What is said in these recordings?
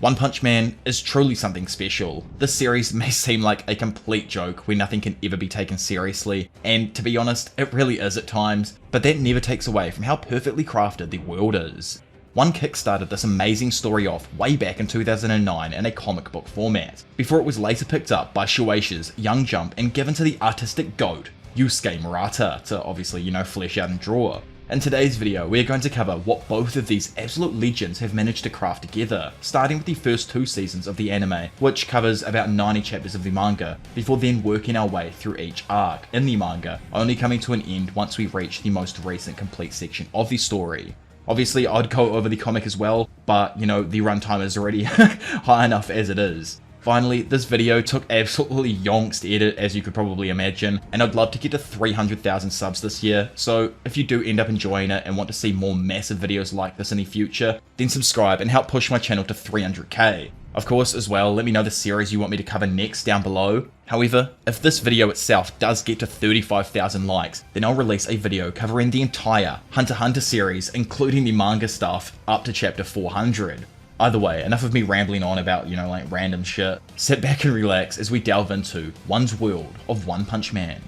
One Punch Man is truly something special. This series may seem like a complete joke where nothing can ever be taken seriously, and to be honest, it really is at times, but that never takes away from how perfectly crafted the world is. One kickstarted this amazing story off way back in 2009 in a comic book format, before it was later picked up by Shueisha's Young Jump and given to the artistic GOAT, Yusuke Murata, to obviously, flesh out and draw. In today's video, we're going to cover what both of these absolute legends have managed to craft together, starting with the first 2 seasons of the anime, which covers about 90 chapters of the manga, before then working our way through each arc in the manga, only coming to an end once we reach the most recent complete section of the story. Obviously, I'd go over the comic as well, but the runtime is already high enough as it is. Finally, this video took absolutely yonks to edit, as you could probably imagine, and I'd love to get to 300,000 subs this year, so if you do end up enjoying it and want to see more massive videos like this in the future, then subscribe and help push my channel to 300k. Of course, as well, let me know the series you want me to cover next down below. However, if this video itself does get to 35,000 likes, then I'll release a video covering the entire Hunter x Hunter series, including the manga stuff, up to chapter 400. Either way, enough of me rambling on about, random shit. Sit back and relax as we delve into one's world of One Punch Man.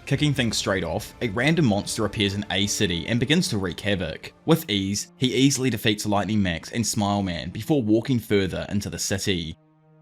Kicking things straight off, a random monster appears in A City and begins to wreak havoc. With ease, he easily defeats Lightning Max and Smile Man before walking further into the city.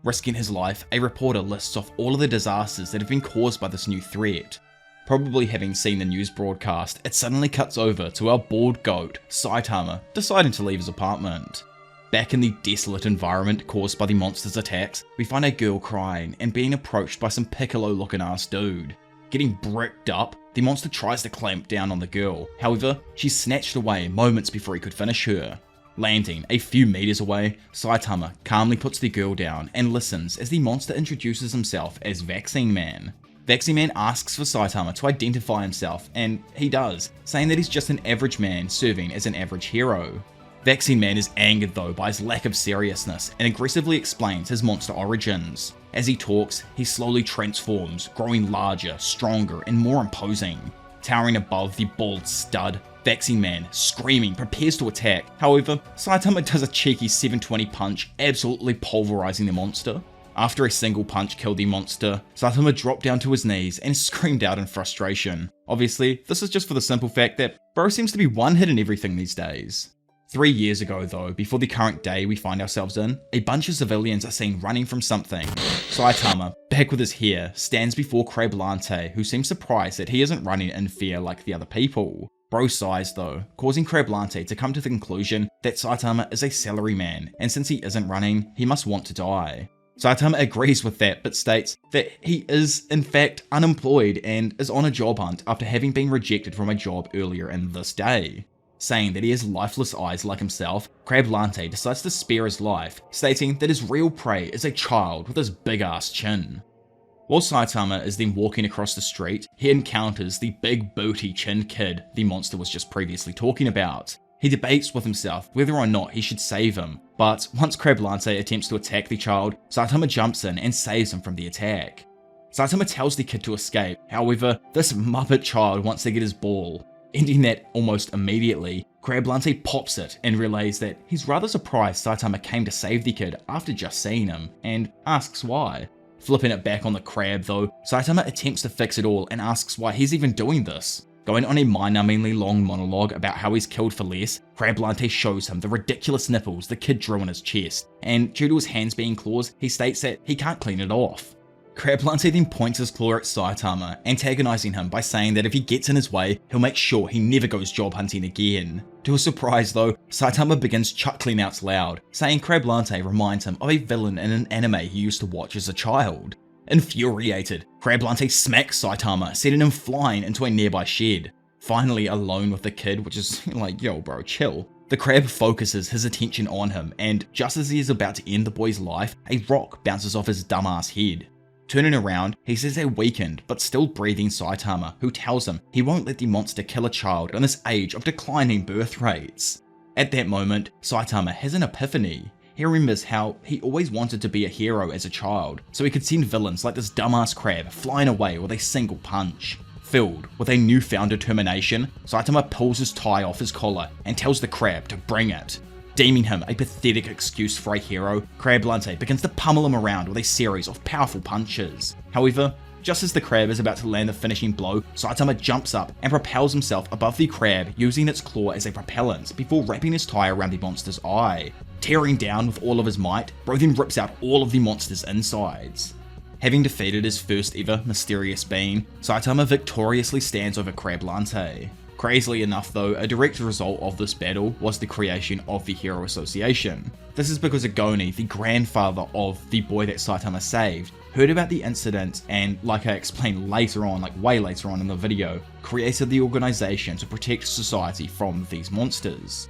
Risking his life, a reporter lists off all of the disasters that have been caused by this new threat. Probably having seen the news broadcast, it suddenly cuts over to our bald goat, Saitama, deciding to leave his apartment. Back in the desolate environment caused by the monster's attacks, we find a girl crying and being approached by some piccolo-looking ass dude. Getting bricked up, the monster tries to clamp down on the girl, however, she's snatched away moments before he could finish her. Landing a few meters away, Saitama calmly puts the girl down and listens as the monster introduces himself as Vaccine Man. Vaccine Man asks for Saitama to identify himself, and he does, saying that he's just an average man serving as an average hero. Vaccine Man is angered though by his lack of seriousness and aggressively explains his monster origins. As he talks, he slowly transforms, growing larger, stronger, and more imposing. Towering above the bald stud, Vaccine Man, screaming, prepares to attack. However, Saitama does a cheeky 720 punch, absolutely pulverizing the monster. After a single punch killed the monster, Saitama dropped down to his knees and screamed out in frustration. Obviously, this is just for the simple fact that bro seems to be one hit in everything these days. 3 years ago though, before the current day we find ourselves in, a bunch of civilians are seen running from something. Saitama, back with his hair, stands before Crablante, who seems surprised that he isn't running in fear like the other people. Bro sighs though, causing Crablante to come to the conclusion that Saitama is a salaryman, and since he isn't running, he must want to die. Saitama agrees with that, but states that he is in fact unemployed and is on a job hunt after having been rejected from a job earlier in this day. Saying that he has lifeless eyes like himself, Crablante decides to spare his life, stating that his real prey is a child with his big ass chin. While Saitama is then walking across the street, he encounters the big booty chin kid the monster was just previously talking about. He debates with himself whether or not he should save him, but once Crablante attempts to attack the child, Saitama jumps in and saves him from the attack. Saitama tells the kid to escape, however, this muppet child wants to get his ball. Ending that almost immediately, Crablante pops it and relays that he's rather surprised Saitama came to save the kid after just seeing him, and asks why. Flipping it back on the crab though, Saitama attempts to fix it all and asks why he's even doing this. Going on a mind-numbingly long monologue about how he's killed for less, Crablante shows him the ridiculous nipples the kid drew on his chest, and due to his hands being claws, he states that he can't clean it off. Crablante then points his claw at Saitama, antagonizing him by saying that if he gets in his way, he'll make sure he never goes job hunting again. To his surprise though, Saitama begins chuckling out loud, saying Crablante reminds him of a villain in an anime he used to watch as a child. Infuriated, Crablante smacks Saitama, sending him flying into a nearby shed. Finally alone with the kid, which is like, yo bro, chill. The crab focuses his attention on him, and just as he is about to end the boy's life, a rock bounces off his dumbass head. Turning around, he sees a weakened but still breathing Saitama, who tells him he won't let the monster kill a child in this age of declining birth rates. At that moment, Saitama has an epiphany. He remembers how he always wanted to be a hero as a child, so he could send villains like this dumbass crab flying away with a single punch. Filled with a newfound determination, Saitama pulls his tie off his collar and tells the crab to bring it. Deeming him a pathetic excuse for a hero, Crab Lante begins to pummel him around with a series of powerful punches. However, just as the crab is about to land the finishing blow, Saitama jumps up and propels himself above the crab using its claw as a propellant before wrapping his tie around the monster's eye. Tearing down with all of his might, Bro then rips out all of the monster's insides. Having defeated his first ever mysterious being, Saitama victoriously stands over Crab Lante. Crazily enough though, a direct result of this battle was the creation of the Hero Association. This is because Agoni, the grandfather of the boy that Saitama saved, heard about the incident and, like I explained later on, like way later on in the video, created the organization to protect society from these monsters.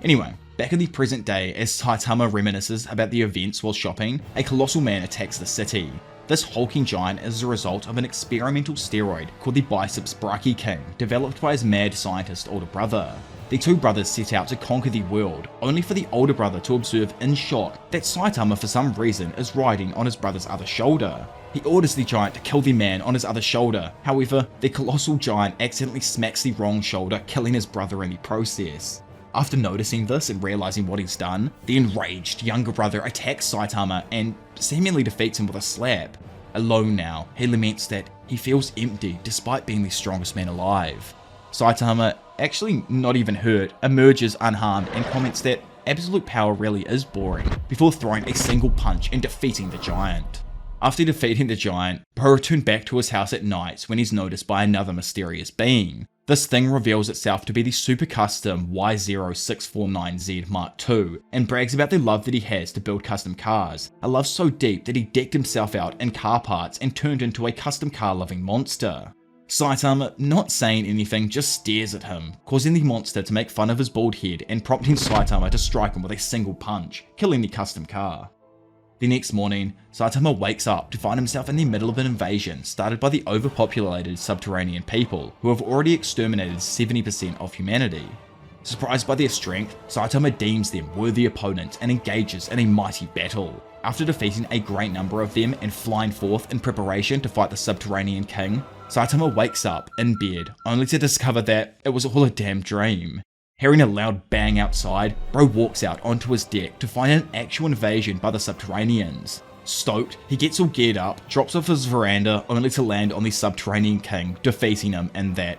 Anyway, back in the present day, as Saitama reminisces about the events while shopping, a colossal man attacks the city. This hulking giant is a result of an experimental steroid called the Biceps Brachii King, developed by his mad scientist older brother. The two brothers set out to conquer the world, only for the older brother to observe in shock that Saitama for some reason is riding on his brother's other shoulder. He orders the giant to kill the man on his other shoulder, however, the colossal giant accidentally smacks the wrong shoulder, killing his brother in the process. After noticing this and realizing what he's done, the enraged younger brother attacks Saitama and seemingly defeats him with a slap. Alone now, he laments that he feels empty despite being the strongest man alive. Saitama, actually not even hurt, emerges unharmed and comments that absolute power really is boring, before throwing a single punch and defeating the giant. After defeating the giant, Bro returns back to his house at night when he's noticed by another mysterious being. This thing reveals itself to be the super custom Y0649Z Mark II, and brags about the love that he has to build custom cars, a love so deep that he decked himself out in car parts and turned into a custom car loving monster. Saitama, not saying anything, just stares at him, causing the monster to make fun of his bald head and prompting Saitama to strike him with a single punch, killing the custom car. The next morning, Saitama wakes up to find himself in the middle of an invasion started by the overpopulated subterranean people who have already exterminated 70% of humanity. Surprised by their strength, Saitama deems them worthy opponents and engages in a mighty battle. After defeating a great number of them and flying forth in preparation to fight the subterranean king, Saitama wakes up in bed only to discover that it was all a damn dream. Hearing a loud bang outside, Bro walks out onto his deck to find an actual invasion by the Subterraneans. Stoked, he gets all geared up, drops off his veranda only to land on the Subterranean King, defeating him in that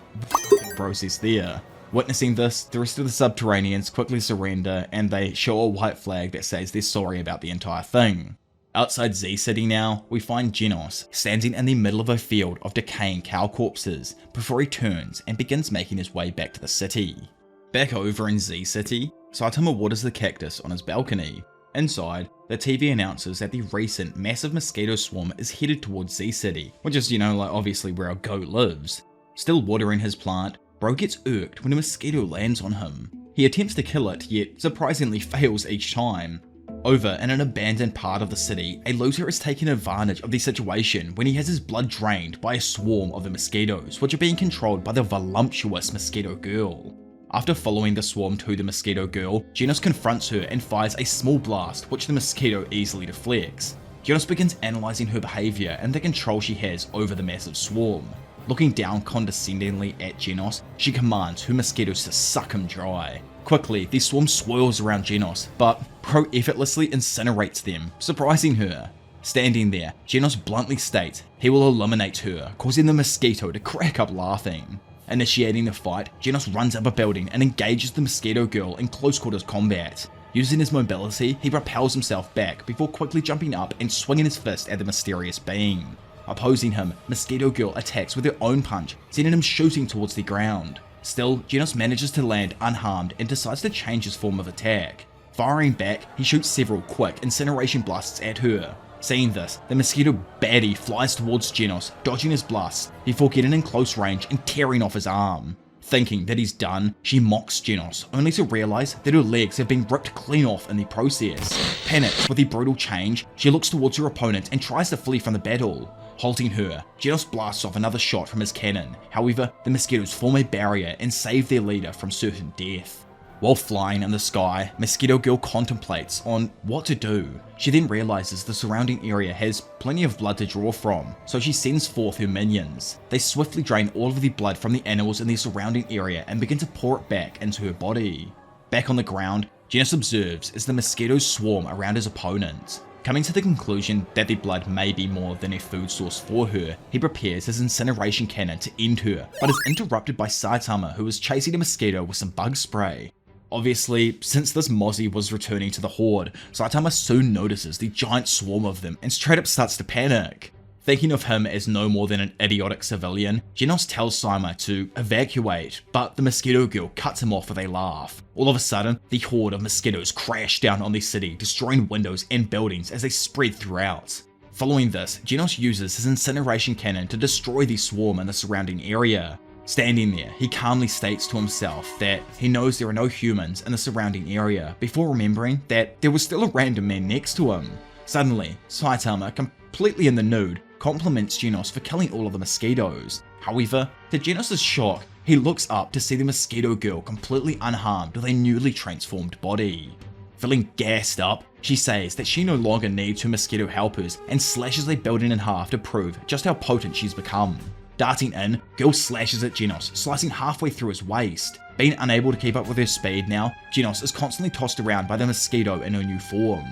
process there. Witnessing this, the rest of the Subterraneans quickly surrender and they show a white flag that says they're sorry about the entire thing. Outside Z City now, we find Genos standing in the middle of a field of decaying cow corpses before he turns and begins making his way back to the city. Back over in Z City, Saitama waters the cactus on his balcony. Inside, the TV announces that the recent massive mosquito swarm is headed towards Z City, which is, like obviously where our goat lives. Still watering his plant, Bro gets irked when a mosquito lands on him. He attempts to kill it, yet surprisingly fails each time. Over in an abandoned part of the city, a looter is taking advantage of the situation when he has his blood drained by a swarm of the mosquitoes, which are being controlled by the voluptuous mosquito girl. After following the swarm to the mosquito girl, Genos confronts her and fires a small blast which the mosquito easily deflects. Genos begins analysing her behaviour and the control she has over the massive swarm. Looking down condescendingly at Genos, she commands her mosquitoes to suck him dry. Quickly, the swarm swirls around Genos, but Bro effortlessly incinerates them, surprising her. Standing there, Genos bluntly states he will eliminate her, causing the mosquito to crack up laughing. Initiating the fight, Genos runs up a building and engages the mosquito girl in close quarters combat. Using his mobility, he propels himself back before quickly jumping up and swinging his fist at the mysterious being. Opposing him, Mosquito Girl attacks with her own punch, sending him shooting towards the ground. Still, Genos manages to land unharmed and decides to change his form of attack. Firing back, he shoots several quick incineration blasts at her. Seeing this, the mosquito baddie flies towards Genos, dodging his blasts before getting in close range and tearing off his arm. Thinking that he's done, she mocks Genos, only to realise that her legs have been ripped clean off in the process. Panicked with the brutal change, she looks towards her opponent and tries to flee from the battle. Halting her, Genos blasts off another shot from his cannon. However, the mosquitoes form a barrier and save their leader from certain death. While flying in the sky, Mosquito Girl contemplates on what to do. She then realizes the surrounding area has plenty of blood to draw from, so she sends forth her minions. They swiftly drain all of the blood from the animals in the surrounding area and begin to pour it back into her body. Back on the ground, Genos observes as the mosquitoes swarm around his opponent. Coming to the conclusion that their blood may be more than a food source for her, he prepares his incineration cannon to end her, but is interrupted by Saitama, who is chasing a mosquito with some bug spray. Obviously, since this mozzie was returning to the horde, Saitama soon notices the giant swarm of them and straight up starts to panic. Thinking of him as no more than an idiotic civilian, Genos tells Saitama to evacuate, but the mosquito girl cuts him off with a laugh. All of a sudden, the horde of mosquitoes crash down on the city, destroying windows and buildings as they spread throughout. Following this, Genos uses his incineration cannon to destroy the swarm in the surrounding area. Standing there, he calmly states to himself that he knows there are no humans in the surrounding area, before remembering that there was still a random man next to him. Suddenly, Saitama, completely in the nude, compliments Genos for killing all of the mosquitoes. However, to Genos' shock, he looks up to see the mosquito girl completely unharmed with a newly transformed body. Feeling gassed up, she says that she no longer needs her mosquito helpers and slashes a building in half to prove just how potent she's become. Darting in, girl slashes at Genos, slicing halfway through his waist. Being unable to keep up with her speed now, Genos is constantly tossed around by the mosquito in her new form.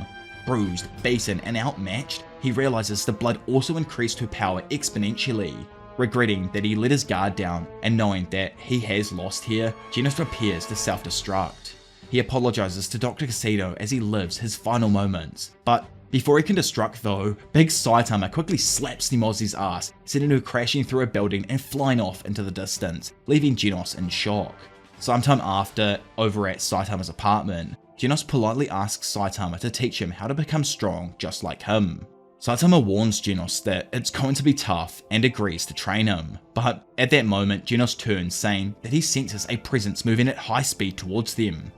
Bruised, beaten, and outmatched, he realizes the blood also increased her power exponentially. Regretting that he let his guard down and knowing that he has lost here, Genos prepares to self-destruct. He apologizes to Dr. Casino as he lives his final moments, but before he can destruct though, Big Saitama quickly slaps the mozzie's ass, sending her crashing through a building and flying off into the distance, leaving Genos in shock. Sometime after, over at Saitama's apartment, Genos politely asks Saitama to teach him how to become strong just like him. Saitama warns Genos that it's going to be tough and agrees to train him, but at that moment Genos turns, saying that he senses a presence moving at high speed towards them.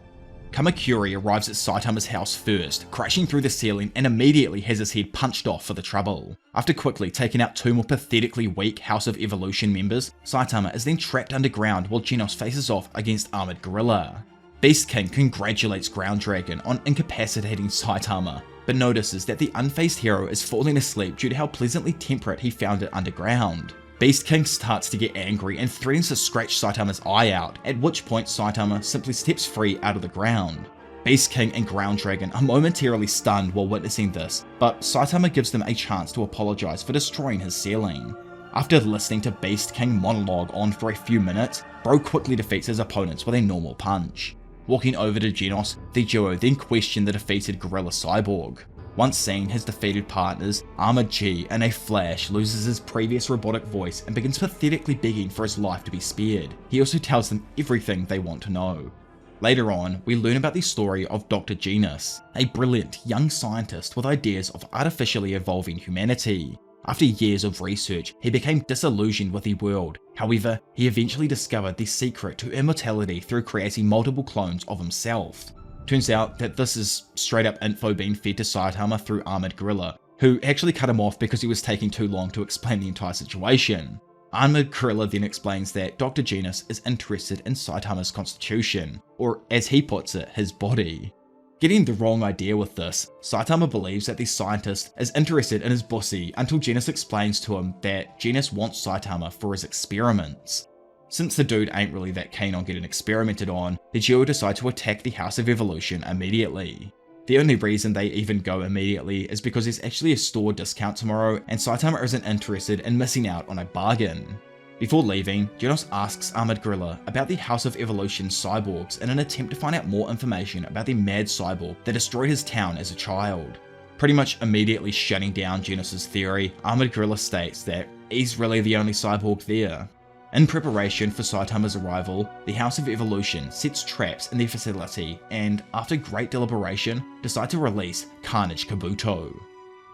Kamakuri arrives at Saitama's house first, crashing through the ceiling and immediately has his head punched off for the trouble. After quickly taking out two more pathetically weak House of Evolution members, Saitama is then trapped underground while Genos faces off against Armored Gorilla. Beast King congratulates Ground Dragon on incapacitating Saitama, but notices that the unfazed hero is falling asleep due to how pleasantly temperate he found it underground. Beast King starts to get angry and threatens to scratch Saitama's eye out, at which point Saitama simply steps free out of the ground. Beast King and Ground Dragon are momentarily stunned while witnessing this, but Saitama gives them a chance to apologize for destroying his ceiling. After listening to Beast King monologue on for a few minutes, Bro quickly defeats his opponents with a normal punch. Walking over to Genos, the duo then question the defeated Gorilla Cyborg. Once seeing his defeated partners, Armored G in a flash loses his previous robotic voice and begins pathetically begging for his life to be spared. He also tells them everything they want to know. Later on, we learn about the story of Dr. Genos, a brilliant young scientist with ideas of artificially evolving humanity. After years of research, he became disillusioned with the world. However, he eventually discovered the secret to immortality through creating multiple clones of himself. Turns out that this is straight up info being fed to Saitama through Armored Gorilla, who actually cut him off because he was taking too long to explain the entire situation. Armored Gorilla then explains that Dr. Genos is interested in Saitama's constitution, or as he puts it, his body. Getting the wrong idea with this, Saitama believes that the scientist is interested in his pussy until Genos explains to him that Genos wants Saitama for his experiments. Since the dude ain't really that keen on getting experimented on, the duo decide to attack the House of Evolution immediately. The only reason they even go immediately is because there's actually a store discount tomorrow and Saitama isn't interested in missing out on a bargain. Before leaving, Genos asks Armored Gorilla about the House of Evolution cyborgs in an attempt to find out more information about the mad cyborg that destroyed his town as a child. Pretty much immediately shutting down Genos' theory, Armored Gorilla states that he's really the only cyborg there. In preparation for Saitama's arrival, the House of Evolution sets traps in their facility and, after great deliberation, decide to release Carnage Kabuto.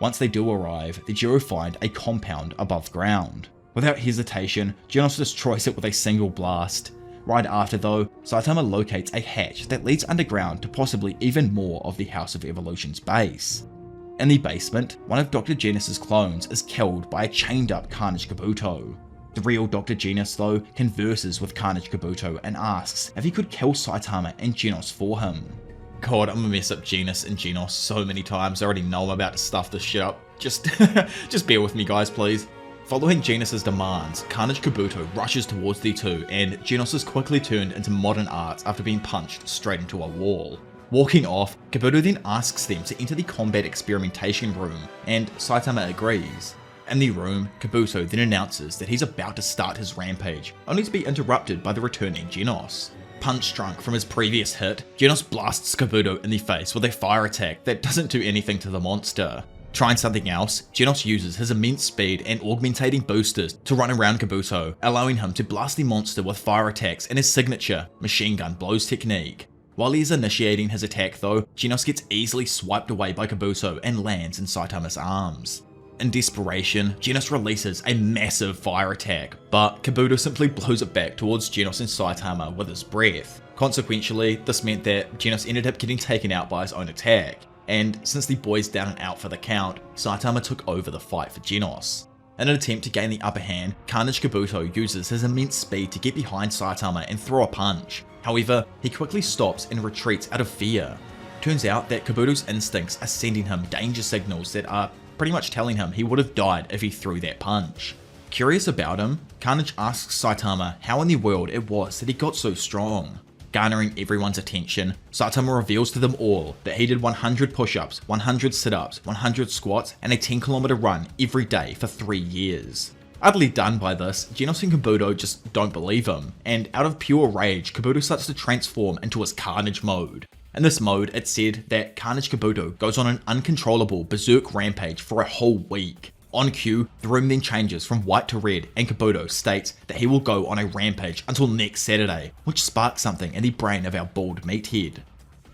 Once they do arrive, the duo find a compound above ground. Without hesitation, Genos destroys it with a single blast. Right after though, Saitama locates a hatch that leads underground to possibly even more of the House of Evolution's base. In the basement, one of Dr. Genos' clones is killed by a chained up Carnage Kabuto. The real Dr. Genos though converses with Carnage Kabuto and asks if he could kill Saitama and Genos for him. God, I'm gonna mess up Genos and Genos so many times. I already know I'm about to stuff this shit up. Just bear with me guys, please. Following Genos' demands, Carnage Kabuto rushes towards the two and Genos is quickly turned into modern art after being punched straight into a wall. Walking off, Kabuto then asks them to enter the combat experimentation room, and Saitama agrees. In the room, Kabuto then announces that he's about to start his rampage, only to be interrupted by the returning Genos. Punch drunk from his previous hit, Genos blasts Kabuto in the face with a fire attack that doesn't do anything to the monster. Trying something else, Genos uses his immense speed and augmentating boosters to run around Kabuto, allowing him to blast the monster with fire attacks in his signature machine gun blows technique. While he is initiating his attack though, Genos gets easily swiped away by Kabuto and lands in Saitama's arms. In desperation, Genos releases a massive fire attack, but Kabuto simply blows it back towards Genos and Saitama with his breath. Consequently, this meant that Genos ended up getting taken out by his own attack, and since the boys down and out for the count, Saitama took over the fight for Genos. In an attempt to gain the upper hand, Carnage Kabuto uses his immense speed to get behind Saitama and throw a punch. However, he quickly stops and retreats out of fear. Turns out that Kabuto's instincts are sending him danger signals that are pretty much telling him he would have died if he threw that punch. Curious about him, Carnage asks Saitama how in the world it was that he got so strong. Garnering everyone's attention, Saitama reveals to them all that he did 100 push-ups, 100 sit-ups, 100 squats, and a 10km run every day for 3 years. Utterly done by this, Genos and Kabuto just don't believe him, and out of pure rage, Kabuto starts to transform into his Carnage mode. In this mode, it's said that Carnage Kabuto goes on an uncontrollable berserk rampage for a whole week. On cue, the room then changes from white to red, and Kabuto states that he will go on a rampage until next Saturday, which sparks something in the brain of our bald meathead.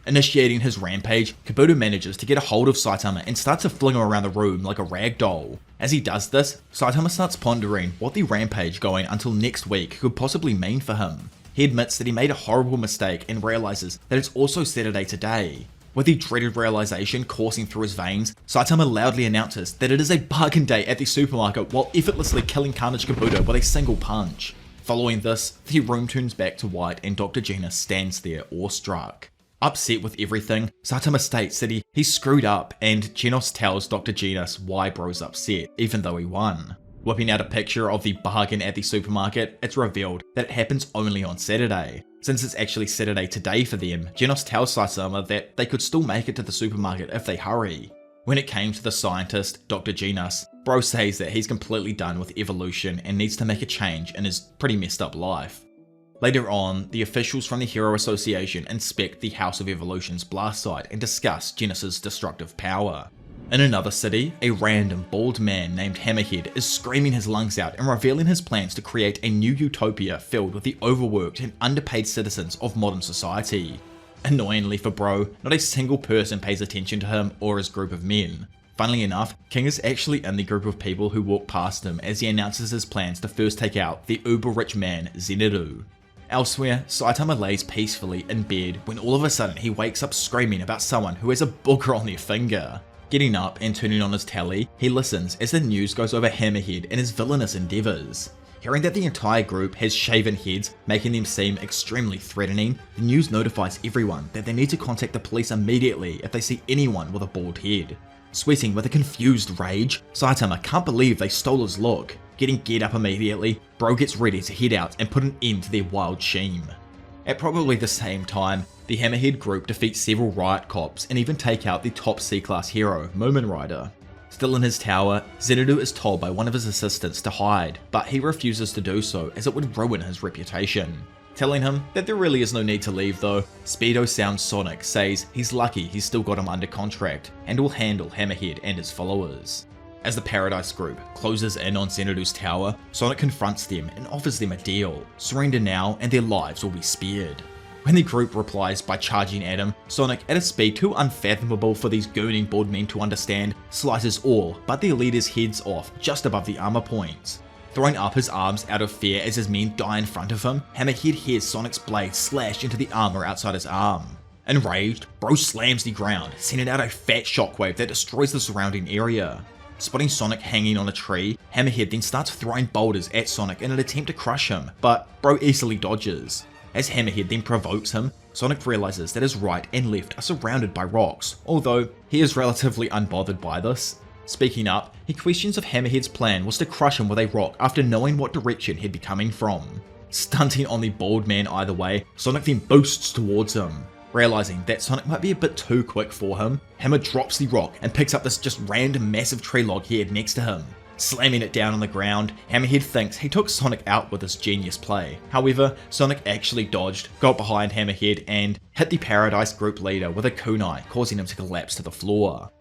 Initiating his rampage, Kabuto manages to get a hold of Saitama and starts to fling him around the room like a rag doll. As he does this, Saitama starts pondering what the rampage going until next week could possibly mean for him. He admits that he made a horrible mistake and realizes that it's also Saturday today. With the dreaded realization coursing through his veins, Saitama loudly announces that it is a bargain day at the supermarket while effortlessly killing Carnage Kabuto with a single punch. Following this, the room turns back to white and Dr. Genus stands there awestruck. Upset with everything, Saitama states that he screwed up, and Genos tells Dr. Genus why bro's upset, even though he won. Whipping out a picture of the bargain at the supermarket, it's revealed that it happens only on Saturday. Since it's actually Saturday today for them, Genos tells Saitama that they could still make it to the supermarket if they hurry. When it came to the scientist, Dr. Genus, bro says that he's completely done with evolution and needs to make a change in his pretty messed up life. Later on, the officials from the Hero Association inspect the House of Evolution's blast site and discuss Genos's destructive power. In another city, a random bald man named Hammerhead is screaming his lungs out and revealing his plans to create a new utopia filled with the overworked and underpaid citizens of modern society. Annoyingly for bro, not a single person pays attention to him or his group of men. Funnily enough, King is actually in the group of people who walk past him as he announces his plans to first take out the uber-rich man Nero. Elsewhere, Saitama lays peacefully in bed when all of a sudden he wakes up screaming about someone who has a booger on their finger. Getting up and turning on his telly, he listens as the news goes over Hammerhead and his villainous endeavours. Hearing that the entire group has shaven heads, making them seem extremely threatening, the news notifies everyone that they need to contact the police immediately if they see anyone with a bald head. Sweating with a confused rage, Saitama can't believe they stole his look. Getting geared up immediately, bro gets ready to head out and put an end to their wild scheme. At probably the same time, the Hammerhead group defeats several riot cops and even take out the top C-class hero, Moomin Rider. Still in his tower, Zenitsu is told by one of his assistants to hide, but he refuses to do so as it would ruin his reputation. Telling him that there really is no need to leave though, Speedo Sound Sonic says he's lucky he's still got him under contract and will handle Hammerhead and his followers. As the Paradise group closes in on Zenitsu's tower, Sonic confronts them and offers them a deal. Surrender now and their lives will be spared. When the group replies by charging at him, Sonic, at a speed too unfathomable for these gooning bald men to understand, slices all but their leader's heads off just above the armor points. Throwing up his arms out of fear as his men die in front of him, Hammerhead hears Sonic's blade slash into the armor outside his arm. Enraged, bro slams the ground, sending out a fat shockwave that destroys the surrounding area. Spotting Sonic hanging on a tree, Hammerhead then starts throwing boulders at Sonic in an attempt to crush him, but bro easily dodges. As Hammerhead then provokes him, Sonic realizes that his right and left are surrounded by rocks, although he is relatively unbothered by this. Speaking up, he questions if Hammerhead's plan was to crush him with a rock after knowing what direction he'd be coming from. Stunting on the bald man either way, Sonic then boosts towards him. Realizing that Sonic might be a bit too quick for him, Hammer drops the rock and picks up this just random massive tree log he had next to him. Slamming it down on the ground, Hammerhead thinks he took Sonic out with his genius play. However, Sonic actually dodged, got behind Hammerhead, and hit the Paradise group leader with a kunai, causing him to collapse to the floor.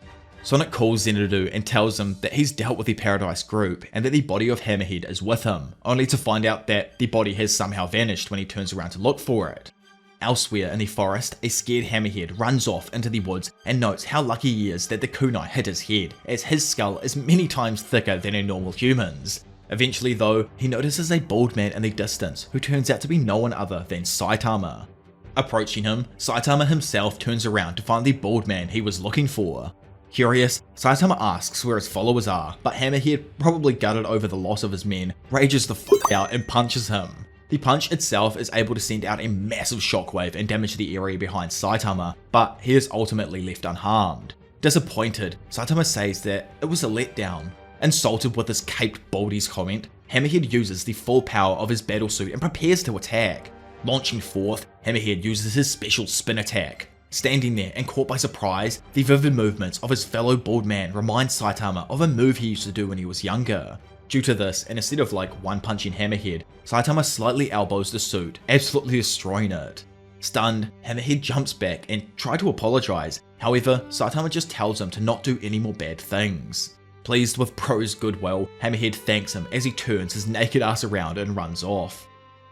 Sonic calls Xanadu and tells him that he's dealt with the Paradise group and that the body of Hammerhead is with him, only to find out that the body has somehow vanished when he turns around to look for it. Elsewhere in the forest, a scared Hammerhead runs off into the woods and notes how lucky he is that the kunai hit his head, as his skull is many times thicker than a normal human's. Eventually though, he notices a bald man in the distance who turns out to be no one other than Saitama. Approaching him, Saitama himself turns around to find the bald man he was looking for. Curious, Saitama asks where his followers are, but Hammerhead, probably gutted over the loss of his men, rages the fuck out and punches him. The punch itself is able to send out a massive shockwave and damage the area behind Saitama, but he is ultimately left unharmed. Disappointed, Saitama says that it was a letdown. Insulted with this caped baldy's comment, Hammerhead uses the full power of his battlesuit and prepares to attack. Launching forth, Hammerhead uses his special spin attack. Standing there and caught by surprise, the vivid movements of his fellow bald man remind Saitama of a move he used to do when he was younger. Due to this, and instead of like one-punching Hammerhead, Saitama slightly elbows the suit, absolutely destroying it. Stunned, Hammerhead jumps back and tries to apologize, however, Saitama just tells him to not do any more bad things. Pleased with Bro's goodwill, Hammerhead thanks him as he turns his naked ass around and runs off.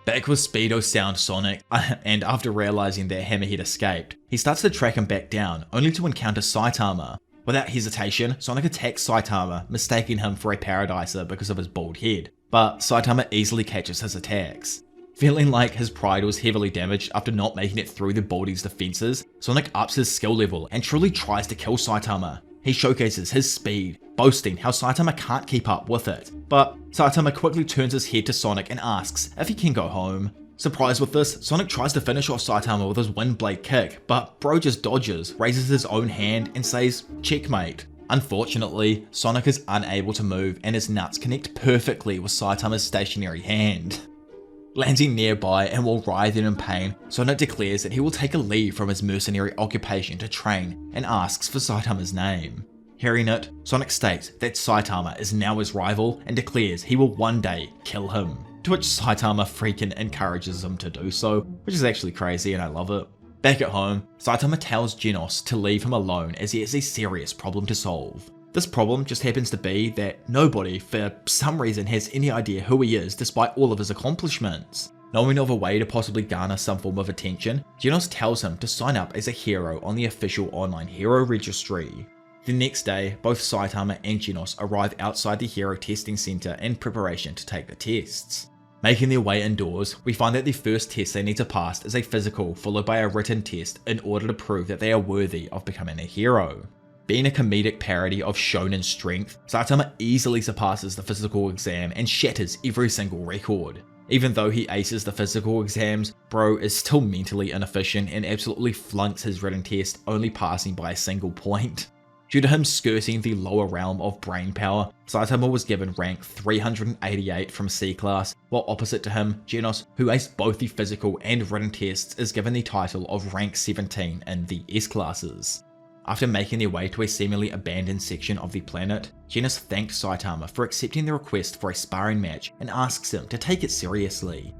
Back with Speedo Sound Sonic, and after realizing that Hammerhead escaped, he starts to track him back down, only to encounter Saitama. Without hesitation, Sonic attacks Saitama, mistaking him for a Paradiser because of his bald head, but Saitama easily catches his attacks. Feeling like his pride was heavily damaged after not making it through the Baldy's defenses, Sonic ups his skill level and truly tries to kill Saitama. He showcases his speed, boasting how Saitama can't keep up with it, but Saitama quickly turns his head to Sonic and asks if he can go home. Surprised with this, Sonic tries to finish off Saitama with his wind blade kick, but Bro just dodges, raises his own hand and says, checkmate. Unfortunately, Sonic is unable to move and his nuts connect perfectly with Saitama's stationary hand. Landing nearby and while writhing in pain, Sonic declares that he will take a leave from his mercenary occupation to train and asks for Saitama's name. Hearing it, Sonic states that Saitama is now his rival and declares he will one day kill him, to which Saitama freaking encourages him to do so, which is actually crazy and I love it. Back at home, Saitama tells Genos to leave him alone as he has a serious problem to solve. This problem just happens to be that nobody, for some reason, has any idea who he is despite all of his accomplishments. Knowing of a way to possibly garner some form of attention, Genos tells him to sign up as a hero on the official online hero registry. The next day, both Saitama and Genos arrive outside the hero testing center in preparation to take the tests. Making their way indoors, we find that the first test they need to pass is a physical followed by a written test in order to prove that they are worthy of becoming a hero. Being a comedic parody of shonen strength, Saitama easily surpasses the physical exam and shatters every single record. Even though he aces the physical exams, Bro is still mentally inefficient and absolutely flunks his written test, only passing by a single point. Due to him skirting the lower realm of brain power, Saitama was given rank 388 from C class, while opposite to him, Genos, who aced both the physical and written tests, is given the title of rank 17 in the S classes. After making their way to a seemingly abandoned section of the planet, Genos thanked Saitama for accepting the request for a sparring match and asks him to take it seriously.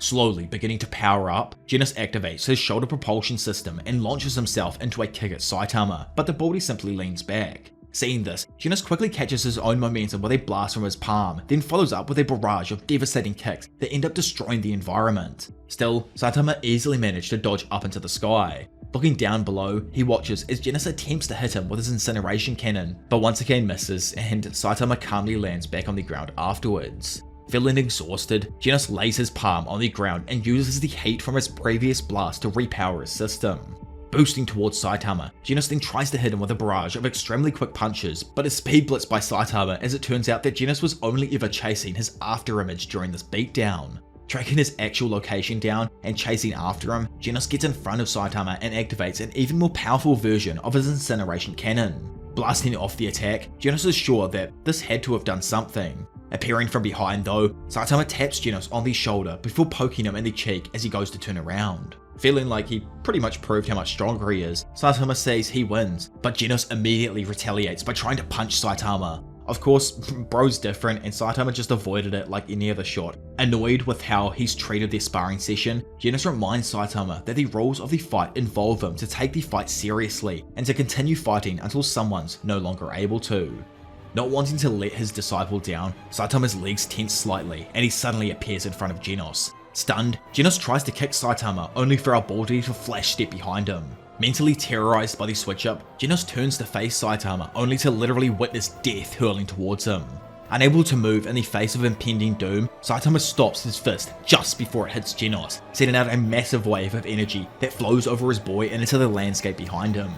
Slowly beginning to power up, Genos activates his shoulder propulsion system and launches himself into a kick at Saitama, but the baldy simply leans back. Seeing this, Genos quickly catches his own momentum with a blast from his palm, then follows up with a barrage of devastating kicks that end up destroying the environment. Still, Saitama easily managed to dodge up into the sky. Looking down below, he watches as Genos attempts to hit him with his incineration cannon, but once again misses, and Saitama calmly lands back on the ground afterwards. Feeling exhausted, Genos lays his palm on the ground and uses the heat from his previous blast to repower his system. Boosting towards Saitama, Genos then tries to hit him with a barrage of extremely quick punches, but is speed blitzed by Saitama as it turns out that Genos was only ever chasing his afterimage during this beatdown. Tracking his actual location down and chasing after him, Genos gets in front of Saitama and activates an even more powerful version of his incineration cannon. Blasting off the attack, Genos is sure that this had to have done something. Appearing from behind though, Saitama taps Genos on the shoulder before poking him in the cheek as he goes to turn around. Feeling like he pretty much proved how much stronger he is, Saitama says he wins, but Genos immediately retaliates by trying to punch Saitama. Of course, bro's different and Saitama just avoided it like any other shot. Annoyed with how he's treated their sparring session, Genos reminds Saitama that the rules of the fight involve him to take the fight seriously and to continue fighting until someone's no longer able to. Not wanting to let his disciple down, Saitama's legs tense slightly and he suddenly appears in front of Genos. Stunned, Genos tries to kick Saitama only for our body to flash step behind him. Mentally terrorized by the switch up, Genos turns to face Saitama only to literally witness death hurling towards him. Unable to move in the face of impending doom, Saitama stops his fist just before it hits Genos, sending out a massive wave of energy that flows over his boy and into the landscape behind him.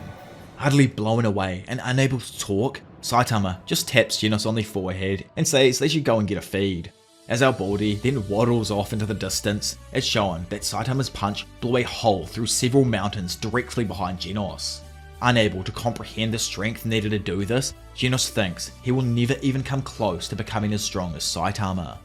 Utterly blown away and unable to talk, Saitama just taps Genos on the forehead and says they should go and get a feed. As our baldy then waddles off into the distance, it's shown that Saitama's punch blew a hole through several mountains directly behind Genos. Unable to comprehend the strength needed to do this, Genos thinks he will never even come close to becoming as strong as Saitama.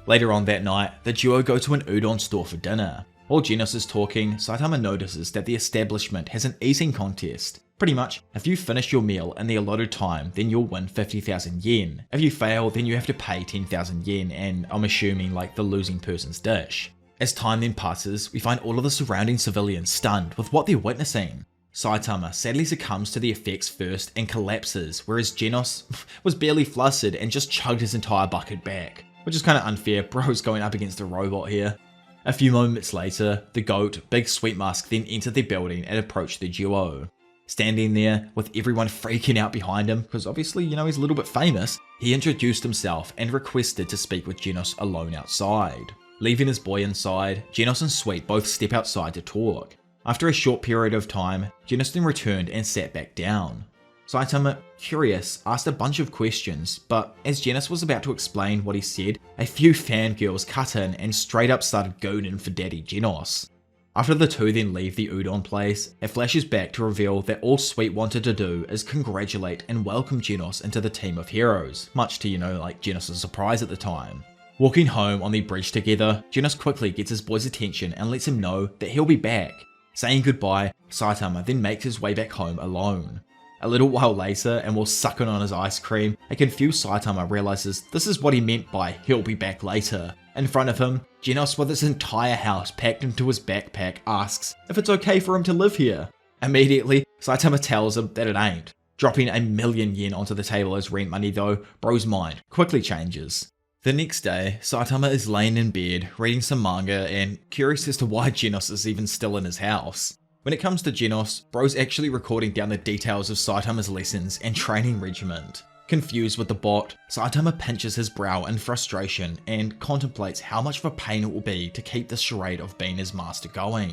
Later on that night, the duo go to an udon store for dinner. While Genos is talking, Saitama notices that the establishment has an eating contest. Pretty much, if you finish your meal in the allotted time, then you'll win 50,000 yen. If you fail, then you have to pay 10,000 yen, and I'm assuming like the losing person's dish. As time then passes, we find all of the surrounding civilians stunned with what they're witnessing. Saitama sadly succumbs to the effects first and collapses, whereas Genos was barely flustered and just chugged his entire bucket back. Which is kinda unfair, bro's going up against a robot here. A few moments later, the goat, Big Sweet Mask then entered the building and approached the duo. Standing there, with everyone freaking out behind him, because obviously, he's a little bit famous, he introduced himself and requested to speak with Genos alone outside. Leaving his boy inside, Genos and Sweet both step outside to talk. After a short period of time, Genos then returned and sat back down. Saitama, curious, asked a bunch of questions, but as Genos was about to explain what he said, a few fangirls cut in and straight up started gooning for Daddy Genos. After the two then leave the udon place, it flashes back to reveal that all Sweet wanted to do is congratulate and welcome Genos into the team of heroes, much to, Genos' surprise at the time. Walking home on the bridge together, Genos quickly gets his boy's attention and lets him know that he'll be back. Saying goodbye, Saitama then makes his way back home alone. A little while later, and while sucking on his ice cream, a confused Saitama realizes this is what he meant by he'll be back later. In front of him, Genos with his entire house packed into his backpack asks if it's okay for him to live here. Immediately, Saitama tells him that it ain't. Dropping 1,000,000 yen onto the table as rent money though, bro's mind quickly changes. The next day, Saitama is laying in bed, reading some manga and curious as to why Genos is even still in his house. When it comes to Genos, bro's actually recording down the details of Saitama's lessons and training regiment. Confused with the bot, Saitama pinches his brow in frustration and contemplates how much of a pain it will be to keep this charade of being his master going.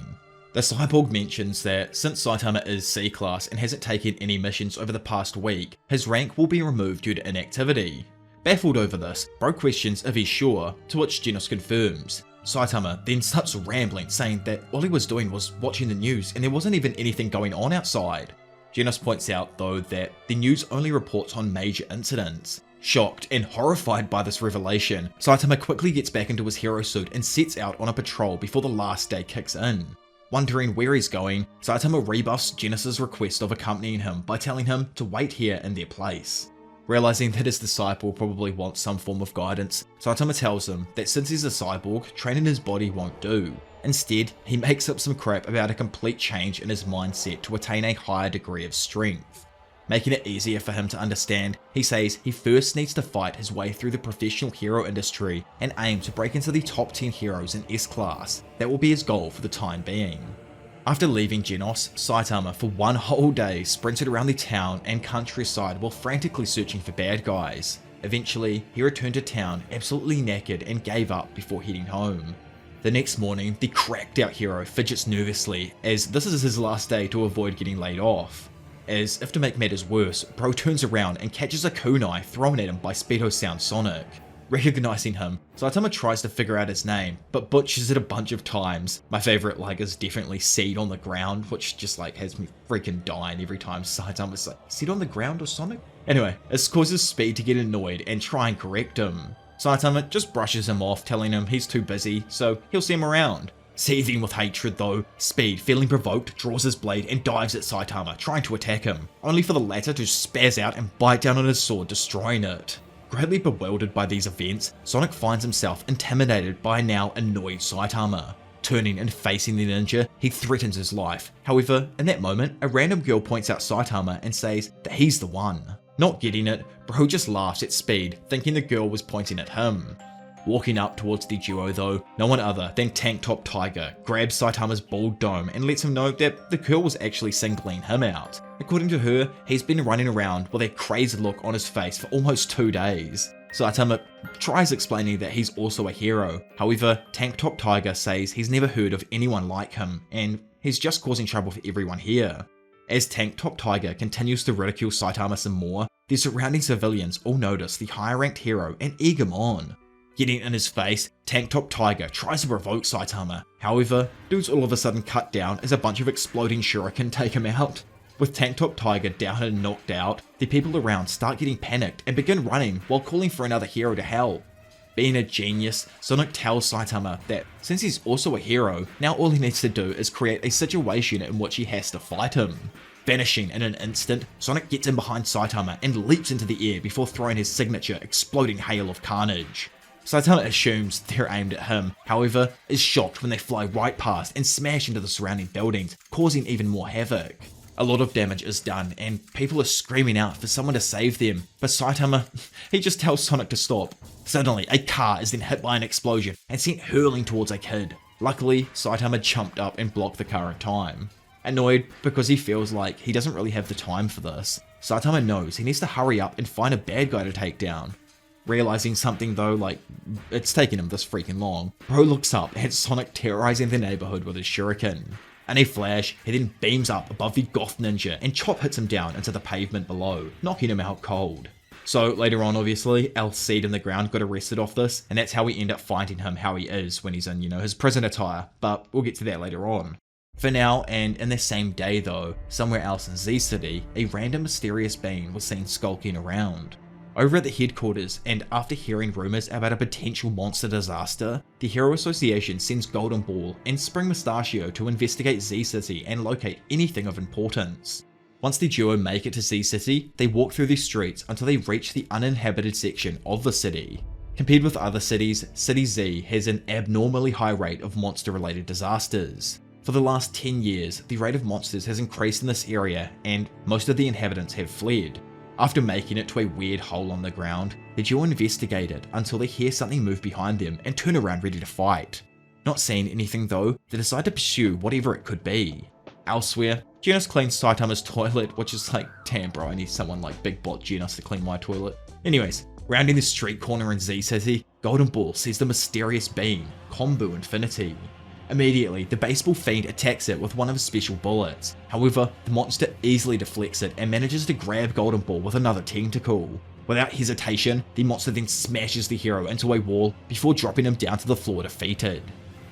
The cyborg mentions that since Saitama is C-class and hasn't taken any missions over the past week, his rank will be removed due to inactivity. Baffled over this, bro questions if he's sure, to which Genos confirms. Saitama then starts rambling, saying that all he was doing was watching the news and there wasn't even anything going on outside. Genos points out though that the news only reports on major incidents. Shocked and horrified by this revelation, Saitama quickly gets back into his hero suit and sets out on a patrol before the last day kicks in. Wondering where he's going, Saitama rebuffs Genos' request of accompanying him by telling him to wait here in their place. Realizing that his disciple probably wants some form of guidance, Saitama tells him that since he's a cyborg, training his body won't do. Instead, he makes up some crap about a complete change in his mindset to attain a higher degree of strength. Making it easier for him to understand, he says he first needs to fight his way through the professional hero industry and aim to break into the top 10 heroes in S-class. That will be his goal for the time being. After leaving Genos, Saitama for one whole day sprinted around the town and countryside while frantically searching for bad guys. Eventually, he returned to town absolutely knackered and gave up before heading home. The next morning, the cracked out hero fidgets nervously as this is his last day to avoid getting laid off. As if to make matters worse, bro turns around and catches a kunai thrown at him by Speedo Sound Sonic. Recognizing him, Saitama tries to figure out his name, but butchers it a bunch of times. My favorite is definitely seed on the ground, which just has me freaking dying every time Saitama's like, seed on the ground or Sonic? Anyway, this causes Speed to get annoyed and try and correct him. Saitama just brushes him off, telling him he's too busy, so he'll see him around. Seething with hatred though, Speed, feeling provoked, draws his blade and dives at Saitama, trying to attack him, only for the latter to spaz out and bite down on his sword, destroying it. Greatly bewildered by these events, Sonic finds himself intimidated by a now annoyed Saitama. Turning and facing the ninja, he threatens his life. However, in that moment, a random girl points out Saitama and says that he's the one. Not getting it, Bro just laughs at Speed, thinking the girl was pointing at him. Walking up towards the duo though, no one other than Tank Top Tiger grabs Saitama's bald dome and lets him know that the girl was actually singling him out. According to her, he's been running around with a crazed look on his face for almost 2 days. Saitama tries explaining that he's also a hero. However, Tank Top Tiger says he's never heard of anyone like him and he's just causing trouble for everyone here. As Tank Top Tiger continues to ridicule Saitama some more, the surrounding civilians all notice the higher ranked hero and egg him on. Getting in his face, Tank Top Tiger tries to provoke Saitama. However, dude's all of a sudden cut down as a bunch of exploding shuriken take him out. With Tank Top Tiger down and knocked out, the people around start getting panicked and begin running while calling for another hero to help. Being a genius, Sonic tells Saitama that since he's also a hero, now all he needs to do is create a situation in which he has to fight him. Vanishing in an instant, Sonic gets in behind Saitama and leaps into the air before throwing his signature exploding hail of carnage. Saitama assumes they're aimed at him, however, is shocked when they fly right past and smash into the surrounding buildings, causing even more havoc. A lot of damage is done, and people are screaming out for someone to save them, but Saitama, he just tells Sonic to stop. Suddenly, a car is then hit by an explosion and sent hurling towards a kid. Luckily, Saitama jumped up and blocked the car in time. Annoyed because he feels like he doesn't really have the time for this, Saitama knows he needs to hurry up and find a bad guy to take down. Realizing something though, like, it's taking him this freaking long, Bro looks up at Sonic terrorizing the neighborhood with his shuriken. In a flash, he then beams up above the goth ninja and chop hits him down into the pavement below, knocking him out cold. So later on obviously, El Cid in the ground got arrested off this, and that's how we end up finding him how he is when he's in, his prison attire, but we'll get to that later on. For now, and in the same day though, somewhere else in Z City, a random mysterious being was seen skulking around. Over at the headquarters, and after hearing rumours about a potential monster disaster, the Hero Association sends Golden Ball and Spring Mustachio to investigate Z City and locate anything of importance. Once the duo make it to Z City, they walk through the streets until they reach the uninhabited section of the city. Compared with other cities, City Z has an abnormally high rate of monster-related disasters. For the last 10 years, the rate of monsters has increased in this area, and most of the inhabitants have fled. After making it to a weird hole on the ground, the duo investigate it until they hear something move behind them and turn around ready to fight. Not seeing anything though, they decide to pursue whatever it could be. Elsewhere, Genos cleans Saitama's toilet, which is like, damn bro, I need someone like Big Bot Genos to clean my toilet. Anyways, rounding the street corner in Z City, Golden Ball sees the mysterious being, Combo Infinity. Immediately, the baseball fiend attacks it with one of his special bullets. However, the monster easily deflects it and manages to grab Golden Ball with another tentacle. Without hesitation, the monster then smashes the hero into a wall before dropping him down to the floor defeated.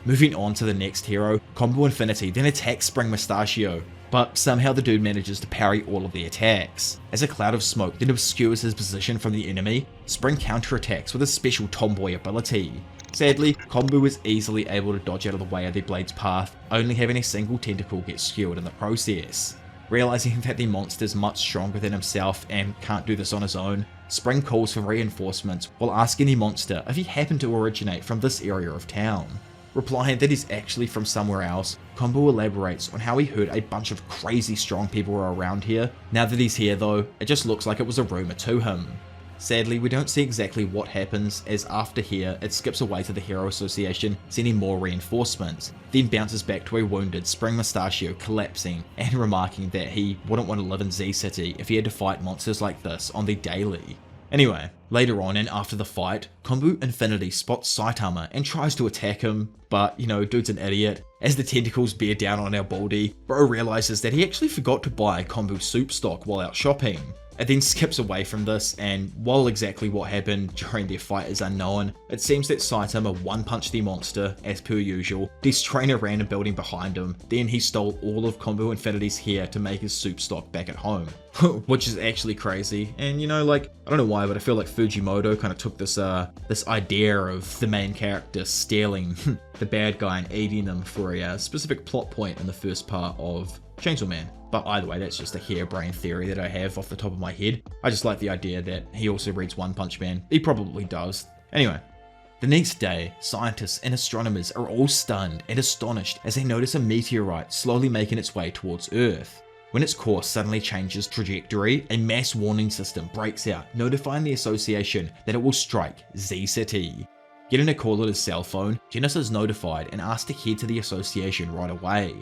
Moving on to the next hero, Combo Infinity then attacks Spring Mustachio, but somehow the dude manages to parry all of the attacks. As a cloud of smoke then obscures his position from the enemy, Spring counterattacks with a special tomboy ability. Sadly, Combo was easily able to dodge out of the way of the blade's path, only having a single tentacle get skewered in the process. Realizing that the monster is much stronger than himself and can't do this on his own, Spring calls for reinforcements while asking the monster if he happened to originate from this area of town. Replying that he's actually from somewhere else, Combo elaborates on how he heard a bunch of crazy strong people were around here. Now that he's here though, it just looks like it was a rumor to him. Sadly, we don't see exactly what happens, as after here, it skips away to the Hero Association, sending more reinforcements, then bounces back to a wounded Spring Mustachio collapsing and remarking that he wouldn't want to live in Z City if he had to fight monsters like this on the daily. Anyway, later on and after the fight, Combo Infinity spots Saitama and tries to attack him, but dude's an idiot. As the tentacles bear down on our Baldy, Bro realizes that he actually forgot to buy Combo soup stock while out shopping. It then skips away from this, and while exactly what happened during their fight is unknown, it seems that Saitama one-punched the monster, as per usual, destroying a random building behind him. Then he stole all of Combo Infinity's hair to make his soup stock back at home. which is actually crazy. And you know, like, I don't know why, but I feel like Fujimoto kind of took this this idea of the main character stealing the bad guy and eating them for a specific plot point in the first part of Chainsaw Man. But either way, that's just a harebrained theory that I have off the top of my head. I just like the idea that he also reads One Punch Man. He probably does. Anyway. The next day, scientists and astronomers are all stunned and astonished as they notice a meteorite slowly making its way towards Earth. When its course suddenly changes trajectory, a mass warning system breaks out, notifying the association that it will strike Z City. Getting a call on his cell phone, Genos is notified and asked to head to the association right away.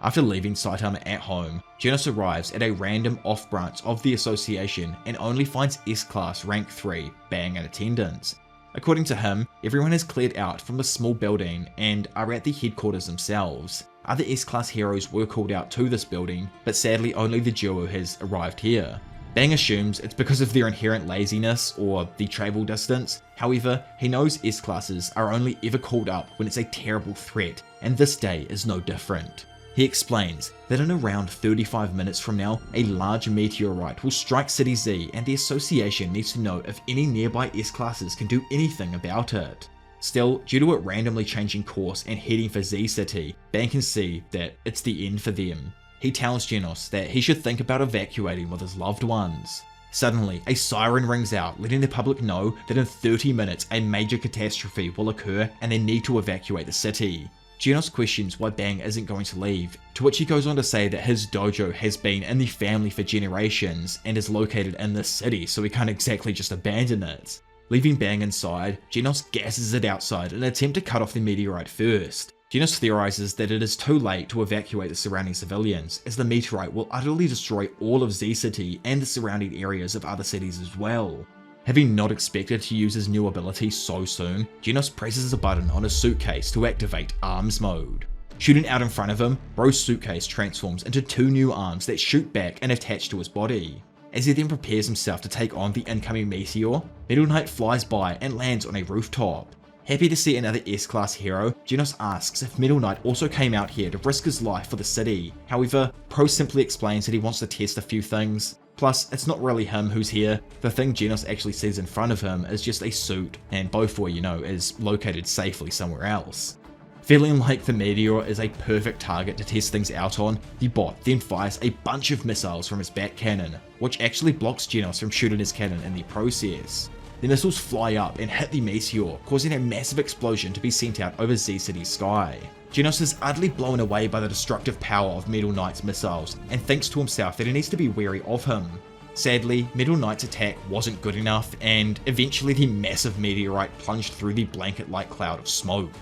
After leaving Saitama at home, Genos arrives at a random off-branch of the association and only finds S-Class Rank 3 Bang in attendance. According to him, everyone has cleared out from the small building and are at the headquarters themselves. Other S-Class heroes were called out to this building, but sadly only the duo has arrived here. Bang assumes it's because of their inherent laziness or the travel distance. However, he knows S-Classes are only ever called up when it's a terrible threat, and this day is no different. He explains that in around 35 minutes from now, a large meteorite will strike City Z and the association needs to know if any nearby S-Classes can do anything about it. Still, due to it randomly changing course and heading for Z City, Bang can see that it's the end for them. He tells Genos that he should think about evacuating with his loved ones. Suddenly, a siren rings out, letting the public know that in 30 minutes a major catastrophe will occur and they need to evacuate the city. Genos questions why Bang isn't going to leave, to which he goes on to say that his dojo has been in the family for generations and is located in this city, so he can't exactly just abandon it. Leaving Bang inside, Genos gasses it outside in an attempt to cut off the meteorite first. Genos theorizes that it is too late to evacuate the surrounding civilians, as the meteorite will utterly destroy all of Z City and the surrounding areas of other cities as well. Having not expected to use his new ability so soon, Genos presses a button on his suitcase to activate arms mode. Shooting out in front of him, Bro's suitcase transforms into two new arms that shoot back and attach to his body. As he then prepares himself to take on the incoming meteor, Metal Knight flies by and lands on a rooftop. Happy to see another S-Class hero, Genos asks if Metal Knight also came out here to risk his life for the city. However, Pro simply explains that he wants to test a few things. Plus, it's not really him who's here. The thing Genos actually sees in front of him is just a suit, and Beaufoy, you know, is located safely somewhere else. Feeling like the meteor is a perfect target to test things out on, the bot then fires a bunch of missiles from his back cannon, which actually blocks Genos from shooting his cannon in the process. The missiles fly up and hit the meteor, causing a massive explosion to be sent out over Z City's sky. Genos is utterly blown away by the destructive power of Metal Knight's missiles, and thinks to himself that he needs to be wary of him. Sadly, Metal Knight's attack wasn't good enough, and eventually the massive meteorite plunged through the blanket-like cloud of smoke.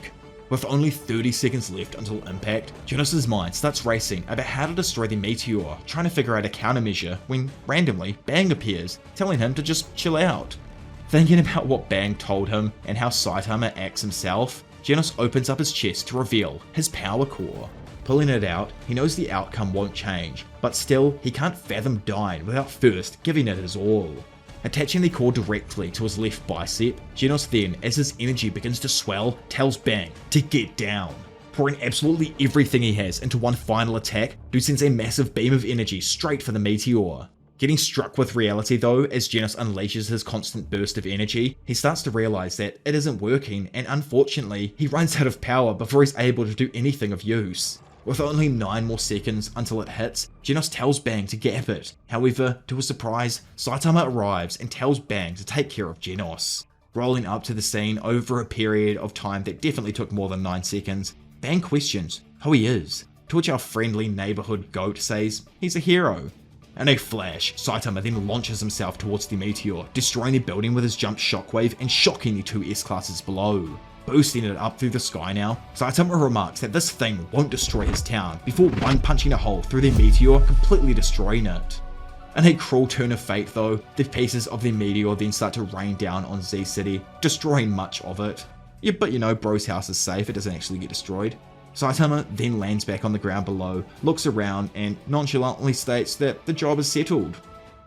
With only 30 seconds left until impact, Genos' mind starts racing about how to destroy the meteor, trying to figure out a countermeasure when, randomly, Bang appears, telling him to just chill out. Thinking about what Bang told him and how Saitama acts himself, Genos opens up his chest to reveal his power core. Pulling it out, he knows the outcome won't change, but still, he can't fathom dying without first giving it his all. Attaching the core directly to his left bicep, Genos then, as his energy begins to swell, tells Bang to get down. Pouring absolutely everything he has into one final attack, dude sends a massive beam of energy straight for the meteor. Getting struck with reality though, as Genos unleashes his constant burst of energy, he starts to realize that it isn't working, and unfortunately, he runs out of power before he's able to do anything of use. With only 9 more seconds until it hits, Genos tells Bang to gap it. However, to his surprise, Saitama arrives and tells Bang to take care of Genos. Rolling up to the scene over a period of time that definitely took more than 9 seconds, Bang questions who he is, to which our friendly neighborhood goat says he's a hero. In a flash, Saitama then launches himself towards the meteor, destroying the building with his jump shockwave and shocking the 2 S-Classes below. Boosting it up through the sky now, Saitama remarks that this thing won't destroy his town before one-punching a hole through the meteor, completely destroying it. In a cruel turn of fate though, the pieces of the meteor then start to rain down on Z City, destroying much of it. Yeah, but you know, Bro's house is safe, it doesn't actually get destroyed. Saitama then lands back on the ground below, looks around and nonchalantly states that the job is settled.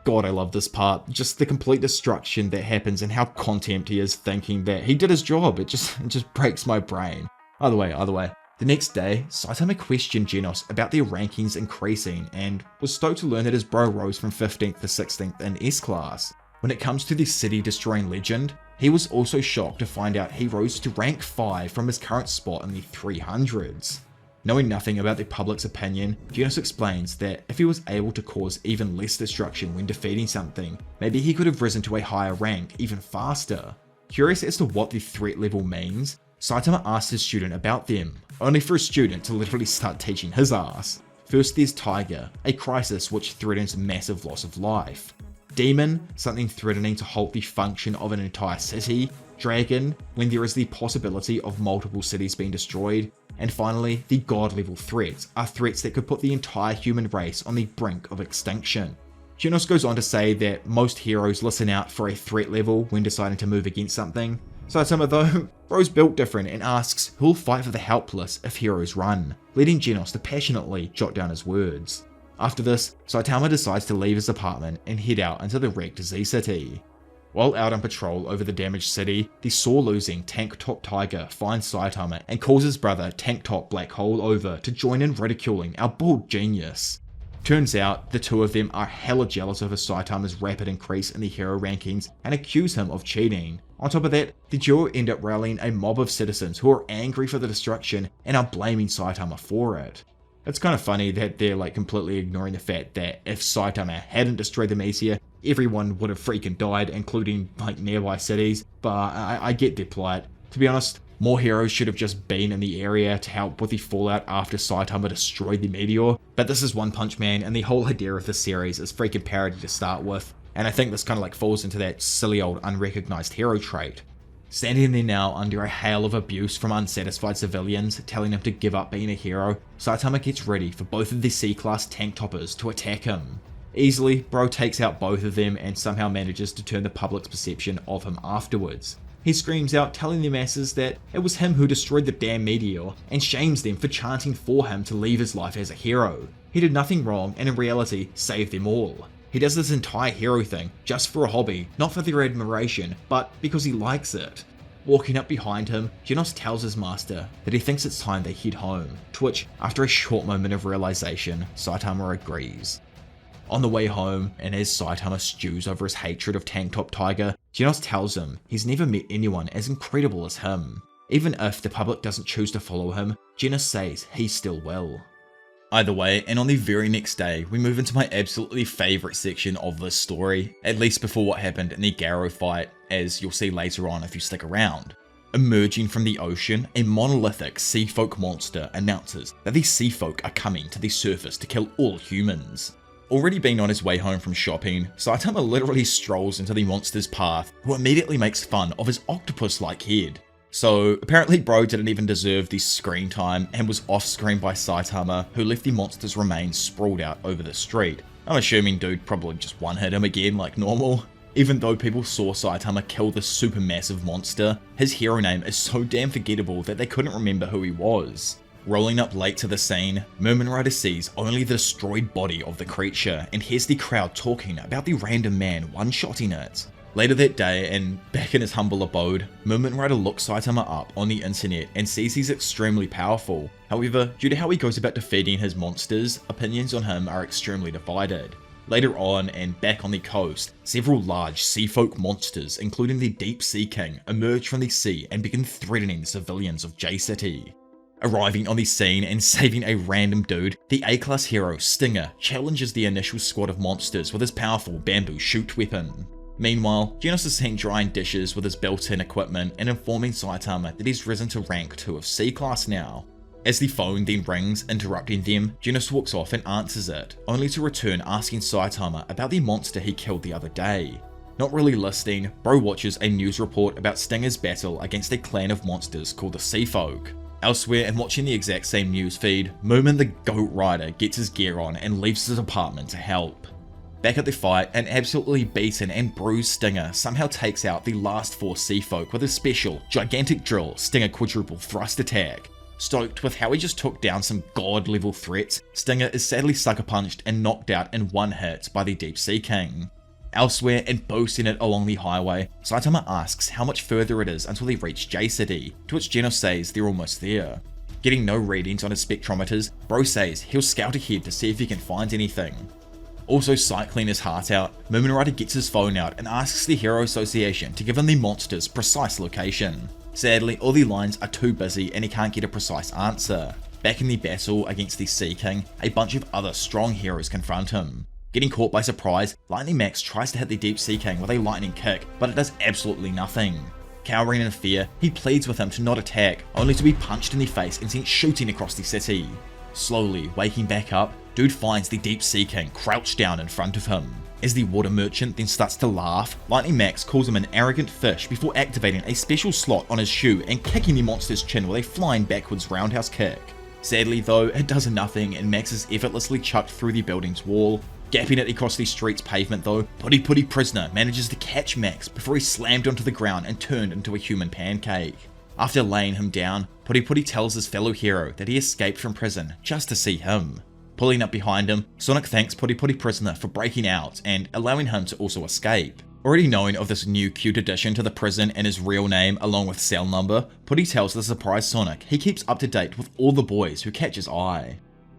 God, I love this part. Just the complete destruction that happens and how content he is thinking that he did his job. It just breaks my brain. Either way, The next day, Saitama questioned Genos about their rankings increasing and was stoked to learn that his bro rose from 15th to 16th in S-Class. When it comes to the city-destroying legend, he was also shocked to find out he rose to rank 5 from his current spot in the 300s. Knowing nothing about the public's opinion, Genos explains that if he was able to cause even less destruction when defeating something, maybe he could have risen to a higher rank even faster. Curious as to what the threat level means, Saitama asks his student about them, only for a student to literally start teaching his ass. First there's Tiger, a crisis which threatens massive loss of life. Demon, something threatening to halt the function of an entire city. Dragon, when there is the possibility of multiple cities being destroyed. And finally, the god level threats are threats that could put the entire human race on the brink of extinction. Genos goes on to say that most heroes listen out for a threat level when deciding to move against something. Saitama though, bro's built different and asks who'll fight for the helpless if heroes run, leading Genos to passionately jot down his words. After this, Saitama decides to leave his apartment and head out into the wrecked Z-City. While out on patrol over the damaged city, the sore-losing Tank Top Tiger finds Saitama and calls his brother Tank Top Black Hole over to join in ridiculing our bald genius. Turns out, the two of them are hella jealous over Saitama's rapid increase in the hero rankings and accuse him of cheating. On top of that, the duo end up rallying a mob of citizens who are angry for the destruction and are blaming Saitama for it. It's kind of funny that they're completely ignoring the fact that if Saitama hadn't destroyed the meteor, everyone would have freaking died, including nearby cities, but I get their plight. To be honest, more heroes should have just been in the area to help with the fallout after Saitama destroyed the meteor, but this is One Punch Man and the whole idea of this series is freaking parody to start with, and I think this kind of falls into that silly old unrecognized hero trait. Standing there now under a hail of abuse from unsatisfied civilians telling him to give up being a hero, Saitama gets ready for both of the C-Class tank toppers to attack him. Easily, bro takes out both of them and somehow manages to turn the public's perception of him afterwards. He screams out telling the masses that it was him who destroyed the damn meteor and shames them for chanting for him to leave his life as a hero. He did nothing wrong and in reality saved them all. He does this entire hero thing just for a hobby, not for their admiration, but because he likes it. Walking up behind him, Genos tells his master that he thinks it's time they head home, to which, after a short moment of realization, Saitama agrees. On the way home, and as Saitama stews over his hatred of Tank Top Tiger, Genos tells him he's never met anyone as incredible as him. Even if the public doesn't choose to follow him, Genos says he still will. Either way, and on the very next day, we move into my absolutely favourite section of this story, at least before what happened in the Garou fight, as you'll see later on if you stick around. Emerging from the ocean, a monolithic sea folk monster announces that the sea folk are coming to the surface to kill all humans. Already being on his way home from shopping, Saitama literally strolls into the monster's path, who immediately makes fun of his octopus-like head. So apparently bro didn't even deserve the screen time and was off-screen by Saitama, who left the monster's remains sprawled out over the street. I'm assuming dude probably just one-hit him again like normal. Even though people saw Saitama kill this supermassive monster, his hero name is so damn forgettable that they couldn't remember who he was. Rolling up late to the scene, Merman Rider sees only the destroyed body of the creature and hears the crowd talking about the random man one-shotting it. Later that day, and back in his humble abode, Merman Rider looks Saitama up on the internet and sees he's extremely powerful. However, due to how he goes about defeating his monsters, opinions on him are extremely divided. Later on, and back on the coast, several large sea folk monsters, including the Deep Sea King, emerge from the sea and begin threatening the civilians of J-City. Arriving on the scene and saving a random dude, the A-Class hero Stinger challenges the initial squad of monsters with his powerful bamboo shoot weapon. Meanwhile, Genos is seen drying dishes with his built-in equipment and informing Saitama that he's risen to rank 2 of C-Class now. As the phone then rings, interrupting them, Genos walks off and answers it, only to return asking Saitama about the monster he killed the other day. Not really listening, bro watches a news report about Stinger's battle against a clan of monsters called the Sea Folk. Elsewhere, and watching the exact same news feed, Merman the Goat Rider gets his gear on and leaves his apartment to help. Back at the fight, an absolutely beaten and bruised Stinger somehow takes out the last 4 sea folk with his special, gigantic drill Stinger quadruple thrust attack. Stoked with how he just took down some god level threats, Stinger is sadly sucker punched and knocked out in one hit by the Deep Sea King. Elsewhere, and boasting it along the highway, Saitama asks how much further it is until they reach J-City, to which Genos says they're almost there. Getting no readings on his spectrometers, bro says he'll scout ahead to see if he can find anything. Also cycling his heart out, Moomin Rider gets his phone out and asks the Hero Association to give him the monster's precise location. Sadly, all the lines are too busy and he can't get a precise answer. Back in the battle against the Sea King, a bunch of other strong heroes confront him. Getting caught by surprise, Lightning Max tries to hit the Deep Sea King with a lightning kick, but it does absolutely nothing. Cowering in fear, he pleads with him to not attack, only to be punched in the face and sent shooting across the city. Slowly waking back up, Dude finds the Deep Sea King crouched down in front of him. As the water merchant then starts to laugh, Lightning Max calls him an arrogant fish before activating a special slot on his shoe and kicking the monster's chin with a flying backwards roundhouse kick. Sadly though, it does nothing and Max is effortlessly chucked through the building's wall. Gapping it across the street's pavement though, Putty Putty Prisoner manages to catch Max before he's slammed onto the ground and turned into a human pancake. After laying him down, Putty Putty tells his fellow hero that he escaped from prison just to see him. Pulling up behind him, Sonic thanks Putty Putty Prisoner for breaking out and allowing him to also escape. Already knowing of this new cute addition to the prison and his real name along with cell number, Putty tells the surprised Sonic he keeps up to date with all the boys who catch his eye.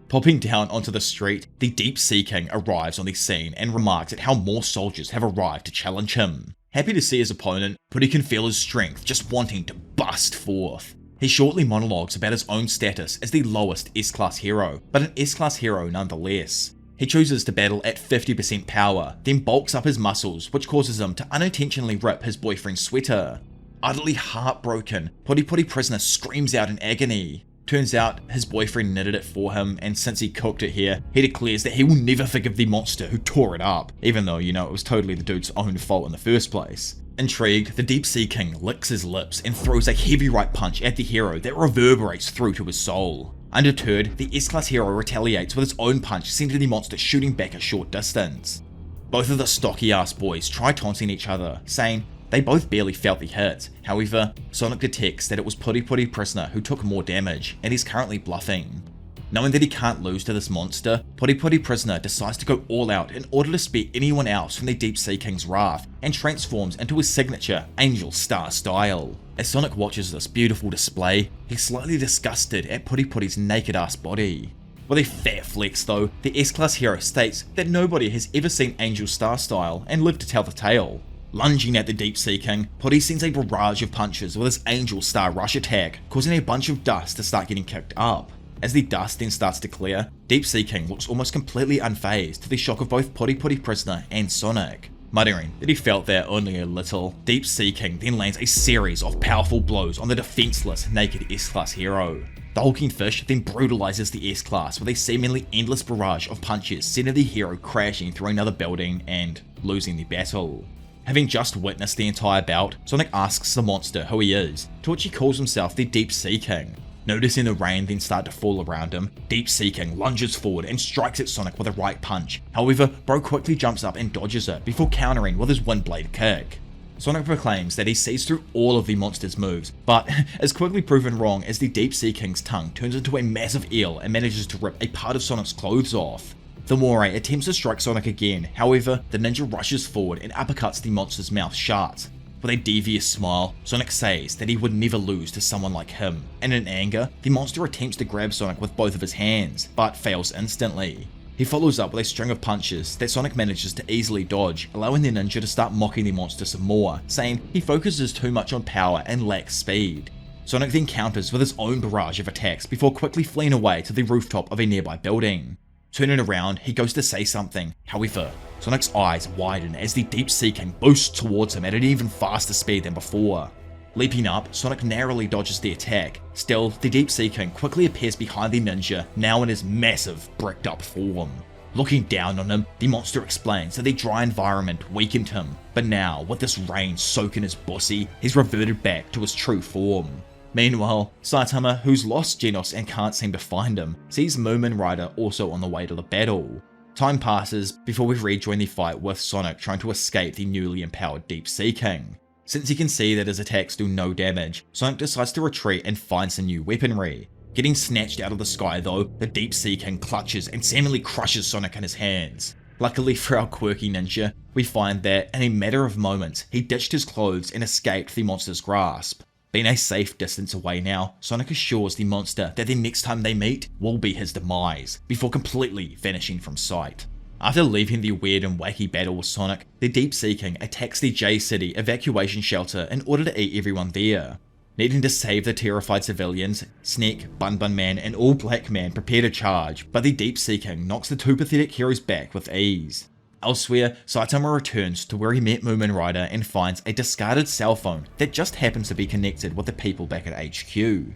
Popping down onto the street, the Deep Sea King arrives on the scene and remarks at how more soldiers have arrived to challenge him. Happy to see his opponent, Putty can feel his strength just wanting to bust forth. He shortly monologues about his own status as the lowest S-Class hero, but an S-Class hero nonetheless. He chooses to battle at 50% power, then bulks up his muscles, which causes him to unintentionally rip his boyfriend's sweater. Utterly heartbroken, Putty Putty Prisoner screams out in agony. Turns out his boyfriend knitted it for him, and since he cooked it here, he declares that he will never forgive the monster who tore it up, even though, it was totally the dude's own fault in the first place. Intrigued, the Deep Sea King licks his lips and throws a heavy right punch at the hero that reverberates through to his soul. Undeterred, the S-Class hero retaliates with his own punch, sending the monster shooting back a short distance. Both of the stocky ass boys try taunting each other, saying they both barely felt the hit. However, Sonic detects that it was Putty Putty Prisoner who took more damage, and he's currently bluffing. Knowing that he can't lose to this monster, Putty Putty Prisoner decides to go all out in order to spare anyone else from the Deep Sea King's wrath, and transforms into his signature Angel Star style. As Sonic watches this beautiful display, he's slightly disgusted at Putty Putty's naked ass body. With a fat flex though, the S-Class hero states that nobody has ever seen Angel Star style and lived to tell the tale. Lunging at the Deep Sea King, Putty sends a barrage of punches with his Angel Star Rush attack, causing a bunch of dust to start getting kicked up. As the dust then starts to clear, Deep Sea King looks almost completely unfazed to the shock of both Putty Putty Prisoner and Sonic. Muttering that he felt that only a little, Deep Sea King then lands a series of powerful blows on the defenseless naked S-Class hero. The hulking fish then brutalizes the S-Class with a seemingly endless barrage of punches, sending the hero crashing through another building and losing the battle. Having just witnessed the entire bout, Sonic asks the monster who he is, to which he calls himself the Deep Sea King. Noticing the rain then start to fall around him, Deep Sea King lunges forward and strikes at Sonic with a right punch. However, Bro quickly jumps up and dodges it before countering with his Windblade kick. Sonic proclaims that he sees through all of the monster's moves, but is quickly proven wrong as the Deep Sea King's tongue turns into a massive eel and manages to rip a part of Sonic's clothes off. The Moray attempts to strike Sonic again, however, the ninja rushes forward and uppercuts the monster's mouth shut. With a devious smile, Sonic says that he would never lose to someone like him, and in anger, the monster attempts to grab Sonic with both of his hands, but fails instantly. He follows up with a string of punches that Sonic manages to easily dodge, allowing the ninja to start mocking the monster some more, saying he focuses too much on power and lacks speed. Sonic then counters with his own barrage of attacks before quickly fleeing away to the rooftop of a nearby building. Turning around, he goes to say something, however, Sonic's eyes widen as the Deep Sea King boosts towards him at an even faster speed than before. Leaping up, Sonic narrowly dodges the attack. Still, the Deep Sea King quickly appears behind the ninja, now in his massive, bricked up form. Looking down on him, the monster explains that the dry environment weakened him, but now, with this rain soaking his pussy, he's reverted back to his true form. Meanwhile, Saitama, who's lost Genos and can't seem to find him, sees Moomin Rider also on the way to the battle. Time passes before we rejoin the fight with Sonic trying to escape the newly empowered Deep Sea King. Since he can see that his attacks do no damage, Sonic decides to retreat and find some new weaponry. Getting snatched out of the sky though, the Deep Sea King clutches and seemingly crushes Sonic in his hands. Luckily for our quirky ninja, we find that in a matter of moments, he ditched his clothes and escaped the monster's grasp. Being a safe distance away now, Sonic assures the monster that the next time they meet will be his demise, before completely vanishing from sight. After leaving the weird and wacky battle with Sonic, the Deep Sea King attacks the J City evacuation shelter in order to eat everyone there. Needing to save the terrified civilians, Snake, Bun Bun Man, and All Black Man prepare to charge, but the Deep Sea King knocks the two pathetic heroes back with ease. Elsewhere, Saitama returns to where he met Moomin Rider and finds a discarded cell phone that just happens to be connected with the people back at HQ.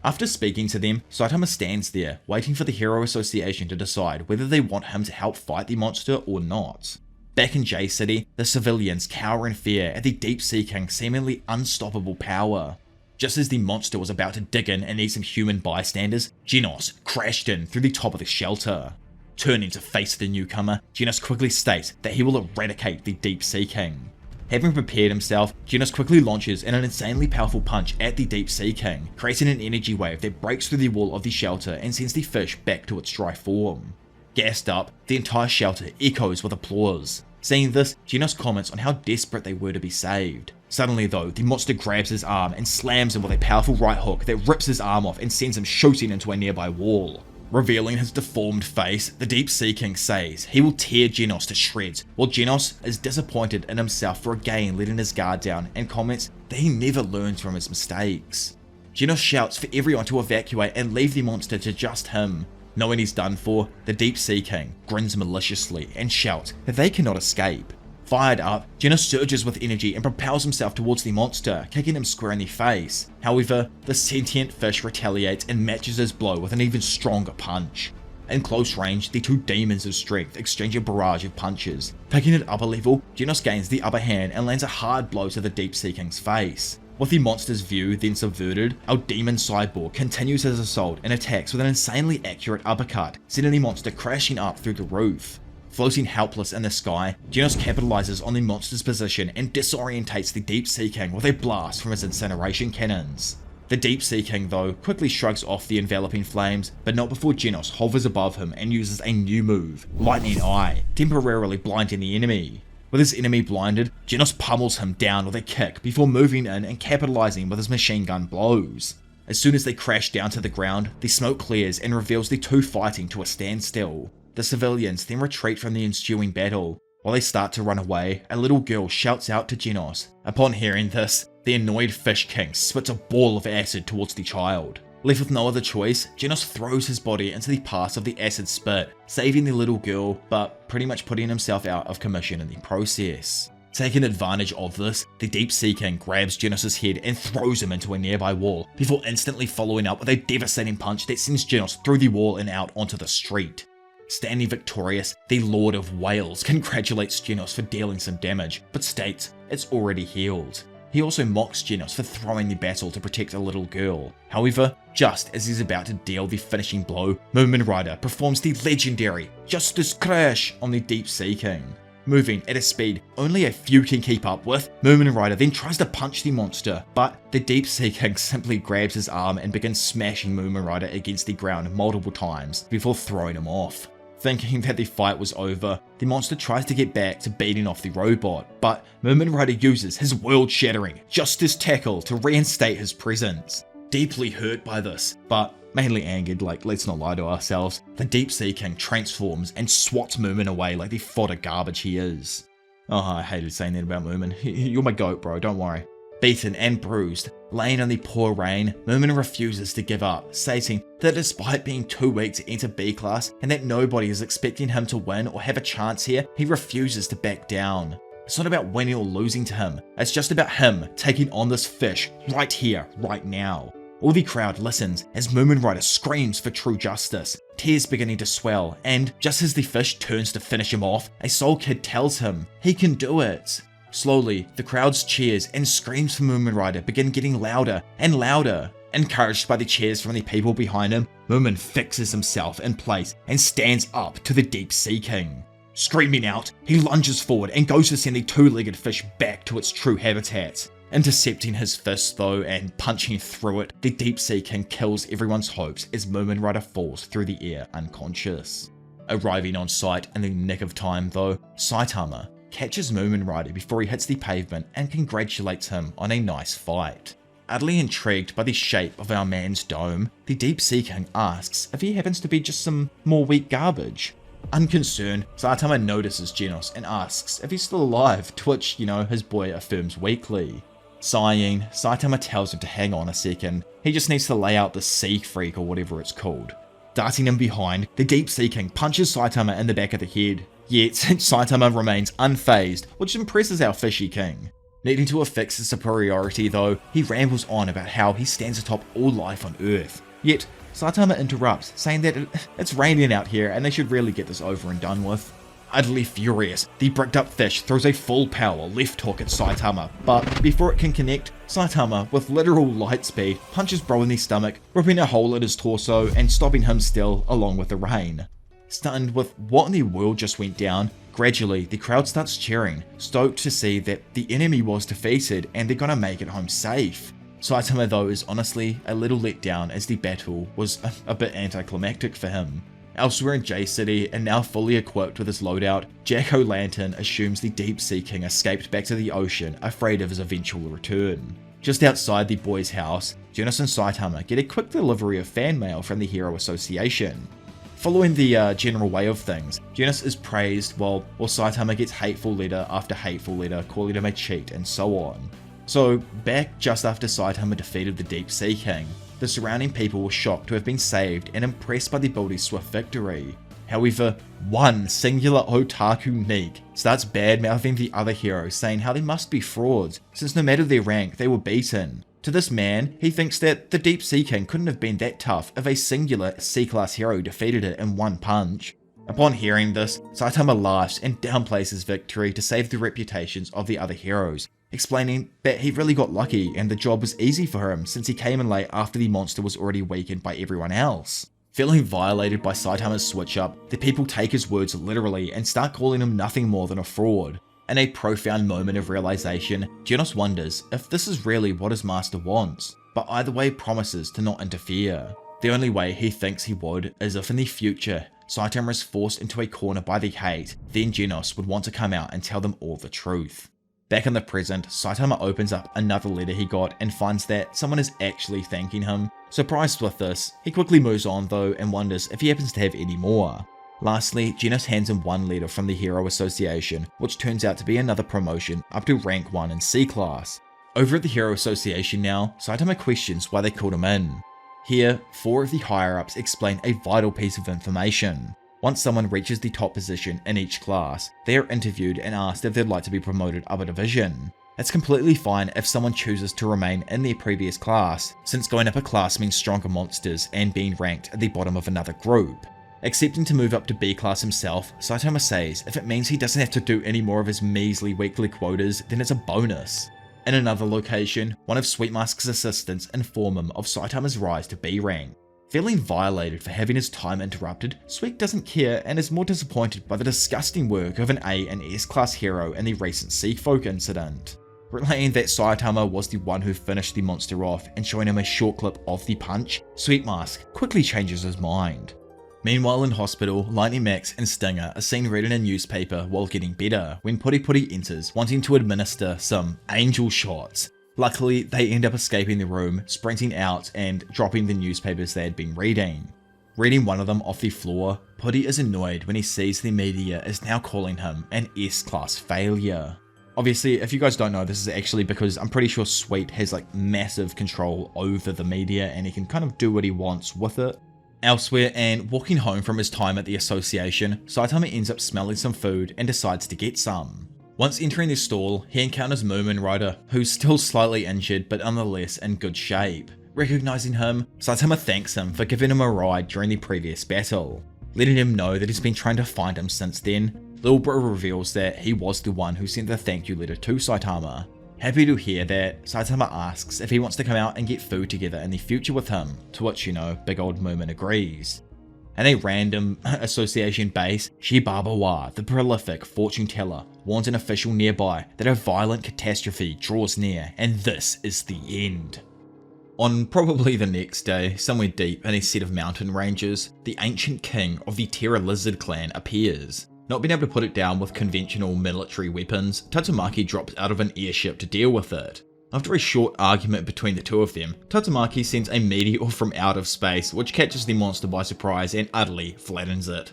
After speaking to them, Saitama stands there, waiting for the Hero Association to decide whether they want him to help fight the monster or not. Back in J City, the civilians cower in fear at the Deep Sea King's seemingly unstoppable power. Just as the monster was about to dig in and eat some human bystanders, Genos crashed in through the top of the shelter. Turning to face the newcomer, Genos quickly states that he will eradicate the Deep Sea King. Having prepared himself, Genos quickly launches an insanely powerful punch at the Deep Sea King, creating an energy wave that breaks through the wall of the shelter and sends the fish back to its dry form. Gassed up, the entire shelter echoes with applause. Seeing this, Genos comments on how desperate they were to be saved. Suddenly though, the monster grabs his arm and slams him with a powerful right hook that rips his arm off and sends him shooting into a nearby wall. Revealing his deformed face, the Deep Sea King says he will tear Genos to shreds, while Genos is disappointed in himself for again letting his guard down and comments that he never learns from his mistakes. Genos shouts for everyone to evacuate and leave the monster to just him. Knowing he's done for, the Deep Sea King grins maliciously and shouts that they cannot escape. Fired up, Genos surges with energy and propels himself towards the monster, kicking him square in the face. However, the sentient fish retaliates and matches his blow with an even stronger punch. In close range, the two demons of strength exchange a barrage of punches. Picking at upper level, Genos gains the upper hand and lands a hard blow to the Deep Sea King's face. With the monster's view then subverted, our demon cyborg continues his assault and attacks with an insanely accurate uppercut, sending the monster crashing up through the roof. Floating helpless in the sky, Genos capitalizes on the monster's position and disorientates the Deep Sea King with a blast from his incineration cannons. The Deep Sea King though quickly shrugs off the enveloping flames, but not before Genos hovers above him and uses a new move, Lightning Eye, temporarily blinding the enemy. With his enemy blinded, Genos pummels him down with a kick before moving in and capitalizing with his machine gun blows. As soon as they crash down to the ground, the smoke clears and reveals the two fighting to a standstill. The civilians then retreat from the ensuing battle. While they start to run away, a little girl shouts out to Genos. Upon hearing this, the annoyed Fish King spits a ball of acid towards the child. Left with no other choice, Genos throws his body into the path of the acid spit, saving the little girl, but pretty much putting himself out of commission in the process. Taking advantage of this, the Deep Sea King grabs Genos' head and throws him into a nearby wall, before instantly following up with a devastating punch that sends Genos through the wall and out onto the street. Standing victorious, the Lord of Whales congratulates Genos for dealing some damage, but states it's already healed. He also mocks Genos for throwing the battle to protect a little girl. However, just as he's about to deal the finishing blow, Moomin Rider performs the legendary Justice Crash on the Deep Sea King. Moving at a speed only a few can keep up with, Moomin Rider then tries to punch the monster, but the Deep Sea King simply grabs his arm and begins smashing Moomin Rider against the ground multiple times before throwing him off. Thinking that the fight was over, the monster tries to get back to beating off the robot, but Moomin Rider uses his world-shattering Justice Tackle to reinstate his presence. Deeply hurt by this, but mainly angered, let's not lie to ourselves, the Deep Sea King transforms and swats Moomin away like the fodder garbage he is. Oh, I hated saying that about Moomin. You're my goat, bro, don't worry. Beaten and bruised, laying in the poor rain, Moomin refuses to give up, stating that despite being too weak to enter B class and that nobody is expecting him to win or have a chance here, he refuses to back down. It's not about winning or losing to him, it's just about him taking on this fish right here, right now. All the crowd listens as Moomin Rider screams for true justice, tears beginning to swell, and just as the fish turns to finish him off, a soul kid tells him he can do it. Slowly, the crowd's cheers and screams for Moomin Rider begin getting louder and louder. Encouraged by the cheers from the people behind him, Moomin fixes himself in place and stands up to the Deep Sea King. Screaming out, he lunges forward and goes to send the two-legged fish back to its true habitat. Intercepting his fist though and punching through it, the Deep Sea King kills everyone's hopes as Moomin Rider falls through the air unconscious. Arriving on site in the nick of time though, Saitama catches Moomin Rider before he hits the pavement and congratulates him on a nice fight. Utterly intrigued by the shape of our man's dome, the Deep Sea King asks if he happens to be just some more weak garbage. Unconcerned, Saitama notices Genos and asks if he's still alive, to which, his boy affirms weakly. Sighing, Saitama tells him to hang on a second, he just needs to lay out the sea freak or whatever it's called. Darting him behind, the Deep Sea King punches Saitama in the back of the head, yet Saitama remains unfazed, which impresses our fishy king. Needing to affix his superiority though, he rambles on about how he stands atop all life on Earth. Yet, Saitama interrupts, saying that it's raining out here and they should really get this over and done with. Utterly furious, the bricked up fish throws a full power left hook at Saitama, but before it can connect, Saitama, with literal light speed, punches Bro in the stomach, ripping a hole in his torso and stopping him still along with the rain. Stunned with what in the world just went down, gradually the crowd starts cheering, stoked to see that the enemy was defeated and they're gonna make it home safe. Saitama though is honestly a little let down as the battle was a bit anticlimactic for him. Elsewhere in J City, and now fully equipped with his loadout, Jack-O-Lantern assumes the Deep Sea King escaped back to the ocean, afraid of his eventual return. Just outside the boys' house, Genos and Saitama get a quick delivery of fan mail from the Hero Association. Following the general way of things, Genos is praised while Saitama gets hateful letter after hateful letter calling him a cheat and so on. So, back just after Saitama defeated the Deep Sea King, the surrounding people were shocked to have been saved and impressed by the buildie's swift victory. However, one singular otaku Neek starts bad-mouthing the other heroes, saying how they must be frauds, since no matter their rank, they were beaten. To this man, he thinks that the Deep Sea King couldn't have been that tough if a singular C-class hero defeated it in one punch. Upon hearing this, Saitama laughs and downplays his victory to save the reputations of the other heroes, explaining that he really got lucky and the job was easy for him since he came in late after the monster was already weakened by everyone else. Feeling violated by Saitama's switch up, the people take his words literally and start calling him nothing more than a fraud. In a profound moment of realization, Genos wonders if this is really what his master wants, but either way promises to not interfere. The only way he thinks he would is if in the future, Saitama is forced into a corner by the hate, then Genos would want to come out and tell them all the truth. Back in the present, Saitama opens up another letter he got and finds that someone is actually thanking him. Surprised with this, he quickly moves on though and wonders if he happens to have any more. Lastly, Genos hands him one letter from the Hero Association, which turns out to be another promotion up to rank 1 in C-class. Over at the Hero Association now, Saitama questions why they called him in. Here, 4 of the higher-ups explain a vital piece of information. Once someone reaches the top position in each class, they are interviewed and asked if they'd like to be promoted up a division. It's completely fine if someone chooses to remain in their previous class, since going up a class means stronger monsters and being ranked at the bottom of another group. Accepting to move up to B class himself, Saitama says if it means he doesn't have to do any more of his measly weekly quotas, then it's a bonus. In another location, one of Sweetmask's assistants inform him of Saitama's rise to B rank. Feeling violated for having his time interrupted, Sweet doesn't care and is more disappointed by the disgusting work of an A and S class hero in the recent Sea Folk incident. Relaying that Saitama was the one who finished the monster off and showing him a short clip of the punch, Sweetmask quickly changes his mind. Meanwhile in hospital, Lightning Max and Stinger are seen reading a newspaper while getting better when Puri Puri enters wanting to administer some angel shots. Luckily, they end up escaping the room, sprinting out and dropping the newspapers they had been reading. Reading one of them off the floor, Puri is annoyed when he sees the media is now calling him an S-class failure. Obviously, if you guys don't know, this is actually because I'm pretty sure Sweet has like massive control over the media and he can kind of do what he wants with it. Elsewhere, and walking home from his time at the association, Saitama ends up smelling some food and decides to get some. Once entering the stall, he encounters Moomin Rider, who's still slightly injured but nonetheless in good shape. Recognizing him, Saitama thanks him for giving him a ride during the previous battle. Letting him know that he's been trying to find him since then, Lil Bro reveals that he was the one who sent the thank you letter to Saitama. Happy to hear that, Saitama asks if he wants to come out and get food together in the future with him, to which, big old Moomin agrees. In a random association base, Shibabawa, the prolific fortune teller, warns an official nearby that a violent catastrophe draws near and this is the end. On probably the next day, somewhere deep in a set of mountain ranges, the ancient king of the Terra Lizard clan appears. Not being able to put it down with conventional military weapons, Tatsumaki drops out of an airship to deal with it. After a short argument between the two of them, Tatsumaki sends a meteor from out of space which catches the monster by surprise and utterly flattens it.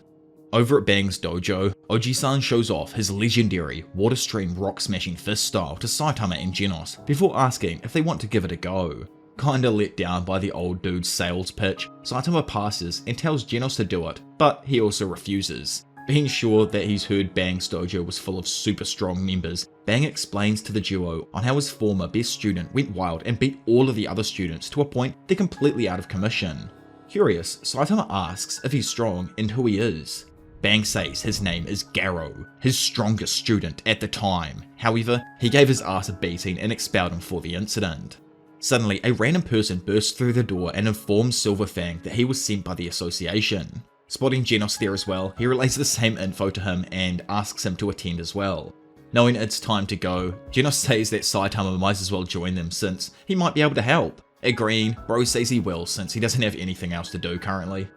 Over at Bang's dojo, Oji-san shows off his legendary water stream rock smashing fist style to Saitama and Genos before asking if they want to give it a go. Kinda let down by the old dude's sales pitch, Saitama passes and tells Genos to do it, but he also refuses. Being sure that he's heard Bang's dojo was full of super strong members, Bang explains to the duo on how his former best student went wild and beat all of the other students to a point they're completely out of commission. Curious, Saitama asks if he's strong and who he is. Bang says his name is Garou, his strongest student at the time. However, he gave his ass a beating and expelled him for the incident. Suddenly, a random person bursts through the door and informs Silverfang that he was sent by the association. Spotting Genos there as well, he relays the same info to him and asks him to attend as well. Knowing it's time to go, Genos says that Saitama might as well join them since he might be able to help. Agreeing, Bro says he will since he doesn't have anything else to do currently.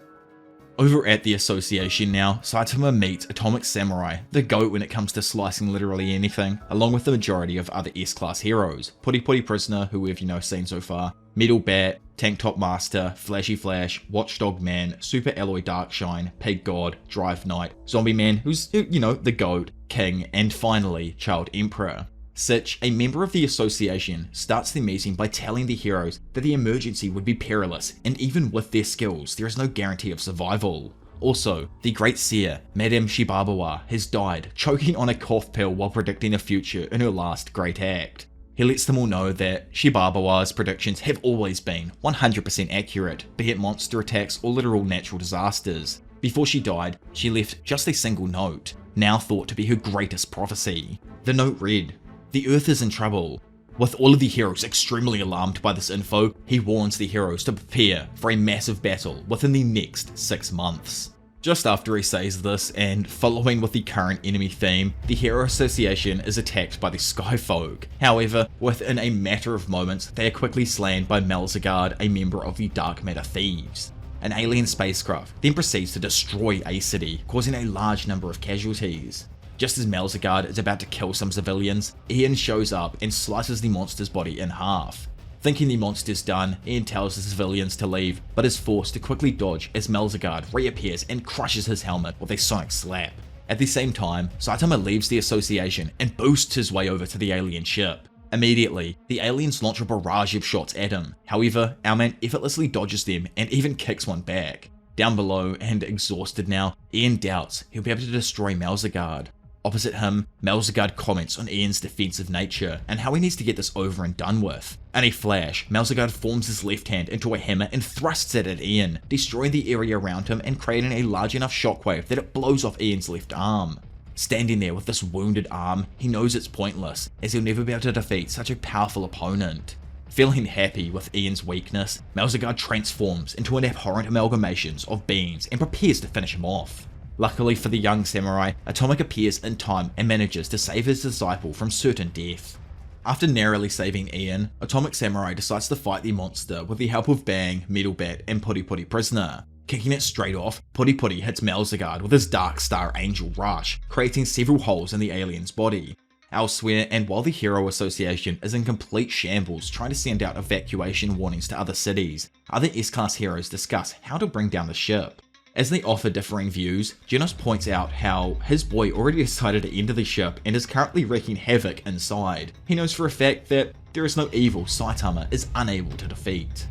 Over at the association now, Saitama meets Atomic Samurai, the GOAT when it comes to slicing literally anything, along with the majority of other S-class heroes. Putty Prisoner, who we've seen so far, Metal Bat, Tank Top Master, Flashy Flash, Watchdog Man, Super Alloy Darkshine, Pig God, Drive Knight, Zombie Man, who's, the GOAT, King, and finally, Child Emperor. Sitch, a member of the association, starts the meeting by telling the heroes that the emergency would be perilous, and even with their skills, there is no guarantee of survival. Also, the great seer, Madame Shibabawa, has died, choking on a cough pill while predicting the future in her last great act. He lets them all know that Shibabawa's predictions have always been 100% accurate, be it monster attacks or literal natural disasters. Before she died, she left just a single note, now thought to be her greatest prophecy. The note read, "The Earth is in trouble." With all of the heroes extremely alarmed by this info, he warns the heroes to prepare for a massive battle within the next 6 months. Just after he says this, and following with the current enemy theme, the Hero Association is attacked by the Skyfolk. However, within a matter of moments, they are quickly slain by Malzagard, a member of the Dark Matter Thieves. An alien spacecraft then proceeds to destroy a city, causing a large number of casualties. Just as Malzagard is about to kill some civilians, Ian shows up and slices the monster's body in half. Thinking the monster's done, Ian tells the civilians to leave, but is forced to quickly dodge as Malzagard reappears and crushes his helmet with a sonic slap. At the same time, Saitama leaves the association and boosts his way over to the alien ship. Immediately, the aliens launch a barrage of shots at him. However, our man effortlessly dodges them and even kicks one back. Down below, and exhausted now, Ian doubts he'll be able to destroy Malzagard. Opposite him, Malzagard comments on Ian's defensive nature and how he needs to get this over and done with. In a flash, Malzagard forms his left hand into a hammer and thrusts it at Ian, destroying the area around him and creating a large enough shockwave that it blows off Ian's left arm. Standing there with this wounded arm, he knows it's pointless, as he'll never be able to defeat such a powerful opponent. Feeling happy with Ian's weakness, Malzagard transforms into an abhorrent amalgamation of beings and prepares to finish him off. Luckily for the young samurai, Atomic appears in time and manages to save his disciple from certain death. After narrowly saving Ian, Atomic Samurai decides to fight the monster with the help of Bang, Metal Bat, and Putty Prisoner. Kicking it straight off, Putty hits Malzagard with his Dark Star Angel Rush, creating several holes in the alien's body. Elsewhere, and while the Hero Association is in complete shambles trying to send out evacuation warnings to other cities, other S-Class heroes discuss how to bring down the ship. As they offer differing views, Genos points out how his boy already decided to enter the ship and is currently wreaking havoc inside. He knows for a fact that there is no evil Saitama is unable to defeat.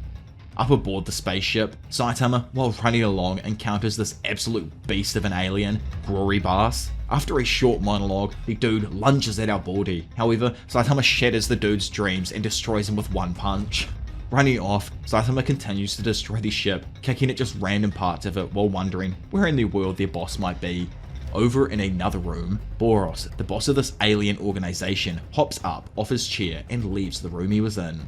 Up aboard the spaceship, Saitama, while running along, encounters this absolute beast of an alien, Groribas. After a short monologue, the dude lunges at our boardie. However, Saitama shatters the dude's dreams and destroys him with one punch. Running off, Saitama continues to destroy the ship, kicking at just random parts of it while wondering where in the world their boss might be. Over in another room, Boros, the boss of this alien organization, hops up off his chair and leaves the room he was in.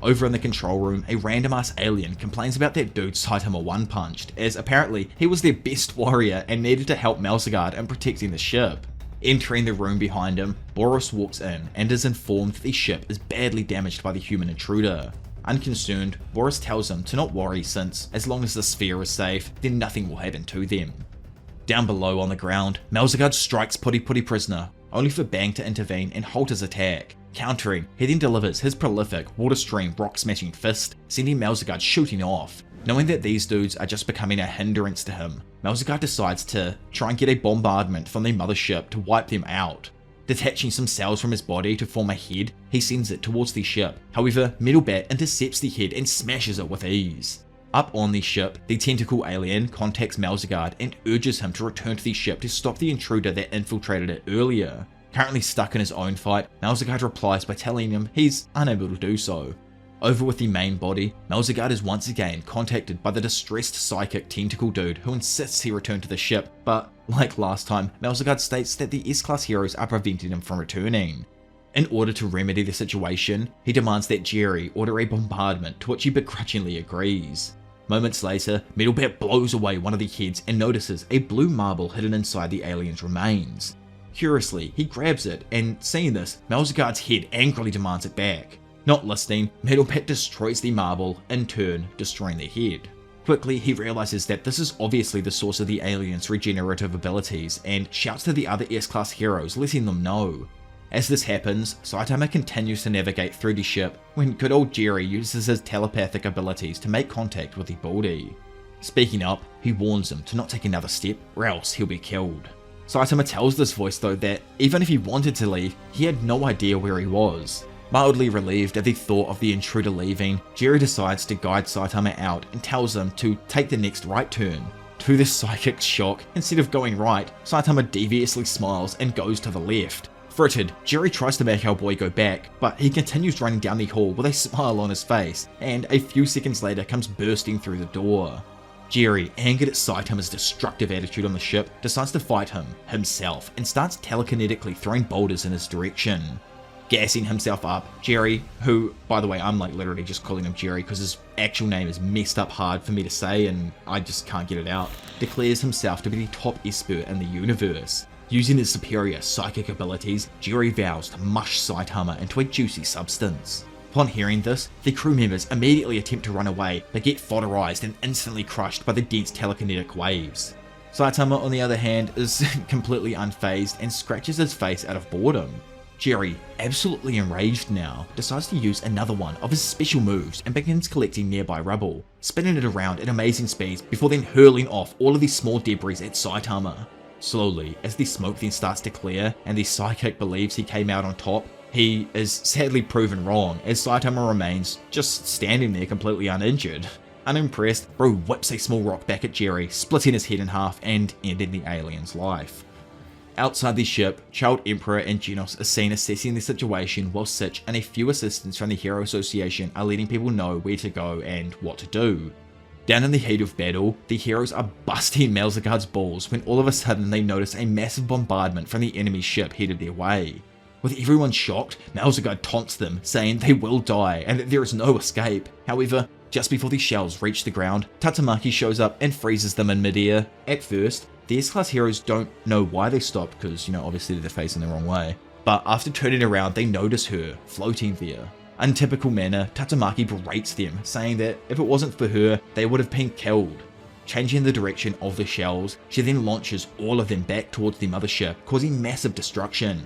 Over in the control room, a random ass alien complains about that dude Saitama one-punched, as apparently he was their best warrior and needed to help Malzagard in protecting the ship. Entering the room behind him, Boros walks in and is informed that the ship is badly damaged by the human intruder. Unconcerned, Boris tells him to not worry since, as long as the sphere is safe, then nothing will happen to them. Down below on the ground, Malzagard strikes Putty Prisoner, only for Bang to intervene and halt his attack. Countering, he then delivers his prolific, water-stream, rock-smashing fist, sending Malzahar shooting off. Knowing that these dudes are just becoming a hindrance to him, Malzahar decides to try and get a bombardment from the mothership to wipe them out. Detaching some cells from his body to form a head, he sends it towards the ship. However, Metal Bat intercepts the head and smashes it with ease. Up on the ship, the tentacle alien contacts Malzahar and urges him to return to the ship to stop the intruder that infiltrated it earlier. Currently stuck in his own fight, Malzahar replies by telling him he's unable to do so. Over with the main body, Malzahar is once again contacted by the distressed psychic tentacle dude who insists he return to the ship, but like last time, Malzahar states that the S-Class heroes are preventing him from returning. In order to remedy the situation, he demands that Jerry order a bombardment, to which he begrudgingly agrees. Moments later, Metal Bat blows away one of the heads and notices a blue marble hidden inside the alien's remains. Curiously, he grabs it, and seeing this, Malzahar's head angrily demands it back. Not listening, Metal Bat destroys the marble, in turn destroying the head. Quickly, he realizes that this is obviously the source of the alien's regenerative abilities, and shouts to the other S-Class heroes, letting them know. As this happens, Saitama continues to navigate through the ship when good old Jerry uses his telepathic abilities to make contact with the Baldy. Speaking up, he warns him to not take another step or else he'll be killed. Saitama tells this voice though that even if he wanted to leave, he had no idea where he was. Mildly relieved at the thought of the intruder leaving, Jerry decides to guide Saitama out and tells him to take the next right turn. To this psychic's shock, instead of going right, Saitama deviously smiles and goes to the left. Frittered, Jerry tries to make our boy go back, but he continues running down the hall with a smile on his face, and a few seconds later comes bursting through the door. Jerry, angered at Saitama's destructive attitude on the ship, decides to fight him, himself, and starts telekinetically throwing boulders in his direction. Gassing himself up, Jerry, who, by the way, I'm like literally just calling him Jerry because his actual name is messed up hard for me to say and I just can't get it out, declares himself to be the top expert in the universe. Using his superior psychic abilities, Jerry vows to mush Saitama into a juicy substance. Upon hearing this, the crew members immediately attempt to run away, but get fodderized and instantly crushed by the dense telekinetic waves. Saitama, on the other hand, is completely unfazed and scratches his face out of boredom. Jerry, absolutely enraged now, decides to use another one of his special moves and begins collecting nearby rubble, spinning it around at amazing speeds before then hurling off all of the small debris at Saitama. Slowly, as the smoke then starts to clear and the psychic believes he came out on top, he is sadly proven wrong as Saitama remains just standing there completely uninjured. Unimpressed, Bro whips a small rock back at Jerry, splitting his head in half and ending the alien's life. Outside the ship, Child Emperor and Genos are seen assessing the situation while Sitch and a few assistants from the Hero Association are letting people know where to go and what to do. Down in the heat of battle, the heroes are busting Malzahar's balls when all of a sudden they notice a massive bombardment from the enemy ship headed their way. With everyone shocked, Malzahar taunts them, saying they will die and that there is no escape. However, just before the shells reach the ground, Tatsumaki shows up and freezes them in midair. At first, the S-Class heroes don't know why they stopped because, obviously they're facing the wrong way. But after turning around, they notice her floating there. In typical manner, Tatsumaki berates them, saying that if it wasn't for her, they would have been killed. Changing the direction of the shells, she then launches all of them back towards the mothership, causing massive destruction.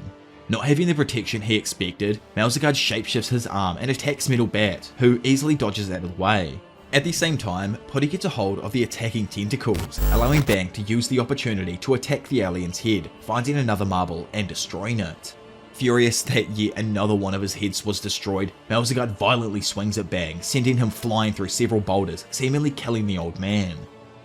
Not having the protection he expected, Malzahar shapeshifts his arm and attacks Metal Bat, who easily dodges out of the way. At the same time, Putty gets a hold of the attacking tentacles, allowing Bang to use the opportunity to attack the alien's head, finding another marble and destroying it. Furious that yet another one of his heads was destroyed, Malzahar violently swings at Bang, sending him flying through several boulders, seemingly killing the old man.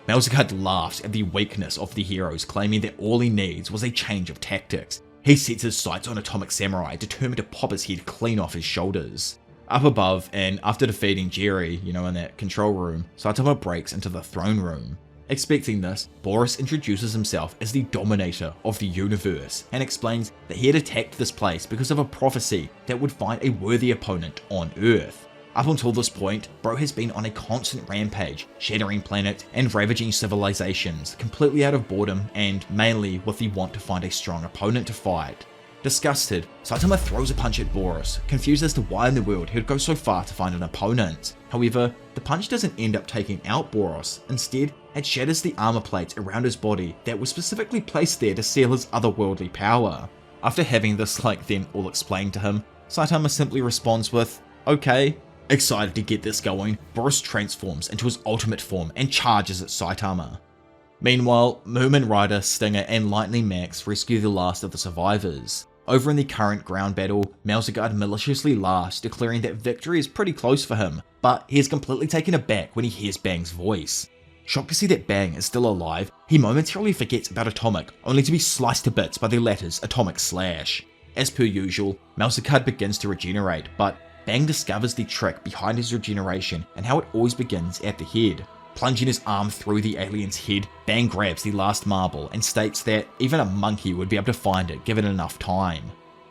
Malzahar laughs at the weakness of the heroes, claiming that all he needs was a change of tactics. He sets his sights on Atomic Samurai, determined to pop his head clean off his shoulders. Up above, and after defeating Jerry, in that control room, Saitama breaks into the throne room. Expecting this, Boris introduces himself as the dominator of the universe and explains that he had attacked this place because of a prophecy that would find a worthy opponent on Earth. Up until this point, Bro has been on a constant rampage, shattering planets and ravaging civilizations, completely out of boredom and mainly with the want to find a strong opponent to fight. Disgusted, Saitama throws a punch at Boris, confused as to why in the world he would go so far to find an opponent. However, the punch doesn't end up taking out Boris. Instead, it shatters the armor plates around his body that were specifically placed there to seal his otherworldly power. After having this then all explained to him, Saitama simply responds with, "Okay." Excited to get this going, Boris transforms into his ultimate form and charges at Saitama. Meanwhile, Moomin Rider, Stinger, and Lightning Max rescue the last of the survivors. Over in the current ground battle, Malzahgard maliciously laughs, declaring that victory is pretty close for him, but he is completely taken aback when he hears Bang's voice. Shocked to see that Bang is still alive, he momentarily forgets about Atomic, only to be sliced to bits by the latter's atomic slash. As per usual, Malzahgard begins to regenerate, but Bang discovers the trick behind his regeneration and how it always begins at the head. Plunging his arm through the alien's head, Bang grabs the last marble and states that even a monkey would be able to find it given enough time.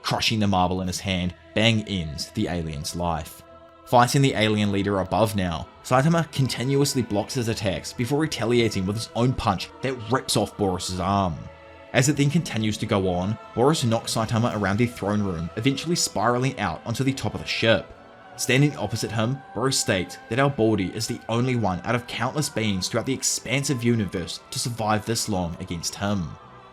Crushing the marble in his hand, Bang ends the alien's life. Fighting the alien leader above now, Saitama continuously blocks his attacks before retaliating with his own punch that rips off Boris's arm. As it then continues to go on, Boris knocks Saitama around the throne room, eventually spiraling out onto the top of the ship. Standing opposite him, Boris states that our Baldy is the only one out of countless beings throughout the expansive universe to survive this long against him.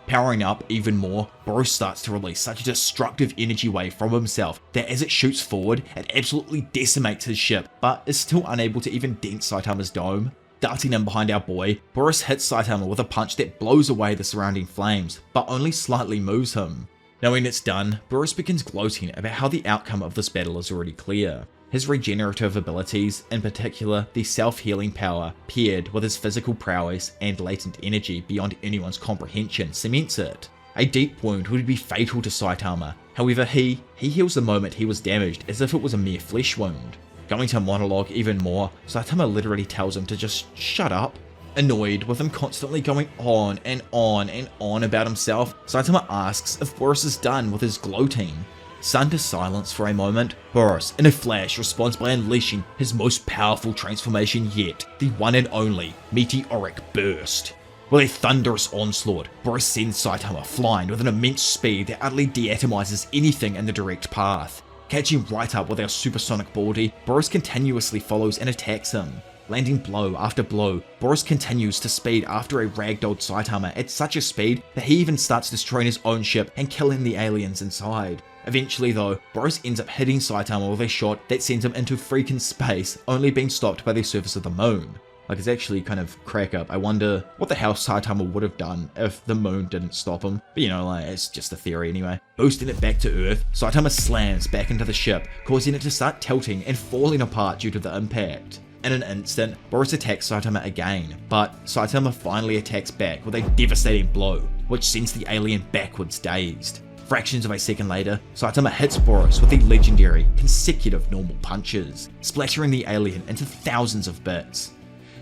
Powering up even more, Boris starts to release such a destructive energy wave from himself that as it shoots forward, it absolutely decimates his ship, but is still unable to even dent Saitama's dome. Darting in behind our boy, Boris hits Saitama with a punch that blows away the surrounding flames, but only slightly moves him. Knowing it's done, Boris begins gloating about how the outcome of this battle is already clear. His regenerative abilities, in particular the self-healing power, paired with his physical prowess and latent energy beyond anyone's comprehension, cements it. A deep wound would be fatal to Saitama, however he heals the moment he was damaged as if it was a mere flesh wound. Going to monologue even more, Saitama literally tells him to just shut up. Annoyed with him constantly going on and on and on about himself, Saitama asks if Boris is done with his gloating. Stunned to silence for a moment, Boris, in a flash, responds by unleashing his most powerful transformation yet, the one and only Meteoric Burst. With a thunderous onslaught, Boris sends Saitama flying with an immense speed that utterly deatomizes anything in the direct path. Catching right up with our supersonic Baldy, Boris continuously follows and attacks him. Landing blow after blow, Boris continues to speed after a ragdolled Saitama at such a speed that he even starts destroying his own ship and killing the aliens inside. Eventually though, Boris ends up hitting Saitama with a shot that sends him into freaking space, only being stopped by the surface of the moon. Like, it's actually kind of crack up. I wonder what the hell Saitama would have done if the moon didn't stop him. But you know, like, it's just a theory anyway. Boosting it back to Earth, Saitama slams back into the ship, causing it to start tilting and falling apart due to the impact. In an instant, Boris attacks Saitama again, but Saitama finally attacks back with a devastating blow, which sends the alien backwards dazed. Fractions of a second later, Saitama hits Boris with the legendary consecutive normal punches, splattering the alien into thousands of bits.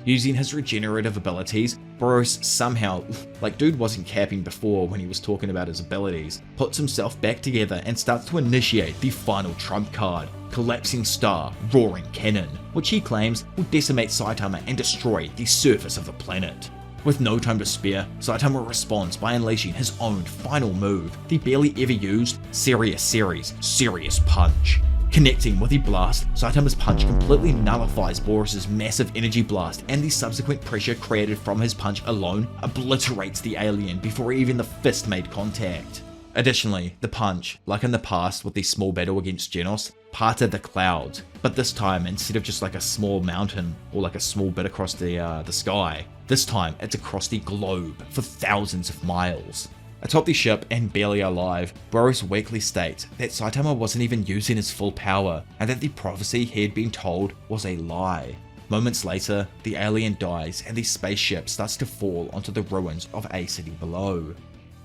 Using his regenerative abilities, Boris somehow, like dude wasn't capping before when he was talking about his abilities, puts himself back together and starts to initiate the final trump card, Collapsing Star Roaring Cannon, which he claims will decimate Saitama and destroy the surface of the planet. With no time to spare, Saitama responds by unleashing his own final move, the barely ever used Serious Punch. Connecting with the blast, Saitama's punch completely nullifies Boris's massive energy blast, and the subsequent pressure created from his punch alone obliterates the alien before even the fist made contact. Additionally, the punch, like in the past with the small battle against Genos, parted the clouds, but this time instead of just like a small mountain or like a small bit across the sky, this time it's across the globe for thousands of miles. Atop the ship and barely alive, Boris weakly states that Saitama wasn't even using his full power and that the prophecy he had been told was a lie. Moments later, the alien dies and the spaceship starts to fall onto the ruins of a city below.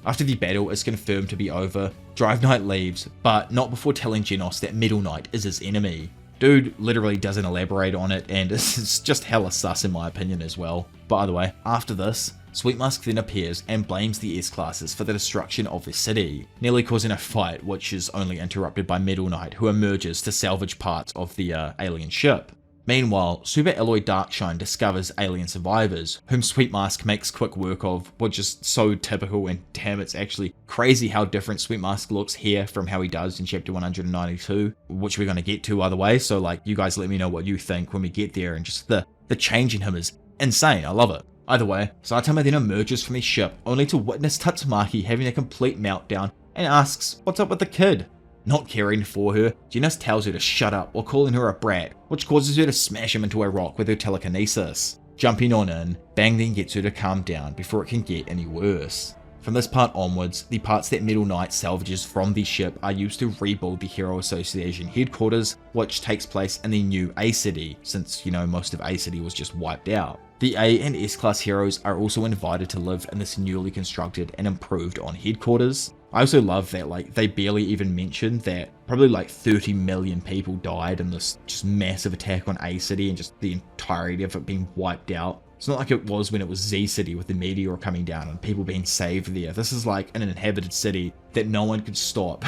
After the battle is confirmed to be over, Drive Knight leaves, but not before telling Genos that Metal Knight is his enemy. Dude literally doesn't elaborate on it, and it's just hella sus in my opinion as well. By the way, after this, Sweet Mask then appears and blames the S-classes for the destruction of the city, nearly causing a fight which is only interrupted by Metal Knight, who emerges to salvage parts of the alien ship. Meanwhile, Super Alloy Darkshine discovers alien survivors, whom Sweet Mask makes quick work of, which is so typical, and damn, it's actually crazy how different Sweet Mask looks here from how he does in chapter 192, which we're going to get to either way, so like, you guys let me know what you think when we get there, and just the change in him is insane, I love it. Either way, Saitama then emerges from his ship, only to witness Tatsumaki having a complete meltdown, and asks what's up with the kid. Not caring for her, Genos tells her to shut up while calling her a brat, which causes her to smash him into a rock with her telekinesis. Jumping on in, Bang then gets her to calm down before it can get any worse. From this part onwards, the parts that Metal Knight salvages from the ship are used to rebuild the Hero Association headquarters, which takes place in the new A City, since, most of A City was just wiped out. The A and S class heroes are also invited to live in this newly constructed and improved on headquarters. I also love that they barely even mention that probably 30 million people died in this just massive attack on A City and just the entirety of it being wiped out. It's not like it was when it was Z City with the meteor coming down and people being saved there. This is like an inhabited city that no one could stop.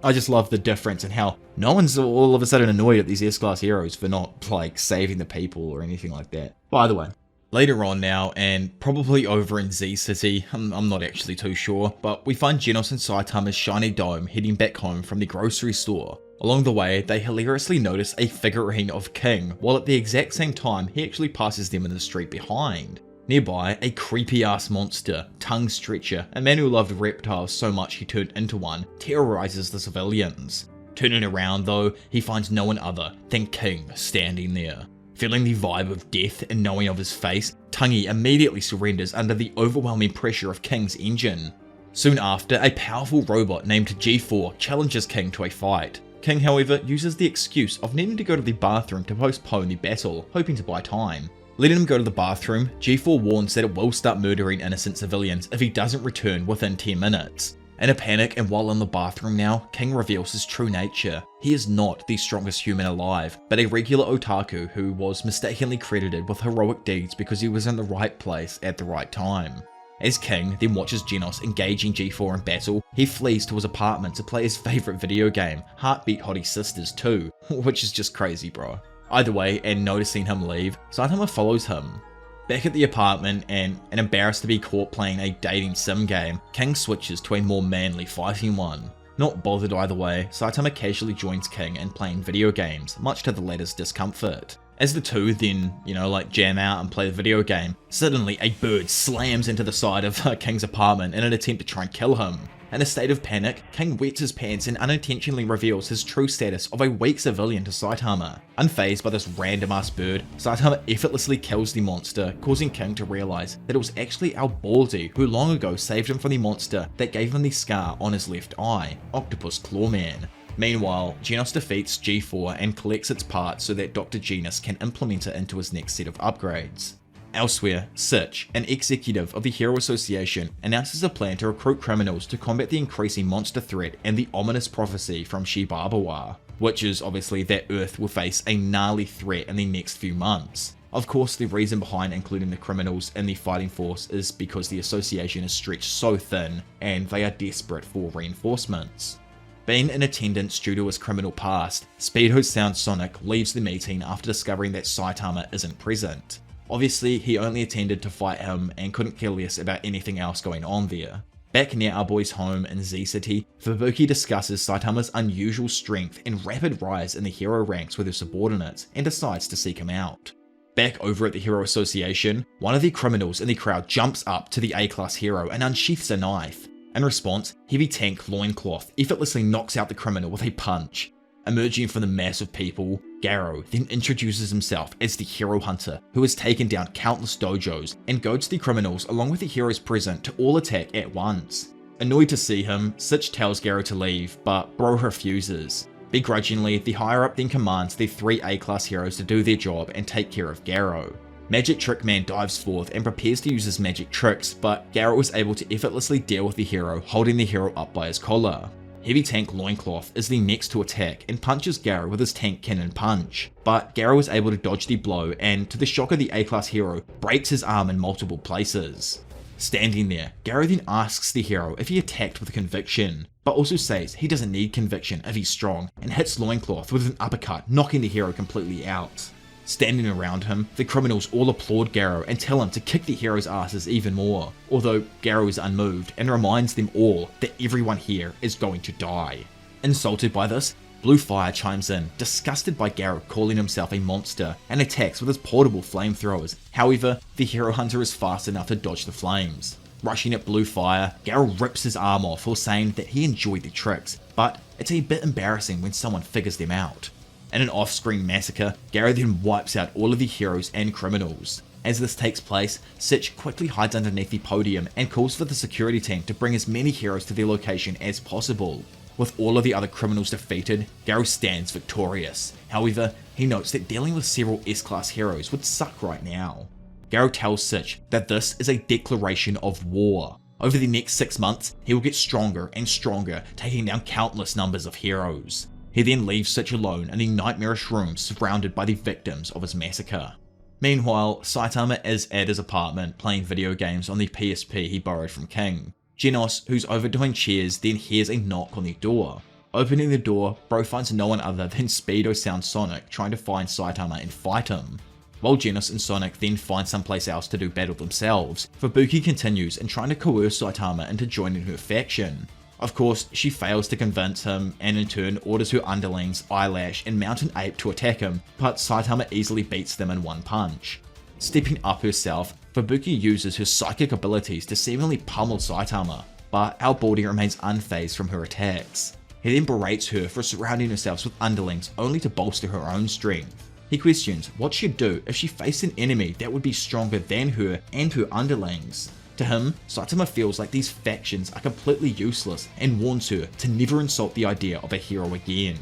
I just love the difference and how no one's all of a sudden annoyed at these S-class heroes for not saving the people or anything like that. By the way, later on now, and probably over in Z City, I'm not actually too sure, but we find Genos and Saitama's shiny dome heading back home from the grocery store. Along the way, they hilariously notice a figurine of King, while at the exact same time he actually passes them in the street behind. Nearby, a creepy ass monster, Tongue Stretcher, a man who loved reptiles so much he turned into one, terrorizes the civilians. Turning around though, he finds no one other than King standing there. Feeling the vibe of death and knowing of his face, Tonguey immediately surrenders under the overwhelming pressure of King's engine. Soon after, a powerful robot named G4 challenges King to a fight. King, however, uses the excuse of needing to go to the bathroom to postpone the battle, hoping to buy time. Letting him go to the bathroom, G4 warns that it will start murdering innocent civilians if he doesn't return within 10 minutes. In a panic and while in the bathroom now, King reveals his true nature. He is not the strongest human alive, but a regular otaku who was mistakenly credited with heroic deeds because he was in the right place at the right time. As King then watches Genos engaging G4 in battle, he flees to his apartment to play his favourite video game, Heartbeat Hottie Sisters 2, which is just crazy, bro. Either way, and noticing him leave, Saitama follows him. Back at the apartment and embarrassed to be caught playing a dating sim game, King switches to a more manly fighting one. Not bothered either way, Saitama casually joins King in playing video games, much to the latter's discomfort. As the two then, jam out and play the video game, suddenly a bird slams into the side of King's apartment in an attempt to try and kill him. In a state of panic, King wets his pants and unintentionally reveals his true status of a weak civilian to Saitama. Unfazed by this random ass bird, Saitama effortlessly kills the monster, causing King to realize that it was actually Baldy who long ago saved him from the monster that gave him the scar on his left eye, Octopus Clawman. Meanwhile, Genos defeats G4 and collects its parts so that Dr. Genos can implement it into his next set of upgrades. Elsewhere, Sitch, an executive of the Hero Association, announces a plan to recruit criminals to combat the increasing monster threat and the ominous prophecy from Shibabawa, which is obviously that Earth will face a gnarly threat in the next few months. Of course, the reason behind including the criminals in the fighting force is because the association is stretched so thin and they are desperate for reinforcements. Being in attendance due to his criminal past, Speedo Sound Sonic leaves the meeting after discovering that Saitama isn't present. Obviously, he only attended to fight him and couldn't care less about anything else going on there. Back near our boy's home in Z City, Fubuki discusses Saitama's unusual strength and rapid rise in the hero ranks with her subordinates and decides to seek him out. Back over at the Hero Association, one of the criminals in the crowd jumps up to the A-class hero and unsheaths a knife. In response, Heavy Tank Loincloth effortlessly knocks out the criminal with a punch. Emerging from the mass of people, Garou then introduces himself as the Hero Hunter who has taken down countless dojos and goads the criminals along with the heroes present to all attack at once. Annoyed to see him, Sitch tells Garou to leave, but Bro refuses. Begrudgingly, the higher up then commands the 3 A-class heroes to do their job and take care of Garou. Magic Trick Man dives forth and prepares to use his magic tricks, but Garou is able to effortlessly deal with the hero, holding the hero up by his collar. Heavy Tank Loincloth is the next to attack and punches Garou with his Tank Cannon Punch, but Garou is able to dodge the blow and, to the shock of the A-class hero, breaks his arm in multiple places. Standing there, Garou then asks the hero if he attacked with conviction, but also says he doesn't need conviction if he's strong, and hits Loincloth with an uppercut, knocking the hero completely out. Standing around him, the criminals all applaud Garou and tell him to kick the heroes' asses even more, although Garou is unmoved and reminds them all that everyone here is going to die. Insulted by this, Blue Fire chimes in, disgusted by Garou calling himself a monster, and attacks with his portable flamethrowers. However, the Hero Hunter is fast enough to dodge the flames. Rushing at Blue Fire, Garou rips his arm off while saying that he enjoyed the tricks, but it's a bit embarrassing when someone figures them out. In an off-screen massacre, Garou then wipes out all of the heroes and criminals. As this takes place, Sitch quickly hides underneath the podium and calls for the security team to bring as many heroes to their location as possible. With all of the other criminals defeated, Garou stands victorious. However, he notes that dealing with several S-class heroes would suck right now. Garou tells Sitch that this is a declaration of war. Over the next 6 months, he will get stronger and stronger, taking down countless numbers of heroes. He then leaves Sitch alone in the nightmarish room surrounded by the victims of his massacre. Meanwhile, Saitama is at his apartment playing video games on the PSP he borrowed from King. Genos, who's overdoing cheers, then hears a knock on the door. Opening the door, Bro finds no one other than Speedo Sound Sonic trying to find Saitama and fight him. While Genos and Sonic then find someplace else to do battle themselves, Fubuki continues in trying to coerce Saitama into joining her faction. Of course, she fails to convince him and in turn orders her underlings, Eyelash and Mountain Ape to attack him, but Saitama easily beats them in one punch. Stepping up herself, Fubuki uses her psychic abilities to seemingly pummel Saitama, but our Baldy remains unfazed from her attacks. He then berates her for surrounding herself with underlings only to bolster her own strength. He questions what she'd do if she faced an enemy that would be stronger than her and her underlings. To him, Saitama feels like these factions are completely useless and warns her to never insult the idea of a hero again.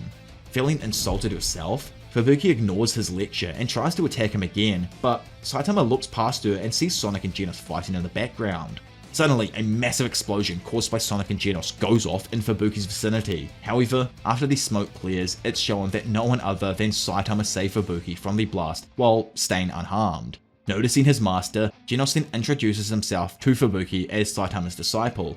Feeling insulted herself, Fubuki ignores his lecture and tries to attack him again, but Saitama looks past her and sees Sonic and Genos fighting in the background. Suddenly, a massive explosion caused by Sonic and Genos goes off in Fubuki's vicinity. However, after the smoke clears, it's shown that no one other than Saitama saved Fubuki from the blast while staying unharmed. Noticing his master, Genos then introduces himself to Fubuki as Saitama's disciple.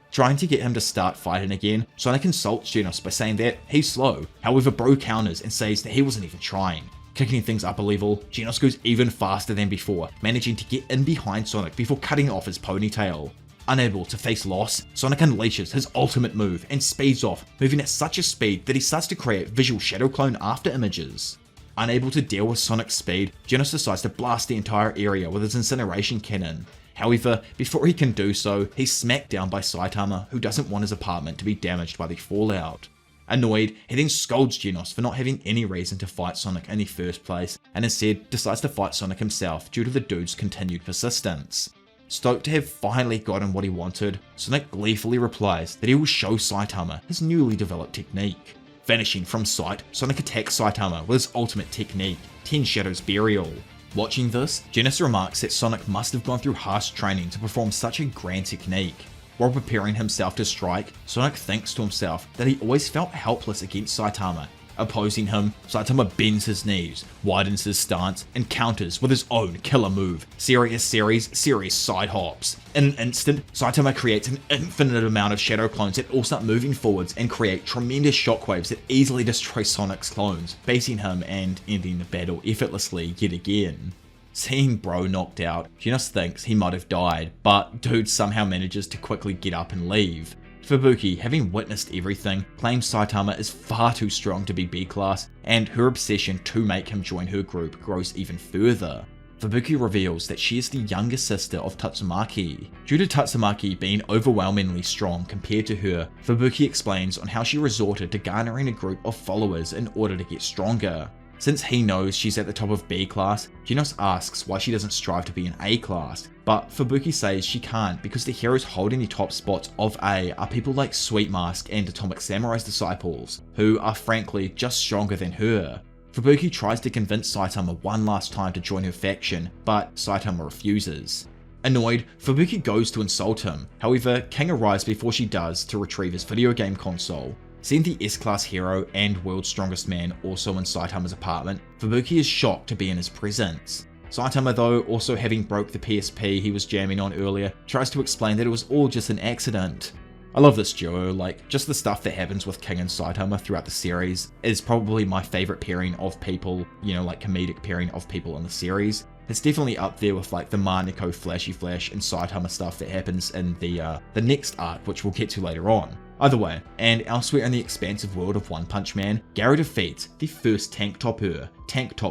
Trying to get him to start fighting again, Sonic insults Genos by saying that he's slow. However, Bro counters and says that he wasn't even trying. Kicking things up a level, Genos goes even faster than before, managing to get in behind Sonic before cutting off his ponytail. Unable to face loss, Sonic unleashes his ultimate move and speeds off, moving at such a speed that he starts to create visual shadow clone after images. Unable to deal with Sonic's speed, Genos decides to blast the entire area with his incineration cannon. However, before he can do so, he's smacked down by Saitama, who doesn't want his apartment to be damaged by the fallout. Annoyed, he then scolds Genos for not having any reason to fight Sonic in the first place, and instead decides to fight Sonic himself due to the dude's continued persistence. Stoked to have finally gotten what he wanted, Sonic gleefully replies that he will show Saitama his newly developed technique. Vanishing from sight, Sonic attacks Saitama with his ultimate technique, 10 Shadows Burial. Watching this, Genos remarks that Sonic must have gone through harsh training to perform such a grand technique. While preparing himself to strike, Sonic thinks to himself that he always felt helpless against Saitama. Opposing him, Saitama bends his knees, widens his stance, and counters with his own killer move, Serious Side Hops. In an instant, Saitama creates an infinite amount of shadow clones that all start moving forwards and create tremendous shockwaves that easily destroy Sonic's clones, beating him and ending the battle effortlessly yet again. Seeing Bro knocked out, Genos thinks he might have died, but Dude somehow manages to quickly get up and leave. Fubuki, having witnessed everything, claims Saitama is far too strong to be B-class, and her obsession to make him join her group grows even further. Fubuki reveals that she is the younger sister of Tatsumaki. Due to Tatsumaki being overwhelmingly strong compared to her, Fubuki explains on how she resorted to garnering a group of followers in order to get stronger. Since he knows she's at the top of B class, Genos asks why she doesn't strive to be an A class, but Fubuki says she can't because the heroes holding the top spots of A are people like Sweet Mask and Atomic Samurai's disciples, who are frankly just stronger than her. Fubuki tries to convince Saitama one last time to join her faction, but Saitama refuses. Annoyed, Fubuki goes to insult him, however King arrives before she does to retrieve his video game console. Seeing the S-class hero and world's strongest man also in Saitama's apartment, Fubuki is shocked to be in his presence. Saitama though, also having broke the PSP he was jamming on earlier, tries to explain that it was all just an accident. I love this duo, like, just the stuff that happens with King and Saitama throughout the series is probably my favourite pairing of people, like comedic pairing of people in the series. It's definitely up there with like the Maneko Flashy Flash and Saitama stuff that happens in the next arc, which we'll get to later on. Either way, and elsewhere in the expansive world of One Punch Man, Garou defeats the first tank top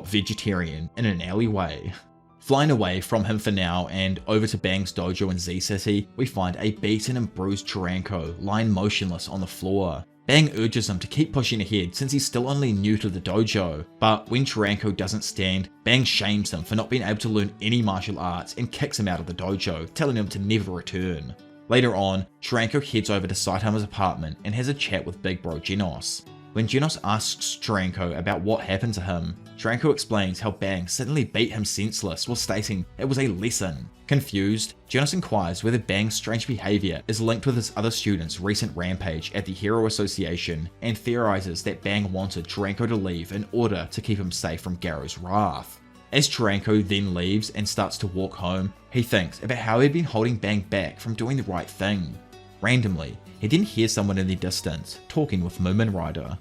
vegetarian in an alleyway. Flying away from him for now and over to Bang's dojo in Z City, we find a beaten and bruised Chiranko lying motionless on the floor. Bang urges him to keep pushing ahead since he's still only new to the dojo, but when Chiranko doesn't stand, Bang shames him for not being able to learn any martial arts and kicks him out of the dojo, telling him to never return. Later on, Chiranko heads over to Saitama's apartment and has a chat with big bro Genos. When Genos asks Chiranko about what happened to him, Chiranko explains how Bang suddenly beat him senseless while stating it was a lesson. Confused, Genos inquires whether Bang's strange behaviour is linked with his other students' recent rampage at the Hero Association and theorizes that Bang wanted Chiranko to leave in order to keep him safe from Garou's wrath. As Chiranko then leaves and starts to walk home, he thinks about how he'd been holding Bang back from doing the right thing. Randomly, he then hears someone in the distance talking with Moomin Rider.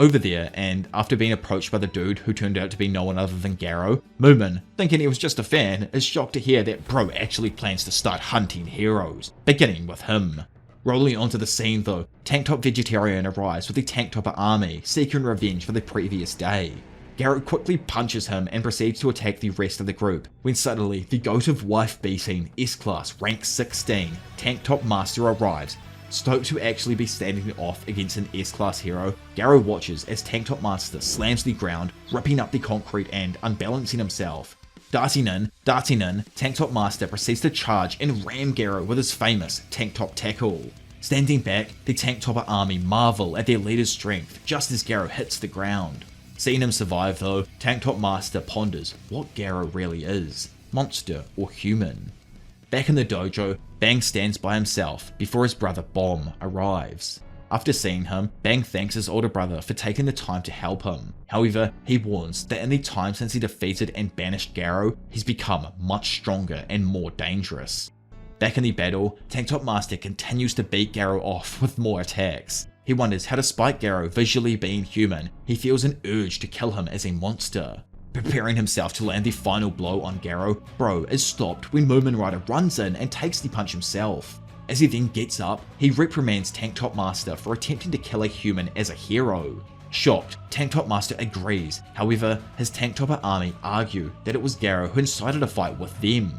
Over there, and after being approached by the dude who turned out to be no one other than Garou, Moomin, thinking he was just a fan, is shocked to hear that bro actually plans to start hunting heroes, beginning with him. Rolling onto the scene though, Tank Top Vegetarian arrives with the Tank Topper army, seeking revenge for the previous day. Garou quickly punches him and proceeds to attack the rest of the group, when suddenly the goat of wife beating S-Class rank 16 Tank Top Master arrives. Stoked to actually be standing off against an S-Class hero, Garou watches as Tank Top Master slams the ground, ripping up the concrete and unbalancing himself. Darting in, Tank Top Master proceeds to charge and ram Garou with his famous Tank Top Tackle. Standing back, the Tank Topper army marvel at their leader's strength just as Garou hits the ground. Seeing him survive though, Tank Top Master ponders what Garou really is, monster or human. Back in the dojo, Bang stands by himself before his brother Bomb arrives. After seeing him, Bang thanks his older brother for taking the time to help him. However, he warns that in the time since he defeated and banished Garou, he's become much stronger and more dangerous. Back in the battle, Tank Top Master continues to beat Garou off with more attacks. He wonders how, despite Garou visually being human, he feels an urge to kill him as a monster. Preparing himself to land the final blow on Garou, bro is stopped when Moomin Rider runs in and takes the punch himself. As he then gets up, he reprimands Tank Top Master for attempting to kill a human as a hero. Shocked, Tank Top Master agrees, however, his Tank Topper army argue that it was Garou who incited a fight with them.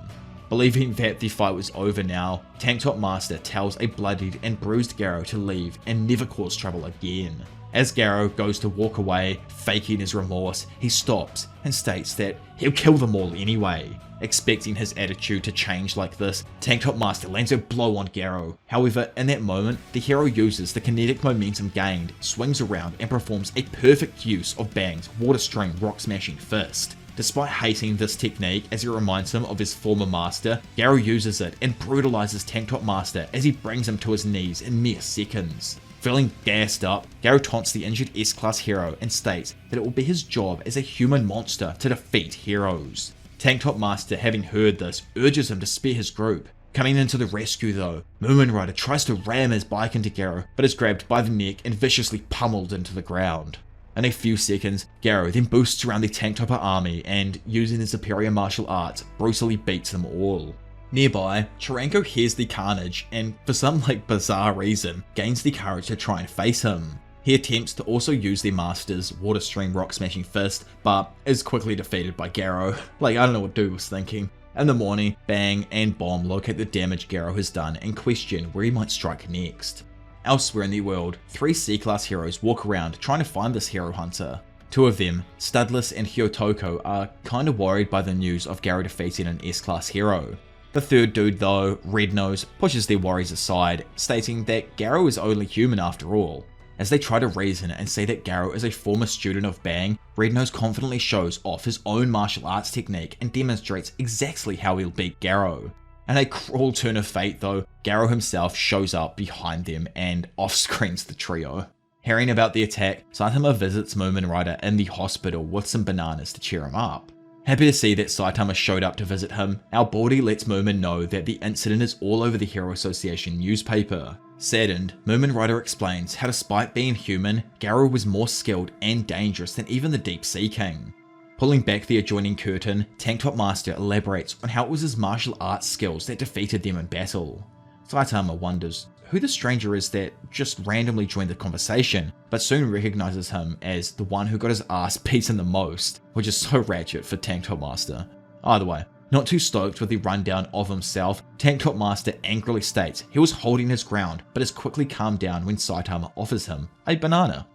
Believing that the fight was over now, Tank Top Master tells a bloodied and bruised Garou to leave and never cause trouble again. As Garou goes to walk away, faking his remorse, he stops and states that he'll kill them all anyway. Expecting his attitude to change like this, Tank Top Master lands a blow on Garou. However, in that moment, the hero uses the kinetic momentum gained, swings around and performs a perfect use of Bang's water stream rock smashing fist. Despite hating this technique as it reminds him of his former master, Garou uses it and brutalizes Tank Top Master as he brings him to his knees in mere seconds. Feeling gassed up, Garou taunts the injured S-Class hero and states that it will be his job as a human monster to defeat heroes. Tank Top Master, having heard this, urges him to spare his group. Coming into the rescue though, Moomin Rider tries to ram his bike into Garou, but is grabbed by the neck and viciously pummeled into the ground. In a few seconds, Garou then boosts around the Tank Topper army and, using his superior martial arts, brutally beats them all. Nearby, Chiranko hears the carnage and, for some bizarre reason, gains the courage to try and face him. He attempts to also use the master's water stream rock smashing fist, but is quickly defeated by Garou. I don't know what dude was thinking. In the morning, Bang and Bomb locate the damage Garou has done and question where he might strike next. Elsewhere in the world, 3 C-Class heroes walk around trying to find this hero hunter. 2 of them, Studless and Hyotoko, are kinda worried by the news of Garou defeating an S-Class hero. The third dude though, Red Nose, pushes their worries aside, stating that Garou is only human after all. As they try to reason and say that Garou is a former student of Bang, Red Nose confidently shows off his own martial arts technique and demonstrates exactly how he'll beat Garou. In a cruel turn of fate though, Garou himself shows up behind them and off-screens the trio. Hearing about the attack, Saitama visits Moomin Rider in the hospital with some bananas to cheer him up. Happy to see that Saitama showed up to visit him, our Baldy lets Moomin know that the incident is all over the Hero Association newspaper. Saddened, Moomin Rider explains how despite being human, Garou was more skilled and dangerous than even the Deep Sea King. Pulling back the adjoining curtain, Tank Top Master elaborates on how it was his martial arts skills that defeated them in battle. Saitama wonders who the stranger is that just randomly joined the conversation, but soon recognizes him as the one who got his ass beaten the most, which is so ratchet for Tank Top Master. Either way, Not too stoked with the rundown of himself, Tank Top Master angrily states he was holding his ground but is quickly calmed down when Saitama offers him a banana.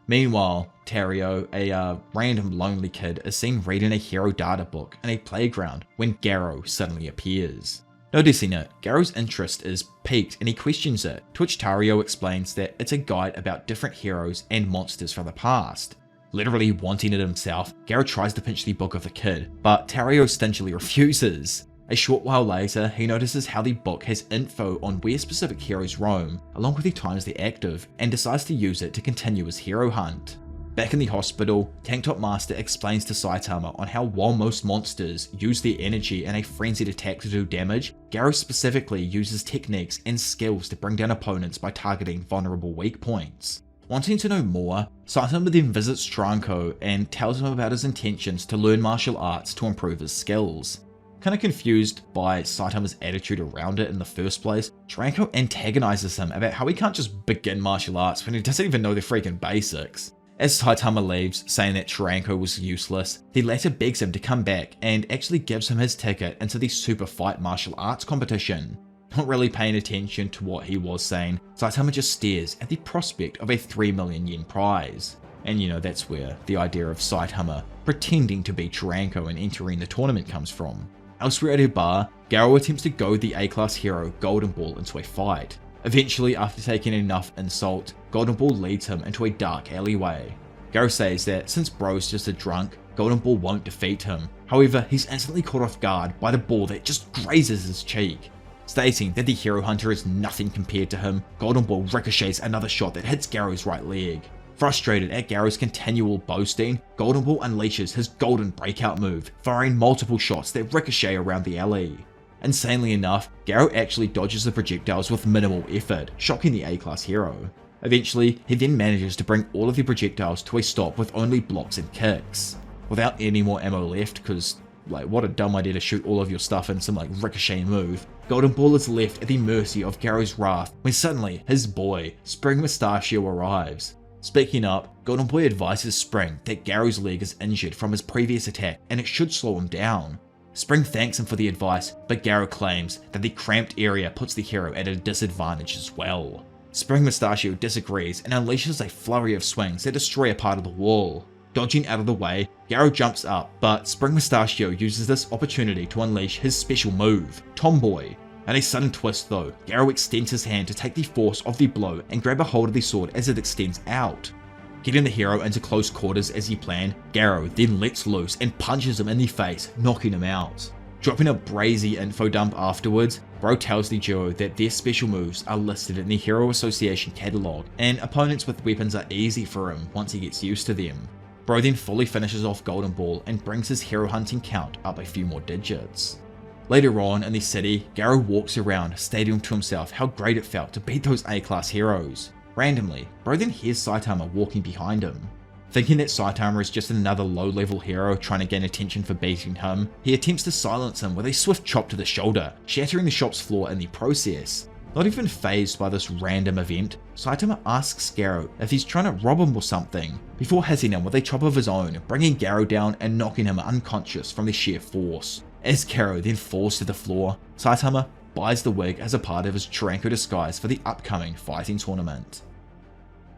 Meanwhile, Tario, a random lonely kid, is seen reading a hero data book in a playground when Garou suddenly appears. Noticing it, Garou's interest is piqued and he questions it, to which Tario explains that it's a guide about different heroes and monsters from the past. Literally wanting it himself, Garou tries to pinch the book of the kid, but Tario stingily refuses. A short while later, he notices how the book has info on where specific heroes roam, along with the times they're active, and decides to use it to continue his hero hunt. Back in the hospital, Tank Top Master explains to Saitama on how while most monsters use their energy in a frenzied attack to do damage, Garou specifically uses techniques and skills to bring down opponents by targeting vulnerable weak points. Wanting to know more, Saitama then visits Tranko and tells him about his intentions to learn martial arts to improve his skills. Kinda confused by Saitama's attitude around it in the first place, Tranko antagonizes him about how he can't just begin martial arts when he doesn't even know the freaking basics. As Saitama leaves, saying that Tranko was useless, the latter begs him to come back and actually gives him his ticket into the Super Fight martial arts competition. Not really paying attention to what he was saying, Saitama just stares at the prospect of a 3 million yen prize. And that's where the idea of Saitama pretending to be Tranko and entering the tournament comes from. Elsewhere at a bar, Garou attempts to goad the A-class hero Golden Ball into a fight. Eventually, after taking enough insult, Golden Ball leads him into a dark alleyway. Garou says that since bro's just a drunk, Golden Ball won't defeat him. However, he's instantly caught off guard by the ball that just grazes his cheek. Stating that the hero hunter is nothing compared to him, Golden Ball ricochets another shot that hits Garou's right leg. Frustrated at Garou's continual boasting, Golden Ball unleashes his golden breakout move, firing multiple shots that ricochet around the alley. Insanely enough, Garou actually dodges the projectiles with minimal effort, shocking the A-class hero. Eventually, he then manages to bring all of the projectiles to a stop with only blocks and kicks. Without any more ammo left, cause what a dumb idea to shoot all of your stuff in some ricochet move, Golden Ball is left at the mercy of Garou's wrath when suddenly his boy, Spring Mustachio, arrives. Speaking up, Golden Boy advises Spring that Garou's leg is injured from his previous attack and it should slow him down. Spring thanks him for the advice, but Garou claims that the cramped area puts the hero at a disadvantage as well. Spring Mustachio disagrees and unleashes a flurry of swings that destroy a part of the wall. Dodging out of the way, Garou jumps up, but Spring Mustachio uses this opportunity to unleash his special move, Tomboy. In a sudden twist though, Garou extends his hand to take the force of the blow and grab a hold of the sword as it extends out. Getting the hero into close quarters as he planned, Garou then lets loose and punches him in the face, knocking him out. Dropping a brazy info dump afterwards, Bro tells the duo that their special moves are listed in the Hero Association catalog, and opponents with weapons are easy for him once he gets used to them. Bro then fully finishes off Golden Ball and brings his hero hunting count up a few more digits. Later on in the city, Garou walks around stating to himself how great it felt to beat those A-class heroes. Randomly, Bro then hears Saitama walking behind him. Thinking that Saitama is just another low-level hero trying to gain attention for beating him, he attempts to silence him with a swift chop to the shoulder, shattering the shop's floor in the process. Not even fazed by this random event, Saitama asks Garou if he's trying to rob him or something, before hitting him with a chop of his own, bringing Garou down and knocking him unconscious from the sheer force. As Garou then falls to the floor, Saitama buys the wig as a part of his Tranko disguise for the upcoming fighting tournament.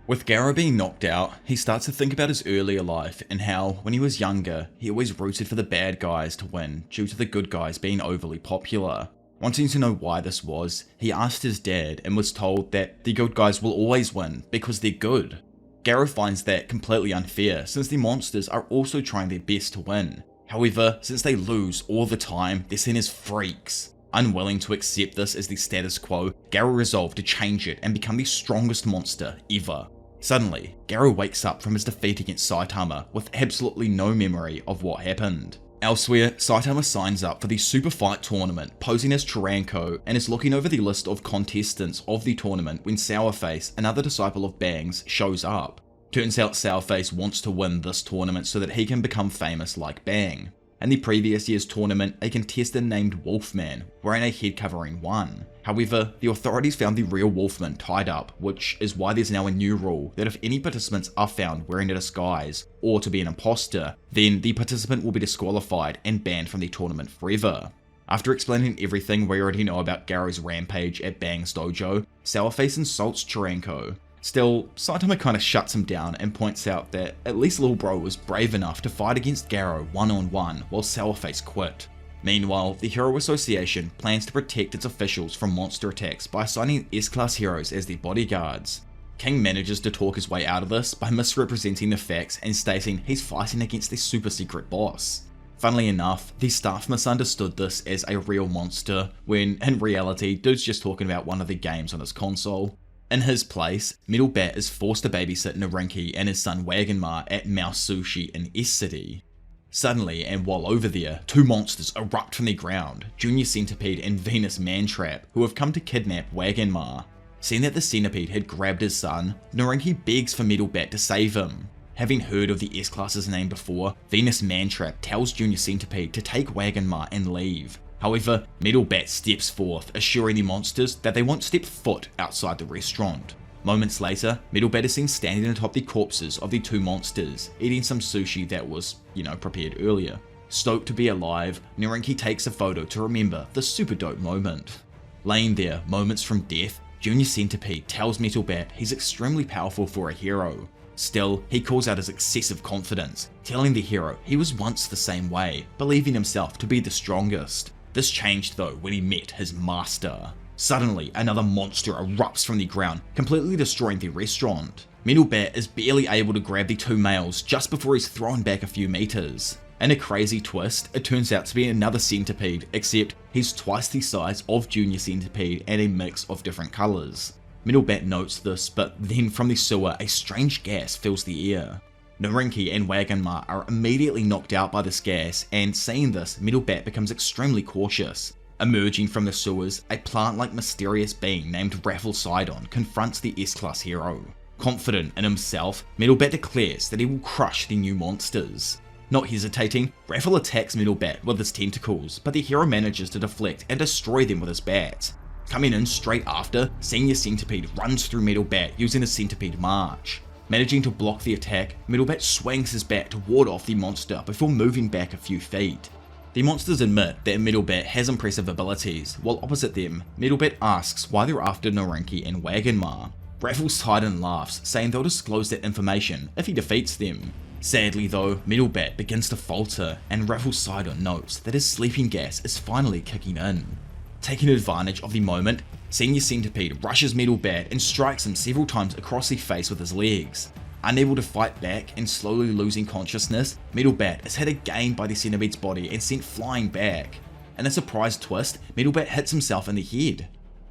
With Garou being knocked out, he starts to think about his earlier life and how, when he was younger, he always rooted for the bad guys to win due to the good guys being overly popular. Wanting to know why this was, he asked his dad and was told that the good guys will always win because they're good. Garou finds that completely unfair since the monsters are also trying their best to win. However, since they lose all the time, they're seen as freaks. Unwilling to accept this as the status quo, Garou resolved to change it and become the strongest monster ever. Suddenly, Garou wakes up from his defeat against Saitama with absolutely no memory of what happened. Elsewhere, Saitama signs up for the Super Fight tournament, posing as Tranko, and is looking over the list of contestants of the tournament when Sourface, another disciple of Bang's, shows up. Turns out Sourface wants to win this tournament so that he can become famous like Bang. In the previous year's tournament, a contestant named Wolfman wearing a head covering won. However, the authorities found the real Wolfman tied up, which is why there's now a new rule that if any participants are found wearing a disguise or to be an imposter, then the participant will be disqualified and banned from the tournament forever. After explaining everything we already know about Garou's rampage at Bang's dojo, Sourface insults Chiranko. Still, Saitama kinda shuts him down and points out that at least little bro was brave enough to fight against Garou one-on-one while Sourface quit. Meanwhile, the Hero Association plans to protect its officials from monster attacks by assigning S-Class heroes as their bodyguards. King manages to talk his way out of this by misrepresenting the facts and stating he's fighting against their super secret boss. Funnily enough, the staff misunderstood this as a real monster, when in reality, dude's just talking about one of the games on his console. In his place, Metal Bat is forced to babysit Narinki and his son Wagenmar at Mouse Sushi in S-City. Suddenly, and while over there, two monsters erupt from the ground, Junior Centipede and Venus Mantrap, who have come to kidnap Wagenmar. Seeing that the Centipede had grabbed his son, Narinki begs for Metal Bat to save him. Having heard of the S-Class's name before, Venus Mantrap tells Junior Centipede to take Wagenmar and leave. However, Metal Bat steps forth, assuring the monsters that they won't step foot outside the restaurant. Moments later, Metal Bat is seen standing atop the corpses of the two monsters, eating some sushi that was, prepared earlier. Stoked to be alive, Narinki takes a photo to remember the super dope moment. Laying there, moments from death, Junior Centipede tells Metal Bat he's extremely powerful for a hero. Still, he calls out his excessive confidence, telling the hero he was once the same way, believing himself to be the strongest. This changed though when he met his master. Suddenly, another monster erupts from the ground, completely destroying the restaurant. Metal Bat is barely able to grab the two males just before he's thrown back a few meters. In a crazy twist, it turns out to be another centipede, except he's twice the size of Junior Centipede and a mix of different colours. Metal Bat notes this, but then from the sewer, a strange gas fills the air. Narinki and Wagenmar are immediately knocked out by this gas, and seeing this, Metal Bat becomes extremely cautious. Emerging from the sewers, a plant-like mysterious being named Rattle Sidon confronts the S-Class hero. Confident in himself, Metal Bat declares that he will crush the new monsters. Not hesitating, Rattle attacks Metal Bat with his tentacles, but the hero manages to deflect and destroy them with his bat. Coming in straight after, Senior Centipede runs through Metal Bat using his Centipede March. Managing to block the attack, Metal Bat swings his bat to ward off the monster before moving back a few feet. The monsters admit that Metal Bat has impressive abilities, while opposite them, Metal Bat asks why they're after Narinki and Wagenmar. Rattle Sidon laughs, saying they'll disclose that information if he defeats them. Sadly though, Metal Bat begins to falter, and Rattle Sidon notes that his sleeping gas is finally kicking in. Taking advantage of the moment, Senior Centipede rushes Metal Bat and strikes him several times across the face with his legs. Unable to fight back and slowly losing consciousness, Metal Bat is hit again by the Centipede's body and sent flying back. In a surprise twist, Metal Bat hits himself in the head.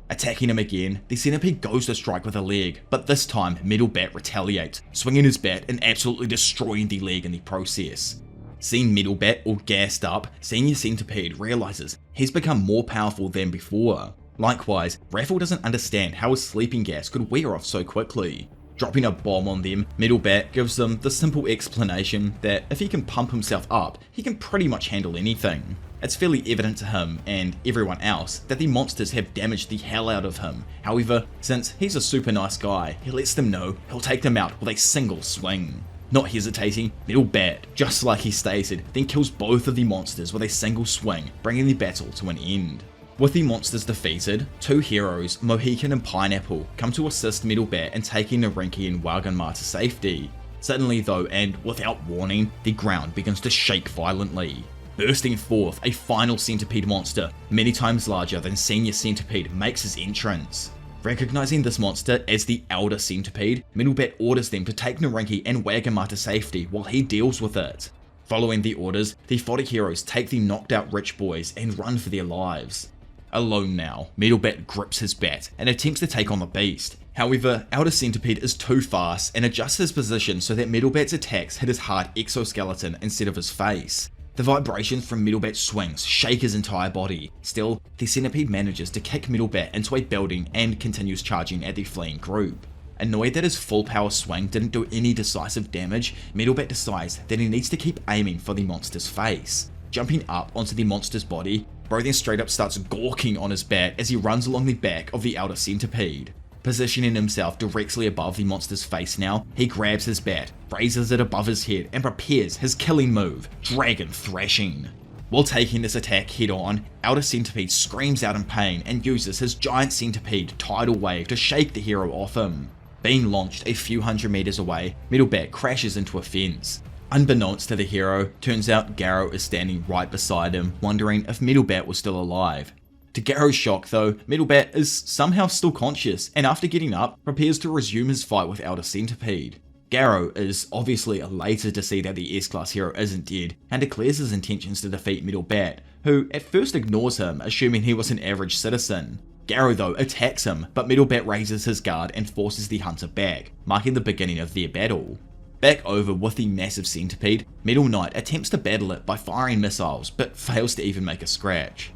Attacking him again, the Centipede goes to strike with a leg, but this time Metal Bat retaliates, swinging his bat and absolutely destroying the leg in the process. Seeing Metal Bat all gassed up, Senior Centipede realizes he's become more powerful than before. Likewise, Rattle doesn't understand how his sleeping gas could wear off so quickly. Dropping a bomb on them, Metal Bat gives them the simple explanation that if he can pump himself up, he can pretty much handle anything. It's fairly evident to him and everyone else that the monsters have damaged the hell out of him. However, since he's a super nice guy, he lets them know he'll take them out with a single swing. Not hesitating, Metal Bat, just like he stated, then kills both of the monsters with a single swing, bringing the battle to an end. With the monsters defeated, two heroes, Mohican and Pineapple, come to assist Metal Bat in taking Narinki and Wagenmar to safety. Suddenly though, and without warning, the ground begins to shake violently. Bursting forth, a final centipede monster, many times larger than Senior Centipede, makes his entrance. Recognizing this monster as the Elder Centipede, Metal Bat orders them to take Narinki and Wagenmar to safety while he deals with it. Following the orders, the fodder heroes take the knocked out rich boys and run for their lives. Alone now, Metal Bat grips his bat and attempts to take on the beast. However, Elder Centipede is too fast and adjusts his position so that Metal Bat's attacks hit his hard exoskeleton instead of his face. The vibrations from Metal Bat's swings shake his entire body. Still, the Centipede manages to kick Metal Bat into a building and continues charging at the fleeing group. Annoyed that his full power swing didn't do any decisive damage, Metal Bat decides that he needs to keep aiming for the monster's face. Jumping up onto the monster's body, Bro then straight up starts gawking on his bat as he runs along the back of the outer centipede. Positioning himself directly above the monster's face now, he grabs his bat, raises it above his head, and prepares his killing move, Dragon Thrashing. While taking this attack head on, Outer Centipede screams out in pain and uses his giant centipede tidal wave to shake the hero off him. Being launched a few hundred meters away, Middle Bat crashes into a fence. Unbeknownst to the hero, turns out Garou is standing right beside him, wondering if Middle Bat was still alive. To Garou's shock though, Middle Bat is somehow still conscious, and after getting up, prepares to resume his fight with Outer Centipede. Garou is obviously elated to see that the S-Class hero isn't dead, and declares his intentions to defeat Middle Bat, who at first ignores him, assuming he was an average citizen. Garou though attacks him, but Middle Bat raises his guard and forces the hunter back, marking the beginning of their battle. Back over with the massive centipede, Metal Knight attempts to battle it by firing missiles, but fails to even make a scratch.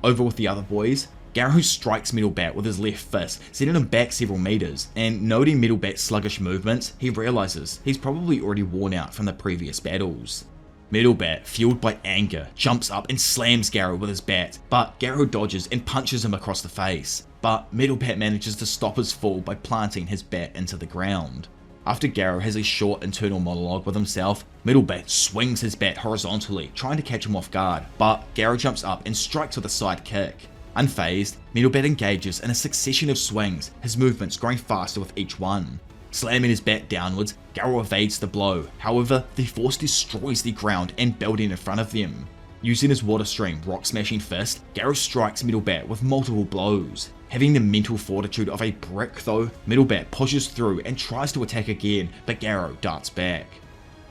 Over with the other boys, Garou strikes Middle Bat with his left fist, sending him back several meters, and noting Middle Bat's sluggish movements, he realizes he's probably already worn out from the previous battles. Middle Bat, fueled by anger, jumps up and slams Garou with his bat, but Garou dodges and punches him across the face. But Middle Bat manages to stop his fall by planting his bat into the ground. After Garou has a short internal monologue with himself, Middle Bat swings his bat horizontally, trying to catch him off guard, but Garou jumps up and strikes with a side kick. Unfazed, Middle Bat engages in a succession of swings, his movements growing faster with each one. Slamming his bat downwards, Garou evades the blow, however, the force destroys the ground and building in front of them. Using his water stream rock smashing fist, Garou strikes Middle Bat with multiple blows. Having the mental fortitude of a brick though, Middle Bat pushes through and tries to attack again, but Garou darts back.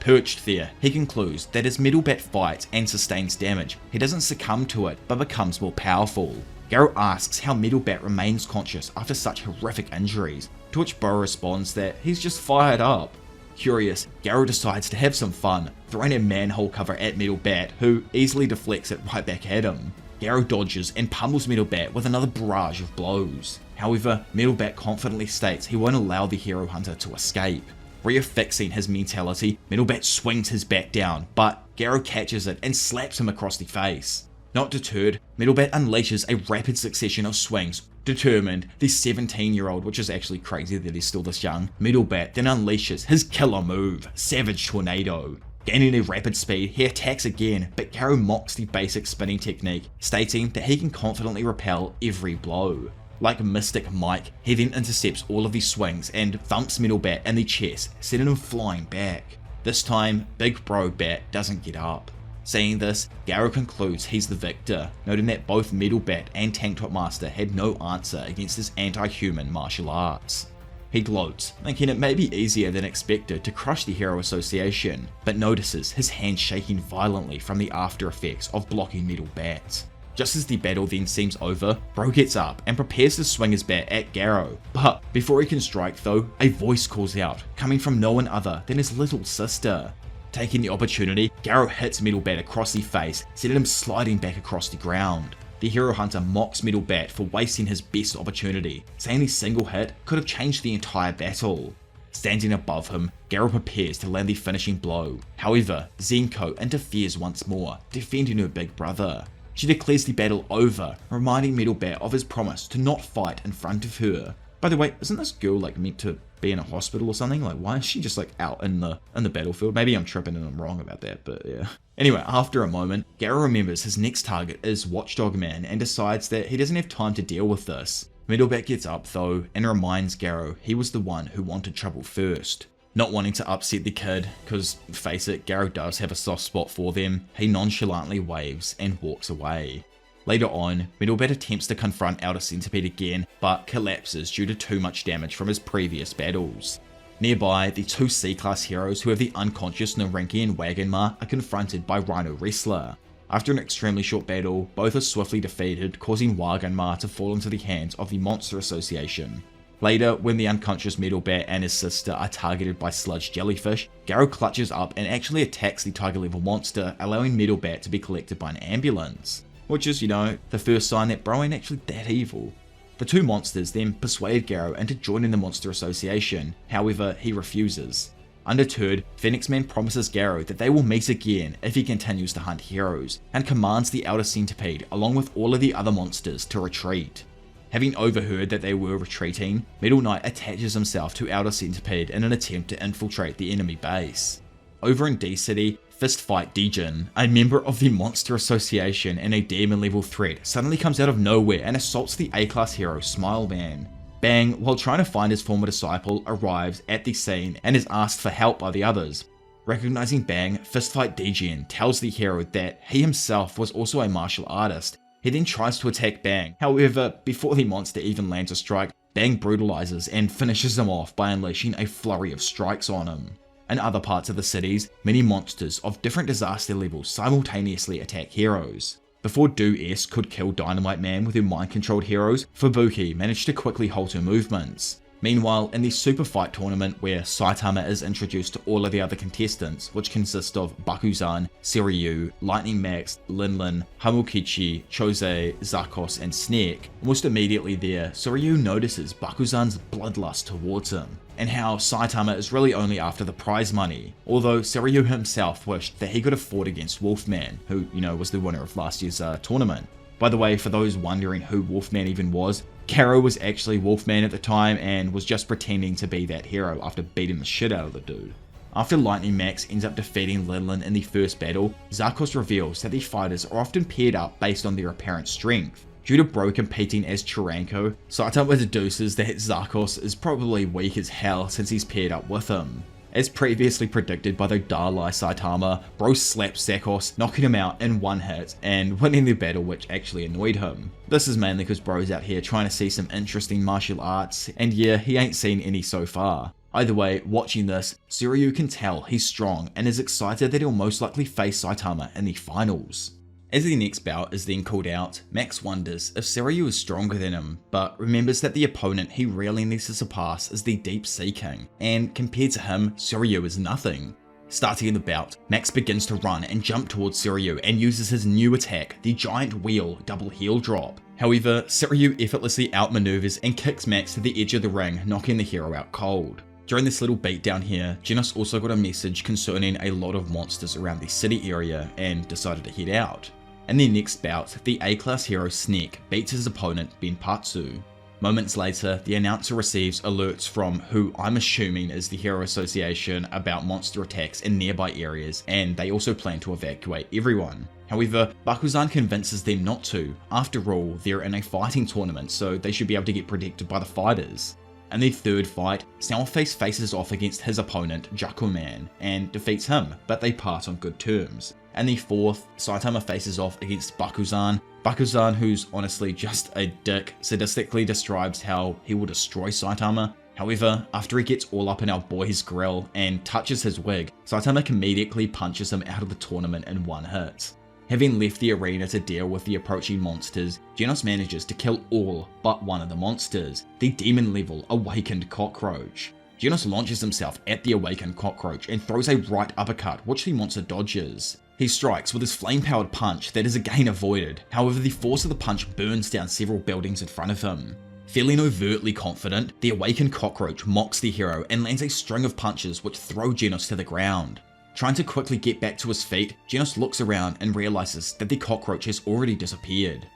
Perched there, he concludes that as Middle Bat fights and sustains damage, he doesn't succumb to it, but becomes more powerful. Garou asks how Middle Bat remains conscious after such horrific injuries, to which Bro responds that he's just fired up. Curious, Garou decides to have some fun, throwing a manhole cover at Middle Bat, who easily deflects it right back at him. Garou dodges and pummels Middle Bat with another barrage of blows. However, Middle Bat confidently states he won't allow the hero hunter to escape. Reaffixing his mentality, Middle Bat swings his bat down, but Garou catches it and slaps him across the face. Not deterred, Middle Bat unleashes a rapid succession of swings. Determined, the 17-year-old, which is actually crazy that he's still this young, Middle Bat then unleashes his killer move, Savage Tornado. Gaining a rapid speed, he attacks again, but Garou mocks the basic spinning technique, stating that he can confidently repel every blow. Like Mystic Mike, he then intercepts all of these swings and thumps Middle Bat in the chest, sending him flying back. This time, Big Bro Bat doesn't get up. Saying this, Garou concludes he's the victor, noting that both Middle Bat and Tank Top Master had no answer against his anti-human martial arts. He gloats, thinking it may be easier than expected to crush the Hero Association, but notices his hand shaking violently from the after effects of blocking Middle Bat. Just as the battle then seems over, Bro gets up and prepares to swing his bat at Garou, but before he can strike though, a voice calls out, coming from no one other than his little sister. Taking the opportunity, Garou hits Middle Bat across the face, sending him sliding back across the ground. The hero hunter mocks Middle Bat for wasting his best opportunity, saying the single hit could have changed the entire battle. Standing above him, Garou prepares to land the finishing blow. However, Zenko interferes once more, defending her big brother. She declares the battle over, reminding Middle Bat of his promise to not fight in front of her. By the way, isn't this girl like meant to be in a hospital or something? Like, why is she just like out in the battlefield? Maybe I'm tripping and I'm wrong about that, but yeah. Anyway, after a moment, Garou remembers his next target is Watchdog Man and decides that he doesn't have time to deal with this. Middle Bat gets up though and reminds Garou he was the one who wanted trouble first. Not wanting to upset the kid, cause face it, Garou does have a soft spot for them, he nonchalantly waves and walks away. Later on, Middle Bat attempts to confront Outer Centipede again, but collapses due to too much damage from his previous battles. Nearby, the two C-Class heroes who have the unconscious Narinki and Wagonma are confronted by Rhino Wrestler. After an extremely short battle, both are swiftly defeated, causing Wagonma to fall into the hands of the Monster Association. Later, when the unconscious Middle Bat and his sister are targeted by sludge jellyfish, Garou clutches up and actually attacks the tiger-level monster, allowing Middle Bat to be collected by an ambulance. Which is, the first sign that Bro ain't actually that evil. The two monsters then persuade Garou into joining the Monster Association, however he refuses. Undeterred, Phoenix Man promises Garou that they will meet again if he continues to hunt heroes, and commands the Elder Centipede along with all of the other monsters to retreat. Having overheard that they were retreating, Metal Knight attaches himself to Elder Centipede in an attempt to infiltrate the enemy base. Over in D-City, Fistfight Djinn, a member of the Monster Association and a demon level threat, suddenly comes out of nowhere and assaults the A-class hero Smile Man. Bang, while trying to find his former disciple, arrives at the scene and is asked for help by the others. Recognizing Bang, Fistfight Djinn tells the hero that he himself was also a martial artist. He then tries to attack Bang, however, before the monster even lands a strike, Bang brutalizes and finishes him off by unleashing a flurry of strikes on him. In other parts of the cities, many monsters of different disaster levels simultaneously attack heroes. Before Do-S could kill Dynamite Man with her mind-controlled heroes, Fubuki managed to quickly halt her movements. Meanwhile, in the Super Fight tournament where Saitama is introduced to all of the other contestants, which consist of Bakuzan, Seiryu, Lightning Max, Linlin, Hamukichi, Chose, Zakos, and Snake, almost immediately there, Seiryu notices Bakuzan's bloodlust towards him, and how Saitama is really only after the prize money, although Seiryu himself wished that he could have fought against Wolfman, who, was the winner of last year's tournament. By the way, for those wondering who Wolfman even was, Garou was actually Wolfman at the time and was just pretending to be that hero after beating the shit out of the dude. After Lightning Max ends up defeating Linlin in the first battle, Zakos reveals that the fighters are often paired up based on their apparent strength. Due to Bro competing as Chiranko, Saitama deduces that Zakos is probably weak as hell since he's paired up with him. As previously predicted by the Dalai Saitama, Bro slaps Zakos, knocking him out in one hit and winning the battle, which actually annoyed him. This is mainly because Bro's out here trying to see some interesting martial arts, and yeah, he ain't seen any so far. Either way, watching this, Seiryu can tell he's strong and is excited that he'll most likely face Saitama in the finals. As the next bout is then called out, Max wonders if Seiryu is stronger than him, but remembers that the opponent he really needs to surpass is the Deep Sea King, and compared to him, Seiryu is nothing. Starting in the bout, Max begins to run and jump towards Seiryu and uses his new attack, the Giant Wheel Double Heel Drop. However, Seiryu effortlessly outmaneuvers and kicks Max to the edge of the ring, knocking the hero out cold. During this little beatdown here, Genos also got a message concerning a lot of monsters around the city area and decided to head out. In the next bout, the A-class hero Snake beats his opponent Benpatsu. Moments later, the announcer receives alerts from who I'm assuming is the Hero Association about monster attacks in nearby areas, and they also plan to evacuate everyone. However, Bakuzan convinces them not to. After all, they're in a fighting tournament, so they should be able to get protected by the fighters. In the third fight, Sourface faces off against his opponent, Jakuman, and defeats him, but they part on good terms. In the fourth, Saitama faces off against Bakuzan. Bakuzan, who's honestly just a dick, sadistically describes how he will destroy Saitama. However, after he gets all up in our boy's grill and touches his wig, Saitama immediately punches him out of the tournament in one hit. Having left the arena to deal with the approaching monsters, Genos manages to kill all but one of the monsters, the demon-level Awakened Cockroach. Genos launches himself at the Awakened Cockroach and throws a right uppercut, which the monster dodges. He strikes with his flame-powered punch that is again avoided, however the force of the punch burns down several buildings in front of him. Feeling overtly confident, the Awakened Cockroach mocks the hero and lands a string of punches which throw Genos to the ground. Trying to quickly get back to his feet, Genos looks around and realizes that the cockroach has already disappeared.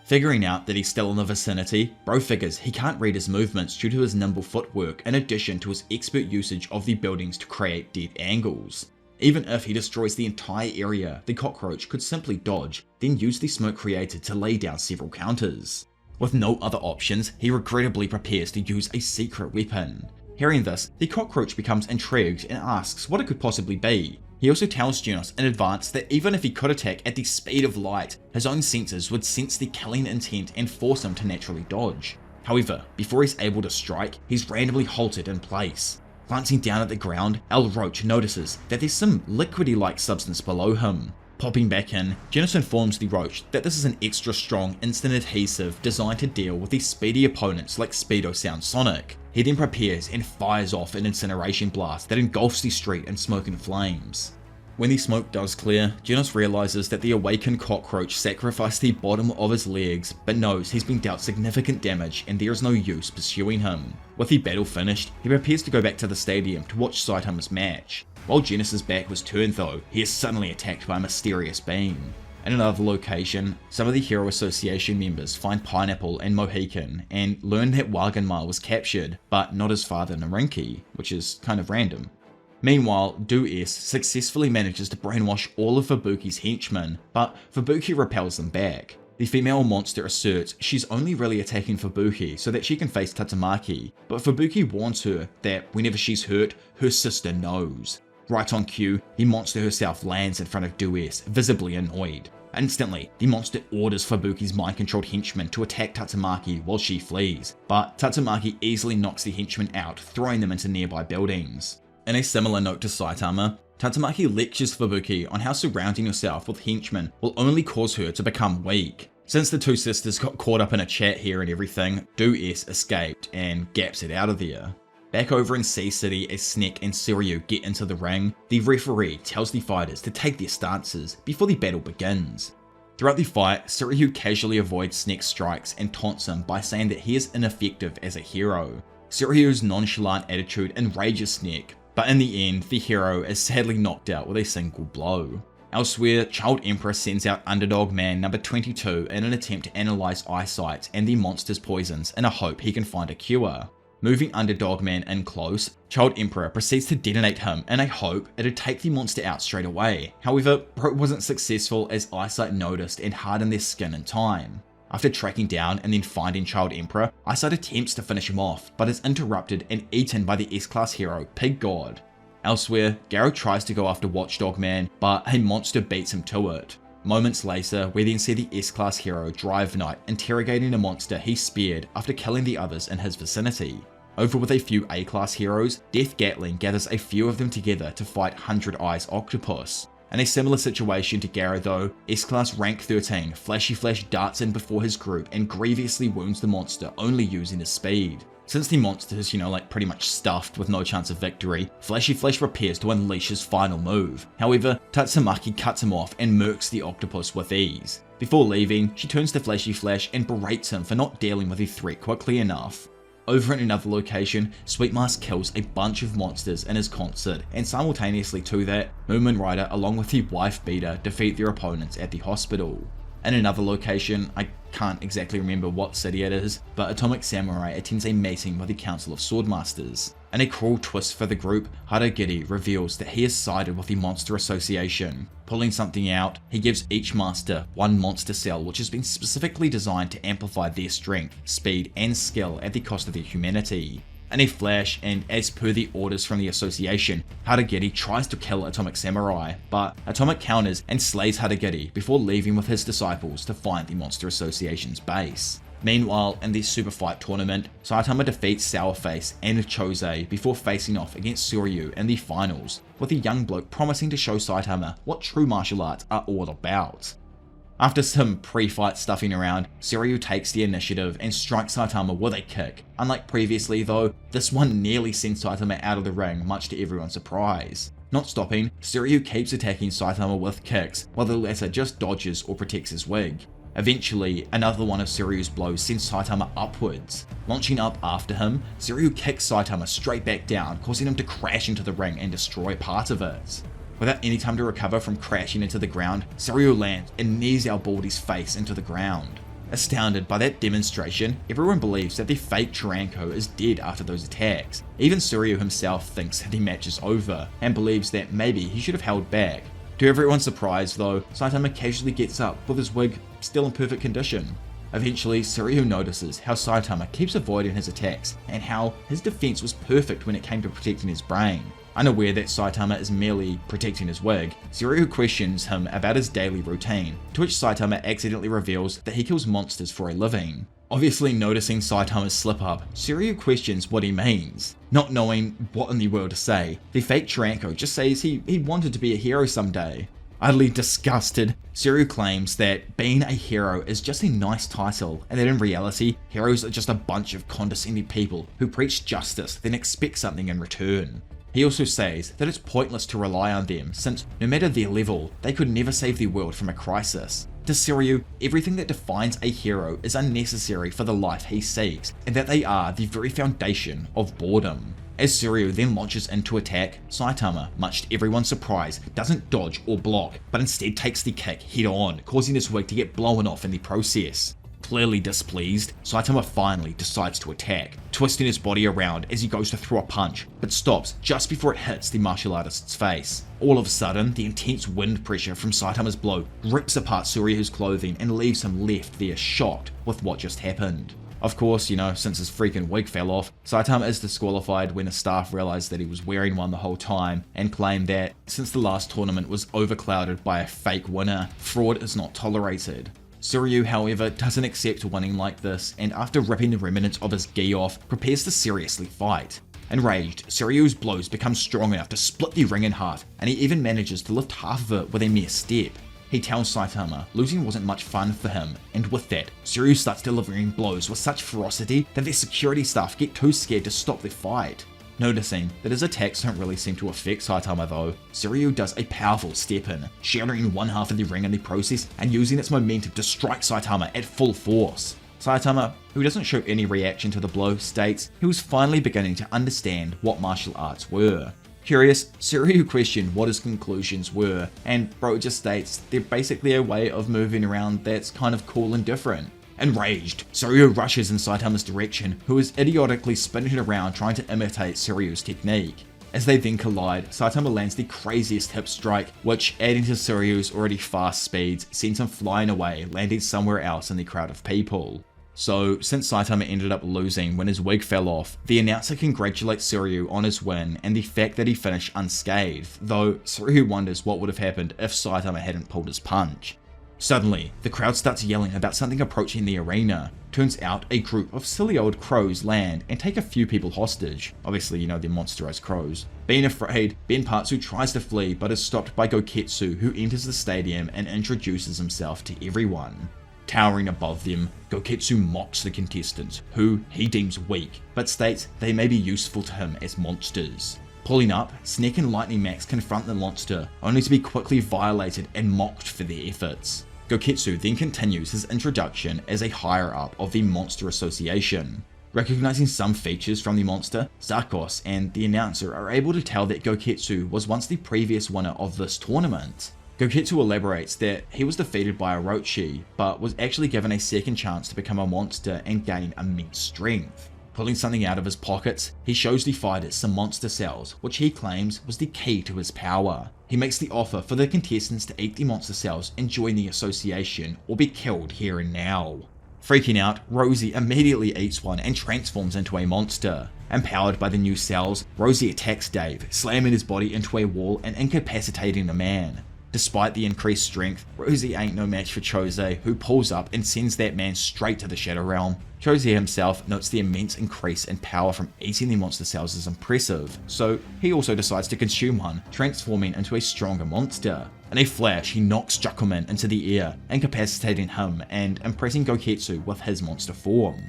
Figuring out that he's still in the vicinity, Bro figures he can't read his movements due to his nimble footwork in addition to his expert usage of the buildings to create dead angles. Even if he destroys the entire area, the cockroach could simply dodge, then use the smoke created to lay down several counters. With no other options, he regrettably prepares to use a secret weapon. Hearing this, the cockroach becomes intrigued and asks what it could possibly be. He also tells Genos in advance that even if he could attack at the speed of light, his own senses would sense the killing intent and force him to naturally dodge. However, before he's able to strike, he's randomly halted in place. Glancing down at the ground, El Roach notices that there's some liquidy-like substance below him. Popping back in, Genos informs the Roach that this is an extra strong instant adhesive designed to deal with these speedy opponents like Speedo Sound Sonic. He then prepares and fires off an incineration blast that engulfs the street in smoke and flames. When the smoke does clear, Genos realizes that the awakened cockroach sacrificed the bottom of his legs, but knows he's been dealt significant damage and there is no use pursuing him. With the battle finished, he prepares to go back to the stadium to watch Saitama's match. While Genos' back was turned though, he is suddenly attacked by a mysterious being. In another location, some of the Hero Association members find Pineapple and Mohican and learn that Wagenma was captured, but not his father Narinki, which is kind of random. Meanwhile, Do-S successfully manages to brainwash all of Fubuki's henchmen, but Fubuki repels them back. The female monster asserts she's only really attacking Fubuki so that she can face Tatsumaki, but Fubuki warns her that whenever she's hurt, her sister knows. Right on cue, the monster herself lands in front of Do-S, visibly annoyed. Instantly, the monster orders Fubuki's mind-controlled henchmen to attack Tatsumaki while she flees, but Tatsumaki easily knocks the henchmen out, throwing them into nearby buildings. In a similar note to Saitama, Tatsumaki lectures Fubuki on how surrounding yourself with henchmen will only cause her to become weak. Since the two sisters got caught up in a chat here and everything, Do-S escaped and gaps it out of there. Back over in Sea City as Snake and Seiryu get into the ring, the referee tells the fighters to take their stances before the battle begins. Throughout the fight, Seiryu casually avoids Snake's strikes and taunts him by saying that he is ineffective as a hero. Seiryu's nonchalant attitude enrages Snake, but in the end, the hero is sadly knocked out with a single blow. Elsewhere, Child Emperor sends out Underdog Man number 22 in an attempt to analyze eyesight and the monster's poisons in a hope he can find a cure. Moving Underdog Man in close, Child Emperor proceeds to detonate him in a hope it'd take the monster out straight away. However, Bro wasn't successful as Eyesight noticed and hardened their skin in time. After tracking down and then finding Child Emperor, Eyesight attempts to finish him off, but is interrupted and eaten by the S-Class hero, Pig God. Elsewhere, Garou tries to go after Watchdog Man, but a monster beats him to it. Moments later, we then see the S-Class hero Drive Knight interrogating a monster he speared after killing the others in his vicinity. Over with a few A-Class heroes, Death Gatling gathers a few of them together to fight 100 Eyes Octopus. In a similar situation to Garou though, S-Class rank 13 Flashy Flash darts in before his group and grievously wounds the monster only using his speed. Since the monster is, pretty much stuffed with no chance of victory, Flashy Flash prepares to unleash his final move. However, Tatsumaki cuts him off and murks the octopus with ease. Before leaving, she turns to Flashy Flash and berates him for not dealing with the threat quickly enough. Over in another location, Sweet Mask kills a bunch of monsters in his concert, and simultaneously to that, Moomin Rider along with the wife beater defeat their opponents at the hospital. In another location, I can't exactly remember what city it is, but Atomic Samurai attends a meeting with the Council of Swordmasters. In a cruel twist for the group, Haragiri reveals that he has sided with the Monster Association. Pulling something out, he gives each master one monster cell which has been specifically designed to amplify their strength, speed, and skill at the cost of their humanity. In a flash, and as per the orders from the association, Haragiri tries to kill Atomic Samurai, but Atomic counters and slays Haragiri before leaving with his disciples to find the Monster Association's base. Meanwhile, in the Super Fight tournament, Saitama defeats Sourface and Chose before facing off against Seiryu in the finals, with the young bloke promising to show Saitama what true martial arts are all about. After some pre-fight stuffing around, Seiryu takes the initiative and strikes Saitama with a kick. Unlike previously though, this one nearly sends Saitama out of the ring, much to everyone's surprise. Not stopping, Seiryu keeps attacking Saitama with kicks, while the latter just dodges or protects his wig. Eventually, another one of Seiryu's blows sends Saitama upwards. Launching up after him, Seiryu kicks Saitama straight back down, causing him to crash into the ring and destroy part of it. Without any time to recover from crashing into the ground, Seiryu lands and knees our Baldy's face into the ground. Astounded by that demonstration, everyone believes that the fake Taranko is dead after those attacks. Even Seiryu himself thinks that the match is over, and believes that maybe he should have held back. To everyone's surprise though, Saitama casually gets up with his wig still in perfect condition. Eventually, Seiryu notices how Saitama keeps avoiding his attacks, and how his defense was perfect when it came to protecting his brain. Unaware that Saitama is merely protecting his wig, Seiryu questions him about his daily routine, to which Saitama accidentally reveals that he kills monsters for a living. Obviously noticing Saitama's slip-up, Seiryu questions what he means. Not knowing what in the world to say, the fake Taranko just says he wanted to be a hero someday. Utterly disgusted, Seiryu claims that being a hero is just a nice title, and that in reality, heroes are just a bunch of condescending people who preach justice then expect something in return. He also says that it's pointless to rely on them since no matter their level, they could never save the world from a crisis. To Seiryu, everything that defines a hero is unnecessary for the life he seeks, and that they are the very foundation of boredom. As Seiryu then launches in to attack, Saitama, much to everyone's surprise, doesn't dodge or block, but instead takes the kick head on, causing his wig to get blown off in the process. Clearly displeased, Saitama finally decides to attack, twisting his body around as he goes to throw a punch, but stops just before it hits the martial artist's face. All of a sudden, the intense wind pressure from Saitama's blow rips apart Suryu's clothing and leaves him left there shocked with what just happened. Of course, since his freaking wig fell off, Saitama is disqualified when the staff realized that he was wearing one the whole time and claimed that since the last tournament was overclouded by a fake winner, fraud is not tolerated. Seiryu, however, doesn't accept winning like this, and after ripping the remnants of his gi off, prepares to seriously fight. Enraged, Seiryu's blows become strong enough to split the ring in half, and he even manages to lift half of it with a mere step. He tells Saitama losing wasn't much fun for him, and with that, Seiryu starts delivering blows with such ferocity that their security staff get too scared to stop the fight. Noticing that his attacks don't really seem to affect Saitama though, Seiryu does a powerful step in, shattering one half of the ring in the process and using its momentum to strike Saitama at full force. Saitama, who doesn't show any reaction to the blow, states he was finally beginning to understand what martial arts were. Curious, Seiryu questioned what his conclusions were, and bro just states they're basically a way of moving around that's kind of cool and different. Enraged, Seiryu rushes in Saitama's direction, who is idiotically spinning around trying to imitate Seiryu's technique. As they then collide, Saitama lands the craziest hip strike, which, adding to Seiryu's already fast speeds, sends him flying away, landing somewhere else in the crowd of people. So, since Saitama ended up losing when his wig fell off, the announcer congratulates Seiryu on his win and the fact that he finished unscathed, though Seiryu wonders what would have happened if Saitama hadn't pulled his punch. Suddenly, the crowd starts yelling about something approaching the arena. Turns out a group of silly old crows land and take a few people hostage. Obviously, they're monsterized crows. Being afraid, Benpatsu tries to flee but is stopped by Goketsu, who enters the stadium and introduces himself to everyone. Towering above them, Goketsu mocks the contestants, who he deems weak, but states they may be useful to him as monsters. Pulling up, Snake and Lightning Max confront the monster, only to be quickly violated and mocked for their efforts. Goketsu then continues his introduction as a higher-up of the Monster Association. Recognizing some features from the monster, Zarkos and the announcer are able to tell that Goketsu was once the previous winner of this tournament. Goketsu elaborates that he was defeated by Orochi, but was actually given a second chance to become a monster and gain immense strength. Pulling something out of his pockets, he shows the fighters some monster cells, which he claims was the key to his power. He makes the offer for the contestants to eat the monster cells and join the association, or be killed here and now. Freaking out, Rosie immediately eats one and transforms into a monster. Empowered by the new cells, Rosie attacks Dave, slamming his body into a wall and incapacitating the man. Despite the increased strength, Rosie ain't no match for Chose, who pulls up and sends that man straight to the Shadow Realm. Chose himself notes the immense increase in power from eating the monster cells is impressive, so he also decides to consume one, transforming into a stronger monster. In a flash, he knocks Jakuman into the air, incapacitating him and impressing Goketsu with his monster form.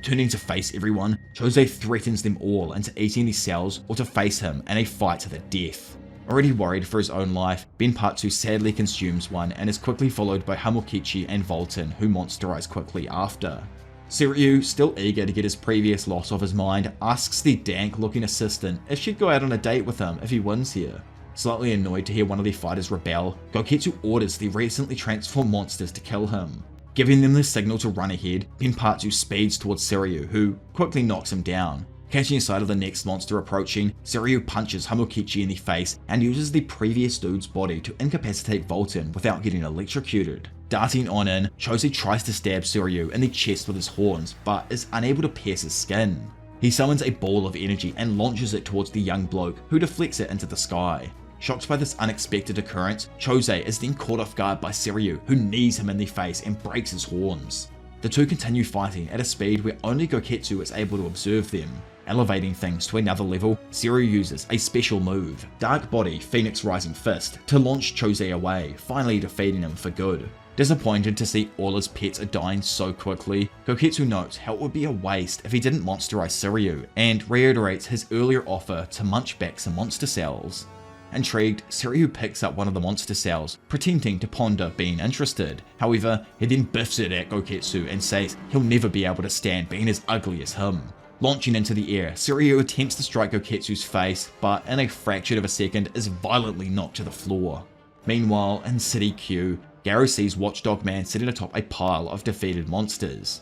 Turning to face everyone, Chose threatens them all into eating the cells or to face him in a fight to the death. Already worried for his own life, Benpatsu sadly consumes one and is quickly followed by Hamokichi and Volton, who monsterize quickly after. Seiryu, still eager to get his previous loss off his mind, asks the dank-looking assistant if she'd go out on a date with him if he wins here. Slightly annoyed to hear one of the fighters rebel, Goketsu orders the recently transformed monsters to kill him. Giving them the signal to run ahead, Benpatsu speeds towards Seiryu, who quickly knocks him down. Catching sight of the next monster approaching, Seiryu punches Hamokichi in the face and uses the previous dude's body to incapacitate Volton without getting electrocuted. Darting on in, Chose tries to stab Seiryu in the chest with his horns, but is unable to pierce his skin. He summons a ball of energy and launches it towards the young bloke, who deflects it into the sky. Shocked by this unexpected occurrence, Chose is then caught off guard by Seiryu, who knees him in the face and breaks his horns. The two continue fighting at a speed where only Goketsu is able to observe them. Elevating things to another level, Seiryu uses a special move, Dark Body Phoenix Rising Fist, to launch Chose away, finally defeating him for good. Disappointed to see all his pets are dying so quickly, Goketsu notes how it would be a waste if he didn't monsterize Shiryu, and reiterates his earlier offer to munch back some monster cells. Intrigued, Shiryu picks up one of the monster cells, pretending to ponder being interested. However, he then biffs it at Goketsu and says he'll never be able to stand being as ugly as him. Launching into the air, Shiryu attempts to strike Goketsu's face, but in a fraction of a second is violently knocked to the floor. Meanwhile, in City Q, Garou sees Watchdog Man sitting atop a pile of defeated monsters.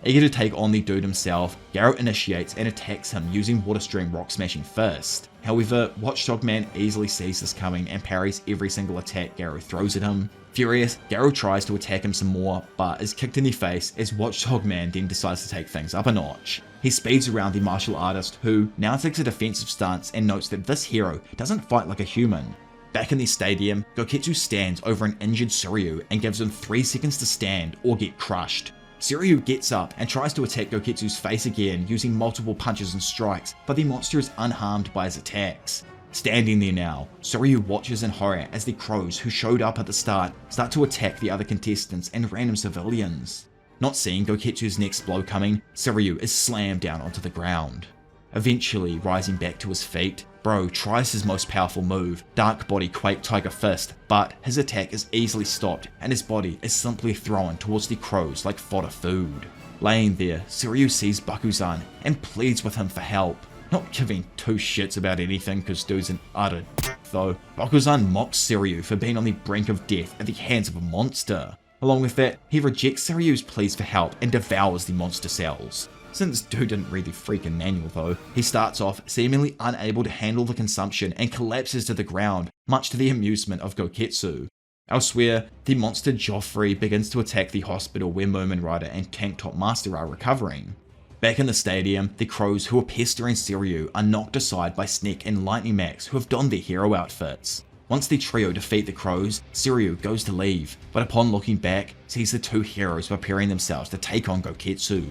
Eager to take on the dude himself, Garou initiates and attacks him using Water Stream Rock Smashing Fist. However, Watchdog Man easily sees this coming and parries every single attack Garou throws at him. Furious, Garou tries to attack him some more, but is kicked in the face as Watchdog Man then decides to take things up a notch. He speeds around the martial artist, who now takes a defensive stance and notes that this hero doesn't fight like a human. Back in the stadium, Goketsu stands over an injured Shiryu and gives him 3 seconds to stand or get crushed. Shiryu gets up and tries to attack Goketsu's face again using multiple punches and strikes, but the monster is unharmed by his attacks. Standing there now, Shiryu watches in horror as the crows who showed up at the start to attack the other contestants and random civilians. Not seeing Goketsu's next blow coming, Shiryu is slammed down onto the ground. Eventually rising back to his feet, Bro tries his most powerful move, Dark Body Quake Tiger Fist, but his attack is easily stopped and his body is simply thrown towards the crows like fodder food. Laying there, Shiryu sees Bakuzan and pleads with him for help. Not giving 2 shits about anything cause dude's an utter though, Bakuzan mocks Shiryu for being on the brink of death at the hands of a monster. Along with that, he rejects Shiryu's pleas for help and devours the monster cells. Since dude didn't read the freaking manual though, he starts off seemingly unable to handle the consumption and collapses to the ground, much to the amusement of Goketsu. Elsewhere, the monster Joffrey begins to attack the hospital where Moomin Rider and Tank Top Master are recovering. Back in the stadium, the crows who are pestering Shiryu are knocked aside by Snake and Lightning Max who have donned their hero outfits. Once the trio defeat the crows, Shiryu goes to leave, but upon looking back, sees the 2 heroes preparing themselves to take on Goketsu.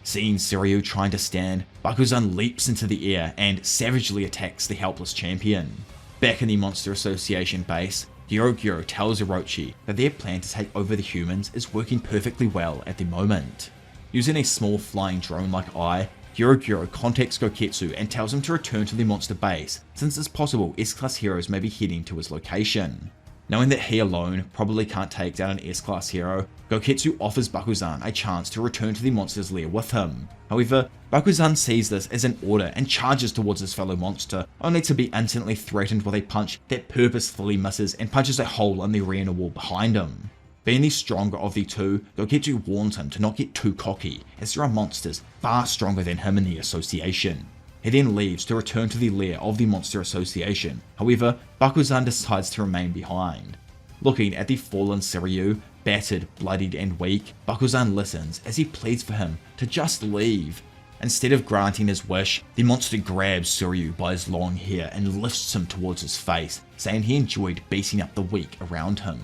Seeing Shiryu trying to stand, Bakuzan leaps into the air and savagely attacks the helpless champion. Back in the Monster Association base, Gyoro tells Orochi that their plan to take over the humans is working perfectly well at the moment. Using a small flying drone-like eye, Gyoro contacts Goketsu and tells him to return to the monster base, since it's possible S-Class heroes may be heading to his location. Knowing that he alone probably can't take down an S-Class hero, Goketsu offers Bakuzan a chance to return to the monster's lair with him. However, Bakuzan sees this as an order and charges towards his fellow monster, only to be instantly threatened with a punch that purposefully misses and punches a hole in the arena wall behind him. Being the stronger of the 2, Goketsu warns him to not get too cocky, as there are monsters far stronger than him in the association. He then leaves to return to the lair of the Monster Association. However, Bakuzan decides to remain behind. Looking at the fallen Shiryu, battered, bloodied and weak, Bakuzan listens as he pleads for him to just leave. Instead of granting his wish, the monster grabs Shiryu by his long hair and lifts him towards his face, saying he enjoyed beating up the weak around him.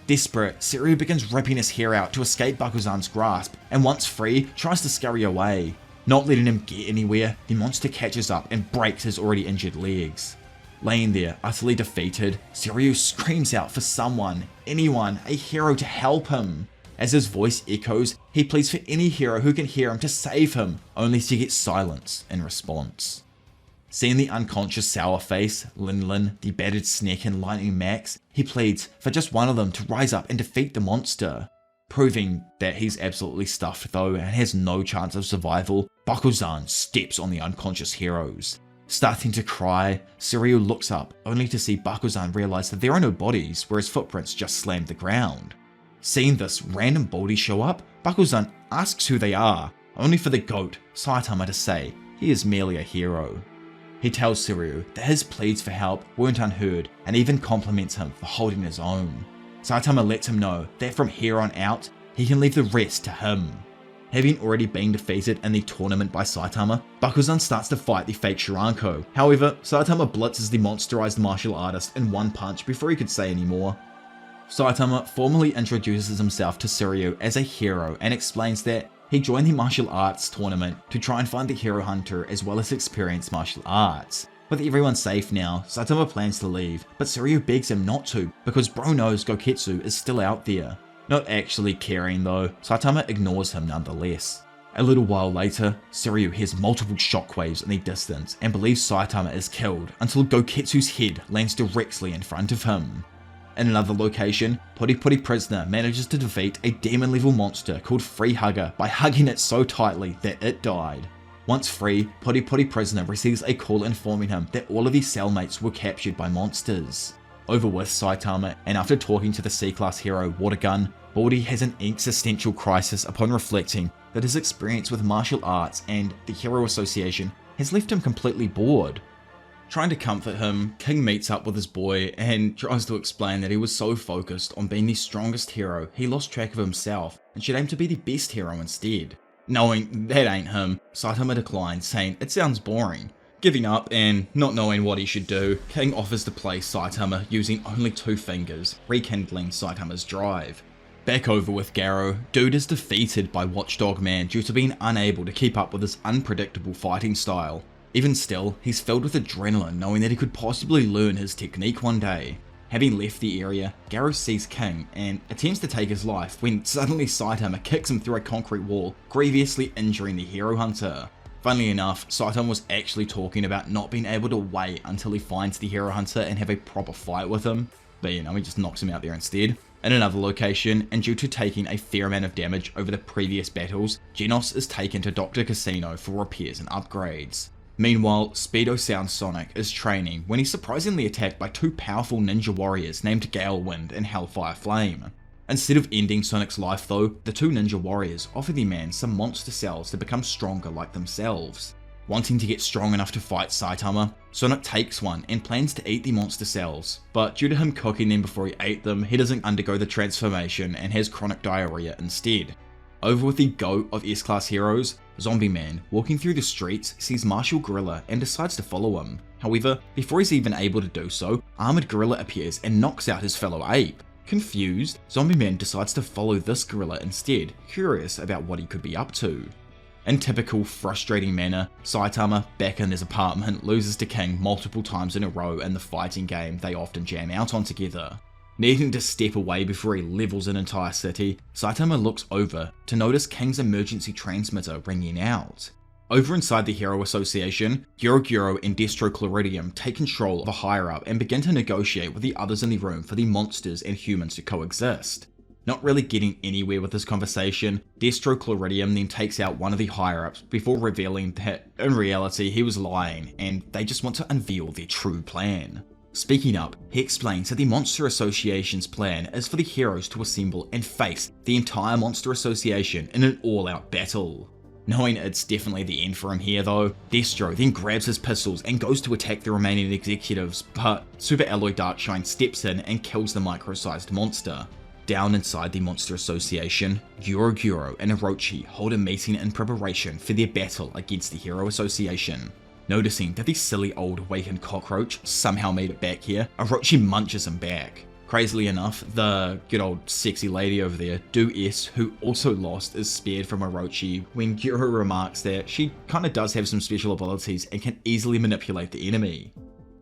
Desperate, Shiryu begins ripping his hair out to escape Bakuzan's grasp, and once free, tries to scurry away. Not letting him get anywhere, the monster catches up and breaks his already injured legs. Laying there, utterly defeated, Shiryu screams out for someone, anyone, a hero to help him. As his voice echoes, he pleads for any hero who can hear him to save him, only to get silence in response. Seeing the unconscious Sour Face, Lin, the battered Snake and Lightning Max, he pleads for just one of them to rise up and defeat the monster. Proving that he's absolutely stuffed though and has no chance of survival, Bakuzan steps on the unconscious heroes. Starting to cry, Shiryu looks up only to see Bakuzan realize that there are no bodies where his footprints just slammed the ground. Seeing this random body show up, Bakuzan asks who they are, only for the goat, Saitama, to say he is merely a hero. He tells Shiryu that his pleas for help weren't unheard and even compliments him for holding his own. Saitama lets him know that from here on out, he can leave the rest to him. Having already been defeated in the tournament by Saitama, Bakuzan starts to fight the fake Shiranko. However, Saitama blitzes the monsterized martial artist in one punch before he could say any more. Saitama formally introduces himself to Shiryu as a hero and explains that he joined the martial arts tournament to try and find the hero hunter as well as experience martial arts. With everyone safe now, Saitama plans to leave, but Shiryu begs him not to because bro knows Goketsu is still out there. Not actually caring though, Saitama ignores him nonetheless. A little while later, Soryu hears multiple shockwaves in the distance and believes Saitama is killed until Goketsu's head lands directly in front of him. In another location, Puri Puri Prisoner manages to defeat a demon-level monster called Free Hugger by hugging it so tightly that it died. Once free, Puri Puri Prisoner receives a call informing him that all of his cellmates were captured by monsters. Over with Saitama, and after talking to the C-class hero Watergun, Baldy has an existential crisis upon reflecting that his experience with martial arts and the Hero Association has left him completely bored. Trying to comfort him, King meets up with his boy and tries to explain that he was so focused on being the strongest hero he lost track of himself and should aim to be the best hero instead. Knowing that ain't him, Saitama declines, saying it sounds boring. Giving up and not knowing what he should do, King offers to play Saitama using only 2 fingers, rekindling Saitama's drive. Back over with Garou, dude is defeated by Watchdog Man due to being unable to keep up with his unpredictable fighting style. Even still, he's filled with adrenaline knowing that he could possibly learn his technique one day. Having left the area, Garou sees King and attempts to take his life when suddenly Saitama kicks him through a concrete wall, grievously injuring the hero hunter. Funnily enough, Saitama was actually talking about not being able to wait until he finds the hero hunter and have a proper fight with him, but he just knocks him out there instead. In another location, and due to taking a fair amount of damage over the previous battles, Genos is taken to Dr. Casino for repairs and upgrades. Meanwhile, Speedo Sound Sonic is training when he's surprisingly attacked by 2 powerful ninja warriors named Gale Wind and Hellfire Flame. Instead of ending Sonic's life though, the 2 ninja warriors offer the man some monster cells to become stronger like themselves. Wanting to get strong enough to fight Saitama, Sonic takes one and plans to eat the monster cells, but due to him cooking them before he ate them, he doesn't undergo the transformation and has chronic diarrhea instead. Over with the GOAT of S-Class heroes, Zombie Man, walking through the streets, sees Martial Gorilla and decides to follow him. However, before he's even able to do so, Armored Gorilla appears and knocks out his fellow ape. Confused, Zombie Man decides to follow this gorilla instead, curious about what he could be up to. In typical frustrating manner, Saitama, back in his apartment, loses to King multiple times in a row in the fighting game they often jam out on together. Needing to step away before he levels an entire city, Saitama looks over to notice King's emergency transmitter ringing out. Over inside the Hero Association, Gyoro and Destrochloridium take control of a higher-up and begin to negotiate with the others in the room for the monsters and humans to coexist. Not really getting anywhere with this conversation, Destrochloridium then takes out one of the higher-ups before revealing that, in reality, he was lying and they just want to unveil their true plan. Speaking up, he explains that the Monster Association's plan is for the heroes to assemble and face the entire Monster Association in an all-out battle. Knowing it's definitely the end for him here though, Destro then grabs his pistols and goes to attack the remaining executives, but Super Alloy Darkshine steps in and kills the micro-sized monster. Down inside the Monster Association, Gyoro and Orochi hold a meeting in preparation for their battle against the Hero Association. Noticing that the silly old awakened cockroach somehow made it back here, Orochi munches him back. Crazily enough, the good old sexy lady over there, Do-S, who also lost, is spared from Orochi when Gyoro remarks that she kinda does have some special abilities and can easily manipulate the enemy.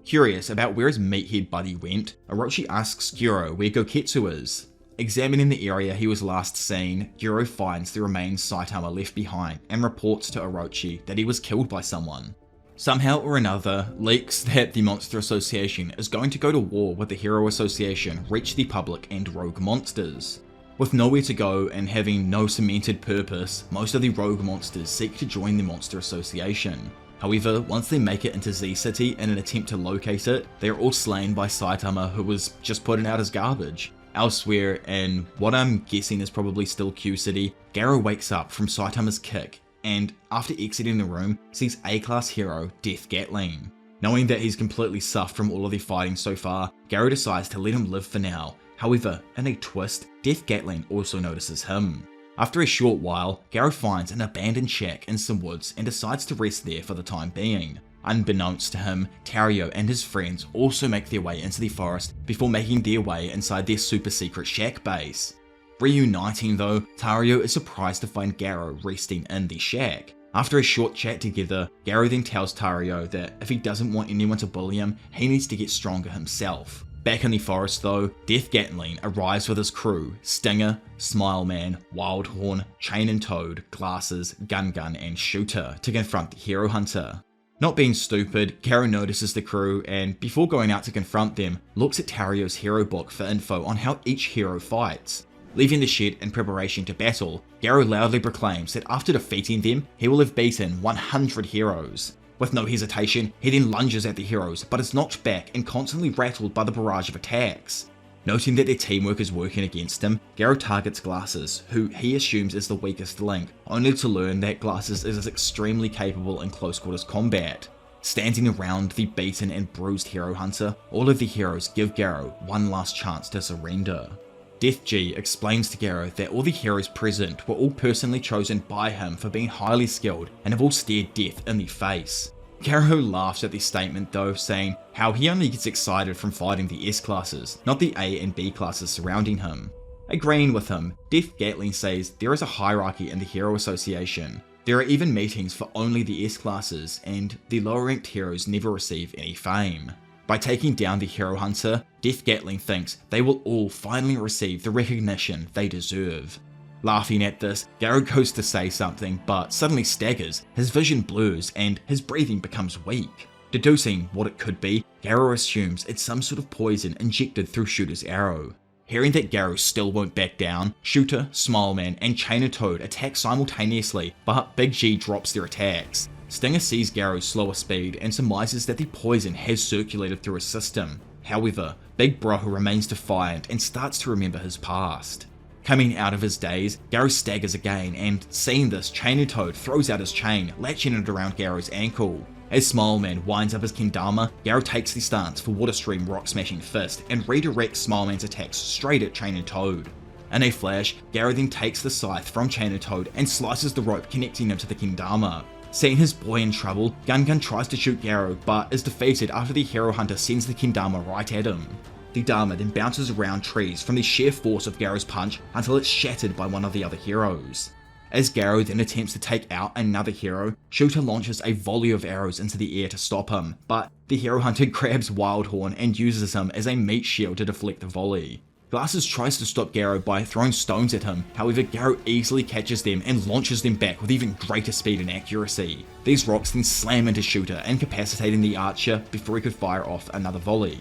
Curious about where his meathead buddy went, Orochi asks Gyoro where Goketsu is. Examining the area he was last seen, Gyoro finds the remains Saitama left behind and reports to Orochi that he was killed by someone. Somehow or another, leaks that the Monster Association is going to go to war with the Hero Association reach the public and rogue monsters. With nowhere to go and having no cemented purpose, most of the rogue monsters seek to join the Monster Association. However, once they make it into Z City in an attempt to locate it, they are all slain by Saitama, who was just putting out his garbage. Elsewhere, in what I'm guessing is probably still Q City, Garou wakes up from Saitama's kick and, after exiting the room, sees A-class hero Death Gatling. Knowing that he's completely suffed from all of the fighting so far, Garou decides to let him live for now. However, in a twist, Death Gatling also notices him. After a short while, Garou finds an abandoned shack in some woods and decides to rest there for the time being. Unbeknownst to him, Tario and his friends also make their way into the forest before making their way inside their super secret shack base. Reuniting though, Tario is surprised to find Garou resting in the shack. After a short chat together, Garou then tells Tario that if he doesn't want anyone to bully him, he needs to get stronger himself. Back in the forest though, Death Gatling arrives with his crew, Stinger, Smileman, Wildhorn, Chain and Toad, Glasses, Gun and Shooter, to confront the Hero Hunter. Not being stupid, Garou notices the crew and, before going out to confront them, looks at Tario's hero book for info on how each hero fights. Leaving the shed in preparation to battle, Garou loudly proclaims that after defeating them, he will have beaten 100 heroes. With no hesitation, he then lunges at the heroes, but is knocked back and constantly rattled by the barrage of attacks. Noting that their teamwork is working against him, Garou targets Glasses, who he assumes is the weakest link, only to learn that Glasses is extremely capable in close quarters combat. Standing around the beaten and bruised Hero Hunter, all of the heroes give Garou one last chance to surrender. Death G explains to Garou that all the heroes present were all personally chosen by him for being highly skilled and have all stared death in the face. Garou laughs at the statement though, saying how he only gets excited from fighting the S classes, not the A and B classes surrounding him. Agreeing with him, Death Gatling says there is a hierarchy in the Hero Association. There are even meetings for only the S classes, and the lower ranked heroes never receive any fame. By taking down the Hero Hunter, Death Gatling thinks they will all finally receive the recognition they deserve. Laughing at this, Garou goes to say something, but suddenly staggers, his vision blurs, and his breathing becomes weak. Deducing what it could be, Garou assumes it's some sort of poison injected through Shooter's arrow. Hearing that Garou still won't back down, Shooter, Smileman, and Chain and Toad attack simultaneously, but Big G drops their attacks. Stinger sees Garou's slower speed and surmises that the poison has circulated through his system. However, Big Bro remains defiant and starts to remember his past. Coming out of his daze, Garou staggers again, and seeing this, Chain and Toad throws out his chain, latching it around Garou's ankle. As Smileman winds up his kendama, Garou takes the stance for Water Stream Rock Smashing Fist and redirects Smileman's attacks straight at Chain and Toad. In a flash, Garou then takes the scythe from Chain and Toad and slices the rope connecting him to the kendama. Seeing his boy in trouble, Gun tries to shoot Garou, but is defeated after the Hero Hunter sends the kendama right at him. The Dama then bounces around trees from the sheer force of Garou's punch until it's shattered by one of the other heroes. As Garou then attempts to take out another hero, Shooter launches a volley of arrows into the air to stop him, but the Hero Hunter grabs Wildhorn and uses him as a meat shield to deflect the volley. Glasses tries to stop Garou by throwing stones at him, however Garou easily catches them and launches them back with even greater speed and accuracy. These rocks then slam into Shooter, incapacitating the archer before he could fire off another volley.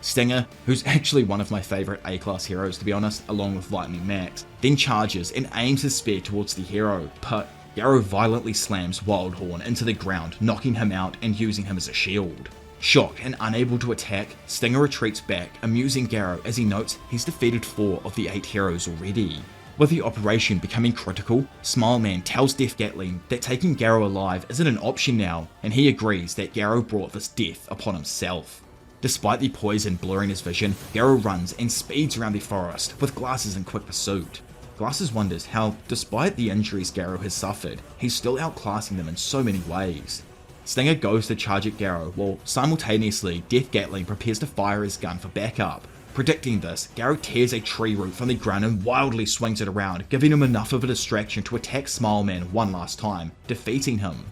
Stinger, who's actually one of my favourite A-class heroes to be honest, along with Lightning Max, then charges and aims his spear towards the hero, but Garou violently slams Wildhorn into the ground, knocking him out and using him as a shield. Shocked and unable to attack, Stinger retreats back, amusing Garou as he notes he's defeated 4 of the 8 heroes already. With the operation becoming critical, Smileman tells Death Gatling that taking Garou alive isn't an option now, and he agrees that Garou brought this death upon himself. Despite the poison blurring his vision, Garou runs and speeds around the forest, with Glasses in quick pursuit. Glasses wonders how, despite the injuries Garou has suffered, he's still outclassing them in so many ways. Stinger goes to charge at Garou, while simultaneously Death Gatling prepares to fire his gun for backup. Predicting this, Garou tears a tree root from the ground and wildly swings it around, giving him enough of a distraction to attack Smileman one last time, defeating him.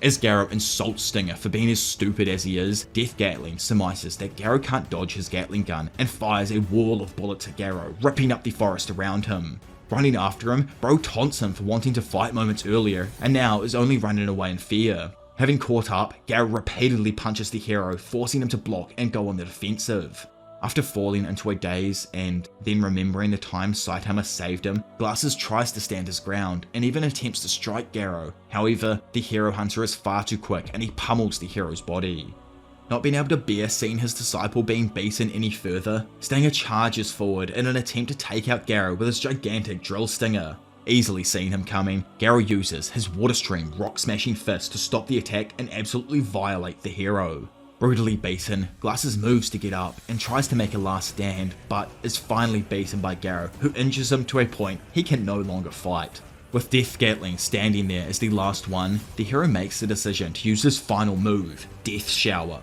As Garou insults Stinger for being as stupid as he is, Death Gatling surmises that Garou can't dodge his Gatling gun and fires a wall of bullets at Garou, ripping up the forest around him. Running after him, Bro taunts him for wanting to fight moments earlier, and now is only running away in fear. Having caught up, Garou repeatedly punches the hero, forcing him to block and go on the defensive. After falling into a daze and then remembering the time Saitama saved him, Glasses tries to stand his ground and even attempts to strike Garou. However, the Hero Hunter is far too quick and he pummels the hero's body. Not being able to bear seeing his disciple being beaten any further, Stinger charges forward in an attempt to take out Garou with his gigantic drill stinger. Easily seeing him coming, Garou uses his Water Stream Rock Smashing Fist to stop the attack and absolutely violate the hero. Brutally beaten, Glasses moves to get up and tries to make a last stand, but is finally beaten by Garou, who injures him to a point he can no longer fight. With Death Gatling standing there as the last one, the hero makes the decision to use his final move, Death Shower.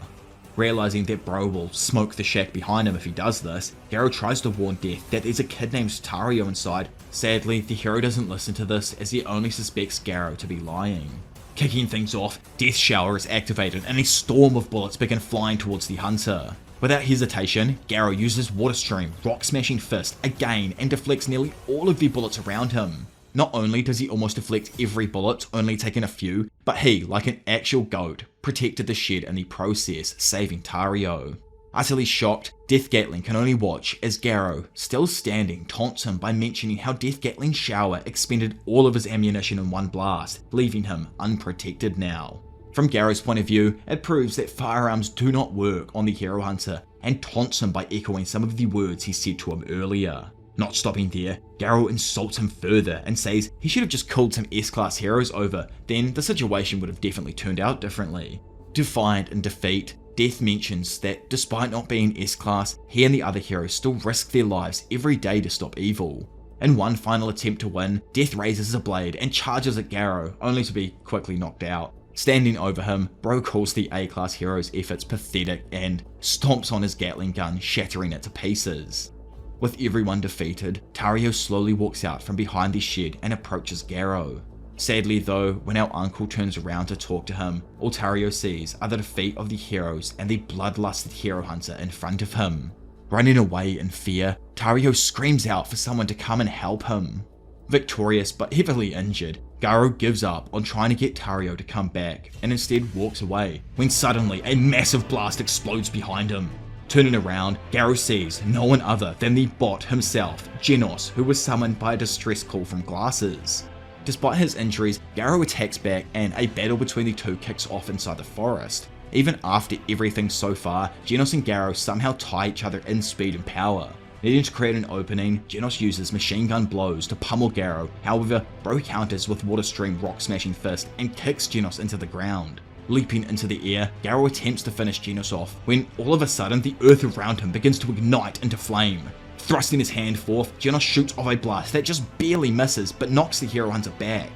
Realizing that Bro will smoke the shack behind him if he does this, Garou tries to warn Death that there's a kid named Tario inside. Sadly, the hero doesn't listen to this as he only suspects Garou to be lying. Kicking things off, Death Shower is activated and a storm of bullets begin flying towards the hunter. Without hesitation, Garou uses Water Stream Rock Smashing Fist again and deflects nearly all of the bullets around him. Not only does he almost deflect every bullet, only taking a few, but he, like an actual goat, protected the shed in the process, saving Tario. Utterly shocked, Death Gatling can only watch as Garou, still standing, taunts him by mentioning how Death Gatling's shower expended all of his ammunition in one blast, leaving him unprotected now. From Garou's point of view, it proves that firearms do not work on the Hero Hunter, and taunts him by echoing some of the words he said to him earlier. Not stopping there, Garou insults him further and says he should have just called some S-Class heroes over, then the situation would have definitely turned out differently. Defiant in defeat, Death mentions that despite not being S-Class, he and the other heroes still risk their lives every day to stop evil. In one final attempt to win, Death raises a blade and charges at Garou, only to be quickly knocked out. Standing over him, Bro calls the A-Class hero's efforts pathetic and stomps on his Gatling gun, shattering it to pieces. With everyone defeated, Tario slowly walks out from behind the shed and approaches Garou. Sadly though, when our uncle turns around to talk to him, all Tario sees are the defeat of the heroes and the bloodlusted Hero Hunter in front of him. Running away in fear, Tario screams out for someone to come and help him. Victorious but heavily injured, Garou gives up on trying to get Tario to come back and instead walks away, when suddenly a massive blast explodes behind him. Turning around, Garou sees no one other than the bot himself, Genos, who was summoned by a distress call from Glasses. Despite his injuries, Garou attacks back and a battle between the two kicks off inside the forest. Even after everything so far, Genos and Garou somehow tie each other in speed and power. Needing to create an opening, Genos uses machine gun blows to pummel Garou, however, Bro counters with Water Stream Rock Smashing Fist and kicks Genos into the ground. Leaping into the air, Garou attempts to finish Genos off, when all of a sudden the earth around him begins to ignite into flame. Thrusting his hand forth, Genos shoots off a blast that just barely misses but knocks the Hero Hunter back.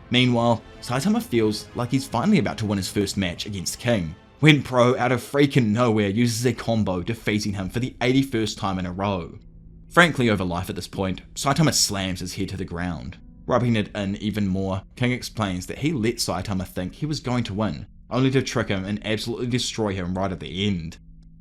Meanwhile, Saitama feels like he's finally about to win his first match against King, when Pro out of freaking nowhere uses a combo, defeating him for the 81st time in a row. Frankly over life at this point, Saitama slams his head to the ground. Rubbing it in even more, King explains that he let Saitama think he was going to win, only to trick him and absolutely destroy him right at the end.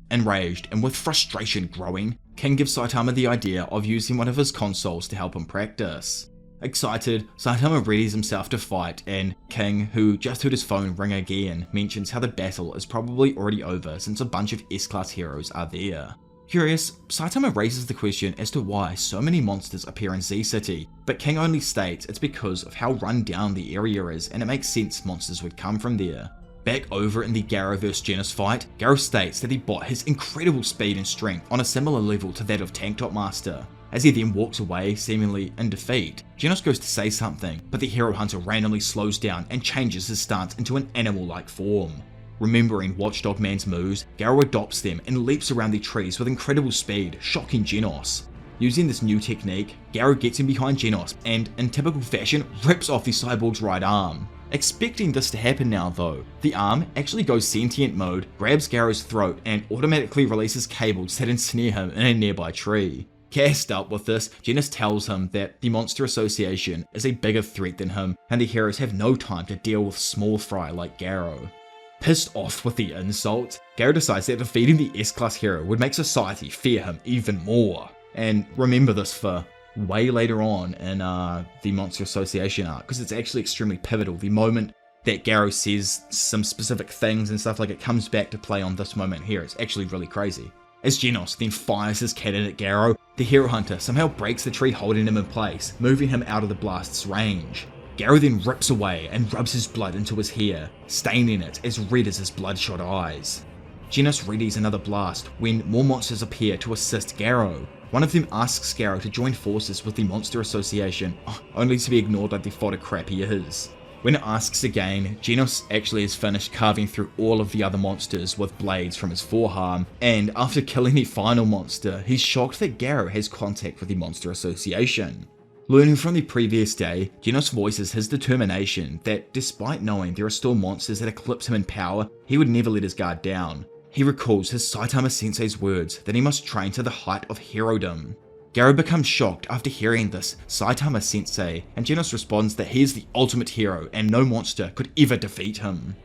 Enraged and with frustration growing, King gives Saitama the idea of using one of his consoles to help him practice. Excited, Saitama readies himself to fight, and King, who just heard his phone ring again, mentions how the battle is probably already over since a bunch of S-Class heroes are there. Curious, Saitama raises the question as to why so many monsters appear in Z City, but King only states it's because of how run down the area is and it makes sense monsters would come from there. Back over in the Garou vs Genos fight, Garou states that the bot has incredible speed and strength on a similar level to that of Tank Top Master. As he then walks away, seemingly in defeat, Genos goes to say something, but the Hero Hunter randomly slows down and changes his stance into an animal-like form. Remembering Watchdog Man's moves, Garou adopts them and leaps around the trees with incredible speed, shocking Genos. Using this new technique, Garou gets in behind Genos and, in typical fashion, rips off the cyborg's right arm. Expecting this to happen now though, the arm actually goes sentient mode, grabs Garou's throat and automatically releases cables that ensnare him in a nearby tree. Gassed up with this, Genos tells him that the Monster Association is a bigger threat than him and the heroes have no time to deal with small fry like Garou. Pissed off with the insult, Garou decides that defeating the S-Class hero would make society fear him even more. And remember this for way later on in the Monster Association arc, because it's actually extremely pivotal. The moment that Garou says some specific things and stuff, like it comes back to play on this moment here. It's actually really crazy. As Genos then fires his cannon at Garou, the Hero Hunter somehow breaks the tree holding him in place, moving him out of the blast's range. Garou then rips away and rubs his blood into his hair, staining it as red as his bloodshot eyes. Genos readies another blast when more monsters appear to assist Garou. One of them asks Garou to join forces with the Monster Association, only to be ignored like the fodder crap he is. When it asks again, Genos actually has finished carving through all of the other monsters with blades from his forearm, and after killing the final monster, he's shocked that Garou has contact with the Monster Association. Learning from the previous day, Genos voices his determination that despite knowing there are still monsters that eclipse him in power, he would never let his guard down. He recalls his Saitama sensei's words that he must train to the height of herodom. Garou becomes shocked after hearing this Saitama sensei, and Genos responds that he is the ultimate hero and no monster could ever defeat him.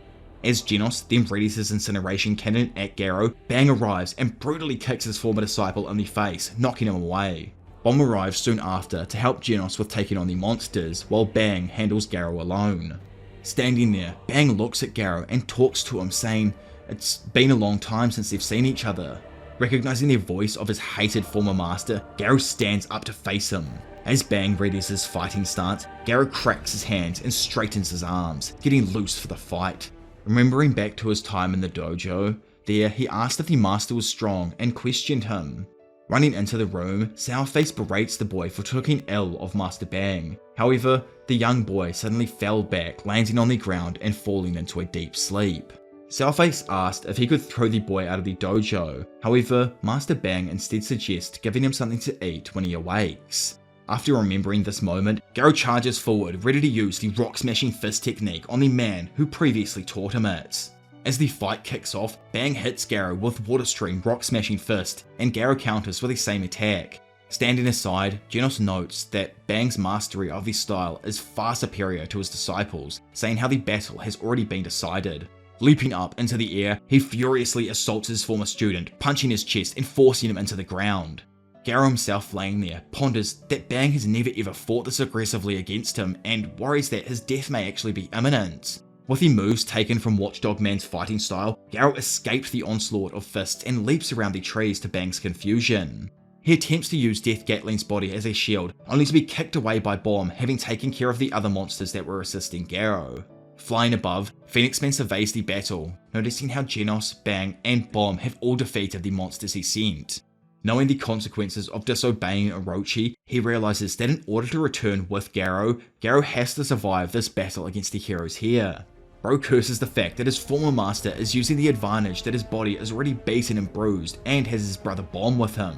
As Genos then readies his incineration cannon at Garou, Bang arrives and brutally kicks his former disciple in the face, knocking him away. Bomb arrives soon after to help Genos with taking on the monsters, while Bang handles Garou alone. Standing there, Bang looks at Garou and talks to him, saying it's been a long time since they've seen each other. Recognizing the voice of his hated former master, Garou stands up to face him. As Bang readies his fighting stance, Garou cracks his hands and straightens his arms, getting loose for the fight. Remembering back to his time in the dojo, there he asked if the master was strong and questioned him. Running into the room, Sourface berates the boy for taking ill of Master Bang. However, the young boy suddenly fell back, landing on the ground and falling into a deep sleep. Sourface asked if he could throw the boy out of the dojo. However, Master Bang instead suggests giving him something to eat when he awakes. After remembering this moment, Garou charges forward, ready to use the rock-smashing fist technique on the man who previously taught him it. As the fight kicks off, Bang hits Garou with Water Stream rock-smashing fist, and Garou counters with the same attack. Standing aside, Genos notes that Bang's mastery of the style is far superior to his disciples, saying how the battle has already been decided. Leaping up into the air, he furiously assaults his former student, punching his chest and forcing him into the ground. Garou himself laying there ponders that Bang has never ever fought this aggressively against him and worries that his death may actually be imminent. With the moves taken from Watchdog Man's fighting style, Garou escapes the onslaught of fists and leaps around the trees to Bang's confusion. He attempts to use Death Gatling's body as a shield, only to be kicked away by Bomb, having taken care of the other monsters that were assisting Garou. Flying above, Phoenix Man surveys the battle, noticing how Genos, Bang, and Bomb have all defeated the monsters he sent. Knowing the consequences of disobeying Orochi, he realizes that in order to return with Garou, Garou has to survive this battle against the heroes here. Bro curses the fact that his former master is using the advantage that his body is already beaten and bruised and has his brother Bomb with him.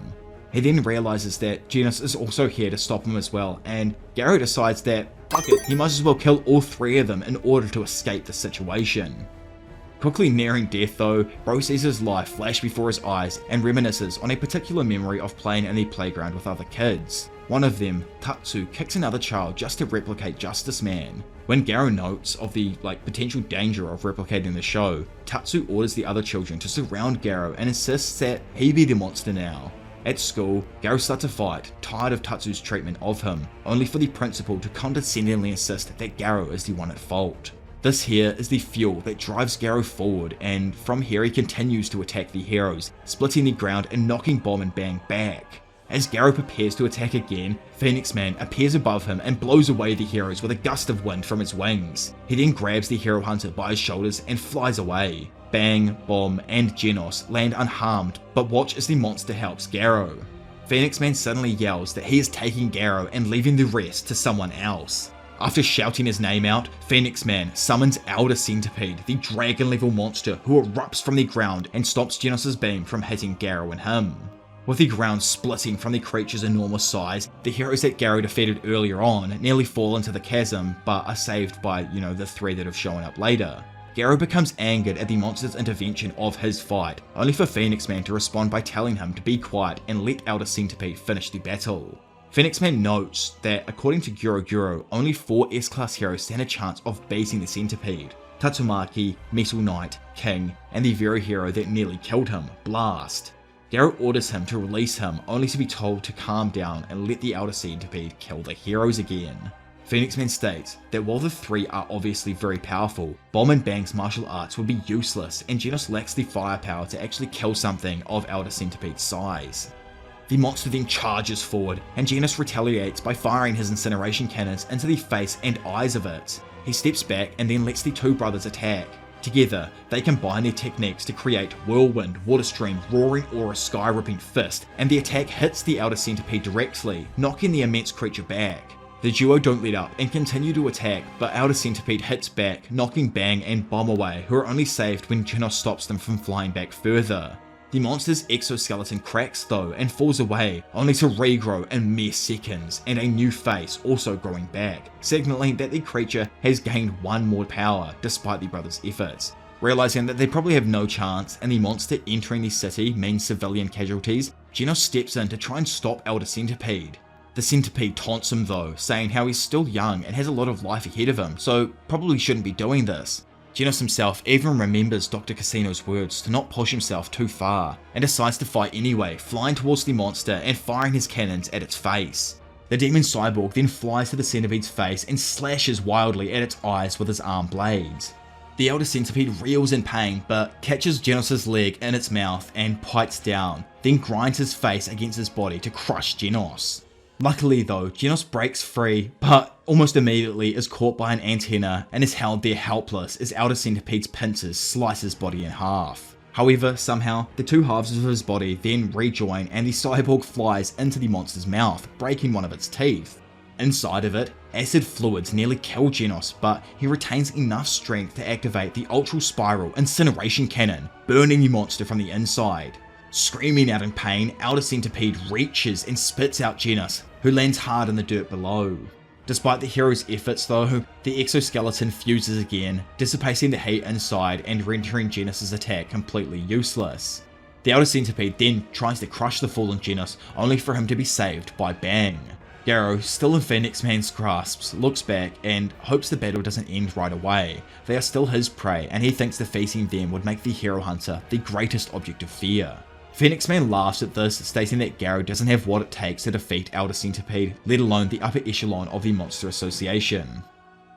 He then realizes that Genos is also here to stop him as well, and Garou decides that, fuck it, he might as well kill all three of them in order to escape the situation. Quickly nearing death though, Bro sees his life flash before his eyes and reminisces on a particular memory of playing in the playground with other kids. One of them, Tatsu, kicks another child just to replicate Justice Man. When Garou notes of the potential danger of replicating the show, Tatsu orders the other children to surround Garou and insists that he be the monster now. At school, Garou starts a fight, tired of Tatsu's treatment of him, only for the principal to condescendingly insist that Garou is the one at fault. This here is the fuel that drives Garou forward, and from here he continues to attack the heroes, splitting the ground and knocking Bomb and Bang back. As Garou prepares to attack again, Phoenix Man appears above him and blows away the heroes with a gust of wind from his wings. He then grabs the hero hunter by his shoulders and flies away. Bang, Bomb, and Genos land unharmed, but watch as the monster helps Garou. Phoenix Man suddenly yells that he is taking Garou and leaving the rest to someone else. After shouting his name out, Phoenix Man summons Elder Centipede, the dragon-level monster who erupts from the ground and stops Genos' beam from hitting Garou and him. With the ground splitting from the creature's enormous size, the heroes that Garou defeated earlier on nearly fall into the chasm, but are saved by, the three that have shown up later. Garou becomes angered at the monster's intervention of his fight, only for Phoenix Man to respond by telling him to be quiet and let Elder Centipede finish the battle. Phoenix Man notes that according to Guro, only 4 S-Class heroes stand a chance of beating the Centipede: Tatsumaki, Metal Knight, King, and the very hero that nearly killed him, Blast. Garou orders him to release him, only to be told to calm down and let the Elder Centipede kill the heroes again. Phoenix Man states that while the 3 are obviously very powerful, Bomb and Bang's martial arts would be useless and Genos lacks the firepower to actually kill something of Elder Centipede's size. The monster then charges forward, and Genos retaliates by firing his incineration cannons into the face and eyes of it. He steps back and then lets the 2 brothers attack. Together, they combine their techniques to create Whirlwind, Water Stream, Roaring Aura, Sky-Ripping Fist, and the attack hits the Elder Centipede directly, knocking the immense creature back. The duo don't let up and continue to attack, but Elder Centipede hits back, knocking Bang and Bomb away, who are only saved when Genos stops them from flying back further. The monster's exoskeleton cracks though and falls away, only to regrow in mere seconds, and a new face also growing back, signaling that the creature has gained 1 more power despite the brothers' efforts. Realizing that they probably have no chance and the monster entering the city means civilian casualties, Genos steps in to try and stop Elder Centipede. The Centipede taunts him though, saying how he's still young and has a lot of life ahead of him, so probably shouldn't be doing this. Genos himself even remembers Dr. Casino's words to not push himself too far, and decides to fight anyway, flying towards the monster and firing his cannons at its face. The demon cyborg then flies to the centipede's face and slashes wildly at its eyes with his arm blades. The elder centipede reels in pain, but catches Genos' leg in its mouth and bites down, then grinds his face against his body to crush Genos. Luckily though, Genos breaks free, but almost immediately is caught by an antenna and is held there helpless as Elder Centipede's pincers slice his body in half. However, somehow, the two halves of his body then rejoin and the cyborg flies into the monster's mouth, breaking one of its teeth. Inside of it, acid fluids nearly kill Genos, but he retains enough strength to activate the Ultra Spiral Incineration Cannon, burning the monster from the inside. Screaming out in pain, Elder Centipede reaches and spits out Genos, who lands hard in the dirt below. Despite the hero's efforts though, the exoskeleton fuses again, dissipating the heat inside and rendering Genos' attack completely useless. The Elder Centipede then tries to crush the fallen Genos, only for him to be saved by Bang. Garou, still in Phoenix Man's grasp, looks back and hopes the battle doesn't end right away. They are still his prey, and he thinks defeating them would make the hero hunter the greatest object of fear. Phoenix Man laughs at this, stating that Garou doesn't have what it takes to defeat Elder Centipede, let alone the upper echelon of the Monster Association.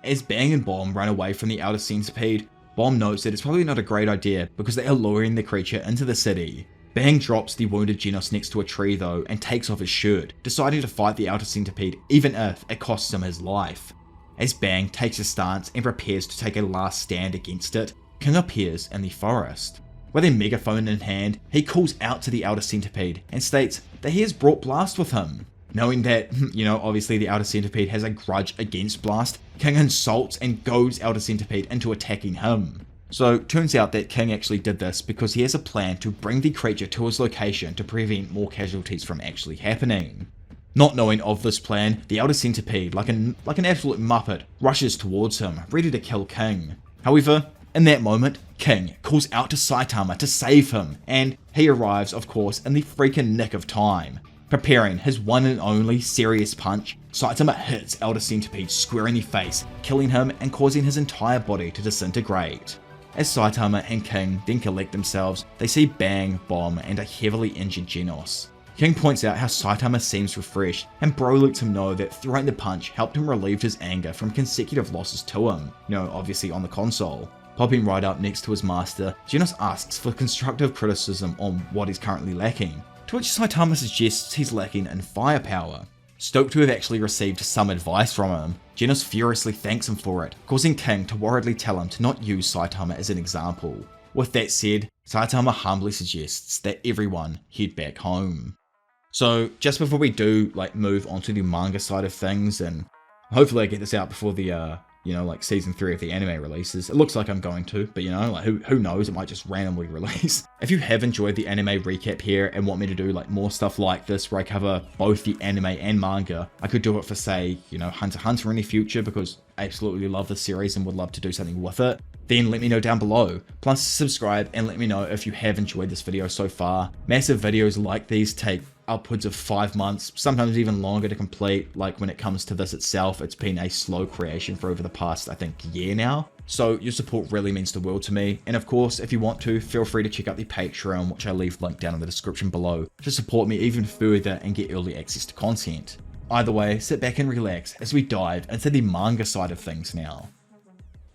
As Bang and Bomb run away from the Elder Centipede, Bomb notes that it's probably not a great idea because they are luring the creature into the city. Bang drops the wounded Genos next to a tree though and takes off his shirt, deciding to fight the Elder Centipede even if it costs him his life. As Bang takes a stance and prepares to take a last stand against it, King appears in the forest. With a megaphone in hand, he calls out to the Elder Centipede and states that he has brought Blast with him. Knowing that, obviously the Elder Centipede has a grudge against Blast, King insults and goads Elder Centipede into attacking him. So, turns out that King actually did this because he has a plan to bring the creature to his location to prevent more casualties from actually happening. Not knowing of this plan, the Elder Centipede, like an absolute muppet, rushes towards him, ready to kill King. However, in that moment, King calls out to Saitama to save him, and he arrives, of course, in the freaking nick of time. Preparing his one and only serious punch, Saitama hits Elder Centipede square in the face, killing him and causing his entire body to disintegrate. As Saitama and King then collect themselves, they see Bang, Bomb, and a heavily injured Genos. King points out how Saitama seems refreshed, and Bro lets him know that throwing the punch helped him relieve his anger from consecutive losses to him, obviously on the console. Popping right up next to his master, Genos asks for constructive criticism on what he's currently lacking, to which Saitama suggests he's lacking in firepower. Stoked to have actually received some advice from him, Genos furiously thanks him for it, causing King to worriedly tell him to not use Saitama as an example. With that said, Saitama humbly suggests that everyone head back home. So just before we do move on to the manga side of things, and hopefully I get this out before the season 3 of the anime releases. It looks like I'm going to, but who knows, it might just randomly release. If you have enjoyed the anime recap here and want me to do more stuff like this where I cover both the anime and manga, I could do it for say, Hunter x Hunter in the future because I absolutely love the series and would love to do something with it. Then let me know down below. Plus subscribe and let me know if you have enjoyed this video so far. Massive videos like these take upwards of 5 months, sometimes even longer to complete. When it comes to this itself, it's been a slow creation for over the past, I think, year now. So your support really means the world to me. And of course, if you want to, feel free to check out the Patreon, which I leave linked down in the description below, to support me even further and get early access to content. Either way, sit back and relax as we dive into the manga side of things now.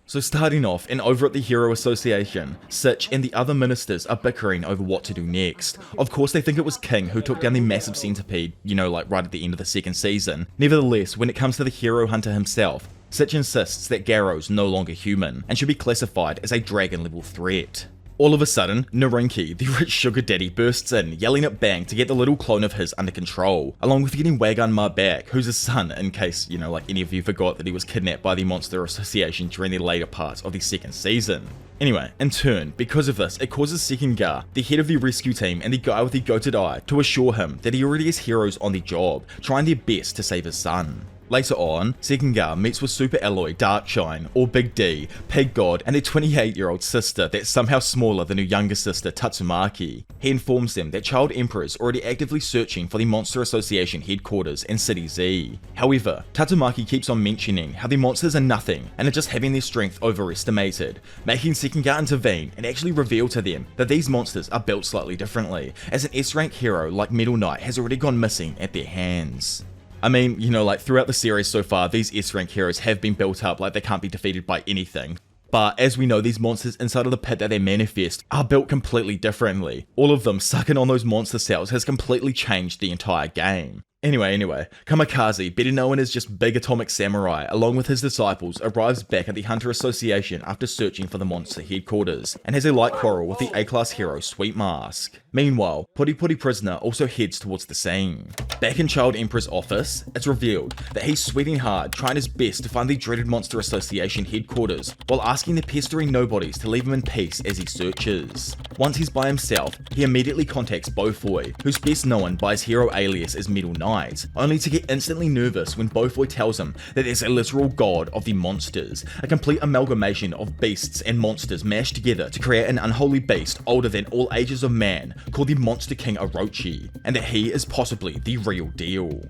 So starting off, and over at the Hero Association, Sitch and the other ministers are bickering over what to do next. Of course they think it was King who took down the massive centipede, right at the end of the second season. Nevertheless, when it comes to the hero hunter himself, Sitch insists that Garou's no longer human, and should be classified as a dragon level threat. All of a sudden, Narinki, the rich sugar daddy, bursts in, yelling at Bang to get the little clone of his under control, along with getting Wagan Ma back, who's his son, in case, any of you forgot that he was kidnapped by the Monster Association during the later parts of the second season. Anyway, in turn, because of this, it causes Sekinga, the head of the rescue team and the guy with the goated eye, to assure him that he already has heroes on the job, trying their best to save his son. Later on, Sekengar meets with Super Alloy Darkshine, or Big D, Pig God, and their 28-year-old sister that's somehow smaller than her younger sister Tatsumaki. He informs them that Child Emperor is already actively searching for the Monster Association headquarters in City Z. However, Tatsumaki keeps on mentioning how the monsters are nothing and are just having their strength overestimated, making Sekengar intervene and actually reveal to them that these monsters are built slightly differently, as an S-rank hero like Metal Knight has already gone missing at their hands. I mean, you know, like throughout the series so far, these S-rank heroes have been built up like they can't be defeated by anything. But as we know, these monsters inside of the pit that they manifest are built completely differently. All of them sucking on those monster cells has completely changed the entire game. Anyway, Kamikaze, better known as just Big Atomic Samurai, along with his disciples, arrives back at the Hunter Association after searching for the monster headquarters, and has a light quarrel with the A-class hero Sweet Mask. Meanwhile, Puri Puri Prisoner also heads towards the scene. Back in Child Emperor's office, it's revealed that he's sweating hard, trying his best to find the dreaded Monster Association headquarters, while asking the pestering nobodies to leave him in peace as he searches. Once he's by himself, he immediately contacts Beaufoy, who's best known by his hero alias as Metal Knight, only to get instantly nervous when Beaufoy tells him that there's a literal god of the monsters, a complete amalgamation of beasts and monsters mashed together to create an unholy beast older than all ages of man, called the Monster King Orochi, and that he is possibly the real deal.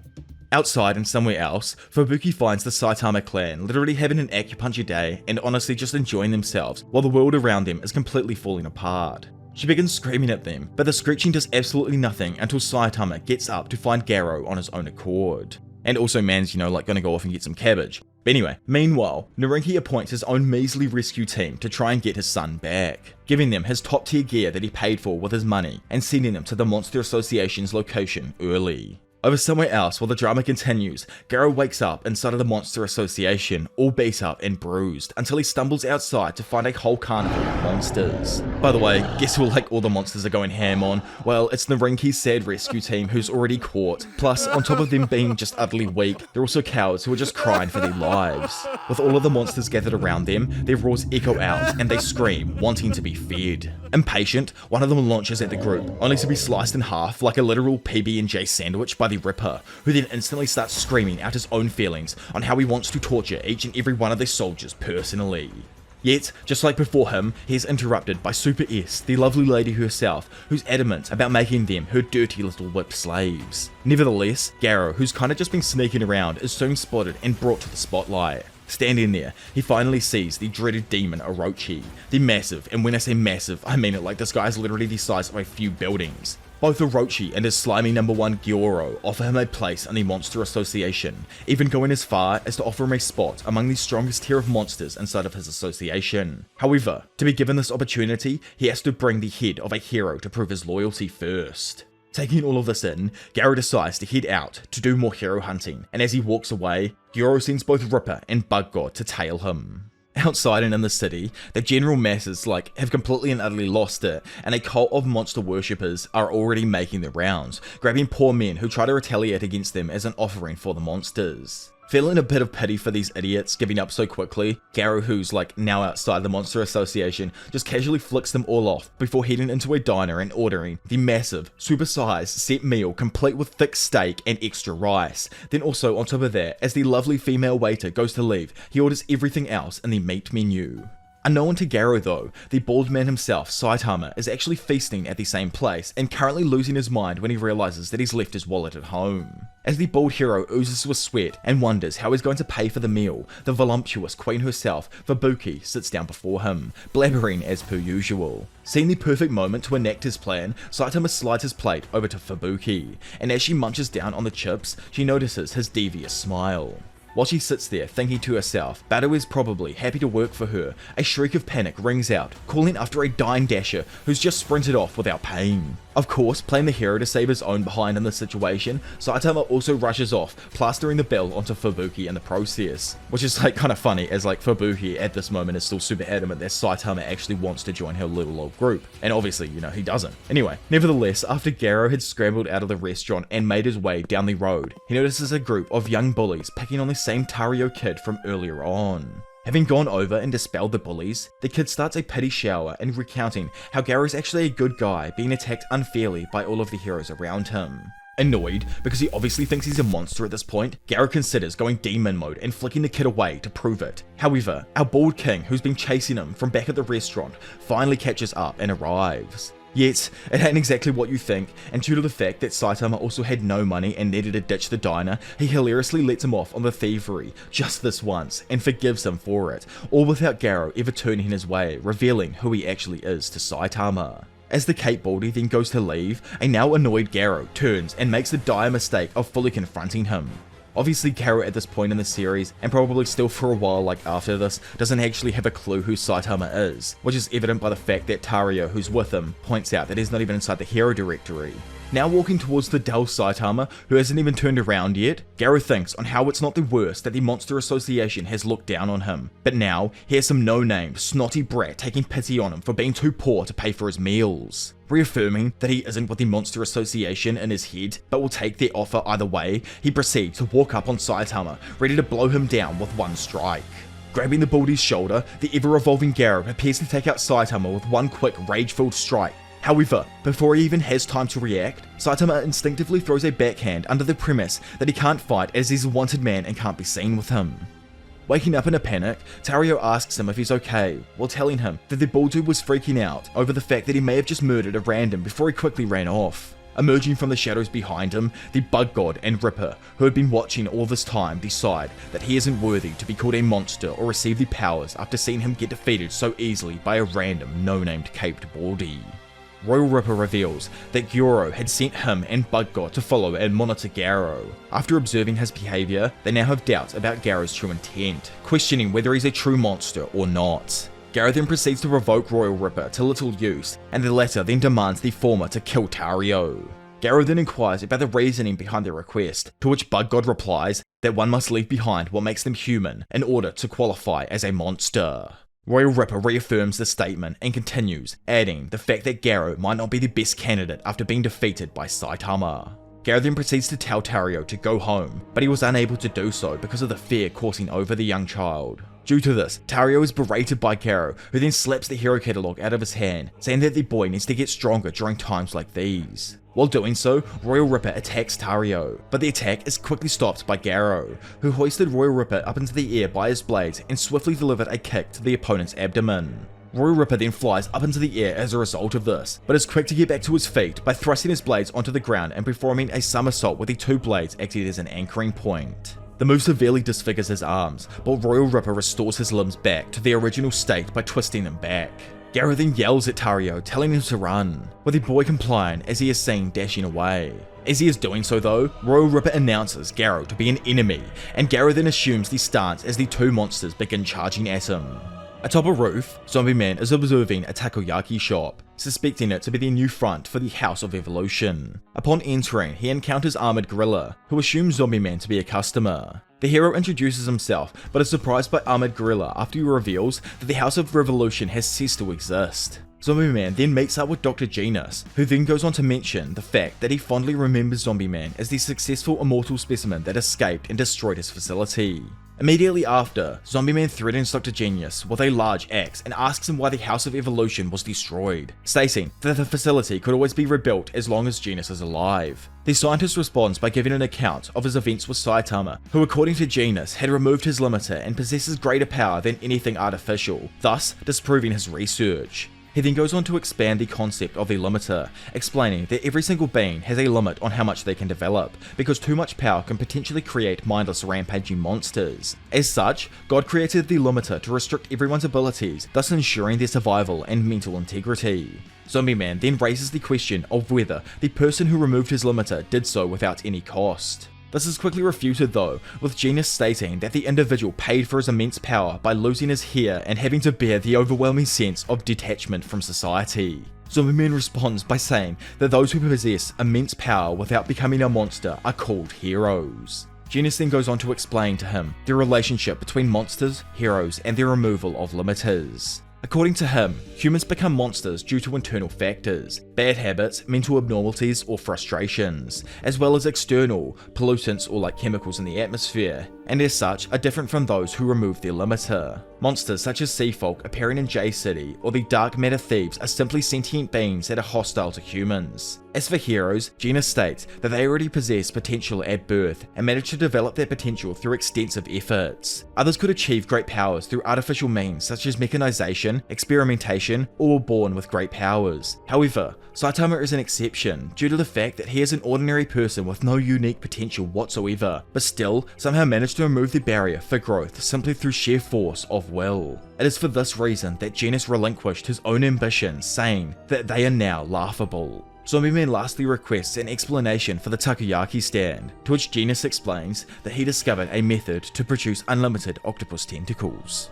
Outside and somewhere else, Fubuki finds the Saitama clan literally having an acupuncture day and honestly just enjoying themselves, while the world around them is completely falling apart. She begins screaming at them, but the screeching does absolutely nothing until Saitama gets up to find Garou on his own accord. And also man's, gonna go off and get some cabbage. But anyway, meanwhile, Narinki appoints his own measly rescue team to try and get his son back, giving them his top tier gear that he paid for with his money and sending them to the Monster Association's location early. Over somewhere else, while the drama continues, Garou wakes up inside of the Monster Association, all beat up and bruised, until he stumbles outside to find a whole carnival of monsters. By the way, guess who all the monsters are going ham on? Well, it's Narinki's sad rescue team who's already caught. Plus, on top of them being just utterly weak, they're also cowards who are just crying for their lives. With all of the monsters gathered around them, their roars echo out and they scream, wanting to be fed. Impatient, one of them launches at the group, only to be sliced in half like a literal PB&J sandwich by the Ripper, who then instantly starts screaming out his own feelings on how he wants to torture each and every one of their soldiers personally. Yet, just like before him, he is interrupted by Super S, the lovely lady herself, who's adamant about making them her dirty little whip slaves. Nevertheless, Garou, who's kinda just been sneaking around, is soon spotted and brought to the spotlight. Standing there, he finally sees the dreaded demon Orochi, the massive, and when I say massive, I mean it like this guy is literally the size of a few buildings. Both Orochi and his slimy number 1 Gyoro offer him a place in the Monster Association, even going as far as to offer him a spot among the strongest tier of monsters inside of his association. However, to be given this opportunity, he has to bring the head of a hero to prove his loyalty first. Taking all of this in, Garou decides to head out to do more hero hunting, and as he walks away, Gyoro sends both Ripper and Bug God to tail him. Outside and in the city, the general masses have completely and utterly lost it, and a cult of monster worshippers are already making their rounds, grabbing poor men who try to retaliate against them as an offering for the monsters. Feeling a bit of pity for these idiots giving up so quickly, Garou, who's now outside the Monster Association, just casually flicks them all off before heading into a diner and ordering the massive, super-sized set meal complete with thick steak and extra rice. Then also on top of that, as the lovely female waiter goes to leave, he orders everything else in the meat menu. Unknown to Garou though, the bald man himself, Saitama, is actually feasting at the same place and currently losing his mind when he realizes that he's left his wallet at home. As the bald hero oozes with sweat and wonders how he's going to pay for the meal, the voluptuous queen herself, Fubuki, sits down before him, blabbering as per usual. Seeing the perfect moment to enact his plan, Saitama slides his plate over to Fubuki, and as she munches down on the chips, she notices his devious smile. While she sits there thinking to herself, Bato is probably happy to work for her, a shriek of panic rings out, calling after a dying Dasher who's just sprinted off without pain. Of course, playing the hero to save his own behind in the situation, Saitama also rushes off, plastering the bell onto Fubuki in the process. Which is kinda funny, as Fubuki at this moment is still super adamant that Saitama actually wants to join her little old group. And obviously, he doesn't. Anyway, nevertheless, after Garou had scrambled out of the restaurant and made his way down the road, he notices a group of young bullies picking on the same Tario kid from earlier on. Having gone over and dispelled the bullies, the kid starts a pity shower and recounting how Garou's actually a good guy being attacked unfairly by all of the heroes around him. Annoyed, because he obviously thinks he's a monster at this point, Garou considers going demon mode and flicking the kid away to prove it. However, our bald king, who's been chasing him from back at the restaurant, finally catches up and arrives. Yet, it ain't exactly what you think, and due to the fact that Saitama also had no money and needed to ditch the diner, he hilariously lets him off on the thievery just this once, and forgives him for it, all without Garou ever turning his way, revealing who he actually is to Saitama. As the Cape Baldy then goes to leave, a now annoyed Garou turns and makes the dire mistake of fully confronting him. Obviously Garou at this point in the series, and probably still for a while like after this, doesn't actually have a clue who Saitama is, which is evident by the fact that Tario, who's with him, points out that he's not even inside the hero directory. Now walking towards the dull Saitama, who hasn't even turned around yet, Garou thinks on how it's not the worst that the Monster Association has looked down on him, but now he has some no-name, snotty brat taking pity on him for being too poor to pay for his meals. Reaffirming that he isn't with the Monster Association in his head, but will take their offer either way, he proceeds to walk up on Saitama, ready to blow him down with one strike. Grabbing the Baldy's shoulder, the ever-evolving Garou appears to take out Saitama with one quick rage-filled strike. However, before he even has time to react, Saitama instinctively throws a backhand under the premise that he can't fight as he's a wanted man and can't be seen with him. Waking up in a panic, Tario asks him if he's okay, while telling him that the bald dude was freaking out over the fact that he may have just murdered a random before he quickly ran off. Emerging from the shadows behind him, the Bug God and Ripper, who had been watching all this time, decide that he isn't worthy to be called a monster or receive the powers after seeing him get defeated so easily by a random no-named caped baldy. Royal Ripper reveals that Garou had sent him and Bug God to follow and monitor Garou. After observing his behaviour, they now have doubts about Garou's true intent, questioning whether he's a true monster or not. Garou then proceeds to provoke Royal Ripper to little use, and the latter then demands the former to kill Tario. Garou then inquires about the reasoning behind the request, to which Bug God replies that one must leave behind what makes them human in order to qualify as a monster. Royal Ripper reaffirms the statement and continues, adding the fact that Garou might not be the best candidate after being defeated by Saitama. Garou then proceeds to tell Tario to go home, but he was unable to do so because of the fear coursing over the young child. Due to this, Tario is berated by Garou, who then slaps the hero catalogue out of his hand, saying that the boy needs to get stronger during times like these. While doing so, Royal Ripper attacks Tario, but the attack is quickly stopped by Garou, who hoisted Royal Ripper up into the air by his blades and swiftly delivered a kick to the opponent's abdomen. Royal Ripper then flies up into the air as a result of this, but is quick to get back to his feet by thrusting his blades onto the ground and performing a somersault with the two blades acting as an anchoring point. The move severely disfigures his arms, but Royal Ripper restores his limbs back to their original state by twisting them back. Garou then yells at Tario, telling him to run, with the boy complying as he is seen dashing away. As he is doing so though, Royal Ripper announces Garou to be an enemy, and Garou then assumes the stance as the two monsters begin charging at him. Atop a roof, Zombie Man is observing a takoyaki shop, suspecting it to be the new front for the House of Evolution. Upon entering, he encounters Armored Gorilla, who assumes Zombie Man to be a customer. The hero introduces himself, but is surprised by Armored Gorilla after he reveals that the House of Revolution has ceased to exist. Zombie Man then meets up with Dr. Genus, who then goes on to mention the fact that he fondly remembers Zombie Man as the successful immortal specimen that escaped and destroyed his facility. Immediately after, Zombie Man threatens Dr. Genius with a large axe and asks him why the House of Evolution was destroyed, stating that the facility could always be rebuilt as long as Genius is alive. The scientist responds by giving an account of his events with Saitama, who according to Genius had removed his limiter and possesses greater power than anything artificial, thus disproving his research. He then goes on to expand the concept of the limiter, explaining that every single being has a limit on how much they can develop, because too much power can potentially create mindless rampaging monsters. As such, God created the limiter to restrict everyone's abilities, thus ensuring their survival and mental integrity. Zombie Man then raises the question of whether the person who removed his limiter did so without any cost. This is quickly refuted though, with Genius stating that the individual paid for his immense power by losing his hair and having to bear the overwhelming sense of detachment from society. Zombie Man responds by saying that those who possess immense power without becoming a monster are called heroes. Genius then goes on to explain to him the relationship between monsters, heroes, and their removal of limiters. According to him, humans become monsters due to internal factors, bad habits, mental abnormalities or frustrations, as well as external pollutants or like chemicals in the atmosphere. and as such are different from those who remove their limiter. Monsters such as Sea Folk appearing in J City or the Dark Matter Thieves are simply sentient beings that are hostile to humans. As for heroes, Gina states that they already possess potential at birth and manage to develop that potential through extensive efforts. Others could achieve great powers through artificial means such as mechanization, experimentation, or were born with great powers. However, Saitama is an exception due to the fact that he is an ordinary person with no unique potential whatsoever, but still somehow managed to remove the barrier for growth simply through sheer force of will. It is for this reason that Genis relinquished his own ambitions, saying that they are now laughable. Zombie-Man lastly requests an explanation for the takoyaki stand, to which Genis explains that he discovered a method to produce unlimited octopus tentacles.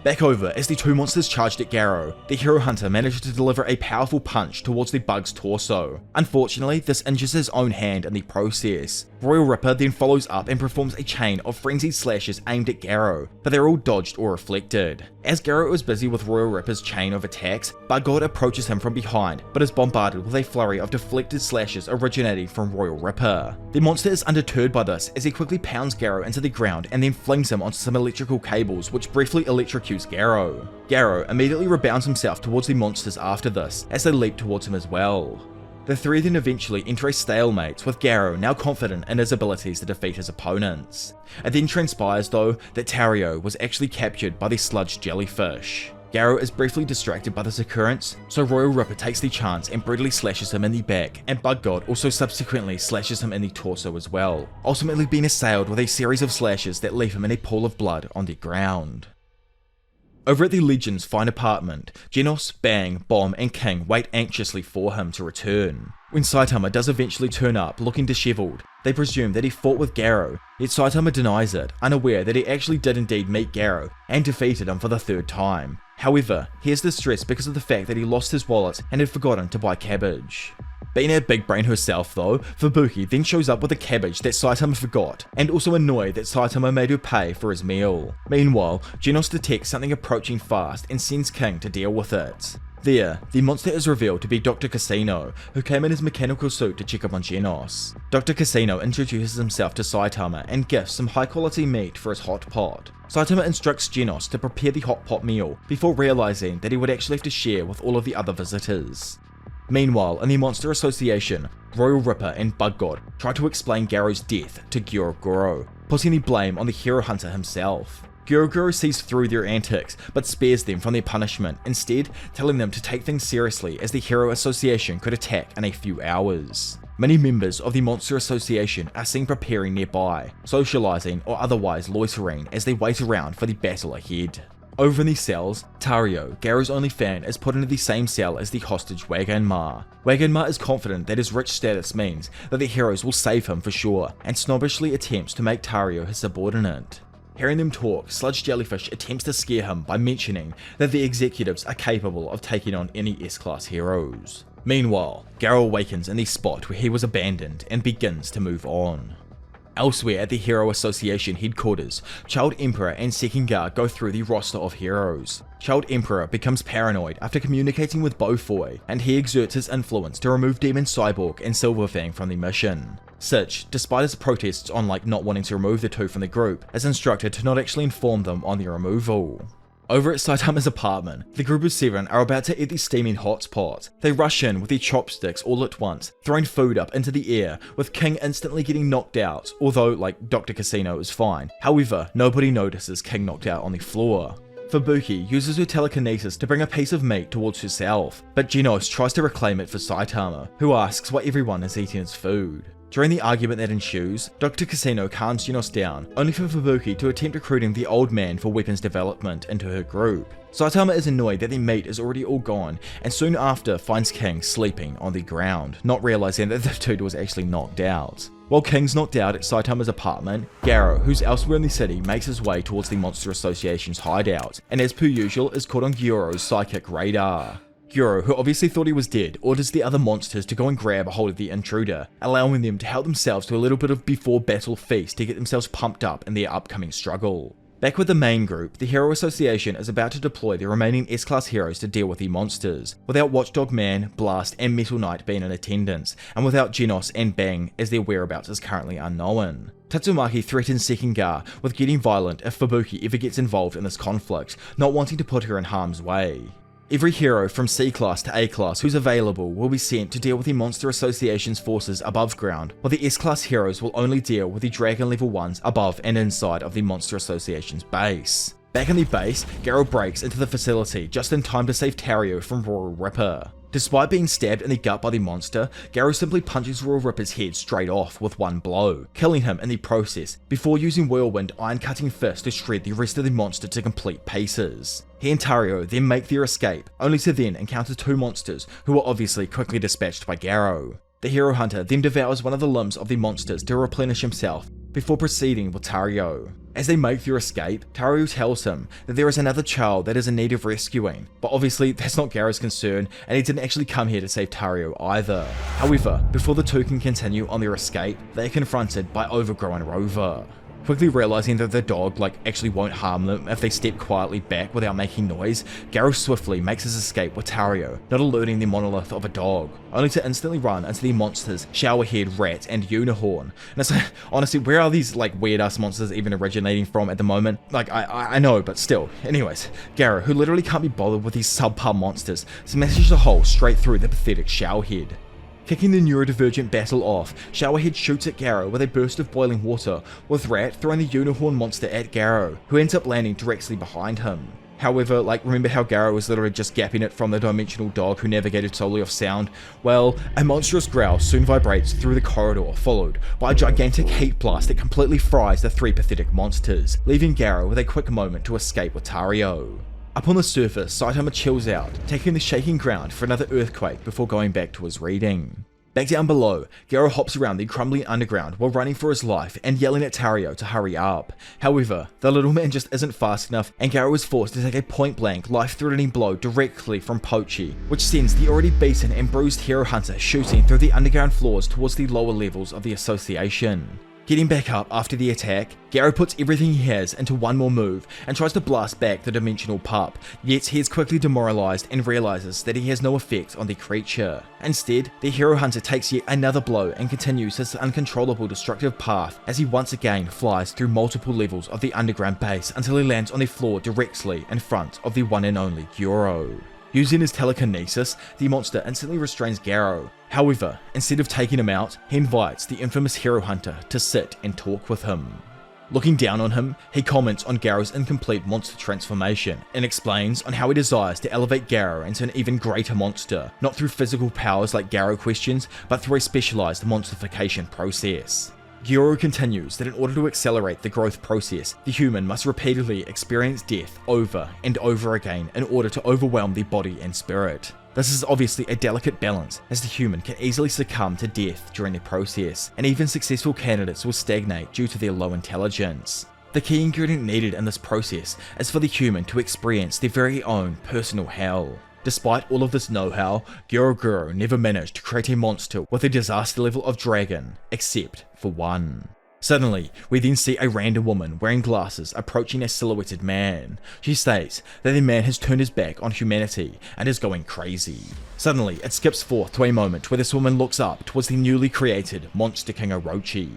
Back over as the two monsters charged at Garou, the hero hunter managed to deliver a powerful punch towards the bug's torso. Unfortunately, this injures his own hand in the process. Royal Ripper then follows up and performs a chain of frenzied slashes aimed at Garou, but they're all dodged or reflected. As Garou is busy with Royal Ripper's chain of attacks, Bug God approaches him from behind, but is bombarded with a flurry of deflected slashes originating from Royal Ripper. The monster is undeterred by this as he quickly pounds Garou into the ground and then flings him onto some electrical cables which briefly electrocutes Garou. Garou immediately rebounds himself towards the monsters after this, as they leap towards him as well. The three then eventually enter a stalemate, with Garou now confident in his abilities to defeat his opponents. It then transpires though that Tario was actually captured by the sludge jellyfish. Garou is briefly distracted by this occurrence, so Royal Ripper takes the chance and brutally slashes him in the back, and Bug God also subsequently slashes him in the torso as well, ultimately being assailed with a series of slashes that leave him in a pool of blood on the ground. Over at the Legion's fine apartment, Genos, Bang, Bomb, and King wait anxiously for him to return. When Saitama does eventually turn up looking disheveled, they presume that he fought with Garou, yet Saitama denies it, unaware that he actually did indeed meet Garou and defeated him for the third time. However, he is distressed because of the fact that he lost his wallet and had forgotten to buy cabbage. Being a big brain herself though, Fubuki then shows up with a cabbage that Saitama forgot, and also annoyed that Saitama made her pay for his meal. Meanwhile, Genos detects something approaching fast and sends King to deal with it. There, the monster is revealed to be Dr. Casino, who came in his mechanical suit to check up on Genos. Dr. Casino introduces himself to Saitama and gifts some high quality meat for his hot pot. Saitama instructs Genos to prepare the hot pot meal before realizing that he would actually have to share with all of the other visitors. Meanwhile, in the Monster Association, Royal Ripper and Bug God try to explain Garou's death to Garou, putting the blame on the hero hunter himself. Garou sees through their antics, but spares them from their punishment, instead telling them to take things seriously as the Hero Association could attack in a few hours. Many members of the Monster Association are seen preparing nearby, socializing or otherwise loitering as they wait around for the battle ahead. Over in the cells, Tario, Garou's only fan, is put into the same cell as the hostage Wagon Ma. Wagon Ma is confident that his rich status means that the heroes will save him for sure, and snobbishly attempts to make Tario his subordinate. Hearing them talk, Sludge Jellyfish attempts to scare him by mentioning that the executives are capable of taking on any S-class heroes. Meanwhile, Garou awakens in the spot where he was abandoned and begins to move on. Elsewhere at the Hero Association headquarters, Child Emperor and Second Guard go through the roster of heroes. Child Emperor becomes paranoid after communicating with Beaufoy, and he exerts his influence to remove Demon Cyborg and Silverfang from the mission. Sitch, despite his protests on not wanting to remove the two from the group, is instructed to not actually inform them on the removal. Over at Saitama's apartment, the group of 7 are about to eat the steaming hotspot. They rush in with their chopsticks all at once, throwing food up into the air, with King instantly getting knocked out, although, Dr. Casino is fine. However, nobody notices King knocked out on the floor. Fubuki uses her telekinesis to bring a piece of meat towards herself, but Genos tries to reclaim it for Saitama, who asks why everyone is eating his food. During the argument that ensues, Dr. Casino calms Genos down, only for Fubuki to attempt recruiting the old man for weapons development into her group. Saitama is annoyed that the meat is already all gone, and soon after finds King sleeping on the ground, not realizing that the dude was actually knocked out. While King's knocked out at Saitama's apartment, Garou, who's elsewhere in the city, makes his way towards the Monster Association's hideout, and as per usual is caught on Gyuro's psychic radar. Garou, who obviously thought he was dead, orders the other monsters to go and grab a hold of the intruder, allowing them to help themselves to a little bit of before battle feast to get themselves pumped up in their upcoming struggle. Back with the main group, the Hero Association is about to deploy the remaining S-Class heroes to deal with the monsters, without Watchdog Man, Blast, and Metal Knight being in attendance, and without Genos and Bang, as their whereabouts is currently unknown. Tatsumaki threatens Sekingar with getting violent if Fubuki ever gets involved in this conflict, not wanting to put her in harm's way. Every hero from C-Class to A-Class who's available will be sent to deal with the Monster Association's forces above ground, while the S-Class heroes will only deal with the Dragon level 1s above and inside of the Monster Association's base. Back in the base, Garou breaks into the facility just in time to save Tario from Royal Ripper. Despite being stabbed in the gut by the monster, Garou simply punches Royal Ripper's head straight off with one blow, killing him in the process, before using Whirlwind Iron-Cutting Fist to shred the rest of the monster to complete pieces. He and Tario then make their escape, only to then encounter two monsters who are obviously quickly dispatched by Garou. The Hero Hunter then devours one of the limbs of the monsters to replenish himself, before proceeding with Tario. As they make their escape, Tario tells him that there is another child that is in need of rescuing, but obviously that's not Garou's concern, and he didn't actually come here to save Tario either. However, before the two can continue on their escape, they are confronted by Overgrown Rover. Quickly realizing that the dog actually won't harm them if they step quietly back without making noise, Garou swiftly makes his escape with Tario, not alerting the monolith of a dog, only to instantly run into the monsters Showerhead, Rat, and Unicorn. And it's honestly, where are these weird ass monsters even originating from at the moment? I know, but still. Anyways, Garou, who literally can't be bothered with these subpar monsters, smashes a hole straight through the pathetic Showerhead. Kicking the neurodivergent battle off, Showerhead shoots at Garou with a burst of boiling water, with Rat throwing the Unicorn monster at Garou, who ends up landing directly behind him. However, remember how Garou was literally just gapping it from the dimensional dog who navigated solely off sound? Well, a monstrous growl soon vibrates through the corridor, followed by a gigantic heat blast that completely fries the three pathetic monsters, leaving Garou with a quick moment to escape with Tario. Up on the surface, Saitama chills out, taking the shaking ground for another earthquake before going back to his reading. Back down below, Garou hops around the crumbling underground while running for his life and yelling at Tario to hurry up. However, the little man just isn't fast enough, and Garou is forced to take a point-blank, life-threatening blow directly from Pochi, which sends the already beaten and bruised Hero Hunter shooting through the underground floors towards the lower levels of the association. Getting back up after the attack, Garou puts everything he has into one more move and tries to blast back the dimensional pup, yet he is quickly demoralized and realizes that he has no effect on the creature. Instead, the Hero Hunter takes yet another blow and continues his uncontrollable destructive path as he once again flies through multiple levels of the underground base until he lands on the floor directly in front of the one and only Gyoro. Using his telekinesis, the monster instantly restrains Garou. However, instead of taking him out, he invites the infamous Hero Hunter to sit and talk with him. Looking down on him, he comments on Garou's incomplete monster transformation and explains on how he desires to elevate Garou into an even greater monster, not through physical powers like Garou questions, but through a specialized monsterification process. Gyoro continues that in order to accelerate the growth process, the human must repeatedly experience death over and over again in order to overwhelm the body and spirit. This is obviously a delicate balance, as the human can easily succumb to death during the process, and even successful candidates will stagnate due to their low intelligence. The key ingredient needed in this process is for the human to experience their very own personal hell. Despite all of this know-how, Garou never managed to create a monster with a disaster level of dragon, except for one. Suddenly, we then see a random woman wearing glasses approaching a silhouetted man. She states that the man has turned his back on humanity and is going crazy. Suddenly, it skips forth to a moment where this woman looks up towards the newly created Monster King Orochi.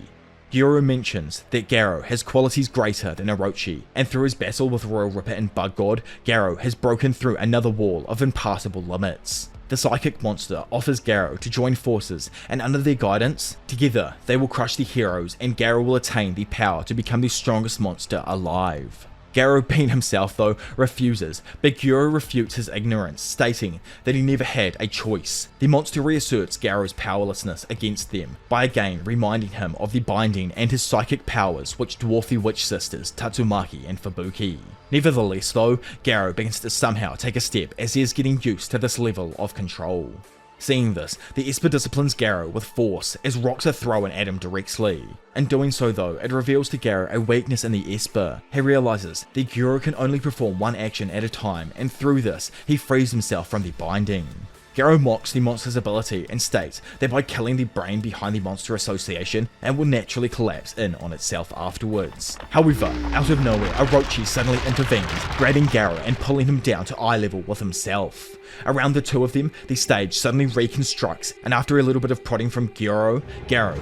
Gyoro mentions that Garou has qualities greater than Orochi, and through his battle with Royal Ripper and Bug God, Garou has broken through another wall of impassable limits. The psychic monster offers Garou to join forces, and under their guidance, together they will crush the heroes and Garou will attain the power to become the strongest monster alive. Garou being himself though refuses, but Gyoro refutes his ignorance, stating that he never had a choice. The monster reasserts Garou's powerlessness against them, by again reminding him of the binding and his psychic powers which dwarf the witch sisters Tatsumaki and Fubuki. Nevertheless though, Garou begins to somehow take a step as he is getting used to this level of control. Seeing this, the Esper disciplines Garou with force as rocks are thrown at him directly. In doing so though, it reveals to Garou a weakness in the Esper. He realizes that Gyoro can only perform one action at a time, and through this, he frees himself from the binding. Garou mocks the monster's ability and states that by killing the brain behind the monster association, it will naturally collapse in on itself afterwards. However, out of nowhere, Orochi suddenly intervenes, grabbing Garou and pulling him down to eye level with himself. Around the two of them, the stage suddenly reconstructs, and after a little bit of prodding from Garou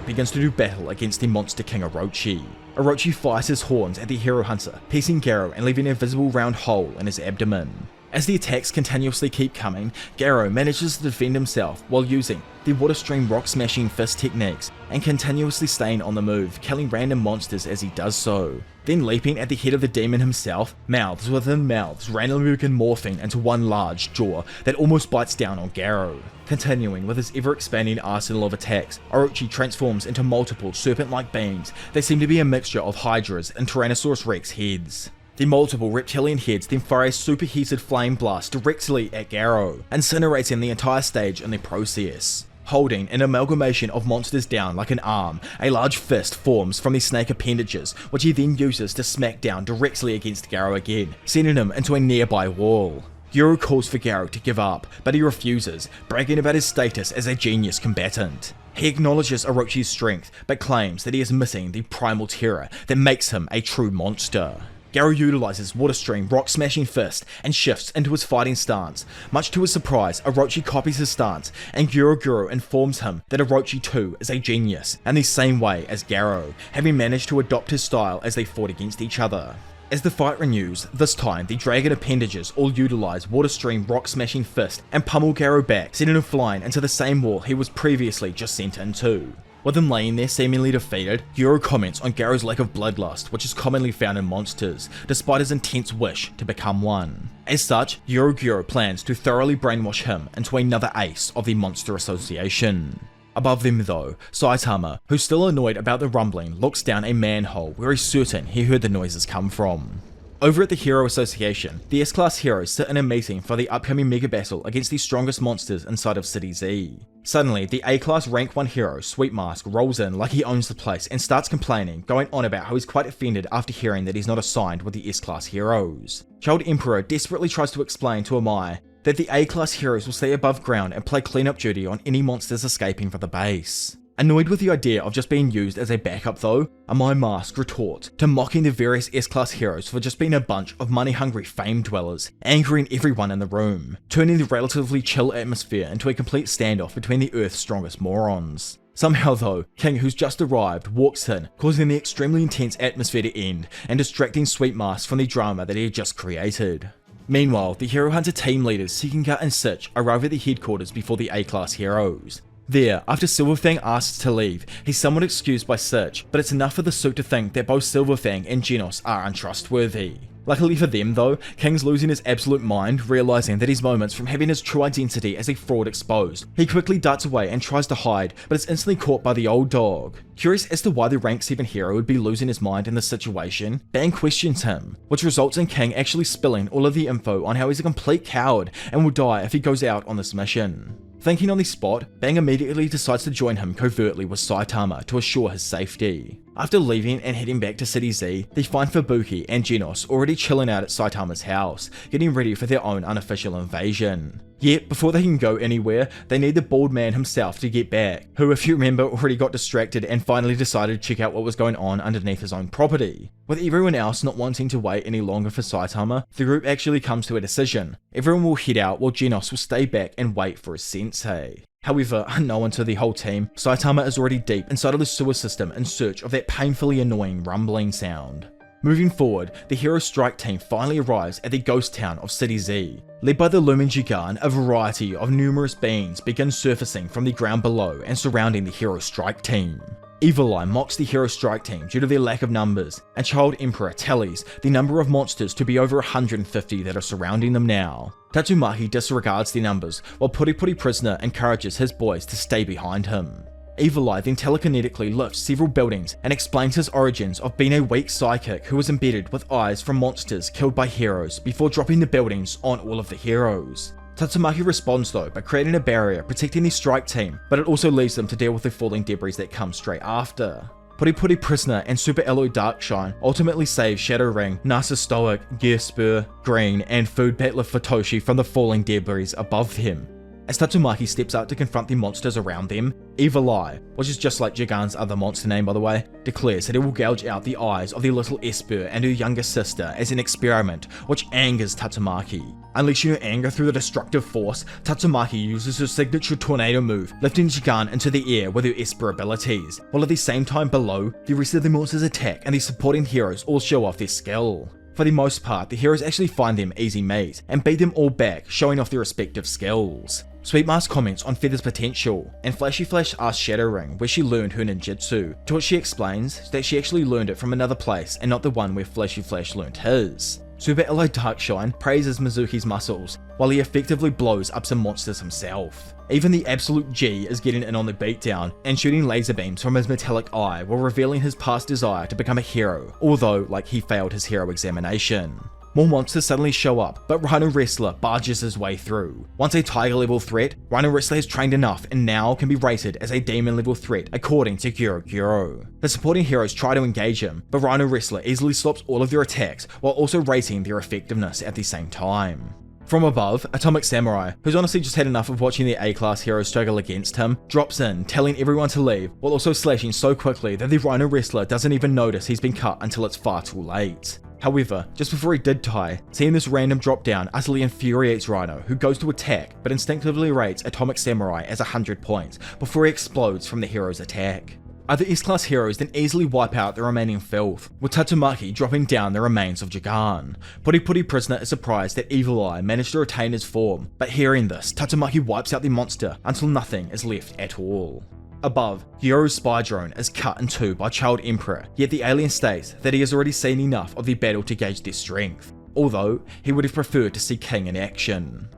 begins to do battle against the monster king Orochi. Orochi fires his horns at the hero hunter, piercing Garou and leaving a visible round hole in his abdomen. As the attacks continuously keep coming, Garou manages to defend himself while using the water stream rock smashing fist techniques and continuously staying on the move, killing random monsters as he does so. Then leaping at the head of the demon himself, mouths within mouths randomly begin morphing into one large jaw that almost bites down on Garou. Continuing with his ever-expanding arsenal of attacks, Orochi transforms into multiple serpent-like beings that seem to be a mixture of Hydras and Tyrannosaurus Rex heads. The multiple reptilian heads then fire a superheated flame blast directly at Garou, incinerating the entire stage in the process. Holding an amalgamation of monsters down like an arm, a large fist forms from the snake appendages, which he then uses to smack down directly against Garou again, sending him into a nearby wall. Garou calls for Garou to give up, but he refuses, bragging about his status as a genius combatant. He acknowledges Orochi's strength, but claims that he is missing the primal terror that makes him a true monster. Garou utilizes Water Stream Rock Smashing Fist and shifts into his fighting stance. Much to his surprise, Orochi copies his stance, and Garou informs him that Orochi too is a genius, in the same way as Garou, having managed to adopt his style as they fought against each other. As the fight renews, this time the dragon appendages all utilize Water Stream Rock Smashing Fist and pummel Garou back, sending him flying into the same wall he was previously just sent into. With him laying there seemingly defeated, Garou comments on Garou's lack of bloodlust, which is commonly found in monsters, despite his intense wish to become one. As such, Garou plans to thoroughly brainwash him into another ace of the Monster Association. Above them though, Saitama, who's still annoyed about the rumbling, looks down a manhole where he's certain he heard the noises come from. Over at the Hero Association, the S-Class heroes sit in a meeting for the upcoming mega battle against the strongest monsters inside of City Z. Suddenly, the A-Class rank 1 hero, Sweet Mask, rolls in like he owns the place and starts complaining, going on about how he's quite offended after hearing that he's not assigned with the S-Class heroes. Child Emperor desperately tries to explain to Amai that the A-Class heroes will stay above ground and play cleanup duty on any monsters escaping from the base. Annoyed with the idea of just being used as a backup though, Amai Mask retorts to mocking the various S-Class heroes for just being a bunch of money-hungry fame dwellers, angering everyone in the room, turning the relatively chill atmosphere into a complete standoff between the Earth's strongest morons. Somehow though, King, who's just arrived, walks in, causing the extremely intense atmosphere to end, and distracting Sweet Mask from the drama that he had just created. Meanwhile, the Hero Hunter team leaders Seekinga and Sitch arrive at the headquarters before the A-Class heroes. There, after Silverfang asks to leave, he's somewhat excused by Sitch, but it's enough for the suit to think that both Silverfang and Genos are untrustworthy. Luckily for them though, King's losing his absolute mind, realizing that his moments from having his true identity as a fraud exposed. He quickly darts away and tries to hide, but is instantly caught by the old dog. Curious as to why the rank 7 hero would be losing his mind in this situation, Bang questions him, which results in King actually spilling all of the info on how he's a complete coward and will die if he goes out on this mission. Thinking on the spot, Bang immediately decides to join him covertly with Saitama to assure his safety. After leaving and heading back to City Z, they find Fubuki and Genos already chilling out at Saitama's house, getting ready for their own unofficial invasion. Yet, before they can go anywhere, they need the bald man himself to get back, who if you remember already got distracted and finally decided to check out what was going on underneath his own property. With everyone else not wanting to wait any longer for Saitama, the group actually comes to a decision. Everyone will head out while Genos will stay back and wait for his sensei. However, unknown to the whole team, Saitama is already deep inside of the sewer system in search of that painfully annoying rumbling sound. Moving forward, the Hero Strike team finally arrives at the ghost town of City Z. Led by the Lumen Jigan, a variety of numerous beings begin surfacing from the ground below and surrounding the Hero Strike team. Evil Eye mocks the Hero Strike team due to their lack of numbers, and Child Emperor tallies the number of monsters to be over 150 that are surrounding them now. Tatsumaki disregards the numbers, while Puri Prisoner encourages his boys to stay behind him. Evil Eye then telekinetically lifts several buildings and explains his origins of being a weak psychic who was embedded with eyes from monsters killed by heroes before dropping the buildings on all of the heroes. Tatsumaki responds though by creating a barrier protecting the strike team, but it also leaves them to deal with the falling debris that come straight after. Puri Prisoner and Super Alloy Darkshine ultimately save Shadow Ring, Nasa Stoic, Gear Spur, Green, and Food Battler Futoshi from the falling debris above him. As Tatsumaki steps out to confront the monsters around them, Evil Eye, which is just like Jigan's other monster name by the way, declares that it will gouge out the eyes of the little Esper and her younger sister as an experiment, which angers Tatsumaki. Unleashing her anger through the destructive force, Tatsumaki uses her signature tornado move, lifting Jigan into the air with her Esper abilities, while at the same time below, the rest of the monsters attack and the supporting heroes all show off their skill. For the most part, the heroes actually find them easy meat, and beat them all back, showing off their respective skills. Sweet Mask comments on Feather's potential, and Flashy Flash asks Shadowring where she learned her ninjutsu, to which she explains that she actually learned it from another place and not the one where Flashy Flash learned his. Super Ally Darkshine praises Mizuki's muscles, while he effectively blows up some monsters himself. Even the absolute G is getting in on the beatdown and shooting laser beams from his metallic eye while revealing his past desire to become a hero, although he failed his hero examination. More monsters suddenly show up, but Rhino Wrestler barges his way through. Once a Tiger level threat, Rhino Wrestler has trained enough and now can be rated as a Demon level threat according to Guro. The supporting heroes try to engage him, but Rhino Wrestler easily stops all of their attacks while also rating their effectiveness at the same time. From above, Atomic Samurai, who's honestly just had enough of watching the A-class heroes struggle against him, drops in, telling everyone to leave, while also slashing so quickly that the Rhino Wrestler doesn't even notice he's been cut until it's far too late. However, just before he did die, seeing this random drop down utterly infuriates Rhino, who goes to attack, but instinctively rates Atomic Samurai as 100 points before he explodes from the hero's attack. Other S-class heroes then easily wipe out the remaining filth, with Tatsumaki dropping down the remains of Jigan. Puri Prisoner is surprised that Evil Eye managed to retain his form, but hearing this, Tatsumaki wipes out the monster until nothing is left at all. Above, Gyoro's spy drone is cut in two by Child Emperor, yet the alien states that he has already seen enough of the battle to gauge their strength, although he would have preferred to see King in action.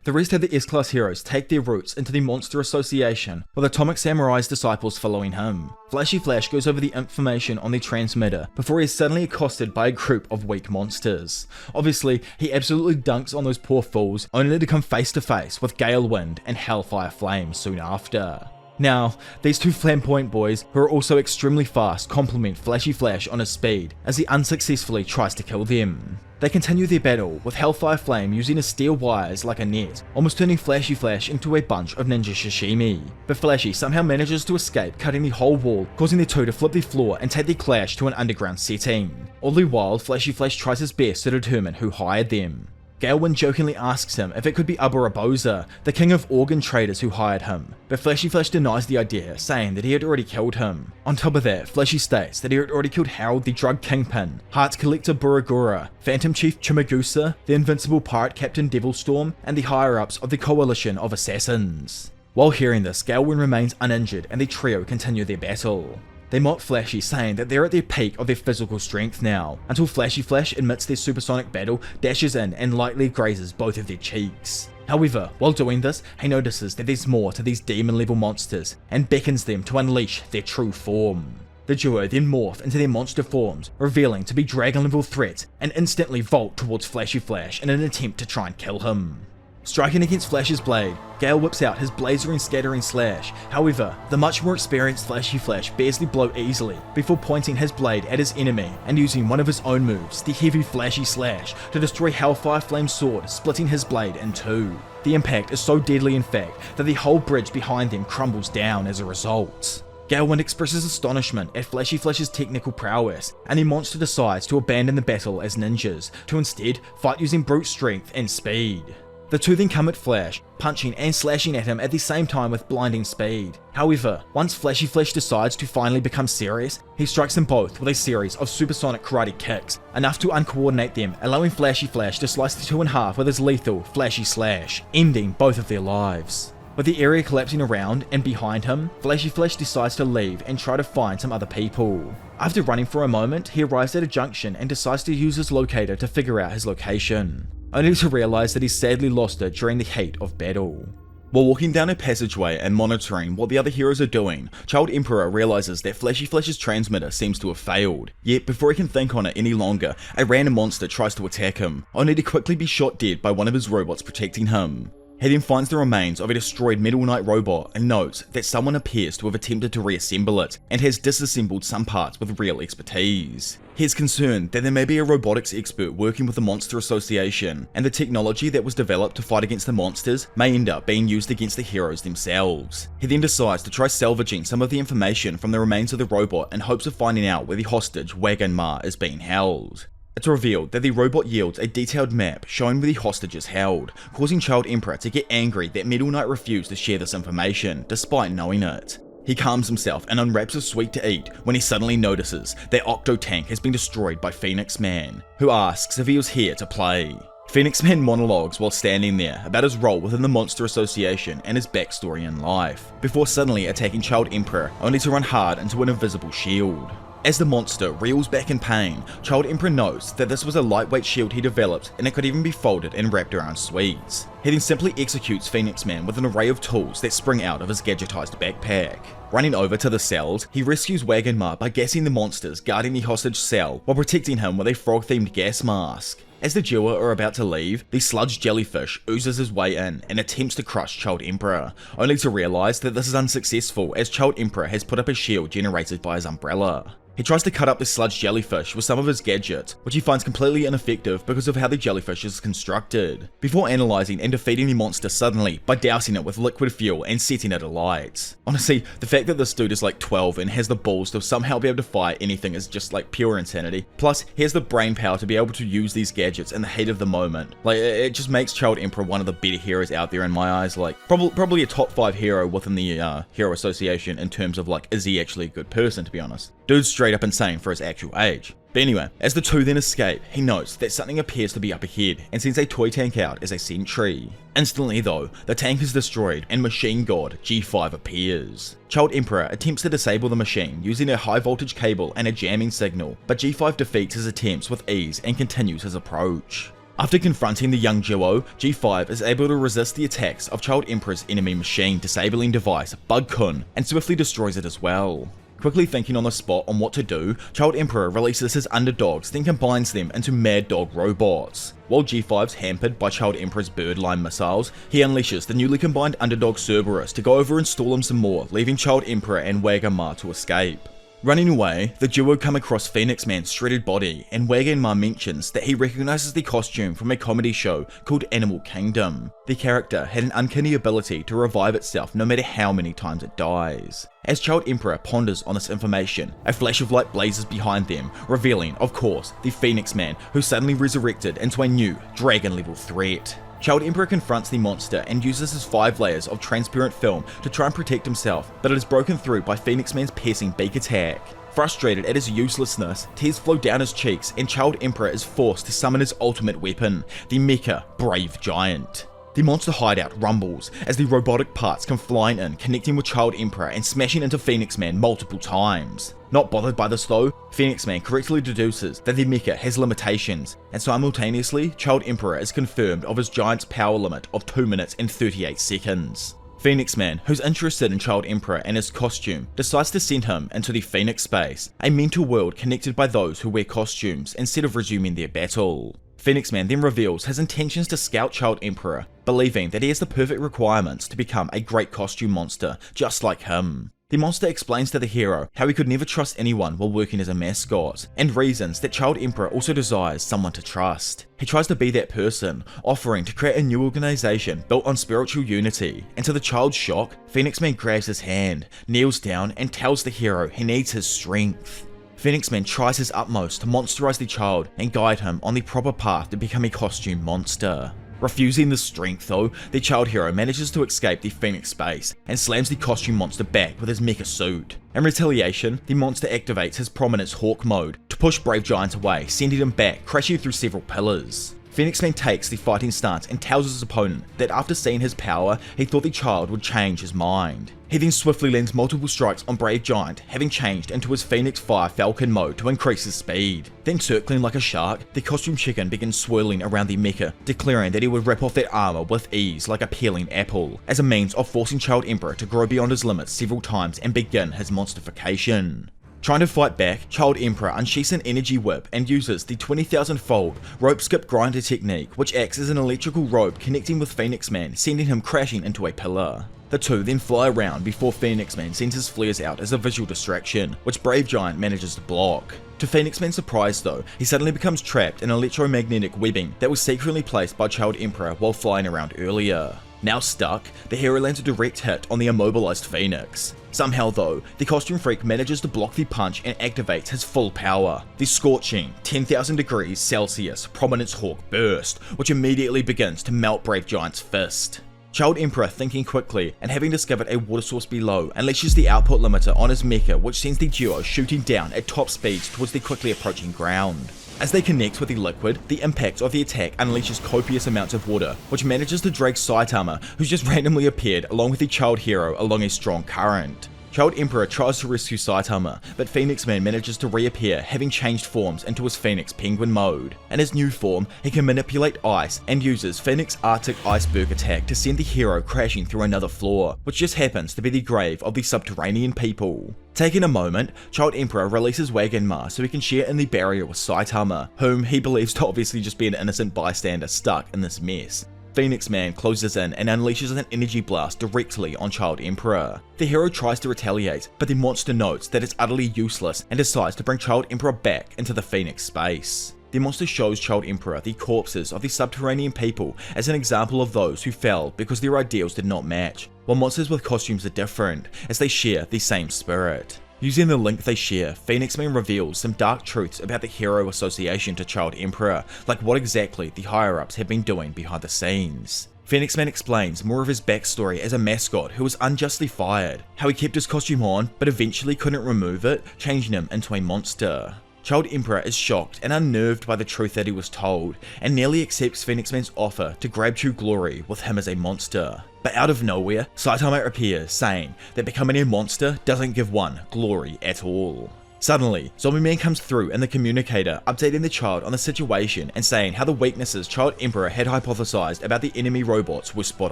The rest of the S-class heroes take their roots into the Monster Association, with Atomic Samurai's disciples following him. Flashy Flash goes over the information on the transmitter before he is suddenly accosted by a group of weak monsters. Obviously, he absolutely dunks on those poor fools, only to come face to face with Gale Wind and Hellfire Flame soon after. Now, these two flamboyant boys, who are also extremely fast, compliment Flashy Flash on his speed, as he unsuccessfully tries to kill them. They continue their battle, with Hellfire Flame using his steel wires like a net, almost turning Flashy Flash into a bunch of ninja sashimi. But Flashy somehow manages to escape, cutting the whole wall, causing the two to flip the floor and take the clash to an underground setting. All the while, Flashy Flash tries his best to determine who hired them. Galewind jokingly asks him if it could be Aburaboza, the king of organ traders who hired him, but Flashy Flash denies the idea, saying that he had already killed him. On top of that, Flashy states that he had already killed Harold the drug kingpin, Heart Collector Buragura, Phantom Chief Chimagusa, the invincible pirate Captain Devilstorm, and the higher-ups of the Coalition of Assassins. While hearing this, Galewind remains uninjured and the trio continue their battle. They mock Flashy, saying that they're at their peak of their physical strength now, until Flashy Flash admits their supersonic battle, dashes in and lightly grazes both of their cheeks. However, while doing this, he notices that there's more to these demon level monsters, and beckons them to unleash their true form. The duo then morph into their monster forms, revealing to be dragon level threats, and instantly vault towards Flashy Flash in an attempt to try and kill him. Striking against Flash's blade, Gale whips out his blazing scattering slash. However, the much more experienced Flashy Flash bears the blow easily, before pointing his blade at his enemy and using one of his own moves, the heavy Flashy Slash, to destroy Hellfire Flame's sword, splitting his blade in two. The impact is so deadly in fact, that the whole bridge behind them crumbles down as a result. Galewind expresses astonishment at Flashy Flash's technical prowess, and the monster decides to abandon the battle as ninjas, to instead fight using brute strength and speed. The two then come at Flash, punching and slashing at him at the same time with blinding speed. However, once Flashy Flash decides to finally become serious, he strikes them both with a series of supersonic karate kicks, enough to uncoordinate them, allowing Flashy Flash to slice the two in half with his lethal Flashy Slash, ending both of their lives. With the area collapsing around and behind him, Flashy Flash decides to leave and try to find some other people. After running for a moment, he arrives at a junction and decides to use his locator to figure out his location, only to realize that he's sadly lost it during the heat of battle. While walking down a passageway and monitoring what the other heroes are doing, Child Emperor realizes that Flashy Flash's transmitter seems to have failed. Yet, before he can think on it any longer, a random monster tries to attack him, only to quickly be shot dead by one of his robots protecting him. He then finds the remains of a destroyed Metal Knight robot and notes that someone appears to have attempted to reassemble it and has disassembled some parts with real expertise. He is concerned that there may be a robotics expert working with the Monster Association, and the technology that was developed to fight against the monsters may end up being used against the heroes themselves. He then decides to try salvaging some of the information from the remains of the robot in hopes of finding out where the hostage Wagon Ma is being held. It's revealed that the robot yields a detailed map showing where the hostage is held, causing Child Emperor to get angry that Metal Knight refused to share this information, despite knowing it. He calms himself and unwraps a sweet to eat when he suddenly notices that Octo Tank has been destroyed by Phoenix Man, who asks if he was here to play. Phoenix Man monologues while standing there about his role within the Monster Association and his backstory in life, before suddenly attacking Child Emperor only to run hard into an invisible shield. As the monster reels back in pain, Child Emperor knows that this was a lightweight shield he developed and it could even be folded and wrapped around sweets. He then simply executes Phoenix Man with an array of tools that spring out of his gadgetized backpack. Running over to the cells, he rescues Wagon Ma by gassing the monsters guarding the hostage cell while protecting him with a frog-themed gas mask. As the duo are about to leave, the sludge jellyfish oozes his way in and attempts to crush Child Emperor, only to realise that this is unsuccessful as Child Emperor has put up a shield generated by his umbrella. He tries to cut up the sludge jellyfish with some of his gadgets, which he finds completely ineffective because of how the jellyfish is constructed, before analysing and defeating the monster suddenly by dousing it with liquid fuel and setting it alight. Honestly, the fact that this dude is like 12 and has the balls to somehow be able to fight anything is just like pure insanity. Plus, he has the brain power to be able to use these gadgets in the heat of the moment. Like, it just makes Child Emperor one of the better heroes out there in my eyes. Like, probably a top 5 hero within the Hero Association in terms of like, is he actually a good person, to be honest. Dude's straight up insane for his actual age. But anyway, as the two then escape, he notes that something appears to be up ahead and sends a toy tank out as a sentry. Instantly though, the tank is destroyed and Machine God G5 appears. Child Emperor attempts to disable the machine using a high voltage cable and a jamming signal, but G5 defeats his attempts with ease and continues his approach. After confronting the young duo, G5 is able to resist the attacks of Child Emperor's enemy machine disabling device, Bug-kun, and swiftly destroys it as well. Quickly thinking on the spot on what to do, Child Emperor releases his underdogs, then combines them into Mad Dog robots. While G5's hampered by Child Emperor's birdline missiles, he unleashes the newly combined underdog Cerberus to go over and stall him some more, leaving Child Emperor and Wagon Ma to escape. Running away, the duo come across Phoenix Man's shredded body, and Wagon Ma mentions that he recognizes the costume from a comedy show called Animal Kingdom. The character had an uncanny ability to revive itself no matter how many times it dies. As Child Emperor ponders on this information, a flash of light blazes behind them, revealing, of course, the Phoenix Man, who suddenly resurrected into a new dragon-level threat. Child Emperor confronts the monster and uses his 5 layers of transparent film to try and protect himself, but it is broken through by Phoenix Man's piercing beak attack. Frustrated at his uselessness, tears flow down his cheeks and Child Emperor is forced to summon his ultimate weapon, the Mecha Brave Giant. The monster hideout rumbles as the robotic parts come flying in, connecting with Child Emperor and smashing into Phoenix Man multiple times. Not bothered by this though, Phoenix Man correctly deduces that the mecha has limitations, and simultaneously, Child Emperor is confirmed of his giant's power limit of 2 minutes and 38 seconds. Phoenix Man, who's interested in Child Emperor and his costume, decides to send him into the Phoenix Space, a mental world connected by those who wear costumes instead of resuming their battle. Phoenix Man then reveals his intentions to scout Child Emperor, believing that he has the perfect requirements to become a great costume monster, just like him. The monster explains to the hero how he could never trust anyone while working as a mascot, and reasons that Child Emperor also desires someone to trust. He tries to be that person, offering to create a new organization built on spiritual unity, and to the child's shock, Phoenix Man grabs his hand, kneels down, and tells the hero he needs his strength. Phoenix Man tries his utmost to monsterize the child and guide him on the proper path to become a costume monster. Refusing the strength though, the child hero manages to escape the Phoenix Space and slams the costume monster back with his mecha suit. In retaliation, the monster activates his Prominence Hawk mode to push Brave Giant away, sending him back, crashing through several pillars. Phoenix Man takes the fighting stance and tells his opponent that after seeing his power, he thought the child would change his mind. He then swiftly lands multiple strikes on Brave Giant, having changed into his Phoenix Fire Falcon mode to increase his speed. Then circling like a shark, the costume chicken begins swirling around the mecha, declaring that he would rip off that armor with ease like a peeling apple, as a means of forcing Child Emperor to grow beyond his limits several times and begin his monstification. Trying to fight back, Child Emperor unsheathes an energy whip and uses the 20,000-fold rope skip grinder technique, which acts as an electrical rope connecting with Phoenix Man, sending him crashing into a pillar. The two then fly around before Phoenix Man sends his flares out as a visual distraction, which Brave Giant manages to block. To Phoenix Man's surprise though, he suddenly becomes trapped in electromagnetic webbing that was secretly placed by Child Emperor while flying around earlier. Now stuck, the hero lands a direct hit on the immobilized Phoenix. Somehow though, the costume freak manages to block the punch and activates his full power, the scorching 10,000 degrees Celsius Prominence Hawk Burst, which immediately begins to melt Brave Giant's fist. Child Emperor, thinking quickly and having discovered a water source below, unleashes the output limiter on his mecha, which sends the duo shooting down at top speeds towards the quickly approaching ground. As they connect with the liquid, the impact of the attack unleashes copious amounts of water, which manages to drag Saitama, who's just randomly appeared along with the child hero along a strong current. Child Emperor tries to rescue Saitama, but Phoenix Man manages to reappear, having changed forms into his Phoenix Penguin mode. In his new form, he can manipulate ice and uses Phoenix Arctic Iceberg attack to send the hero crashing through another floor, which just happens to be the grave of the subterranean people. Taking a moment, Child Emperor releases Wagon Ma so he can share in the barrier with Saitama, whom he believes to obviously just be an innocent bystander stuck in this mess. Phoenix Man closes in and unleashes an energy blast directly on Child Emperor. The hero tries to retaliate, but the monster notes that it's utterly useless and decides to bring Child Emperor back into the Phoenix space. The monster shows Child Emperor the corpses of the subterranean people as an example of those who fell because their ideals did not match, while monsters with costumes are different, as they share the same spirit. Using the link they share, Phoenix Man reveals some dark truths about the hero association to Child Emperor, like what exactly the higher-ups have been doing behind the scenes. Phoenix Man explains more of his backstory as a mascot who was unjustly fired, how he kept his costume on but eventually couldn't remove it, changing him into a monster. Child Emperor is shocked and unnerved by the truth that he was told, and nearly accepts Phoenix Man's offer to grab true glory with him as a monster. But out of nowhere, Saitama appears, saying that becoming a monster doesn't give one glory at all. Suddenly, Zombie Man comes through in the communicator, updating the child on the situation and saying how the weaknesses Child Emperor had hypothesized about the enemy robots were spot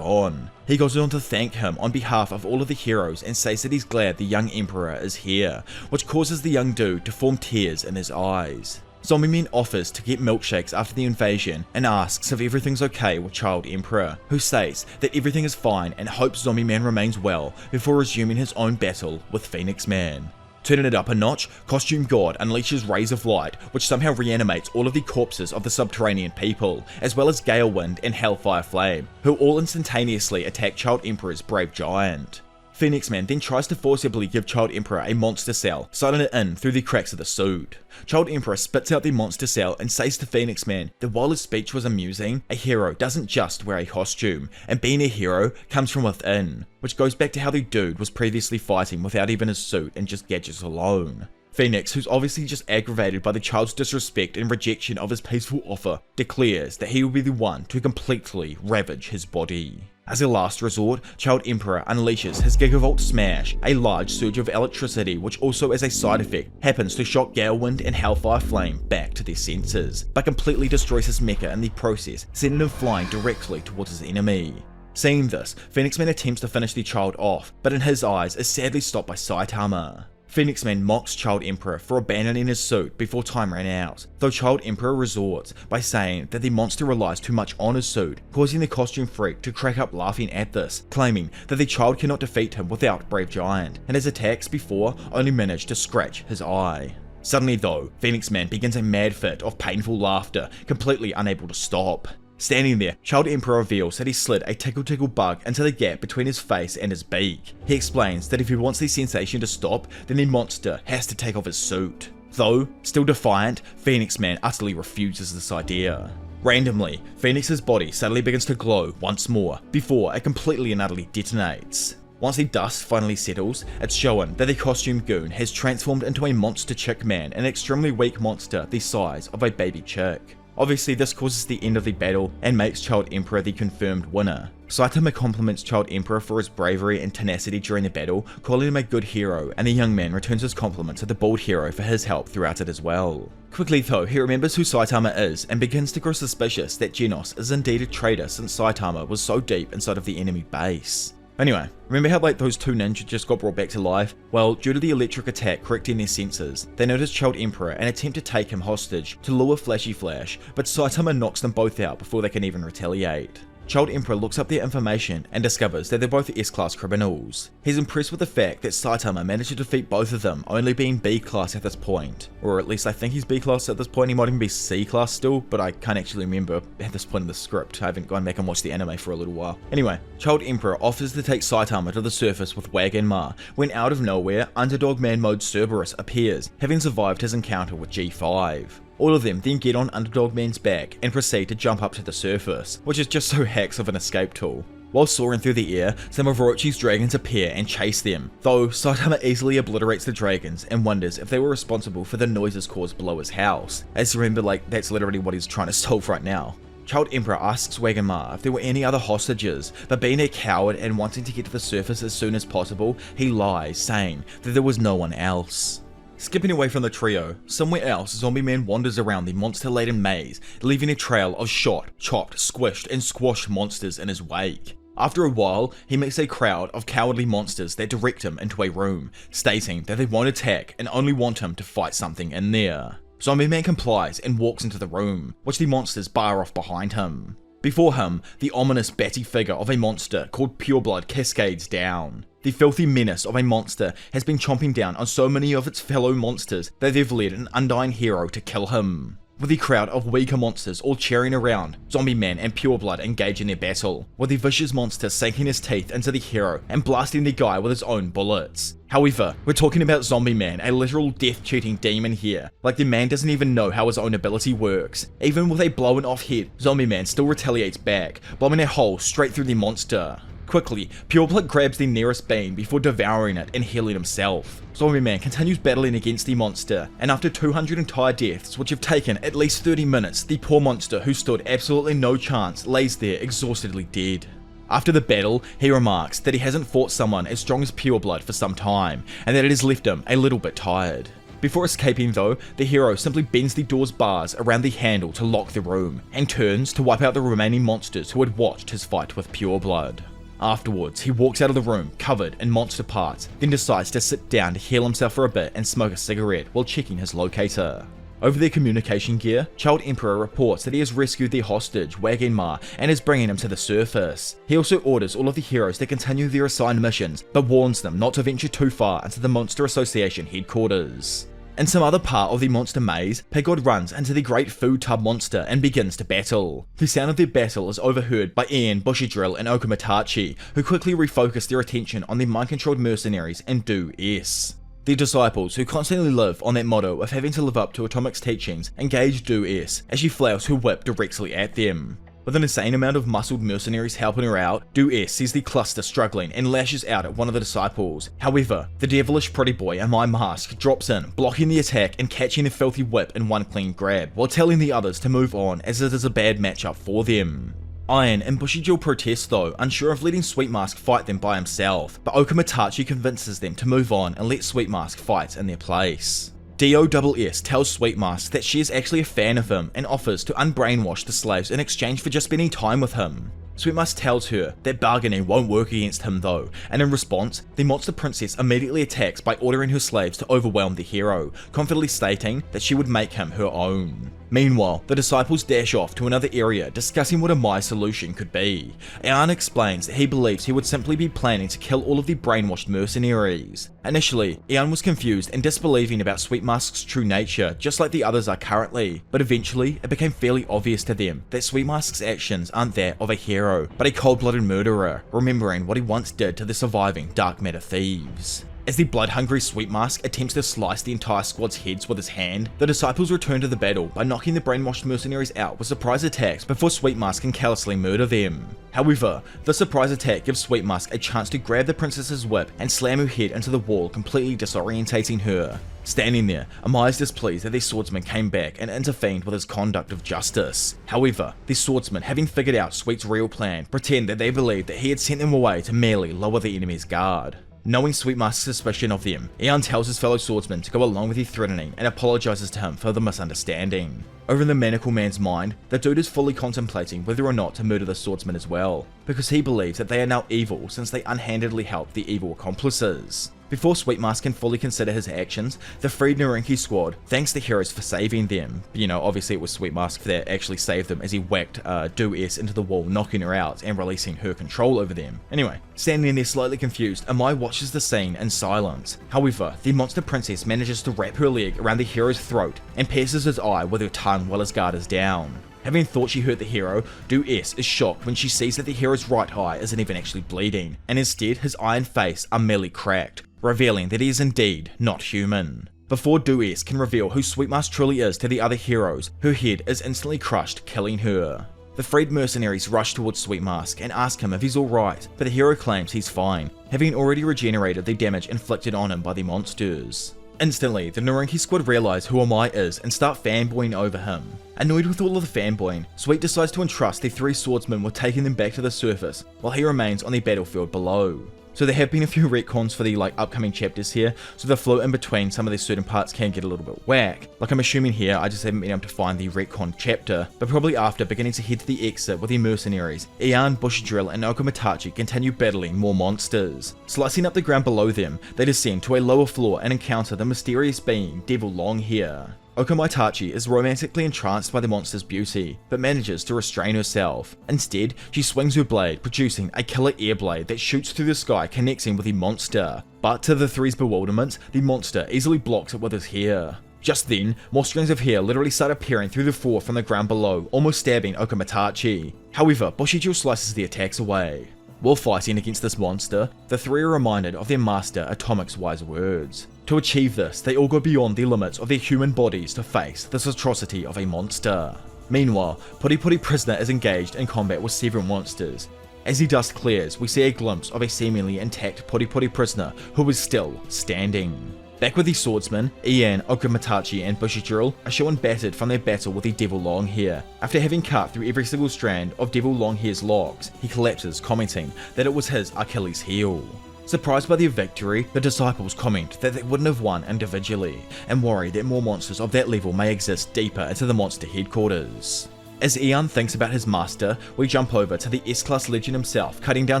on. He goes on to thank him on behalf of all of the heroes and says that he's glad the young Emperor is here, which causes the young dude to form tears in his eyes. Zombie Man offers to get milkshakes after the invasion and asks if everything's okay with Child Emperor, who states that everything is fine and hopes Zombie Man remains well before resuming his own battle with Phoenix Man. Turning it up a notch, Costume God unleashes rays of light, which somehow reanimates all of the corpses of the subterranean people, as well as Gale Wind and Hellfire Flame, who all instantaneously attack Child Emperor's Brave Giant. Phoenix Man then tries to forcibly give Child Emperor a monster cell, sliding it in through the cracks of the suit. Child Emperor spits out the monster cell and says to Phoenix Man that while his speech was amusing, a hero doesn't just wear a costume, and being a hero comes from within, which goes back to how the dude was previously fighting without even his suit and just gadgets alone. Phoenix, who's obviously just aggravated by the child's disrespect and rejection of his peaceful offer, declares that he will be the one to completely ravage his body. As a last resort, Child Emperor unleashes his Gigavolt Smash, a large surge of electricity which also as a side effect happens to shock Galewind and Hellfire Flame back to their senses, but completely destroys his mecha in the process, sending him flying directly towards his enemy. Seeing this, Phoenix Man attempts to finish the child off, but in his eyes is sadly stopped by Saitama. Phoenix Man mocks Child Emperor for abandoning his suit before time ran out, though Child Emperor resorts by saying that the monster relies too much on his suit, causing the costume freak to crack up laughing at this, claiming that the child cannot defeat him without Brave Giant, and his attacks before only managed to scratch his eye. Suddenly though, Phoenix Man begins a mad fit of painful laughter, completely unable to stop. Standing there, Child Emperor reveals that he slid a tickle bug into the gap between his face and his beak. He explains that if he wants the sensation to stop, then the monster has to take off his suit. Though, still defiant, Phoenix Man utterly refuses this idea. Randomly, Phoenix's body suddenly begins to glow once more, before it completely and utterly detonates. Once the dust finally settles, it's shown that the costume goon has transformed into a monster chick man, an extremely weak monster the size of a baby chick. Obviously this causes the end of the battle and makes Child Emperor the confirmed winner. Saitama compliments Child Emperor for his bravery and tenacity during the battle, calling him a good hero, and the young man returns his compliments to the bald hero for his help throughout it as well. Quickly though, he remembers who Saitama is and begins to grow suspicious that Genos is indeed a traitor since Saitama was so deep inside of the enemy base. Anyway, remember how those two ninjas just got brought back to life? Well, due to the electric attack correcting their senses, they notice Child Emperor and attempt to take him hostage to lure Flashy Flash, but Saitama knocks them both out before they can even retaliate. Child Emperor looks up their information and discovers that they're both S-class criminals. He's impressed with the fact that Saitama managed to defeat both of them, only being B-class at this point. Or at least I think he's B-class at this point, he might even be C-class still, but I can't actually remember at this point in the script. I haven't gone back and watched the anime for a little while. Anyway, Child Emperor offers to take Saitama to the surface with Wagon Ma, when out of nowhere, Underdog Man Mode Cerberus appears, having survived his encounter with G5. All of them then get on Underdog Man's back and proceed to jump up to the surface, which is just so hacks of an escape tool. While soaring through the air, some of Orochi's dragons appear and chase them, though Saitama easily obliterates the dragons and wonders if they were responsible for the noises caused below his house, as remember, that's literally what he's trying to solve right now. Child Emperor asks Wagon Ma if there were any other hostages, but being a coward and wanting to get to the surface as soon as possible, he lies, saying that there was no one else. Skipping away from the trio, somewhere else Zombie Man wanders around the monster-laden maze, leaving a trail of shot, chopped, squished, and squashed monsters in his wake. After a while, he meets a crowd of cowardly monsters that direct him into a room, stating that they won't attack and only want him to fight something in there. Zombie Man complies and walks into the room, which the monsters bar off behind him. Before him, the ominous batty figure of a monster called Pureblood cascades down. The filthy menace of a monster has been chomping down on so many of its fellow monsters that they've led an undying hero to kill him. With the crowd of weaker monsters all cheering around, Zombie Man and Pureblood engage in their battle, with the vicious monster sinking his teeth into the hero and blasting the guy with his own bullets. However, we're talking about Zombie Man, a literal death-cheating demon here. Like, the man doesn't even know how his own ability works. Even with a blown off head, Zombie Man still retaliates back, bombing a hole straight through the monster. Quickly, Pureblood grabs the nearest beam before devouring it and healing himself. Zombie Man continues battling against the monster, and after 200 entire deaths, which have taken at least 30 minutes, the poor monster who stood absolutely no chance lays there exhaustedly dead. After the battle, he remarks that he hasn't fought someone as strong as Pureblood for some time, and that it has left him a little bit tired. Before escaping though, the hero simply bends the door's bars around the handle to lock the room, and turns to wipe out the remaining monsters who had watched his fight with Pureblood. Afterwards, he walks out of the room covered in monster parts, then decides to sit down to heal himself for a bit and smoke a cigarette while checking his locator. Over their communication gear, Child Emperor reports that he has rescued their hostage, Wagon Ma, and is bringing him to the surface. He also orders all of the heroes to continue their assigned missions, but warns them not to venture too far into the Monster Association headquarters. In some other part of the monster maze, Pigod runs into the great food tub monster and begins to battle. The sound of their battle is overheard by Ian, Bushidrill, and Okamatachi, who quickly refocus their attention on the mind-controlled mercenaries and Do-S. The disciples, who constantly live on that motto of having to live up to Atomic's teachings, engage Do-S as she flails her whip directly at them. With an insane amount of muscled mercenaries helping her out, Do-S sees the cluster struggling and lashes out at one of the disciples. However, the devilish pretty boy in my mask drops in, blocking the attack and catching the filthy whip in one clean grab, while telling the others to move on as it is a bad matchup for them. Iron and Bushidrill protest though, unsure of letting Sweet Mask fight them by himself, but Okamatachi convinces them to move on and let Sweet Mask fight in their place. DOSS tells Sweet Mask that she is actually a fan of him and offers to unbrainwash the slaves in exchange for just spending time with him. Sweet Mask tells her that bargaining won't work against him though, and in response, the monster princess immediately attacks by ordering her slaves to overwhelm the hero, confidently stating that she would make him her own. Meanwhile, the disciples dash off to another area discussing what a Mai solution could be. Ian explains that he believes he would simply be planning to kill all of the brainwashed mercenaries. Initially, Ian was confused and disbelieving about Sweet Mask's true nature, just like the others are currently, but eventually it became fairly obvious to them that Sweet Mask's actions aren't that of a hero, but a cold-blooded murderer, remembering what he once did to the surviving dark matter thieves. As the blood-hungry Sweet Mask attempts to slice the entire squad's heads with his hand, the disciples return to the battle by knocking the brainwashed mercenaries out with surprise attacks before Sweet Mask can callously murder them. However, the surprise attack gives Sweet Mask a chance to grab the princess's whip and slam her head into the wall, completely disorientating her. Standing there, Amai is displeased that the swordsman came back and intervened with his conduct of justice. However, the swordsman, having figured out Sweet's real plan, pretend that they believe that he had sent them away to merely lower the enemy's guard. Knowing Sweetmask's suspicion of them, Ian tells his fellow swordsman to go along with the threatening and apologizes to him for the misunderstanding. Over in the Manacle Man's mind, the dude is fully contemplating whether or not to murder the swordsman as well, because he believes that they are now evil since they unhandedly helped the evil accomplices. Before Sweetmask can fully consider his actions, the freed Norinki squad thanks the heroes for saving them. You know, obviously it was Sweetmask that actually saved them as he whacked Do-S into the wall, knocking her out and releasing her control over them. Anyway, standing there slightly confused, Amai watches the scene in silence. However, the monster princess manages to wrap her leg around the hero's throat and pierces his eye with her tongue while his guard is down. Having thought she hurt the hero, Do-S is shocked when she sees that the hero's right eye isn't even actually bleeding, and instead his eye and face are merely cracked, revealing that he is indeed not human. Before Do-S can reveal who Sweetmask truly is to the other heroes, her head is instantly crushed, killing her. The freed mercenaries rush towards Sweetmask and ask him if he's alright, but the hero claims he's fine, having already regenerated the damage inflicted on him by the monsters. Instantly, the Norinki squad realise who Amai is and start fanboying over him. Annoyed with all of the fanboying, Sweet decides to entrust the three swordsmen with taking them back to the surface, while he remains on the battlefield below. So there have been a few retcons for the upcoming chapters here, so the flow in between some of these certain parts can get a little bit whack. I'm assuming here I just haven't been able to find the retcon chapter, but probably after beginning to head to the exit with the mercenaries, Ian, Bushidrall and Okamatachi continue battling more monsters. Slicing up the ground below them, they descend to a lower floor and encounter the mysterious being Devil Longhair. Okamatachi is romantically entranced by the monster's beauty, but manages to restrain herself. Instead, she swings her blade, producing a killer air blade that shoots through the sky, connecting with the monster. But to the three's bewilderment, the monster easily blocks it with his hair. Just then, more strands of hair literally start appearing through the floor from the ground below, almost stabbing Okamatachi. However, Bushidrall slices the attacks away. While fighting against this monster, the three are reminded of their master Atomic's wise words. To achieve this, they all go beyond the limits of their human bodies to face this atrocity of a monster. Meanwhile, Puri Prisoner is engaged in combat with several monsters. As the dust clears, we see a glimpse of a seemingly intact Puri Prisoner who is still standing. Back with the swordsmen, Ian, Okamatachi and Bushidrall are shown battered from their battle with the Devil Longhair. After having cut through every single strand of Devil Longhair's locks, he collapses, commenting that it was his Achilles heel. Surprised by their victory, the disciples comment that they wouldn't have won individually, and worry that more monsters of that level may exist deeper into the monster headquarters. As Ian thinks about his master, we jump over to the S-Class legend himself cutting down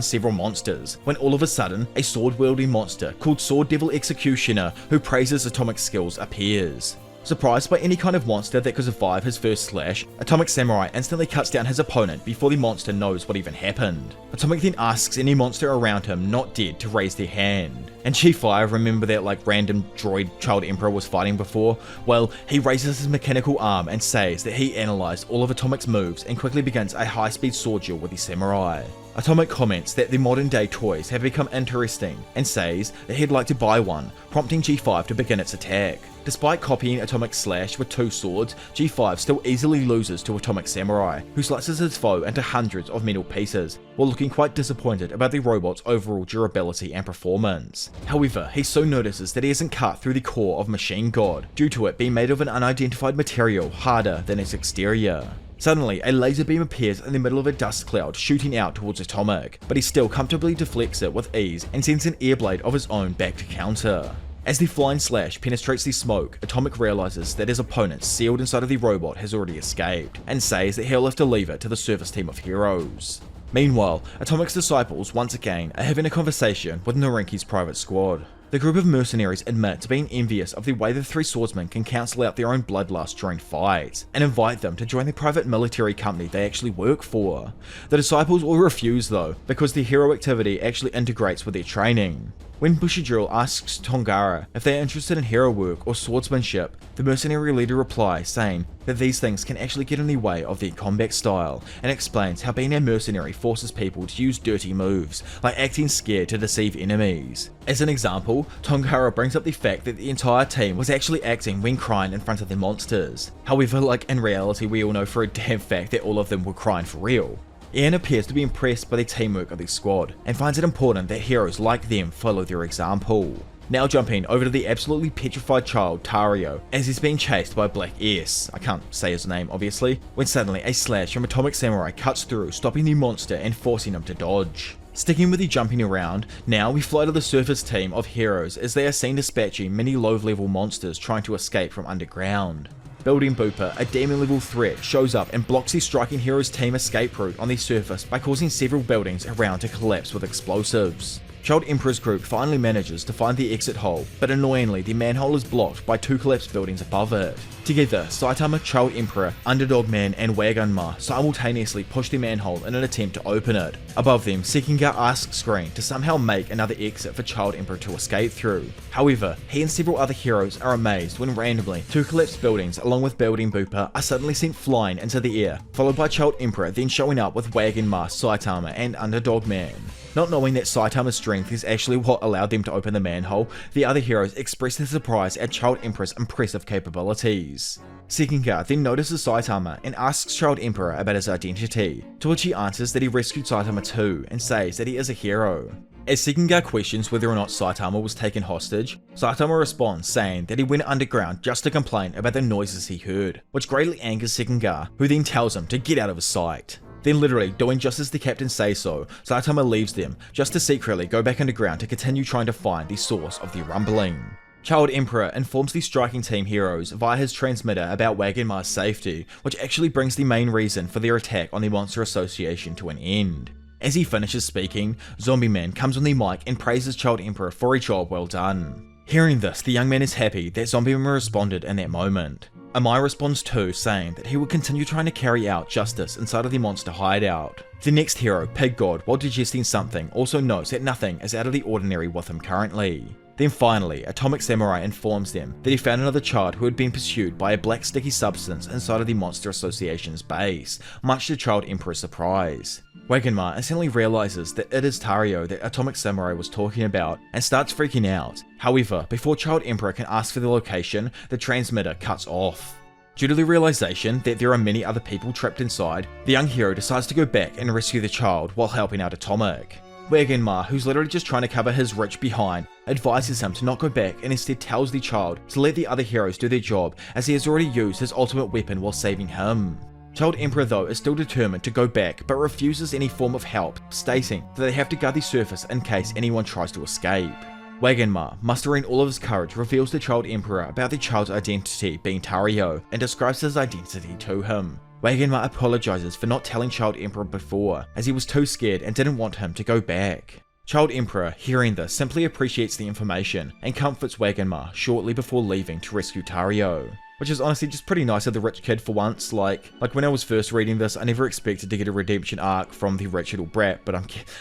several monsters, when all of a sudden, a sword-wielding monster called Sword Devil Executioner, who praises Atomic skills, appears. Surprised by any kind of monster that could survive his first slash, Atomic Samurai instantly cuts down his opponent before the monster knows what even happened. Atomic then asks any monster around him not dead to raise their hand. And G5, remember that random droid child emperor was fighting before? Well, he raises his mechanical arm and says that he analysed all of Atomic's moves and quickly begins a high-speed sword duel with the samurai. Atomic comments that the modern day toys have become interesting and says that he'd like to buy one, prompting G5 to begin its attack. Despite copying Atomic's slash with two swords, G5 still easily loses to Atomic Samurai, who slices his foe into hundreds of metal pieces, while looking quite disappointed about the robot's overall durability and performance. However, he soon notices that he isn't cut through the core of Machine God, due to it being made of an unidentified material harder than its exterior. Suddenly, a laser beam appears in the middle of a dust cloud shooting out towards Atomic, but he still comfortably deflects it with ease and sends an air blade of his own back to counter. As the flying slash penetrates the smoke, Atomic realizes that his opponent sealed inside of the robot has already escaped, and says that he'll have to leave it to the service team of heroes. Meanwhile, Atomic's disciples once again are having a conversation with Norinki's private squad. The group of mercenaries admit to being envious of the way the three swordsmen can cancel out their own bloodlust during fights, and invite them to join the private military company they actually work for. The disciples all refuse though, because their hero activity actually integrates with their training. When Bushidrall asks Tongara if they are interested in hero work or swordsmanship, the mercenary leader replies saying that these things can actually get in the way of their combat style, and explains how being a mercenary forces people to use dirty moves, like acting scared to deceive enemies. As an example, Tongara brings up the fact that the entire team was actually acting when crying in front of the monsters. However, in reality, we all know for a damn fact that all of them were crying for real. Ian appears to be impressed by the teamwork of the squad, and finds it important that heroes like them follow their example. Now jumping over to the absolutely petrified child Tario, as he's being chased by Black S, I can't say his name obviously, when suddenly a slash from Atomic Samurai cuts through, stopping the monster and forcing him to dodge. Sticking with the jumping around, now we fly to the surface team of heroes as they are seen dispatching many low-level monsters trying to escape from underground. Building Booper, a demon-level threat, shows up and blocks the striking hero's team escape route on the surface by causing several buildings around to collapse with explosives. Child Emperor's group finally manages to find the exit hole, but annoyingly the manhole is blocked by 2 collapsed buildings above it. Together, Saitama, Child Emperor, Underdog Man and Wagenma simultaneously push the manhole in an attempt to open it. Above them, Sekinga asks Screen to somehow make another exit for Child Emperor to escape through. However, he and several other heroes are amazed when randomly 2 collapsed buildings along with Building Booper are suddenly sent flying into the air, followed by Child Emperor then showing up with Wagenma, Saitama and Underdog Man. Not knowing that Saitama's strength is actually what allowed them to open the manhole, the other heroes express their surprise at Child Emperor's impressive capabilities. Sekinga then notices Saitama and asks Child Emperor about his identity, to which he answers that he rescued Saitama too and says that he is a hero. As Sekinga questions whether or not Saitama was taken hostage, Saitama responds saying that he went underground just to complain about the noises he heard, which greatly angers Sekinga, who then tells him to get out of his sight. Then literally doing just as the captain says so, Saitama leaves them, just to secretly go back underground to continue trying to find the source of the rumbling. Child Emperor informs the striking team heroes via his transmitter about Wagenma's safety, which actually brings the main reason for their attack on the Monster Association to an end. As he finishes speaking, Zombie Man comes on the mic and praises Child Emperor for a job well done. Hearing this, the young man is happy that Zombie Man responded in that moment. Amai responds too, saying that he will continue trying to carry out justice inside of the monster hideout. The next hero, Pig God, while digesting something, also notes that nothing is out of the ordinary with him currently. Then finally, Atomic Samurai informs them that he found another child who had been pursued by a black sticky substance inside of the Monster Association's base, much to Child Emperor's surprise. Wagenma instantly realizes that it is Tario that Atomic Samurai was talking about and starts freaking out. However, before Child Emperor can ask for the location, the transmitter cuts off. Due to the realization that there are many other people trapped inside, the young hero decides to go back and rescue the child while helping out Atomic. Wagenma, who's literally just trying to cover his rich behind, advises him to not go back and instead tells the child to let the other heroes do their job as he has already used his ultimate weapon while saving him. Child Emperor though is still determined to go back but refuses any form of help, stating that they have to guard the surface in case anyone tries to escape. Wagenma, mustering all of his courage, reveals to Child Emperor about the child's identity being Tario and describes his identity to him. Wagenma apologizes for not telling Child Emperor before, as he was too scared and didn't want him to go back. Child Emperor, hearing this, simply appreciates the information and comforts Wagenma shortly before leaving to rescue Tario. Which is honestly just pretty nice of the rich kid for once. Like when I was first reading this, I never expected to get a redemption arc from the rich little brat, but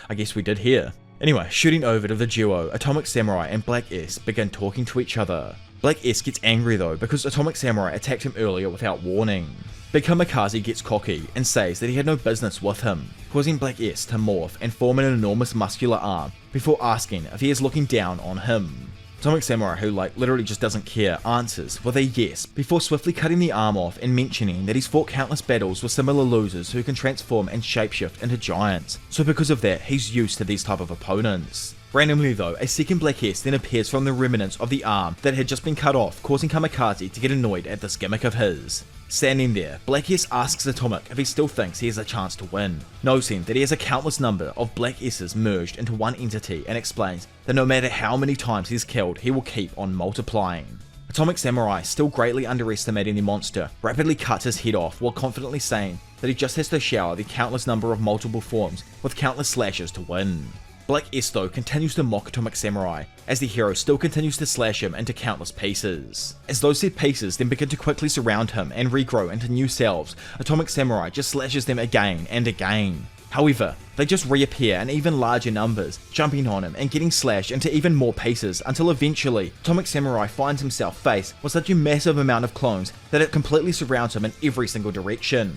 I guess we did here. Anyway, shooting over to the duo, Atomic Samurai and Black S begin talking to each other. Black S gets angry though because Atomic Samurai attacked him earlier without warning. Big Kamikaze gets cocky and says that he had no business with him, causing Black S to morph and form an enormous muscular arm before asking if he is looking down on him. Atomic Samurai, who literally just doesn't care, answers with a yes before swiftly cutting the arm off and mentioning that he's fought countless battles with similar losers who can transform and shapeshift into giants, so because of that he's used to these type of opponents. Randomly though, a second Black S then appears from the remnants of the arm that had just been cut off, causing Kamikaze to get annoyed at this gimmick of his. Standing there, Black S asks Atomic if he still thinks he has a chance to win, noting that he has a countless number of Black S's merged into one entity, and explains that no matter how many times he's killed, he will keep on multiplying. Atomic Samurai, still greatly underestimating the monster, rapidly cuts his head off while confidently saying that he just has to shower the countless number of multiple forms with countless slashes to win. Black S though continues to mock Atomic Samurai, as the hero still continues to slash him into countless pieces. As those said pieces then begin to quickly surround him and regrow into new selves, Atomic Samurai just slashes them again and again. However, they just reappear in even larger numbers, jumping on him and getting slashed into even more pieces until eventually Atomic Samurai finds himself faced with such a massive amount of clones that it completely surrounds him in every single direction.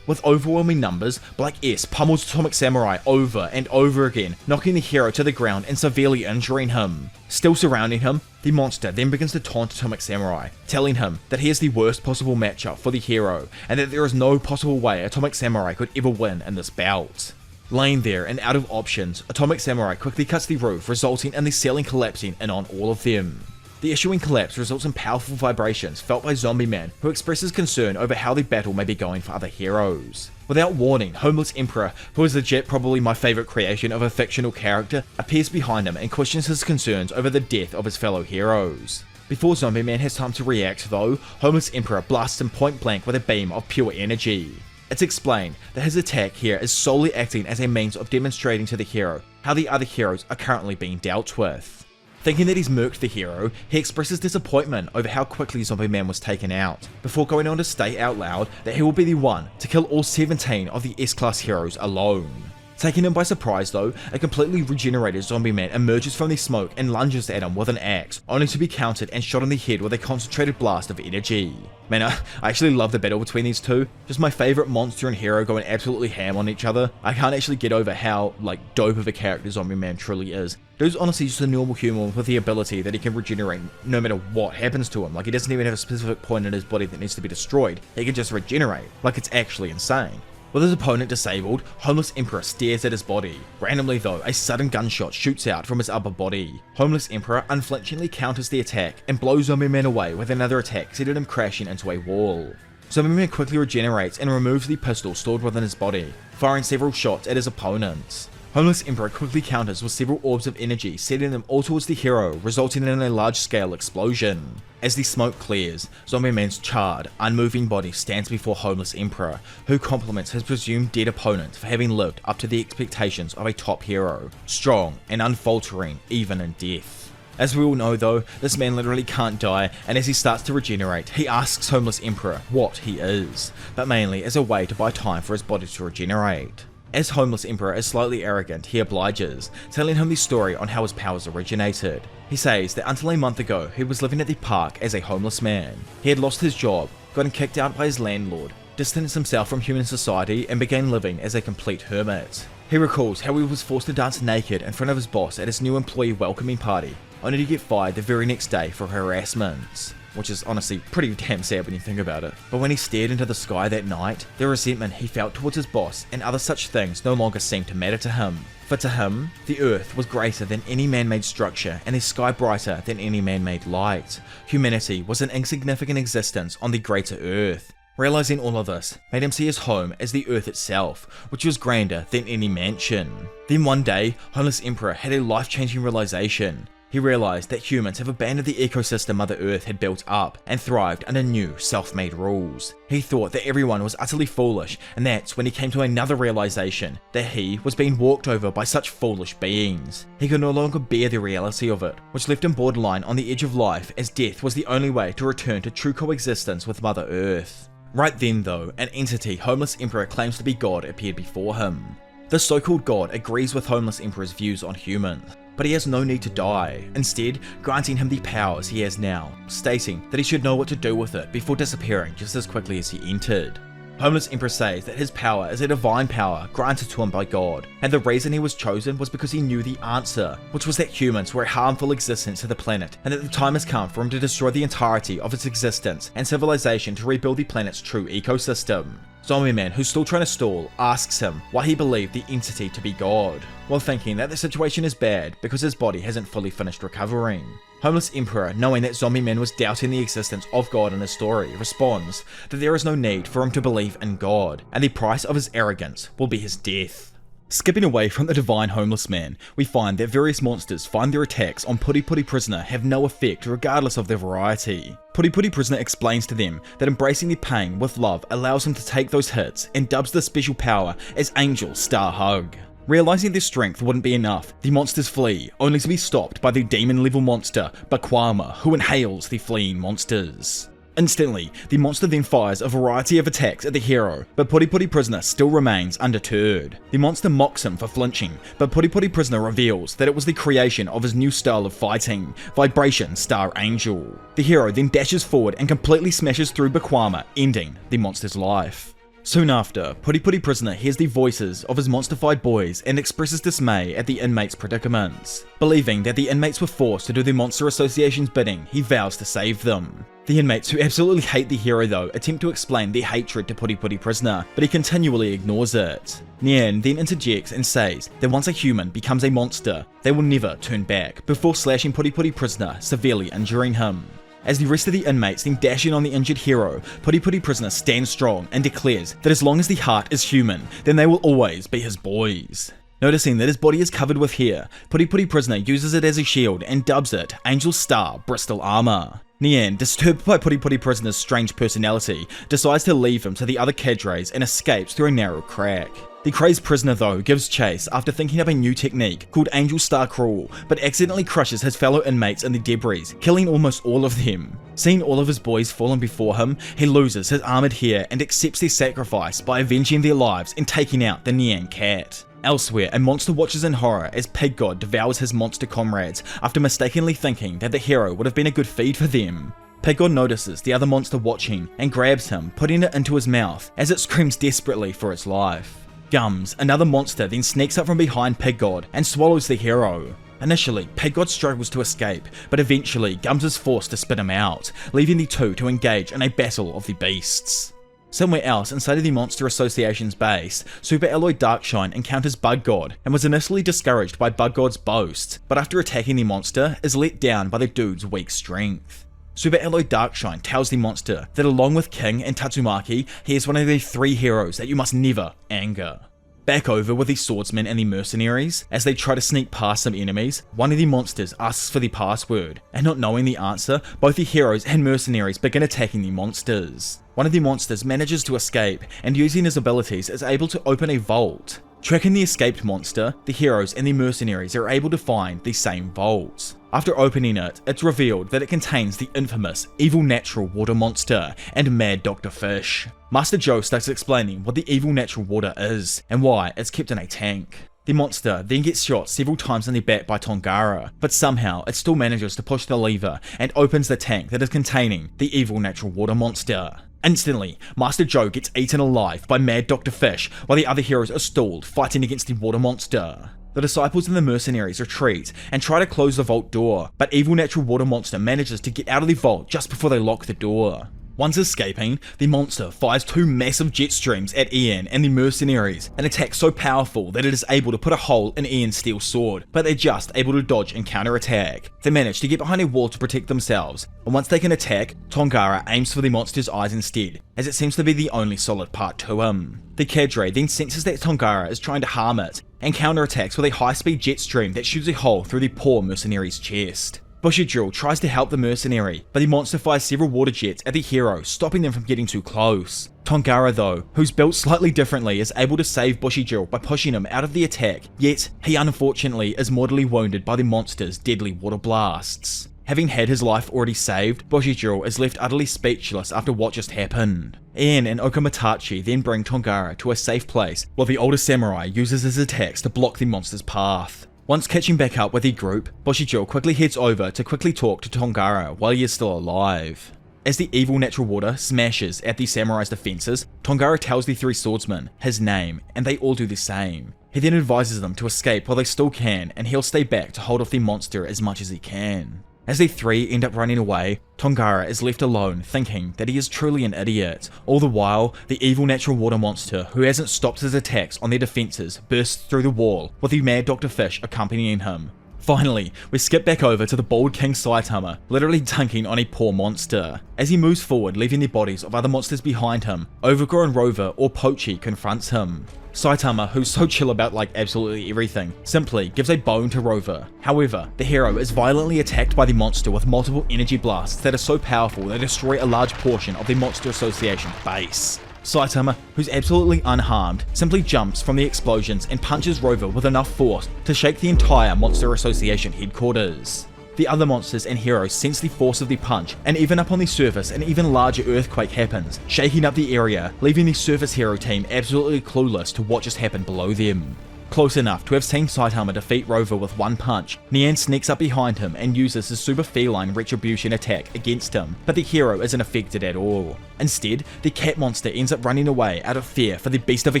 With overwhelming numbers, Black S pummels Atomic Samurai over and over again, knocking the hero to the ground and severely injuring him. Still surrounding him, the monster then begins to taunt Atomic Samurai, telling him that he is the worst possible matchup for the hero, and that there is no possible way Atomic Samurai could ever win in this bout. Laying there and out of options, Atomic Samurai quickly cuts the roof, resulting in the ceiling collapsing in on all of them. The issuing collapse results in powerful vibrations felt by Zombie Man, who expresses concern over how the battle may be going for other heroes. Without warning, Homeless Emperor, who is legit probably my favourite creation of a fictional character, appears behind him and questions his concerns over the death of his fellow heroes. Before Zombie Man has time to react though, Homeless Emperor blasts him point blank with a beam of pure energy. It's explained that his attack here is solely acting as a means of demonstrating to the hero how the other heroes are currently being dealt with. Thinking that he's murked the hero, he expresses disappointment over how quickly Zombie Man was taken out, before going on to state out loud that he will be the one to kill all 17 of the S-Class heroes alone. Taking him by surprise though, a completely regenerated Zombie Man emerges from the smoke and lunges at him with an axe, only to be countered and shot in the head with a concentrated blast of energy. Man, I actually love the battle between these two. Just my favourite monster and hero going absolutely ham on each other. I can't actually get over how, dope of a character Zombie Man truly is. Dude's honestly just a normal human with the ability that he can regenerate no matter what happens to him. He doesn't even have a specific point in his body that needs to be destroyed. He can just regenerate. It's actually insane. With his opponent disabled, Homeless Emperor stares at his body. Randomly though, a sudden gunshot shoots out from his upper body. Homeless Emperor unflinchingly counters the attack and blows Zombie Man away with another attack, sending him crashing into a wall. Zombie Man quickly regenerates and removes the pistol stored within his body, firing several shots at his opponents. Homeless Emperor quickly counters with several orbs of energy, sending them all towards the hero, resulting in a large-scale explosion. As the smoke clears, Zombie Man's charred, unmoving body stands before Homeless Emperor, who compliments his presumed dead opponent for having lived up to the expectations of a top hero, strong and unfaltering even in death. As we all know though, this man literally can't die, and as he starts to regenerate, he asks Homeless Emperor what he is, but mainly as a way to buy time for his body to regenerate. As Homeless Emperor is slightly arrogant, he obliges, telling him the story on how his powers originated. He says that until a month ago, he was living at the park as a homeless man. He had lost his job, gotten kicked out by his landlord, distanced himself from human society, and began living as a complete hermit. He recalls how he was forced to dance naked in front of his boss at his new employee welcoming party, only to get fired the very next day for harassment. Which is honestly pretty damn sad when you think about it. But when he stared into the sky that night, the resentment he felt towards his boss and other such things no longer seemed to matter to him. For to him, the earth was greater than any man-made structure and the sky brighter than any man-made light. Humanity was an insignificant existence on the greater earth. Realizing all of this made him see his home as the earth itself, which was grander than any mansion. Then one day, Homeless Emperor had a life-changing realization. He realized that humans have abandoned the ecosystem Mother Earth had built up and thrived under new, self-made rules. He thought that everyone was utterly foolish, and that's when he came to another realization, that he was being walked over by such foolish beings. He could no longer bear the reality of it, which left him borderline on the edge of life, as death was the only way to return to true coexistence with Mother Earth. Right then though, an entity Homeless Emperor claims to be God appeared before him. This so-called God agrees with Homeless Emperor's views on humans, but he has no need to die, instead granting him the powers he has now, stating that he should know what to do with it before disappearing just as quickly as he entered. Homeless Emperor says that his power is a divine power granted to him by God, and the reason he was chosen was because he knew the answer, which was that humans were a harmful existence to the planet, and that the time has come for him to destroy the entirety of its existence and civilization to rebuild the planet's true ecosystem. Zombie Man, who's still trying to stall, asks him why he believed the entity to be God, while thinking that the situation is bad because his body hasn't fully finished recovering. Homeless Emperor, knowing that Zombie Man was doubting the existence of God in his story, responds that there is no need for him to believe in God, and the price of his arrogance will be his death. Skipping away from the divine Homeless Man, we find that various monsters find their attacks on Puri Puri Prisoner have no effect regardless of their variety. Puri Puri Prisoner explains to them that embracing the pain with love allows him to take those hits, and dubs this special power as Angel Star Hug. Realizing their strength wouldn't be enough, the monsters flee, only to be stopped by the demon-level monster, Bakwama, who inhales the fleeing monsters. Instantly, the monster then fires a variety of attacks at the hero, but Puri Puri Prisoner still remains undeterred. The monster mocks him for flinching, but Puri Puri Prisoner reveals that it was the creation of his new style of fighting, Vibration Star Angel. The hero then dashes forward and completely smashes through Bakwama, ending the monster's life. Soon after, Puri Prisoner hears the voices of his monster-fied boys and expresses dismay at the inmates' predicaments. Believing that the inmates were forced to do the Monster Association's bidding, he vows to save them. The inmates, who absolutely hate the hero though, attempt to explain their hatred to Puri Prisoner, but he continually ignores it. Nyan then interjects and says that once a human becomes a monster, they will never turn back, before slashing Puri Prisoner, severely injuring him. As the rest of the inmates then dash in on the injured hero, Puri Prisoner stands strong and declares that as long as the heart is human, then they will always be his boys. Noticing that his body is covered with hair, Puri Prisoner uses it as a shield and dubs it Angel Star Bristol Armor. Nyan, disturbed by Puri Prisoner's strange personality, decides to leave him to the other cadres and escapes through a narrow crack. The crazed prisoner though gives chase after thinking up a new technique called Angel Star Crawl, but accidentally crushes his fellow inmates in the debris, killing almost all of them. Seeing all of his boys fallen before him, he loses his armored hair and accepts their sacrifice by avenging their lives and taking out the Nyan cat. Elsewhere, a monster watches in horror as Pig God devours his monster comrades after mistakenly thinking that the hero would have been a good feed for them. Pig God notices the other monster watching and grabs him, putting it into his mouth as it screams desperately for its life. Gums, another monster, then sneaks up from behind Pig God and swallows the hero. Initially, Pig God struggles to escape, but eventually Gums is forced to spit him out, leaving the two to engage in a battle of the beasts. Somewhere else inside of the Monster Association's base, Super Alloy Darkshine encounters Bug God and was initially discouraged by Bug God's boasts, but after attacking the monster, is let down by the dude's weak strength. Super Alloy Darkshine tells the monster that along with King and Tatsumaki, he is one of the 3 heroes that you must never anger. Back over with the swordsmen and the mercenaries, as they try to sneak past some enemies, one of the monsters asks for the password, and not knowing the answer, both the heroes and mercenaries begin attacking the monsters. One of the monsters manages to escape, and using his abilities is able to open a vault. Tracking the escaped monster, the heroes and the mercenaries are able to find the same vault. After opening it, it's revealed that it contains the infamous evil natural water monster and Mad Dr. Fish. Master Joe starts explaining what the evil natural water is and why it's kept in a tank. The monster then gets shot several times in the back by Tongara, but somehow it still manages to push the lever and opens the tank that is containing the evil natural water monster. Instantly, Master Joe gets eaten alive by Mad Dr. Fish while the other heroes are stalled fighting against the water monster. The disciples and the mercenaries retreat and try to close the vault door, but evil natural water monster manages to get out of the vault just before they lock the door. Once escaping, the monster fires 2 massive jet streams at Ian and the mercenaries, an attack so powerful that it is able to put a hole in Ian's steel sword, but they're just able to dodge and counter-attack. They manage to get behind a wall to protect themselves, and once they can attack, Tongara aims for the monster's eyes instead, as it seems to be the only solid part to him. The cadre then senses that Tongara is trying to harm it, and counter-attacks with a high-speed jet stream that shoots a hole through the poor mercenary's chest. Bushido tries to help the mercenary, but the monster fires several water jets at the hero, stopping them from getting too close. Tongara though, who's built slightly differently, is able to save Bushido by pushing him out of the attack, yet he unfortunately is mortally wounded by the monster's deadly water blasts. Having had his life already saved, Bushido is left utterly speechless after what just happened. Ian and Okamatachi then bring Tongara to a safe place, while the older samurai uses his attacks to block the monster's path. Once catching back up with the group, Bushido quickly heads over to quickly talk to Tongara while he is still alive. As the evil natural water smashes at the samurai's defenses, Tongara tells the 3 swordsmen his name, and they all do the same. He then advises them to escape while they still can, and he'll stay back to hold off the monster as much as he can. As the 3 end up running away, Tongara is left alone thinking that he is truly an idiot. All the while, the evil natural water monster, who hasn't stopped his attacks on their defenses, bursts through the wall, with the Mad Dr. Fish accompanying him. Finally, we skip back over to the bald King Saitama, literally dunking on a poor monster. As he moves forward, leaving the bodies of other monsters behind him, Overgrown Rover or Pochi confronts him. Saitama, who's so chill about absolutely everything, simply gives a bone to Rover. However, the hero is violently attacked by the monster with multiple energy blasts that are so powerful they destroy a large portion of the Monster Association's base. Saitama, who's absolutely unharmed, simply jumps from the explosions and punches Rover with enough force to shake the entire Monster Association headquarters. The other monsters and heroes sense the force of the punch, and even up on the surface an even larger earthquake happens, shaking up the area, leaving the surface hero team absolutely clueless to what just happened below them. Close enough to have seen Saitama defeat Rover with one punch, Nyan sneaks up behind him and uses his super feline retribution attack against him, but the hero isn't affected at all. Instead, the cat monster ends up running away out of fear for the beast of a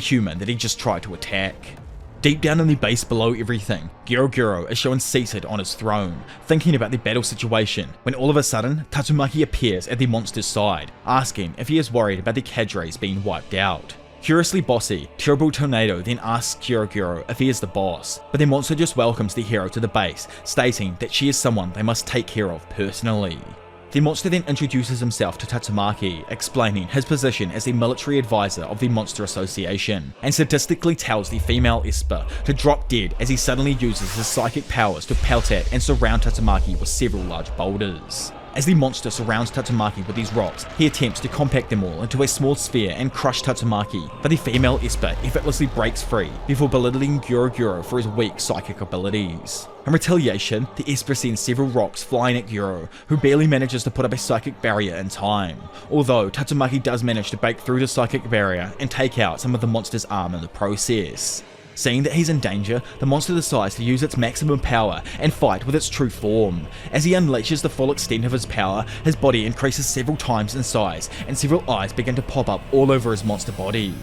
human that he just tried to attack. Deep down in the base below everything, Garou is shown seated on his throne, thinking about the battle situation, when all of a sudden, Tatsumaki appears at the monster's side, asking if he is worried about the cadres being wiped out. Curiously bossy, Terrible Tornado then asks Garou if he is the boss, but the monster just welcomes the hero to the base, stating that she is someone they must take care of personally. The monster then introduces himself to Tatsumaki, explaining his position as the military advisor of the Monster Association, and sadistically tells the female Esper to drop dead as he suddenly uses his psychic powers to pelt at and surround Tatsumaki with several large boulders. As the monster surrounds Tatsumaki with these rocks, he attempts to compact them all into a small sphere and crush Tatsumaki, but the female Esper effortlessly breaks free before belittling Garou for his weak psychic abilities. In retaliation, the Esper sends several rocks flying at Garou, who barely manages to put up a psychic barrier in time, although Tatsumaki does manage to break through the psychic barrier and take out some of the monster's arm in the process. Seeing that he's in danger, the monster decides to use its maximum power and fight with its true form. As he unleashes the full extent of his power, his body increases several times in size, and several eyes begin to pop up all over his monster body.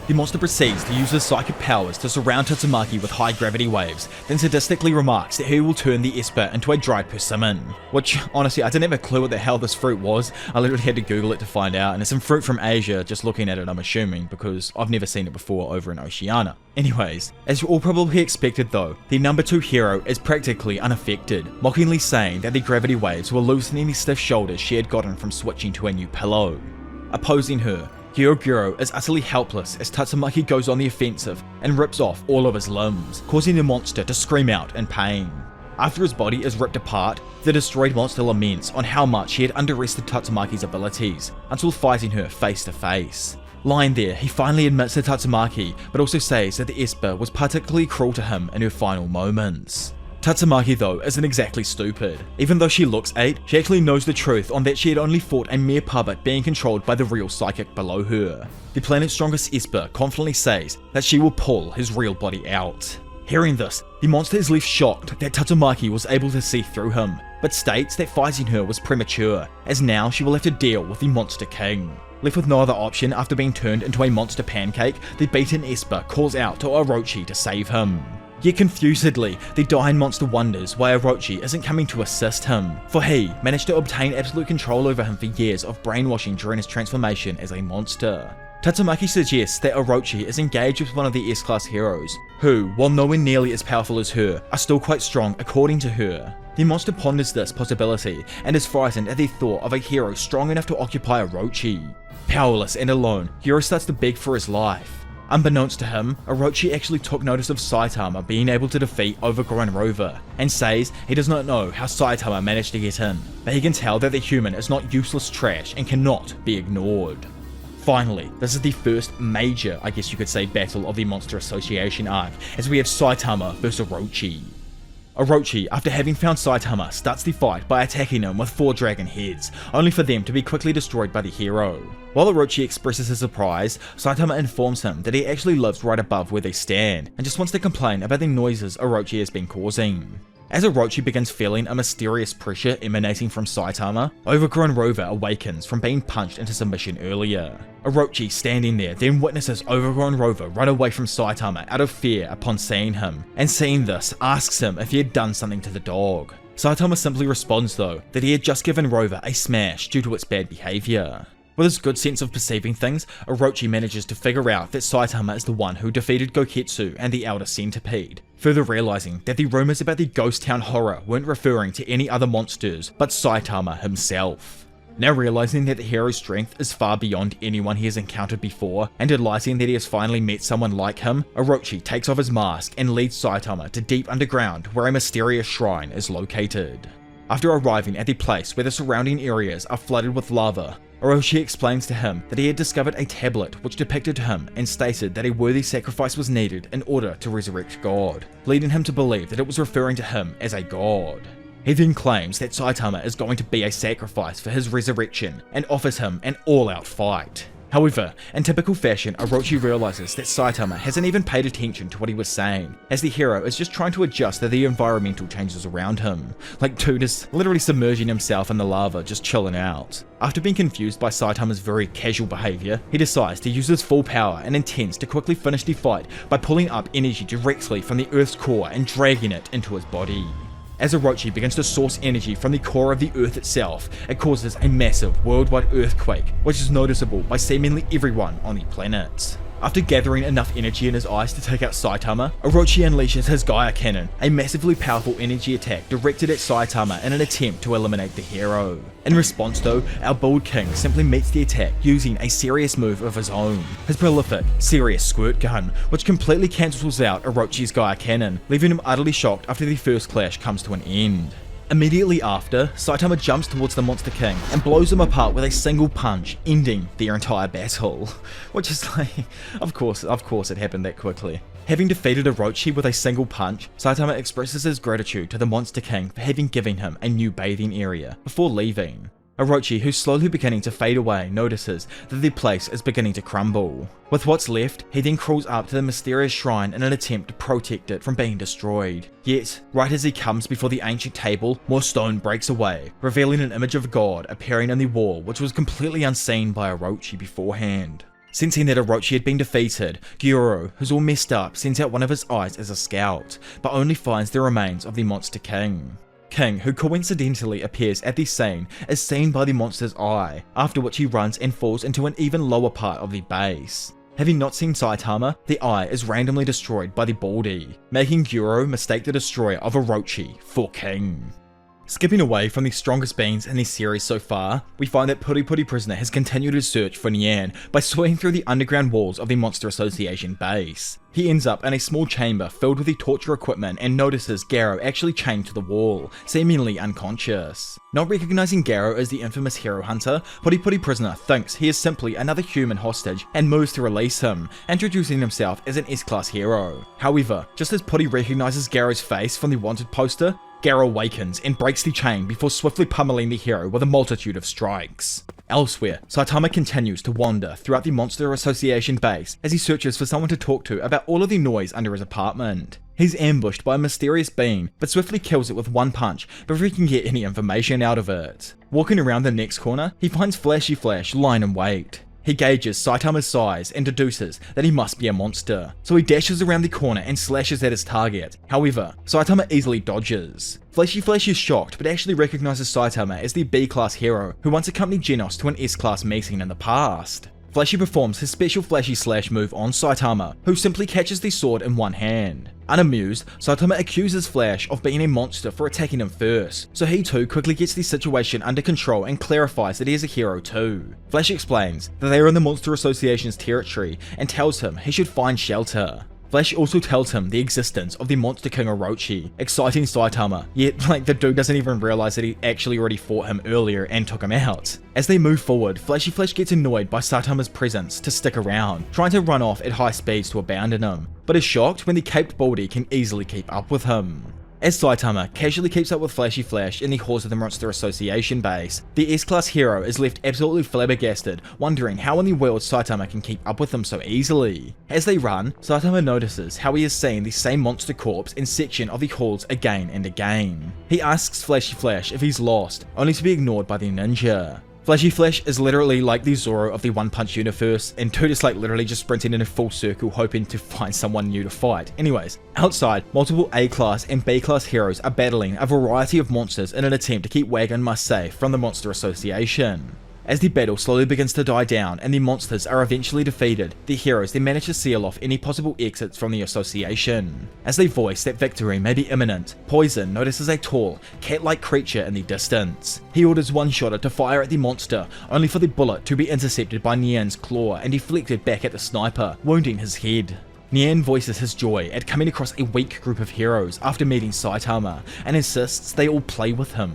The monster proceeds to use his psychic powers to surround Tatsumaki with high gravity waves, then sadistically remarks that he will turn the Esper into a dried persimmon. Which, honestly, I didn't have a clue what the hell this fruit was. I literally had to Google it to find out, and it's some fruit from Asia, just looking at it I'm assuming, because I've never seen it before over in Oceania. Anyways, as you all probably expected though, the number 2 hero is practically unaffected, mockingly saying that the gravity waves were loosening the stiff shoulders she had gotten from switching to a new pillow. Opposing her, Garou is utterly helpless as Tatsumaki goes on the offensive and rips off all of his limbs, causing the monster to scream out in pain. After his body is ripped apart, the destroyed monster laments on how much he had underestimated Tatsumaki's abilities, until fighting her face to face. Lying there, he finally admits to Tatsumaki, but also says that the Esper was particularly cruel to him in her final moments. Tatsumaki though isn't exactly stupid. Even though she looks 8, she actually knows the truth on that she had only fought a mere puppet being controlled by the real psychic below her. The planet's strongest Esper confidently says that she will pull his real body out. Hearing this, the monster is left shocked that Tatsumaki was able to see through him, but states that fighting her was premature, as now she will have to deal with the Monster King. Left with no other option after being turned into a monster pancake, the beaten Esper calls out to Orochi to save him. Yet confusedly, the dying monster wonders why Orochi isn't coming to assist him, for he managed to obtain absolute control over him for years of brainwashing during his transformation as a monster. Tatsumaki suggests that Orochi is engaged with one of the S-class heroes, who, while nowhere nearly as powerful as her, are still quite strong according to her. The monster ponders this possibility, and is frightened at the thought of a hero strong enough to occupy Orochi. Powerless and alone, Garou starts to beg for his life. Unbeknownst to him, Orochi actually took notice of Saitama being able to defeat overgrown Rover, and says he does not know how Saitama managed to get in, but he can tell that the human is not useless trash and cannot be ignored. Finally, this is the first major, I guess you could say, battle of the Monster Association arc, as we have Saitama vs Orochi. Orochi, after having found Saitama, starts the fight by attacking him with 4 dragon heads, only for them to be quickly destroyed by the hero. While Orochi expresses his surprise, Saitama informs him that he actually lives right above where they stand, and just wants to complain about the noises Orochi has been causing. As Orochi begins feeling a mysterious pressure emanating from Saitama, overgrown Rover awakens from being punched into submission earlier. Orochi, standing there, then witnesses overgrown Rover run away from Saitama out of fear upon seeing him, and seeing this, asks him if he had done something to the dog. Saitama simply responds though, that he had just given Rover a smash due to its bad behaviour. With his good sense of perceiving things, Orochi manages to figure out that Saitama is the one who defeated Goketsu and the Elder Centipede, further realizing that the rumors about the Ghost Town horror weren't referring to any other monsters but Saitama himself. Now realizing that the hero's strength is far beyond anyone he has encountered before, and realizing that he has finally met someone like him, Orochi takes off his mask and leads Saitama to deep underground where a mysterious shrine is located. After arriving at the place where the surrounding areas are flooded with lava, Orochi explains to him that he had discovered a tablet which depicted him and stated that a worthy sacrifice was needed in order to resurrect God, leading him to believe that it was referring to him as a god. He then claims that Saitama is going to be a sacrifice for his resurrection and offers him an all-out fight. However, in typical fashion, Orochi realizes that Saitama hasn't even paid attention to what he was saying, as the hero is just trying to adjust to the environmental changes around him. Like, dude is literally submerging himself in the lava, just chilling out. After being confused by Saitama's very casual behavior, he decides to use his full power and intends to quickly finish the fight by pulling up energy directly from the Earth's core and dragging it into his body. As Orochi begins to source energy from the core of the Earth itself, it causes a massive worldwide earthquake, which is noticeable by seemingly everyone on the planet. After gathering enough energy in his eyes to take out Saitama, Orochi unleashes his Gaia Cannon, a massively powerful energy attack directed at Saitama in an attempt to eliminate the hero. In response though, our bold king simply meets the attack using a serious move of his own, his prolific, serious squirt gun, which completely cancels out Orochi's Gaia Cannon, leaving him utterly shocked after the first clash comes to an end. Immediately after, Saitama jumps towards the Monster King and blows him apart with a single punch, ending their entire battle. Which is like, of course it happened that quickly. Having defeated Orochi with a single punch, Saitama expresses his gratitude to the Monster King for having given him a new bathing area, before leaving. Orochi, who's slowly beginning to fade away, notices that the place is beginning to crumble. With what's left, he then crawls up to the mysterious shrine in an attempt to protect it from being destroyed. Yet, right as he comes before the ancient table, more stone breaks away, revealing an image of God appearing on the wall, which was completely unseen by Orochi beforehand. Sensing that Orochi had been defeated, Garou, who's all messed up, sends out one of his eyes as a scout, but only finds the remains of the Monster King. King, who coincidentally appears at the scene, is seen by the monster's eye, after which he runs and falls into an even lower part of the base. Having not seen Saitama, the eye is randomly destroyed by the Baldy, making Garou mistake the destroyer of Orochi for King. Skipping away from the strongest beings in the series so far, we find that Puri Prisoner has continued his search for Nian by swaying through the underground walls of the Monster Association base. He ends up in a small chamber filled with the torture equipment and notices Garou actually chained to the wall, seemingly unconscious. Not recognizing Garou as the infamous hero hunter, Puri Prisoner thinks he is simply another human hostage and moves to release him, introducing himself as an S-class hero. However, just as Puri recognizes Garou's face from the wanted poster, Garou awakens and breaks the chain before swiftly pummeling the hero with a multitude of strikes. Elsewhere, Saitama continues to wander throughout the Monster Association base as he searches for someone to talk to about all of the noise under his apartment. He's ambushed by a mysterious being, but swiftly kills it with one punch before he can get any information out of it. Walking around the next corner, he finds Flashy Flash lying in wait. He gauges Saitama's size and deduces that he must be a monster, so he dashes around the corner and slashes at his target. However, Saitama easily dodges. Flashy Flash is shocked but actually recognizes Saitama as the B-class hero who once accompanied Genos to an S-class meeting in the past. Flashy performs his special Flashy Slash move on Saitama, who simply catches the sword in one hand. Unamused, Saitama accuses Flash of being a monster for attacking him first, so he too quickly gets the situation under control and clarifies that he is a hero too. Flash explains that they are in the Monster Association's territory and tells him he should find shelter. Flash also tells him the existence of the Monster King Orochi, exciting Saitama, yet the dude doesn't even realize that he actually already fought him earlier and took him out. As they move forward, Flashy Flash gets annoyed by Saitama's presence to stick around, trying to run off at high speeds to abandon him, but is shocked when the caped Baldy can easily keep up with him. As Saitama casually keeps up with Flashy Flash in the halls of the Monster Association base, the S-class hero is left absolutely flabbergasted, wondering how in the world Saitama can keep up with him so easily. As they run, Saitama notices how he has seen the same monster corpse in section of the halls again and again. He asks Flashy Flash if he's lost, only to be ignored by the ninja. Flashy Flash is literally like the Zoro of the One Punch universe, and dude is literally just sprinting in a full circle hoping to find someone new to fight. Anyways, outside, multiple A-class and B-class heroes are battling a variety of monsters in an attempt to keep Wagon Must safe from the Monster Association. As the battle slowly begins to die down and the monsters are eventually defeated, the heroes then manage to seal off any possible exits from the association. As they voice that victory may be imminent, Poison notices a tall, cat-like creature in the distance. He orders one-shotter to fire at the monster, only for the bullet to be intercepted by Nian's claw and deflected back at the sniper, wounding his head. Nian voices his joy at coming across a weak group of heroes after meeting Saitama, and insists they all play with him.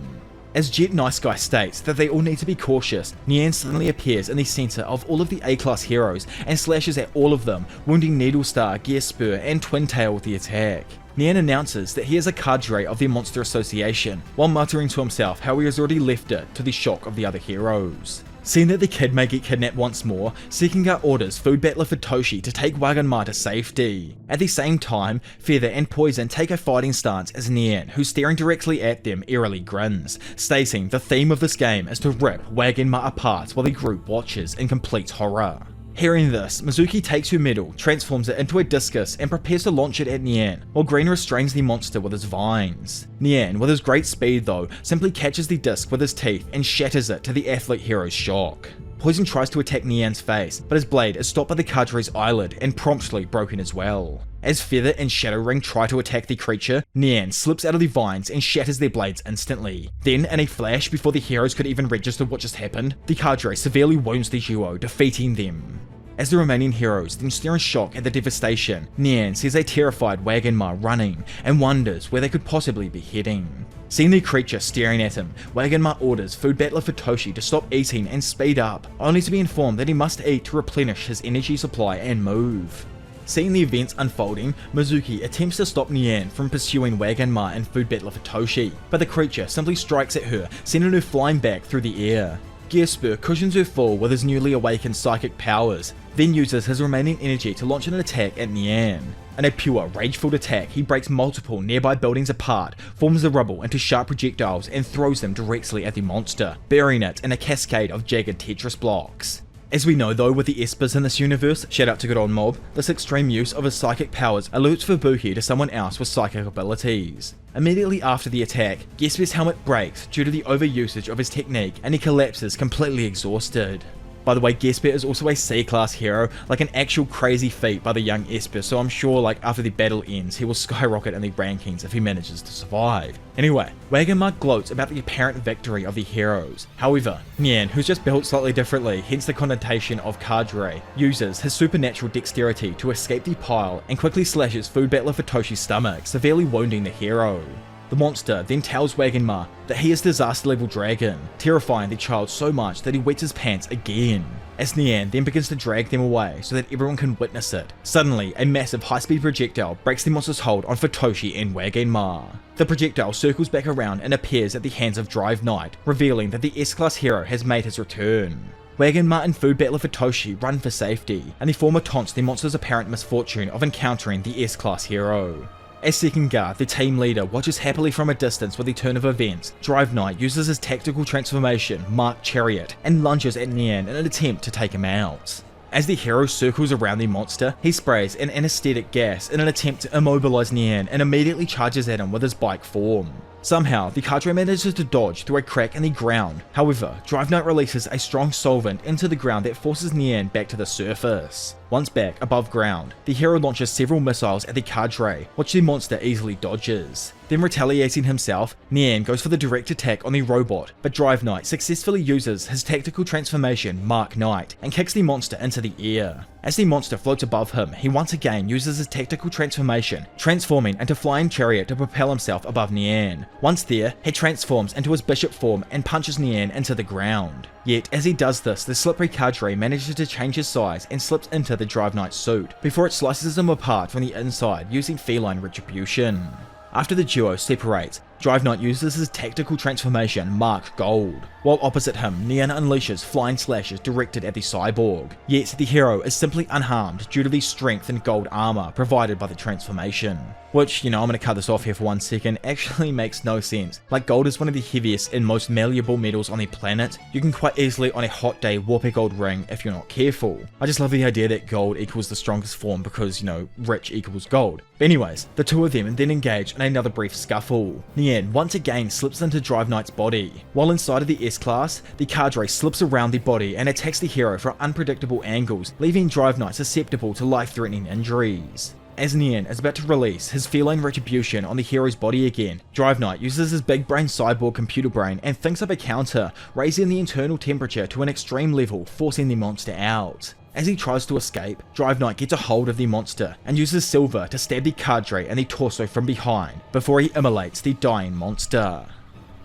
As Jet Nice Guy states that they all need to be cautious, Nian suddenly appears in the center of all of the A-class heroes and slashes at all of them, wounding Needle Star, Gear Spur, and Twin Tail with the attack. Nian announces that he is a cadre of the Monster Association, while muttering to himself how he has already left it to the shock of the other heroes. Seeing that the kid may get kidnapped once more, Sekinga orders food battler Futoshi to take Wagenma to safety. At the same time, Feather and Poison take a fighting stance as Nien, who's staring directly at them, eerily grins, stating the theme of this game is to rip Wagenma apart while the group watches in complete horror. Hearing this, Mizuki takes her medal, transforms it into a discus, and prepares to launch it at Nien, while Green restrains the monster with his vines. Nien, with his great speed though, simply catches the disc with his teeth and shatters it to the athlete hero's shock. Poison tries to attack Nien's face, but his blade is stopped by the cadre's eyelid and promptly broken as well. As Feather and Shadow Ring try to attack the creature, Nien slips out of the vines and shatters their blades instantly. Then, in a flash before the heroes could even register what just happened, the cadre severely wounds the duo, defeating them. As the remaining heroes then stare in shock at the devastation, Nien sees a terrified Wagenma running and wonders where they could possibly be heading. Seeing the creature staring at him, Wagenma orders food battler Futoshi to stop eating and speed up, only to be informed that he must eat to replenish his energy supply and move. Seeing the events unfolding, Mizuki attempts to stop Nien from pursuing Wagenma and food battler Futoshi, but the creature simply strikes at her, sending her flying back through the air. Gearspur cushions her fall with his newly awakened psychic powers, then uses his remaining energy to launch an attack at Nien. In a pure, rage-filled attack, he breaks multiple nearby buildings apart, forms the rubble into sharp projectiles, and throws them directly at the monster, burying it in a cascade of jagged Tetris blocks. As we know though with the Espers in this universe, shout out to good old Mob, this extreme use of his psychic powers alerts Fubuki to someone else with psychic abilities. Immediately after the attack, Gesper's helmet breaks due to the overusage of his technique and he collapses completely exhausted. By the way, Gesper is also a C-class hero, like an actual crazy feat by the young Esper, so I'm sure like after the battle ends, he will skyrocket in the rankings if he manages to survive. Anyway, Wagenma gloats about the apparent victory of the heroes. However, Nien, who's just built slightly differently, hence the connotation of cadre, uses his supernatural dexterity to escape the pile and quickly slashes food battler Futoshi's stomach, severely wounding the hero. The monster then tells Wagenma that he is Disaster Level Dragon, terrifying the child so much that he wets his pants again. As Nien then begins to drag them away so that everyone can witness it, suddenly a massive high-speed projectile breaks the monster's hold on Futoshi and Wagenma. The projectile circles back around and appears at the hands of Drive Knight, revealing that the S-Class hero has made his return. Wagenma and food battler Futoshi run for safety, and the former taunts the monster's apparent misfortune of encountering the S-Class hero. As Sekinga, the team leader, watches happily from a distance with the turn of events, Drive Knight uses his tactical transformation, Mark Chariot, and lunges at Nien in an attempt to take him out. As the hero circles around the monster, he sprays an anesthetic gas in an attempt to immobilize Nien and immediately charges at him with his bike form. Somehow, the cadre manages to dodge through a crack in the ground. However, Drive Knight releases a strong solvent into the ground that forces Nien back to the surface. Once back above ground, the hero launches several missiles at the cadre, which the monster easily dodges. Then retaliating himself, Nien goes for the direct attack on the robot, but Drive Knight successfully uses his tactical transformation Mark Knight and kicks the monster into the air. As the monster floats above him, he once again uses his tactical transformation, transforming into Flying Chariot to propel himself above Nien. Once there, he transforms into his bishop form and punches Nien into the ground. Yet, as he does this, the slippery cadre manages to change his size and slips into the Drive Knight suit, before it slices him apart from the inside using feline retribution. After the duo separates, Drive Knight uses his tactical transformation Mark Gold, while opposite him Nien unleashes flying slashes directed at the cyborg, yet the hero is simply unharmed due to the strength and gold armor provided by the transformation. Which, I'm gonna cut this off here for 1 second, actually makes no sense. Like, gold is one of the heaviest and most malleable metals on the planet. You can quite easily on a hot day warp a gold ring if you're not careful. I just love the idea that gold equals the strongest form because, rich equals gold. But anyways, the two of them then engage in another brief scuffle. Nien once again slips into Drive Knight's body. While inside of the S-Class, the cadre slips around the body and attacks the hero from unpredictable angles, leaving Drive Knight susceptible to life-threatening injuries. As Nien is about to release his feline retribution on the hero's body again, Drive Knight uses his big brain cyborg computer brain and thinks up a counter, raising the internal temperature to an extreme level, forcing the monster out. As he tries to escape, Drive Knight gets a hold of the monster and uses Silver to stab the cadre in the torso from behind before he immolates the dying monster.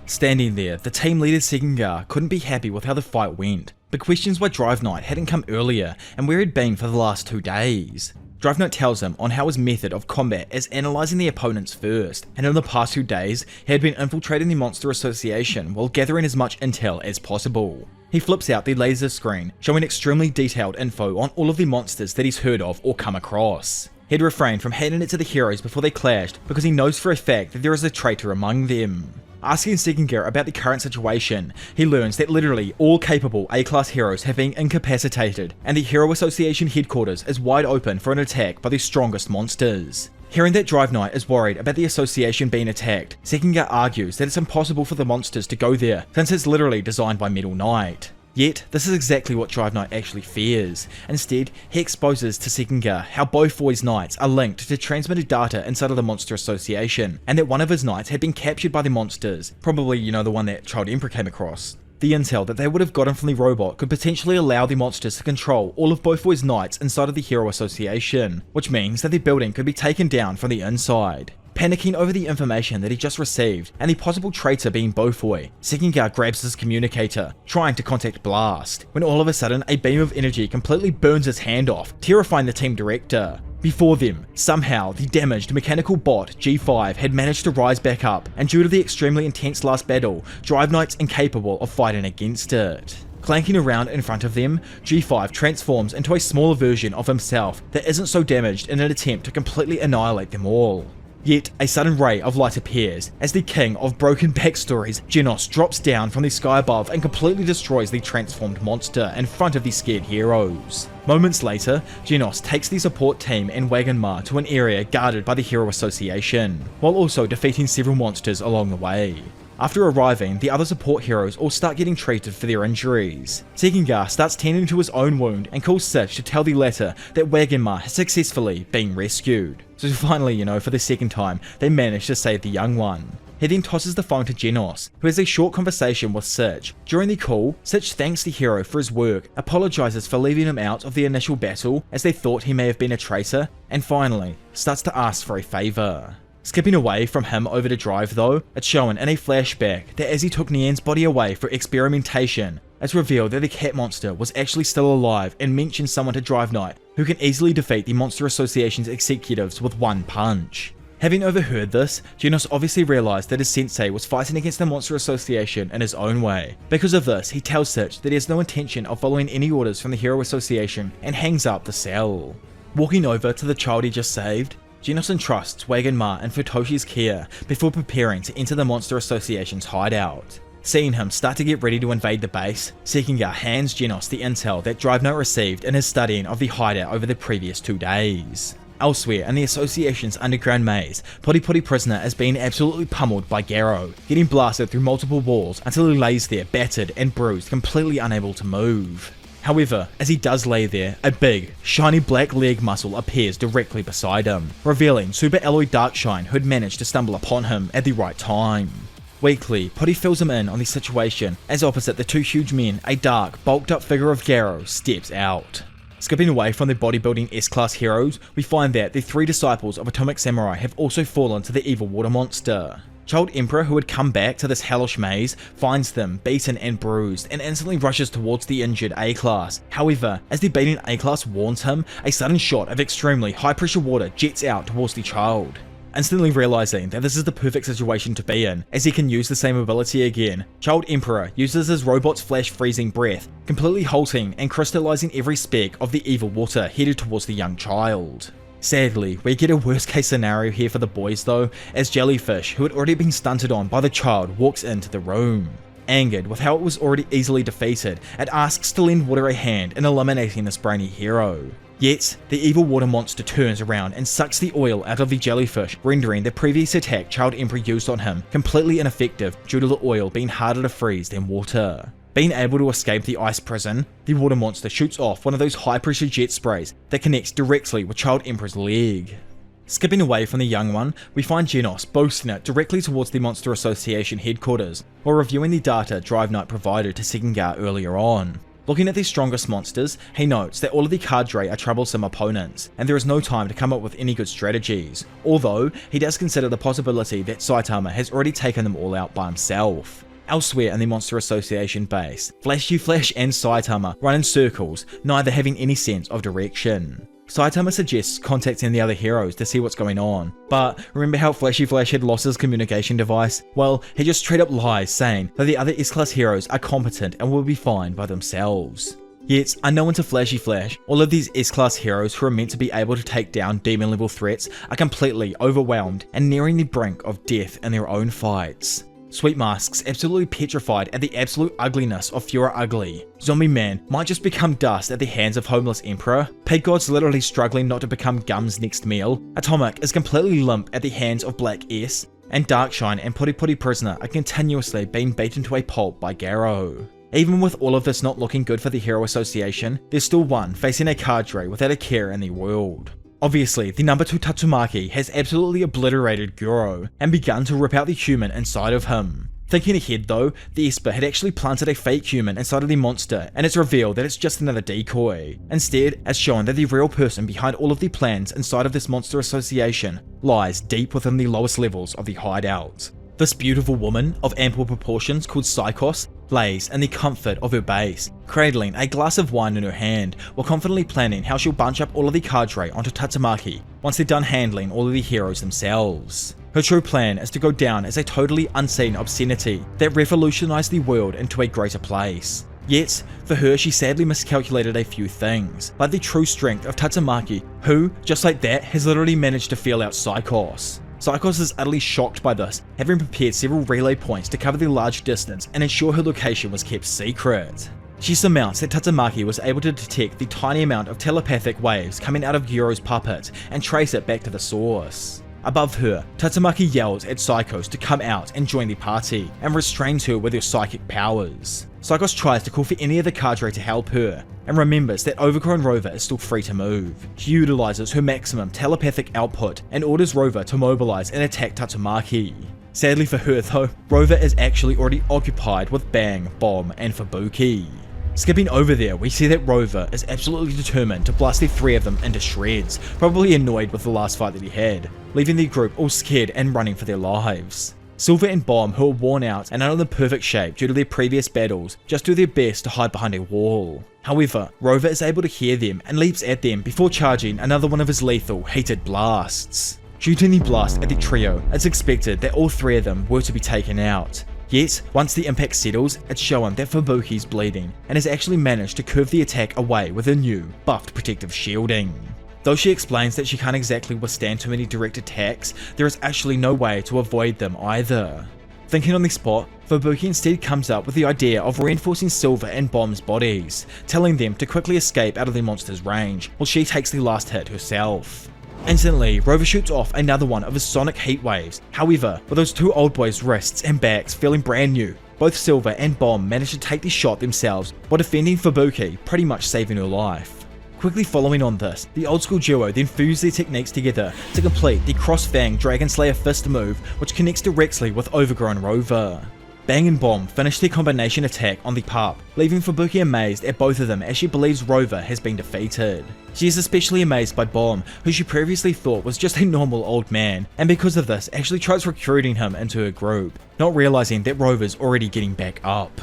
Standing there, the team leader Sekinga couldn't be happy with how the fight went, but questions why Drive Knight hadn't come earlier and where he'd been for the last 2 days. Drive Knight tells him on how his method of combat is analysing the opponents first, and in the past 2 days, he had been infiltrating the Monster Association while gathering as much intel as possible. He flips out the laser screen, showing extremely detailed info on all of the monsters that he's heard of or come across. He'd refrained from handing it to the heroes before they clashed because he knows for a fact that there is a traitor among them. Asking Sekinger about the current situation, he learns that literally all capable A-class heroes have been incapacitated, and the Hero Association headquarters is wide open for an attack by the strongest monsters. Hearing that Drive Knight is worried about the association being attacked, Sekinger argues that it's impossible for the monsters to go there since it's literally designed by Metal Knight. Yet, this is exactly what Drive Knight actually fears. Instead, he exposes to Sekinger how both Void's knights are linked to transmitted data inside of the Monster Association, and that one of his knights had been captured by the monsters, probably, the one that Child Emperor came across. The intel that they would have gotten from the robot could potentially allow the monsters to control all of both Void's knights inside of the Hero Association, which means that the building could be taken down from the inside. Panicking over the information that he just received and the possible traitor being Beaufoy, Sekinger grabs his communicator, trying to contact Blast, when all of a sudden a beam of energy completely burns his hand off, terrifying the team director. Before them, somehow the damaged mechanical bot G5 had managed to rise back up, and due to the extremely intense last battle, Drive Knight's incapable of fighting against it. Clanking around in front of them, G5 transforms into a smaller version of himself that isn't so damaged in an attempt to completely annihilate them all. Yet, a sudden ray of light appears, as the king of broken backstories, Genos, drops down from the sky above and completely destroys the transformed monster in front of the scared heroes. Moments later, Genos takes the support team and Wagenmar to an area guarded by the Hero Association, while also defeating several monsters along the way. After arriving, the other support heroes all start getting treated for their injuries. Sekinger starts tending to his own wound and calls Sitch to tell the latter that Wagenmar has successfully been rescued. So finally, for the second time, they manage to save the young one. He then tosses the phone to Genos, who has a short conversation with Sitch. During the call, Sitch thanks the hero for his work, apologizes for leaving him out of the initial battle as they thought he may have been a traitor, and finally, starts to ask for a favor. Skipping away from him over to Drive though, it's shown in a flashback that as he took Nian's body away for experimentation, it's revealed that the cat monster was actually still alive and mentions someone to Drive Knight who can easily defeat the Monster Association's executives with one punch. Having overheard this, Genos obviously realized that his sensei was fighting against the Monster Association in his own way. Because of this, he tells Sitch that he has no intention of following any orders from the Hero Association and hangs up the cell. Walking over to the child he just saved, Genos entrusts Wagenmar in Futoshi's care before preparing to enter the Monster Association's hideout. Seeing him start to get ready to invade the base, Sekinger hands Genos the intel that Drive Knight received in his studying of the hideout over the previous 2 days. Elsewhere in the Association's underground maze, Puri Prisoner is being absolutely pummeled by Garou, getting blasted through multiple walls until he lays there battered and bruised, completely unable to move. However, as he does lay there, a big, shiny black leg muscle appears directly beside him, revealing Super Alloy Darkshine who had managed to stumble upon him at the right time. Weakly, Puri fills him in on the situation as opposite the two huge men, a dark, bulked up figure of Garou steps out. Skipping away from the bodybuilding S-class heroes, we find that the 3 disciples of Atomic Samurai have also fallen to the evil water monster. Child Emperor, who had come back to this hellish maze, finds them beaten and bruised and instantly rushes towards the injured A-class. However, as the beaten A-class warns him, a sudden shot of extremely high pressure water jets out towards the child. Instantly realizing that this is the perfect situation to be in, as he can use the same ability again, Child Emperor uses his robot's flash freezing breath, completely halting and crystallizing every speck of the evil water headed towards the young child. Sadly, we get a worst case scenario here for the boys though, as Jellyfish, who had already been stunted on by the child, walks into the room. Angered with how it was already easily defeated, it asks to lend water a hand in eliminating this brainy hero. Yet, the evil water monster turns around and sucks the oil out of the jellyfish, rendering the previous attack Child Emperor used on him completely ineffective due to the oil being harder to freeze than water. Being able to escape the ice prison, the water monster shoots off one of those high pressure jet sprays that connects directly with Child Emperor's leg. Skipping away from the young one, we find Genos boasting it directly towards the Monster Association headquarters, while reviewing the data Drive Knight provided to Sekinger earlier on. Looking at the strongest monsters, he notes that all of the cadre are troublesome opponents, and there is no time to come up with any good strategies, although he does consider the possibility that Saitama has already taken them all out by himself. Elsewhere in the Monster Association base, Flash and Saitama run in circles, neither having any sense of direction. Saitama suggests contacting the other heroes to see what's going on, but remember how Flashy Flash had lost his communication device? Well, he just straight up lies, saying that the other S-Class heroes are competent and will be fine by themselves. Yet, unknown to Flashy Flash, all of these S-Class heroes who are meant to be able to take down demon level threats are completely overwhelmed and nearing the brink of death in their own fights. Sweet Mask's absolutely petrified at the absolute ugliness of Fura Ugly. Zombie Man might just become dust at the hands of Homeless Emperor. Pig God's literally struggling not to become Gum's next meal. Atomic is completely limp at the hands of Black S. And Darkshine and Puri Puri Prisoner are continuously being beaten to a pulp by Garou. Even with all of this not looking good for the Hero Association, there's still one facing a cadre without a care in the world. Obviously, the number 2 Tatsumaki has absolutely obliterated Garou and begun to rip out the human inside of him. Thinking ahead though, the Esper had actually planted a fake human inside of the monster, and it's revealed that it's just another decoy. Instead, it's shown that the real person behind all of the plans inside of this monster association lies deep within the lowest levels of the hideout. This beautiful woman of ample proportions called Psychos lays in the comfort of her base, cradling a glass of wine in her hand while confidently planning how she'll bunch up all of the cadre onto Tatsumaki once they're done handling all of the heroes themselves. Her true plan is to go down as a totally unseen obscenity that revolutionized the world into a greater place. Yet, for her she sadly miscalculated a few things, like the true strength of Tatsumaki, who, just like that, has literally managed to feel out Psychos. Psychos is utterly shocked by this, having prepared several relay points to cover the large distance and ensure her location was kept secret. She surmounts that Tatsumaki was able to detect the tiny amount of telepathic waves coming out of Garou's puppet and trace it back to the source. Above her, Tatsumaki yells at Psychos to come out and join the party, and restrains her with her psychic powers. Psychos tries to call for any of the cadre to help her, and remembers that Overgrown Rover is still free to move. She utilizes her maximum telepathic output, and orders Rover to mobilize and attack Tatsumaki. Sadly for her though, Rover is actually already occupied with Bang, Bomb, and Fubuki. Skipping over there, we see that Rover is absolutely determined to blast the three of them into shreds, probably annoyed with the last fight that he had, leaving the group all scared and running for their lives. Silver and Bomb, who are worn out and out of the perfect shape due to their previous battles, just do their best to hide behind a wall. However, Rover is able to hear them and leaps at them before charging another one of his lethal, heated blasts. Shooting the blast at the trio, it's expected that all three of them were to be taken out. Yet, once the impact settles, it's shown that Fubuki's bleeding, and has actually managed to curve the attack away with her new, buffed protective shielding. Though she explains that she can't exactly withstand too many direct attacks, there is actually no way to avoid them either. Thinking on the spot, Fubuki instead comes up with the idea of reinforcing Silver and Bomb's bodies, telling them to quickly escape out of the monster's range, while she takes the last hit herself. Instantly, Rover shoots off another one of his sonic heat waves. However, with those two old boys' wrists and backs feeling brand new, both Silver and Bomb manage to take the shot themselves while defending Fubuki, pretty much saving her life. Quickly following on this, the old school duo then fuse their techniques together to complete the Cross-Fang Dragon Slayer fist move, which connects directly with Overgrown Rover. Bang and Bomb finish their combination attack on the pup, leaving Fubuki amazed at both of them as she believes Rover has been defeated. She is especially amazed by Bomb, who she previously thought was just a normal old man, and because of this actually tries recruiting him into her group, not realizing that Rover's already getting back up.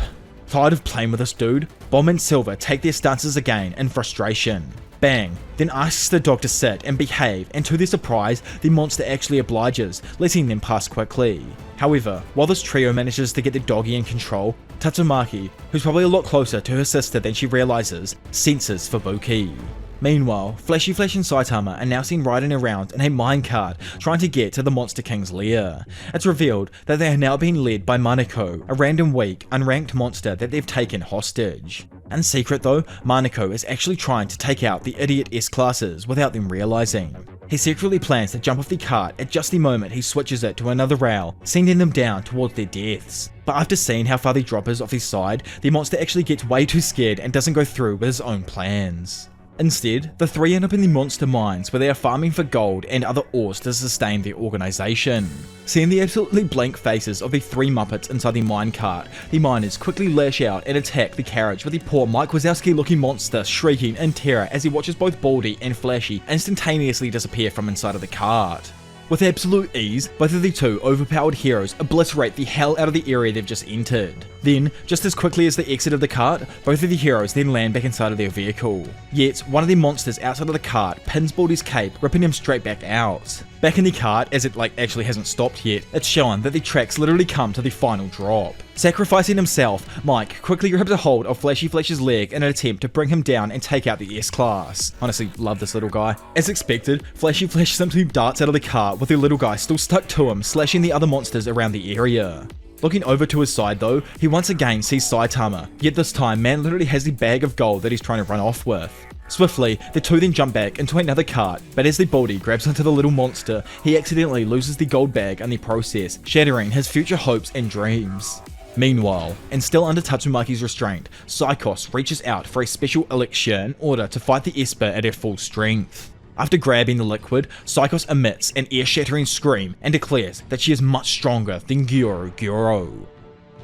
Tired of playing with this dude, Bomb and Silver take their stances again in frustration. Bang then asks the dog to sit and behave, and to their surprise, the monster actually obliges, letting them pass quickly. However, while this trio manages to get the doggy in control, Tatsumaki, who's probably a lot closer to her sister than she realizes, senses Fubuki. Meanwhile, Flashy Flash and Saitama are now seen riding around in a minecart trying to get to the Monster King's lair. It's revealed that they are now being led by Maneko, a random weak, unranked monster that they've taken hostage. In secret though, Maneko is actually trying to take out the idiot S-classes without them realizing. He secretly plans to jump off the cart at just the moment he switches it to another rail, sending them down towards their deaths. But after seeing how far the drop is off his side, the monster actually gets way too scared and doesn't go through with his own plans. Instead, the three end up in the monster mines where they are farming for gold and other ores to sustain their organization. Seeing the absolutely blank faces of the three Muppets inside the minecart, the miners quickly lash out and attack the carriage with the poor Mike Wazowski looking monster shrieking in terror as he watches both Baldy and Flashy instantaneously disappear from inside of the cart. With absolute ease, both of the two overpowered heroes obliterate the hell out of the area they've just entered. Then, just as quickly as they exit of the cart, both of the heroes then land back inside of their vehicle. Yet, one of the monsters outside of the cart pins Baldy's cape, ripping him straight back out. Back in the cart, as it actually hasn't stopped yet, it's shown that the tracks literally come to the final drop. Sacrificing himself, Mike quickly grabs a hold of Flashy Flash's leg in an attempt to bring him down and take out the S-Class. Honestly, love this little guy. As expected, Flashy Flash simply darts out of the cart with the little guy still stuck to him, slashing the other monsters around the area. Looking over to his side though, he once again sees Saitama, yet this time man literally has the bag of gold that he's trying to run off with. Swiftly, the two then jump back into another cart, but as the Baldy grabs onto the little monster, he accidentally loses the gold bag in the process, shattering his future hopes and dreams. Meanwhile, and still under Tatsumaki's restraint, Psychos reaches out for a special elixir in order to fight the Esper at her full strength. After grabbing the liquid, Psychos emits an ear-shattering scream and declares that she is much stronger than Garou.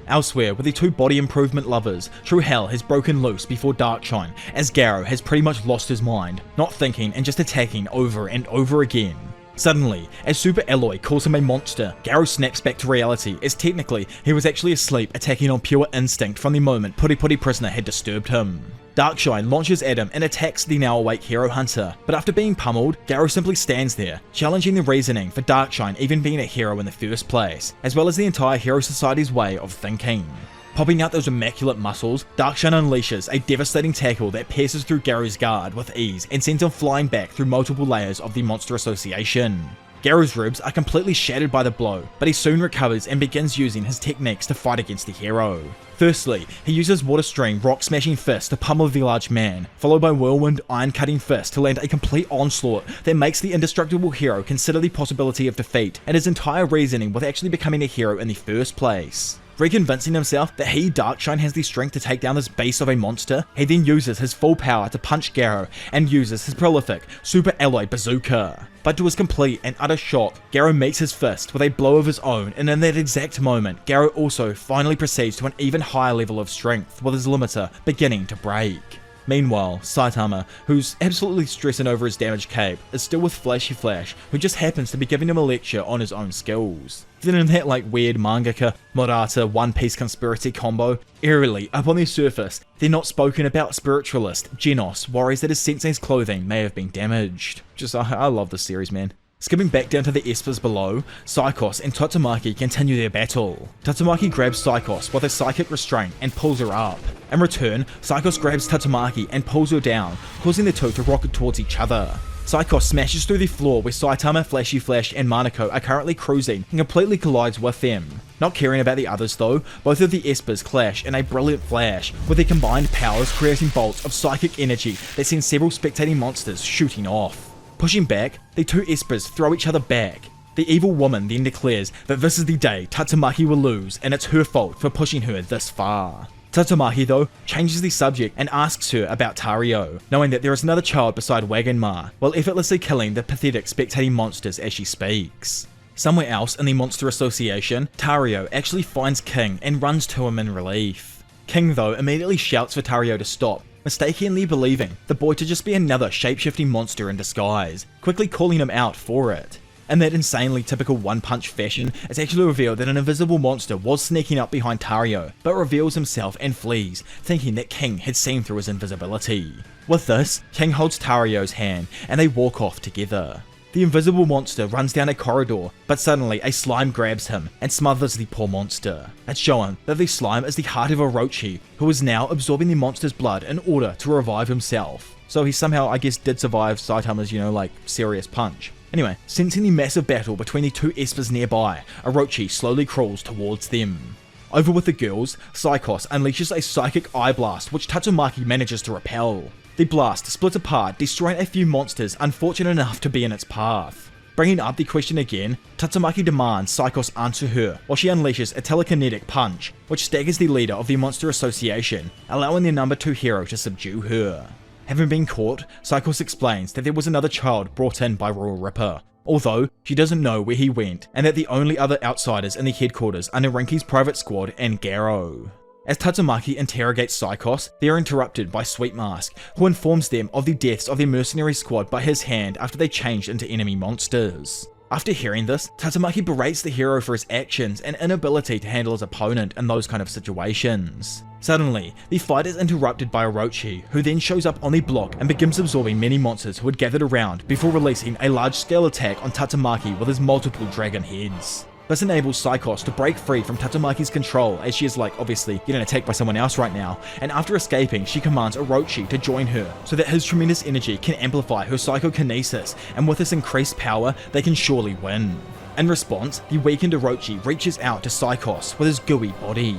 Elsewhere, with the two body improvement lovers, true hell has broken loose before Darkshine, as Garou has pretty much lost his mind, not thinking and just attacking over and over again. Suddenly, as Super Alloy calls him a monster, Garou snaps back to reality, as technically he was actually asleep, attacking on pure instinct from the moment Puri Puri Prisoner had disturbed him. Darkshine launches at him and attacks the now awake hero hunter, but after being pummeled, Garou simply stands there, challenging the reasoning for Darkshine even being a hero in the first place, as well as the entire Hero Society's way of thinking. Popping out those immaculate muscles, Darkshine unleashes a devastating tackle that pierces through Garou's guard with ease and sends him flying back through multiple layers of the Monster Association. Garou's ribs are completely shattered by the blow, but he soon recovers and begins using his techniques to fight against the hero. Firstly, he uses Water Stream Rock Smashing Fist to pummel the large man, followed by Whirlwind Iron Cutting Fist to land a complete onslaught that makes the indestructible hero consider the possibility of defeat and his entire reasoning with actually becoming a hero in the first place. Reconvincing himself that he, Darkshine, has the strength to take down this beast of a monster, he then uses his full power to punch Garou and uses his prolific Super Alloy Bazooka. But to his complete and utter shock, Garou meets his fist with a blow of his own, and in that exact moment, Garou also finally proceeds to an even higher level of strength, with his limiter beginning to break. Meanwhile, Saitama, who's absolutely stressing over his damaged cape, is still with Flashy Flash, who just happens to be giving him a lecture on his own skills. Then in that weird mangaka, Murata, One Piece conspiracy combo, eerily, up on the surface, they're not spoken about spiritualist, Genos, worries that his sensei's clothing may have been damaged. I love this series, man. Skipping back down to the Espers below, Psychos and Tatsumaki continue their battle. Tatsumaki grabs Psychos with a psychic restraint and pulls her up. In return, Psychos grabs Tatsumaki and pulls her down, causing the two to rocket towards each other. Psychos smashes through the floor where Saitama, Flashy Flash and Manako are currently cruising and completely collides with them. Not caring about the others though, both of the Espers clash in a brilliant flash, with their combined powers creating bolts of psychic energy that send several spectating monsters shooting off. Pushing back, the two Espers throw each other back. The evil woman then declares that this is the day Tatsumaki will lose and it's her fault for pushing her this far. Tatsumaki though changes the subject and asks her about Tario, knowing that there is another child beside Wagon Ma, while effortlessly killing the pathetic spectating monsters as she speaks. Somewhere else in the Monster Association, Tario actually finds King and runs to him in relief. King though immediately shouts for Tario to stop, mistakenly believing the boy to just be another shape-shifting monster in disguise, quickly calling him out for it. In that insanely typical one-punch fashion, it's actually revealed that an invisible monster was sneaking up behind Tario, but reveals himself and flees, thinking that King had seen through his invisibility. With this, King holds Tario's hand, and they walk off together. The invisible monster runs down a corridor, but suddenly a slime grabs him and smothers the poor monster. It's shown that the slime is the heart of Orochi, who is now absorbing the monster's blood in order to revive himself. So he somehow, I guess, did survive Saitama's, serious punch. Anyway, sensing the massive battle between the two Espers nearby, Orochi slowly crawls towards them. Over with the girls, Psychos unleashes a psychic eye blast which Tatsumaki manages to repel. The blast splits apart, destroying a few monsters unfortunate enough to be in its path. Bringing up the question again, Tatsumaki demands Psychos answer her, while she unleashes a telekinetic punch, which staggers the leader of the Monster Association, allowing their number 2 hero to subdue her. Having been caught, Psychos explains that there was another child brought in by Royal Ripper, although she doesn't know where he went, and that the only other outsiders in the headquarters are Narinki's private squad and Garou. As Tatsumaki interrogates Psychos, they are interrupted by Sweet Mask, who informs them of the deaths of their mercenary squad by his hand after they changed into enemy monsters. After hearing this, Tatsumaki berates the hero for his actions and inability to handle his opponent in those kind of situations. Suddenly, the fight is interrupted by Orochi, who then shows up on the block and begins absorbing many monsters who had gathered around before releasing a large-scale attack on Tatsumaki with his multiple dragon heads. This enables Saikos to break free from Tatsumaki's control, as she is obviously getting attacked by someone else right now, and after escaping, she commands Orochi to join her, so that his tremendous energy can amplify her psychokinesis, and with this increased power, they can surely win. In response, the weakened Orochi reaches out to Saikos with his gooey body.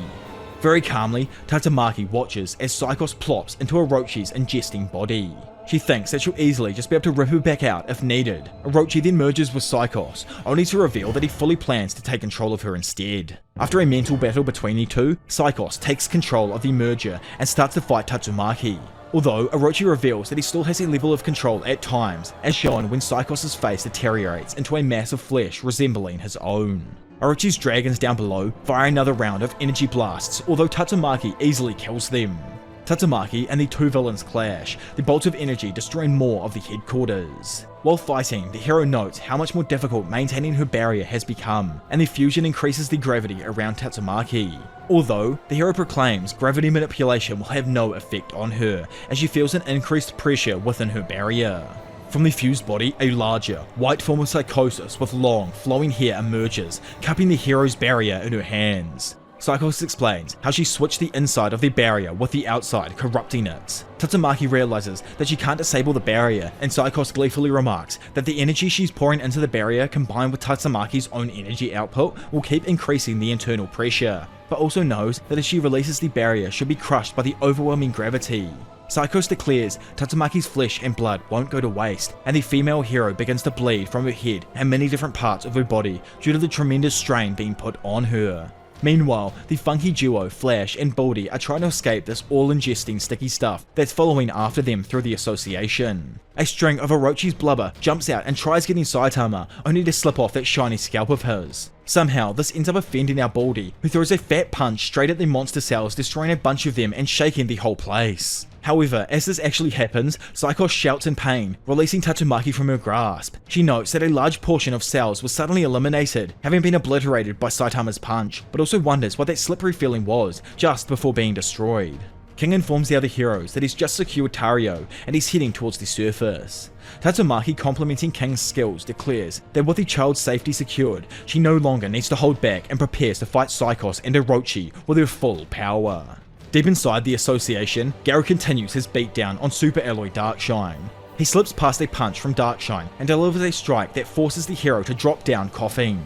Very calmly, Tatsumaki watches as Saikos plops into Orochi's ingesting body. She thinks that she'll easily just be able to rip her back out if needed. Orochi then merges with Saikos, only to reveal that he fully plans to take control of her instead. After a mental battle between the two, Saikos takes control of the merger and starts to fight Tatsumaki. Although Orochi reveals that he still has a level of control at times, as shown when Saikos' face deteriorates into a mass of flesh resembling his own. Orochi's dragons down below fire another round of energy blasts, although Tatsumaki easily kills them. Tatsumaki and the two villains clash, the bolts of energy destroying more of the headquarters. While fighting, the hero notes how much more difficult maintaining her barrier has become, and the fusion increases the gravity around Tatsumaki. Although, the hero proclaims gravity manipulation will have no effect on her, as she feels an increased pressure within her barrier. From the fused body, a larger, white form of psychosis with long, flowing hair emerges, cupping the hero's barrier in her hands. Saikos explains how she switched the inside of the barrier with the outside, corrupting it. Tatsumaki realizes that she can't disable the barrier, and Saikos gleefully remarks that the energy she's pouring into the barrier combined with Tatsumaki's own energy output will keep increasing the internal pressure, but also knows that if she releases the barrier, she'll be crushed by the overwhelming gravity. Saikos declares Tatsumaki's flesh and blood won't go to waste, and the female hero begins to bleed from her head and many different parts of her body due to the tremendous strain being put on her. Meanwhile, the funky duo Flash and Baldy are trying to escape this all-ingesting sticky stuff that's following after them through the association. A string of Orochi's blubber jumps out and tries getting Saitama, only to slip off that shiny scalp of his. Somehow, this ends up offending our Baldy, who throws a fat punch straight at the monster cells, destroying a bunch of them and shaking the whole place. However, as this actually happens, Saikos shouts in pain, releasing Tatsumaki from her grasp. She notes that a large portion of cells was suddenly eliminated, having been obliterated by Saitama's punch, but also wonders what that slippery feeling was, just before being destroyed. King informs the other heroes that he's just secured Tario, and he's heading towards the surface. Tatsumaki, complimenting King's skills, declares that with the child's safety secured, she no longer needs to hold back and prepares to fight Saikos and Orochi with her full power. Deep inside the association, Garou continues his beatdown on Super Alloy Darkshine. He slips past a punch from Darkshine and delivers a strike that forces the hero to drop down coughing.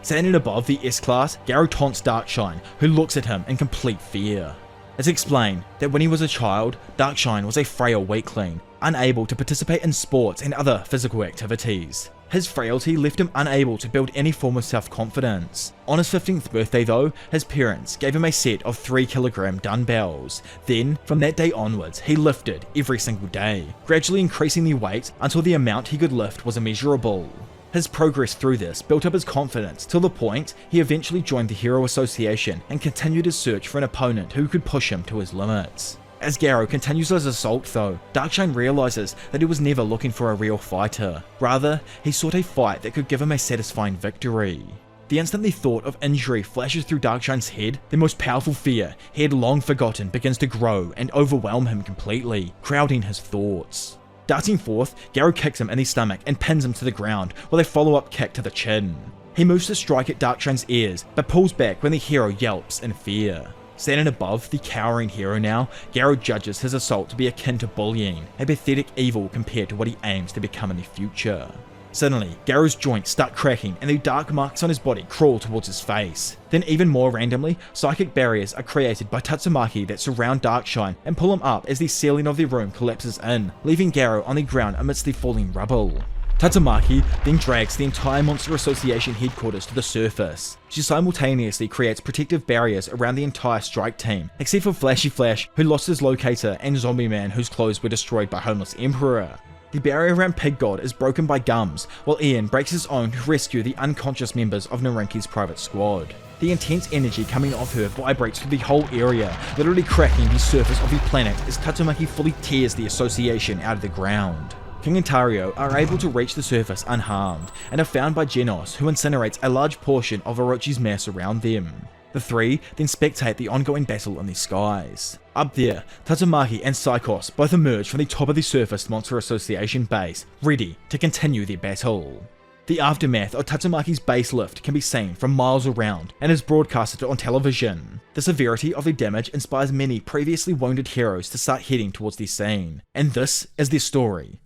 Standing above the S-Class, Garou taunts Darkshine, who looks at him in complete fear. It's explained that when he was a child, Darkshine was a frail weakling, unable to participate in sports and other physical activities. His frailty left him unable to build any form of self-confidence. On his 15th birthday though, his parents gave him a set of 3kg dumbbells. Then, from that day onwards, he lifted every single day, gradually increasing the weight until the amount he could lift was immeasurable. His progress through this built up his confidence to the point he eventually joined the Hero Association and continued his search for an opponent who could push him to his limits. As Garou continues his assault though, Darkshine realizes that he was never looking for a real fighter. Rather, he sought a fight that could give him a satisfying victory. The instant the thought of injury flashes through Darkshine's head, the most powerful fear he had long forgotten begins to grow and overwhelm him completely, crowding his thoughts. Darting forth, Garou kicks him in the stomach and pins him to the ground with a follow-up kick to the chin. He moves to strike at Darkshine's ears, but pulls back when the hero yelps in fear. Standing above the cowering hero now, Garou judges his assault to be akin to bullying, a pathetic evil compared to what he aims to become in the future. Suddenly, Garou's joints start cracking and the dark marks on his body crawl towards his face. Then even more randomly, psychic barriers are created by Tatsumaki that surround Darkshine and pull him up as the ceiling of the room collapses in, leaving Garou on the ground amidst the falling rubble. Tatsumaki then drags the entire Monster Association headquarters to the surface. She simultaneously creates protective barriers around the entire strike team, except for Flashy Flash, who lost his locator, and Zombie Man, whose clothes were destroyed by Homeless Emperor. The barrier around Pig God is broken by Gums, while Ian breaks his own to rescue the unconscious members of Narinki's private squad. The intense energy coming off her vibrates through the whole area, literally cracking the surface of the planet as Tatsumaki fully tears the association out of the ground. King and Tario are able to reach the surface unharmed and are found by Genos, who incinerates a large portion of Orochi's mass around them. The three then spectate the ongoing battle in the skies. Up there, Tatsumaki and Psychos both emerge from the top of the Surface Monster Association base, ready to continue their battle. The aftermath of Tatsumaki's base lift can be seen from miles around and is broadcasted on television. The severity of the damage inspires many previously wounded heroes to start heading towards the scene, and this is their story.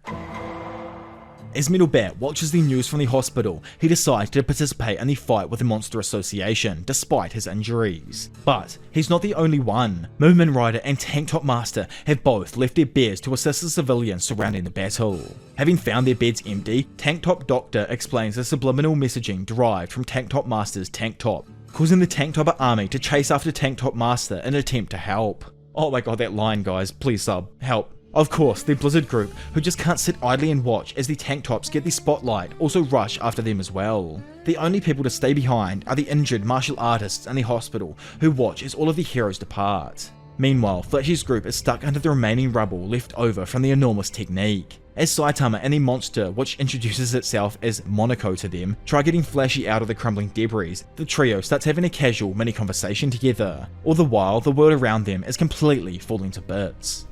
As Metal Bat watches the news from the hospital, he decides to participate in the fight with the Monster Association despite his injuries. But he's not the only one. Movement Rider and Tank Top Master have both left their beds to assist the civilians surrounding the battle. Having found their beds empty, Tank Top Doctor explains the subliminal messaging derived from Tank Top Master's tank top, causing the Tank Top army to chase after Tank Top Master in an attempt to help. Oh my god, that line, guys, please sub, help. Of course, the Blizzard group, who just can't sit idly and watch as the tank tops get the spotlight, also rush after them as well. The only people to stay behind are the injured martial artists in the hospital, who watch as all of the heroes depart. Meanwhile, Flashy's group is stuck under the remaining rubble left over from the enormous technique. As Saitama and the monster, which introduces itself as Monaco to them, try getting Flashy out of the crumbling debris, the trio starts having a casual mini-conversation together. All the while, the world around them is completely falling to bits.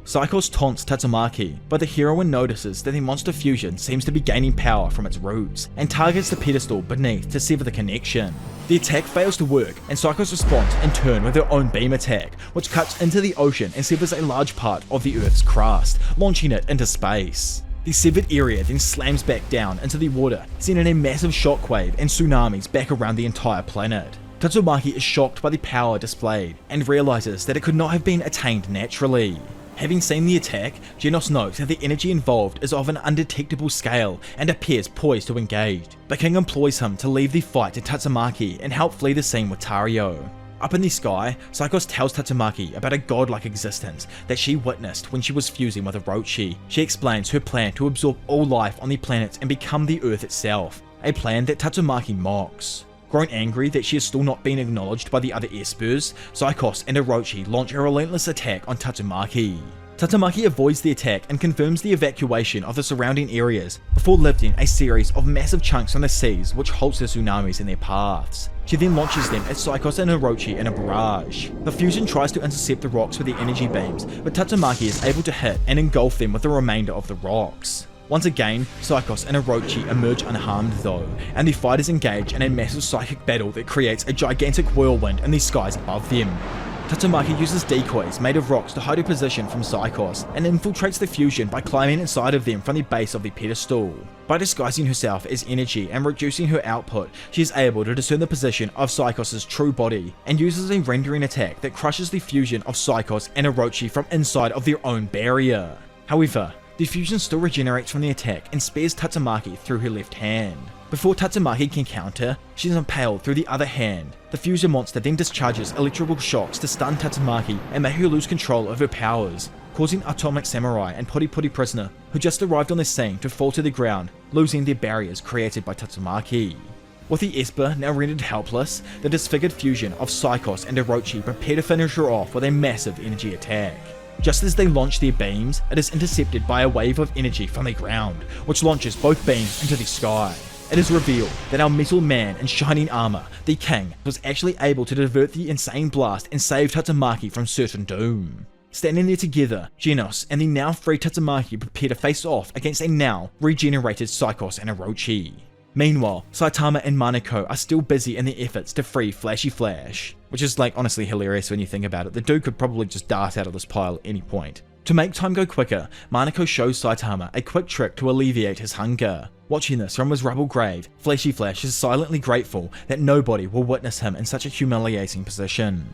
Psychos taunts Tatsumaki, but the heroine notices that the monster fusion seems to be gaining power from its roots, and targets the pedestal beneath to sever the connection. The attack fails to work, and Psychos responds in turn with her own beam attack, which cuts into the ocean and severs a large part of the Earth's crust, launching it into space. The severed area then slams back down into the water, sending a massive shockwave and tsunamis back around the entire planet. Tatsumaki is shocked by the power displayed, and realizes that it could not have been attained naturally. Having seen the attack, Genos notes that the energy involved is of an undetectable scale and appears poised to engage, but King employs him to leave the fight to Tatsumaki and help flee the scene with Tario. Up in the sky, Psychos tells Tatsumaki about a godlike existence that she witnessed when she was fusing with Orochi. She explains her plan to absorb all life on the planets and become the Earth itself, a plan that Tatsumaki mocks. Grown angry that she is still not being acknowledged by the other Espers, Psychos and Orochi launch a relentless attack on Tatsumaki. Tatsumaki avoids the attack and confirms the evacuation of the surrounding areas before lifting a series of massive chunks from the seas which halts the tsunamis in their paths. She then launches them at Psychos and Orochi in a barrage. The fusion tries to intercept the rocks with the energy beams, but Tatsumaki is able to hit and engulf them with the remainder of the rocks. Once again, Psychos and Orochi emerge unharmed though, and the fighters engage in a massive psychic battle that creates a gigantic whirlwind in the skies above them. Tatsumaki uses decoys made of rocks to hide her position from Psychos, and infiltrates the fusion by climbing inside of them from the base of the pedestal. By disguising herself as energy and reducing her output, she is able to discern the position of Psychos' true body, and uses a rendering attack that crushes the fusion of Psychos and Orochi from inside of their own barrier. However, the fusion still regenerates from the attack and spares Tatsumaki through her left hand. Before Tatsumaki can counter, she is impaled through the other hand. The fusion monster then discharges electrical shocks to stun Tatsumaki and make her lose control of her powers, causing Atomic Samurai and Puri Puri Prisoner, who just arrived on the scene, to fall to the ground, losing their barriers created by Tatsumaki. With the Esper now rendered helpless, the disfigured fusion of Psychos and Orochi prepare to finish her off with a massive energy attack. Just as they launch their beams, it is intercepted by a wave of energy from the ground, which launches both beams into the sky. It is revealed that our metal man in shining armor, the King, was actually able to divert the insane blast and save Tatsumaki from certain doom. Standing there together, Genos and the now free Tatsumaki prepare to face off against a now regenerated Psychos and Orochi. Meanwhile, Saitama and Maneko are still busy in their efforts to free Flashy Flash, which is honestly hilarious when you think about it. The dude could probably just dart out of this pile at any point. To make time go quicker, Maneko shows Saitama a quick trick to alleviate his hunger. Watching this from his rubble grave, Flashy Flash is silently grateful that nobody will witness him in such a humiliating position.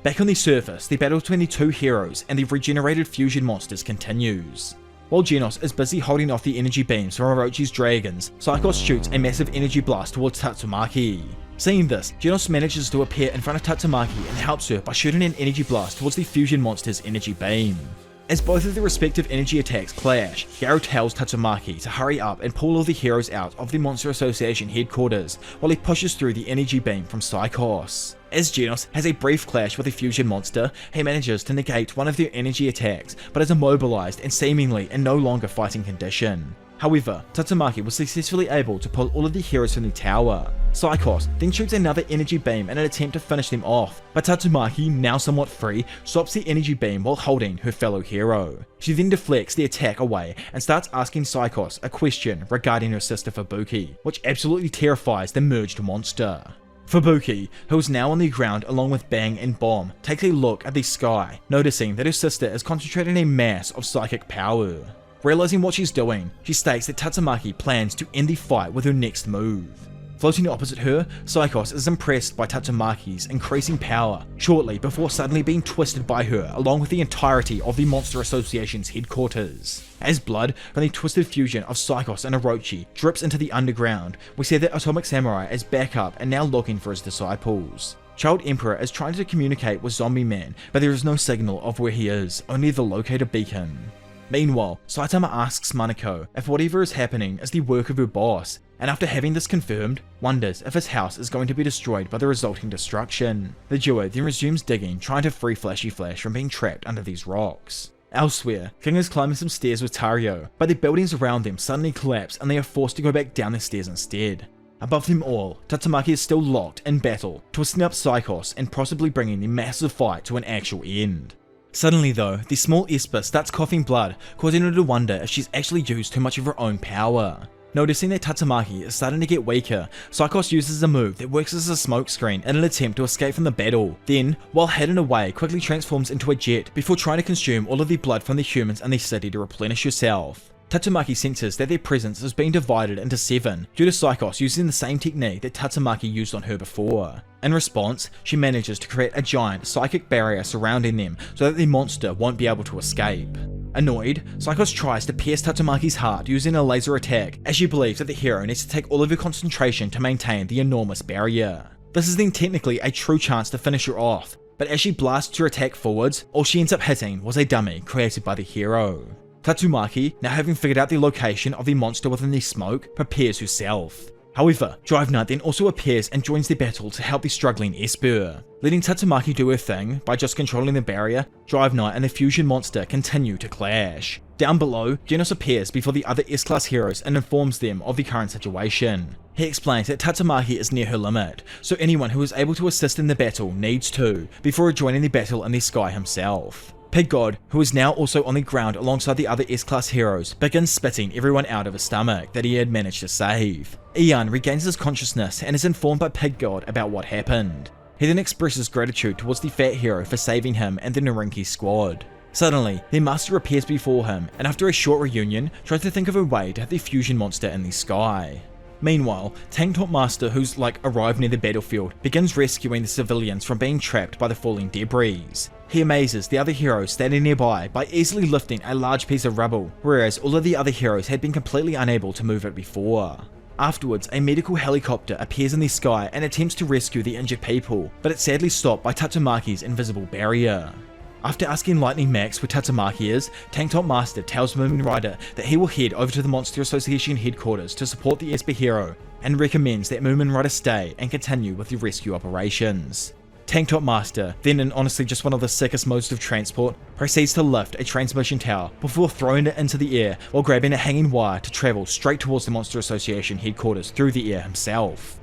Back on the surface, the battle between the two heroes and the regenerated fusion monsters continues. While Genos is busy holding off the energy beams from Orochi's dragons, Psychos shoots a massive energy blast towards Tatsumaki. Seeing this, Genos manages to appear in front of Tatsumaki and helps her by shooting an energy blast towards the fusion monster's energy beam. As both of their respective energy attacks clash, Garou tells Tatsumaki to hurry up and pull all the heroes out of the Monster Association headquarters while he pushes through the energy beam from Psychos. As Genos has a brief clash with the fusion monster, he manages to negate one of their energy attacks, but is immobilized and seemingly in no longer fighting condition. However, Tatsumaki was successfully able to pull all of the heroes from the tower. Psychos then shoots another energy beam in an attempt to finish them off, but Tatsumaki, now somewhat free, stops the energy beam while holding her fellow hero. She then deflects the attack away and starts asking Psychos a question regarding her sister Fubuki, which absolutely terrifies the merged monster. Fubuki, who is now on the ground along with Bang and Bomb, takes a look at the sky, noticing that her sister is concentrating a mass of psychic power. Realizing what she's doing, she states that Tatsumaki plans to end the fight with her next move. Floating opposite her, Psychos is impressed by Tatsumaki's increasing power, shortly before suddenly being twisted by her along with the entirety of the Monster Association's headquarters. As blood from the twisted fusion of Psychos and Orochi drips into the underground, we see that Atomic Samurai is back up and now looking for his disciples. Child Emperor is trying to communicate with Zombie Man, but there is no signal of where he is, only the locator beacon. Meanwhile, Saitama asks Manako if whatever is happening is the work of her boss, and after having this confirmed, wonders if his house is going to be destroyed by the resulting destruction. The duo then resumes digging, trying to free Flashy Flash from being trapped under these rocks. Elsewhere, King is climbing some stairs with Tario, but the buildings around them suddenly collapse and they are forced to go back down the stairs instead. Above them all, Tatsumaki is still locked in battle, twisting up Psychos and possibly bringing the massive fight to an actual end. Suddenly though, the small Esper starts coughing blood, causing her to wonder if she's actually used too much of her own power. Noticing that Tatsumaki is starting to get weaker, Psychos uses a move that works as a smokescreen in an attempt to escape from the battle, then, while hidden away, quickly transforms into a jet before trying to consume all of the blood from the humans in the city to replenish herself. Tatsumaki senses that their presence is being divided into 7 due to Psychos using the same technique that Tatsumaki used on her before. In response, she manages to create a giant psychic barrier surrounding them so that the monster won't be able to escape. Annoyed, Psychos tries to pierce Tatsumaki's heart using a laser attack, as she believes that the hero needs to take all of her concentration to maintain the enormous barrier. This is then technically a true chance to finish her off, but as she blasts her attack forwards, all she ends up hitting was a dummy created by the hero. Tatsumaki, now having figured out the location of the monster within the smoke, prepares herself. However, Drive Knight then also appears and joins the battle to help the struggling Esper. Letting Tatsumaki do her thing by just controlling the barrier, Drive Knight and the fusion monster continue to clash. Down below, Genos appears before the other S-Class heroes and informs them of the current situation. He explains that Tatsumaki is near her limit, so anyone who is able to assist in the battle needs to, before joining the battle in the sky himself. Pig God, who is now also on the ground alongside the other S-Class heroes, begins spitting everyone out of his stomach that he had managed to save. Ian regains his consciousness and is informed by Pig God about what happened. He then expresses gratitude towards the fat hero for saving him and the Narinki squad. Suddenly, their master appears before him, and after a short reunion, tries to think of a way to hit the fusion monster in the sky. Meanwhile, Tank Top Master, who's arrived near the battlefield, begins rescuing the civilians from being trapped by the falling debris. He amazes the other heroes standing nearby by easily lifting a large piece of rubble, whereas all of the other heroes had been completely unable to move it before. Afterwards, a medical helicopter appears in the sky and attempts to rescue the injured people, but it's sadly stopped by Tatsumaki's invisible barrier. After asking Lightning Max where Tatsumaki is, Tank Top Master tells Moomin Rider that he will head over to the Monster Association headquarters to support the Esper hero, and recommends that Moomin Rider stay and continue with the rescue operations. Tank Top Master, then in honestly just one of the sickest modes of transport, proceeds to lift a transmission tower before throwing it into the air while grabbing a hanging wire to travel straight towards the Monster Association headquarters through the air himself.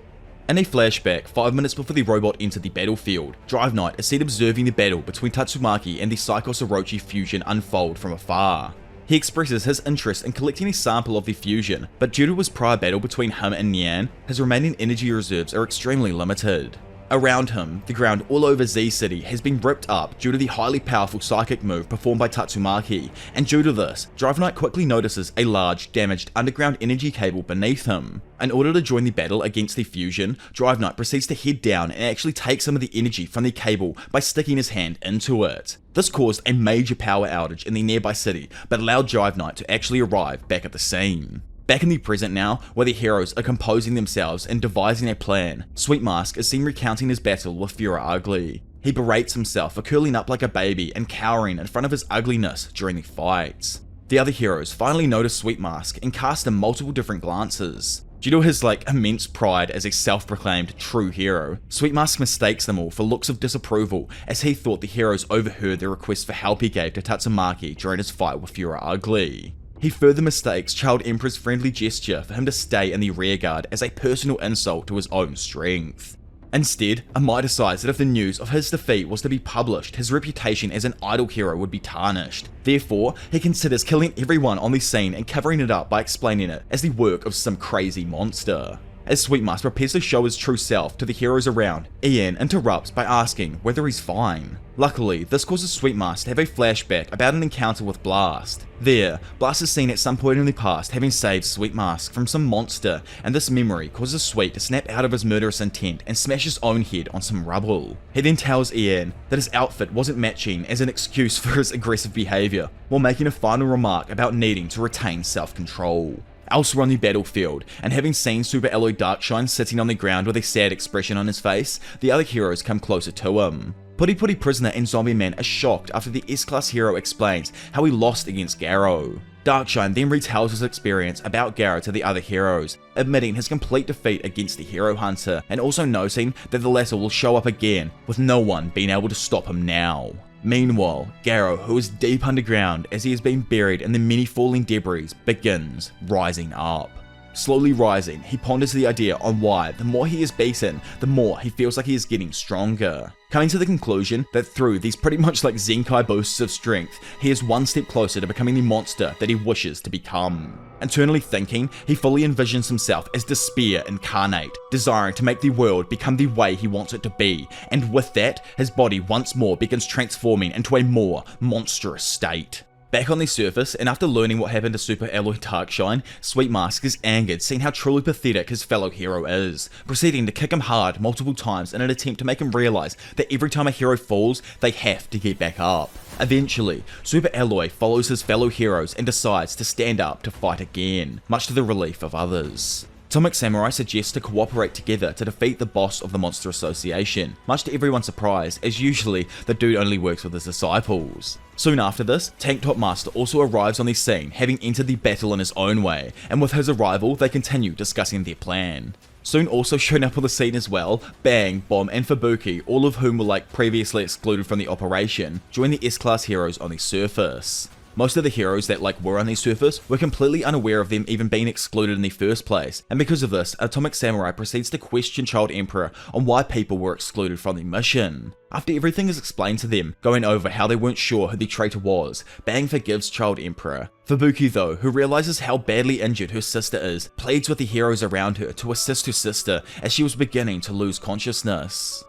In a flashback, 5 minutes before the robot entered the battlefield, Drive Knight is seen observing the battle between Tatsumaki and the Psychos Orochi fusion unfold from afar. He expresses his interest in collecting a sample of the fusion, but due to his prior battle between him and Nyan, his remaining energy reserves are extremely limited. Around him, the ground all over Z City has been ripped up due to the highly powerful psychic move performed by Tatsumaki, and due to this, Drive Knight quickly notices a large, damaged underground energy cable beneath him. In order to join the battle against the fusion, Drive Knight proceeds to head down and actually take some of the energy from the cable by sticking his hand into it. This caused a major power outage in the nearby city, but allowed Drive Knight to actually arrive back at the scene. Back in the present now, where the heroes are composing themselves and devising a plan, Sweet Mask is seen recounting his battle with Fura Ugly. He berates himself for curling up like a baby and cowering in front of his ugliness during the fights. The other heroes finally notice Sweet Mask and cast him multiple different glances. Due to his immense pride as a self-proclaimed true hero, Sweet Mask mistakes them all for looks of disapproval as he thought the heroes overheard the request for help he gave to Tatsumaki during his fight with Fura Ugly. He further mistakes Child Emperor's friendly gesture for him to stay in the rearguard as a personal insult to his own strength. Instead, Amai decides that if the news of his defeat was to be published, his reputation as an idol hero would be tarnished. Therefore, he considers killing everyone on the scene and covering it up by explaining it as the work of some crazy monster. As Sweet Mask prepares to show his true self to the heroes around, Ian interrupts by asking whether he's fine. Luckily, this causes Sweet Mask to have a flashback about an encounter with Blast. There, Blast is seen at some point in the past having saved Sweet Mask from some monster, and this memory causes Sweet to snap out of his murderous intent and smash his own head on some rubble. He then tells Ian that his outfit wasn't matching as an excuse for his aggressive behaviour, while making a final remark about needing to retain self-control. Elsewhere on the battlefield, and having seen Super Alloy Darkshine sitting on the ground with a sad expression on his face, the other heroes come closer to him. Putty Putty Prisoner and Zombie Man are shocked after the S-Class hero explains how he lost against Garou. Darkshine then retells his experience about Garou to the other heroes, admitting his complete defeat against the Hero Hunter, and also noting that the latter will show up again, with no one being able to stop him now. Meanwhile, Garou, who is deep underground as he has been buried in the many falling debris, begins rising up. Slowly rising, he ponders the idea on why the more he is beaten, the more he feels like he is getting stronger. Coming to the conclusion that through these pretty much Zenkai boosts of strength, he is one step closer to becoming the monster that he wishes to become. Internally thinking, he fully envisions himself as Despair incarnate, desiring to make the world become the way he wants it to be, and with that, his body once more begins transforming into a more monstrous state. Back on the surface, and after learning what happened to Super Alloy Darkshine, Sweet Mask is angered seeing how truly pathetic his fellow hero is, proceeding to kick him hard multiple times in an attempt to make him realise that every time a hero falls, they have to get back up. Eventually, Super Alloy follows his fellow heroes and decides to stand up to fight again, much to the relief of others. Atomic Samurai suggests to cooperate together to defeat the boss of the Monster Association, much to everyone's surprise, as usually the dude only works with his disciples. Soon after this, Tank Top Master also arrives on the scene, having entered the battle in his own way, and with his arrival they continue discussing their plan. Soon also showing up on the scene as well, Bang, Bomb and Fubuki, all of whom were previously excluded from the operation, join the S-Class heroes on the surface. Most of the heroes that were on the surface were completely unaware of them even being excluded in the first place, and because of this, Atomic Samurai proceeds to question Child Emperor on why people were excluded from the mission. After everything is explained to them, going over how they weren't sure who the traitor was, Bang forgives Child Emperor. Fubuki though, who realizes how badly injured her sister is, pleads with the heroes around her to assist her sister as she was beginning to lose consciousness.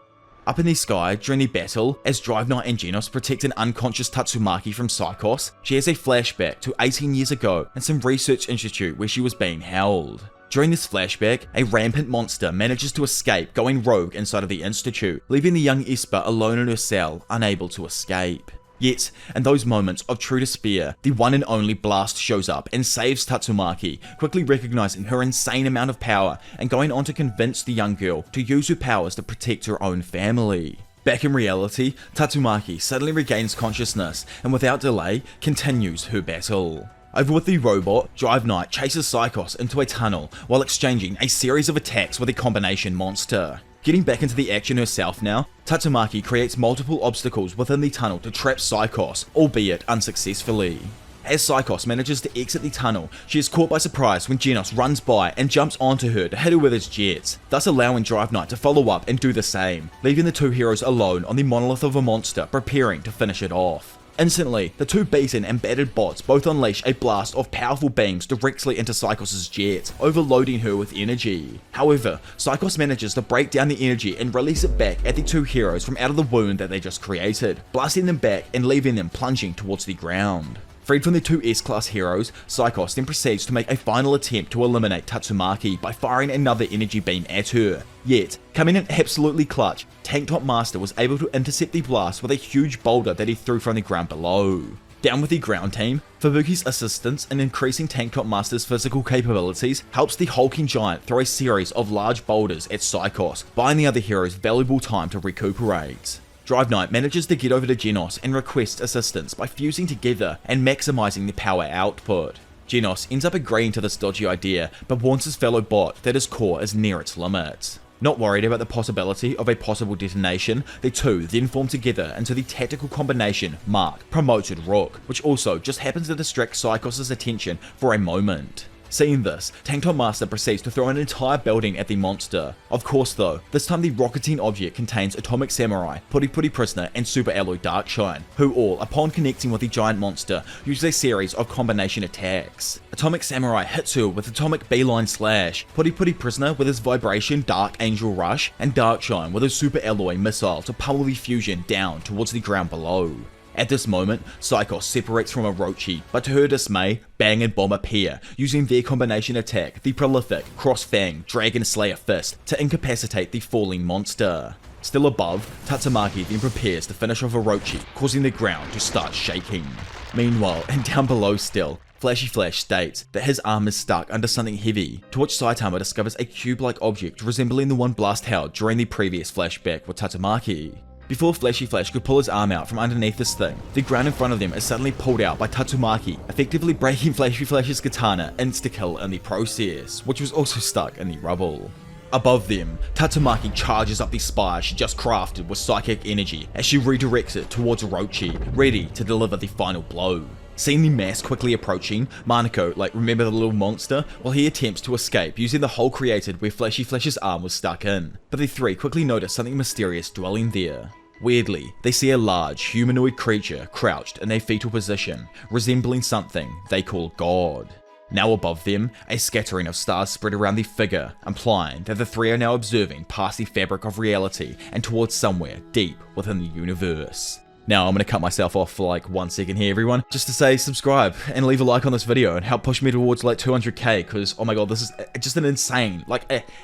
Up in the sky, during the battle, as Drive Knight and Genos protect an unconscious Tatsumaki from Psychos, she has a flashback to 18 years ago in some research institute where she was being held. During this flashback, a rampant monster manages to escape, going rogue inside of the institute, leaving the young Esper alone in her cell, unable to escape. Yet, in those moments of true despair, the one and only Blast shows up and saves Tatsumaki, quickly recognizing her insane amount of power and going on to convince the young girl to use her powers to protect her own family. Back in reality, Tatsumaki suddenly regains consciousness and without delay, continues her battle. Over with the robot, Drive Knight chases Psychos into a tunnel while exchanging a series of attacks with a combination monster. Getting back into the action herself now, Tatsumaki creates multiple obstacles within the tunnel to trap Psychos, albeit unsuccessfully. As Psychos manages to exit the tunnel, she is caught by surprise when Genos runs by and jumps onto her to hit her with his jets, thus allowing Drive Knight to follow up and do the same, leaving the two heroes alone on the monolith of a monster preparing to finish it off. Instantly, the two beaten and battered bots both unleash a blast of powerful beams directly into Psychos' jet, overloading her with energy. However, Psychos manages to break down the energy and release it back at the two heroes from out of the wound that they just created, blasting them back and leaving them plunging towards the ground. Freed from the two S-Class heroes, Psychos then proceeds to make a final attempt to eliminate Tatsumaki by firing another energy beam at her. Yet, coming in absolutely clutch, Tank Top Master was able to intercept the blast with a huge boulder that he threw from the ground below. Down with the ground team, Fubuki's assistance in increasing Tank Top Master's physical capabilities helps the hulking giant throw a series of large boulders at Psychos, buying the other heroes valuable time to recuperate. Drive Knight manages to get over to Genos and requests assistance by fusing together and maximizing their power output. Genos ends up agreeing to this dodgy idea, but warns his fellow bot that his core is near its limits. Not worried about the possibility of a possible detonation, the two then form together into the tactical combination marked Promoted Rook, which also just happens to distract Psychos' attention for a moment. Seeing this, Tank Top Master proceeds to throw an entire building at the monster. Of course though, this time the rocketing object contains Atomic Samurai, Puri Puri Prisoner, and Super Alloy Darkshine, who all, upon connecting with the giant monster, use a series of combination attacks. Atomic Samurai hits her with Atomic Beeline Slash, Puri Puri Prisoner with his Vibration Dark Angel Rush, and Darkshine with his Super Alloy Missile to pummel the fusion down towards the ground below. At this moment, Psychos separates from Orochi, but to her dismay, Bang and Bomb appear, using their combination attack, the prolific Cross-Fang Dragon Slayer Fist, to incapacitate the falling monster. Still above, Tatsumaki then prepares to finish off Orochi, causing the ground to start shaking. Meanwhile, and down below still, Flashy Flash states that his arm is stuck under something heavy, to which Saitama discovers a cube-like object resembling the one Blast held during the previous flashback with Tatsumaki. Before Flashy Flash could pull his arm out from underneath this thing, the ground in front of them is suddenly pulled out by Tatsumaki, effectively breaking Flashy Flash's katana insta-kill in the process, which was also stuck in the rubble. Above them, Tatsumaki charges up the spire she just crafted with psychic energy as she redirects it towards Orochi, ready to deliver the final blow. Seeing the mass quickly approaching, Manako, remember the little monster? Well, he attempts to escape using the hole created where Flashy Flash's arm was stuck in, but the three quickly notice something mysterious dwelling there. Weirdly, they see a large humanoid creature crouched in a fetal position, resembling something they call God. Now above them, a scattering of stars spread around the figure, implying that the three are now observing past the fabric of reality and towards somewhere deep within the universe. Now I'm going to cut myself off for 1 second here everyone, just to say subscribe and leave a like on this video and help push me towards 200k, because oh my god, this is just an insane,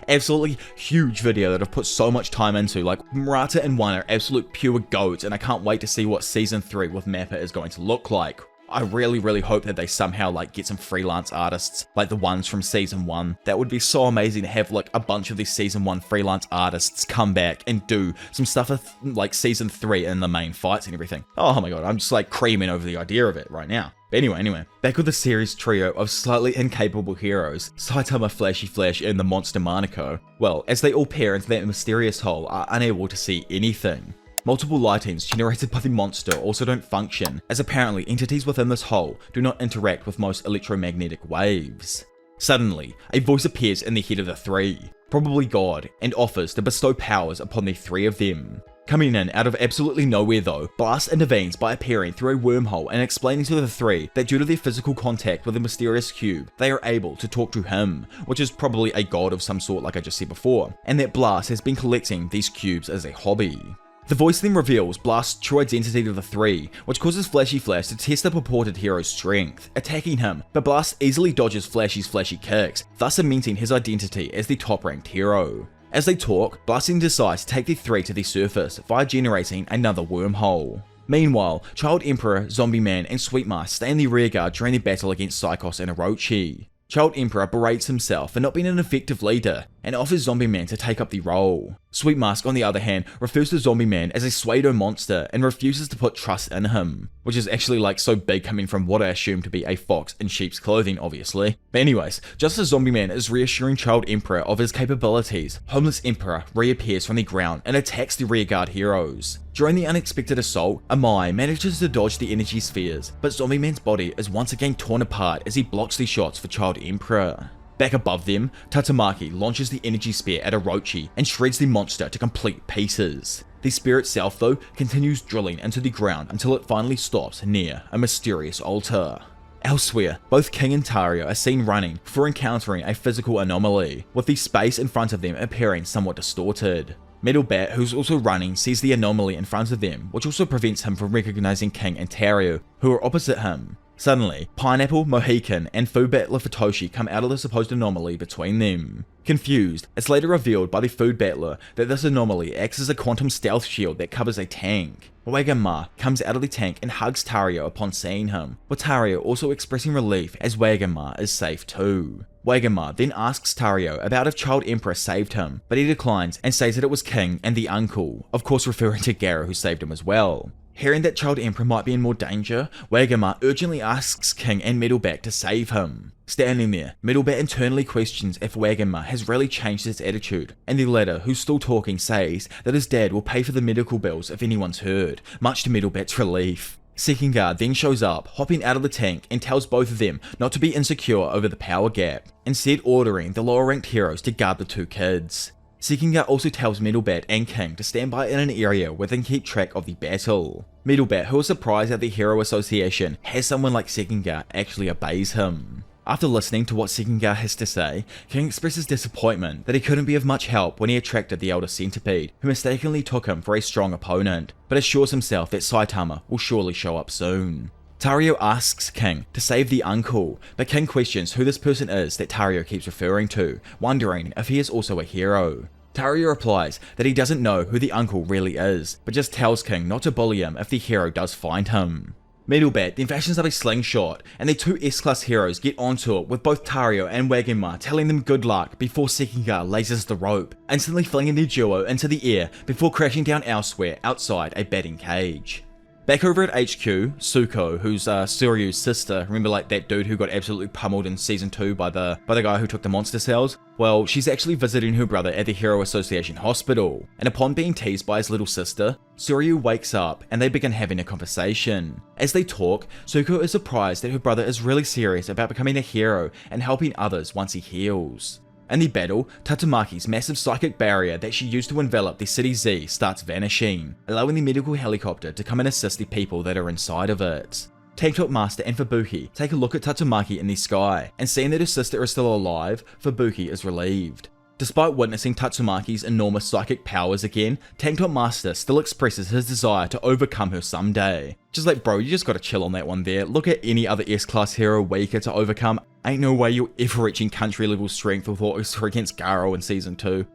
absolutely huge video that I've put so much time into. Murata and 1 are absolute pure goats, and I can't wait to see what season 3 with Mappa is going to look like. I really hope that they somehow get some freelance artists like the ones from season 1. That would be so amazing to have a bunch of these season 1 freelance artists come back and do some stuff with season 3 in the main fights and everything. Oh my god, I'm just creaming over the idea of it right now. But anyway, back with the series trio of slightly incapable heroes, Saitama, Flashy Flash, and the monster Manako. Well, as they all peer into that mysterious hole, are unable to see anything. Multiple lightings generated by the monster also don't function, as apparently entities within this hole do not interact with most electromagnetic waves. Suddenly, a voice appears in the head of the three, probably God, and offers to bestow powers upon the three of them. Coming in out of absolutely nowhere though, Blast intervenes by appearing through a wormhole and explaining to the three that due to their physical contact with the mysterious cube, they are able to talk to him, which is probably a god of some sort like I just said before, and that Blast has been collecting these cubes as a hobby. The voice then reveals Blast's true identity to the three, which causes Flashy Flash to test the purported hero's strength, attacking him, but Blast easily dodges Flashy's flashy kicks, thus cementing his identity as the top-ranked hero. As they talk, Blast then decides to take the three to the surface via generating another wormhole. Meanwhile, Child Emperor, Zombie Man, and Sweet Mask stay in the rearguard during the battle against Psychos and Orochi. Child Emperor berates himself for not being an effective leader, and offers Zombie Man to take up the role. Sweet Mask, on the other hand, refers to Zombie Man as a pseudo monster and refuses to put trust in him, which is actually so big coming from what I assume to be a fox in sheep's clothing, obviously. But anyways, just as Zombie Man is reassuring Child Emperor of his capabilities, Homeless Emperor reappears from the ground and attacks the rearguard heroes. During the unexpected assault, Amai manages to dodge the energy spheres, but Zombie Man's body is once again torn apart as he blocks the shots for Child Emperor. Back above them, Tatsumaki launches the energy spear at Orochi and shreds the monster to complete pieces. The spear itself though continues drilling into the ground until it finally stops near a mysterious altar. Elsewhere, both King and Tario are seen running before encountering a physical anomaly, with the space in front of them appearing somewhat distorted. Metal Bat, who's also running, sees the anomaly in front of them, which also prevents him from recognizing King and Tario, who are opposite him. Suddenly, Pineapple, Mohican, and Fubat Lifatoshi come out of the supposed anomaly between them. Confused, it's later revealed by the food battler that this anomaly acts as a quantum stealth shield that covers a tank. Wagamma comes out of the tank and hugs Tario upon seeing him, with Tario also expressing relief as Wagamma is safe too. Wagamma then asks Tario about if Child Emperor saved him, but he declines and says that it was King and the uncle, of course referring to Garou who saved him as well. Hearing that Child Emperor might be in more danger, Wagamma urgently asks King and Metalbat to save him. Standing there, Metalbat internally questions if Wagamma has really changed his attitude, and the latter, who's still talking, says that his dad will pay for the medical bills if anyone's hurt, much to Metalbat's relief. Sekinga then shows up, hopping out of the tank, and tells both of them not to be insecure over the power gap, instead ordering the lower ranked heroes to guard the two kids. Sekinga also tells Metalbat and King to stand by in an area where they can keep track of the battle. Metalbat, who is surprised that the Hero Association has someone like Sekinga, actually obeys him. After listening to what Sekinga has to say, King expresses disappointment that he couldn't be of much help when he attracted the Elder Centipede, who mistakenly took him for a strong opponent, but assures himself that Saitama will surely show up soon. Tario asks King to save the uncle, but King questions who this person is that Tario keeps referring to, wondering if he is also a hero. Tario replies that he doesn't know who the uncle really is, but just tells King not to bully him if the hero does find him. Metalbat then fashions up a slingshot, and the two S-Class heroes get onto it with both Tario and Wagamma telling them good luck before Sekinga lasers the rope, instantly flinging their duo into the air before crashing down elsewhere outside a batting cage. Back over at HQ, Tsuko, who's Suryu's sister, remember like that dude who got absolutely pummeled in season 2 by the guy who took the monster cells? Well, she's actually visiting her brother at the Hero Association hospital, and upon being teased by his little sister, Suryu wakes up and they begin having a conversation. As they talk, Tsuko is surprised that her brother is really serious about becoming a hero and helping others once he heals. In the battle, Tatsumaki's massive psychic barrier that she used to envelop the City Z starts vanishing, allowing the medical helicopter to come and assist the people that are inside of it. Tank Top Master and Fubuki take a look at Tatsumaki in the sky, and seeing that her sister is still alive, Fubuki is relieved. Despite witnessing Tatsumaki's enormous psychic powers again, Tank Top Master still expresses his desire to overcome her someday. Just like, bro, you just gotta chill on that one there. Look at any other S-Class hero weaker to overcome. Ain't no way you're ever reaching country level strength with what was against Garou in season 2.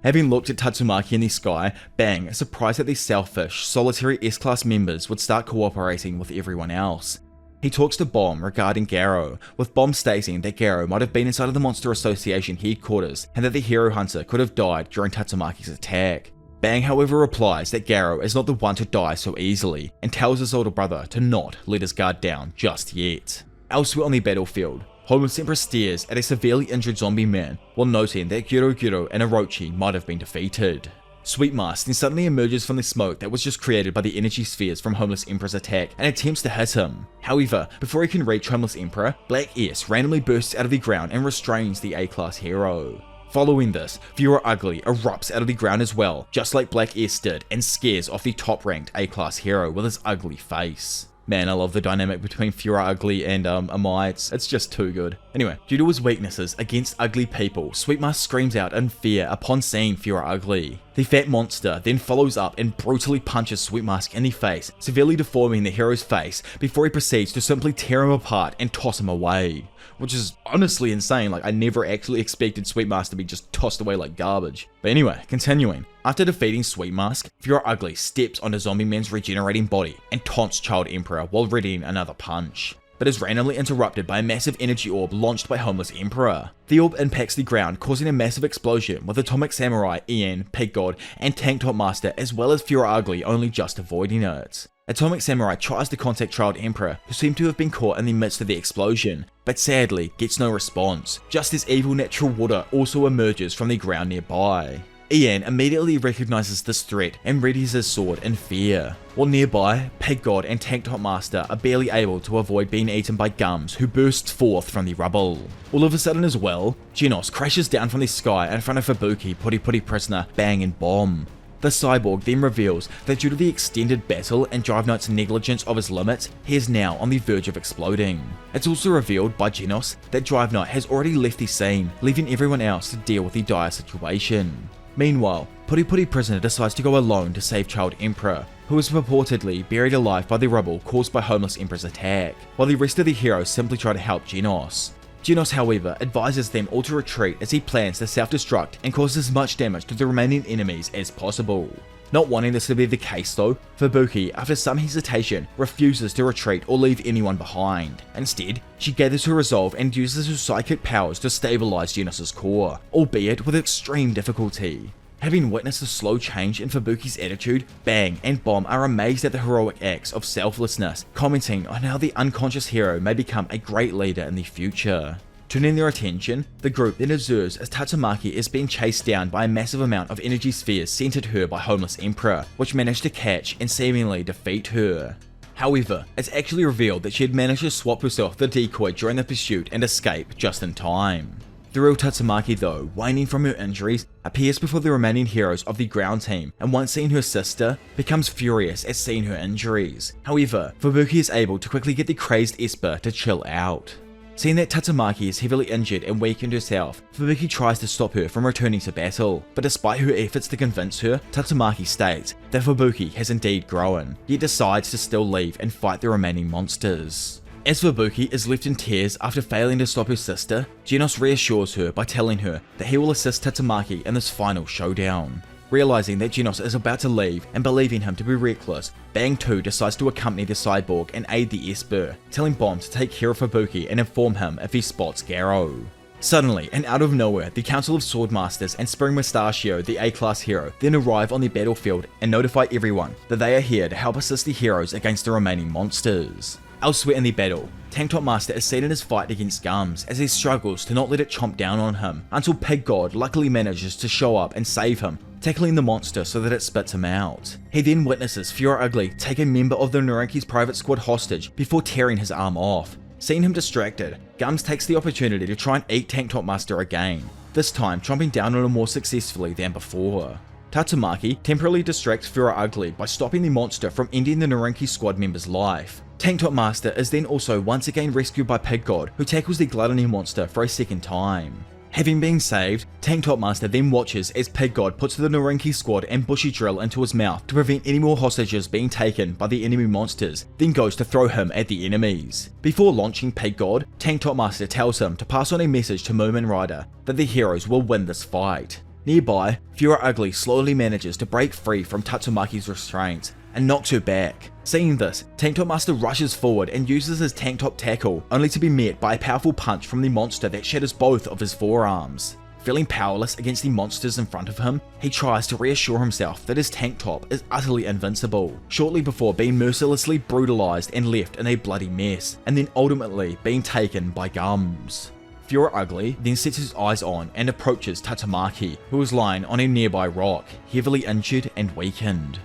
Having looked at Tatsumaki in the sky, Bang is surprised that these selfish, solitary S-Class members would start cooperating with everyone else. He talks to Bomb regarding Garou, with Bomb stating that Garou might have been inside of the Monster Association headquarters and that the Hero Hunter could have died during Tatsumaki's attack. Bang however replies that Garou is not the one to die so easily, and tells his older brother to not let his guard down just yet. Elsewhere on the battlefield, Homeless Emperor stares at a severely injured zombie man while noting that Giro and Orochi might have been defeated. Sweet Mask then suddenly emerges from the smoke that was just created by the energy spheres from Homeless Emperor's attack and attempts to hit him. However, before he can reach Homeless Emperor, Black S randomly bursts out of the ground and restrains the A-Class hero. Following this, Fura Ugly erupts out of the ground as well, just like Black S did, and scares off the top-ranked A-Class hero with his ugly face. Man, I love the dynamic between Fura Ugly and Amai, it's just too good. Anyway, due to his weaknesses against ugly people, Sweet Mask screams out in fear upon seeing Fura Ugly. The fat monster then follows up and brutally punches Sweet Mask in the face, severely deforming the hero's face before he proceeds to simply tear him apart and toss him away. Which is honestly insane, like I never actually expected Sweet Mask to be just tossed away like garbage. But anyway, continuing. After defeating Sweet Mask, Fura Ugly steps onto Zombie Man's regenerating body and taunts Child Emperor while readying another punch, but is randomly interrupted by a massive energy orb launched by Homeless Emperor. The orb impacts the ground, causing a massive explosion, with Atomic Samurai, Ian, Pig God, and Tank Top Master as well as Fura Ugly only just avoiding it. Atomic Samurai tries to contact Child Emperor, who seemed to have been caught in the midst of the explosion, but sadly gets no response, just as evil natural water also emerges from the ground nearby. Ian immediately recognizes this threat and readies his sword in fear. While nearby, Pig God and Tank Top Master are barely able to avoid being eaten by Gums, who bursts forth from the rubble. All of a sudden as well, Genos crashes down from the sky in front of Fubuki, Puri prisoner, Bang and Bomb. The cyborg then reveals that due to the extended battle and Drive Knight's negligence of his limits, he is now on the verge of exploding. It's also revealed by Genos that Drive Knight has already left the scene, leaving everyone else to deal with the dire situation. Meanwhile, Puri prisoner decides to go alone to save Child Emperor, who is purportedly buried alive by the rubble caused by Homeless Emperor's attack, while the rest of the heroes simply try to help Genos. Genos, however, advises them all to retreat as he plans to self-destruct and cause as much damage to the remaining enemies as possible. Not wanting this to be the case though, Fubuki, after some hesitation, refuses to retreat or leave anyone behind. Instead, she gathers her resolve and uses her psychic powers to stabilize Genos' core, albeit with extreme difficulty. Having witnessed the slow change in Fubuki's attitude, Bang and Bomb are amazed at the heroic acts of selflessness, commenting on how the unconscious hero may become a great leader in the future. Turning their attention, the group then observes as Tatsumaki is being chased down by a massive amount of energy spheres sent at her by Homeless Emperor, which managed to catch and seemingly defeat her. However, it's actually revealed that she had managed to swap herself the decoy during the pursuit and escape just in time. The real Tatsumaki though, waning from her injuries, appears before the remaining heroes of the ground team, and once seeing her sister, becomes furious at seeing her injuries. However, Fubuki is able to quickly get the crazed Esper to chill out. Seeing that Tatsumaki is heavily injured and weakened herself, Fubuki tries to stop her from returning to battle, but despite her efforts to convince her, Tatsumaki states that Fubuki has indeed grown, yet decides to still leave and fight the remaining monsters. As Fubuki is left in tears after failing to stop her sister, Genos reassures her by telling her that he will assist Tatsumaki in this final showdown. Realizing that Genos is about to leave and believing him to be reckless, Bang too decides to accompany the cyborg and aid the Esper, telling Bomb to take care of Fubuki and inform him if he spots Garou. Suddenly, and out of nowhere, the Council of Swordmasters and Spring Mustachio, the A-class hero, then arrive on the battlefield and notify everyone that they are here to help assist the heroes against the remaining monsters. Elsewhere in the battle, Tank Top Master is seen in his fight against Gums as he struggles to not let it chomp down on him, until Pig God luckily manages to show up and save him, tackling the monster so that it spits him out. He then witnesses Fiora Ugly take a member of the Naranki's private squad hostage before tearing his arm off. Seeing him distracted, Gums takes the opportunity to try and eat Tank Top Master again, this time chomping down on him more successfully than before. Tatsumaki temporarily distracts Fiora Ugly by stopping the monster from ending the Naranki squad member's life. Tank Top Master is then also once again rescued by Pig God, who tackles the gluttony monster for a second time. Having been saved, Tank Top Master then watches as Pig God puts the Naranki squad and Bushy Drill into his mouth to prevent any more hostages being taken by the enemy monsters, then goes to throw him at the enemies. Before launching Pig God, Tank Top Master tells him to pass on a message to Moomin Rider that the heroes will win this fight. Nearby, Fiora Ugly slowly manages to break free from Tatsumaki's restraints and knocks her back. Seeing this, Tank Top Master rushes forward and uses his Tank Top Tackle, only to be met by a powerful punch from the monster that shatters both of his forearms. Feeling powerless against the monsters in front of him, he tries to reassure himself that his Tank Top is utterly invincible, shortly before being mercilessly brutalized and left in a bloody mess, and then ultimately being taken by Gums. Fiora Ugly then sets his eyes on and approaches Tatsumaki, who is lying on a nearby rock, heavily injured and weakened.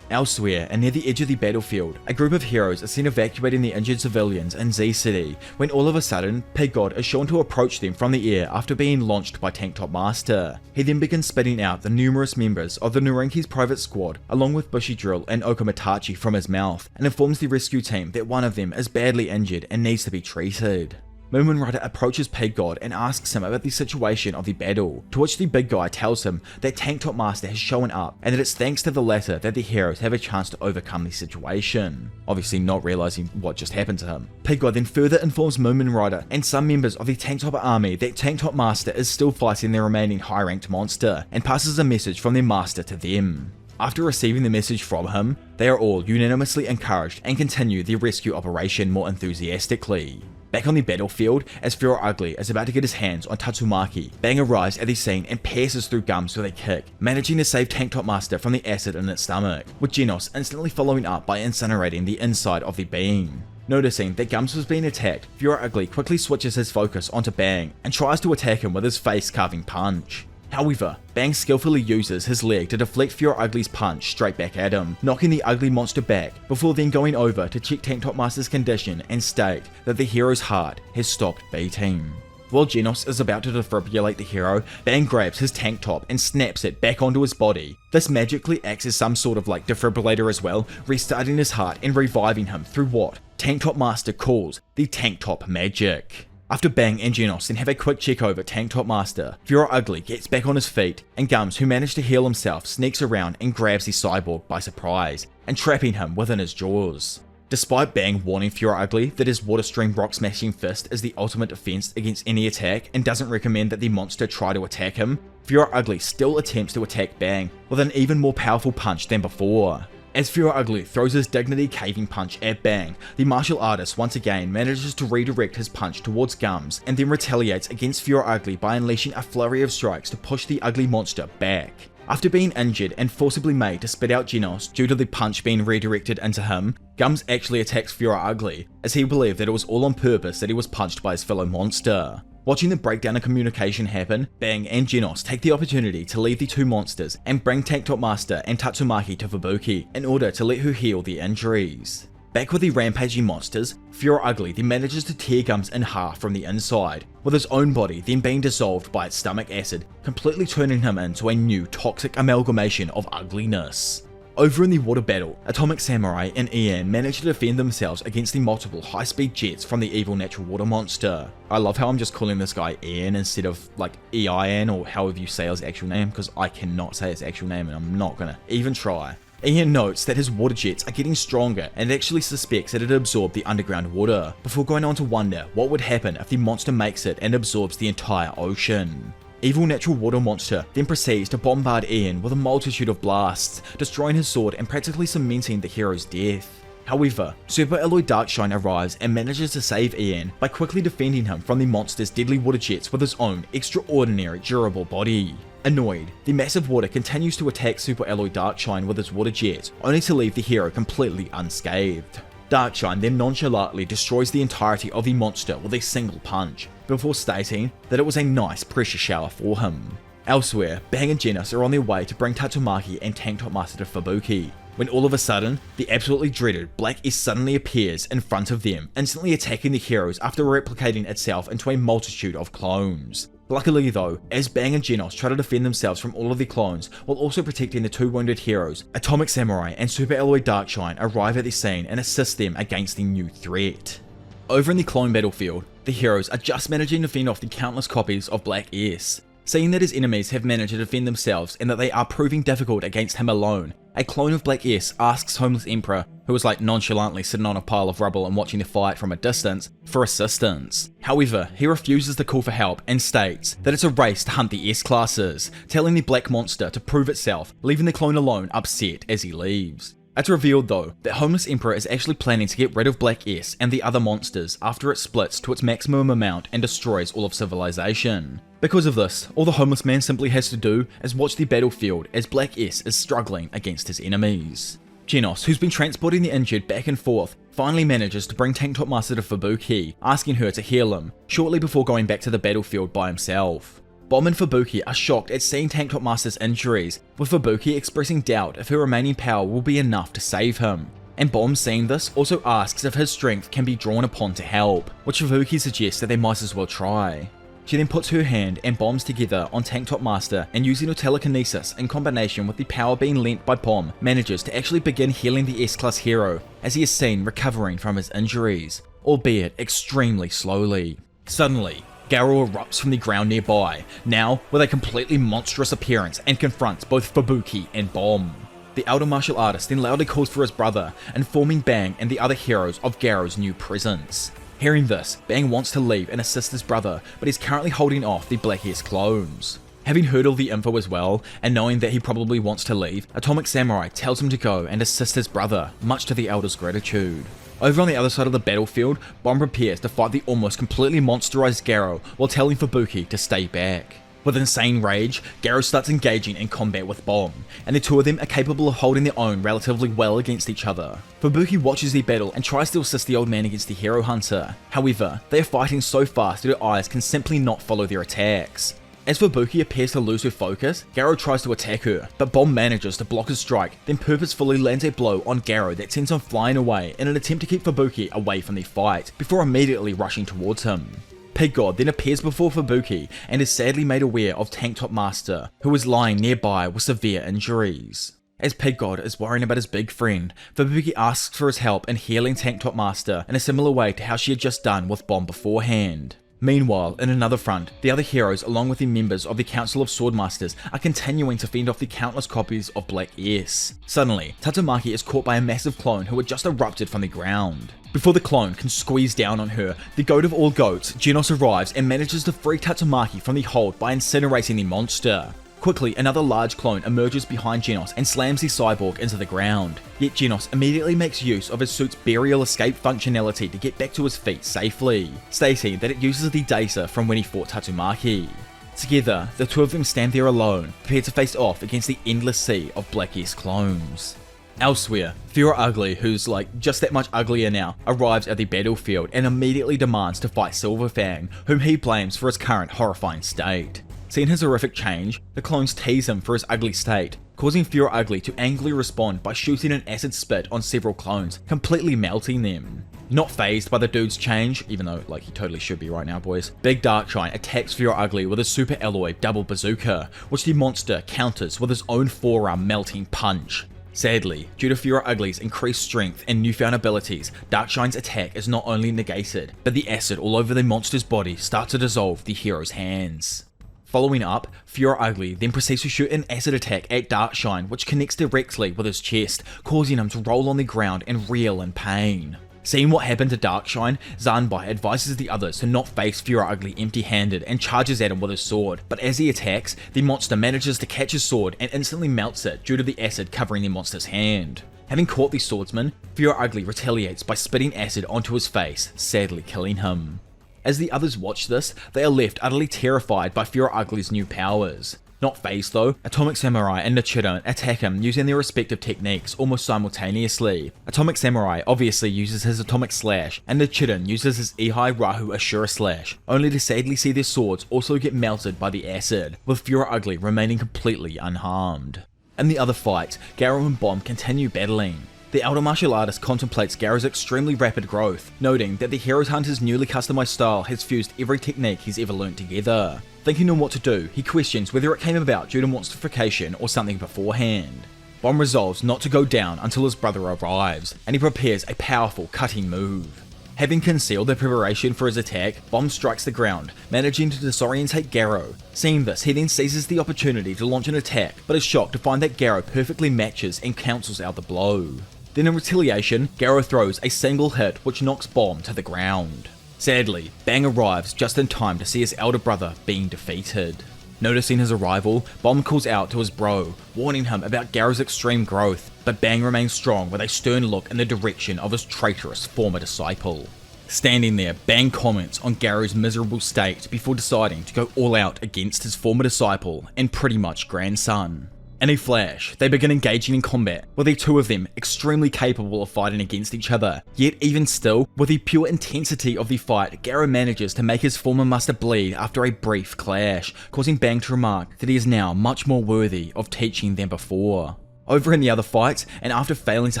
Elsewhere, and near the edge of the battlefield, a group of heroes are seen evacuating the injured civilians in Z City, when all of a sudden, Pig God is shown to approach them from the air after being launched by Tank Top Master. He then begins spitting out the numerous members of the Naranki's private squad, along with Bushy Drill and Okamatachi from his mouth, and informs the rescue team that one of them is badly injured and needs to be treated. Moomin Rider approaches Pig God and asks him about the situation of the battle, to which the big guy tells him that Tank Top Master has shown up and that it's thanks to the latter that the heroes have a chance to overcome the situation. Obviously not realizing what just happened to him. Pig God then further informs Moomin Rider and some members of the Tank Top army that Tank Top Master is still fighting their remaining high-ranked monster, and passes a message from their master to them. After receiving the message from him, they are all unanimously encouraged and continue the rescue operation more enthusiastically. Back on the battlefield, as Fiora Ugly is about to get his hands on Tatsumaki, Bang arrives at the scene and pierces through Gums with a kick, managing to save Tank Top Master from the acid in its stomach, with Genos instantly following up by incinerating the inside of the being. Noticing that Gums was being attacked, Fiora Ugly quickly switches his focus onto Bang and tries to attack him with his face-carving punch. However, Bang skillfully uses his leg to deflect Fiora Ugly's punch straight back at him, knocking the ugly monster back, before then going over to check Tank Top Master's condition and state that the hero's heart has stopped beating. While Genos is about to defibrillate the hero, Bang grabs his tank top and snaps it back onto his body. This magically acts as some sort of defibrillator as well, restarting his heart and reviving him through what Tank Top Master calls the Tank Top Magic. After Bang and Genos then have a quick check over Tank Top Master, Fiora Ugly gets back on his feet, and Gums, who managed to heal himself, sneaks around and grabs the cyborg by surprise, entrapping him within his jaws. Despite Bang warning Fury Ugly that his Water Stream Rock Smashing Fist is the ultimate defense against any attack and doesn't recommend that the monster try to attack him, Fury Ugly still attempts to attack Bang with an even more powerful punch than before. As Fury Ugly throws his Dignity Caving Punch at Bang, the martial artist once again manages to redirect his punch towards Gums and then retaliates against Fury Ugly by unleashing a flurry of strikes to push the ugly monster back. After being injured and forcibly made to spit out Genos due to the punch being redirected into him, Gums actually attacks Fury Ugly, as he believed that it was all on purpose that he was punched by his fellow monster. Watching the breakdown of communication happen, Bang and Genos take the opportunity to leave the two monsters and bring Tank Top Master and Tatsumaki to Fubuki in order to let her heal the injuries. Back with the rampaging monsters, Fury Ugly then manages to tear Gums in half from the inside, with his own body then being dissolved by its stomach acid, completely turning him into a new toxic amalgamation of ugliness. Over in the water battle, Atomic Samurai and Ian manage to defend themselves against the multiple high-speed jets from the evil natural water monster. I love how I'm just calling this guy Ian instead of like Ian or however you say his actual name, because I cannot say his actual name and I'm not gonna even try. Ian notes that his water jets are getting stronger and actually suspects that it absorbed the underground water, before going on to wonder what would happen if the monster makes it and absorbs the entire ocean. Evil natural water monster then proceeds to bombard Ian with a multitude of blasts, destroying his sword and practically cementing the hero's death. However, Super Alloy Darkshine arrives and manages to save Ian by quickly defending him from the monster's deadly water jets with his own extraordinary durable body. Annoyed, the massive water continues to attack Super Alloy Darkshine with its water jets, only to leave the hero completely unscathed. Darkshine then nonchalantly destroys the entirety of the monster with a single punch, before stating that it was a nice pressure shower for him. Elsewhere, Bang and Genos are on their way to bring Tatsumaki and Tank Top Master to Fubuki, when all of a sudden, the absolutely dreaded Black S suddenly appears in front of them, instantly attacking the heroes after replicating itself into a multitude of clones. Luckily though, as Bang and Genos try to defend themselves from all of the clones while also protecting the two wounded heroes, Atomic Samurai and Super Alloy Darkshine arrive at the scene and assist them against the new threat. Over in the clone battlefield, the heroes are just managing to fend off the countless copies of Black S. Seeing that his enemies have managed to defend themselves and that they are proving difficult against him alone, a clone of Black S asks Homeless Emperor, who was like nonchalantly sitting on a pile of rubble and watching the fight from a distance, for assistance. However, he refuses the call for help and states that it's a race to hunt the S-classes, telling the black monster to prove itself, leaving the clone alone upset as he leaves. It's revealed though, that Homeless Emperor is actually planning to get rid of Black S and the other monsters after it splits to its maximum amount and destroys all of civilization. Because of this, all the Homeless Man simply has to do is watch the battlefield as Black S is struggling against his enemies. Genos, who's been transporting the injured back and forth, finally manages to bring Tank Top Master to Fubuki, asking her to heal him, shortly before going back to the battlefield by himself. Bomb and Fubuki are shocked at seeing Tank Top Master's injuries, with Fubuki expressing doubt if her remaining power will be enough to save him. And Bomb, seeing this, also asks if his strength can be drawn upon to help, which Fubuki suggests that they might as well try. She then puts her hand and Bombs together on Tank Top Master, and using her telekinesis in combination with the power being lent by Bomb, manages to actually begin healing the S-Class hero, as he is seen recovering from his injuries, albeit extremely slowly. Suddenly, Garou erupts from the ground nearby, now with a completely monstrous appearance, and confronts both Fubuki and Bomb. The elder martial artist then loudly calls for his brother, informing Bang and the other heroes of Garou's new presence. Hearing this, Bang wants to leave and assist his brother, but he's currently holding off the Black S clones. Having heard all the info as well, and knowing that he probably wants to leave, Atomic Samurai tells him to go and assist his brother, much to the elder's gratitude. Over on the other side of the battlefield, Bomb prepares to fight the almost completely monsterized Garou while telling Fubuki to stay back. With insane rage, Garou starts engaging in combat with Bomb, and the two of them are capable of holding their own relatively well against each other. Fubuki watches the battle and tries to assist the old man against the hero hunter. However, they are fighting so fast that her eyes can simply not follow their attacks. As Fubuki appears to lose her focus, Garou tries to attack her, but Bomb manages to block his strike, then purposefully lands a blow on Garou that sends him flying away in an attempt to keep Fubuki away from the fight, before immediately rushing towards him. Pig God then appears before Fubuki and is sadly made aware of Tank Top Master, who is lying nearby with severe injuries. As Pig God is worrying about his big friend, Fubuki asks for his help in healing Tank Top Master in a similar way to how she had just done with Bomb beforehand. Meanwhile, in another front, the other heroes along with the members of the Council of Swordmasters are continuing to fend off the countless copies of Black S. Suddenly, Tatsumaki is caught by a massive clone who had just erupted from the ground. Before the clone can squeeze down on her, the goat of all goats, Genos, arrives and manages to free Tatsumaki from the hold by incinerating the monster. Quickly, another large clone emerges behind Genos and slams the cyborg into the ground. Yet Genos immediately makes use of his suit's burial escape functionality to get back to his feet safely, stating that it uses the data from when he fought Tatsumaki. Together, the two of them stand there alone, prepared to face off against the endless sea of Black S clones. Elsewhere, Fear Ugly, who's like just that much uglier now, arrives at the battlefield and immediately demands to fight Silverfang, whom he blames for his current horrifying state. Seeing his horrific change, the clones tease him for his ugly state, causing Fear Ugly to angrily respond by shooting an acid spit on several clones, completely melting them. Not phased by the dude's change, even though like he totally should be right now boys, Big Darkshine attacks Fear Ugly with a super alloy double bazooka, which the monster counters with his own forearm melting punch. Sadly, due to Fear Ugly's increased strength and newfound abilities, Darkshine's attack is not only negated, but the acid all over the monster's body starts to dissolve the hero's hands. Following up, Fear Ugly then proceeds to shoot an acid attack at Darkshine, which connects directly with his chest, causing him to roll on the ground and reel in pain. Seeing what happened to Darkshine, Zanbai advises the others to not face Fear Ugly empty-handed and charges at him with his sword, but as he attacks, the monster manages to catch his sword and instantly melts it due to the acid covering the monster's hand. Having caught the swordsman, Fear Ugly retaliates by spitting acid onto his face, sadly killing him. As the others watch this, they are left utterly terrified by Fear Ugly's new powers. Not phased though, Atomic Samurai and Nichiren attack him using their respective techniques almost simultaneously. Atomic Samurai obviously uses his Atomic Slash, and Nichiren uses his Ihai Rahu Ashura Slash, only to sadly see their swords also get melted by the acid, with Fear Ugly remaining completely unharmed. In the other fight, Garou and Bomb continue battling. The elder martial artist contemplates Garou's extremely rapid growth, noting that the Hero Hunter's newly customized style has fused every technique he's ever learnt together. Thinking on what to do, he questions whether it came about due to monstrification or something beforehand. Bomb resolves not to go down until his brother arrives, and he prepares a powerful cutting move. Having concealed the preparation for his attack, Bomb strikes the ground, managing to disorientate Garou. Seeing this, he then seizes the opportunity to launch an attack, but is shocked to find that Garou perfectly matches and cancels out the blow. Then in retaliation, Garou throws a single hit which knocks Bomb to the ground. Sadly, Bang arrives just in time to see his elder brother being defeated. Noticing his arrival, Bomb calls out to his bro, warning him about Garou's extreme growth, but Bang remains strong with a stern look in the direction of his traitorous former disciple. Standing there, Bang comments on Garou's miserable state before deciding to go all out against his former disciple and pretty much grandson. In a flash, they begin engaging in combat, with the two of them extremely capable of fighting against each other. Yet even still, with the pure intensity of the fight, Garou manages to make his former master bleed after a brief clash, causing Bang to remark that he is now much more worthy of teaching than before. Over in the other fight, and after failing to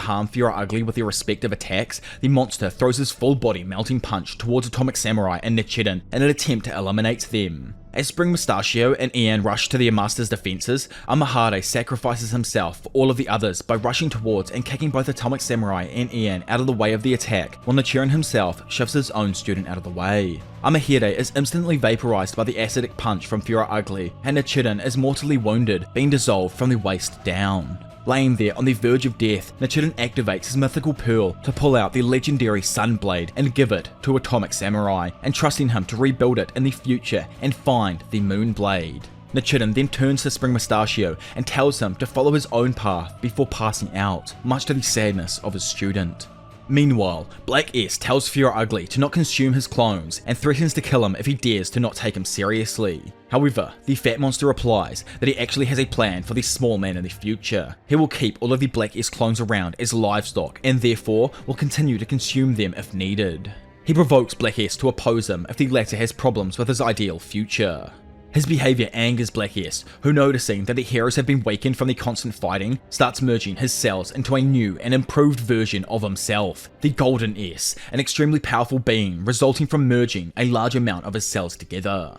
harm Fear Ugly with their respective attacks, the monster throws his full body melting punch towards Atomic Samurai and Nichiren in an attempt to eliminate them. As Spring Mustachio and Ian rush to their master's defenses, Amahade sacrifices himself for all of the others by rushing towards and kicking both Atomic Samurai and Ian out of the way of the attack, while Nichiren himself shoves his own student out of the way. Amahide is instantly vaporized by the acidic punch from Fear Ugly, and Nichiren is mortally wounded, being dissolved from the waist down. Laying there on the verge of death, Nichiren activates his mythical pearl to pull out the legendary Sunblade and give it to Atomic Samurai, entrusting him to rebuild it in the future and find the Moonblade. Nichiren then turns to Spring Mustachio and tells him to follow his own path before passing out, much to the sadness of his student. Meanwhile, Black S tells Fear Ugly to not consume his clones and threatens to kill him if he dares to not take him seriously. However, the fat monster replies that he actually has a plan for the small man in the future. He will keep all of the Black S clones around as livestock and therefore will continue to consume them if needed. He provokes Black S to oppose him if the latter has problems with his ideal future. His behaviour angers Black S, who noticing that the heroes have been weakened from the constant fighting, starts merging his cells into a new and improved version of himself, the Golden S, an extremely powerful being resulting from merging a large amount of his cells together.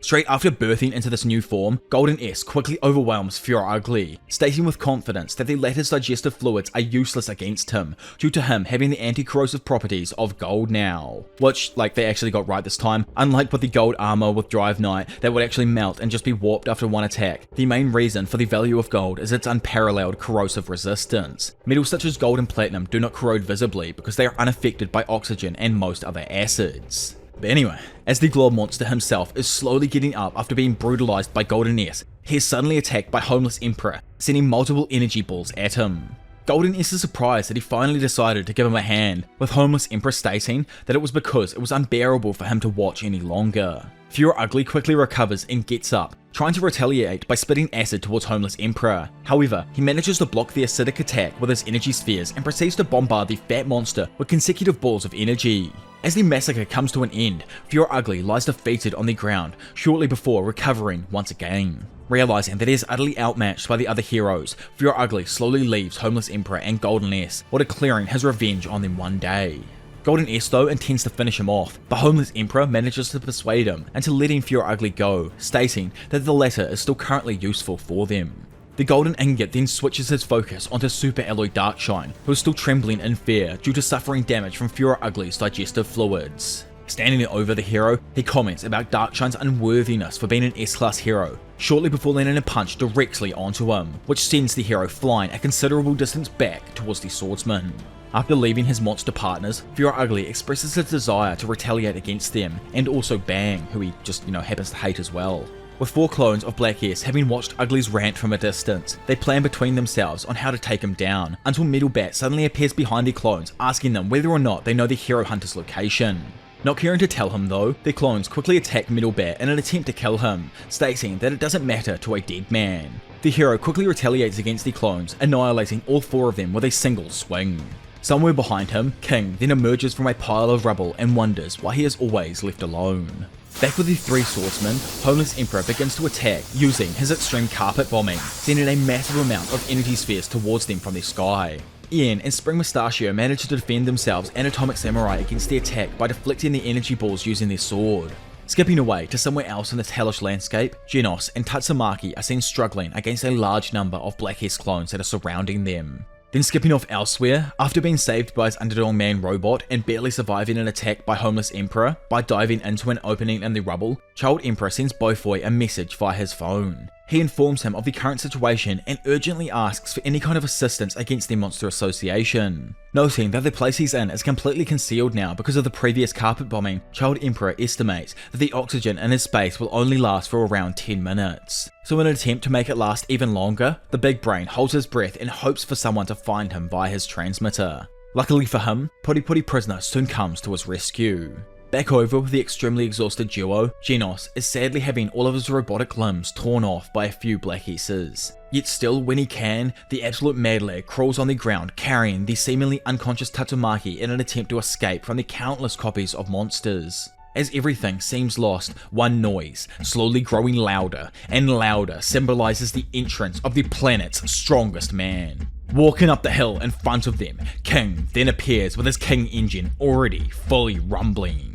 Straight after birthing into this new form, Golden S quickly overwhelms Pure Ugly, stating with confidence that the latter's digestive fluids are useless against him, due to him having the anti-corrosive properties of gold now. Which, like, they actually got right this time, unlike with the gold armor with Drive Knight that would actually melt and just be warped after one attack. The main reason for the value of gold is its unparalleled corrosive resistance. Metals such as gold and platinum do not corrode visibly because they are unaffected by oxygen and most other acids. But anyway, as the glob monster himself is slowly getting up after being brutalized by Golden S, he is suddenly attacked by Homeless Emperor, sending multiple energy balls at him. Golden S is surprised that he finally decided to give him a hand, with Homeless Emperor stating that it was because it was unbearable for him to watch any longer. Pure Ugly quickly recovers and gets up, trying to retaliate by spitting acid towards Homeless Emperor. However, he manages to block the acidic attack with his energy spheres and proceeds to bombard the fat monster with consecutive balls of energy. As the massacre comes to an end, Pure Ugly lies defeated on the ground shortly before recovering once again. Realizing that he is utterly outmatched by the other heroes, Pure Ugly slowly leaves Homeless Emperor and Golden S while declaring his revenge on them one day. Golden S though intends to finish him off, but Homeless Emperor manages to persuade him into letting Pure Ugly go, stating that the latter is still currently useful for them. The Golden Ingot then switches his focus onto Super Alloy Darkshine, who is still trembling in fear due to suffering damage from Pure Ugly's digestive fluids. Standing over the hero, he comments about Darkshine's unworthiness for being an S-class hero, shortly before landing a punch directly onto him, which sends the hero flying a considerable distance back towards the swordsman. After leaving his monster partners, Pure Ugly expresses his desire to retaliate against them, and also Bang, who he just, happens to hate as well. With 4 clones of Black S having watched Ugly's rant from a distance, they plan between themselves on how to take him down, until Metal Bat suddenly appears behind the clones, asking them whether or not they know the Hero Hunter's location. Not caring to tell him though, the clones quickly attack Metal Bat in an attempt to kill him, stating that it doesn't matter to a dead man. The hero quickly retaliates against the clones, annihilating all 4 of them with a single swing. Somewhere behind him, King then emerges from a pile of rubble and wonders why he is always left alone. Back with the 3 swordsmen, Homeless Emperor begins to attack using his extreme carpet bombing, sending a massive amount of energy spheres towards them from the sky. Ian and Spring Mustachio manage to defend themselves and Atomic Samurai against the attack by deflecting the energy balls using their sword. Skipping away to somewhere else in this hellish landscape, Genos and Tatsumaki are seen struggling against a large number of Black S clones that are surrounding them. Then skipping off elsewhere, after being saved by his Underdog Man robot and barely surviving an attack by Homeless Emperor by diving into an opening in the rubble, Child Emperor sends Boyfoy a message via his phone. He informs him of the current situation and urgently asks for any kind of assistance against the Monster Association. Noting that the place he's in is completely concealed now because of the previous carpet bombing, Child Emperor estimates that the oxygen in his space will only last for around 10 minutes. So in an attempt to make it last even longer, the big brain holds his breath and hopes for someone to find him via his transmitter. Luckily for him, Puri Puri Prisoner soon comes to his rescue. Back over with the extremely exhausted duo, Genos is sadly having all of his robotic limbs torn off by a few Black S's. Yet still, when he can, the absolute mad lad crawls on the ground carrying the seemingly unconscious Tatsumaki in an attempt to escape from the countless copies of monsters. As everything seems lost, one noise, slowly growing louder and louder, symbolizes the entrance of the planet's strongest man. Walking up the hill in front of them, King then appears with his King engine already fully rumbling.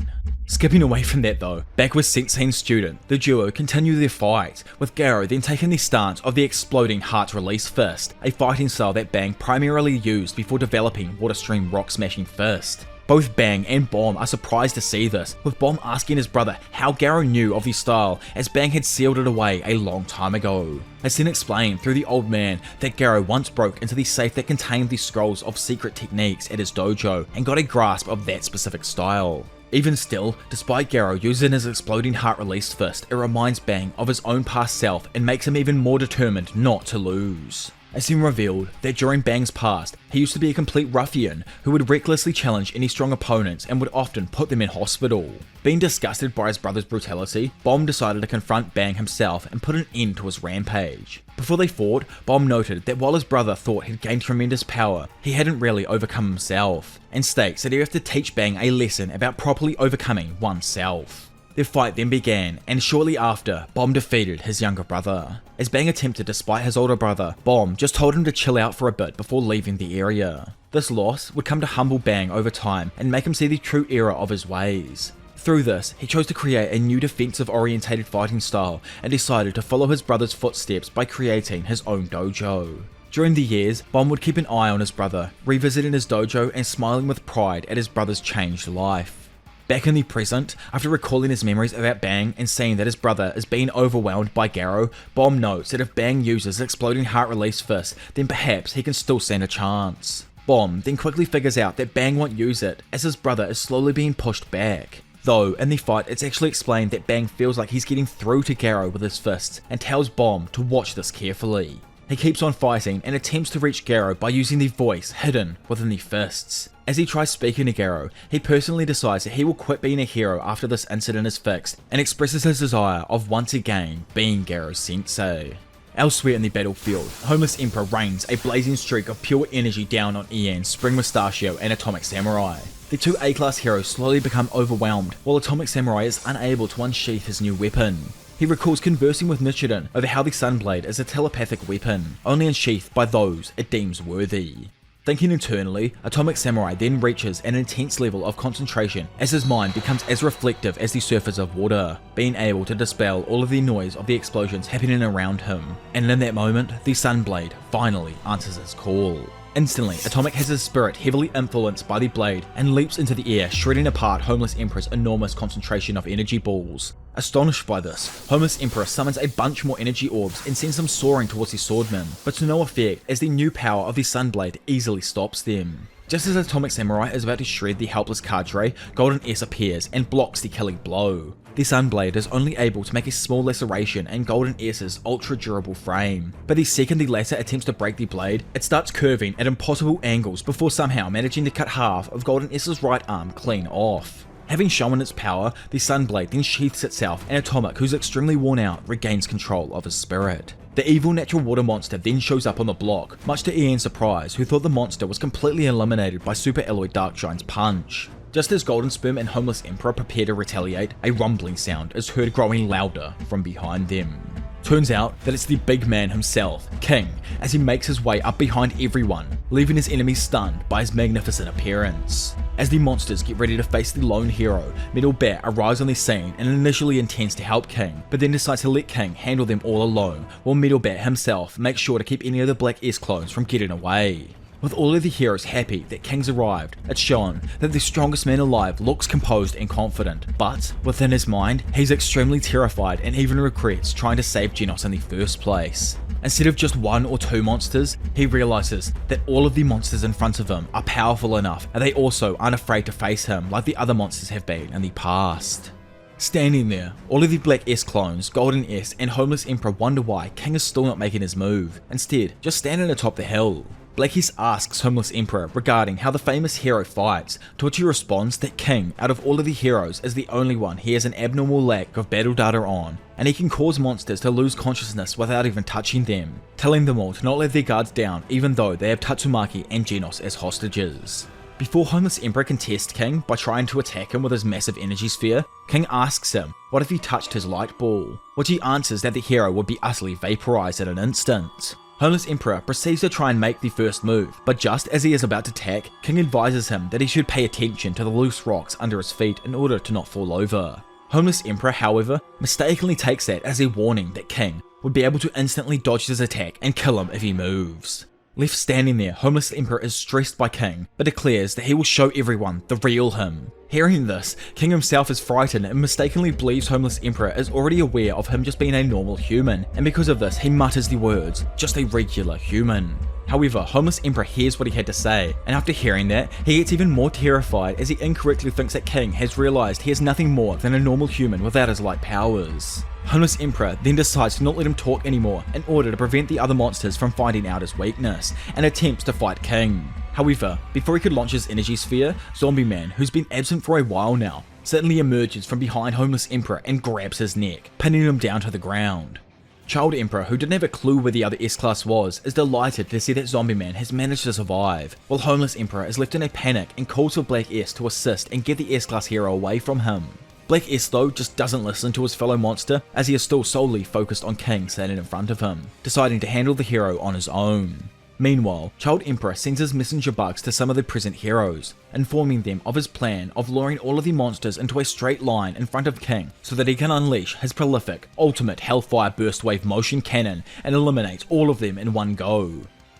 Skipping away from that though, back with Sensei's student, the duo continue their fight, with Garou then taking the stance of the exploding heart release fist, a fighting style that Bang primarily used before developing Water Stream Rock Smashing Fist. Both Bang and Bomb are surprised to see this, with Bomb asking his brother how Garou knew of the style, as Bang had sealed it away a long time ago. It's then explained through the old man that Garou once broke into the safe that contained the scrolls of secret techniques at his dojo, and got a grasp of that specific style. Even still, despite Garou using his exploding heart release fist, it reminds Bang of his own past self and makes him even more determined not to lose. It's then revealed that during Bang's past, he used to be a complete ruffian who would recklessly challenge any strong opponents and would often put them in hospital. Being disgusted by his brother's brutality, Bomb decided to confront Bang himself and put an end to his rampage. Before they fought, Bomb noted that while his brother thought he'd gained tremendous power, he hadn't really overcome himself, and states that he would have to teach Bang a lesson about properly overcoming oneself. Their fight then began, and shortly after, Bomb defeated his younger brother. As Bang attempted to spite his older brother, Bomb just told him to chill out for a bit before leaving the area. This loss would come to humble Bang over time and make him see the true error of his ways. Through this, he chose to create a new defensive-orientated fighting style and decided to follow his brother's footsteps by creating his own dojo. During the years, Bomb would keep an eye on his brother, revisiting his dojo and smiling with pride at his brother's changed life. Back in the present, after recalling his memories about Bang and seeing that his brother is being overwhelmed by Garou, Bomb notes that if Bang uses exploding heart release fist, then perhaps he can still stand a chance. Bomb then quickly figures out that Bang won't use it, as his brother is slowly being pushed back. Though, in the fight, it's actually explained that Bang feels like he's getting through to Garou with his fists, and tells Bomb to watch this carefully. He keeps on fighting and attempts to reach Garou by using the voice hidden within the fists. As he tries speaking to Garou, he personally decides that he will quit being a hero after this incident is fixed, and expresses his desire of once again being Garou's sensei. Elsewhere in the battlefield, Homeless Emperor rains a blazing streak of pure energy down on Ian, Spring Mustachio, and Atomic Samurai. The two A-class heroes slowly become overwhelmed, while Atomic Samurai is unable to unsheath his new weapon. He recalls conversing with Nichiren over how the Sunblade is a telepathic weapon, only unsheathed by those it deems worthy. Thinking internally, Atomic Samurai then reaches an intense level of concentration as his mind becomes as reflective as the surface of water, being able to dispel all of the noise of the explosions happening around him. And in that moment, the Sunblade finally answers his call. Instantly, Atomic has his spirit heavily influenced by the blade and leaps into the air, shredding apart Homeless Emperor's enormous concentration of energy balls. Astonished by this, Homeless Emperor summons a bunch more energy orbs and sends them soaring towards the swordmen, but to no effect as the new power of the Sunblade easily stops them. Just as Atomic Samurai is about to shred the helpless cadre, Golden S appears and blocks the killing blow. The Sunblade is only able to make a small laceration in Golden S's ultra durable frame, but the second the latter attempts to break the blade, it starts curving at impossible angles before somehow managing to cut half of Golden S's right arm clean off. Having shown its power, the Sunblade then sheaths itself, and Atomic, who's extremely worn out, regains control of his spirit. The evil natural water monster then shows up on the block, much to Ian's surprise, who thought the monster was completely eliminated by Super Alloy Darkshine's punch. Just as Golden Sperm and Homeless Emperor prepare to retaliate, a rumbling sound is heard growing louder from behind them. Turns out that it's the big man himself, King, as he makes his way up behind everyone, leaving his enemies stunned by his magnificent appearance. As the monsters get ready to face the lone hero, Metal Bat arrives on the scene and initially intends to help King, but then decides to let King handle them all alone, while Metal Bat himself makes sure to keep any of the Black S clones from getting away. With all of the heroes happy that King's arrived, it's shown that the strongest man alive looks composed and confident, but within his mind, he's extremely terrified and even regrets trying to save Genos in the first place. Instead of just one or two monsters, he realizes that all of the monsters in front of him are powerful enough and they also aren't afraid to face him like the other monsters have been in the past. Standing there, all of the Black S clones, Golden S, and Homeless Emperor wonder why King is still not making his move, instead just standing atop the hill. Black S asks Homeless Emperor regarding how the famous hero fights, to which he responds that King, out of all of the heroes, is the only one he has an abnormal lack of battle data on, and he can cause monsters to lose consciousness without even touching them, telling them all to not let their guards down even though they have Tatsumaki and Genos as hostages. Before Homeless Emperor can test King by trying to attack him with his massive energy sphere, King asks him what if he touched his light ball, which he answers that the hero would be utterly vaporized in an instant. Homeless Emperor proceeds to try and make the first move, but just as he is about to attack, King advises him that he should pay attention to the loose rocks under his feet in order to not fall over. Homeless Emperor, however, mistakenly takes that as a warning that King would be able to instantly dodge his attack and kill him if he moves. Left standing there, Homeless Emperor is stressed by King, but declares that he will show everyone the real him. Hearing this, King himself is frightened and mistakenly believes Homeless Emperor is already aware of him just being a normal human, and because of this he mutters the words, just a regular human. However, Homeless Emperor hears what he had to say, and after hearing that, he gets even more terrified as he incorrectly thinks that King has realized he is nothing more than a normal human without his light powers. Homeless Emperor then decides to not let him talk anymore in order to prevent the other monsters from finding out his weakness, and attempts to fight King. However, before he could launch his energy sphere, Zombie Man, who's been absent for a while now, suddenly emerges from behind Homeless Emperor and grabs his neck, pinning him down to the ground. Child Emperor, who didn't have a clue where the other S-Class was, is delighted to see that Zombie Man has managed to survive, while Homeless Emperor is left in a panic and calls for Black S to assist and get the S-Class hero away from him. Black S though just doesn't listen to his fellow monster, as he is still solely focused on King standing in front of him, deciding to handle the hero on his own. Meanwhile, Child Emperor sends his messenger bugs to some of the present heroes, informing them of his plan of luring all of the monsters into a straight line in front of King so that he can unleash his prolific, ultimate Hellfire Burst Wave motion cannon and eliminate all of them in one go.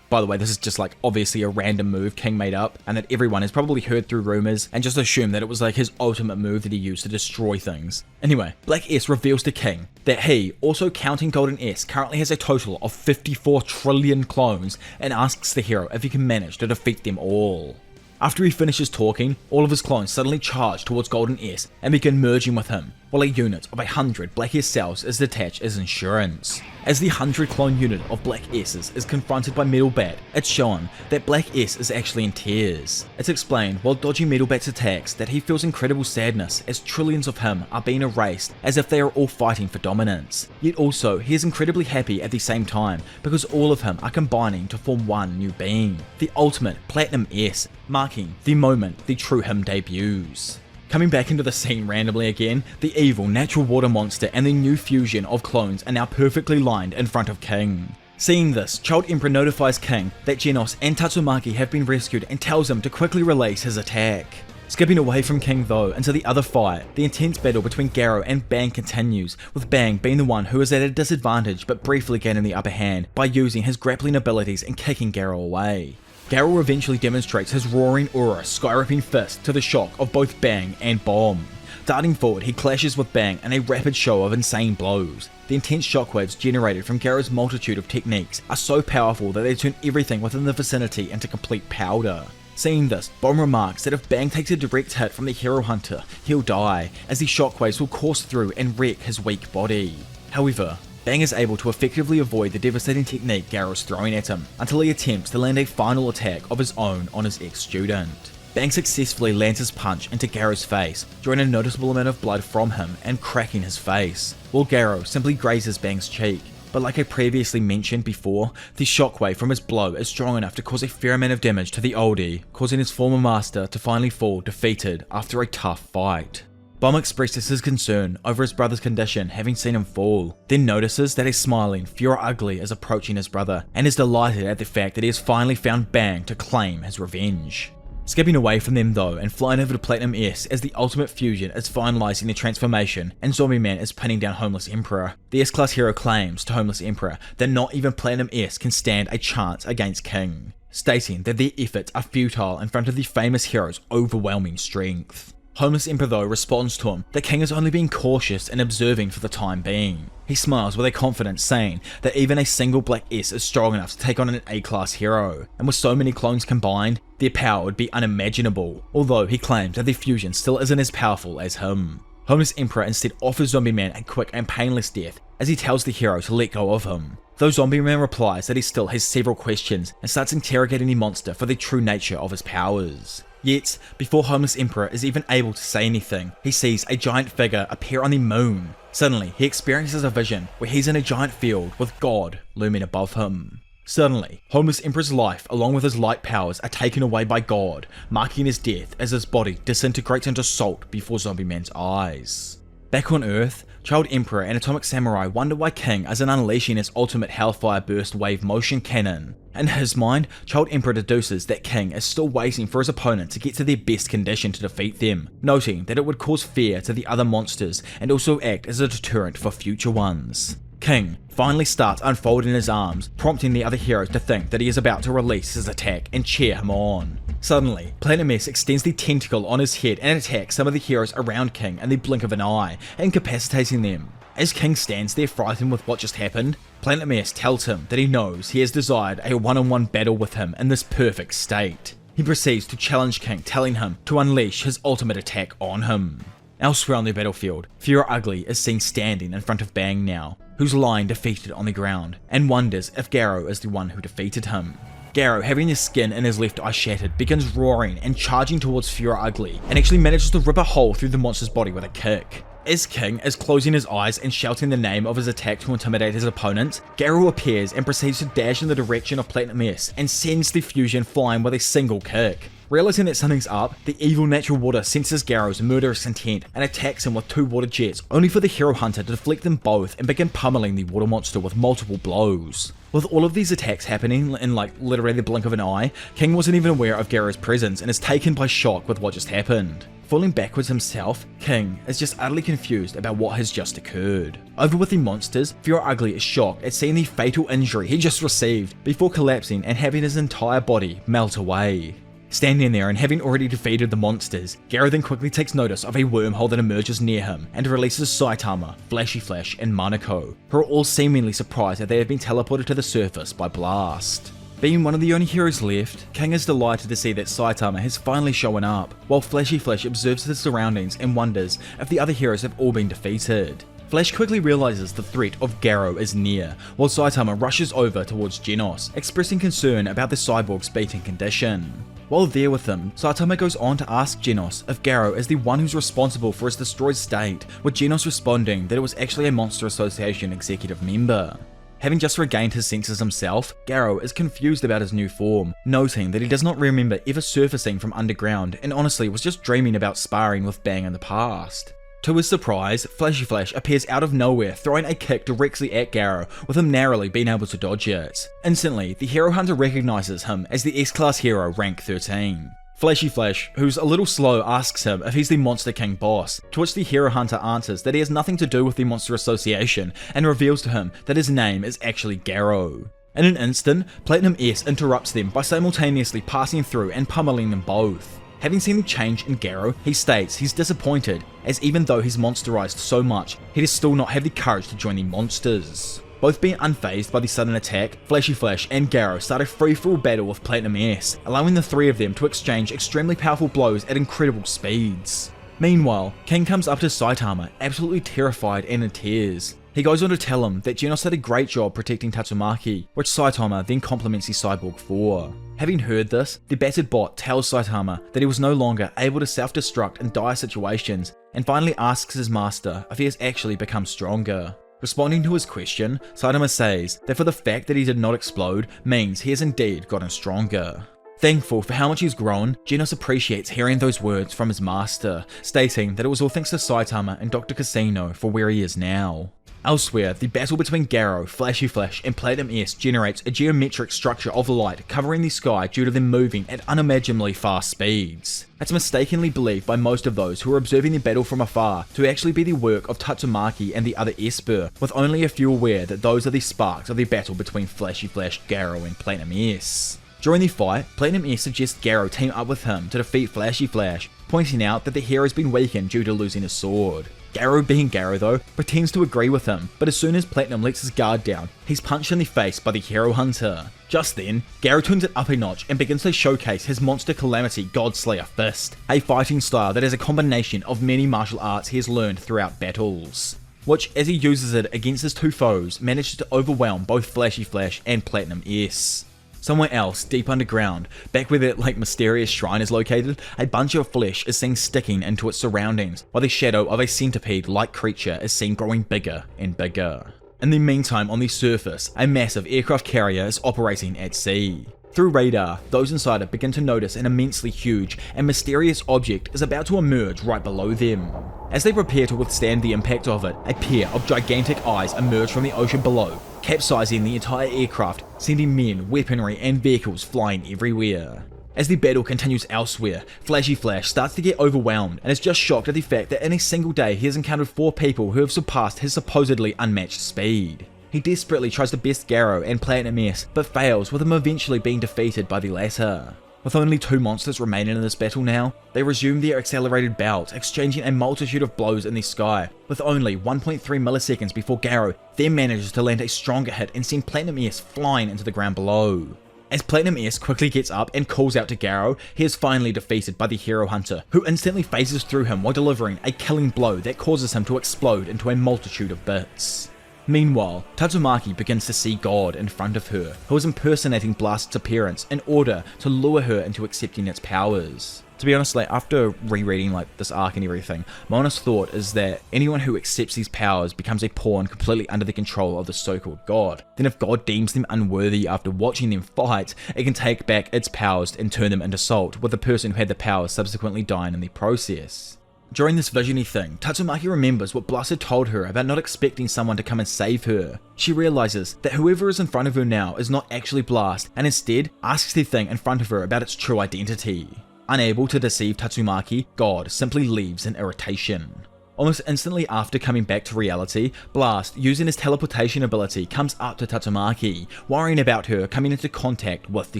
By the way, this is just like obviously a random move King made up and that everyone has probably heard through rumors and just assumed that it was like his ultimate move that he used to destroy things. Anyway, Black S reveals to King that he, also counting Golden S, currently has a total of 54 trillion clones and asks the hero if he can manage to defeat them all. After he finishes talking, all of his clones suddenly charge towards Golden S and begin merging with him, while a unit of 100 Black S cells is detached as insurance. As the 100 clone unit of Black S's is confronted by Metal Bat, it's shown that Black S is actually in tears. It's explained while dodging Metal Bat's attacks that he feels incredible sadness as trillions of him are being erased as if they are all fighting for dominance. Yet also, he is incredibly happy at the same time because all of him are combining to form one new being, the ultimate Platinum S, marking the moment the true him debuts. Coming back into the scene randomly again, the evil natural water monster and the new fusion of clones are now perfectly lined in front of King. Seeing this, Child Emperor notifies King that Genos and Tatsumaki have been rescued and tells him to quickly release his attack. Skipping away from King though into the other fight, the intense battle between Garou and Bang continues, with Bang being the one who is at a disadvantage but briefly gaining the upper hand by using his grappling abilities and kicking Garou away. Garou eventually demonstrates his roaring aura sky-ripping fist to the shock of both Bang and Bomb. Darting forward, he clashes with Bang in a rapid show of insane blows. The intense shockwaves generated from Garou's multitude of techniques are so powerful that they turn everything within the vicinity into complete powder. Seeing this, Bomb remarks that if Bang takes a direct hit from the Hero Hunter, he'll die, as the shockwaves will course through and wreck his weak body. However, Bang is able to effectively avoid the devastating technique Garou's throwing at him, until he attempts to land a final attack of his own on his ex-student. Bang successfully lands his punch into Garou's face, drawing a noticeable amount of blood from him and cracking his face, while Garou simply grazes Bang's cheek. But like I previously mentioned before, the shockwave from his blow is strong enough to cause a fair amount of damage to the oldie, causing his former master to finally fall defeated after a tough fight. Bomb expresses his concern over his brother's condition having seen him fall, then notices that a smiling Fuhrer Ugly is approaching his brother and is delighted at the fact that he has finally found Bang to claim his revenge. Skipping away from them though and flying over to Platinum S as the Ultimate Fusion is finalizing the transformation and Zombie Man is pinning down Homeless Emperor. The S-Class hero claims to Homeless Emperor that not even Platinum S can stand a chance against King, stating that their efforts are futile in front of the famous hero's overwhelming strength. Homeless Emperor though responds to him that King is only being cautious and observing for the time being. He smiles with a confidence saying that even a single Black S is strong enough to take on an A-class hero, and with so many clones combined, their power would be unimaginable, although he claims that the fusion still isn't as powerful as him. Homeless Emperor instead offers Zombie Man a quick and painless death as he tells the hero to let go of him. Though Zombie Man replies that he still has several questions and starts interrogating the monster for the true nature of his powers. Yet, before Homeless Emperor is even able to say anything, he sees a giant figure appear on the moon. Suddenly, he experiences a vision where he's in a giant field with God looming above him. Suddenly, Homeless Emperor's life along with his light powers are taken away by God, marking his death as his body disintegrates into salt before Zombie Man's eyes. Back on Earth, Child Emperor and Atomic Samurai wonder why King isn't unleashing his ultimate Hellfire Burst Wave motion cannon. In his mind, Child Emperor deduces that King is still waiting for his opponent to get to their best condition to defeat them, noting that it would cause fear to the other monsters and also act as a deterrent for future ones. King finally starts unfolding his arms, prompting the other heroes to think that he is about to release his attack and cheer him on. Suddenly, Platinum S extends the tentacle on his head and attacks some of the heroes around King in the blink of an eye, incapacitating them. As King stands there frightened with what just happened, Platinum S tells him that he knows he has desired a one-on-one battle with him in this perfect state. He proceeds to challenge King, telling him to unleash his ultimate attack on him. Elsewhere on the battlefield, Fuhrer Ugly is seen standing in front of Bang now, who's lying defeated on the ground, and wonders if Garou is the one who defeated him. Garou, having his skin in his left eye shattered, begins roaring and charging towards Fuhrer Ugly, and actually manages to rip a hole through the monster's body with a kick. As King is closing his eyes and shouting the name of his attack to intimidate his opponent, Garou appears and proceeds to dash in the direction of Platinum S and sends the fusion flying with a single kick. Realizing that something's up, the evil natural water senses Garrou's murderous intent and attacks him with 2 water jets, only for the hero hunter to deflect them both and begin pummeling the water monster with multiple blows. With all of these attacks happening in literally the blink of an eye, King wasn't even aware of Garrou's presence and is taken by shock with what just happened. Falling backwards himself, King is just utterly confused about what has just occurred. Over with the monsters, Fear Ugly is shocked at seeing the fatal injury he just received before collapsing and having his entire body melt away. Standing there and having already defeated the monsters, Garou then quickly takes notice of a wormhole that emerges near him and releases Saitama, Flashy Flash, and Manako, who are all seemingly surprised that they have been teleported to the surface by Blast. Being one of the only heroes left, King is delighted to see that Saitama has finally shown up, while Flashy Flash observes his surroundings and wonders if the other heroes have all been defeated. Flash quickly realizes the threat of Garou is near, while Saitama rushes over towards Genos, expressing concern about the cyborg's beating condition. While there with him, Saitama goes on to ask Genos if Garou is the one who's responsible for his destroyed state, with Genos responding that it was actually a Monster Association executive member. Having just regained his senses himself, Garou is confused about his new form, noting that he does not remember ever surfacing from underground and honestly was just dreaming about sparring with Bang in the past. To his surprise, Flashy Flash appears out of nowhere, throwing a kick directly at Garou, with him narrowly being able to dodge it. Instantly, the hero hunter recognizes him as the S-Class hero rank 13. Flashy Flash, who's a little slow, asks him if he's the Monster King boss, to which the hero hunter answers that he has nothing to do with the Monster Association and reveals to him that his name is actually Garou. In an instant, Platinum S interrupts them by simultaneously passing through and pummeling them both. Having seen the change in Garou, he states he's disappointed, as even though he's monsterized so much, he does still not have the courage to join the monsters. Both being unfazed by the sudden attack, Flashy Flash and Garou start a free-for-all battle with Platinum S, allowing the three of them to exchange extremely powerful blows at incredible speeds. Meanwhile, King comes up to Saitama, absolutely terrified and in tears. He goes on to tell him that Genos did a great job protecting Tatsumaki, which Saitama then compliments the cyborg for. Having heard this, the battered bot tells Saitama that he was no longer able to self-destruct in dire situations, and finally asks his master if he has actually become stronger. Responding to his question, Saitama says that for the fact that he did not explode means he has indeed gotten stronger. Thankful for how much he's grown, Genos appreciates hearing those words from his master, stating that it was all thanks to Saitama and Dr. Casino for where he is now. Elsewhere, the battle between Garou, Flashy Flash, and Platinum S generates a geometric structure of light covering the sky due to them moving at unimaginably fast speeds. It's mistakenly believed by most of those who are observing the battle from afar to actually be the work of Tatsumaki and the other Esper, with only a few aware that those are the sparks of the battle between Flashy Flash, Garou, and Platinum S. During the fight, Platinum S suggests Garou team up with him to defeat Flashy Flash, pointing out that the hero's been weakened due to losing his sword. Garou, being Garou though, pretends to agree with him, but as soon as Platinum lets his guard down, he's punched in the face by the hero hunter. Just then, Garou turns it up a notch and begins to showcase his Monster Calamity Godslayer Fist, a fighting style that is a combination of many martial arts he has learned throughout battles, which, as he uses it against his two foes, manages to overwhelm both Flashy Flash and Platinum S. Somewhere else, deep underground, back where that mysterious shrine is located, a bunch of flesh is seen sticking into its surroundings, while the shadow of a centipede-like creature is seen growing bigger and bigger. In the meantime, on the surface, a massive aircraft carrier is operating at sea. Through radar, those inside it begin to notice an immensely huge and mysterious object is about to emerge right below them. As they prepare to withstand the impact of it, a pair of gigantic eyes emerge from the ocean below, capsizing the entire aircraft, sending men, weaponry, and vehicles flying everywhere. As the battle continues elsewhere, Flashy Flash starts to get overwhelmed and is just shocked at the fact that in a single day he has encountered 4 people who have surpassed his supposedly unmatched speed. He desperately tries to best Garou and Platinum S, but fails, with him eventually being defeated by the latter. With only 2 monsters remaining in this battle now, they resume their accelerated bout, exchanging a multitude of blows in the sky, with only 1.3 milliseconds before Garou then manages to land a stronger hit and send Platinum S flying into the ground below. As Platinum S quickly gets up and calls out to Garou, he is finally defeated by the hero hunter, who instantly phases through him while delivering a killing blow that causes him to explode into a multitude of bits. Meanwhile, Tatsumaki begins to see God in front of her, who is impersonating Blast's appearance in order to lure her into accepting its powers. To be honest, like after rereading like this arc and everything, my honest thought is that anyone who accepts these powers becomes a pawn completely under the control of the so-called god. Then if God deems them unworthy after watching them fight, it can take back its powers and turn them into salt, with the person who had the powers subsequently dying in the process. During this visiony thing, Tatsumaki remembers what Blast had told her about not expecting someone to come and save her. She realizes that whoever is in front of her now is not actually Blast, and instead asks the thing in front of her about its true identity. Unable to deceive Tatsumaki, God simply leaves in irritation. Almost instantly after coming back to reality, Blast, using his teleportation ability, comes up to Tatsumaki, worrying about her coming into contact with the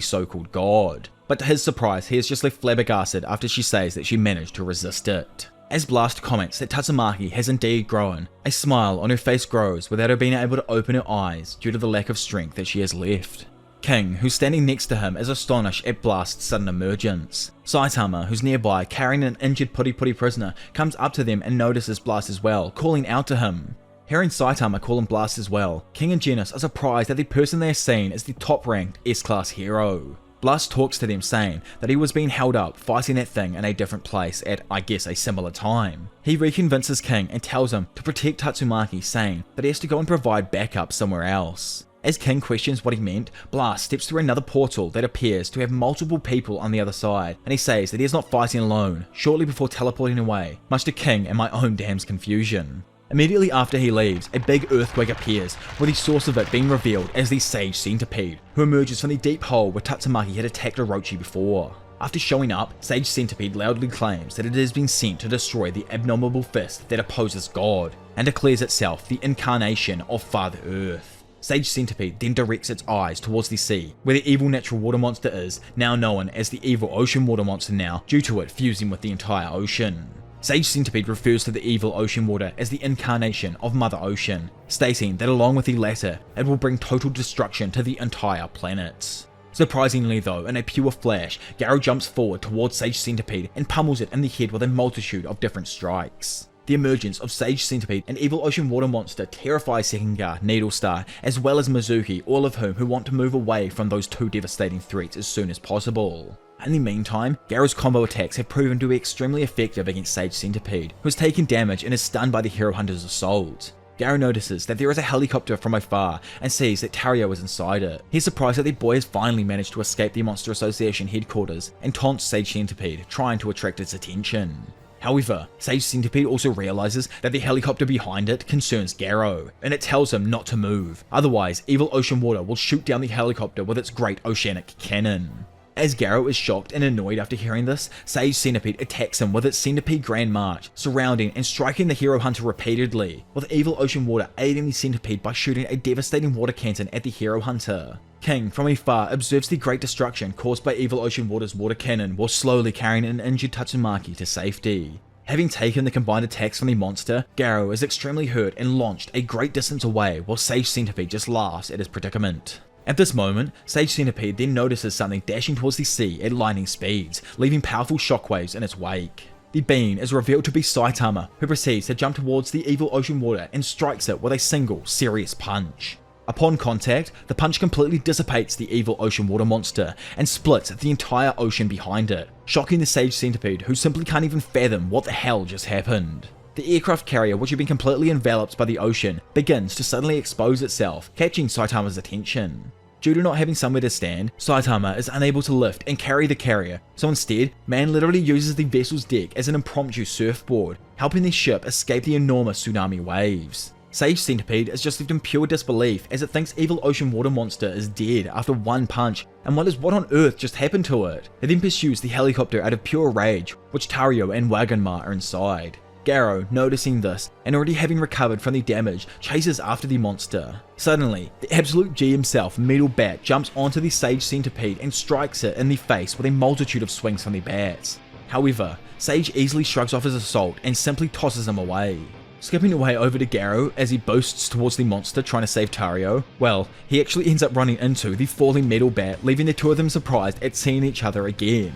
so-called god. But to his surprise, he is just left flabbergasted after she says that she managed to resist it. As Blast comments that Tatsumaki has indeed grown, a smile on her face grows without her being able to open her eyes due to the lack of strength that she has left. King, who's standing next to him, is astonished at Blast's sudden emergence. Saitama, who's nearby carrying an injured Puri prisoner, comes up to them and notices Blast as well, calling out to him. Hearing Saitama call him Blast as well, King and Genis are surprised that the person they are seeing is the top-ranked S-class hero. Blast talks to them saying that he was being held up fighting that thing in a different place at, I guess, a similar time. He reconvinces King and tells him to protect Tatsumaki, saying that he has to go and provide backup somewhere else. As King questions what he meant, Blast steps through another portal that appears to have multiple people on the other side, and he says that he is not fighting alone, shortly before teleporting away, much to King and my own damn's confusion. Immediately after he leaves, a big earthquake appears, with the source of it being revealed as the Sage Centipede, who emerges from the deep hole where Tatsumaki had attacked Orochi before. After showing up, Sage Centipede loudly claims that it has been sent to destroy the abnormal fist that opposes God, and declares itself the incarnation of Father Earth. Sage Centipede then directs its eyes towards the sea, where the evil natural water monster is, now known as the evil ocean water monster now, due to it fusing with the entire ocean. Sage Centipede refers to the evil ocean water as the incarnation of Mother Ocean, stating that along with the latter, it will bring total destruction to the entire planet. Surprisingly though, in a pure flash, Garou jumps forward towards Sage Centipede and pummels it in the head with a multitude of different strikes. The emergence of Sage Centipede and evil ocean water monster terrifies Sekengar, Needlestar, as well as Mizuki, all of whom who want to move away from those two devastating threats as soon as possible. In the meantime, Garou's combo attacks have proven to be extremely effective against Sage Centipede, who has taken damage and is stunned by the Hero Hunter's assault. Garou notices that there is a helicopter from afar and sees that Tario is inside it. He's surprised that the boy has finally managed to escape the Monster Association headquarters and taunts Sage Centipede, trying to attract its attention. However, Sage Centipede also realizes that the helicopter behind it concerns Garou, and it tells him not to move, otherwise evil ocean water will shoot down the helicopter with its great oceanic cannon. As Garou is shocked and annoyed after hearing this, Sage Centipede attacks him with its Centipede Grand March, surrounding and striking the Hero Hunter repeatedly, with evil ocean water aiding the Centipede by shooting a devastating water cannon at the Hero Hunter. King, from afar, observes the great destruction caused by evil ocean water's water cannon while slowly carrying an injured Tatsumaki to safety. Having taken the combined attacks from the monster, Garou is extremely hurt and launched a great distance away while Sage Centipede just laughs at his predicament. At this moment, Sage Centipede then notices something dashing towards the sea at lightning speeds, leaving powerful shockwaves in its wake. The being is revealed to be Saitama, who proceeds to jump towards the evil ocean water and strikes it with a single, serious punch. Upon contact, the punch completely dissipates the evil ocean water monster and splits the entire ocean behind it, shocking the Sage Centipede, who simply can't even fathom what the hell just happened. The aircraft carrier, which had been completely enveloped by the ocean, begins to suddenly expose itself, catching Saitama's attention. Due to not having somewhere to stand, Saitama is unable to lift and carry the carrier, so instead, man literally uses the vessel's deck as an impromptu surfboard, helping the ship escape the enormous tsunami waves. Sage Centipede is just left in pure disbelief as it thinks evil ocean water monster is dead after one punch and wonders what on earth just happened to it. It then pursues the helicopter out of pure rage, which Tario and Waganma are inside. Garou, noticing this and already having recovered from the damage, chases after the monster. Suddenly, the absolute G himself, Metal Bat, jumps onto the Sage Centipede and strikes it in the face with a multitude of swings from the bats. However, Sage easily shrugs off his assault and simply tosses him away. Skipping away over to Garou as he boasts towards the monster trying to save Tario, well, he actually ends up running into the falling Metal Bat, leaving the two of them surprised at seeing each other again.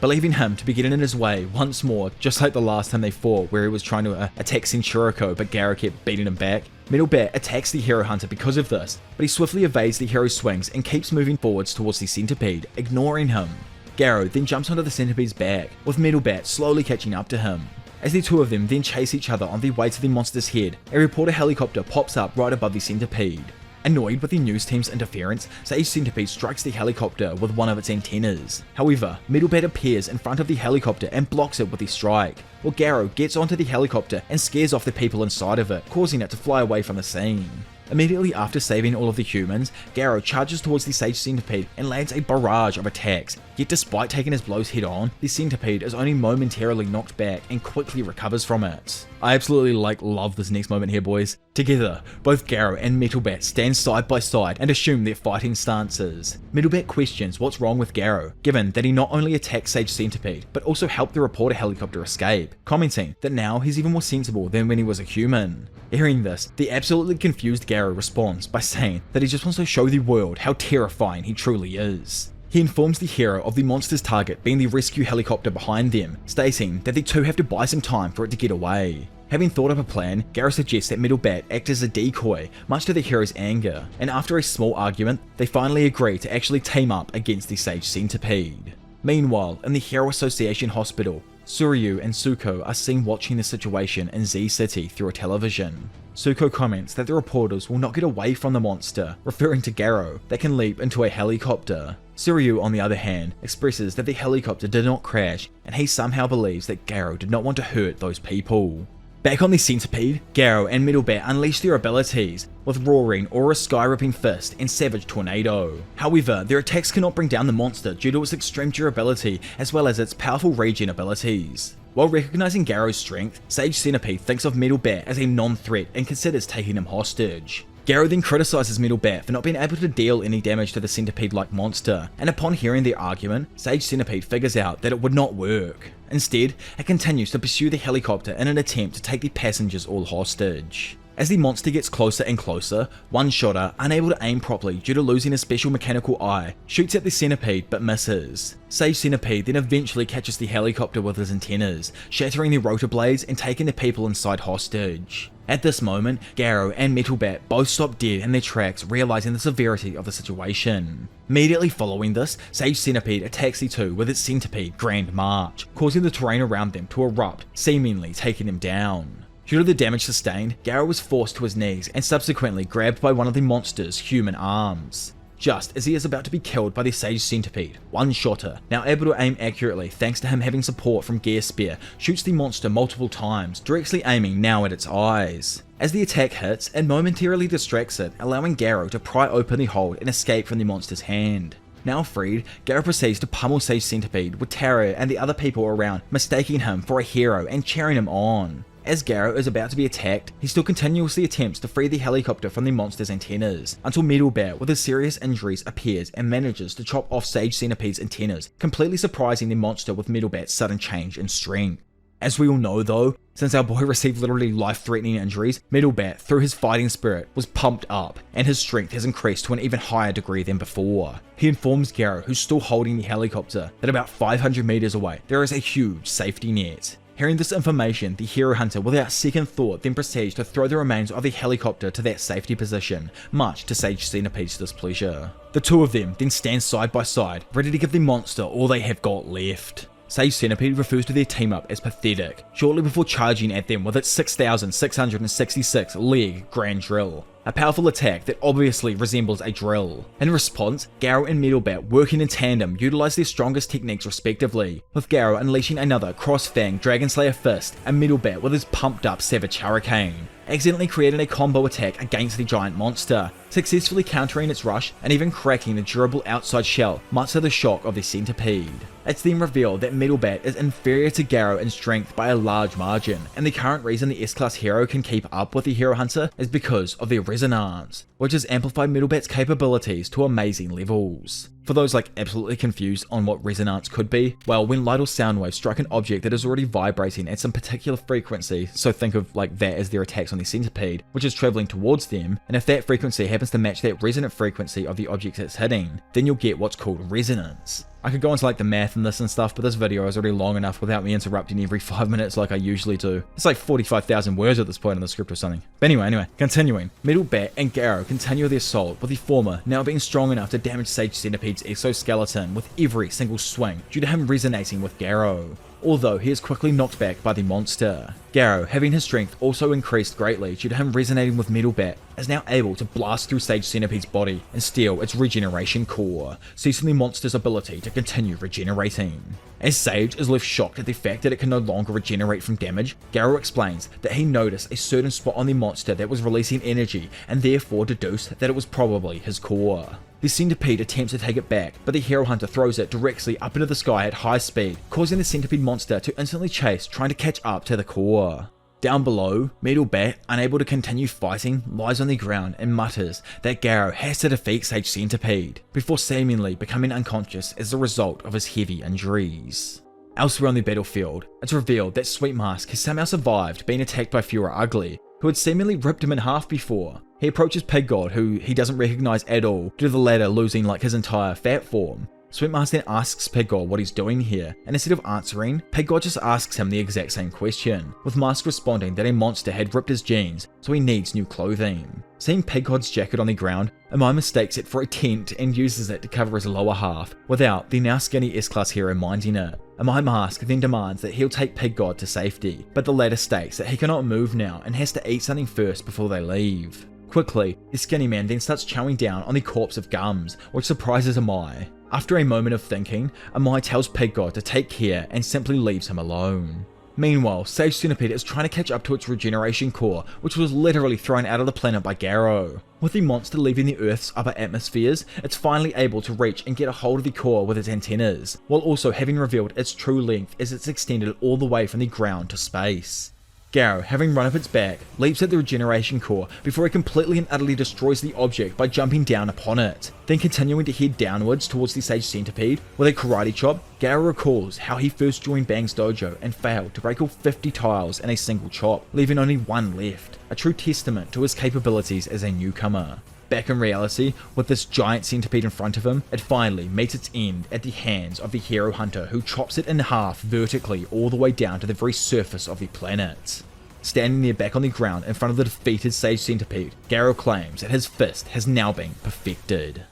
Believing him to be getting in his way once more, just like the last time they fought where he was trying to attack Senshuriko but Garou kept beating him back, Metal Bat attacks the Hero Hunter because of this, but he swiftly evades the hero's swings and keeps moving forwards towards the Centipede, ignoring him. Garou then jumps onto the centipede's back, with Metalbat slowly catching up to him. As the two of them then chase each other on their way to the monster's head, a reporter helicopter pops up right above the centipede. Annoyed with the news team's interference, Sage Centipede strikes the helicopter with one of its antennas. However, Metalbat appears in front of the helicopter and blocks it with his strike, while Garou gets onto the helicopter and scares off the people inside of it, causing it to fly away from the scene. Immediately after saving all of the humans, Garou charges towards the Sage Centipede and lands a barrage of attacks, yet despite taking his blows head on, the centipede is only momentarily knocked back and quickly recovers from it. I absolutely love this next moment here, boys. Together, both Garou and Metalbat stand side by side and assume their fighting stances. Metalbat questions what's wrong with Garou, given that he not only attacked Sage Centipede, but also helped the reporter helicopter escape, commenting that now he's even more sensible than when he was a human. Hearing this, the absolutely confused Garou responds by saying that he just wants to show the world how terrifying he truly is. He informs the hero of the monster's target being the rescue helicopter behind them, stating that the two have to buy some time for it to get away. Having thought up a plan, Garou suggests that Metalbat act as a decoy, much to the hero's anger, and after a small argument, they finally agree to actually team up against the Sage Centipede. Meanwhile, in the Hero Association Hospital, Suryu and Suko are seen watching the situation in Z City through a television. Suko comments that the reporters will not get away from the monster, referring to Garou, that can leap into a helicopter. Suryu, on the other hand, expresses that the helicopter did not crash, and he somehow believes that Garou did not want to hurt those people. Back on the centipede, Garou and Metalbat unleash their abilities, with Roaring Aura Sky-Ripping Fist and Savage Tornado. However, their attacks cannot bring down the monster due to its extreme durability as well as its powerful regen abilities. While recognizing Garou's strength, Sage Centipede thinks of Metalbat as a non-threat and considers taking him hostage. Garou then criticizes Metalbat for not being able to deal any damage to the centipede-like monster, and upon hearing their argument, Sage Centipede figures out that it would not work. Instead, it continues to pursue the helicopter in an attempt to take the passengers all hostage. As the monster gets closer and closer, One-Shotter, unable to aim properly due to losing a special mechanical eye, shoots at the centipede but misses. Sage Centipede then eventually catches the helicopter with his antennas, shattering the rotor blades and taking the people inside hostage. At this moment, Garou and Metalbat both stop dead in their tracks, realizing the severity of the situation. Immediately following this, Sage Centipede attacks the two with its Centipede Grand March, causing the terrain around them to erupt, seemingly taking them down. Due to the damage sustained, Garou was forced to his knees and subsequently grabbed by one of the monster's human arms. Just as he is about to be killed by the Sage Centipede, One-Shotter, now able to aim accurately thanks to him having support from Gear Spear, shoots the monster multiple times, directly aiming now at its eyes. As the attack hits, it momentarily distracts it, allowing Garou to pry open the hold and escape from the monster's hand. Now freed, Garou proceeds to pummel Sage Centipede, with Taro and the other people around mistaking him for a hero and cheering him on. As Garou is about to be attacked, he still continuously attempts to free the helicopter from the monster's antennas, until Metalbat with his serious injuries appears and manages to chop off Sage Centipede's antennas, completely surprising the monster with Metalbat's sudden change in strength. As we all know though, since our boy received literally life-threatening injuries, Metalbat, through his fighting spirit, was pumped up, and his strength has increased to an even higher degree than before. He informs Garou, who's still holding the helicopter, that about 500 meters away, there is a huge safety net. Hearing this information, the hero hunter without second thought then proceeds to throw the remains of the helicopter to that safety position, much to Sage Centipede's displeasure. The two of them then stand side by side, ready to give the monster all they have got left. Sage Centipede refers to their team up as pathetic, shortly before charging at them with its 6,666 leg Grand Drill, a powerful attack that obviously resembles a drill. In response, Garou and Metalbat working in tandem utilize their strongest techniques respectively, with Garou unleashing another cross-fang Dragon Slayer fist and Metalbat with his pumped up Savage Hurricane, accidentally creating a combo attack against the giant monster, successfully countering its rush and even cracking the durable outside shell, much to the shock of the centipede. It's then revealed that Metalbat is inferior to Garou in strength by a large margin, and the current reason the S-Class hero can keep up with the Hero Hunter is because of their resonance, which has amplified Metalbat's capabilities to amazing levels. For those absolutely confused on what resonance could be, well, when light or sound waves strike an object that is already vibrating at some particular frequency, so think of that as their attacks on the centipede, which is traveling towards them, and if that frequency happens to match that resonant frequency of the object it's hitting, then you'll get what's called resonance. I could go into like the math and this and stuff, but this video is already long enough without me interrupting every 5 minutes like I usually do. It's like 45,000 words at this point in the script or something. But anyway, continuing. Metal Bat and Garou continue their assault, with the former now being strong enough to damage Sage Centipede's exoskeleton with every single swing due to him resonating with Garou, although he is quickly knocked back by the monster. Garou, having his strength also increased greatly due to him resonating with Metal Bat, is now able to blast through Sage Centipede's body and steal its regeneration core, ceasing the monster's ability to continue regenerating. As Sage is left shocked at the fact that it can no longer regenerate from damage, Garou explains that he noticed a certain spot on the monster that was releasing energy and therefore deduced that it was probably his core. The centipede attempts to take it back, but the hero hunter throws it directly up into the sky at high speed, causing the centipede monster to instantly chase, trying to catch up to the core. Down below, Metal Bat, unable to continue fighting, lies on the ground and mutters that Garou has to defeat Sage Centipede, before seemingly becoming unconscious as a result of his heavy injuries. Elsewhere on the battlefield, it's revealed that Sweet Mask has somehow survived being attacked by Fura Ugly, who had seemingly ripped him in half before. He approaches Pig God, who he doesn't recognize at all due to the latter losing like his entire fat form. Sweet Mask then asks Pig God what he's doing here, and instead of answering, Pig God just asks him the exact same question, with Mask responding that a monster had ripped his jeans, so he needs new clothing. Seeing Pig God's jacket on the ground, Amai mistakes it for a tent and uses it to cover his lower half, without the now skinny S-Class hero minding it. Amai Mask then demands that he'll take Pig God to safety, but the latter states that he cannot move now and has to eat something first before they leave. Quickly, the skinny man then starts chowing down on the corpse of Gums, which surprises Amai. After a moment of thinking, Amai tells Pig God to take care and simply leaves him alone. Meanwhile, Sage Centipede is trying to catch up to its regeneration core, which was literally thrown out of the planet by Garou. With the monster leaving the Earth's upper atmospheres, it's finally able to reach and get a hold of the core with its antennas, while also having revealed its true length as it's extended all the way from the ground to space. Garou, having run up its back, leaps at the regeneration core before it completely and utterly destroys the object by jumping down upon it. Then continuing to head downwards towards the Sage Centipede, with a karate chop, Garou recalls how he first joined Bang's dojo and failed to break all 50 tiles in a single chop, leaving only one left, a true testament to his capabilities as a newcomer. Back in reality, with this giant centipede in front of him, it finally meets its end at the hands of the hero hunter who chops it in half vertically all the way down to the very surface of the planet. Standing there back on the ground in front of the defeated Sage Centipede, Garou claims that his fist has now been perfected.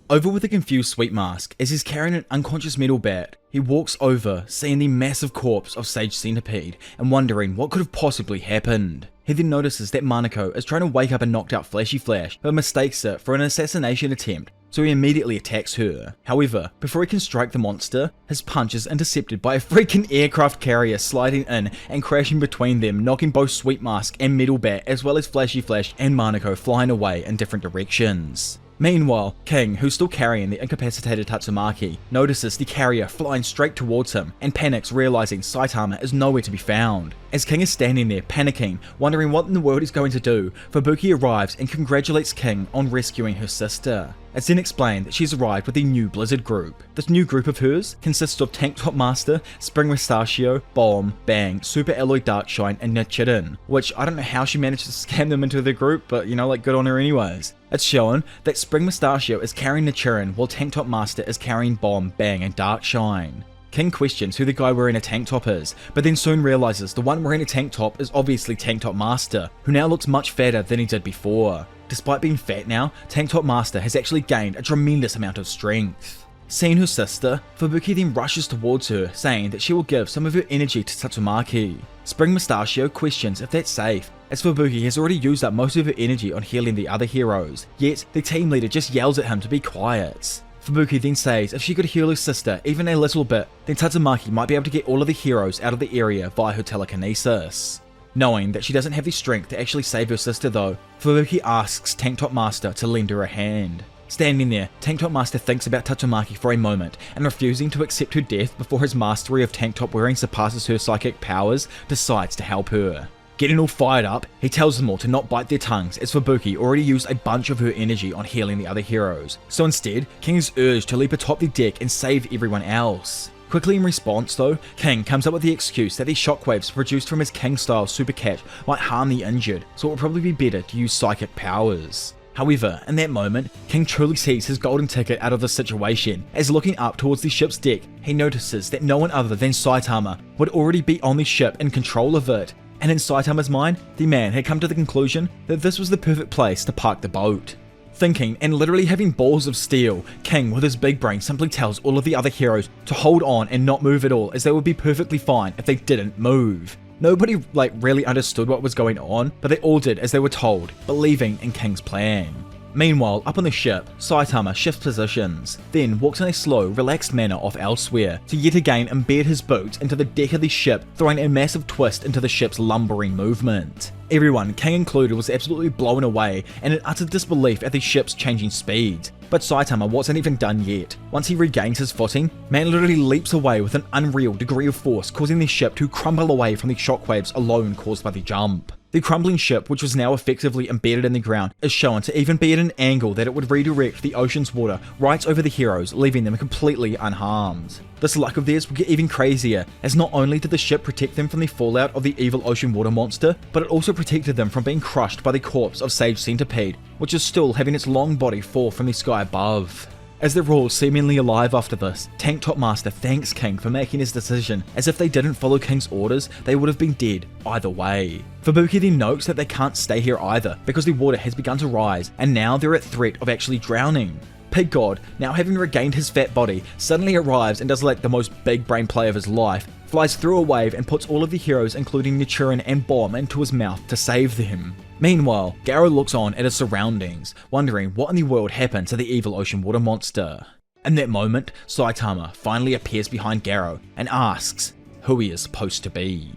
Over with the confused Sweet Mask, as he's carrying an unconscious Metal Bat, he walks over, seeing the massive corpse of Sage Centipede and wondering what could have possibly happened. He then notices that Manako is trying to wake up a knocked out Flashy Flash, but mistakes it for an assassination attempt, so he immediately attacks her. However, before he can strike the monster, his punch is intercepted by a freaking aircraft carrier sliding in and crashing between them, knocking both Sweet Mask and Metal Bat as well as Flashy Flash and Manako flying away in different directions. Meanwhile, King, who's still carrying the incapacitated Tatsumaki, notices the carrier flying straight towards him and panics, realizing Saitama is nowhere to be found. As King is standing there panicking, wondering what in the world he's going to do, Fubuki arrives and congratulates King on rescuing her sister. It's then explained that she's arrived with a new Blizzard group. This new group of hers consists of Tank Top Master, Spring Mustachio, Bomb, Bang, Super Alloy Darkshine, and Nichiren, which I don't know how she managed to scam them into the group, but you know, like, good on her anyways. It's shown that Spring Mustachio is carrying Nichiren while Tank Top Master is carrying Bomb, Bang, and Darkshine. King questions who the guy wearing a tank top is, but then soon realizes the one wearing a tank top is obviously Tank Top Master, who now looks much fatter than he did before. Despite being fat now, Tank Top Master has actually gained a tremendous amount of strength. Seeing her sister, Fubuki then rushes towards her, saying that she will give some of her energy to Tatsumaki. Spring Mustachio questions if that's safe, as Fubuki has already used up most of her energy on healing the other heroes, yet the team leader just yells at him to be quiet. Fubuki then says if she could heal her sister even a little bit, then Tatsumaki might be able to get all of the heroes out of the area via her telekinesis. Knowing that she doesn't have the strength to actually save her sister though, Fubuki asks Tank Top Master to lend her a hand. Standing there, Tank Top Master thinks about Tatsumaki for a moment, and refusing to accept her death before his mastery of tank top wearing surpasses her psychic powers, decides to help her. Getting all fired up, he tells them all to not bite their tongues as Fubuki already used a bunch of her energy on healing the other heroes, so instead, King is urged to leap atop the deck and save everyone else. Quickly in response though, King comes up with the excuse that the shockwaves produced from his King-style super cat might harm the injured, so it would probably be better to use psychic powers. However, in that moment, King truly sees his golden ticket out of the situation, as looking up towards the ship's deck, he notices that no one other than Saitama would already be on the ship in control of it, and in Saitama's mind, the man had come to the conclusion that this was the perfect place to park the boat. Thinking and literally having balls of steel, King with his big brain simply tells all of the other heroes to hold on and not move at all, as they would be perfectly fine if they didn't move. Nobody really understood what was going on, but they all did as they were told, believing in King's plan. Meanwhile, up on the ship, Saitama shifts positions, then walks in a slow, relaxed manner off elsewhere, to yet again embed his boots into the deck of the ship, throwing a massive twist into the ship's lumbering movement. Everyone, King included, was absolutely blown away and in utter disbelief at the ship's changing speed. But Saitama wasn't even done yet. Once he regains his footing, man literally leaps away with an unreal degree of force, causing the ship to crumble away from the shockwaves alone caused by the jump. The crumbling ship, which was now effectively embedded in the ground, is shown to even be at an angle that it would redirect the ocean's water right over the heroes, leaving them completely unharmed. This luck of theirs would get even crazier, as not only did the ship protect them from the fallout of the evil ocean water monster, but it also protected them from being crushed by the corpse of Sage Centipede, which is still having its long body fall from the sky above. As they're all seemingly alive after this, Tank Top Master thanks King for making his decision, as if they didn't follow King's orders, they would have been dead either way. Fubuki then notes that they can't stay here either, because the water has begun to rise, and now they're at threat of actually drowning. Pig God, now having regained his fat body, suddenly arrives and does the most big brain play of his life, flies through a wave and puts all of the heroes including Nichiren and Bomb into his mouth to save them. Meanwhile, Garou looks on at his surroundings, wondering what in the world happened to the evil ocean water monster. In that moment, Saitama finally appears behind Garou and asks who he is supposed to be.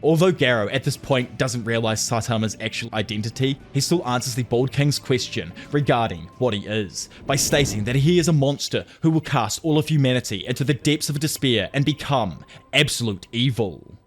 Although Garou at this point doesn't realise Saitama's actual identity, he still answers the Bald King's question regarding what he is, by stating that he is a monster who will cast all of humanity into the depths of despair and become absolute evil.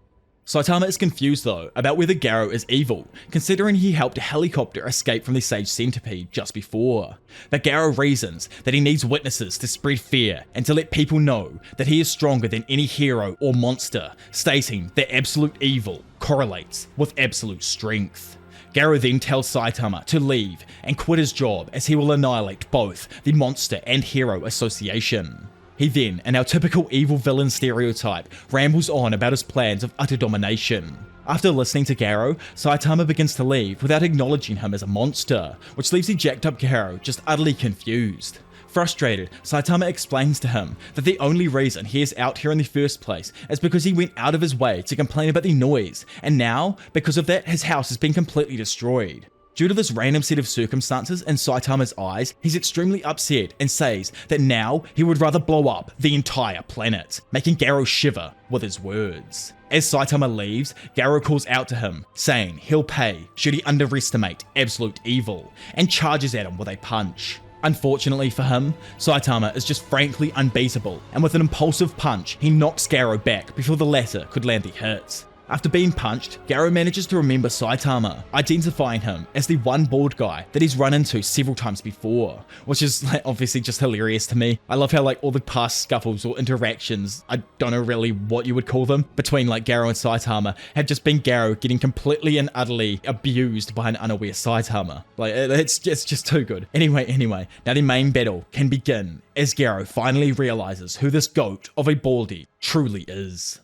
Saitama is confused though about whether Garou is evil, considering he helped a helicopter escape from the Sage Centipede just before. But Garou reasons that he needs witnesses to spread fear and to let people know that he is stronger than any hero or monster, stating that absolute evil correlates with absolute strength. Garou then tells Saitama to leave and quit his job, as he will annihilate both the monster and hero association. He then, in our typical evil villain stereotype, rambles on about his plans of utter domination. After listening to Garou, Saitama begins to leave without acknowledging him as a monster, which leaves the jacked up Garou just utterly confused. Frustrated, Saitama explains to him that the only reason he is out here in the first place is because he went out of his way to complain about the noise, and now, because of that, his house has been completely destroyed. Due to this random set of circumstances in Saitama's eyes, he's extremely upset and says that now he would rather blow up the entire planet, making Garou shiver with his words. As Saitama leaves, Garou calls out to him, saying he'll pay should he underestimate absolute evil, and charges at him with a punch. Unfortunately for him, Saitama is just frankly unbeatable, and with an impulsive punch, he knocks Garou back before the latter could land the hit. After being punched, Garou manages to remember Saitama, identifying him as the one bald guy that he's run into several times before, which is obviously just hilarious to me. I love how all the past scuffles or interactions, I don't know really what you would call them, between Garou and Saitama have just been Garou getting completely and utterly abused by an unaware Saitama. It's just too good. Anyway, now the main battle can begin as Garou finally realizes who this goat of a baldy truly is.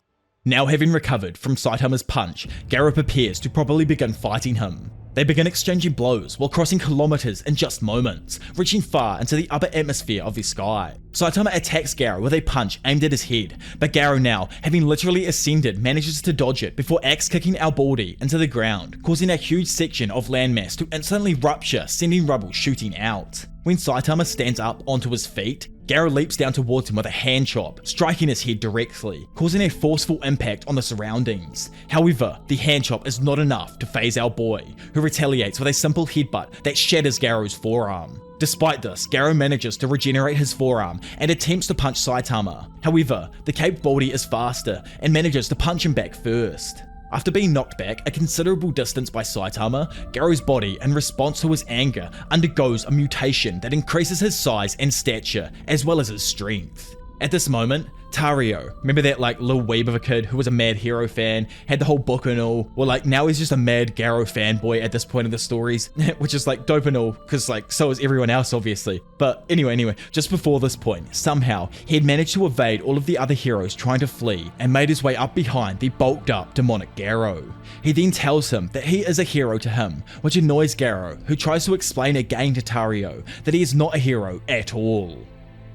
Now having recovered from Saitama's punch, Garou prepares to properly begin fighting him. They begin exchanging blows while crossing kilometers in just moments, reaching far into the upper atmosphere of the sky. Saitama attacks Garou with a punch aimed at his head, but Garou now, having literally ascended, manages to dodge it before axe kicking our baldy into the ground, causing a huge section of landmass to instantly rupture, sending rubble shooting out. When Saitama stands up onto his feet, Garou leaps down towards him with a hand chop, striking his head directly, causing a forceful impact on the surroundings. However, the hand chop is not enough to faze our boy, who retaliates with a simple headbutt that shatters Garou's forearm. Despite this, Garou manages to regenerate his forearm and attempts to punch Saitama. However, the caped baldy is faster and manages to punch him back first. After being knocked back a considerable distance by Saitama, Garou's body, in response to his anger, undergoes a mutation that increases his size and stature, as well as his strength. At this moment, Tario, remember that like little weeb of a kid who was a mad Hero fan, had the whole book and all? Well, like now he's just a mad Garou fanboy at this point in the stories, which is like dope and all, because like so is everyone else obviously. But anyway, just before this point, somehow he had managed to evade all of the other heroes trying to flee and made his way up behind the bulked up demonic Garou. He then tells him that he is a hero to him, which annoys Garou, who tries to explain again to Tario that he is not a hero at all.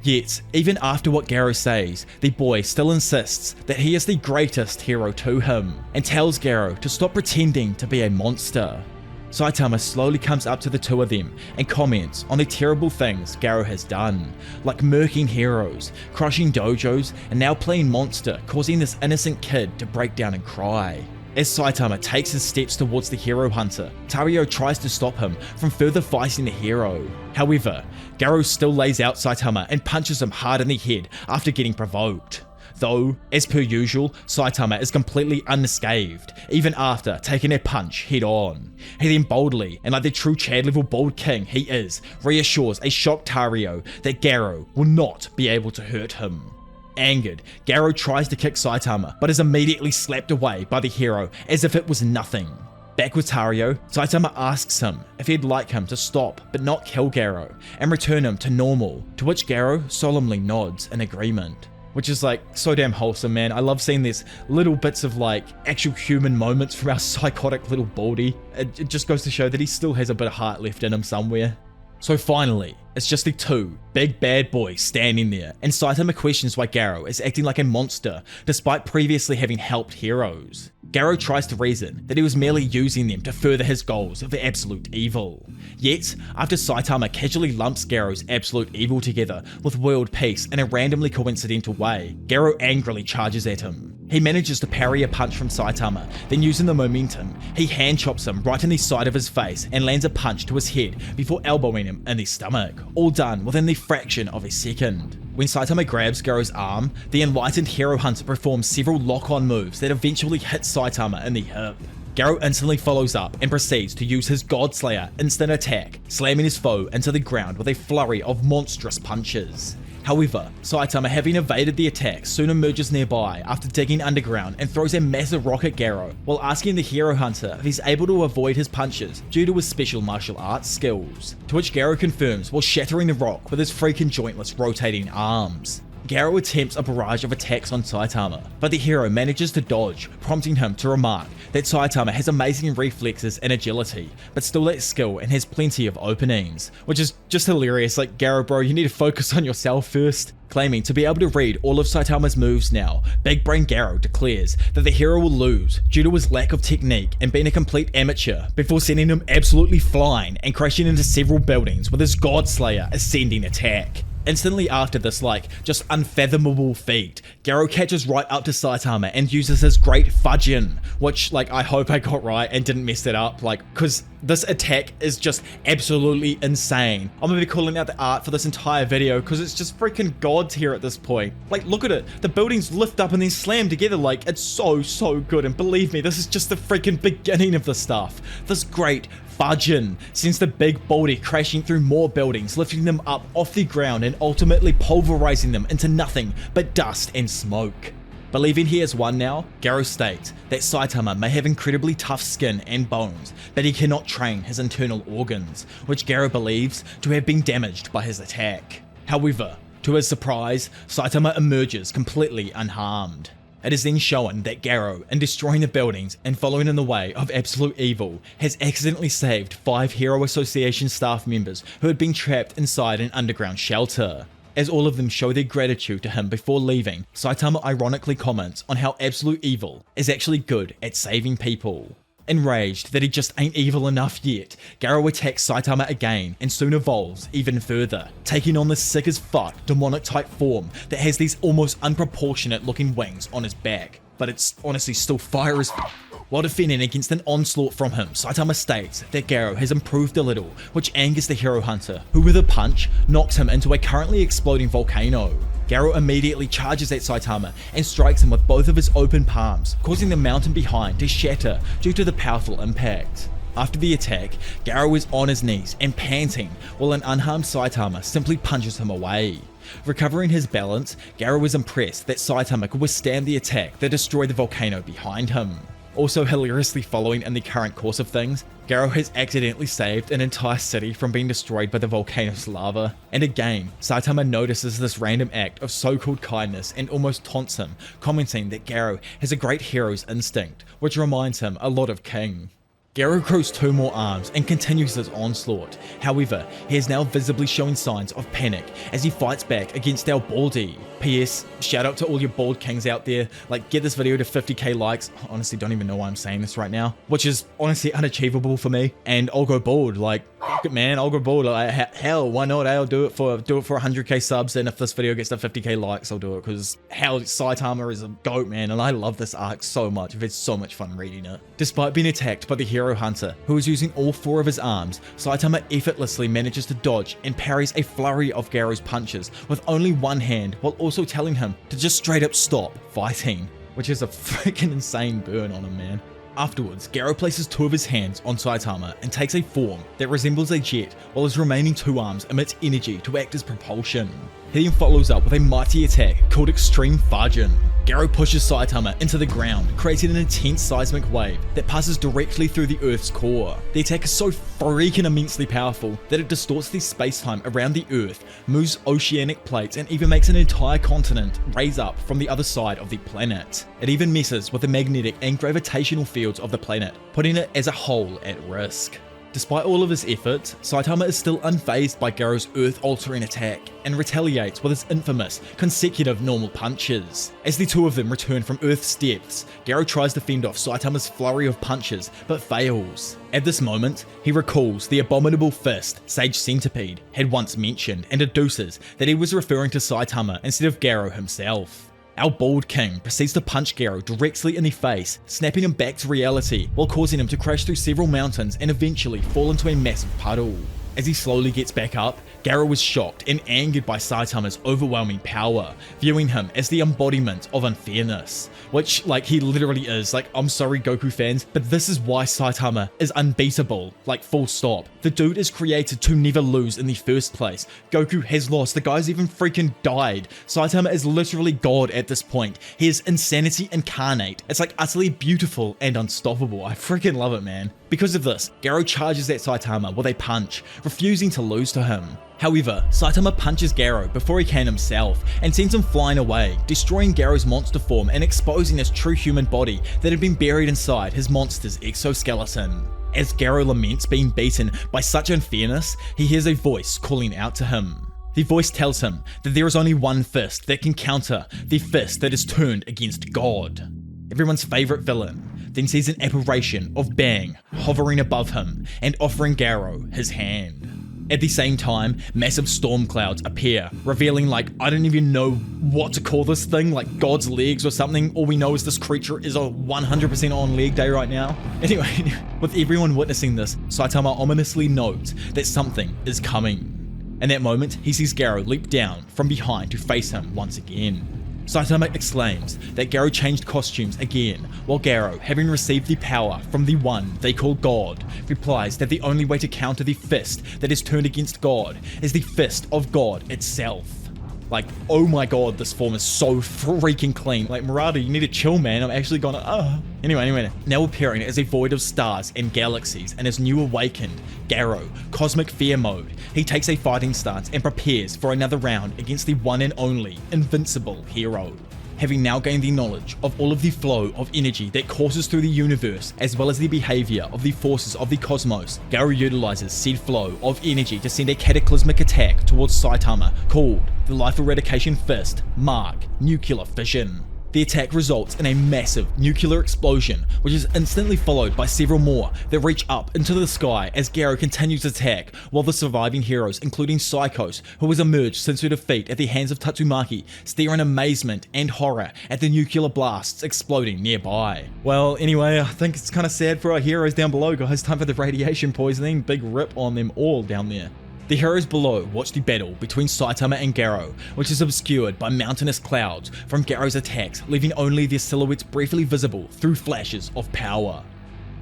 Yet, even after what Garou says, the boy still insists that he is the greatest hero to him, and tells Garou to stop pretending to be a monster. Saitama slowly comes up to the two of them and comments on the terrible things Garou has done, like murking heroes, crushing dojos, and now playing monster, causing this innocent kid to break down and cry. As Saitama takes his steps towards the hero hunter, Tario tries to stop him from further fighting the hero. However, Garou still lays out Saitama and punches him hard in the head after getting provoked. Though, as per usual, Saitama is completely unscathed, even after taking a punch head on. He then boldly, and like the true Chad level bold king he is, reassures a shocked Tario that Garou will not be able to hurt him. Angered, Garou tries to kick Saitama, but is immediately slapped away by the hero as if it was nothing. Back with Tario, Saitama asks him if he'd like him to stop but not kill Garou and return him to normal, to which Garou solemnly nods in agreement. Which is like so damn wholesome, man. I love seeing these little bits of like actual human moments from our psychotic little baldy. It just goes to show that he still has a bit of heart left in him somewhere. So finally, it's just the two big bad boys standing there, and Saitama questions why Garou is acting like a monster despite previously having helped heroes. Garou tries to reason that he was merely using them to further his goals of absolute evil. Yet, after Saitama casually lumps Garou's absolute evil together with world peace in a randomly coincidental way, Garou angrily charges at him. He manages to parry a punch from Saitama, then using the momentum, he hand chops him right in the side of his face and lands a punch to his head before elbowing him in the stomach, all done within the fraction of a second. When Saitama grabs Garou's arm, the enlightened hero hunter performs several lock-on moves that eventually hit Saitama in the hip. Garou instantly follows up and proceeds to use his Godslayer instant attack, slamming his foe into the ground with a flurry of monstrous punches. However, Saitama, having evaded the attack, soon emerges nearby after digging underground and throws a massive rock at Garou, while asking the hero hunter if he's able to avoid his punches due to his special martial arts skills, to which Garou confirms while shattering the rock with his freaking jointless rotating arms. Garou attempts a barrage of attacks on Saitama, but the hero manages to dodge, prompting him to remark that Saitama has amazing reflexes and agility, but still lacks skill and has plenty of openings, which is just hilarious. Like, Garou bro, you need to focus on yourself first. Claiming to be able to read all of Saitama's moves now, Big Brain Garou declares that the hero will lose due to his lack of technique and being a complete amateur, before sending him absolutely flying and crashing into several buildings with his Godslayer ascending attack. Instantly after this, like, just unfathomable feat, Garou catches right up to Saitama and uses his great fudgin, which, like, I hope I got right and didn't mess it up, like, cause this attack is just absolutely insane. I'm gonna be calling out the art for this entire video cause it's just freaking gods here at this point. Like, look at it, the buildings lift up and then slam together, like, it's so good, and believe me, this is just the freaking beginning of the stuff. This great fudgin sends the big baldy crashing through more buildings, lifting them up off the ground and ultimately pulverizing them into nothing but dust and smoke. Believing he has won now, Garou states that Saitama may have incredibly tough skin and bones, but he cannot train his internal organs, which Garou believes to have been damaged by his attack. However, to his surprise, Saitama emerges completely unharmed. It is then shown that Garou, in destroying the buildings and following in the way of absolute evil, has accidentally saved 5 Hero Association staff members who had been trapped inside an underground shelter. As all of them show their gratitude to him before leaving, Saitama ironically comments on how absolute evil is actually good at saving people. Enraged that he just ain't evil enough yet, Garou attacks Saitama again and soon evolves even further, taking on this sick as fuck demonic type form that has these almost unproportionate looking wings on his back, but it's honestly still fire as fuck. While defending against an onslaught from him, Saitama states that Garou has improved a little, which angers the hero hunter, who with a punch knocks him into a currently exploding volcano. Garou immediately charges at Saitama and strikes him with both of his open palms, causing the mountain behind to shatter due to the powerful impact. After the attack, Garou is on his knees and panting, while an unharmed Saitama simply punches him away. Recovering his balance, Garou was impressed that Saitama could withstand the attack that destroyed the volcano behind him. Also hilariously following in the current course of things, Garou has accidentally saved an entire city from being destroyed by the volcano's lava. And again, Saitama notices this random act of so-called kindness and almost taunts him, commenting that Garou has a great hero's instinct, which reminds him a lot of King. Garou grows 2 more arms and continues his onslaught. However, he is now visibly showing signs of panic as he fights back against our Baldy. PS, shout out to all your bald kings out there, like get this video to 50k likes. Honestly, don't even know why I'm saying this right now, which is honestly unachievable for me, and I'll go bald, like, fuck it man, I'll go bald, like, hell, why not, I'll do it for 100k subs, and if this video gets to 50k likes, I'll do it, because hell, Saitama is a goat, man, and I love this arc so much. I've had so much fun reading it. Despite being attacked by the hero hunter, who is using all 4 of his arms, Saitama effortlessly manages to dodge and parries a flurry of Garou's punches with only one hand, while also telling him to just straight up stop fighting, which is a freaking insane burn on him, man. Afterwards, Garou places 2 of his hands on Saitama and takes a form that resembles a jet, while his remaining 2 arms emit energy to act as propulsion. He then follows up with a mighty attack called Extreme Fujin. Garou pushes Saitama into the ground, creating an intense seismic wave that passes directly through the Earth's core. The attack is so freaking immensely powerful that it distorts the space-time around the Earth, moves oceanic plates, and even makes an entire continent raise up from the other side of the planet. It even messes with the magnetic and gravitational fields of the planet, putting it as a whole at risk. Despite all of his efforts, Saitama is still unfazed by Garou's earth-altering attack and retaliates with his infamous consecutive normal punches. As the 2 of them return from Earth's depths, Garou tries to fend off Saitama's flurry of punches, but fails. At this moment, he recalls the abominable fist Sage Centipede had once mentioned and deduces that he was referring to Saitama instead of Garou himself. Our bald king proceeds to punch Garou directly in the face, snapping him back to reality while causing him to crash through several mountains and eventually fall into a massive puddle. As he slowly gets back up, Garou was shocked and angered by Saitama's overwhelming power, viewing him as the embodiment of unfairness. Which, like, he literally is. Like, I'm sorry Goku fans, but this is why Saitama is unbeatable. Like, full stop. The dude is created to never lose in the first place. Goku has lost. The guy's even freaking died. Saitama is literally God at this point. He is insanity incarnate. It's like utterly beautiful and unstoppable. I freaking love it, man. Because of this, Garou charges at Saitama with a punch, refusing to lose to him. However, Saitama punches Garou before he can himself and sends him flying away, destroying Garou's monster form and exposing his true human body that had been buried inside his monster's exoskeleton. As Garou laments being beaten by such unfairness, he hears a voice calling out to him. The voice tells him that there is only one fist that can counter the fist that is turned against God. Everyone's favourite villain then sees an apparition of Bang hovering above him and offering Garou his hand. At the same time, massive storm clouds appear, revealing, like, I don't even know what to call this thing, like God's legs or something. All we know is this creature is a 100% on leg day right now. Anyway, with everyone witnessing this, Saitama ominously notes that something is coming. In that moment, he sees Garou leap down from behind to face him once again. Saitama exclaims that Garou changed costumes again, while Garou, having received the power from the one they call God, replies that the only way to counter the fist that is turned against God is the fist of God itself. Like, oh my god, this form is so freaking clean. Like, Murata, you need to chill, man. I'm actually gonna, Anyway, now appearing as a void of stars and galaxies and as new awakened Garou, Cosmic Fear Mode, he takes a fighting stance and prepares for another round against the one and only invincible hero. Having now gained the knowledge of all of the flow of energy that courses through the universe, as well as the behavior of the forces of the cosmos, Garou utilizes said flow of energy to send a cataclysmic attack towards Saitama called the Life Eradication Fist Mark Nuclear Fission. The attack results in a massive nuclear explosion, which is instantly followed by several more that reach up into the sky as Garou continues to attack, while the surviving heroes, including Psychos, who has emerged since her defeat at the hands of Tatsumaki, stare in amazement and horror at the nuclear blasts exploding nearby. Well, anyway, I think it's kind of sad for our heroes down below, guys. Time for the radiation poisoning. Big rip on them all down there. The heroes below watch the battle between Saitama and Garou, which is obscured by mountainous clouds from Garou's attacks, leaving only their silhouettes briefly visible through flashes of power.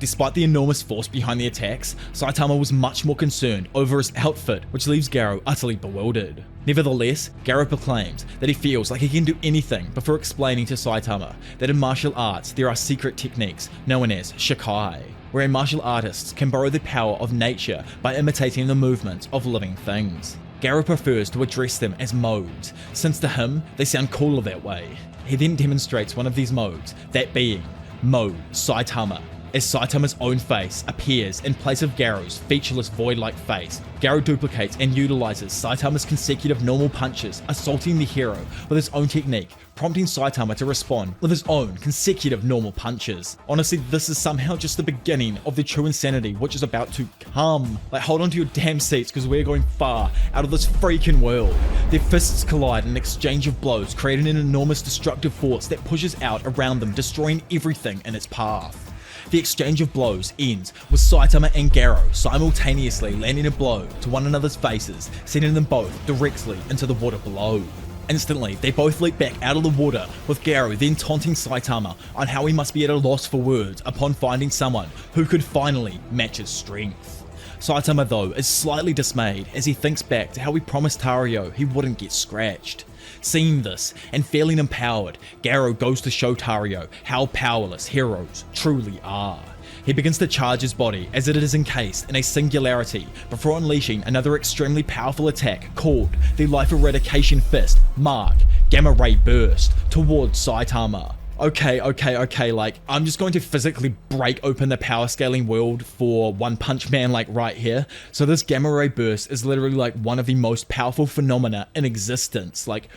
Despite the enormous force behind the attacks, Saitama was much more concerned over his outfit, which leaves Garou utterly bewildered. Nevertheless, Garou proclaims that he feels like he can do anything before explaining to Saitama that in martial arts there are secret techniques known as shikai, wherein martial artists can borrow the power of nature by imitating the movements of living things. Garou prefers to address them as modes, since to him they sound cooler that way. He then demonstrates one of these modes, that being Mode Saitama. As Saitama's own face appears in place of Garou's featureless void-like face, Garou duplicates and utilizes Saitama's consecutive normal punches, assaulting the hero with his own technique, prompting Saitama to respond with his own consecutive normal punches. Honestly, this is somehow just the beginning of the true insanity which is about to come. Like, hold on to your damn seats because we're going far out of this freaking world. Their fists collide in an exchange of blows, creating an enormous destructive force that pushes out around them, destroying everything in its path. The exchange of blows ends with Saitama and Garou simultaneously landing a blow to one another's faces, sending them both directly into the water below. Instantly, they both leap back out of the water, with Garou then taunting Saitama on how he must be at a loss for words upon finding someone who could finally match his strength. Saitama though is slightly dismayed as he thinks back to how he promised Tario he wouldn't get scratched. Seeing this and feeling empowered, Garou goes to show Tario how powerless heroes truly are. He begins to charge his body as it is encased in a singularity before unleashing another extremely powerful attack called the Life Eradication Fist Mark Gamma Ray Burst towards Saitama. Okay, like, I'm just going to physically break open the power scaling world for One Punch Man, like, right here. So this Gamma Ray Burst is literally, like, one of the most powerful phenomena in existence. Like,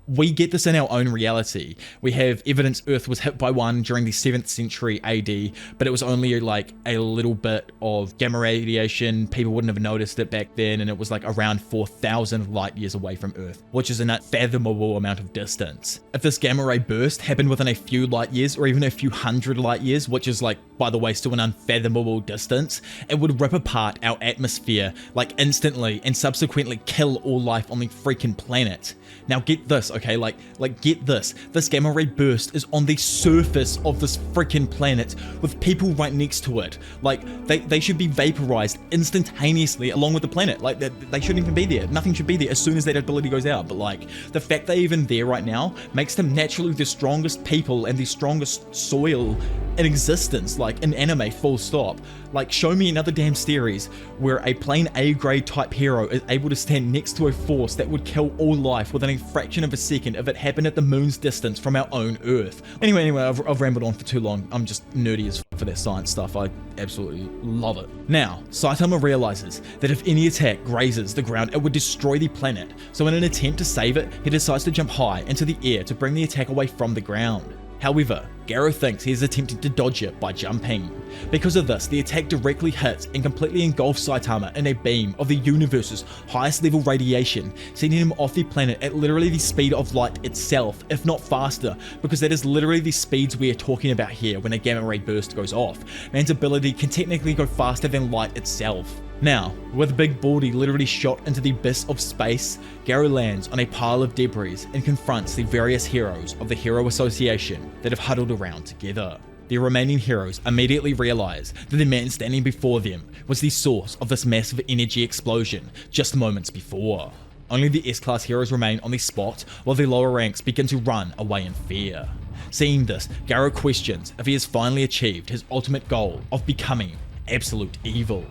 we get this in our own reality. We have evidence Earth was hit by one during the 7th century AD, but it was only, like, a little bit of gamma radiation. People wouldn't have noticed it back then, and it was, like, around 4,000 light years away from Earth, which is an unfathomable amount of distance. If this Gamma Ray Burst happened within a few light years or even a few hundred light years, which is, like, by the way, still an unfathomable distance, it would rip apart our atmosphere, like, instantly and subsequently kill all life on the freaking planet. Now get this, okay, like get this. This gamma ray burst is on the surface of this freaking planet with people right next to it. Like, they should be vaporized instantaneously along with the planet. Like, they shouldn't even be there. Nothing should be there as soon as that ability goes out. But, like, the fact they're even there right now makes them naturally the strongest people and the strongest soil in existence, like, in anime, full stop. Like, show me another damn series where a plain A-grade type hero is able to stand next to a force that would kill all life within a fraction of a second if it happened at the moon's distance from our own Earth. Anyway, I've rambled on for too long. I'm just nerdy as for that science stuff. I absolutely love it. Now, Saitama realizes that if any attack grazes the ground, it would destroy the planet. So in an attempt to save it, he decides to jump high into the air to bring the attack away from the ground. However, Garou thinks he is attempting to dodge it by jumping. Because of this, the attack directly hits and completely engulfs Saitama in a beam of the universe's highest level radiation, sending him off the planet at literally the speed of light itself, if not faster, because that is literally the speeds we are talking about here when a gamma ray burst goes off. Man's ability can technically go faster than light itself. Now, with Big Baldy literally shot into the abyss of space, Garou lands on a pile of debris and confronts the various heroes of the Hero Association that have huddled around together. The remaining heroes immediately realize that the man standing before them was the source of this massive energy explosion just moments before. Only the S-Class heroes remain on the spot while the lower ranks begin to run away in fear. Seeing this, Garou questions if he has finally achieved his ultimate goal of becoming absolute evil.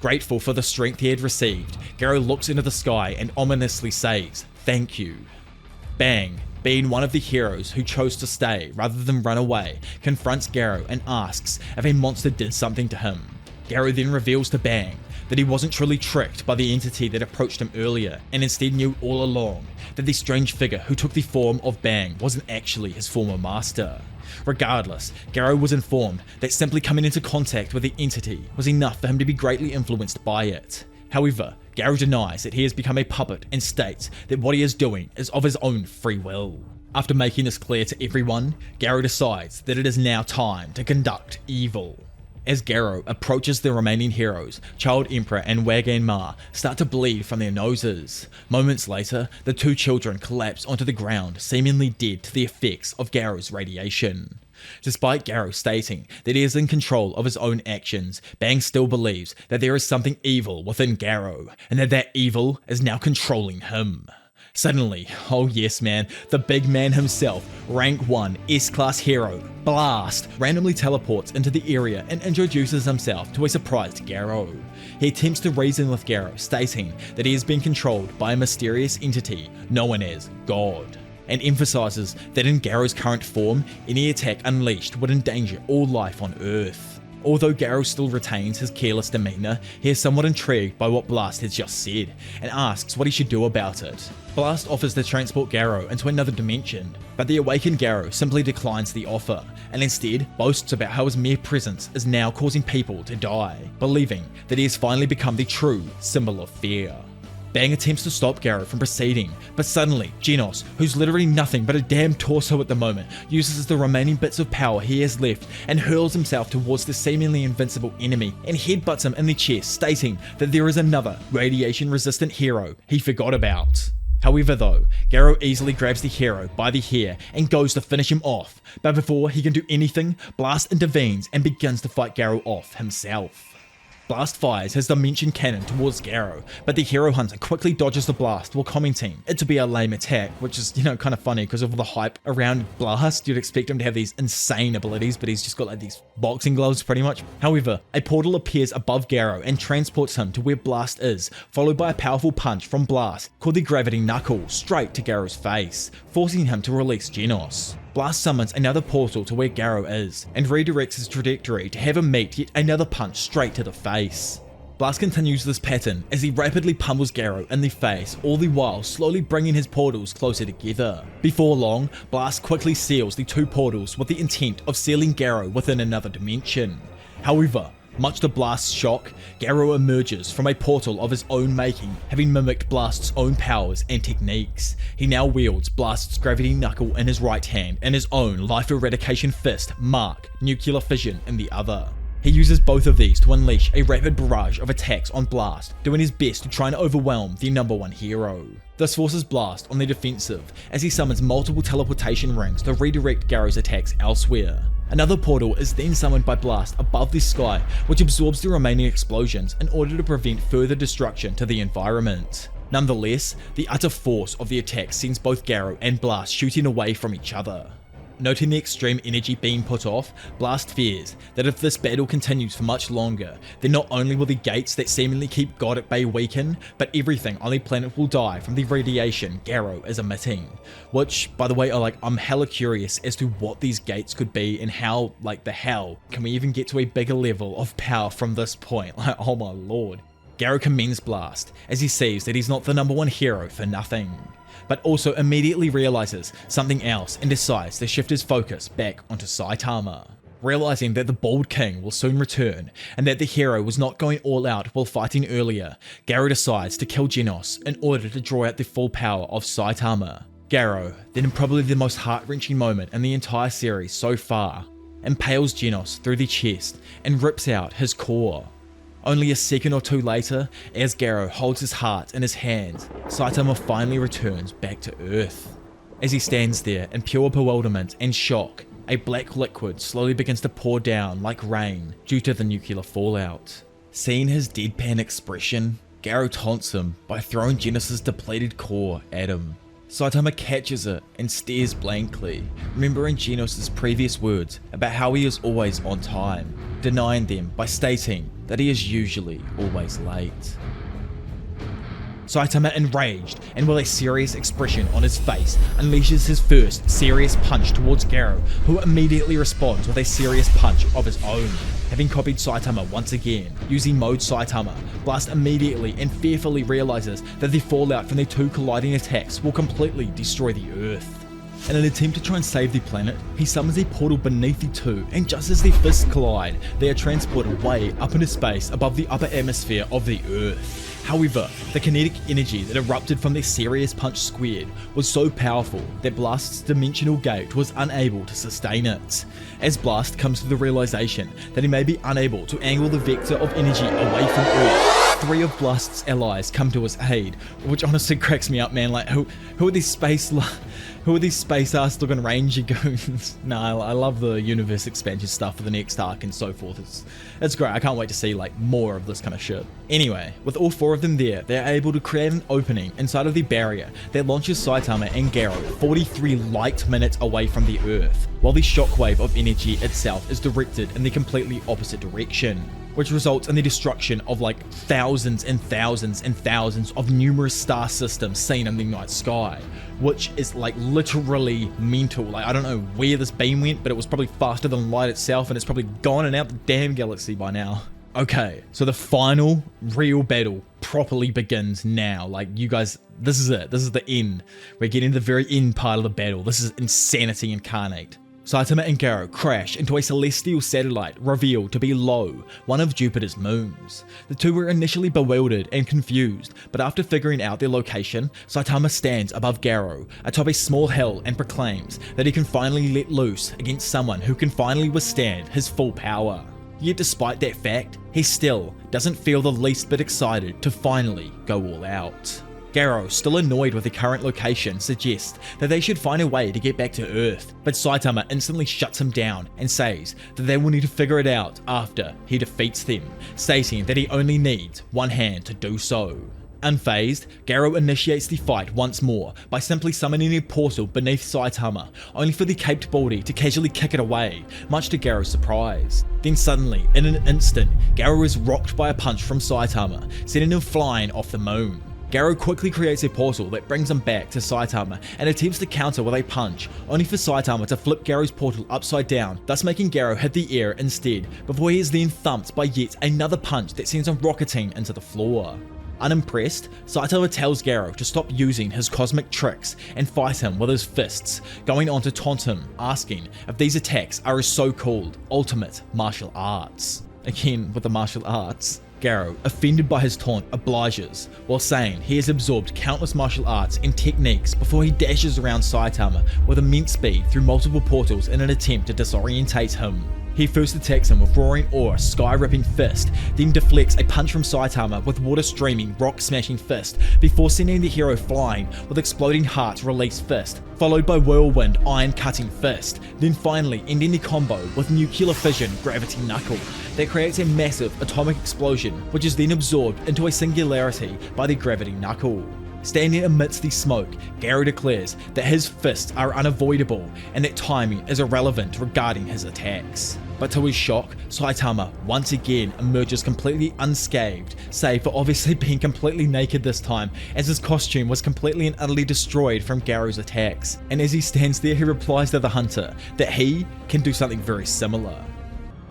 Grateful for the strength he had received, Garou looks into the sky and ominously says, "Thank you." Bang, being one of the heroes who chose to stay rather than run away, confronts Garou and asks if a monster did something to him. Garou then reveals to Bang that he wasn't truly tricked by the entity that approached him earlier, and instead knew all along that the strange figure who took the form of Bang wasn't actually his former master. Regardless, Garou was informed that simply coming into contact with the entity was enough for him to be greatly influenced by it. However, Garou denies that he has become a puppet and states that what he is doing is of his own free will. After making this clear to everyone, Garou decides that it is now time to conduct evil. As Garou approaches the remaining heroes, Child Emperor and Wagan Ma start to bleed from their noses. Moments later, the two children collapse onto the ground, seemingly dead to the effects of Garou's radiation. Despite Garou stating that he is in control of his own actions, Bang still believes that there is something evil within Garou, and that evil is now controlling him. Suddenly, oh yes man, the big man himself, rank 1 S-class hero, Blast, randomly teleports into the area and introduces himself to a surprised Garou. He attempts to reason with Garou, stating that he has been controlled by a mysterious entity known as God, and emphasizes that in Garou's current form, any attack unleashed would endanger all life on Earth. Although Garou still retains his careless demeanor, he is somewhat intrigued by what Blast has just said, and asks what he should do about it. Blast offers to transport Garou into another dimension, but the awakened Garou simply declines the offer, and instead boasts about how his mere presence is now causing people to die, believing that he has finally become the true symbol of fear. Bang attempts to stop Garou from proceeding, but suddenly, Genos, who's literally nothing but a damn torso at the moment, uses the remaining bits of power he has left and hurls himself towards the seemingly invincible enemy and headbutts him in the chest, stating that there is another radiation-resistant hero he forgot about. However though, Garou easily grabs the hero by the hair and goes to finish him off, but before he can do anything, Blast intervenes and begins to fight Garou off himself. Blast fires his dimension cannon towards Garou, but the hero hunter quickly dodges the blast while commenting it to be a lame attack, which is, kind of funny because of all the hype around Blast. You'd expect him to have these insane abilities, but he's just got like these boxing gloves pretty much. However, a portal appears above Garou and transports him to where Blast is, followed by a powerful punch from Blast called the Gravity Knuckle straight to Garou's face, forcing him to release Genos. Blast summons another portal to where Garou is, and redirects his trajectory to have him meet yet another punch straight to the face. Blast continues this pattern as he rapidly pummels Garou in the face, all the while slowly bringing his portals closer together. Before long, Blast quickly seals the two portals with the intent of sealing Garou within another dimension. However, much to Blast's shock, Garou emerges from a portal of his own making, having mimicked Blast's own powers and techniques. He now wields Blast's Gravity Knuckle in his right hand and his own Life Eradication Fist, Mark, Nuclear Fission in the other. He uses both of these to unleash a rapid barrage of attacks on Blast, doing his best to try and overwhelm the number one hero. This forces Blast on the defensive, as he summons multiple teleportation rings to redirect Garou's attacks elsewhere. Another portal is then summoned by Blast above the sky, which absorbs the remaining explosions in order to prevent further destruction to the environment. Nonetheless, the utter force of the attack sends both Garou and Blast shooting away from each other. Noting the extreme energy being put off, Blast fears that if this battle continues for much longer, then not only will the gates that seemingly keep God at bay weaken, but everything on the planet will die from the radiation Garou is emitting. Which, by the way, I'm hella curious as to what these gates could be and how, the hell, can we even get to a bigger level of power from this point? Oh my lord. Garou commends Blast, as he sees that he's not the number one hero for nothing, but also immediately realizes something else and decides to shift his focus back onto Saitama. Realizing that the Bald King will soon return, and that the hero was not going all out while fighting earlier, Garou decides to kill Genos in order to draw out the full power of Saitama. Garou, then in probably the most heart-wrenching moment in the entire series so far, impales Genos through the chest and rips out his core. Only a second or two later, as Garou holds his heart in his hands, Saitama finally returns back to Earth. As he stands there in pure bewilderment and shock, a black liquid slowly begins to pour down like rain due to the nuclear fallout. Seeing his deadpan expression, Garou taunts him by throwing Genos' depleted core at him. Saitama catches it and stares blankly, remembering Genos' previous words about how he is always on time, denying them by stating that he is usually always late. Saitama, enraged and with a serious expression on his face, unleashes his first serious punch towards Garou, who immediately responds with a serious punch of his own. Having copied Saitama once again, using Mode Saitama, Blast immediately and fearfully realizes that the fallout from the two colliding attacks will completely destroy the Earth. In an attempt to try and save the planet, he summons a portal beneath the two, and just as their fists collide, they are transported way up into space above the upper atmosphere of the Earth. However, the kinetic energy that erupted from their serious punch squared was so powerful that Blast's dimensional gate was unable to sustain it. As Blast comes to the realization that he may be unable to angle the vector of energy away from Earth, 3 of Blast's allies come to his aid, which honestly cracks me up, man. Like, who are these space-ass looking ranger goons? Nah, I love the universe expansion stuff for the next arc and so forth. It's great. I can't wait to see like more of this kind of shit. Anyway, with all 4 of them there, they're able to create an opening inside of the barrier that launches Saitama and Garou 43 light minutes away from the Earth, while the shockwave of energy itself is directed in the completely opposite direction, which results in the destruction of like thousands and thousands and thousands of numerous star systems seen in the night sky, which is like literally mental. Like, I don't know where this beam went, but it was probably faster than light itself, and it's probably gone and out the damn galaxy by now. Okay, so the final real battle properly begins now. Like, you guys, this is it. This is the end. We're getting to the very end part of the battle. This is insanity incarnate. Saitama and Garou crash into a celestial satellite revealed to be Lo, one of Jupiter's moons. The two were initially bewildered and confused, but after figuring out their location, Saitama stands above Garou atop a small hill and proclaims that he can finally let loose against someone who can finally withstand his full power. Yet despite that fact, he still doesn't feel the least bit excited to finally go all out. Garou, still annoyed with the current location, suggests that they should find a way to get back to Earth, but Saitama instantly shuts him down and says that they will need to figure it out after he defeats them, stating that he only needs one hand to do so. Unfazed, Garou initiates the fight once more by simply summoning a portal beneath Saitama, only for the caped baldy to casually kick it away, much to Garou's surprise. Then suddenly, in an instant, Garou is rocked by a punch from Saitama, sending him flying off the moon. Garou quickly creates a portal that brings him back to Saitama and attempts to counter with a punch, only for Saitama to flip Garou's portal upside down, thus making Garou hit the air instead, before he is then thumped by yet another punch that sends him rocketing into the floor. Unimpressed, Saitama tells Garou to stop using his cosmic tricks and fight him with his fists, going on to taunt him, asking if these attacks are his so-called ultimate martial arts. Again with the martial arts. Garou, offended by his taunt, obliges, while saying he has absorbed countless martial arts and techniques before he dashes around Saitama with immense speed through multiple portals in an attempt to disorientate him. He first attacks him with roaring awe, sky-ripping fist, then deflects a punch from Saitama with water-streaming, rock-smashing fist, before sending the hero flying with exploding heart-released fist, followed by whirlwind, iron-cutting fist, then finally ending the combo with nuclear fission, gravity knuckle, that creates a massive atomic explosion, which is then absorbed into a singularity by the gravity knuckle. Standing amidst the smoke, Garou declares that his fists are unavoidable and that timing is irrelevant regarding his attacks. But to his shock, Saitama once again emerges completely unscathed, save for obviously being completely naked this time, as his costume was completely and utterly destroyed from Garou's attacks. And as he stands there, he replies to the hunter that he can do something very similar.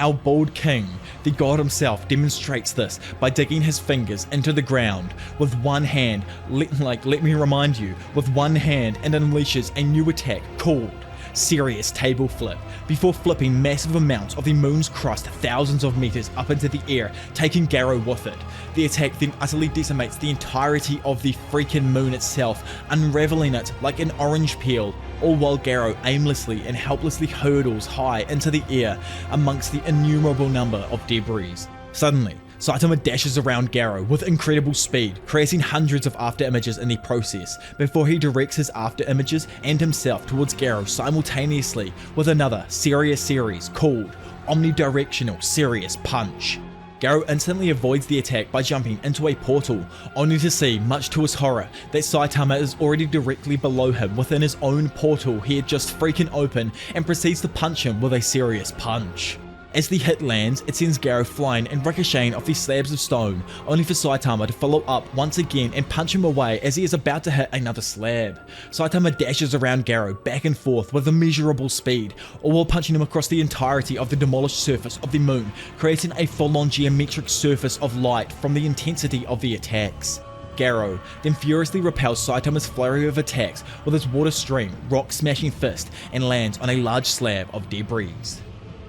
Our bald king, the god himself, demonstrates this by digging his fingers into the ground with one hand, let me remind you, with one hand, and unleashes a new attack called Serious Table Flip, before flipping massive amounts of the moon's crust thousands of meters up into the air, taking Garou with it. The attack then utterly decimates the entirety of the freaking moon itself, unraveling it like an orange peel, all while Garou aimlessly and helplessly hurdles high into the air amongst the innumerable number of debris. Suddenly, Saitama dashes around Garou with incredible speed, creating hundreds of after images in the process, before he directs his after images and himself towards Garou simultaneously with another serious series called Omnidirectional Serious Punch. Garou instantly avoids the attack by jumping into a portal, only to see, much to his horror, that Saitama is already directly below him within his own portal he had just freaking opened, and proceeds to punch him with a serious punch. As the hit lands, it sends Garou flying and ricocheting off the slabs of stone, only for Saitama to follow up once again and punch him away as he is about to hit another slab. Saitama dashes around Garou back and forth with immeasurable speed, all while punching him across the entirety of the demolished surface of the moon, creating a full-on geometric surface of light from the intensity of the attacks. Garou then furiously repels Saitama's flurry of attacks with his water stream, rock smashing fist and lands on a large slab of debris.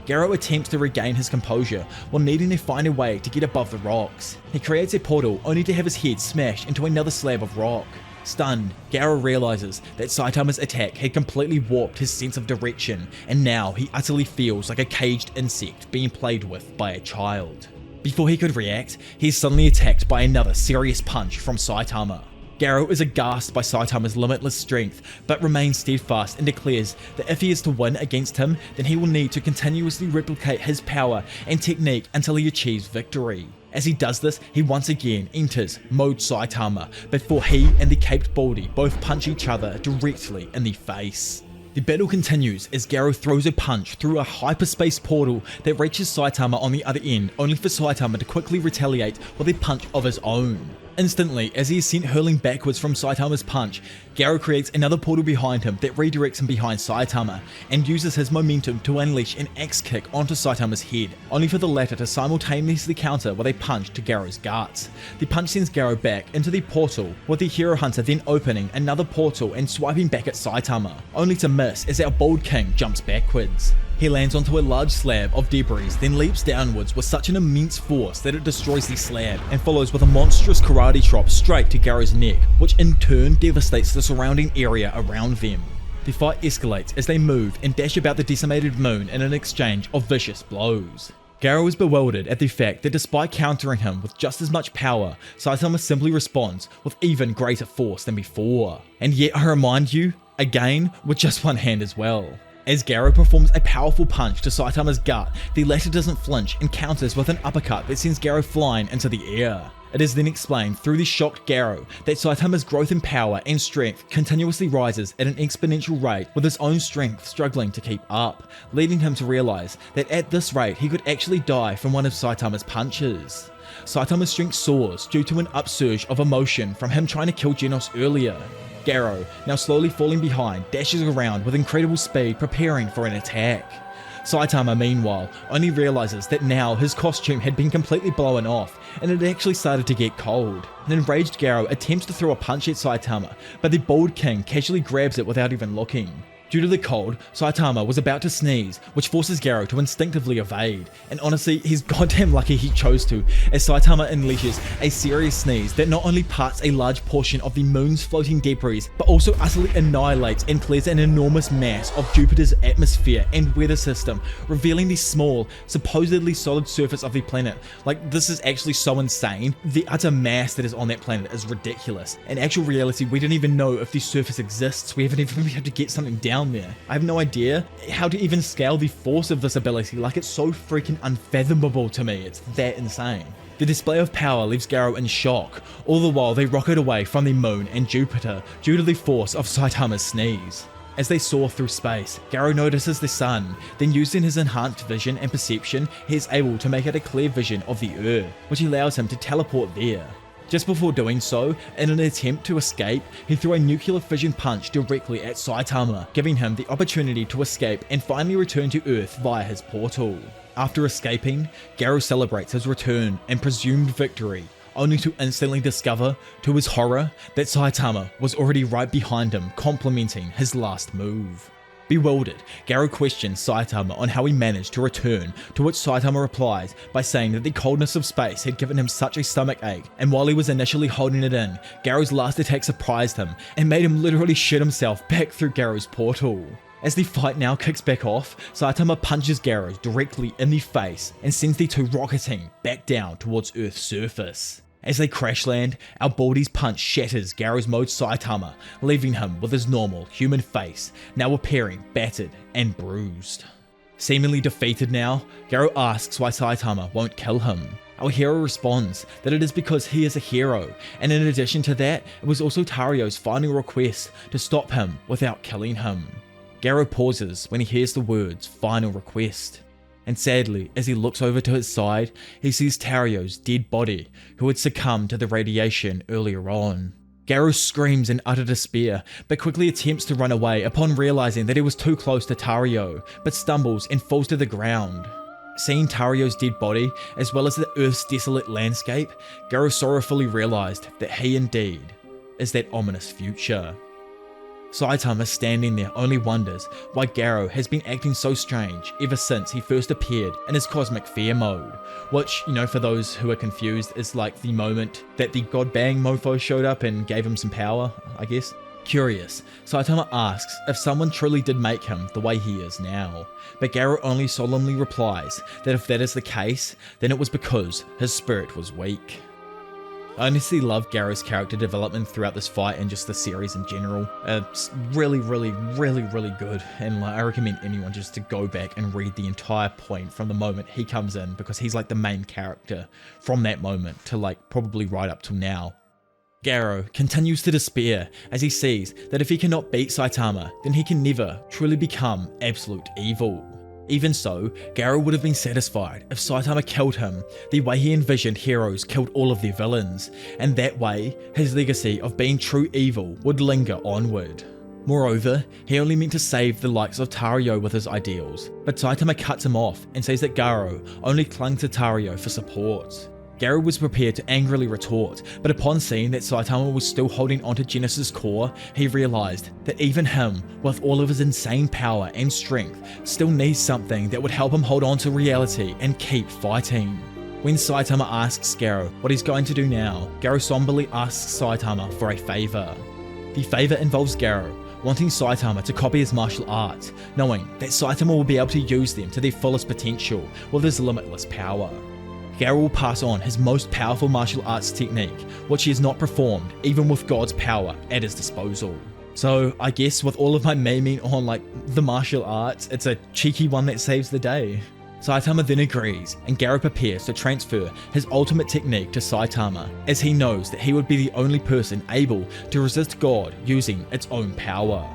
Garou attempts to regain his composure while needing to find a way to get above the rocks. He creates a portal only to have his head smashed into another slab of rock. Stunned, Garou realizes that Saitama's attack had completely warped his sense of direction, and now he utterly feels like a caged insect being played with by a child. Before he could react, he is suddenly attacked by another serious punch from Saitama. Garou is aghast by Saitama's limitless strength, but remains steadfast and declares that if he is to win against him, then he will need to continuously replicate his power and technique until he achieves victory. As he does this, he once again enters Mode Saitama before he and the Caped Baldy both punch each other directly in the face. The battle continues as Garou throws a punch through a hyperspace portal that reaches Saitama on the other end, only for Saitama to quickly retaliate with a punch of his own. Instantly, as he is sent hurling backwards from Saitama's punch, Garou creates another portal behind him that redirects him behind Saitama and uses his momentum to unleash an axe kick onto Saitama's head, only for the latter to simultaneously counter with a punch to Garou's guts. The punch sends Garou back into the portal, with the Hero Hunter then opening another portal and swiping back at Saitama, only to miss as our Bald King jumps backwards. He lands onto a large slab of debris, then leaps downwards with such an immense force that it destroys the slab, and follows with a monstrous karate chop straight to Garou's neck, which in turn devastates the surrounding area around them. The fight escalates as they move and dash about the decimated moon in an exchange of vicious blows. Garou is bewildered at the fact that despite countering him with just as much power, Saitama simply responds with even greater force than before. And yet I remind you, again, with just one hand as well. As Garou performs a powerful punch to Saitama's gut, the latter doesn't flinch and counters with an uppercut that sends Garou flying into the air. It is then explained through the shocked Garou that Saitama's growth in power and strength continuously rises at an exponential rate, with his own strength struggling to keep up, leading him to realize that at this rate he could actually die from one of Saitama's punches. Saitama's strength soars due to an upsurge of emotion from him trying to kill Genos earlier. Garou, now slowly falling behind, dashes around with incredible speed, preparing for an attack. Saitama, meanwhile, only realizes that now his costume had been completely blown off, and it actually started to get cold. An enraged Garou attempts to throw a punch at Saitama, but the Bald King casually grabs it without even looking. Due to the cold, Saitama was about to sneeze, which forces Garou to instinctively evade, and honestly, he's goddamn lucky he chose to, as Saitama unleashes a serious sneeze that not only parts a large portion of the moon's floating debris, but also utterly annihilates and clears an enormous mass of Jupiter's atmosphere and weather system, revealing the small, supposedly solid surface of the planet. Like, this is actually so insane. The utter mass that is on that planet is ridiculous. In actual reality, we don't even know if the surface exists. We haven't even been able to get something down there. I have no idea how to even scale the force of this ability. Like, it's so freaking unfathomable to me. It's that insane. The display of power leaves Garou in shock, all the while they rocket away from the moon and Jupiter due to the force of Saitama's sneeze. As they soar through space, Garou notices the sun, then using his enhanced vision and perception, he is able to make out a clear vision of the Earth, which allows him to teleport there. Just before doing so, in an attempt to escape, he threw a nuclear fission punch directly at Saitama, giving him the opportunity to escape and finally return to Earth via his portal. After escaping, Garou celebrates his return and presumed victory, only to instantly discover, to his horror, that Saitama was already right behind him, complementing his last move. Bewildered, Garou questions Saitama on how he managed to return, to which Saitama replies by saying that the coldness of space had given him such a stomach ache, and while he was initially holding it in, Garou's last attack surprised him and made him literally shit himself back through Garou's portal. As the fight now kicks back off, Saitama punches Garou directly in the face and sends the two rocketing back down towards Earth's surface. As they crash land, our Baldy's punch shatters Garou's Mode Saitama, leaving him with his normal human face, now appearing battered and bruised. Seemingly defeated now, Garou asks why Saitama won't kill him. Our hero responds that it is because he is a hero, and in addition to that, it was also Tario's final request to stop him without killing him. Garou pauses when he hears the words "final request." And sadly, as he looks over to his side, he sees Tario's dead body, who had succumbed to the radiation earlier on. Garou screams in utter despair, but quickly attempts to run away upon realizing that he was too close to Tario, but stumbles and falls to the ground. Seeing Tario's dead body, as well as the Earth's desolate landscape, Garou sorrowfully realised that he indeed is that ominous future. Saitama, standing there, only wonders why Garou has been acting so strange ever since he first appeared in his cosmic fear mode, which, for those who are confused, is like the moment that the God Bang mofo showed up and gave him some power, I guess. Curious, Saitama asks if someone truly did make him the way he is now, but Garou only solemnly replies that if that is the case, then it was because his spirit was weak. I honestly love Garou's character development throughout this fight and just the series in general. It's really good, and I recommend anyone just to go back and read the entire point from the moment he comes in, because he's like the main character from that moment to probably right up till now. Garou continues to despair as he sees that if he cannot beat Saitama, then he can never truly become absolute evil. Even so, Garou would have been satisfied if Saitama killed him the way he envisioned heroes killed all of their villains, and that way, his legacy of being true evil would linger onward. Moreover, he only meant to save the likes of Tario with his ideals, but Saitama cuts him off and says that Garou only clung to Tario for support. Garou was prepared to angrily retort, but upon seeing that Saitama was still holding onto Genesis' core, he realised that even him, with all of his insane power and strength, still needs something that would help him hold on to reality and keep fighting. When Saitama asks Garou what he's going to do now, Garou somberly asks Saitama for a favour. The favour involves Garou wanting Saitama to copy his martial arts, knowing that Saitama will be able to use them to their fullest potential with his limitless power. Garou will pass on his most powerful martial arts technique, which he has not performed even with God's power at his disposal. So I guess with all of my memeing on the martial arts, it's a cheeky one that saves the day. Saitama then agrees, and Garou prepares to transfer his ultimate technique to Saitama, as he knows that he would be the only person able to resist God using its own power.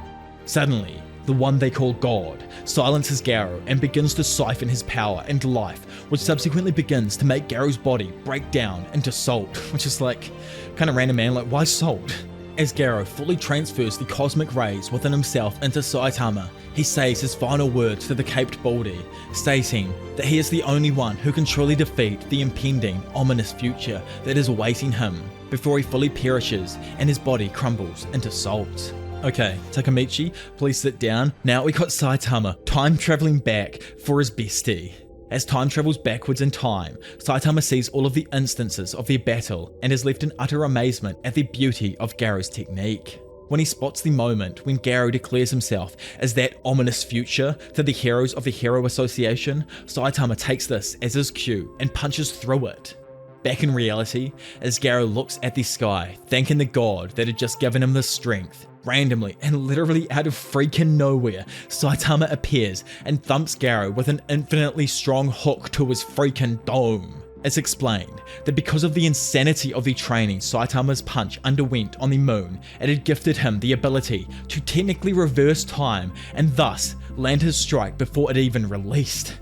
Suddenly, the one they call God silences Garou and begins to siphon his power and life, which subsequently begins to make Garou's body break down into salt, which is kind of random, man, why salt? As Garou fully transfers the cosmic rays within himself into Saitama, he says his final words to the caped baldy, stating that he is the only one who can truly defeat the impending, ominous future that is awaiting him, before he fully perishes and his body crumbles into salt. Okay, Takamichi, please sit down. Now we got Saitama time traveling back for his bestie. As time travels backwards in time, Saitama sees all of the instances of their battle and is left in utter amazement at the beauty of Garou's technique. When he spots the moment when Garou declares himself as that ominous future to the heroes of the Hero Association, Saitama takes this as his cue and punches through it. Back in reality, as Garou looks at the sky, thanking the god that had just given him the strength, randomly and literally out of freaking nowhere, Saitama appears and thumps Garou with an infinitely strong hook to his freaking dome. It's explained that because of the insanity of the training Saitama's punch underwent on the moon, it had gifted him the ability to technically reverse time and thus land his strike before it even released.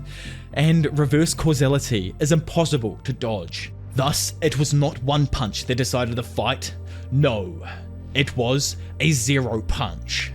And reverse causality is impossible to dodge. Thus, it was not one punch that decided the fight. No, it was a zero punch.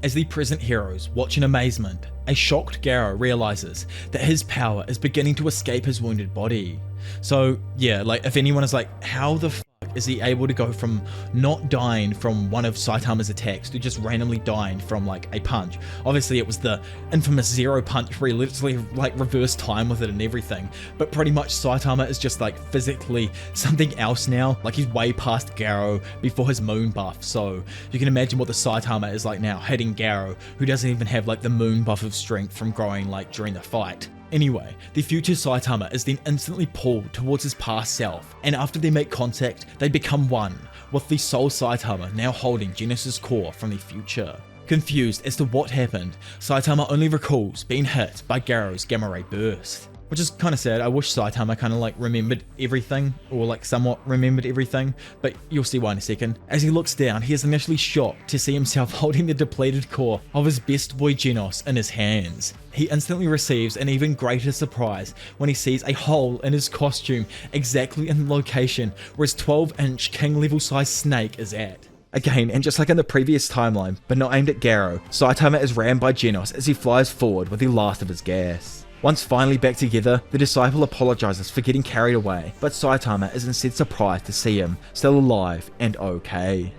As the present heroes watch in amazement, a shocked Garou realizes that his power is beginning to escape his wounded body. So yeah, if anyone is how the fuck is he able to go from not dying from one of Saitama's attacks to just randomly dying from a punch? Obviously it was the infamous zero punch where he literally reversed time with it and everything, but pretty much Saitama is just physically something else now. He's way past Garou before his moon buff, so you can imagine what the Saitama is like now, hitting Garou, who doesn't even have the moon buff of strength from growing during the fight. Anyway, the future Saitama is then instantly pulled towards his past self, and after they make contact, they become one, with the soul Saitama now holding Genesis' core from the future. Confused as to what happened, Saitama only recalls being hit by Garou's gamma ray burst. Which is kind of sad. I wish Saitama kind of remembered everything, or somewhat remembered everything, but you'll see why in a second. As he looks down, he is initially shocked to see himself holding the depleted core of his best boy Genos in his hands. He instantly receives an even greater surprise when he sees a hole in his costume exactly in the location where his 12-inch king level size snake is at. Again, and just like in the previous timeline, but not aimed at Garou, Saitama is rammed by Genos as he flies forward with the last of his gas. Once finally back together, the disciple apologizes for getting carried away, but Saitama is instead surprised to see him still alive and okay.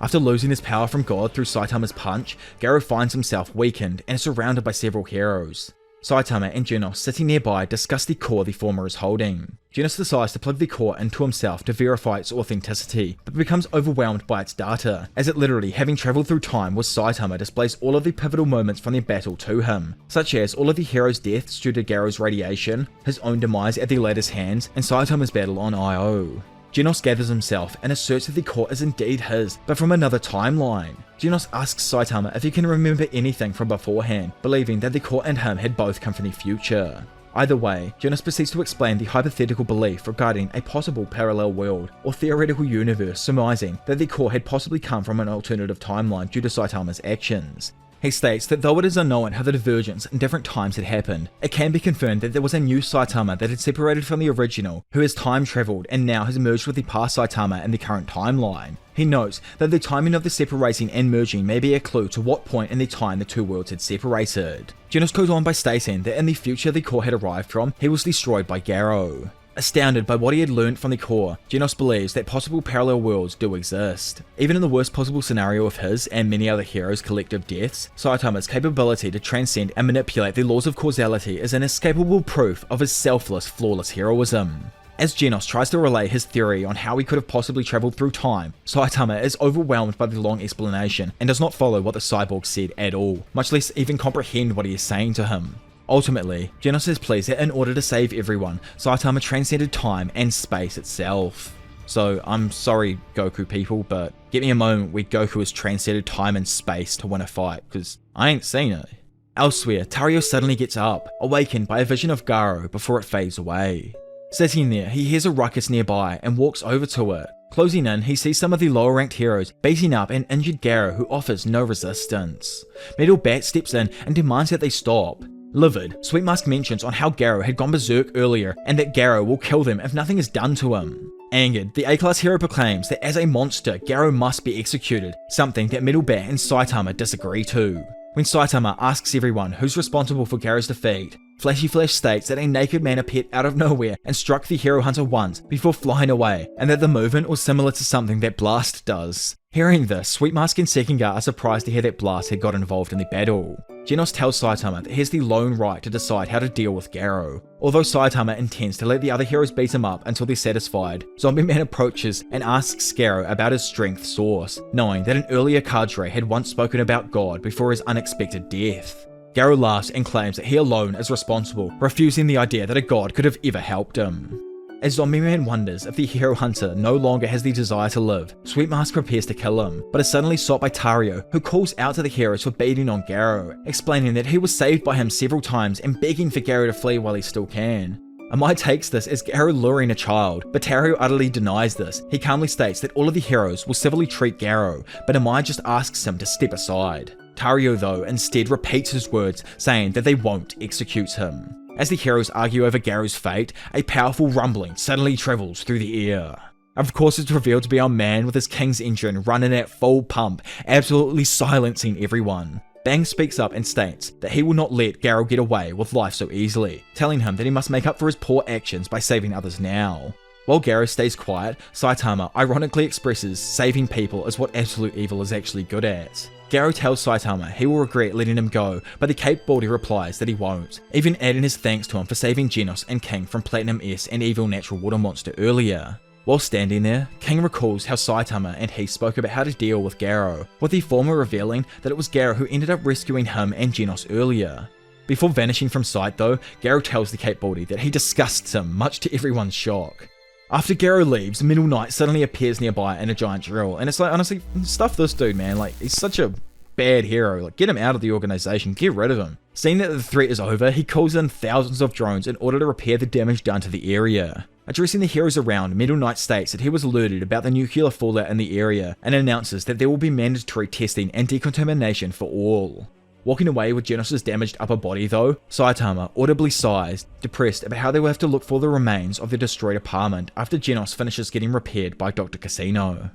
After losing his power from God through Saitama's punch, Garou finds himself weakened and is surrounded by several heroes. Saitama and Genos sitting nearby discuss the core the former is holding. Genos decides to plug the core into himself to verify its authenticity, but becomes overwhelmed by its data, as it literally, having travelled through time with Saitama, displays all of the pivotal moments from their battle to him, such as all of the heroes' deaths due to Garou's radiation, his own demise at the latter's hands, and Saitama's battle on Io. Genos gathers himself and asserts that the core is indeed his, but from another timeline. Genos asks Saitama if he can remember anything from beforehand, believing that the core and him had both come from the future. Either way, Genos proceeds to explain the hypothetical belief regarding a possible parallel world or theoretical universe, surmising that the core had possibly come from an alternative timeline due to Saitama's actions. He states that though it is unknown how the divergence in different times had happened, it can be confirmed that there was a new Saitama that had separated from the original, who has time travelled and now has merged with the past Saitama in the current timeline. He notes that the timing of the separating and merging may be a clue to what point in the time the two worlds had separated. Genos goes on by stating that in the future the core had arrived from, he was destroyed by Garou. Astounded by what he had learned from the core, Genos believes that possible parallel worlds do exist. Even in the worst possible scenario of his and many other heroes' collective deaths, Saitama's capability to transcend and manipulate the laws of causality is an inescapable proof of his selfless, flawless heroism. As Genos tries to relay his theory on how he could have possibly travelled through time, Saitama is overwhelmed by the long explanation and does not follow what the cyborg said at all, much less even comprehend what he is saying to him. Ultimately, Genos is pleased that in order to save everyone, Saitama transcended time and space itself. So, I'm sorry Goku people, but get me a moment where Goku has transcended time and space to win a fight, because I ain't seen it. Elsewhere, Tario suddenly gets up, awakened by a vision of Garou before it fades away. Sitting there, he hears a ruckus nearby and walks over to it. Closing in, he sees some of the lower ranked heroes beating up an injured Garou who offers no resistance. Metal Bat steps in and demands that they stop. Livid, Sweet Mask mentions on how Garou had gone berserk earlier and that Garou will kill them if nothing is done to him. Angered, the A-class hero proclaims that as a monster, Garou must be executed, something that Metal Bat and Saitama disagree to. When Saitama asks everyone who's responsible for Garou's defeat, Flashy Flash states that a naked man appeared out of nowhere and struck the hero hunter once before flying away, and that the movement was similar to something that Blast does. Hearing this, Sweet Mask and Sekinga are surprised to hear that Blast had got involved in the battle. Genos tells Saitama that he has the lone right to decide how to deal with Garou. Although Saitama intends to let the other heroes beat him up until they're satisfied, Zombie Man approaches and asks Garou about his strength source, knowing that an earlier cadre had once spoken about God before his unexpected death. Garou laughs and claims that he alone is responsible, refusing the idea that a god could have ever helped him. As Zombie Man wonders if the hero hunter no longer has the desire to live, Sweet Mask prepares to kill him, but is suddenly stopped by Tario, who calls out to the heroes for beating on Garou, explaining that he was saved by him several times and begging for Garou to flee while he still can. Amai takes this as Garou luring a child, but Tario utterly denies this. He calmly states that all of the heroes will civilly treat Garou, but Amai just asks him to step aside. Tario though instead repeats his words, saying that they won't execute him. As the heroes argue over Garou's fate, a powerful rumbling suddenly travels through the air. Of course, it's revealed to be our man with his King's engine running at full pump, absolutely silencing everyone. Bang speaks up and states that he will not let Garou get away with life so easily, telling him that he must make up for his poor actions by saving others now. While Garou stays quiet, Saitama ironically expresses saving people is what absolute evil is actually good at. Garou tells Saitama he will regret letting him go, but the Cape Baldy replies that he won't, even adding his thanks to him for saving Genos and King from Platinum S and evil natural water monster earlier. While standing there, King recalls how Saitama and he spoke about how to deal with Garou, with the former revealing that it was Garou who ended up rescuing him and Genos earlier. Before vanishing from sight though, Garou tells the Cape Baldy that he disgusts him, much to everyone's shock. After Garou leaves, Middle Knight suddenly appears nearby in a giant drill, and it's like, honestly, stuff this dude, man, like, he's such a bad hero, like, get him out of the organization, get rid of him. Seeing that the threat is over, he calls in thousands of drones in order to repair the damage done to the area. Addressing the heroes around, Middle Knight states that he was alerted about the nuclear fallout in the area, and announces that there will be mandatory testing and decontamination for all. Walking away with Genos' damaged upper body though, Saitama audibly sighs, depressed about how they will have to look for the remains of the destroyed apartment after Genos finishes getting repaired by Dr. Casino.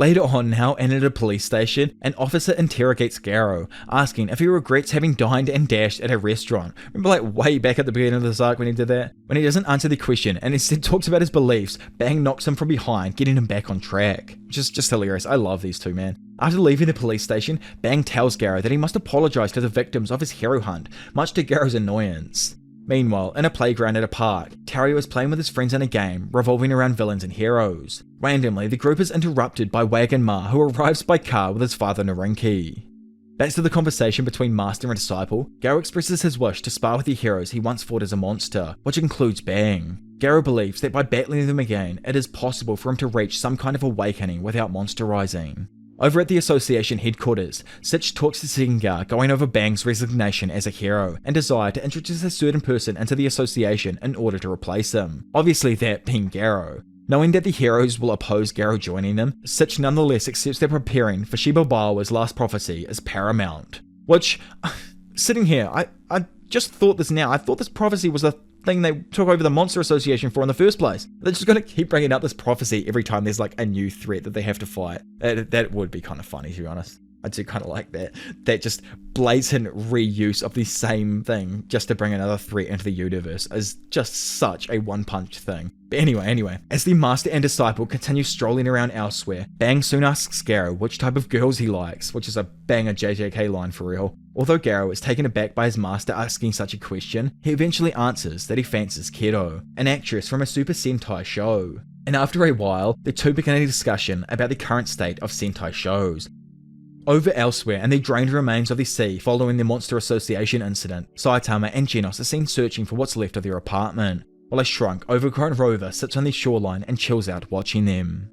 Later on now, and at a police station, an officer interrogates Garou, asking if he regrets having dined and dashed at a restaurant. Remember like way back at the beginning of this arc when he did that? When he doesn't answer the question and instead talks about his beliefs, Bang knocks him from behind, getting him back on track. Just hilarious. I love these two, man. After leaving the police station, Bang tells Garou that he must apologise to the victims of his hero hunt, much to Garou's annoyance. Meanwhile, in a playground at a park, Tario is playing with his friends in a game revolving around villains and heroes. Randomly, the group is interrupted by Wagon Ma, who arrives by car with his father Narinki. Back to the conversation between Master and Disciple, Garou expresses his wish to spar with the heroes he once fought as a monster, which includes Bang. Garou believes that by battling them again, it is possible for him to reach some kind of awakening without monsterizing. Over at the association headquarters, Sitch talks to Sengar, going over Bang's resignation as a hero and desire to introduce a certain person into the association in order to replace him, obviously that being Garou. Knowing that the heroes will oppose Garou joining them, Sitch nonetheless accepts that preparing for Shibubawa's last prophecy is paramount. Which, sitting here, I just thought this now, I thought this prophecy was the thing they took over the Monster Association for in the first place. They're just gonna keep bringing up this prophecy every time there's like a new threat that they have to fight. That would be kind of funny, to be honest. I do kind of like that. That just blatant reuse of the same thing just to bring another threat into the universe is just such a one-punch thing. But anyway, as the Master and Disciple continue strolling around elsewhere, Bang soon asks Garou which type of girls he likes, which is a banger JJK line for real. Although Garou is taken aback by his master asking such a question, he eventually answers that he fancies Kero, an actress from a Super Sentai show. And after a while, the two begin a discussion about the current state of Sentai shows. Over elsewhere in the drained remains of the sea following the Monster Association incident, Saitama and Genos are seen searching for what's left of their apartment, while a shrunk, overgrown rover sits on the shoreline and chills out watching them.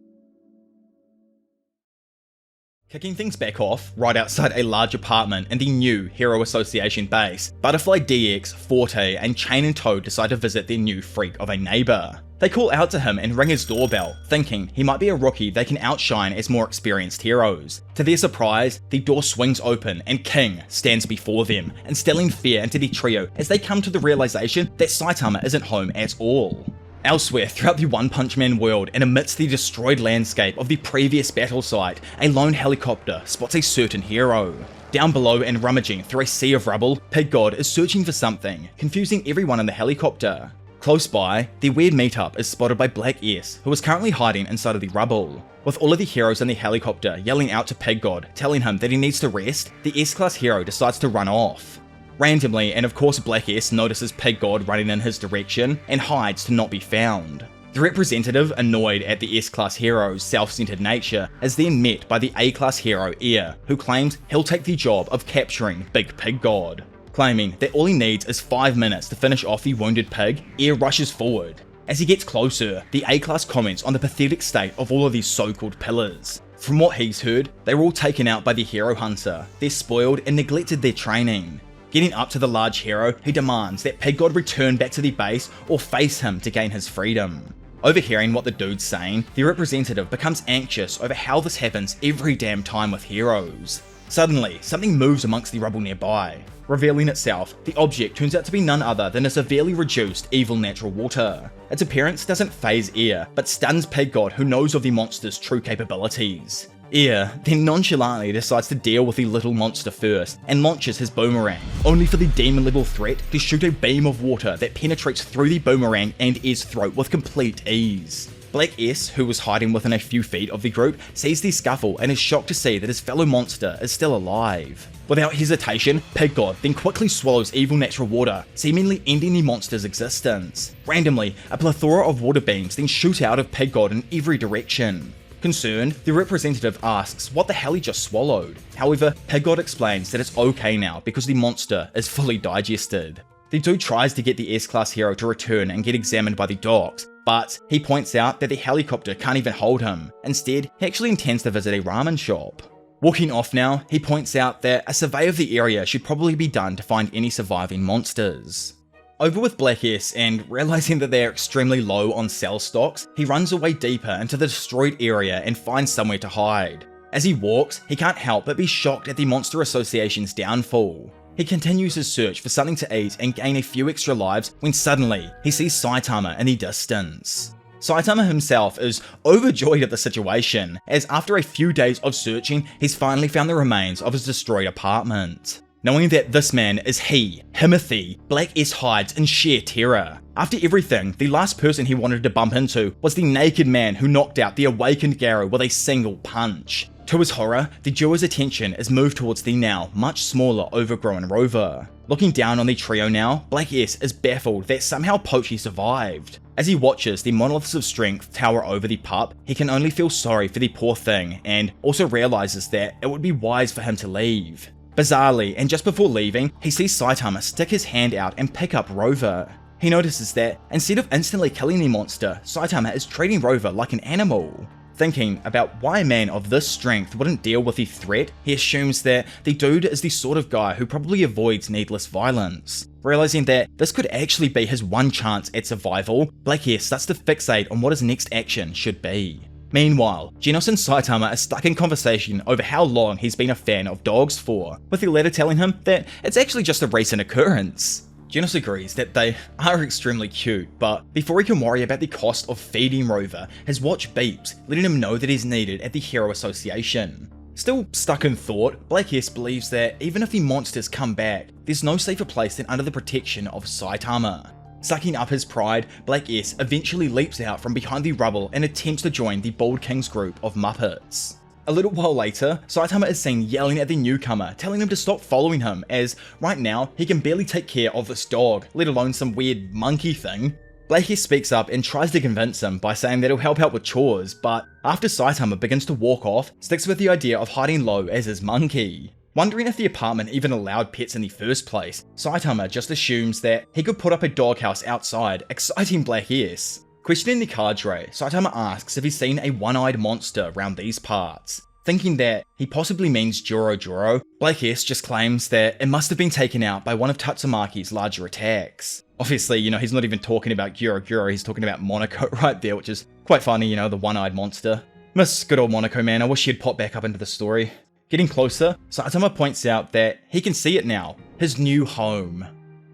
Kicking things back off, right outside a large apartment in the new Hero Association base, Butterfly DX, Forte, and Chain and Toad decide to visit their new freak of a neighbour. They call out to him and ring his doorbell, thinking he might be a rookie they can outshine as more experienced heroes. To their surprise, the door swings open and King stands before them, instilling fear into the trio as they come to the realization that Saitama isn't home at all. Elsewhere, throughout the One Punch Man world and amidst the destroyed landscape of the previous battle site, a lone helicopter spots a certain hero. Down below and rummaging through a sea of rubble, Pig God is searching for something, confusing everyone in the helicopter. Close by, the weird meetup is spotted by Black S, who is currently hiding inside of the rubble. With all of the heroes in the helicopter yelling out to Pig God, telling him that he needs to rest, the S-Class hero decides to run off. Randomly, and of course Black S notices Pig God running in his direction and hides to not be found. The representative, annoyed at the S-Class hero's self-centered nature, is then met by the A-Class hero Air, who claims he'll take the job of capturing Big Pig God. Claiming that all he needs is 5 minutes to finish off the wounded pig, Air rushes forward. As he gets closer, the A-Class comments on the pathetic state of all of these so-called pillars. From what he's heard, they were all taken out by the hero hunter, they're spoiled and neglected their training. Getting up to the large hero, he demands that Pig God return back to the base or face him to gain his freedom. Overhearing what the dude's saying, the representative becomes anxious over how this happens every damn time with heroes. Suddenly, something moves amongst the rubble nearby. Revealing itself, the object turns out to be none other than a severely reduced evil natural water. Its appearance doesn't faze Air, but stuns Pig God, who knows of the monster's true capabilities. Air then nonchalantly decides to deal with the little monster first and launches his boomerang, only for the demon level threat to shoot a beam of water that penetrates through the boomerang and Air's throat with complete ease. Black S, who was hiding within a few feet of the group, sees the scuffle and is shocked to see that his fellow monster is still alive. Without hesitation, Pig God then quickly swallows evil natural water, seemingly ending the monster's existence. Randomly, a plethora of water beams then shoot out of Pig God in every direction. Concerned, the representative asks what the hell he just swallowed. However, Pig God explains that it's okay now because the monster is fully digested. The dude tries to get the S-Class hero to return and get examined by the docs, but he points out that the helicopter can't even hold him. Instead, he actually intends to visit a ramen shop. Walking off now, he points out that a survey of the area should probably be done to find any surviving monsters. Over with Black S, and realizing that they are extremely low on cell stocks, he runs away deeper into the destroyed area and finds somewhere to hide. As he walks, he can't help but be shocked at the Monster Association's downfall. He continues his search for something to eat and gain a few extra lives when suddenly he sees Saitama in the distance. Saitama himself is overjoyed at the situation, as after a few days of searching, he's finally found the remains of his destroyed apartment. Knowing that this man is Himothy, Black S hides in sheer terror. After everything, the last person he wanted to bump into was the naked man who knocked out the awakened Garou with a single punch. To his horror, the duo's attention is moved towards the now much smaller overgrown rover. Looking down on the trio now, Black S is baffled that somehow Pochi survived. As he watches the monoliths of strength tower over the pup, he can only feel sorry for the poor thing and also realizes that it would be wise for him to leave. Bizarrely, and just before leaving, he sees Saitama stick his hand out and pick up Rover. He notices that instead of instantly killing the monster, Saitama is treating Rover like an animal. Thinking about why a man of this strength wouldn't deal with the threat, he assumes that the dude is the sort of guy who probably avoids needless violence. Realizing that this could actually be his one chance at survival, Black S starts to fixate on what his next action should be. Meanwhile, Genos and Saitama are stuck in conversation over how long he's been a fan of dogs for, with the latter telling him that it's actually just a recent occurrence. Genos agrees that they are extremely cute, but before he can worry about the cost of feeding Rover, his watch beeps, letting him know that he's needed at the Hero Association. Still stuck in thought, Black S believes that even if the monsters come back, there's no safer place than under the protection of Saitama. Sucking up his pride, Black S eventually leaps out from behind the rubble and attempts to join the Bald King's group of Muppets. A little while later, Saitama is seen yelling at the newcomer, telling him to stop following him, as right now he can barely take care of this dog, let alone some weird monkey thing. Black S speaks up and tries to convince him by saying that he'll help out with chores, but after Saitama begins to walk off, sticks with the idea of hiding low as his monkey. Wondering if the apartment even allowed pets in the first place, Saitama just assumes that he could put up a doghouse outside, exciting Black S. Questioning the cadre, Saitama asks if he's seen a one-eyed monster around these parts. Thinking that he possibly means Joro, Black S just claims that it must have been taken out by one of Tatsumaki's larger attacks. Obviously, he's not even talking about Guro, he's talking about Monaco right there, which is quite funny, the one-eyed monster. Miss good old Monaco, man, I wish she'd pop back up into the story. Getting closer, Saitama points out that he can see it now, his new home.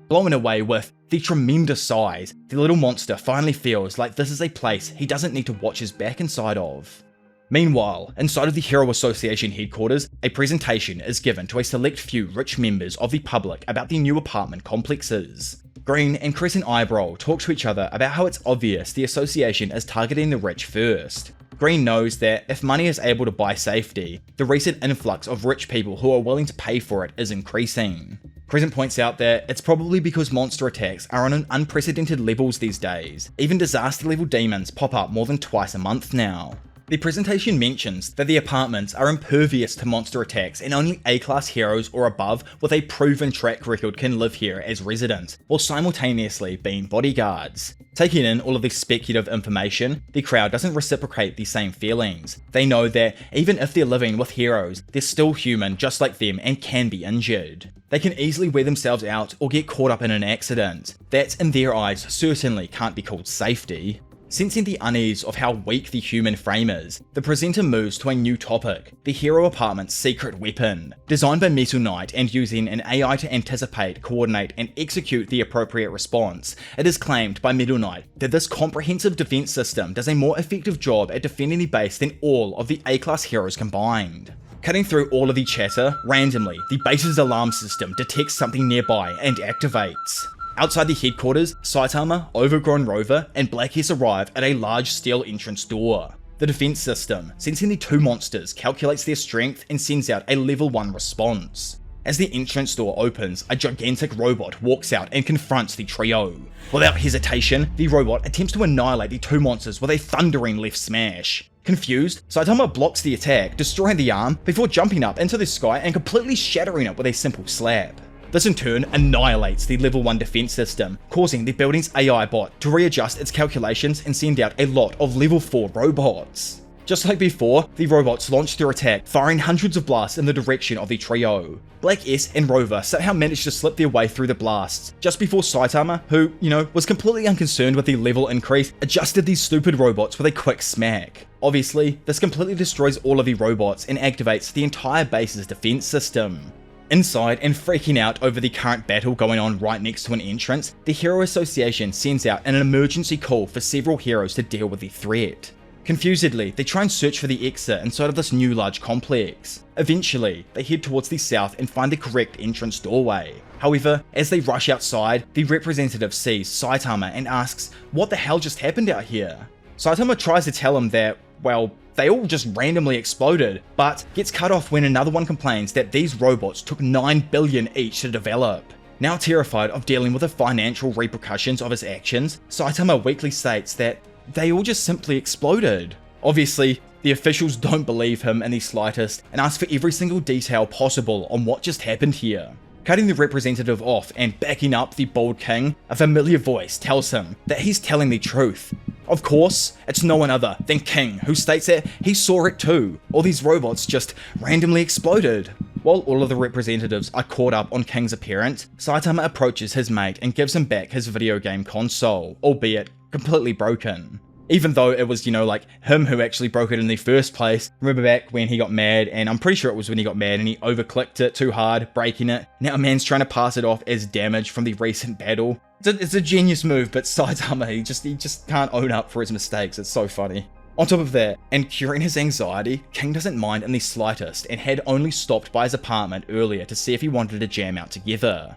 Blown away with the tremendous size, the little monster finally feels like this is a place he doesn't need to watch his back inside of. Meanwhile, inside of the Hero Association headquarters, a presentation is given to a select few rich members of the public about the new apartment complexes. Green and Crescent Eyebrow talk to each other about how it's obvious the association is targeting the rich first. Green knows that if money is able to buy safety, the recent influx of rich people who are willing to pay for it is increasing. Crescent points out that it's probably because monster attacks are on an unprecedented levels these days. Even disaster level demons pop up more than twice a month now. The presentation mentions that the apartments are impervious to monster attacks and only A-class heroes or above with a proven track record can live here as residents, while simultaneously being bodyguards. Taking in all of this speculative information, the crowd doesn't reciprocate the same feelings. They know that even if they're living with heroes, they're still human just like them and can be injured. They can easily wear themselves out or get caught up in an accident. That, in their eyes, certainly can't be called safety. Sensing the unease of how weak the human frame is, the presenter moves to a new topic, the Hero Apartment's secret weapon. Designed by Metal Knight and using an AI to anticipate, coordinate, and execute the appropriate response, it is claimed by Metal Knight that this comprehensive defense system does a more effective job at defending the base than all of the A-class heroes combined. Cutting through all of the chatter, randomly, the base's alarm system detects something nearby and activates. Outside the headquarters, Saitama, Overgrown Rover, and Black S arrive at a large steel entrance door. The defense system, sensing the two monsters, calculates their strength and sends out a level 1 response. As the entrance door opens, a gigantic robot walks out and confronts the trio. Without hesitation, the robot attempts to annihilate the two monsters with a thundering left smash. Confused, Saitama blocks the attack, destroying the arm before jumping up into the sky and completely shattering it with a simple slap. This in turn annihilates the level 1 defense system, causing the building's AI bot to readjust its calculations and send out a lot of level 4 robots. Just like before, the robots launch their attack, firing hundreds of blasts in the direction of the trio. Black S and Rover somehow manage to slip their way through the blasts, just before Saitama, who, was completely unconcerned with the level increase, adjusted these stupid robots with a quick smack. Obviously, this completely destroys all of the robots and activates the entire base's defense system. Inside and freaking out over the current battle going on right next to an entrance, the Hero Association sends out an emergency call for several heroes to deal with the threat. Confusedly, they try and search for the exit inside of this new large complex. Eventually, they head towards the south and find the correct entrance doorway. However, as they rush outside, the representative sees Saitama and asks, "What the hell just happened out here?" Saitama tries to tell him that, well, they all just randomly exploded, but gets cut off when another one complains that these robots took 9 billion each to develop. Now terrified of dealing with the financial repercussions of his actions, Saitama weakly states that they all just simply exploded. Obviously, the officials don't believe him in the slightest and ask for every single detail possible on what just happened here. Cutting the representative off and backing up the bald king, a familiar voice tells him that he's telling the truth. Of course, it's no one other than King, who states that he saw it too. All these robots just randomly exploded. While all of the representatives are caught up on King's appearance, Saitama approaches his mate and gives him back his video game console, albeit completely broken. Even though it was, like him who actually broke it in the first place. Remember back when he got mad, and I'm pretty sure it was when he got mad and he overclicked it too hard, breaking it. Now a man's trying to pass it off as damage from the recent battle. It's a genius move, but Saitama, he just can't own up for his mistakes. It's so funny. On top of that, and curing his anxiety, King doesn't mind in the slightest and had only stopped by his apartment earlier to see if he wanted to jam out together.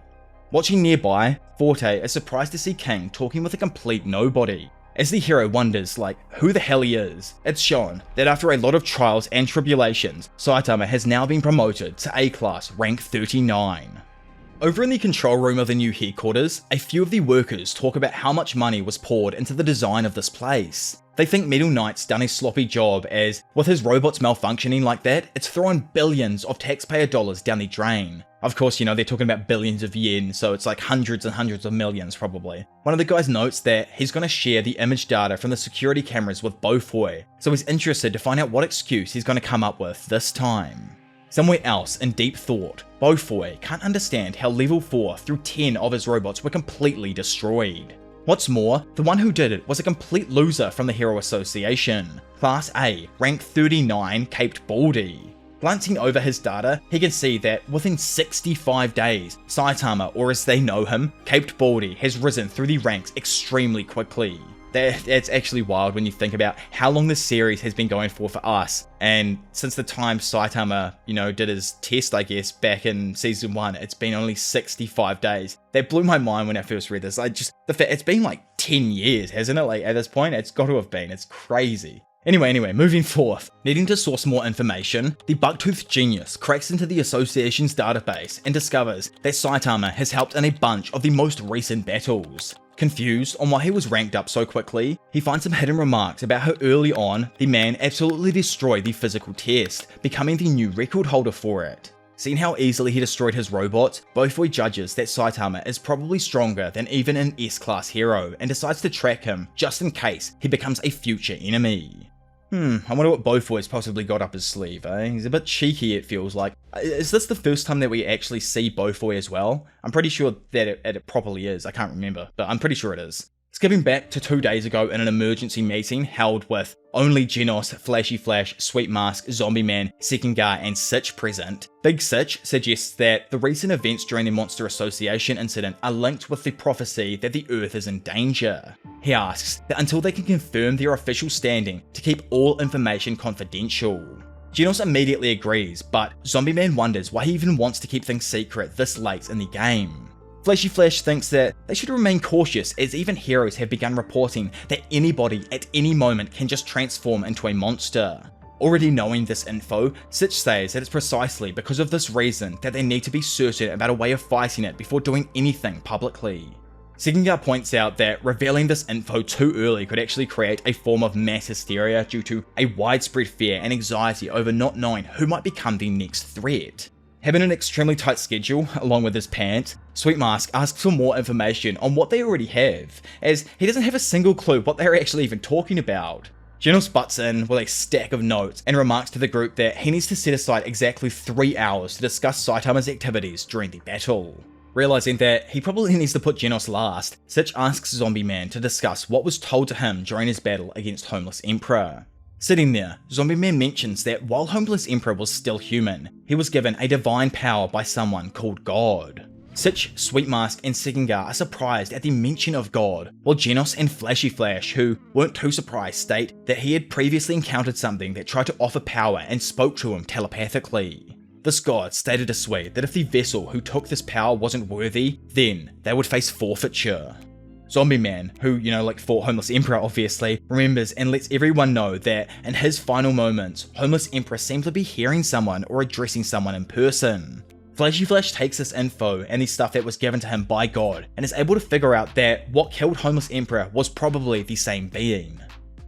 Watching nearby, Forte is surprised to see King talking with a complete nobody. As the hero wonders, who the hell he is, it's shown that after a lot of trials and tribulations, Saitama has now been promoted to A-class rank 39. Over in the control room of the new headquarters, a few of the workers talk about how much money was poured into the design of this place. They think Metal Knight's done a sloppy job as, with his robots malfunctioning like that, it's thrown billions of taxpayer dollars down the drain. Of course, they're talking about billions of yen, so it's like hundreds and hundreds of millions probably. One of the guys notes that he's going to share the image data from the security cameras with Beaufoy, so he's interested to find out what excuse he's going to come up with this time. Somewhere else in deep thought, Beaufoy can't understand how level 4 through 10 of his robots were completely destroyed. What's more, the one who did it was a complete loser from the Hero Association. Class A, rank 39, Caped Baldy. Glancing over his data, he can see that within 65 days, Saitama, or as they know him, Caped Baldy, has risen through the ranks extremely quickly. That's actually wild when you think about how long this series has been going for us. And since the time Saitama, did his test, I guess, back in season 1, it's been only 65 days. That blew my mind when I first read this. It's been like 10 years, hasn't it? At this point, it's got to have been. It's crazy. Anyway, moving forth. Needing to source more information, the Bucktooth genius cracks into the association's database and discovers that Saitama has helped in a bunch of the most recent battles. Confused on why he was ranked up so quickly, he finds some hidden remarks about how early on, the man absolutely destroyed the physical test, becoming the new record holder for it. Seeing how easily he destroyed his robots, Beaufoy judges that Saitama is probably stronger than even an S-class hero and decides to track him just in case he becomes a future enemy. I wonder what Beaufoy's possibly got up his sleeve, eh? He's a bit cheeky, it feels like. Is this the first time that we actually see Beaufoy as well? I'm pretty sure that it probably is. I can't remember, but I'm pretty sure it is. Skipping back to 2 days ago in an emergency meeting held with only Genos, Flashy Flash, Sweet Mask, Zombie Man, Sekengar, and Sitch present, Big Sitch suggests that the recent events during the Monster Association incident are linked with the prophecy that the Earth is in danger. He asks that until they can confirm their official standing, to keep all information confidential. Genos immediately agrees, but Zombie Man wonders why he even wants to keep things secret this late in the game. Flashy Flash thinks that they should remain cautious as even heroes have begun reporting that anybody at any moment can just transform into a monster. Already knowing this info, Sitch says that it's precisely because of this reason that they need to be certain about a way of fighting it before doing anything publicly. Sekengar points out that revealing this info too early could actually create a form of mass hysteria due to a widespread fear and anxiety over not knowing who might become the next threat. Having an extremely tight schedule, along with his pant, Sweet Mask asks for more information on what they already have, as he doesn't have a single clue what they're actually even talking about. Genos butts in with a stack of notes and remarks to the group that he needs to set aside exactly 3 hours to discuss Saitama's activities during the battle. Realizing that he probably needs to put Genos last, Sitch asks Zombie Man to discuss what was told to him during his battle against Homeless Emperor. Sitting there, Zombie Man mentions that while Homeless Emperor was still human, he was given a divine power by someone called God. Sitch, Sweet Mask, and Segengar are surprised at the mention of God, while Genos and Flashy Flash, who weren't too surprised, state that he had previously encountered something that tried to offer power and spoke to him telepathically. This god stated to Sweet that if the vessel who took this power wasn't worthy, then they would face forfeiture. Zombie Man, who, fought Homeless Emperor obviously, remembers and lets everyone know that in his final moments, Homeless Emperor seemed to be hearing someone or addressing someone in person. Flashy Flash takes this info and the stuff that was given to him by God and is able to figure out that what killed Homeless Emperor was probably the same being.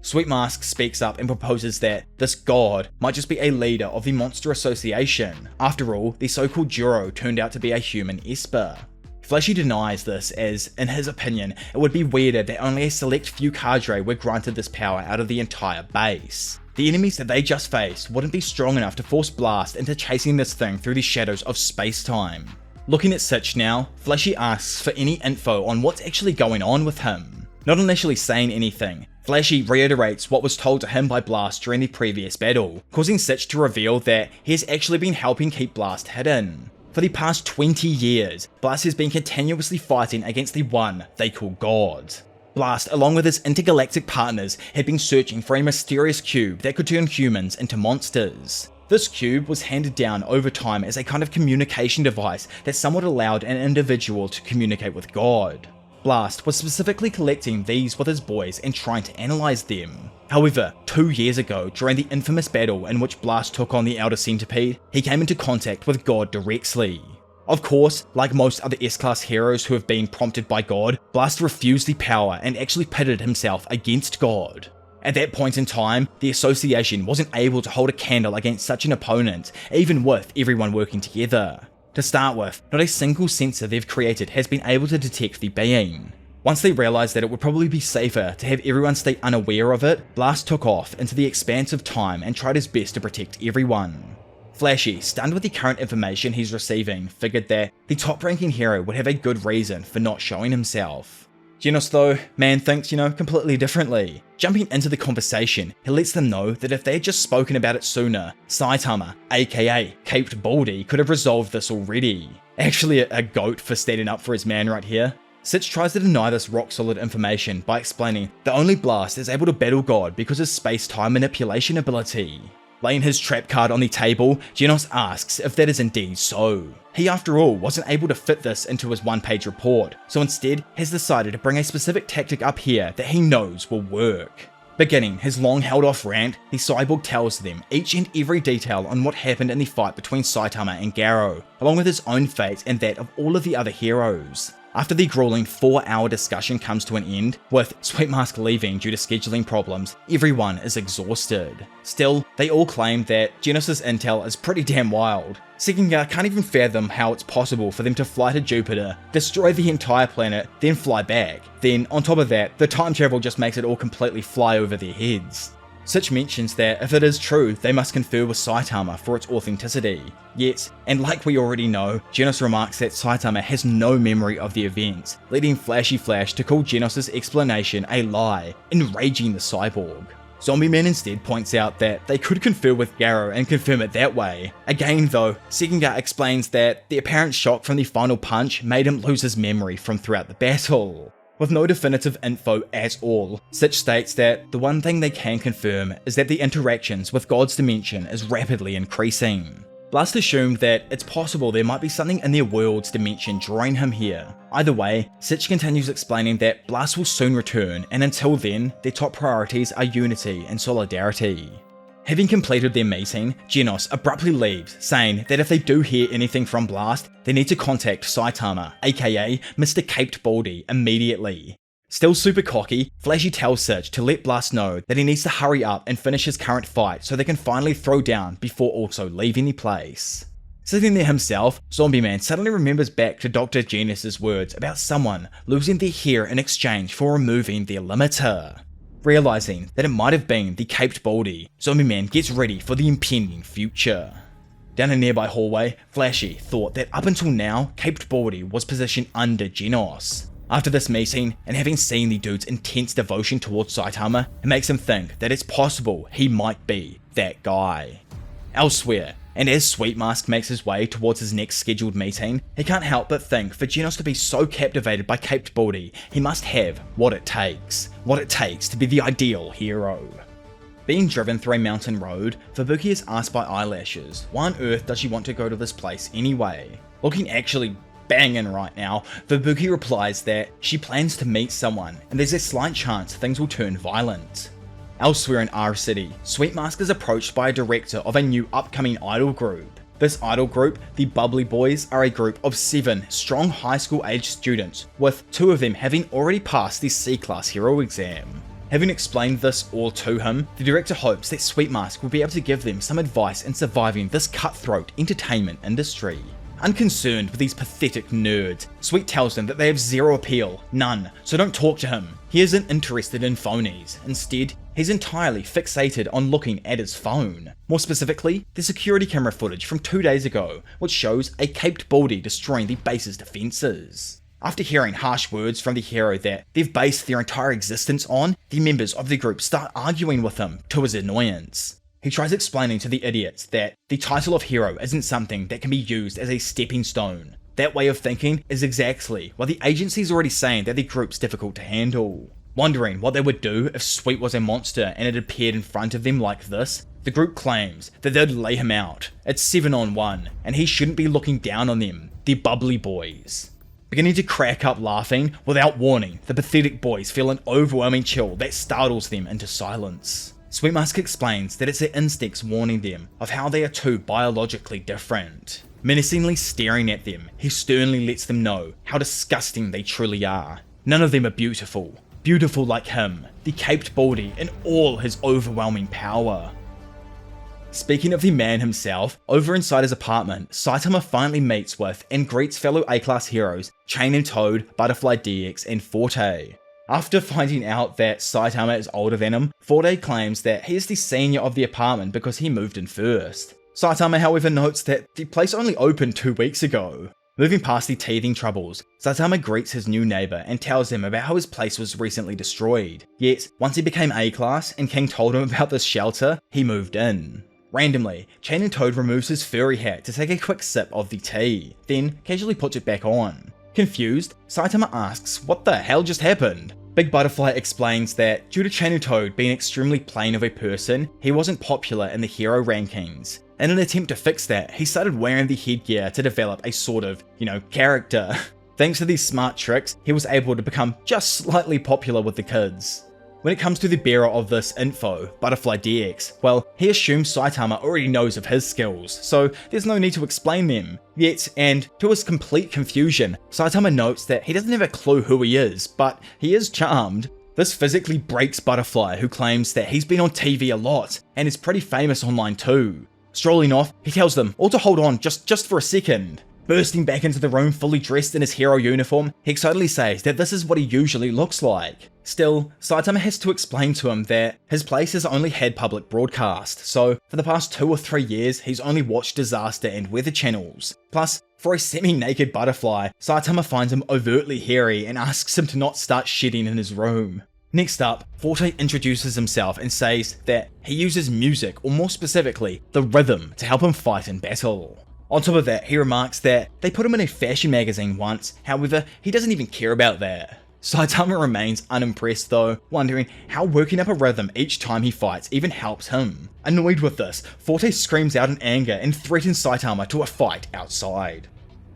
Sweet Mask speaks up and proposes that this god might just be a leader of the Monster Association. After all, the so-called Garou turned out to be a human Esper. Flashy denies this as, in his opinion, it would be weirder that only a select few cadre were granted this power out of the entire base. The enemies that they just faced wouldn't be strong enough to force Blast into chasing this thing through the shadows of space-time. Looking at Sitch now, Flashy asks for any info on what's actually going on with him. Not initially saying anything, Flashy reiterates what was told to him by Blast during the previous battle, causing Sitch to reveal that he has actually been helping keep Blast hidden. For the past 20 years, Blast has been continuously fighting against the one they call God. Blast, along with his intergalactic partners, had been searching for a mysterious cube that could turn humans into monsters. This cube was handed down over time as a kind of communication device that somewhat allowed an individual to communicate with God. Blast was specifically collecting these with his boys and trying to analyze them. However, 2 years ago, during the infamous battle in which Blast took on the Elder Centipede, he came into contact with God directly. Of course, like most other S-Class heroes who have been prompted by God, Blast refused the power and actually pitted himself against God. At that point in time, the Association wasn't able to hold a candle against such an opponent, even with everyone working together. To start with, not a single sensor they've created has been able to detect the being. Once they realized that it would probably be safer to have everyone stay unaware of it, Blast took off into the expanse of time and tried his best to protect everyone. Flashy, stunned with the current information he's receiving, figured that the top-ranking hero would have a good reason for not showing himself. Genos though, man thinks, completely differently. Jumping into the conversation, he lets them know that if they had just spoken about it sooner, Saitama, aka Caped Baldy, could have resolved this already. Actually a goat for standing up for his man right here. Sitch tries to deny this rock-solid information by explaining that only Blast is able to battle God because of his space-time manipulation ability. Laying his trap card on the table, Genos asks if that is indeed so. He, after all, wasn't able to fit this into his one-page report, so instead has decided to bring a specific tactic up here that he knows will work. Beginning his long-held-off rant, the cyborg tells them each and every detail on what happened in the fight between Saitama and Garou, along with his own fate and that of all of the other heroes. After the grueling 4-hour discussion comes to an end, with Sweet Mask leaving due to scheduling problems, everyone is exhausted. Still, they all claim that Genos' intel is pretty damn wild. Segengar can't even fathom how it's possible for them to fly to Jupiter, destroy the entire planet, then fly back. Then, on top of that, the time travel just makes it all completely fly over their heads. Sitch mentions that if it is true, they must confer with Saitama for its authenticity. Yet, and like we already know, Genos remarks that Saitama has no memory of the events, leading Flashy Flash to call Genos' explanation a lie, enraging the cyborg. Zombie Man instead points out that they could confer with Garou and confirm it that way. Again though, Segengar explains that the apparent shock from the final punch made him lose his memory from throughout the battle. With no definitive info at all, Sitch states that the one thing they can confirm is that the interactions with God's dimension is rapidly increasing. Blast assumed that it's possible there might be something in their world's dimension drawing him here. Either way, Sitch continues explaining that Blast will soon return, and until then, their top priorities are unity and solidarity. Having completed their meeting, Genos abruptly leaves, saying that if they do hear anything from Blast, they need to contact Saitama, aka Mr. Caped Baldy, immediately. Still super cocky, Flashy tells Sitch to let Blast know that he needs to hurry up and finish his current fight so they can finally throw down before also leaving the place. Sitting there himself, Zombie Man suddenly remembers back to Dr. Genis' words about someone losing their hair in exchange for removing their limiter. Realizing that it might have been the Caped Baldy, Zombie Man gets ready for the impending future. Down a nearby hallway, Flashy thought that up until now, Caped Baldy was positioned under Genos. After this meeting, and having seen the dude's intense devotion towards Saitama, it makes him think that it's possible he might be that guy. Elsewhere, and as Sweet Mask makes his way towards his next scheduled meeting, he can't help but think for Genos to be so captivated by Caped Baldy, he must have what it takes to be the ideal hero. Being driven through a mountain road, Fubuki is asked by Eyelashes, why on earth does she want to go to this place anyway? Looking actually banging right now, Fubuki replies that she plans to meet someone, and there's a slight chance things will turn violent. Elsewhere in R City, Sweet Mask is approached by a director of a new upcoming idol group. This idol group, the Bubbly Boys, are a group of 7 strong high school aged students, with 2 of them having already passed the C-Class Hero exam. Having explained this all to him, the director hopes that Sweet Mask will be able to give them some advice in surviving this cutthroat entertainment industry. Unconcerned with these pathetic nerds, Sweet tells them that they have zero appeal, none, so don't talk to him. He isn't interested in phonies. Instead, he's entirely fixated on looking at his phone. More specifically, the security camera footage from 2 days ago, which shows a Caped Baldy destroying the base's defences. After hearing harsh words from the hero that they've based their entire existence on, the members of the group start arguing with him to his annoyance. He tries explaining to the idiots that the title of hero isn't something that can be used as a stepping stone. That way of thinking is exactly what the agency's already saying that the group's difficult to handle. Wondering what they would do if Sweet was a monster and it appeared in front of them like this, the group claims that they'd lay him out. It's 7-on-1, and he shouldn't be looking down on them, the Bubbly Boys. Beginning to crack up laughing, without warning, the pathetic boys feel an overwhelming chill that startles them into silence. Sweet Mask explains that it's their instincts warning them of how they are too biologically different. Menacingly staring at them, he sternly lets them know how disgusting they truly are. None of them are beautiful like him, the Caped Baldy in all his overwhelming power. Speaking of the man himself, over inside his apartment, Saitama finally meets with and greets fellow A-Class heroes Chain and Toad, Butterfly DX, and Forte. After finding out that Saitama is older than him, Forte claims that he is the senior of the apartment because he moved in first. Saitama, however, notes that the place only opened 2 weeks ago. Moving past the teething troubles, Saitama greets his new neighbour and tells him about how his place was recently destroyed. Yet, once he became A-Class and King told him about this shelter, he moved in. Randomly, Chain and Toad removes his furry hat to take a quick sip of the tea, then casually puts it back on. Confused, Saitama asks what the hell just happened. Big Butterfly explains that due to Chain and Toad being extremely plain of a person, he wasn't popular in the hero rankings. In an attempt to fix that, he started wearing the headgear to develop a sort of, character. Thanks to these smart tricks, he was able to become just slightly popular with the kids. When it comes to the bearer of this info, Butterfly DX, well, he assumes Saitama already knows of his skills, so there's no need to explain them. Yet, and to his complete confusion, Saitama notes that he doesn't have a clue who he is, but he is charmed. This physically breaks Butterfly, who claims that he's been on TV a lot, and is pretty famous online too. Strolling off, he tells them all to hold on just for a second. Bursting back into the room fully dressed in his hero uniform, he excitedly says that this is what he usually looks like. Still, Saitama has to explain to him that his place has only had public broadcast, so for the past 2 or 3 years he's only watched disaster and weather channels. Plus, for a semi-naked Butterfly, Saitama finds him overtly hairy and asks him to not start shitting in his room. Next up, Forte introduces himself and says that he uses music, or more specifically, the rhythm, to help him fight in battle. On top of that, he remarks that they put him in a fashion magazine once, however, he doesn't even care about that. Saitama remains unimpressed though, wondering how working up a rhythm each time he fights even helps him. Annoyed with this, Forte screams out in anger and threatens Saitama to a fight outside.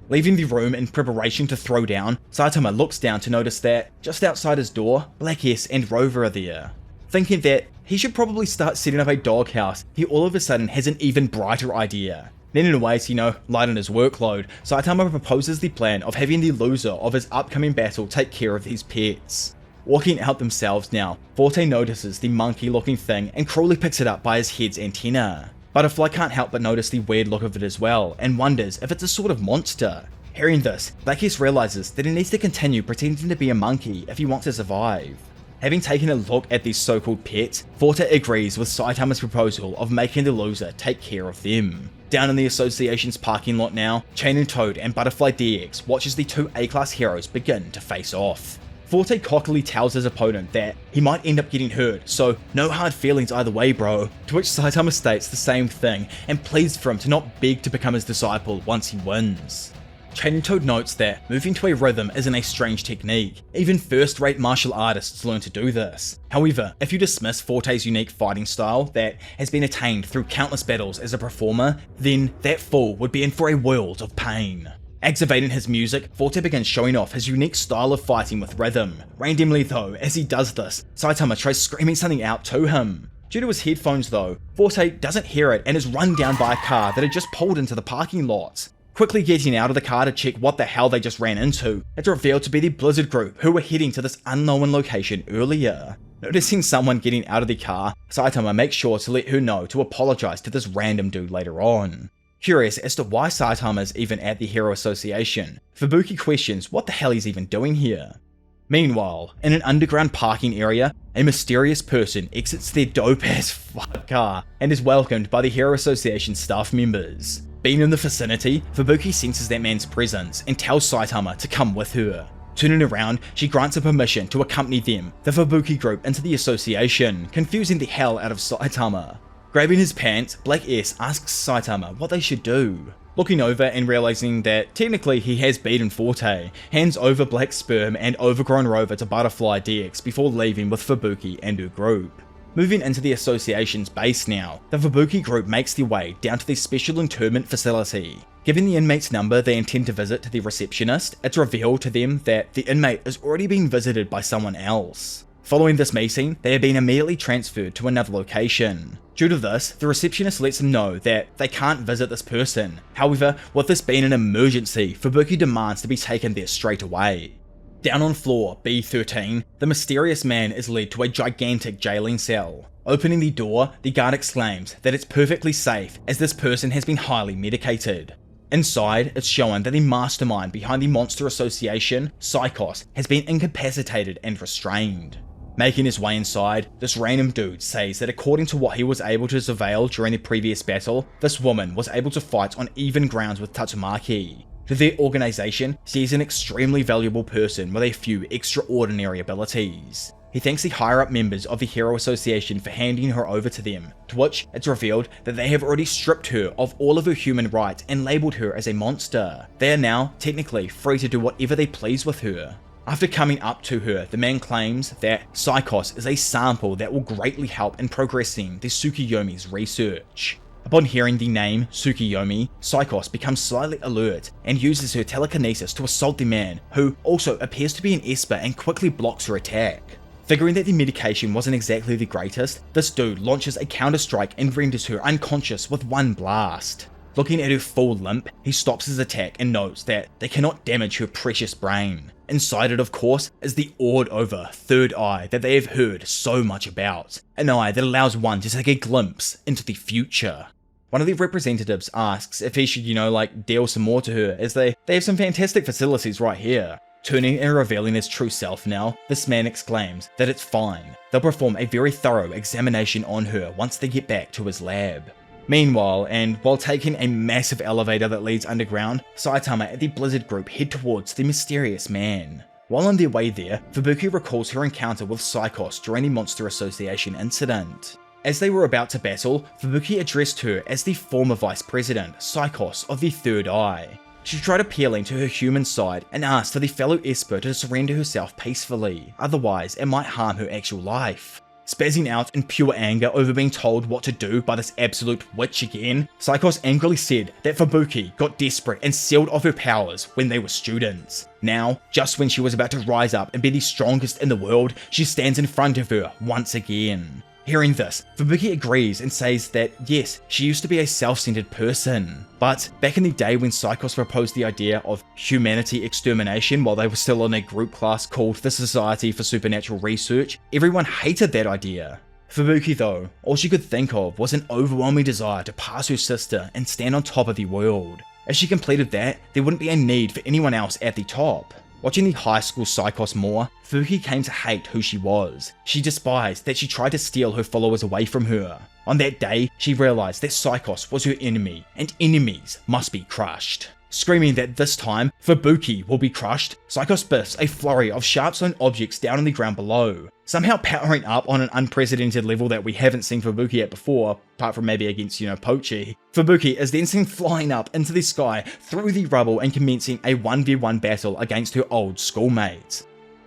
Leaving the room in preparation to throw down, Saitama looks down to notice that, just outside his door, Black S and Rover are there. Thinking that he should probably start setting up a doghouse, he all of a sudden has an even brighter idea. Then in a way to, lighten his workload, Saitama proposes the plan of having the loser of his upcoming battle take care of these pets. Walking out themselves now, Forte notices the monkey-looking thing and cruelly picks it up by his head's antenna. Butterfly can't help but notice the weird look of it as well, and wonders if it's a sort of monster. Hearing this, Black S realizes that he needs to continue pretending to be a monkey if he wants to survive. Having taken a look at these so-called pets, Forte agrees with Saitama's proposal of making the loser take care of them. Down in the association's parking lot now, Chain and Toad and Butterfly DX watches the two A-class heroes begin to face off. Forte cockily tells his opponent that he might end up getting hurt, so no hard feelings either way bro, to which Saitama states the same thing and pleads for him to not beg to become his disciple once he wins. Chain and Toad notes that moving to a rhythm isn't a strange technique, even first-rate martial artists learn to do this. However, if you dismiss Forte's unique fighting style that has been attained through countless battles as a performer, then that fool would be in for a world of pain. Activating his music, Forte begins showing off his unique style of fighting with rhythm. Randomly though, as he does this, Saitama tries screaming something out to him. Due to his headphones though, Forte doesn't hear it and is run down by a car that had just pulled into the parking lot. Quickly getting out of the car to check what the hell they just ran into, it's revealed to be the Blizzard group who were heading to this unknown location earlier. Noticing someone getting out of the car, Saitama makes sure to let her know to apologize to this random dude later on. Curious as to why Saitama is even at the Hero Association, Fubuki questions what the hell he's even doing here. Meanwhile, in an underground parking area, a mysterious person exits their dope-ass fuck car and is welcomed by the Hero Association staff members. Being in the vicinity, Fubuki senses that man's presence and tells Saitama to come with her. Turning around, she grants him permission to accompany them, the Fubuki group, into the association, confusing the hell out of Saitama. Grabbing his pants, Black S asks Saitama what they should do. Looking over and realizing that technically he has beaten Forte, hands over Black Sperm and Overgrown Rover to Butterfly DX before leaving with Fubuki and her group. Moving into the association's base now, the Fubuki group makes their way down to the special internment facility. Given the inmate's number they intend to visit to the receptionist, it's revealed to them that the inmate is already being visited by someone else. Following this meeting, they are being immediately transferred to another location. Due to this, the receptionist lets them know that they can't visit this person. However, with this being an emergency, Fubuki demands to be taken there straight away. Down on floor B13, the mysterious man is led to a gigantic jailing cell. Opening the door, the guard exclaims that it's perfectly safe as this person has been highly medicated. Inside, it's shown that the mastermind behind the Monster Association, Psychos, has been incapacitated and restrained. Making his way inside, this random dude says that according to what he was able to surveil during the previous battle, this woman was able to fight on even grounds with Tatsumaki. To their organization, she is an extremely valuable person with a few extraordinary abilities. He thanks the higher up members of the Hero Association for handing her over to them, to which it's revealed that they have already stripped her of all of her human rights and labelled her as a monster. They are now, technically, free to do whatever they please with her. After coming up to her, the man claims that Psychos is a sample that will greatly help in progressing the Tsukiyomi's research. Upon hearing the name Tsukiyomi, Psychos becomes slightly alert and uses her telekinesis to assault the man, who also appears to be an Esper and quickly blocks her attack. Figuring that the medication wasn't exactly the greatest, this dude launches a counter-strike and renders her unconscious with one blast. Looking at her full limp, he stops his attack and notes that they cannot damage her precious brain. Inside it, of course, is the awed-over third eye that they have heard so much about, an eye that allows one to take a glimpse into the future. One of the representatives asks if he should, deal some more to her, as they have some fantastic facilities right here. Turning and revealing his true self now, this man exclaims that it's fine. They'll perform a very thorough examination on her once they get back to his lab. Meanwhile, and while taking a massive elevator that leads underground, Saitama and the Blizzard group head towards the mysterious man. While on their way there, Fubuki recalls her encounter with Psychos during the Monster Association incident. As they were about to battle, Fubuki addressed her as the former vice president, Psychos of the Third Eye. She tried appealing to her human side and asked for the fellow Esper to surrender herself peacefully, otherwise it might harm her actual life. Spazzing out in pure anger over being told what to do by this absolute witch again, Psychos angrily said that Fubuki got desperate and sealed off her powers when they were students. Now, just when she was about to rise up and be the strongest in the world, she stands in front of her once again. Hearing this, Fubuki agrees and says that yes, she used to be a self-centered person, but back in the day when Psychos proposed the idea of humanity extermination while they were still in a group class called the Society for Supernatural Research, everyone hated that idea. Fubuki though, all she could think of was an overwhelming desire to pass her sister and stand on top of the world. If she completed that, there wouldn't be a need for anyone else at the top. Watching the high school Psychos more, Fubuki came to hate who she was. She despised that she tried to steal her followers away from her. On that day, she realized that Psychos was her enemy, and enemies must be crushed. Screaming that this time, Fubuki will be crushed, Psychos biffs a flurry of sharp-stone objects down on the ground below, somehow powering up on an unprecedented level that we haven't seen Fubuki at before, apart from maybe against, Pochi. Fubuki is then seen flying up into the sky through the rubble and commencing a 1v1 battle against her old schoolmates.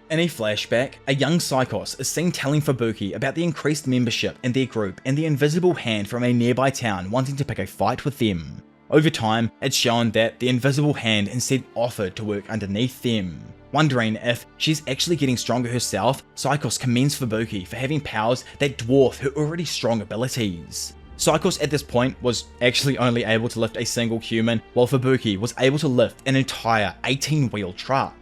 In a flashback, a young Psychos is seen telling Fubuki about the increased membership in their group and the invisible hand from a nearby town wanting to pick a fight with them. Over time, it's shown that the invisible hand instead offered to work underneath them. Wondering if she's actually getting stronger herself, Psychos commends Fubuki for having powers that dwarf her already strong abilities. Psychos at this point was actually only able to lift a single human, while Fubuki was able to lift an entire 18-wheel truck.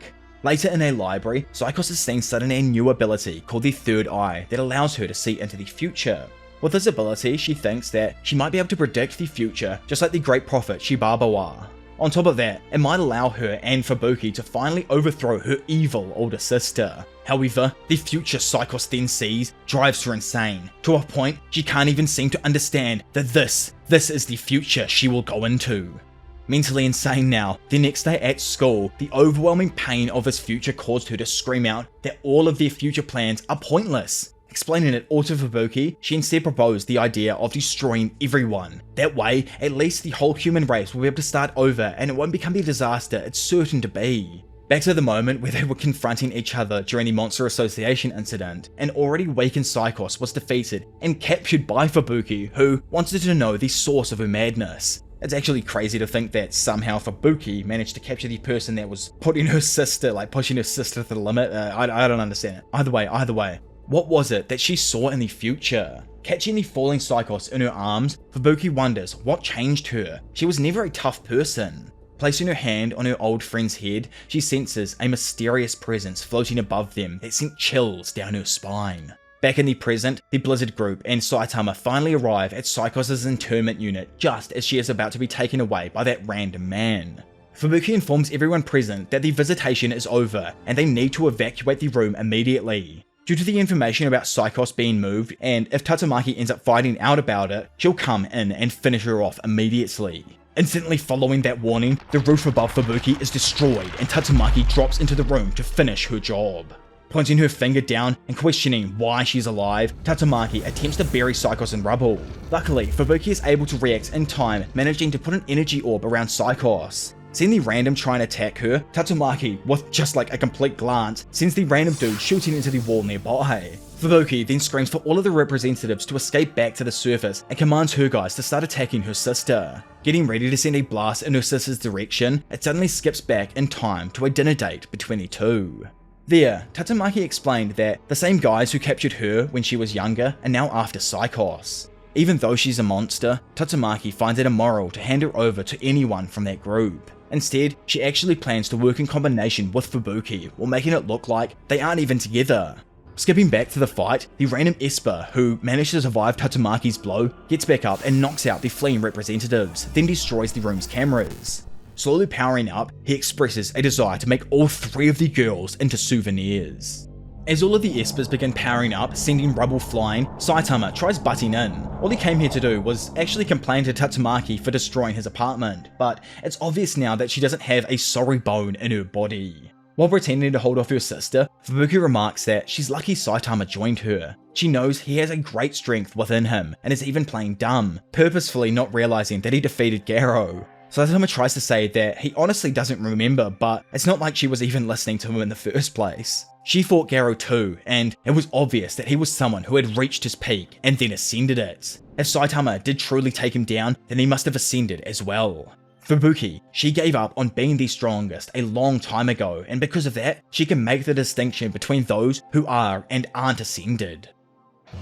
Later in a library, Psychos is seen studying a new ability called the Third Eye that allows her to see into the future. With this ability, she thinks that she might be able to predict the future just like the great prophet Shibabawa. On top of that, it might allow her and Fubuki to finally overthrow her evil older sister. However, the future Psychos then sees drives her insane, to a point she can't even seem to understand that this is the future she will go into. Mentally insane now, the next day at school, the overwhelming pain of his future caused her to scream out that all of their future plans are pointless. Explaining it all to Fubuki, she instead proposed the idea of destroying everyone. That way, at least the whole human race will be able to start over and it won't become the disaster it's certain to be. Back to the moment where they were confronting each other during the Monster Association incident, an already weakened Psychos was defeated and captured by Fubuki, who wanted to know the source of her madness. It's actually crazy to think that somehow Fubuki managed to capture the person that was pushing her sister to the limit. I don't understand it. Either way. What was it that she saw in the future? Catching the falling Psychos in her arms, Fubuki wonders what changed her. She was never a tough person. Placing her hand on her old friend's head, she senses a mysterious presence floating above them that sent chills down her spine. Back in the present, the Blizzard group and Saitama finally arrive at Psychos' internment unit just as she is about to be taken away by that random man. Fubuki informs everyone present that the visitation is over and they need to evacuate the room immediately. Due to the information about Psychos being moved, and if Tatsumaki ends up finding out about it, she'll come in and finish her off immediately. Instantly following that warning, the roof above Fubuki is destroyed and Tatsumaki drops into the room to finish her job. Pointing her finger down and questioning why she's alive, Tatsumaki attempts to bury Psychos in rubble. Luckily, Fubuki is able to react in time, managing to put an energy orb around Psychos. Seeing the random try and attack her, Tatsumaki, with just like a complete glance, sends the random dude shooting into the wall nearby. Fubuki then screams for all of the representatives to escape back to the surface and commands her guys to start attacking her sister. Getting ready to send a blast in her sister's direction, it suddenly skips back in time to a dinner date between the two. There, Tatsumaki explained that the same guys who captured her when she was younger are now after Psychos. Even though she's a monster, Tatsumaki finds it immoral to hand her over to anyone from that group. Instead, she actually plans to work in combination with Fubuki while making it look like they aren't even together. Skipping back to the fight, the random Esper, who managed to survive Tatsumaki's blow, gets back up and knocks out the fleeing representatives, then destroys the room's cameras. Slowly powering up, he expresses a desire to make all three of the girls into souvenirs. As all of the Espers begin powering up, sending rubble flying, Saitama tries butting in. All he came here to do was actually complain to Tatsumaki for destroying his apartment, but it's obvious now that she doesn't have a sorry bone in her body. While pretending to hold off her sister, Fubuki remarks that she's lucky Saitama joined her. She knows he has a great strength within him, and is even playing dumb, purposefully not realizing that he defeated Garou. Saitama tries to say that he honestly doesn't remember, but it's not like she was even listening to him in the first place. She fought Garou too, and it was obvious that he was someone who had reached his peak and then ascended it. If Saitama did truly take him down, then he must have ascended as well. Fubuki, she gave up on being the strongest a long time ago, and because of that, she can make the distinction between those who are and aren't ascended.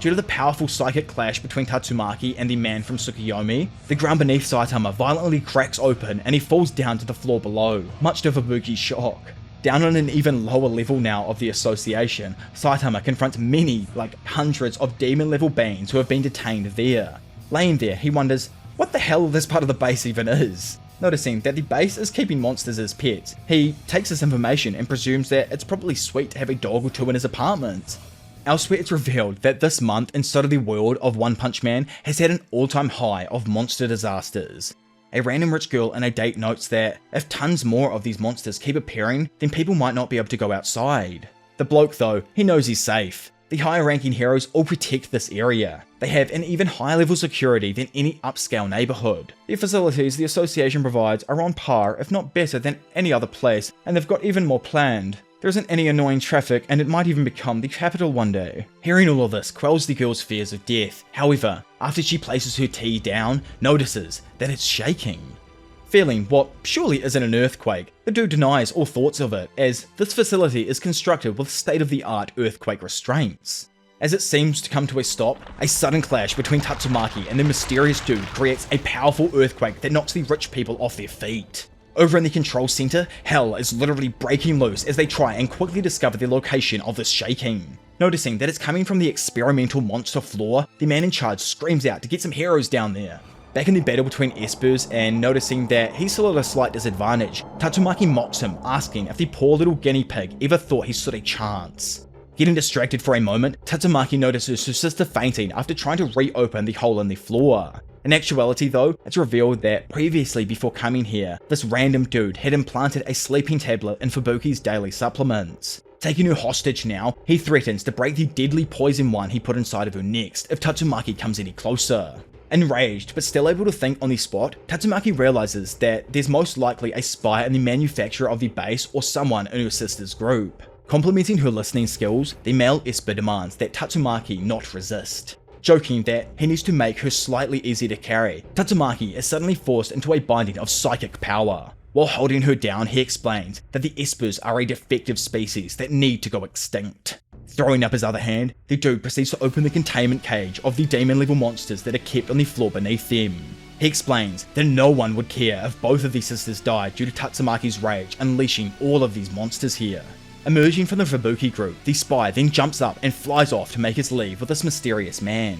Due to the powerful psychic clash between Tatsumaki and the man from Tsukuyomi, the ground beneath Saitama violently cracks open and he falls down to the floor below, much to Fubuki's shock. Down on an even lower level now of the association, Saitama confronts many, hundreds of demon-level beings who have been detained there. Laying there, he wonders what the hell this part of the base even is. Noticing that the base is keeping monsters as pets, he takes this information and presumes that it's probably sweet to have a dog or two in his apartment. Elsewhere, it's revealed that this month inside of the world of One Punch Man has had an all-time high of monster disasters. A random rich girl in a date notes that if tons more of these monsters keep appearing, then people might not be able to go outside. The bloke though, he knows he's safe. The higher ranking heroes all protect this area. They have an even higher level security than any upscale neighbourhood. The facilities the association provides are on par, if not better than any other place, and they've got even more planned. There isn't any annoying traffic, and it might even become the capital one day. Hearing all of this quells the girl's fears of death. However, after she places her tea down, notices that it's shaking. Feeling what surely isn't an earthquake, the dude denies all thoughts of it, as this facility is constructed with state-of-the-art earthquake restraints. As it seems to come to a stop, a sudden clash between Tatsumaki and the mysterious dude creates a powerful earthquake that knocks the rich people off their feet. Over in the control center, hell is literally breaking loose as they try and quickly discover the location of this shaking. Noticing that it's coming from the experimental monster floor, the man in charge screams out to get some heroes down there. Back in the battle between espers and noticing that he's still at a slight disadvantage, Tatsumaki mocks him, asking if the poor little guinea pig ever thought he stood a chance. Getting distracted for a moment, Tatsumaki notices her sister fainting after trying to reopen the hole in the floor. In actuality though, it's revealed that previously before coming here, this random dude had implanted a sleeping tablet in Fubuki's daily supplements. Taking her hostage now, he threatens to break the deadly poison one he put inside of her next if Tatsumaki comes any closer. Enraged, but still able to think on the spot, Tatsumaki realizes that there's most likely a spy in the manufacturer of the base or someone in her sister's group. Complementing her listening skills, the male esper demands that Tatsumaki not resist. Joking that he needs to make her slightly easier to carry, Tatsumaki is suddenly forced into a binding of psychic power. While holding her down, he explains that the espers are a defective species that need to go extinct. Throwing up his other hand, the dude proceeds to open the containment cage of the demon level monsters that are kept on the floor beneath them. He explains that no one would care if both of these sisters died due to Tatsumaki's rage unleashing all of these monsters here. Emerging from the Fubuki group, the spy then jumps up and flies off to make his leave with this mysterious man.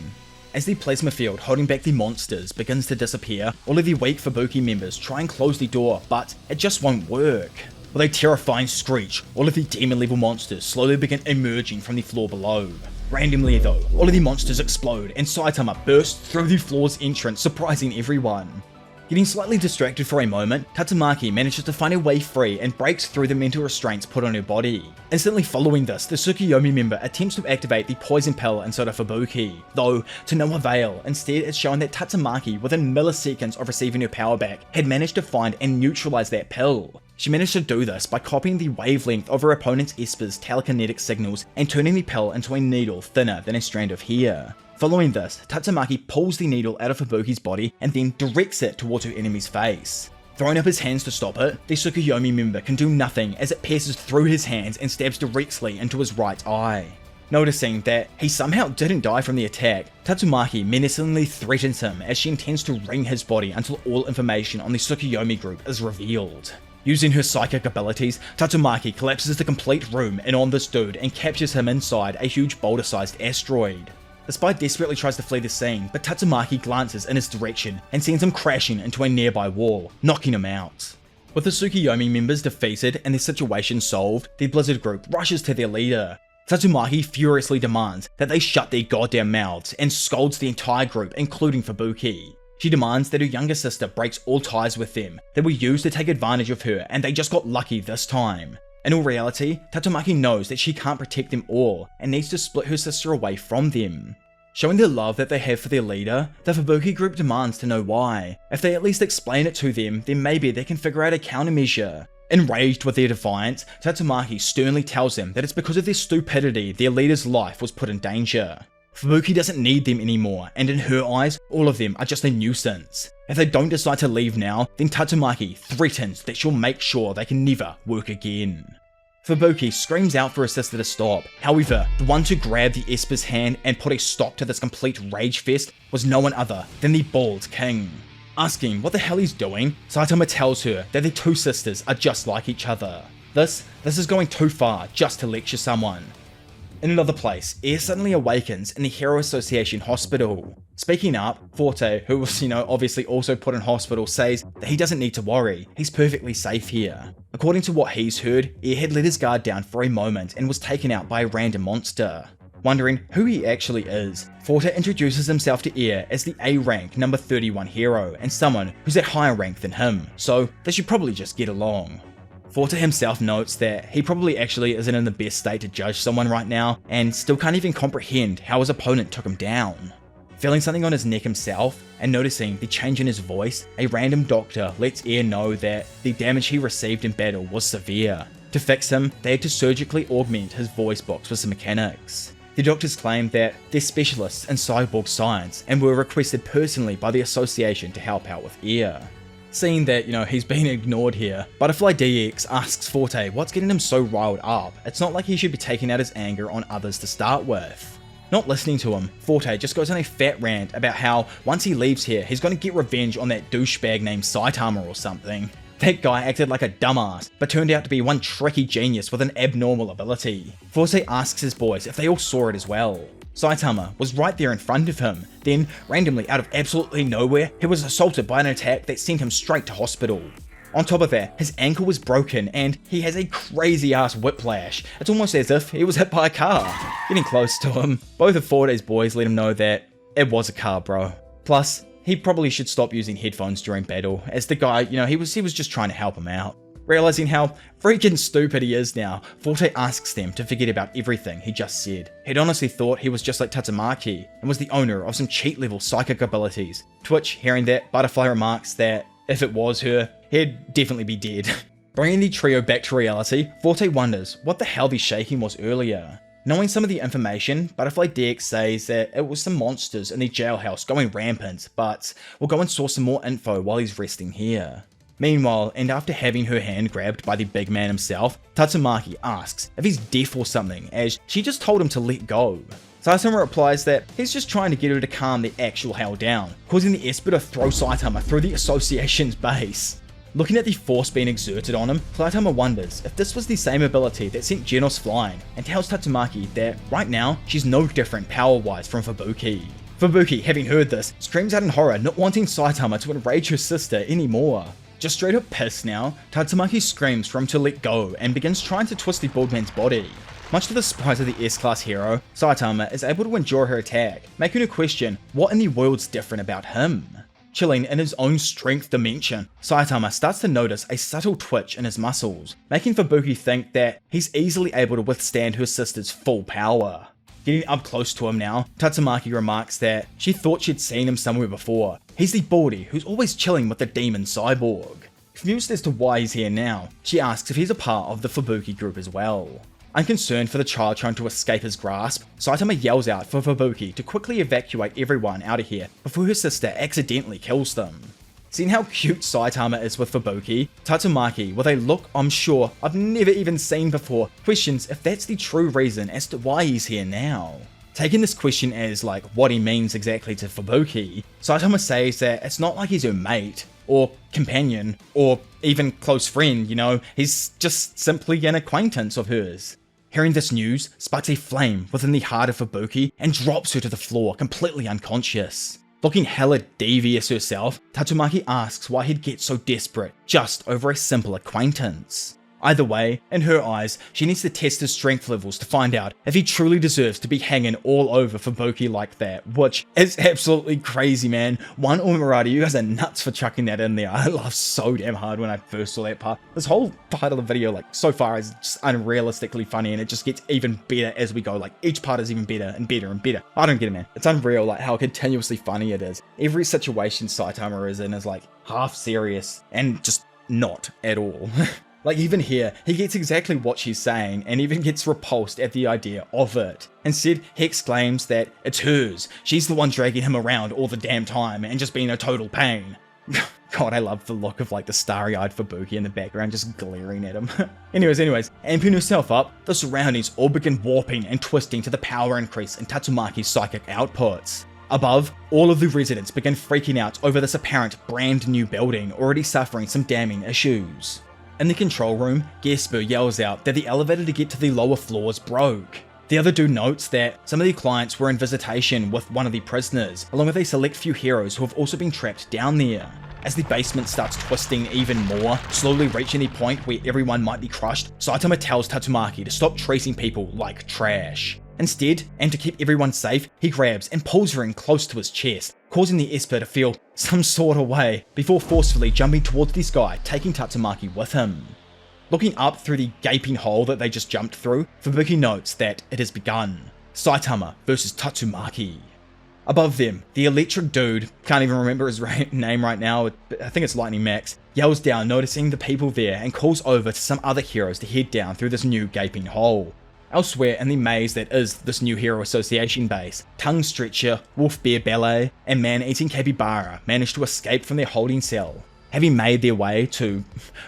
As the plasma field holding back the monsters begins to disappear, all of the weak Fubuki members try and close the door, but it just won't work. With a terrifying screech, all of the demon level monsters slowly begin emerging from the floor below. Randomly though, all of the monsters explode and Saitama bursts through the floor's entrance, surprising everyone. Getting slightly distracted for a moment, Tatsumaki manages to find a way free and breaks through the mental restraints put on her body. Instantly following this, the Tsukuyomi member attempts to activate the poison pill inside of Fubuki, though to no avail. Instead, it's shown that Tatsumaki, within milliseconds of receiving her power back, had managed to find and neutralize that pill. She managed to do this by copying the wavelength of her opponent's esper's telekinetic signals and turning the pill into a needle thinner than a strand of hair. Following this, Tatsumaki pulls the needle out of Fubuki's body and then directs it towards her enemy's face. Throwing up his hands to stop it, the Tsukuyomi member can do nothing as it pierces through his hands and stabs directly into his right eye. Noticing that he somehow didn't die from the attack, Tatsumaki menacingly threatens him as she intends to wring his body until all information on the Tsukuyomi group is revealed. Using her psychic abilities, Tatsumaki collapses the complete room in on this dude and captures him inside a huge boulder-sized asteroid. The spy desperately tries to flee the scene, but Tatsumaki glances in his direction and sends him crashing into a nearby wall, knocking him out. With the Tsukuyomi members defeated and their situation solved, the Blizzard group rushes to their leader. Tatsumaki furiously demands that they shut their goddamn mouths and scolds the entire group, including Fubuki. She demands that her younger sister breaks all ties with them that were used to take advantage of her, and they just got lucky this time. In all reality, Tatsumaki knows that she can't protect them all and needs to split her sister away from them. Showing the love that they have for their leader, the Fubuki group demands to know why. If they at least explain it to them, then maybe they can figure out a countermeasure. Enraged with their defiance, Tatsumaki sternly tells them that it's because of their stupidity their leader's life was put in danger. Fubuki doesn't need them anymore, and in her eyes, all of them are just a nuisance. If they don't decide to leave now, then Tatsumaki threatens that she'll make sure they can never work again. Fubuki screams out for her sister to stop. However, the one to grab the esper's hand and put a stop to this complete rage fest was no one other than the Bald King. Asking what the hell he's doing, Saitama tells her that the two sisters are just like each other. This is going too far just to lecture someone. In another place, Air suddenly awakens in the Hero Association hospital. Speaking up, Forte, who was, obviously also put in hospital, says that he doesn't need to worry, he's perfectly safe here. According to what he's heard, Air had let his guard down for a moment and was taken out by a random monster. Wondering who he actually is, Forte introduces himself to Air as the A rank number 31 hero and someone who's at higher rank than him, so they should probably just get along. Forte himself notes that he probably actually isn't in the best state to judge someone right now and still can't even comprehend how his opponent took him down. Feeling something on his neck himself and noticing the change in his voice, a random doctor lets Air know that the damage he received in battle was severe. To fix him, they had to surgically augment his voice box with some mechanics. The doctors claim that they're specialists in cyborg science and were requested personally by the association to help out with Air. Seeing that, he's being ignored here, Butterfly DX asks Forte what's getting him so riled up. It's not like he should be taking out his anger on others to start with. Not listening to him, Forte just goes on a fat rant about how once he leaves here, he's going to get revenge on that douchebag named Saitama or something. That guy acted like a dumbass, but turned out to be one tricky genius with an abnormal ability. Forte asks his boys if they all saw it as well. Saitama was right there in front of him, then randomly out of absolutely nowhere, he was assaulted by an attack that sent him straight to hospital. On top of that, his ankle was broken and he has a crazy ass whiplash. It's almost as if he was hit by a car. Getting close to him, both of Forte's boys let him know that it was a car, bro. Plus, he probably should stop using headphones during battle, as the guy, he was just trying to help him out. Realizing how freaking stupid he is now, Forte asks them to forget about everything he just said. He'd honestly thought he was just like Tatsumaki and was the owner of some cheat level psychic abilities. To which, hearing that, Butterfly remarks that if it was her, he'd definitely be dead. Bringing the trio back to reality, Forte wonders what the hell the shaking was earlier. Knowing some of the information, Butterfly DX says that it was some monsters in the jailhouse going rampant, but we'll go and source some more info while he's resting here. Meanwhile, and after having her hand grabbed by the big man himself, Tatsumaki asks if he's deaf or something, as she just told him to let go. Saitama replies that he's just trying to get her to calm the actual hell down, causing the Esper to throw Saitama through the association's base. Looking at the force being exerted on him, Saitama wonders if this was the same ability that sent Genos flying, and tells Tatsumaki that right now she's no different power-wise from Fubuki. Fubuki, having heard this, screams out in horror, not wanting Saitama to enrage her sister anymore. Just straight up pissed now, Tatsumaki screams for him to let go and begins trying to twist the bald man's body. Much to the surprise of the S-Class hero, Saitama is able to endure her attack, making her question what in the world's different about him. Chilling in his own strength dimension, Saitama starts to notice a subtle twitch in his muscles, making Fubuki think that he's easily able to withstand her sister's full power. Getting up close to him now, Tatsumaki remarks that she thought she'd seen him somewhere before. He's the baldy who's always chilling with the demon cyborg. Confused as to why he's here now, she asks if he's a part of the Fubuki group as well. Unconcerned for the child trying to escape his grasp, Saitama yells out for Fubuki to quickly evacuate everyone out of here before her sister accidentally kills them. Seeing how cute Saitama is with Fubuki, Tatsumaki, with a look I'm sure I've never even seen before, questions if that's the true reason as to why he's here now. Taking this question as like what he means exactly to Fubuki, Saitama says that it's not like he's her mate, or companion, or even close friend, he's just simply an acquaintance of hers. Hearing this news sparks a flame within the heart of Fubuki and drops her to the floor completely unconscious. Looking hella devious herself, Tatsumaki asks why he'd get so desperate just over a simple acquaintance. Either way, in her eyes, she needs to test his strength levels to find out if he truly deserves to be hanging all over Fubuki like that, which is absolutely crazy, man. One Umurata, you guys are nuts for chucking that in there. I laughed so damn hard when I first saw that part. This whole part of the video, so far, is just unrealistically funny, and it just gets even better as we go. Each part is even better and better and better. I don't get it, man. It's unreal, how continuously funny it is. Every situation Saitama is in is, half serious and just not at all. Even here, he gets exactly what she's saying and even gets repulsed at the idea of it. Instead, he exclaims that it's hers. She's the one dragging him around all the damn time and just being a total pain. God, I love the look of the starry-eyed Fubuki in the background just glaring at him. anyways, amping herself up, the surroundings all begin warping and twisting to the power increase in Tatsumaki's psychic outputs. Above, all of the residents begin freaking out over this apparent brand new building already suffering some damning issues. In the control room, Gesper yells out that the elevator to get to the lower floors broke. The other dude notes that some of the clients were in visitation with one of the prisoners, along with a select few heroes who have also been trapped down there. As the basement starts twisting even more, slowly reaching the point where everyone might be crushed, Saitama tells Tatsumaki to stop treating people like trash. Instead, and to keep everyone safe, he grabs and pulls her in close to his chest, causing the Esper to feel some sort of way, before forcefully jumping towards the sky, taking Tatsumaki with him. Looking up through the gaping hole that they just jumped through, Fubuki notes that it has begun. Saitama versus Tatsumaki. Above them, the electric dude, can't even remember his name right now, I think it's Lightning Max, yells down noticing the people there and calls over to some other heroes to head down through this new gaping hole. Elsewhere in the maze that is this new Hero Association base, Tongue Stretcher, Wolf Bear Ballet, and Man-Eating Capybara manage to escape from their holding cell. Having made their way to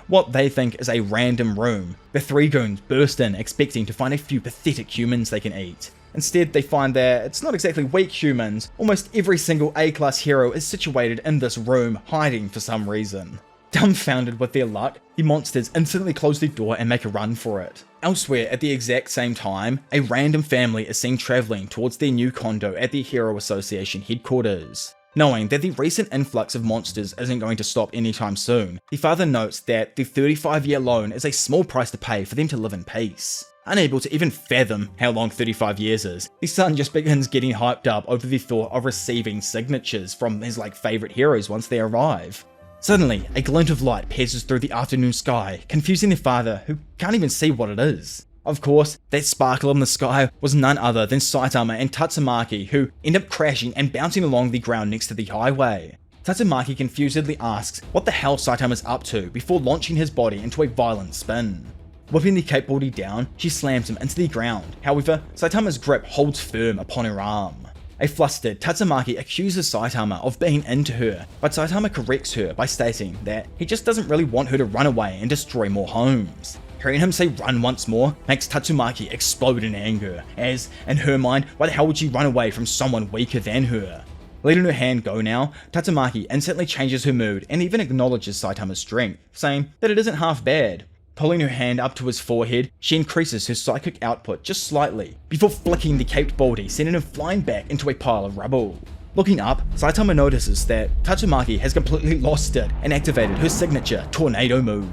what they think is a random room, the three goons burst in expecting to find a few pathetic humans they can eat. Instead, they find that it's not exactly weak humans. Almost every single A-class hero is situated in this room, hiding for some reason. Dumbfounded with their luck, the monsters instantly close the door and make a run for it. Elsewhere, at the exact same time, a random family is seen travelling towards their new condo at the Hero Association headquarters. Knowing that the recent influx of monsters isn't going to stop anytime soon, the father notes that the 35-year loan is a small price to pay for them to live in peace. Unable to even fathom how long 35 years is, the son just begins getting hyped up over the thought of receiving signatures from his favourite heroes once they arrive. Suddenly, a glint of light pierces through the afternoon sky, confusing the father, who can't even see what it is. Of course, that sparkle in the sky was none other than Saitama and Tatsumaki, who end up crashing and bouncing along the ground next to the highway. Tatsumaki confusedly asks what the hell Saitama's up to before launching his body into a violent spin. Whipping the capeboardy down, she slams him into the ground. However, Saitama's grip holds firm upon her arm. A flustered Tatsumaki accuses Saitama of being into her, but Saitama corrects her by stating that he just doesn't really want her to run away and destroy more homes. Hearing him say run once more makes Tatsumaki explode in anger, as, in her mind, why the hell would she run away from someone weaker than her? Letting her hand go now, Tatsumaki instantly changes her mood and even acknowledges Saitama's strength, saying that it isn't half bad. Pulling her hand up to his forehead, she increases her psychic output just slightly, before flicking the caped baldy, sending him flying back into a pile of rubble. Looking up, Saitama notices that Tatsumaki has completely lost it and activated her signature tornado move.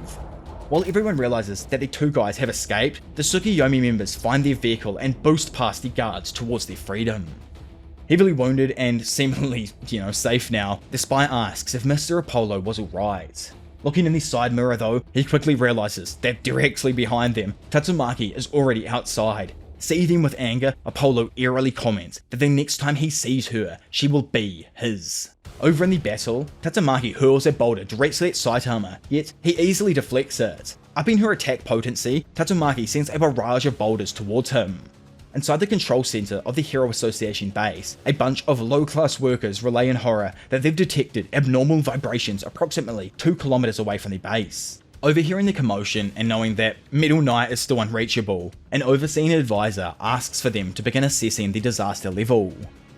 While everyone realizes that the two guys have escaped, the Tsukiyomi members find their vehicle and boost past the guards towards their freedom. Heavily wounded and seemingly, safe now, the spy asks if Mr. Apollo was alright. Looking in the side mirror though, he quickly realizes that directly behind them, Tatsumaki is already outside. Seething with anger, Apollo eerily comments that the next time he sees her, she will be his. Over in the battle, Tatsumaki hurls a boulder directly at Saitama, yet he easily deflects it. Upping her attack potency, Tatsumaki sends a barrage of boulders towards him. Inside the control center of the Hero Association base, a bunch of low-class workers relay in horror that they've detected abnormal vibrations approximately 2 kilometers away from the base. Overhearing the commotion and knowing that Metal Knight is still unreachable, an overseeing advisor asks for them to begin assessing the disaster level.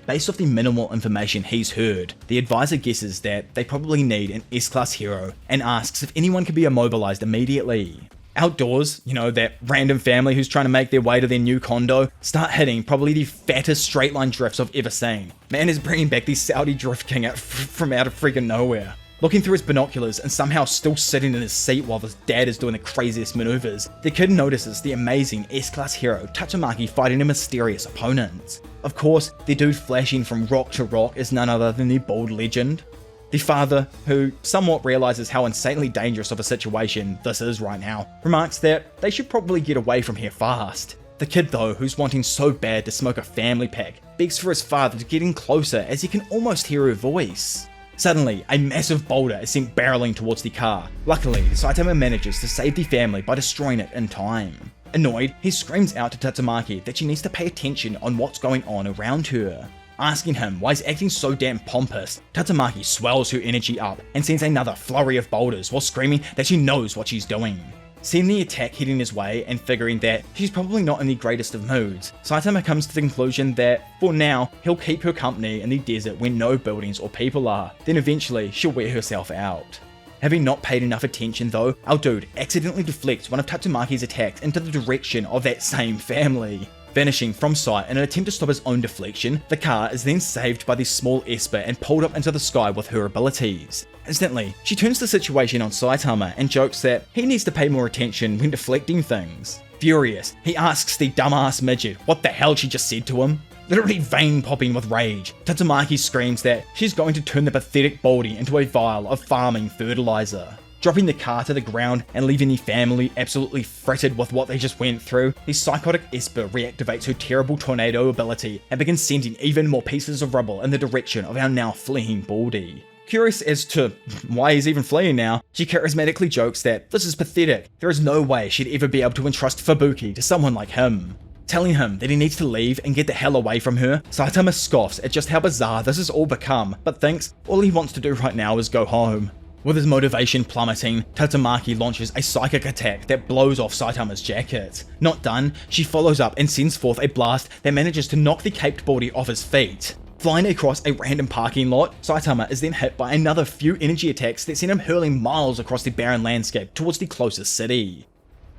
Based off the minimal information he's heard, the advisor guesses that they probably need an S-class hero and asks if anyone can be immobilized immediately. Outdoors, that random family who's trying to make their way to their new condo, start hitting probably the fattest straight line drifts I've ever seen. Man is bringing back the Saudi drift king from out of friggin' nowhere. Looking through his binoculars and somehow still sitting in his seat while his dad is doing the craziest maneuvers, the kid notices the amazing S-class hero Tatsumaki fighting a mysterious opponent. Of course, the dude flashing from rock to rock is none other than the bald legend. The father, who somewhat realizes how insanely dangerous of a situation this is right now, remarks that they should probably get away from here fast. The kid though, who's wanting so bad to smoke a family pack, begs for his father to get in closer as he can almost hear her voice. Suddenly, a massive boulder is sent barreling towards the car. Luckily, Saitama manages to save the family by destroying it in time. Annoyed, he screams out to Tatsumaki that she needs to pay attention on what's going on around her. Asking him why he's acting so damn pompous, Tatsumaki swells her energy up and sends another flurry of boulders while screaming that she knows what she's doing. Seeing the attack heading his way and figuring that she's probably not in the greatest of moods, Saitama comes to the conclusion that, for now, he'll keep her company in the desert where no buildings or people are, then eventually she'll wear herself out. Having not paid enough attention though, our dude accidentally deflects one of Tatsumaki's attacks into the direction of that same family. Vanishing from sight in an attempt to stop his own deflection, the car is then saved by the small Esper and pulled up into the sky with her abilities. Instantly, she turns the situation on Saitama and jokes that he needs to pay more attention when deflecting things. Furious, he asks the dumbass midget what the hell she just said to him. Literally vein popping with rage, Tatsumaki screams that she's going to turn the pathetic Baldy into a vial of farming fertilizer. Dropping the car to the ground and leaving the family absolutely fretted with what they just went through, the psychotic Esper reactivates her terrible tornado ability and begins sending even more pieces of rubble in the direction of our now fleeing Baldy. Curious as to why he's even fleeing now, she charismatically jokes that this is pathetic. There is no way she'd ever be able to entrust Fubuki to someone like him. Telling him that he needs to leave and get the hell away from her, Saitama scoffs at just how bizarre this has all become, but thinks all he wants to do right now is go home. With his motivation plummeting, Tatsumaki launches a psychic attack that blows off Saitama's jacket. Not done, she follows up and sends forth a blast that manages to knock the caped Baldy off his feet. Flying across a random parking lot, Saitama is then hit by another few energy attacks that send him hurling miles across the barren landscape towards the closest city.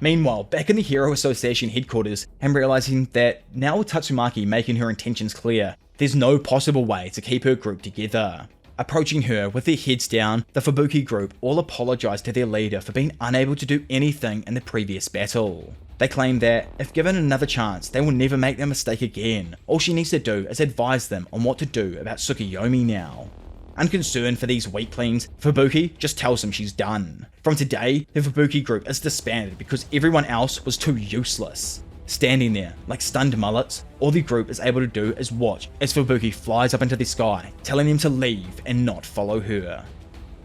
Meanwhile, back in the Hero Association headquarters, and realizing that now with Tatsumaki making her intentions clear, there's no possible way to keep her group together. Approaching her with their heads down, the Fubuki group all apologize to their leader for being unable to do anything in the previous battle. They claim that, if given another chance, they will never make that mistake again. All she needs to do is advise them on what to do about Tsukuyomi now. Unconcerned for these weaklings, Fubuki just tells them she's done. From today, the Fubuki group is disbanded because everyone else was too useless. Standing there, like stunned mullets, all the group is able to do is watch as Fubuki flies up into the sky, telling them to leave and not follow her.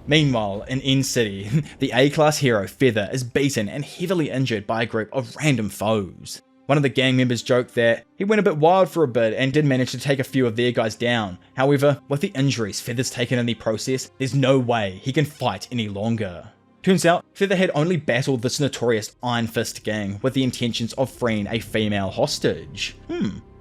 Meanwhile, in N City, the A-class hero Feather is beaten and heavily injured by a group of random foes. One of the gang members joked that he went a bit wild for a bit and did manage to take a few of their guys down. However, with the injuries Feather's taken in the process, there's no way he can fight any longer. Turns out, Feather had only battled this notorious Iron Fist gang with the intentions of freeing a female hostage.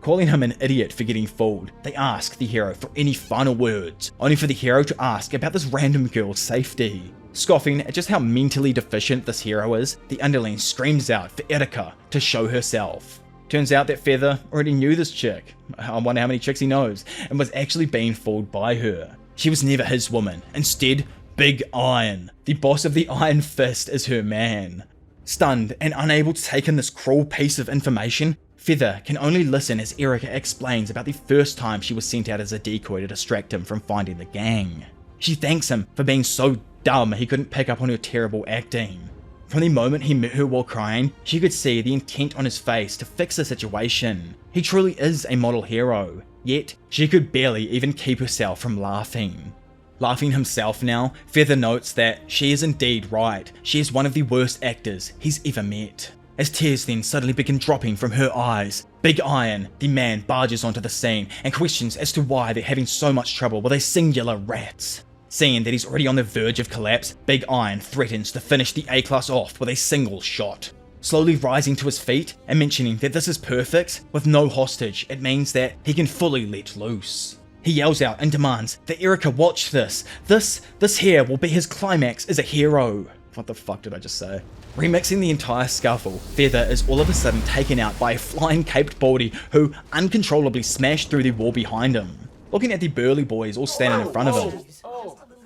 Calling him an idiot for getting fooled, they ask the hero for any final words, only for the hero to ask about this random girl's safety. Scoffing at just how mentally deficient this hero is, the underling screams out for Erika to show herself. Turns out that Feather already knew this chick, I wonder how many chicks he knows, and was actually being fooled by her. She was never his woman, instead, Big Iron, the boss of the Iron Fist, is her man. Stunned and unable to take in this cruel piece of information, Feather can only listen as Erika explains about the first time she was sent out as a decoy to distract him from finding the gang. She thanks him for being so dumb he couldn't pick up on her terrible acting. From the moment he met her while crying, she could see the intent on his face to fix the situation. He truly is a model hero, yet she could barely even keep herself from laughing. Laughing himself now, Feather notes that she is indeed right. She is one of the worst actors he's ever met. As tears then suddenly begin dropping from her eyes, Big Iron, the man, barges onto the scene and questions as to why they're having so much trouble with a singular rat. Seeing that he's already on the verge of collapse, Big Iron threatens to finish the A-class off with a single shot. Slowly rising to his feet and mentioning that this is perfect, with no hostage, it means that he can fully let loose. He yells out and demands that Erika watch this. This here will be his climax as a hero. What the fuck did I just say? Remixing the entire scuffle, Feather is all of a sudden taken out by a flying caped Baldy who uncontrollably smashed through the wall behind him. Looking at the burly boys all standing in front of him,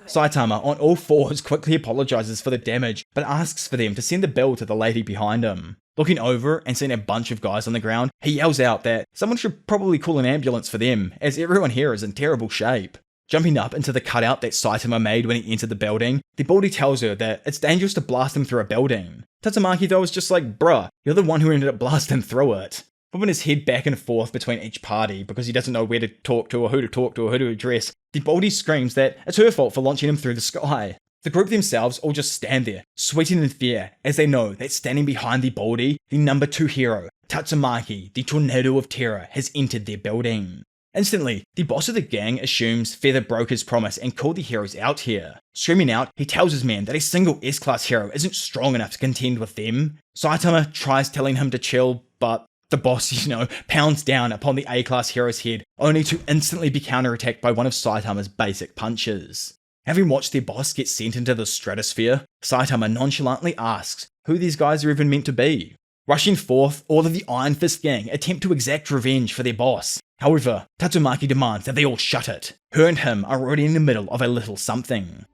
Saitama on all fours quickly apologizes for the damage, but asks for them to send the bill to the lady behind him. Looking over and seeing a bunch of guys on the ground, he yells out that someone should probably call an ambulance for them, as everyone here is in terrible shape. Jumping up into the cutout that Saitama made when he entered the building, the Baldy tells her that it's dangerous to blast him through a building. Tatsumaki though is just like, bruh, you're the one who ended up blasting through it. Moving his head back and forth between each party because he doesn't know where to talk to or who to talk to or who to address, the Baldy screams that it's her fault for launching him through the sky. The group themselves all just stand there, sweating in fear, as they know that standing behind the Baldy, the number 2 hero, Tatsumaki, the Tornado of Terror, has entered their building. Instantly, the boss of the gang assumes Feather broke his promise and called the heroes out here. Screaming out, he tells his men that a single S-class hero isn't strong enough to contend with them. Saitama tries telling him to chill, but the boss, pounds down upon the A-class hero's head, only to instantly be counterattacked by one of Saitama's basic punches. Having watched their boss get sent into the stratosphere, Saitama nonchalantly asks who these guys are even meant to be. Rushing forth, all of the Iron Fist gang attempt to exact revenge for their boss. However, Tatsumaki demands that they all shut it. Her and him are already in the middle of a little something.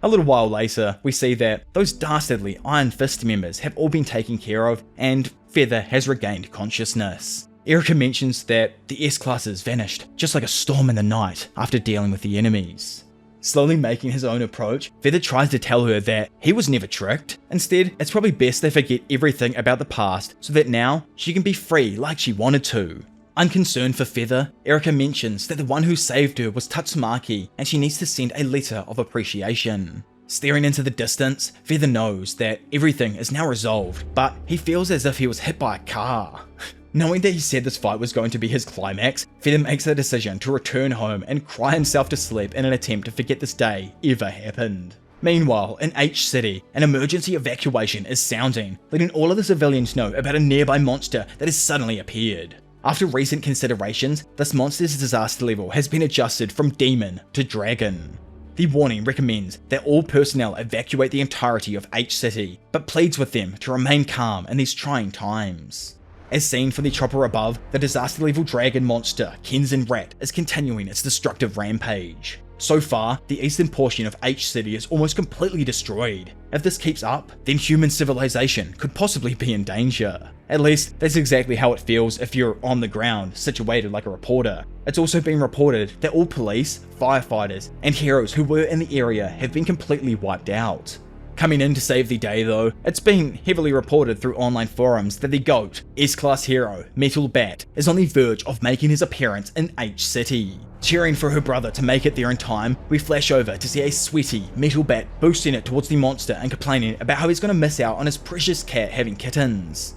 A little while later, we see that those dastardly Iron Fist members have all been taken care of, and Feather has regained consciousness. Erika mentions that the S-classes vanished, just like a storm in the night, after dealing with the enemies. Slowly making his own approach, Feather tries to tell her that he was never tricked. Instead, it's probably best they forget everything about the past so that now she can be free like she wanted to. Unconcerned for Feather, Erika mentions that the one who saved her was Tatsumaki and she needs to send a letter of appreciation. Staring into the distance, Feather knows that everything is now resolved, but he feels as if he was hit by a car. Knowing that he said this fight was going to be his climax, Feather makes the decision to return home and cry himself to sleep in an attempt to forget this day ever happened. Meanwhile, in H City, an emergency evacuation is sounding, letting all of the civilians know about a nearby monster that has suddenly appeared. After recent considerations, this monster's disaster level has been adjusted from demon to dragon. The warning recommends that all personnel evacuate the entirety of H City, but pleads with them to remain calm in these trying times. As seen from the chopper above, the disaster level dragon monster, Kenzin Rat, is continuing its destructive rampage. So far, the eastern portion of H City is almost completely destroyed. If this keeps up, then human civilization could possibly be in danger. At least, that's exactly how it feels if you're on the ground, situated like a reporter. It's also been reported that all police, firefighters, and heroes who were in the area have been completely wiped out. Coming in to save the day though, it's been heavily reported through online forums that the GOAT, S-Class hero, Metal Bat, is on the verge of making his appearance in H City. Cheering for her brother to make it there in time, we flash over to see a sweaty Metal Bat boosting it towards the monster and complaining about how he's going to miss out on his precious cat having kittens.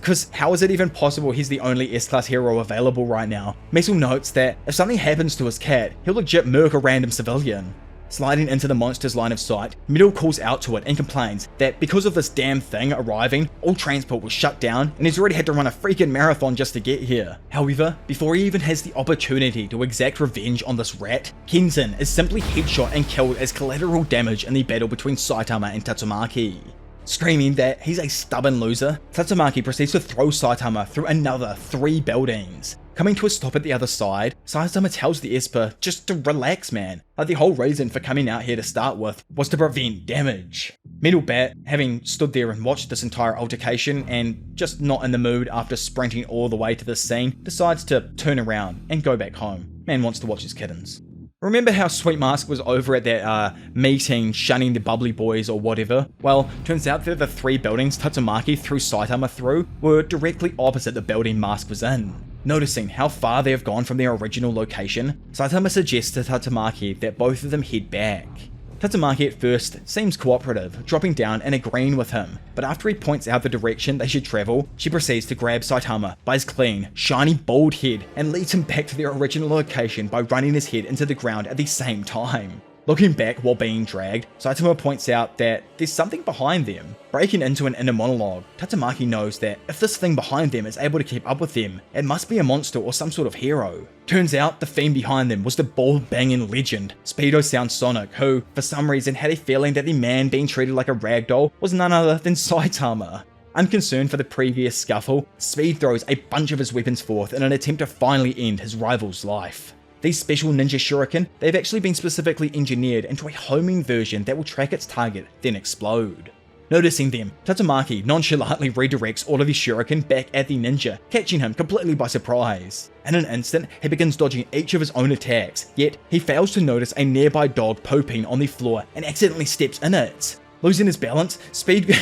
Cause how is it even possible he's the only S-Class hero available right now? Metal notes that if something happens to his cat, he'll legit murk a random civilian. Sliding into the monster's line of sight, Metal calls out to it and complains that because of this damn thing arriving, all transport was shut down and he's already had to run a freaking marathon just to get here. However, before he even has the opportunity to exact revenge on this rat, Kenzin is simply headshot and killed as collateral damage in the battle between Saitama and Tatsumaki. Screaming that he's a stubborn loser, Tatsumaki proceeds to throw Saitama through another 3 buildings. Coming to a stop at the other side, Saitama tells the Esper just to relax, man. Like the whole reason for coming out here to start with was to prevent damage. Metal Bat, having stood there and watched this entire altercation and just not in the mood after sprinting all the way to this scene, decides to turn around and go back home. Man wants to watch his kittens. Remember how Sweet Mask was over at that meeting shunning the bubbly boys or whatever? Well, turns out that the 3 buildings Tatsumaki threw Saitama through were directly opposite the building Mask was in. Noticing how far they have gone from their original location, Saitama suggests to Tatsumaki that both of them head back. Tatsumaki at first seems cooperative, dropping down and agreeing with him, but after he points out the direction they should travel, she proceeds to grab Saitama by his clean, shiny, bald head and leads him back to their original location by running his head into the ground at the same time. Looking back while being dragged, Saitama points out that there's something behind them. Breaking into an inner monologue, Tatsumaki knows that if this thing behind them is able to keep up with them, it must be a monster or some sort of hero. Turns out the fiend behind them was the ball-banging legend, Speedo Sound Sonic, who, for some reason, had a feeling that the man being treated like a ragdoll was none other than Saitama. Unconcerned for the previous scuffle, Speed throws a bunch of his weapons forth in an attempt to finally end his rival's life. These special ninja shuriken, they've actually been specifically engineered into a homing version that will track its target, then explode. Noticing them, Tatsumaki nonchalantly redirects all of his shuriken back at the ninja, catching him completely by surprise. In an instant, he begins dodging each of his own attacks, yet he fails to notice a nearby dog pooping on the floor and accidentally steps in it. Losing his balance, Speed...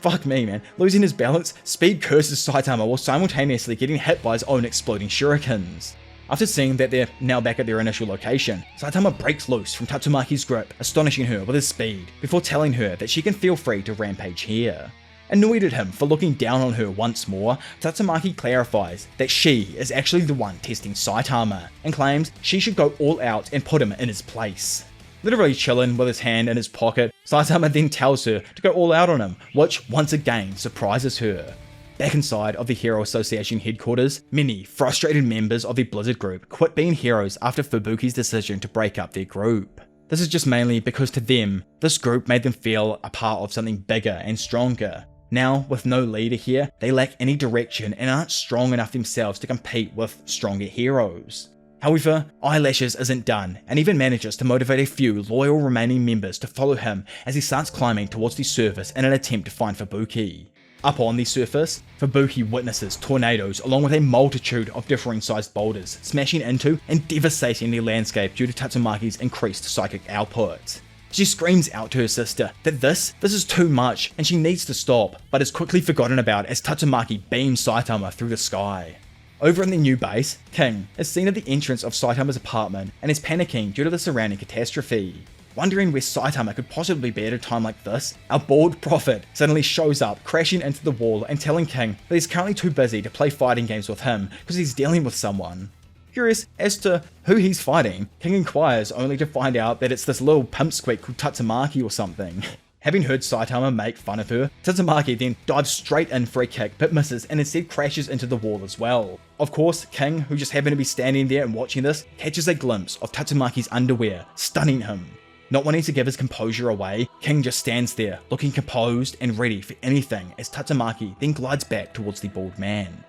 Fuck me, man. Losing his balance, Speed curses Saitama while simultaneously getting hit by his own exploding shurikens. After seeing that they're now back at their initial location, Saitama breaks loose from Tatsumaki's grip, astonishing her with his speed, before telling her that she can feel free to rampage here. Annoyed at him for looking down on her once more, Tatsumaki clarifies that she is actually the one testing Saitama, and claims she should go all out and put him in his place. Literally chilling with his hand in his pocket, Saitama then tells her to go all out on him, which once again surprises her. Back inside of the Hero Association headquarters, many frustrated members of the Blizzard group quit being heroes after Fubuki's decision to break up their group. This is just mainly because to them, this group made them feel a part of something bigger and stronger. Now, with no leader here, they lack any direction and aren't strong enough themselves to compete with stronger heroes. However, Eyelashes isn't done, and even manages to motivate a few loyal remaining members to follow him as he starts climbing towards the surface in an attempt to find Fubuki. Up on the surface, Fubuki witnesses tornadoes along with a multitude of differing sized boulders smashing into and devastating the landscape due to Tatsumaki's increased psychic output. She screams out to her sister that this is too much and she needs to stop, but is quickly forgotten about as Tatsumaki beams Saitama through the sky. Over in the new base, King is seen at the entrance of Saitama's apartment and is panicking due to the surrounding catastrophe. Wondering where Saitama could possibly be at a time like this, our bald prophet suddenly shows up, crashing into the wall and telling King that he's currently too busy to play fighting games with him because he's dealing with someone. Curious as to who he's fighting, King inquires only to find out that it's this little pimpsqueak called Tatsumaki or something. Having heard Saitama make fun of her, Tatsumaki then dives straight in for a kick but misses and instead crashes into the wall as well. Of course, King, who just happened to be standing there and watching this, catches a glimpse of Tatsumaki's underwear, stunning him. Not wanting to give his composure away, King just stands there, looking composed and ready for anything as Tatsumaki then glides back towards the bald man.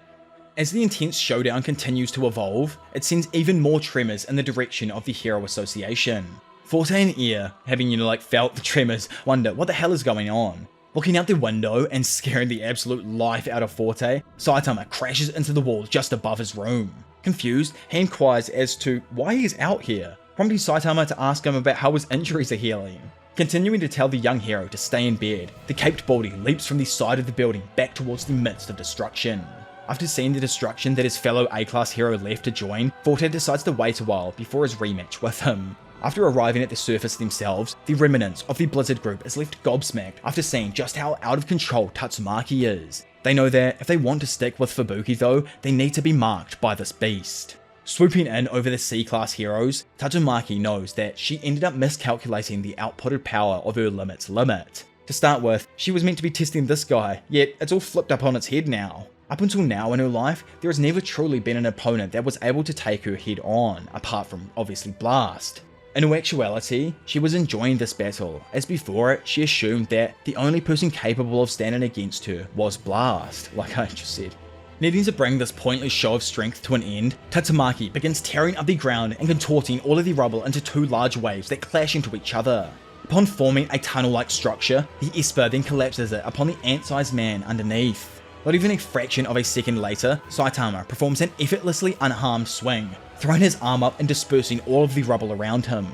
As the intense showdown continues to evolve, it sends even more tremors in the direction of the Hero Association. Forte and Air, having felt the tremors, wonder what the hell is going on. Looking out the window and scaring the absolute life out of Forte, Saitama crashes into the wall just above his room. Confused, he inquires as to why he's out here, prompting Saitama to ask him about how his injuries are healing. Continuing to tell the young hero to stay in bed, the caped baldy leaps from the side of the building back towards the midst of destruction. After seeing the destruction that his fellow A-class hero left to join, Forte decides to wait a while before his rematch with him. After arriving at the surface themselves, the remnants of the Blizzard group is left gobsmacked after seeing just how out of control Tatsumaki is. They know that if they want to stick with Fubuki though, they need to be marked by this beast. Swooping in over the C-class heroes, Tatsumaki knows that she ended up miscalculating the outputted power of her limit's limit. To start with, she was meant to be testing this guy, yet it's all flipped up on its head now. Up until now in her life, there has never truly been an opponent that was able to take her head on, apart from obviously Blast. In all actuality, she was enjoying this battle, as before it, she assumed that the only person capable of standing against her was Blast, like I just said. Needing to bring this pointless show of strength to an end, Tatsumaki begins tearing up the ground and contorting all of the rubble into two large waves that clash into each other. Upon forming a tunnel-like structure, the Esper then collapses it upon the ant-sized man underneath. Not even a fraction of a second later, Saitama performs an effortlessly unharmed swing, throwing his arm up and dispersing all of the rubble around him.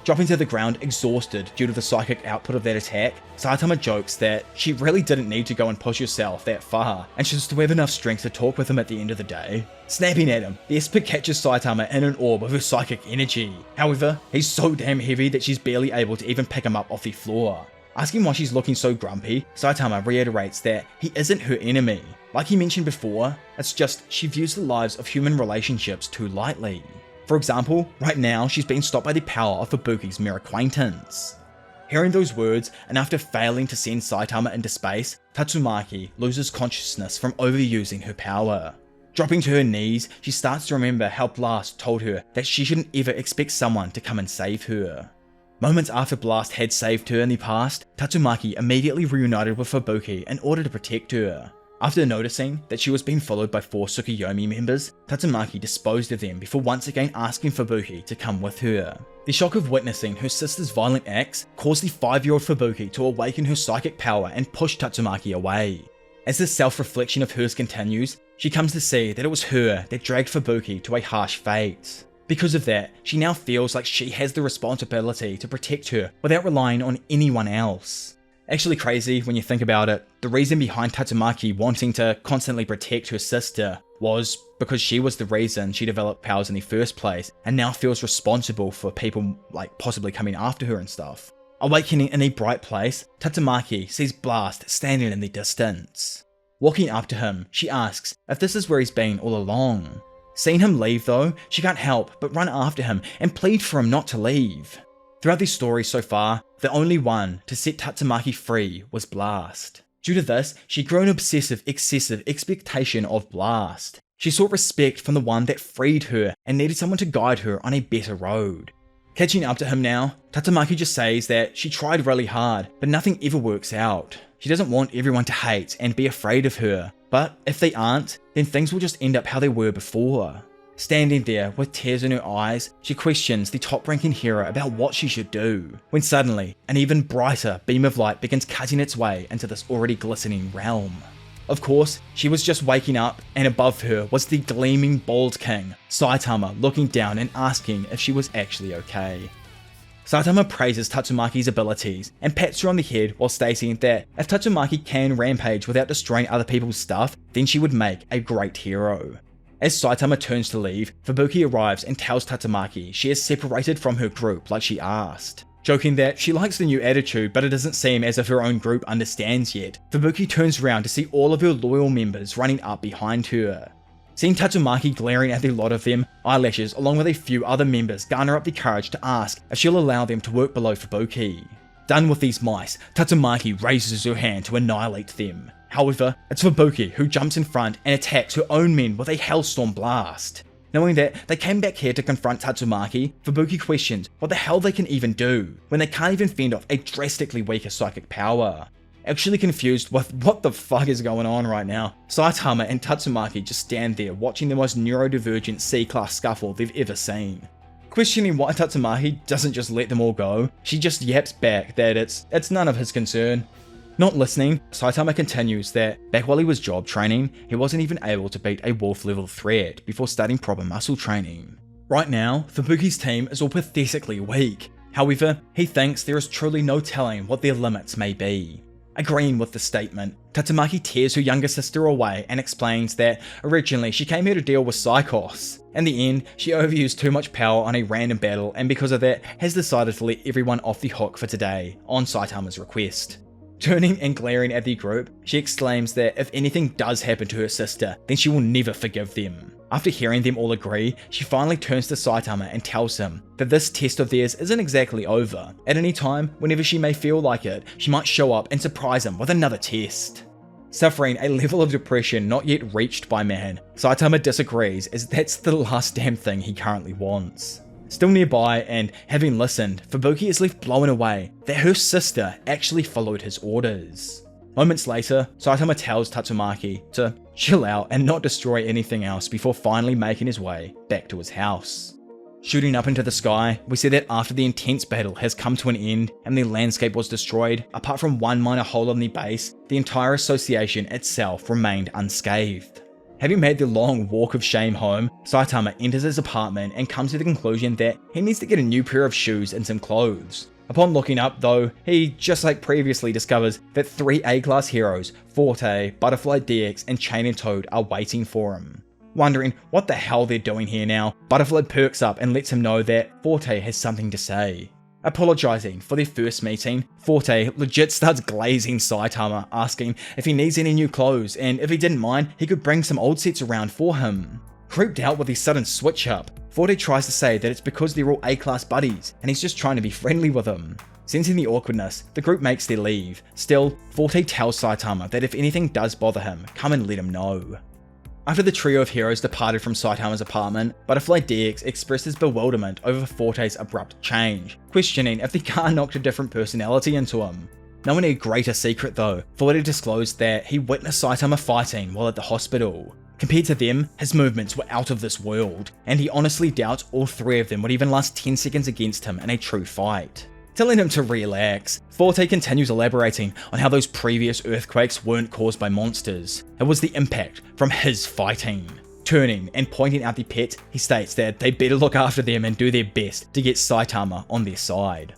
Dropping to the ground exhausted due to the psychic output of that attack, Saitama jokes that she really didn't need to go and push herself that far, and she'll still have enough strength to talk with him at the end of the day. Snapping at him, the Esper catches Saitama in an orb of her psychic energy. However, he's so damn heavy that she's barely able to even pick him up off the floor. Asking why she's looking so grumpy, Saitama reiterates that he isn't her enemy. Like he mentioned before, it's just she views the lives of human relationships too lightly. For example, right now she's being stopped by the power of Fubuki's mere acquaintance. Hearing those words, and after failing to send Saitama into space, Tatsumaki loses consciousness from overusing her power. Dropping to her knees, she starts to remember how Blast told her that she shouldn't ever expect someone to come and save her. Moments after Blast had saved her in the past, Tatsumaki immediately reunited with Fubuki in order to protect her. After noticing that she was being followed by 4 Tsukuyomi members, Tatsumaki disposed of them before once again asking Fubuki to come with her. The shock of witnessing her sister's violent acts caused the 5-year-old Fubuki to awaken her psychic power and push Tatsumaki away. As this self-reflection of hers continues, she comes to see that it was her that dragged Fubuki to a harsh fate. Because of that, she now feels like she has the responsibility to protect her without relying on anyone else. Actually crazy when you think about it, the reason behind Tatsumaki wanting to constantly protect her sister was because she was the reason she developed powers in the first place and now feels responsible for people possibly coming after her and stuff. Awakening in a bright place, Tatsumaki sees Blast standing in the distance. Walking up to him, she asks if this is where he's been all along. Seeing him leave though, she can't help but run after him and plead for him not to leave. Throughout the story so far, the only one to set Tatsumaki free was Blast. Due to this, she grew an excessive expectation of Blast. She sought respect from the one that freed her and needed someone to guide her on a better road. Catching up to him now, Tatsumaki just says that she tried really hard, but nothing ever works out. She doesn't want everyone to hate and be afraid of her, but if they aren't, then things will just end up how they were before. Standing there with tears in her eyes, she questions the top-ranking hero about what she should do, when suddenly, an even brighter beam of light begins cutting its way into this already glistening realm. Of course, she was just waking up, and above her was the gleaming bald king, Saitama, looking down and asking if she was actually okay. Saitama praises Tatsumaki's abilities and pats her on the head while stating that if Tatsumaki can rampage without destroying other people's stuff, then she would make a great hero. As Saitama turns to leave, Fubuki arrives and tells Tatsumaki she is separated from her group like she asked. Joking that she likes the new attitude, but it doesn't seem as if her own group understands yet, Fubuki turns around to see all of her loyal members running up behind her. Seeing Tatsumaki glaring at the lot of them, Eyelashes along with a few other members garner up the courage to ask if she'll allow them to work below Fubuki. Done with these mice, Tatsumaki raises her hand to annihilate them. However, it's Fubuki who jumps in front and attacks her own men with a Hellstorm blast. Knowing that they came back here to confront Tatsumaki, Fubuki questions what the hell they can even do when they can't even fend off a drastically weaker psychic power. Actually confused with what the fuck is going on right now, Saitama and Tatsumaki just stand there watching the most neurodivergent C-class scuffle they've ever seen. Questioning why Tatsumaki doesn't just let them all go, she just yaps back that it's none of his concern. Not listening, Saitama continues that back while he was job training, he wasn't even able to beat a wolf level threat before starting proper muscle training. Right now, Fubuki's team is all pathetically weak. However, he thinks there is truly no telling what their limits may be. Agreeing with the statement, Tatsumaki tears her younger sister away and explains that originally she came here to deal with Psychos. In the end, she overused too much power on a random battle and because of that has decided to let everyone off the hook for today, on Saitama's request. Turning and glaring at the group, she exclaims that if anything does happen to her sister, then she will never forgive them. After hearing them all agree, she finally turns to Saitama and tells him that this test of theirs isn't exactly over. At any time, whenever she may feel like it, she might show up and surprise him with another test. Suffering a level of depression not yet reached by man, Saitama disagrees as that's the last damn thing he currently wants. Still nearby and having listened, Fubuki is left blown away that her sister actually followed his orders. Moments later, Saitama tells Tatsumaki to chill out and not destroy anything else before finally making his way back to his house. Shooting up into the sky, we see that after the intense battle has come to an end and the landscape was destroyed, apart from one minor hole on the base, the entire association itself remained unscathed. Having made the long walk of shame home, Saitama enters his apartment and comes to the conclusion that he needs to get a new pair of shoes and some clothes. Upon looking up though, he, just like previously, discovers that 3 A-class heroes, Forte, Butterfly DX and Chain and Toad are waiting for him. Wondering what the hell they're doing here now, Butterfly perks up and lets him know that Forte has something to say. Apologizing for their first meeting, Forte legit starts glazing Saitama, asking if he needs any new clothes and if he didn't mind, he could bring some old sets around for him. Creeped out with his sudden switch up, Forte tries to say that it's because they're all A-class buddies and he's just trying to be friendly with them. Sensing the awkwardness, the group makes their leave. Still, Forte tells Saitama that if anything does bother him, come and let him know. After the trio of heroes departed from Saitama's apartment, Butterfly DX expresses bewilderment over Forte's abrupt change, questioning if the car knocked a different personality into him. Knowing a greater secret though, Forte disclosed that he witnessed Saitama fighting while at the hospital. Compared to them, his movements were out of this world, and he honestly doubts all 3 of them would even last 10 seconds against him in a true fight. Telling him to relax, Forte continues elaborating on how those previous earthquakes weren't caused by monsters. It was the impact from his fighting. Turning and pointing out the pet, he states that they better look after them and do their best to get Saitama on their side.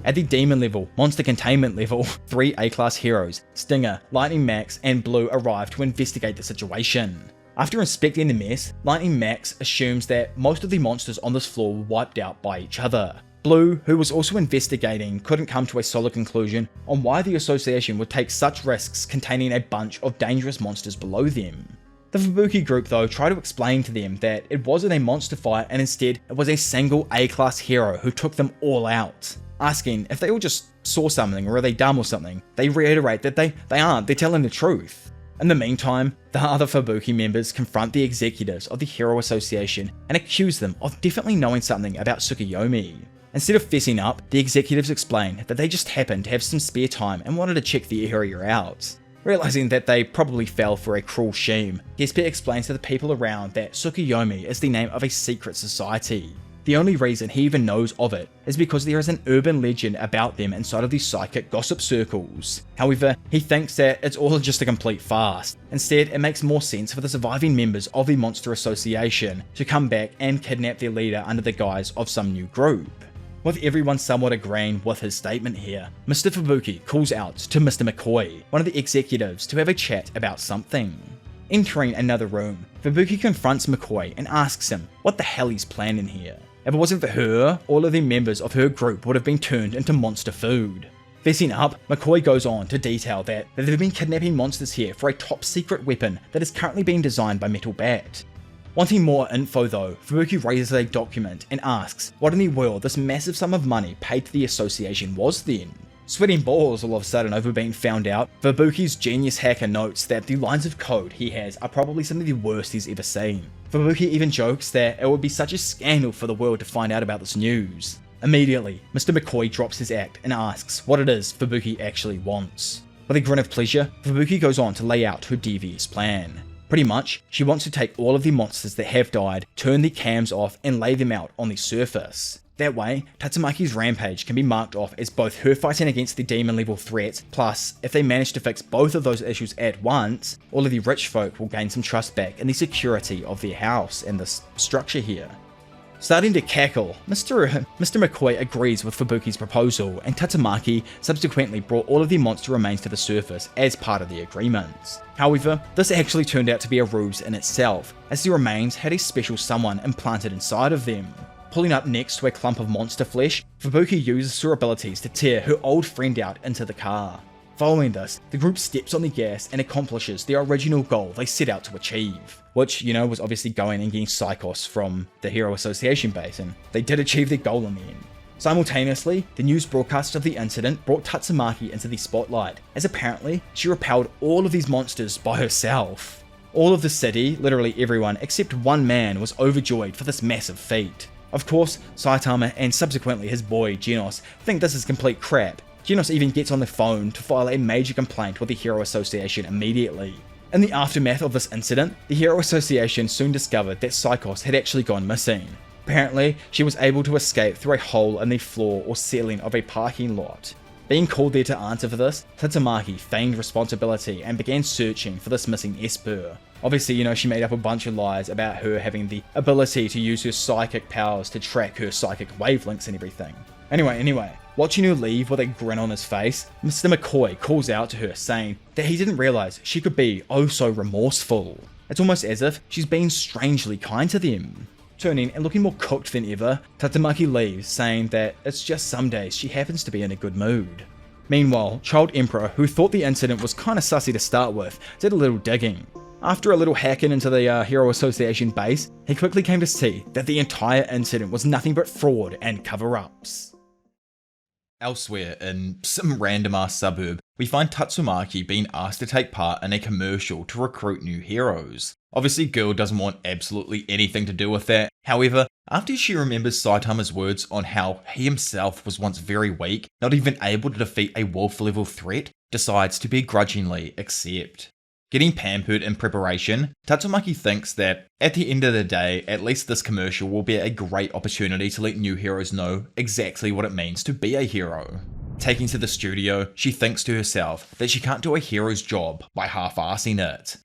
At the demon level, monster containment level, 3 A-class heroes, Stinger, Lightning Max and Blue arrive to investigate the situation. After inspecting the mess, Lightning Max assumes that most of the monsters on this floor were wiped out by each other. Blue, who was also investigating, couldn't come to a solid conclusion on why the association would take such risks containing a bunch of dangerous monsters below them. The Fubuki group though tried to explain to them that it wasn't a monster fight and instead it was a single A-class hero who took them all out. Asking if they all just saw something or are they dumb or something, they reiterate that they aren't, they're telling the truth. In the meantime, the other Fubuki members confront the executives of the Hero Association and accuse them of definitely knowing something about Tsukuyomi. Instead of fessing up, the executives explain that they just happened to have some spare time and wanted to check the area out. Realizing that they probably fell for a cruel shame, Gespe explains to the people around that Tsukuyomi is the name of a secret society. The only reason he even knows of it is because there is an urban legend about them inside of these psychic gossip circles. However, he thinks that it's all just a complete farce. Instead, it makes more sense for the surviving members of the Monster Association to come back and kidnap their leader under the guise of some new group. With everyone somewhat agreeing with his statement here, Mr. Fubuki calls out to Mr. McCoy, one of the executives, to have a chat about something. Entering another room, Fubuki confronts McCoy and asks him what the hell he's planning here. If it wasn't for her, all of the members of her group would have been turned into monster food. Fessing up, McCoy goes on to detail that they've been kidnapping monsters here for a top secret weapon that is currently being designed by Metal Bat. Wanting more info though, Fubuki raises a document and asks what in the world this massive sum of money paid to the association was then. Sweating balls all of a sudden over being found out, Fubuki's genius hacker notes that the lines of code he has are probably some of the worst he's ever seen. Fubuki even jokes that it would be such a scandal for the world to find out about this news. Immediately, Mr. McCoy drops his act and asks what it is Fubuki actually wants. With a grin of pleasure, Fubuki goes on to lay out her devious plan. Pretty much, she wants to take all of the monsters that have died, turn the cams off and lay them out on the surface. That way, Tatsumaki's rampage can be marked off as both her fighting against the demon level threats, plus, if they manage to fix both of those issues at once, all of the rich folk will gain some trust back in the security of their house and this structure here. Starting to cackle, Mr. McCoy agrees with Fubuki's proposal, and Tatsumaki subsequently brought all of the monster remains to the surface as part of the agreements. However, this actually turned out to be a ruse in itself, as the remains had a special someone implanted inside of them. Pulling up next to a clump of monster flesh, Fubuki uses her abilities to tear her old friend out into the car. Following this, the group steps on the gas and accomplishes their original goal they set out to achieve, which, was obviously going and getting Psychos from the Hero Association base, and they did achieve their goal in the end. Simultaneously, the news broadcast of the incident brought Tatsumaki into the spotlight, as apparently she repelled all of these monsters by herself. All of the city, literally everyone except one man, was overjoyed for this massive feat. Of course, Saitama and subsequently his boy Genos think this is complete crap. Genos even gets on the phone to file a major complaint with the Hero Association immediately. In the aftermath of this incident, the Hero Association soon discovered that Psychos had actually gone missing. Apparently, she was able to escape through a hole in the floor or ceiling of a parking lot. Being called there to answer for this, Tatsumaki feigned responsibility and began searching for this missing Esper. Obviously, she made up a bunch of lies about her having the ability to use her psychic powers to track her psychic wavelengths and everything. Anyway, watching her leave with a grin on his face, Mr. McCoy calls out to her saying that he didn't realize she could be oh so remorseful. It's almost as if she's been strangely kind to them. Turning and looking more cooked than ever, Tatsumaki leaves, saying that it's just some days she happens to be in a good mood. Meanwhile, Child Emperor, who thought the incident was kinda sussy to start with, did a little digging. After a little hacking into the Hero Association base, he quickly came to see that the entire incident was nothing but fraud and cover-ups. Elsewhere, in some random-ass suburb, we find Tatsumaki being asked to take part in a commercial to recruit new heroes. Obviously, girl doesn't want absolutely anything to do with that. However, after she remembers Saitama's words on how he himself was once very weak, not even able to defeat a wolf-level threat, decides to begrudgingly accept. Getting pampered in preparation, Tatsumaki thinks that, at the end of the day, at least this commercial will be a great opportunity to let new heroes know exactly what it means to be a hero. Taking to the studio, she thinks to herself that she can't do a hero's job by half-assing it.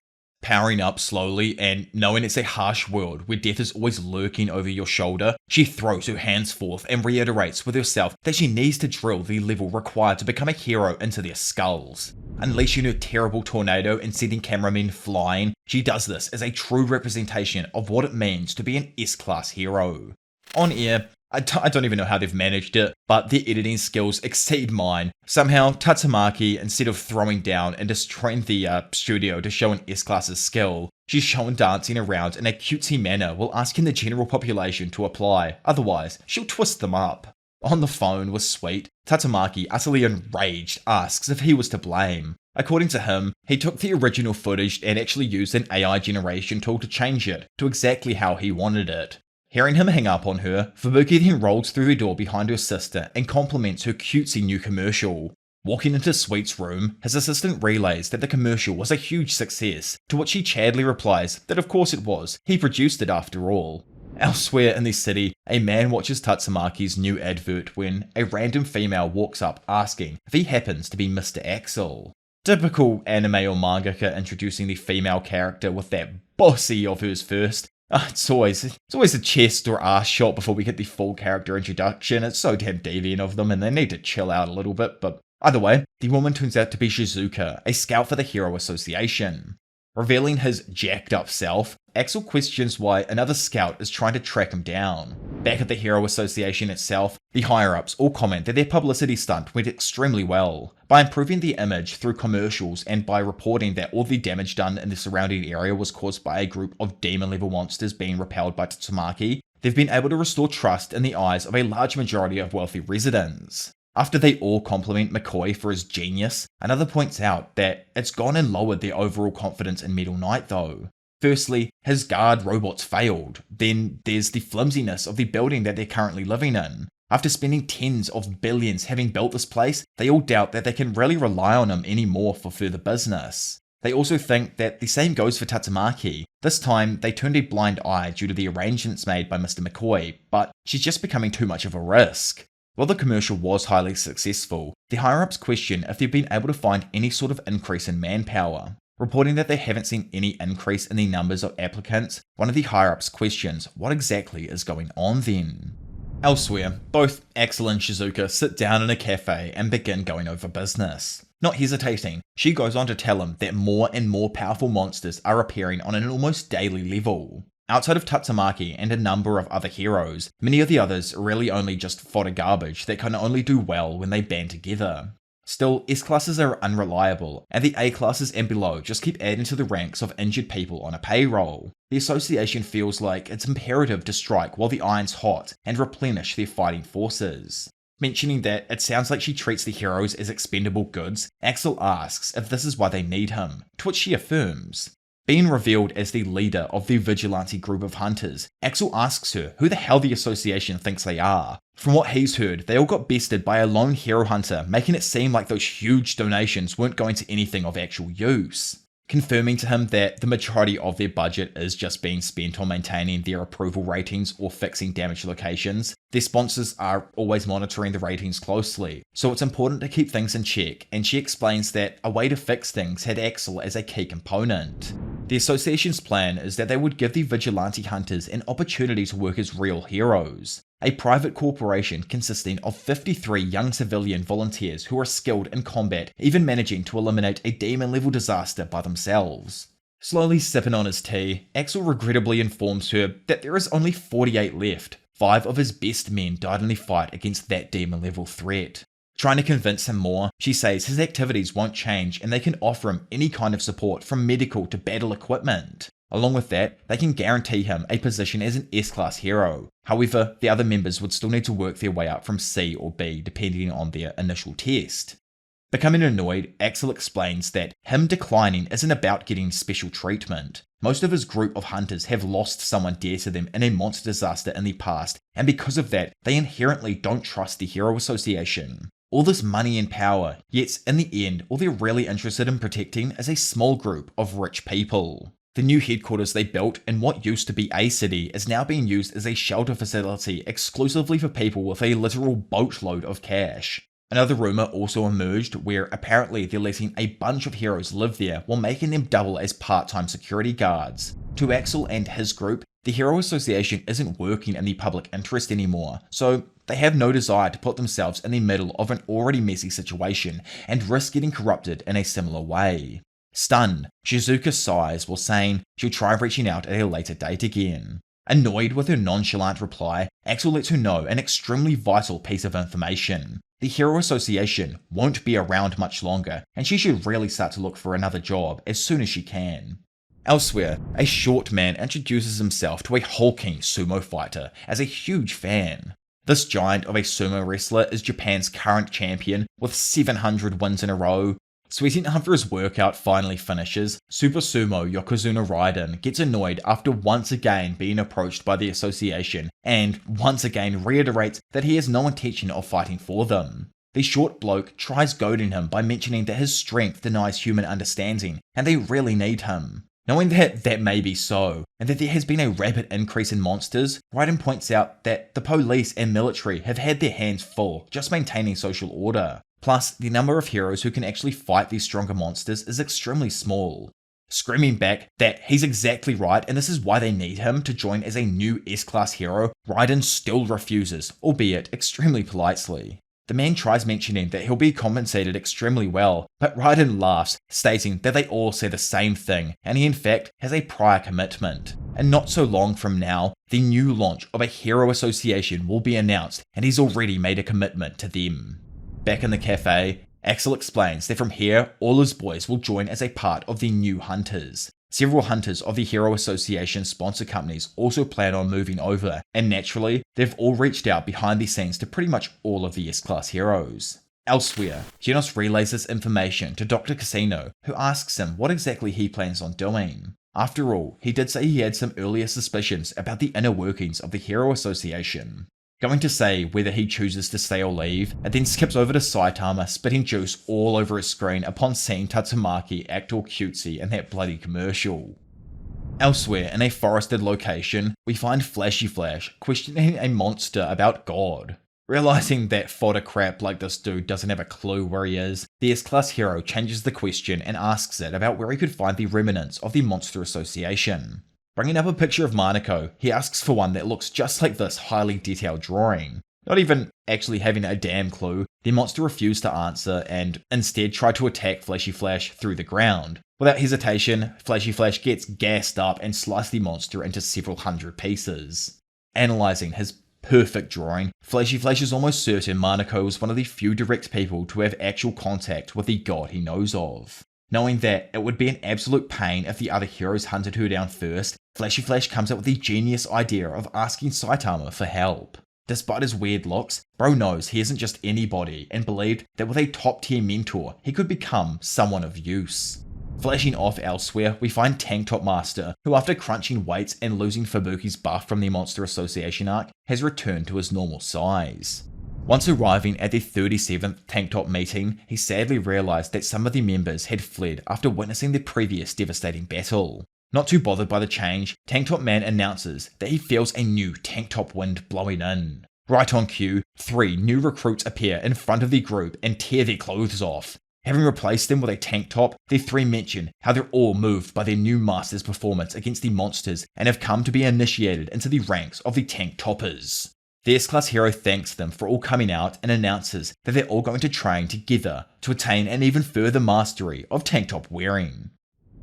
Powering up slowly and knowing it's a harsh world where death is always lurking over your shoulder, she throws her hands forth and reiterates with herself that she needs to drill the level required to become a hero into their skulls. Unleashing her terrible tornado and sending cameramen flying, she does this as a true representation of what it means to be an S-class hero. On air, I don't even know how they've managed it, but their editing skills exceed mine. Somehow, Tatsumaki, instead of throwing down and destroying the studio to show an S-class's skill, she's shown dancing around in a cutesy manner while asking the general population to apply, otherwise she'll twist them up. On the phone with Sweet, Tatsumaki, utterly enraged, asks if he was to blame. According to him, he took the original footage and actually used an AI generation tool to change it to exactly how he wanted it. Hearing him hang up on her, Fubuki then rolls through the door behind her sister and compliments her cutesy new commercial. Walking into Sweet's room, his assistant relays that the commercial was a huge success, to which he chadly replies that of course it was, he produced it after all. Elsewhere in the city, a man watches Tatsumaki's new advert when a random female walks up asking if he happens to be Mr. Axel. Typical anime or mangaka introducing the female character with that bossy of hers first. It's always a chest or ass shot before we get the full character introduction. It's so damn deviant of them and they need to chill out a little bit, but either way, the woman turns out to be Shizuka, a scout for the Hero Association. Revealing his jacked up self, Axel questions why another scout is trying to track him down. Back at the Hero Association itself, the higher-ups all comment that their publicity stunt went extremely well. By improving the image through commercials and by reporting that all the damage done in the surrounding area was caused by a group of demon-level monsters being repelled by Tatsumaki, they've been able to restore trust in the eyes of a large majority of wealthy residents. After they all compliment McCoy for his genius, another points out that it's gone and lowered their overall confidence in Metal Knight though. Firstly, his guard robots failed. Then there's the flimsiness of the building that they're currently living in. After spending tens of billions having built this place, they all doubt that they can really rely on him anymore for further business. They also think that the same goes for Tatsumaki. This time, they turned a blind eye due to the arrangements made by Mr. McCoy, but she's just becoming too much of a risk. While the commercial was highly successful, the higher-ups question if they've been able to find any sort of increase in manpower. Reporting that they haven't seen any increase in the numbers of applicants, one of the higher-ups questions what exactly is going on then. Elsewhere, both Axel and Shizuka sit down in a cafe and begin going over business. Not hesitating, she goes on to tell him that more and more powerful monsters are appearing on an almost daily level. Outside of Tatsumaki and a number of other heroes, many of the others are really only just fodder garbage that can only do well when they band together. Still, S-classes are unreliable, and the A-classes and below just keep adding to the ranks of injured people on a payroll. The association feels like it's imperative to strike while the iron's hot and replenish their fighting forces. Mentioning that it sounds like she treats the heroes as expendable goods, Axel asks if this is why they need him, to which she affirms. Being revealed as the leader of the vigilante group of hunters, Axel asks her who the hell the association thinks they are. From what he's heard, they all got bested by a lone hero hunter, making it seem like those huge donations weren't going to anything of actual use. Confirming to him that the majority of their budget is just being spent on maintaining their approval ratings or fixing damaged locations, their sponsors are always monitoring the ratings closely, so it's important to keep things in check, and she explains that a way to fix things had Axel as a key component. The association's plan is that they would give the vigilante hunters an opportunity to work as real heroes. A private corporation consisting of 53 young civilian volunteers who are skilled in combat, even managing to eliminate a demon-level disaster by themselves. Slowly sipping on his tea, Axel regrettably informs her that there is only 48 left. 5 of his best men died in the fight against that demon-level threat. Trying to convince him more, she says his activities won't change and they can offer him any kind of support from medical to battle equipment. Along with that, they can guarantee him a position as an S-class hero. However, the other members would still need to work their way up from C or B depending on their initial test. Becoming annoyed, Axel explains that him declining isn't about getting special treatment. Most of his group of hunters have lost someone dear to them in a monster disaster in the past, and because of that, they inherently don't trust the Hero Association. All this money and power, yet in the end, all they're really interested in protecting is a small group of rich people. The new headquarters they built in what used to be a city is now being used as a shelter facility exclusively for people with a literal boatload of cash. Another rumour also emerged where apparently they're letting a bunch of heroes live there while making them double as part-time security guards. To Axel and his group, the Hero Association isn't working in the public interest anymore, so they have no desire to put themselves in the middle of an already messy situation and risk getting corrupted in a similar way. Stunned, Shizuka sighs while saying she'll try reaching out at a later date again. Annoyed with her nonchalant reply, Axel lets her know an extremely vital piece of information. The Hero Association won't be around much longer, and she should really start to look for another job as soon as she can. Elsewhere, a short man introduces himself to a hulking sumo fighter as a huge fan. This giant of a sumo wrestler is Japan's current champion with 700 wins in a row. Sweating after his workout finally finishes, Super Sumo Yokozuna Raiden gets annoyed after once again being approached by the association and once again reiterates that he has no intention of fighting for them. The short bloke tries goading him by mentioning that his strength denies human understanding and they really need him. Knowing that that may be so, and that there has been a rapid increase in monsters, Raiden points out that the police and military have had their hands full just maintaining social order. Plus, the number of heroes who can actually fight these stronger monsters is extremely small. Screaming back that he's exactly right and this is why they need him to join as a new S-Class hero, Raiden still refuses, albeit extremely politely. The man tries mentioning that he'll be compensated extremely well, but Raiden laughs, stating that they all say the same thing, and he in fact has a prior commitment. And not so long from now, the new launch of a hero association will be announced, and he's already made a commitment to them. Back in the cafe, Axel explains that from here, all his boys will join as a part of the new Hunters. Several hunters of the Hero Association sponsor companies also plan on moving over, and naturally, they've all reached out behind the scenes to pretty much all of the S-Class heroes. Elsewhere, Genos relays this information to Dr. Casino, who asks him what exactly he plans on doing. After all, he did say he had some earlier suspicions about the inner workings of the Hero Association. Going to say whether he chooses to stay or leave, and then skips over to Saitama spitting juice all over his screen upon seeing Tatsumaki act all cutesy in that bloody commercial. Elsewhere, in a forested location, we find Flashy Flash questioning a monster about God. Realizing that fodder crap like this dude doesn't have a clue where he is, the S-Class hero changes the question and asks it about where he could find the remnants of the Monster Association. Bringing up a picture of Manako, he asks for one that looks just like this highly detailed drawing. Not even actually having a damn clue, the monster refused to answer and instead tried to attack Flashy Flash through the ground. Without hesitation, Flashy Flash gets gassed up and sliced the monster into several hundred pieces. Analysing his perfect drawing, Flashy Flash is almost certain Manako was one of the few direct people to have actual contact with the god he knows of. Knowing that it would be an absolute pain if the other heroes hunted her down first, Flashy Flash comes up with the genius idea of asking Saitama for help. Despite his weird looks, bro knows he isn't just anybody and believed that with a top tier mentor, he could become someone of use. Flashing off elsewhere, we find Tank Top Master, who after crunching weights and losing Fubuki's buff from the Monster Association arc, has returned to his normal size. Once arriving at the 37th Tank Top meeting, he sadly realised that some of the members had fled after witnessing the previous devastating battle. Not too bothered by the change, Tank Top Man announces that he feels a new Tank Top wind blowing in. Right on cue, 3 new recruits appear in front of the group and tear their clothes off. Having replaced them with a tank top, the 3 mention how they're all moved by their new master's performance against the monsters and have come to be initiated into the ranks of the Tank Toppers. The S-Class hero thanks them for all coming out and announces that they're all going to train together to attain an even further mastery of tank top wearing.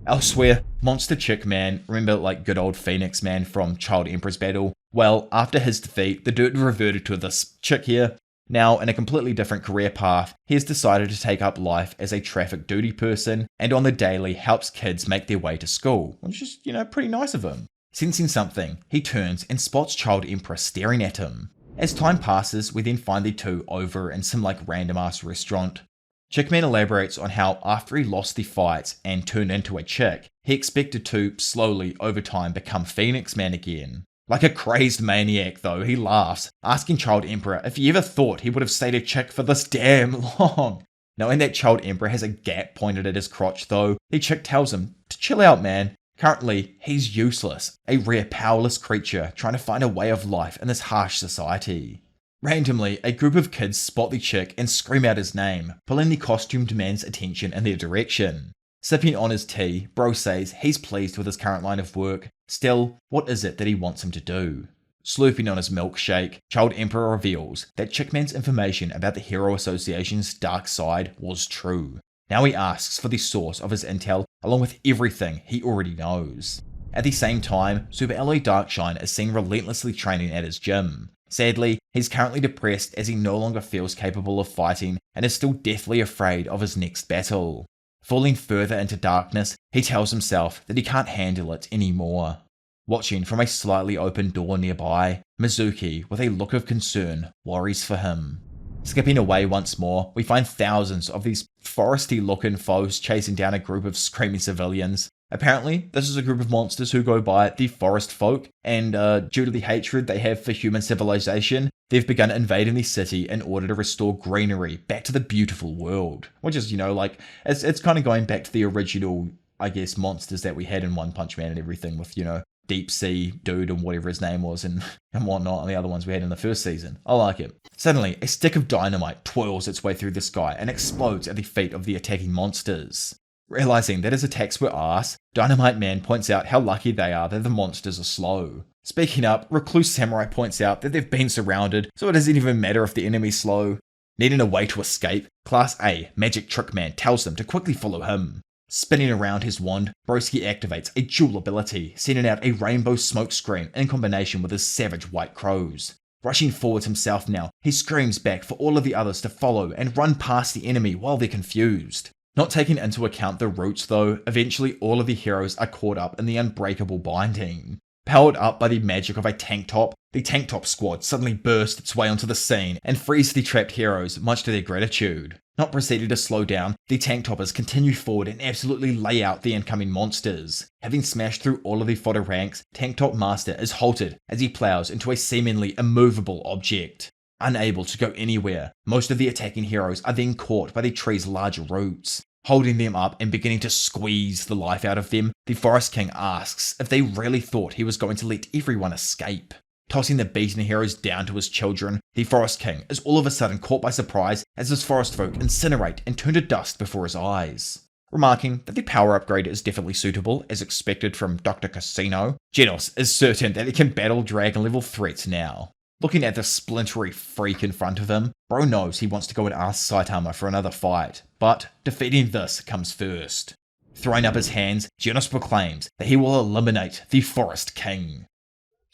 Elsewhere, Monster Chick Man, remember like good old Phoenix Man from Child Emperor's Battle? Well, after his defeat, the dude reverted to this chick here. Now, in a completely different career path, he has decided to take up life as a traffic duty person and on the daily helps kids make their way to school, which is, pretty nice of him. Sensing something, he turns and spots Child Emperor staring at him. As time passes, we then find the two over in some random ass restaurant. Chickman elaborates on how after he lost the fights and turned into a chick, he expected to slowly over time become Phoenix Man again. Like a crazed maniac though, he laughs, asking Child Emperor if he ever thought he would have stayed a chick for this damn long. Knowing that Child Emperor has a gap pointed at his crotch though, the chick tells him to chill out man. Currently, he's useless, a rare powerless creature trying to find a way of life in this harsh society. Randomly, a group of kids spot the chick and scream out his name, pulling the costumed man's attention in their direction. Sipping on his tea, bro says he's pleased with his current line of work. Still, what is it that he wants him to do? Slurping on his milkshake, Child Emperor reveals that Chickman's information about the Hero Association's dark side was true. Now he asks for the source of his intel along with everything he already knows. At the same time, Super Alloy Darkshine is seen relentlessly training at his gym. Sadly, he's currently depressed as he no longer feels capable of fighting and is still deathly afraid of his next battle. Falling further into darkness, he tells himself that he can't handle it anymore. Watching from a slightly open door nearby, Mizuki, with a look of concern, worries for him. Skipping away once more, we find thousands of these foresty-looking foes chasing down a group of screaming civilians. Apparently, this is a group of monsters who go by the forest folk, and due to the hatred they have for human civilization, they've begun invading the city in order to restore greenery back to the beautiful world. Which is, like, it's kind of going back to the original, I guess, monsters that we had in One Punch Man and everything with, Deep Sea Dude and whatever his name was and whatnot, and the other ones we had in the first season. I like it. Suddenly, a stick of dynamite twirls its way through the sky and explodes at the feet of the attacking monsters. Realizing that his attacks were arse, Dynamite Man points out how lucky they are that the monsters are slow. Speaking up, Recluse Samurai points out that they've been surrounded, so it doesn't even matter if the enemy's slow. Needing a way to escape, Class A Magic Trick Man tells them to quickly follow him. Spinning around his wand, Broski activates a dual ability, sending out a rainbow smoke screen in combination with his savage white crows. Rushing forwards himself now, he screams back for all of the others to follow and run past the enemy while they're confused. Not taking into account the roots though, eventually all of the heroes are caught up in the unbreakable binding. Powered up by the magic of a tank top, the tank top squad suddenly bursts its way onto the scene and frees the trapped heroes, much to their gratitude. Not proceeding to slow down, the tank toppers continue forward and absolutely lay out the incoming monsters. Having smashed through all of the fodder ranks, Tank Top Master is halted as he plows into a seemingly immovable object. Unable to go anywhere, most of the attacking heroes are then caught by the tree's large roots. Holding them up and beginning to squeeze the life out of them, the Forest King asks if they really thought he was going to let everyone escape. Tossing the beaten heroes down to his children, the Forest King is all of a sudden caught by surprise as his forest folk incinerate and turn to dust before his eyes. Remarking that the power upgrade is definitely suitable, as expected from Dr. Casino, Genos is certain that he can battle dragon level threats now. Looking at the splintery freak in front of him, Bro knows he wants to go and ask Saitama for another fight, but defeating this comes first. Throwing up his hands, Genos proclaims that he will eliminate the Forest King.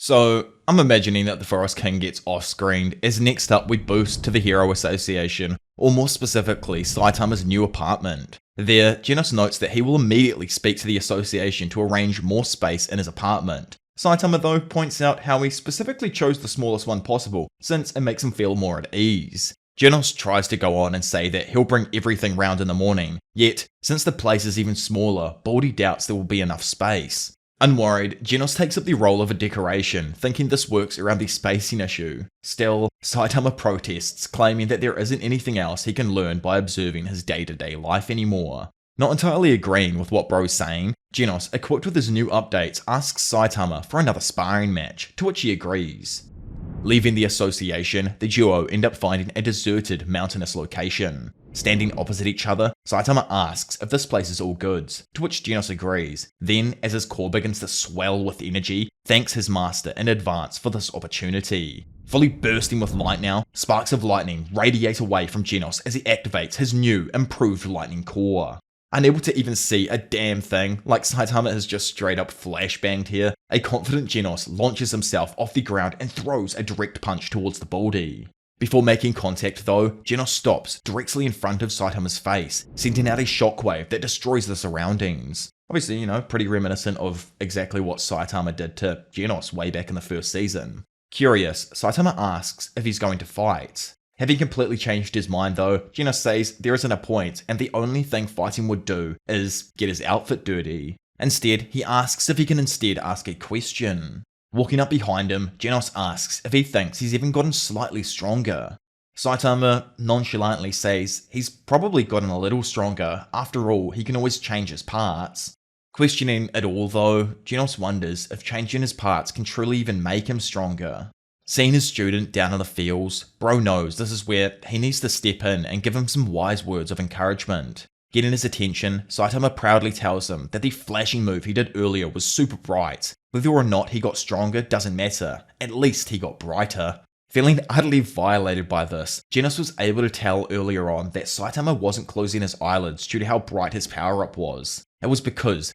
So, I'm imagining that the Forest King gets off-screened, as next up we boost to the Hero Association, or more specifically, Saitama's new apartment. There, Genos notes that he will immediately speak to the association to arrange more space in his apartment. Saitama though points out how he specifically chose the smallest one possible, since it makes him feel more at ease. Genos tries to go on and say that he'll bring everything round in the morning, yet, since the place is even smaller, Baldy doubts there will be enough space. Unworried, Genos takes up the role of a decoration, thinking this works around the spacing issue. Still, Saitama protests, claiming that there isn't anything else he can learn by observing his day-to-day life anymore. Not entirely agreeing with what Bro's saying, Genos, equipped with his new updates, asks Saitama for another sparring match, to which he agrees. Leaving the association, the duo end up finding a deserted mountainous location. Standing opposite each other, Saitama asks if this place is all goods, to which Genos agrees. Then, as his core begins to swell with energy, thanks his master in advance for this opportunity. Fully bursting with light now, sparks of lightning radiate away from Genos as he activates his new, improved lightning core. Unable to even see a damn thing, like Saitama has just straight up flashbanged here, a confident Genos launches himself off the ground and throws a direct punch towards the Baldy. Before making contact though, Genos stops directly in front of Saitama's face, sending out a shockwave that destroys the surroundings. Obviously, pretty reminiscent of exactly what Saitama did to Genos way back in the first season. Curious, Saitama asks if he's going to fight. Having completely changed his mind though, Genos says there isn't a point and the only thing fighting would do is get his outfit dirty. Instead, he asks if he can instead ask a question. Walking up behind him, Genos asks if he thinks he's even gotten slightly stronger. Saitama nonchalantly says he's probably gotten a little stronger, after all he can always change his parts. Questioning it all though, Genos wonders if changing his parts can truly even make him stronger. Seeing his student down in the fields, Bro knows this is where he needs to step in and give him some wise words of encouragement. Getting his attention, Saitama proudly tells him that the flashing move he did earlier was super bright. Whether or not he got stronger doesn't matter, at least he got brighter. Feeling utterly violated by this, Genos was able to tell earlier on that Saitama wasn't closing his eyelids due to how bright his power-up was. It was because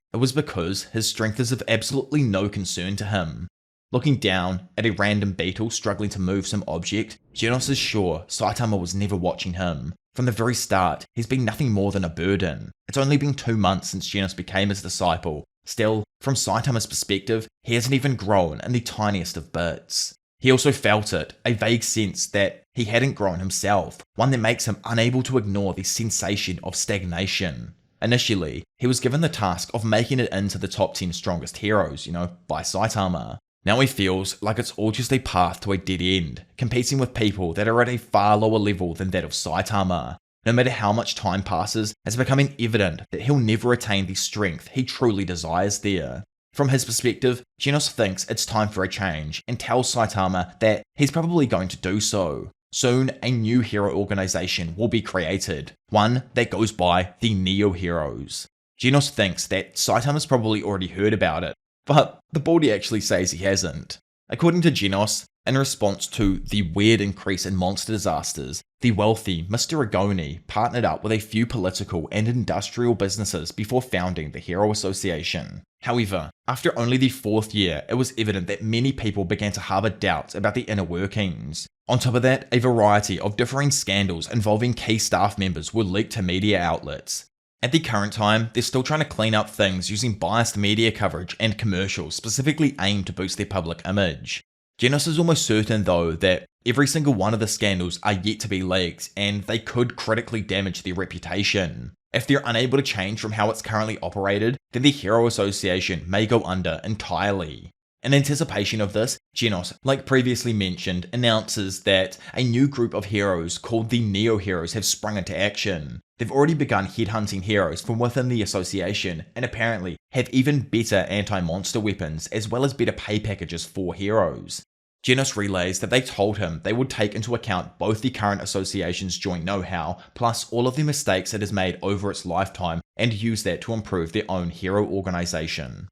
his strength is of absolutely no concern to him. Looking down at a random beetle struggling to move some object, Genos is sure Saitama was never watching him. From the very start, he's been nothing more than a burden. It's only been 2 months since Genos became his disciple. Still, from Saitama's perspective, he hasn't even grown in the tiniest of bits. He also felt it, a vague sense that he hadn't grown himself, one that makes him unable to ignore the sensation of stagnation. Initially, he was given the task of making it into the top 10 strongest heroes, by Saitama. Now he feels like it's all just a path to a dead end, competing with people that are at a far lower level than that of Saitama. No matter how much time passes, it's becoming evident that he'll never attain the strength he truly desires there. From his perspective, Genos thinks it's time for a change and tells Saitama that he's probably going to do so. Soon, a new hero organization will be created, one that goes by the Neo Heroes. Genos thinks that Saitama's probably already heard about it, but the baldy actually says he hasn't. According to Genos, in response to the weird increase in monster disasters, the wealthy Mr. Agoni partnered up with a few political and industrial businesses before founding the Hero Association. However, after only the 4th year, it was evident that many people began to harbour doubts about the inner workings. On top of that, a variety of differing scandals involving key staff members were leaked to media outlets. At the current time, they're still trying to clean up things using biased media coverage and commercials specifically aimed to boost their public image. Genos is almost certain though that every single one of the scandals are yet to be leaked and they could critically damage their reputation. If they're unable to change from how it's currently operated, then the Hero Association may go under entirely. In anticipation of this, Genos, like previously mentioned, announces that a new group of heroes called the Neo Heroes have sprung into action. They've already begun headhunting heroes from within the association and apparently have even better anti-monster weapons as well as better pay packages for heroes. Genos relays that they told him they would take into account both the current association's joint know-how plus all of the mistakes it has made over its lifetime and use that to improve their own hero organization.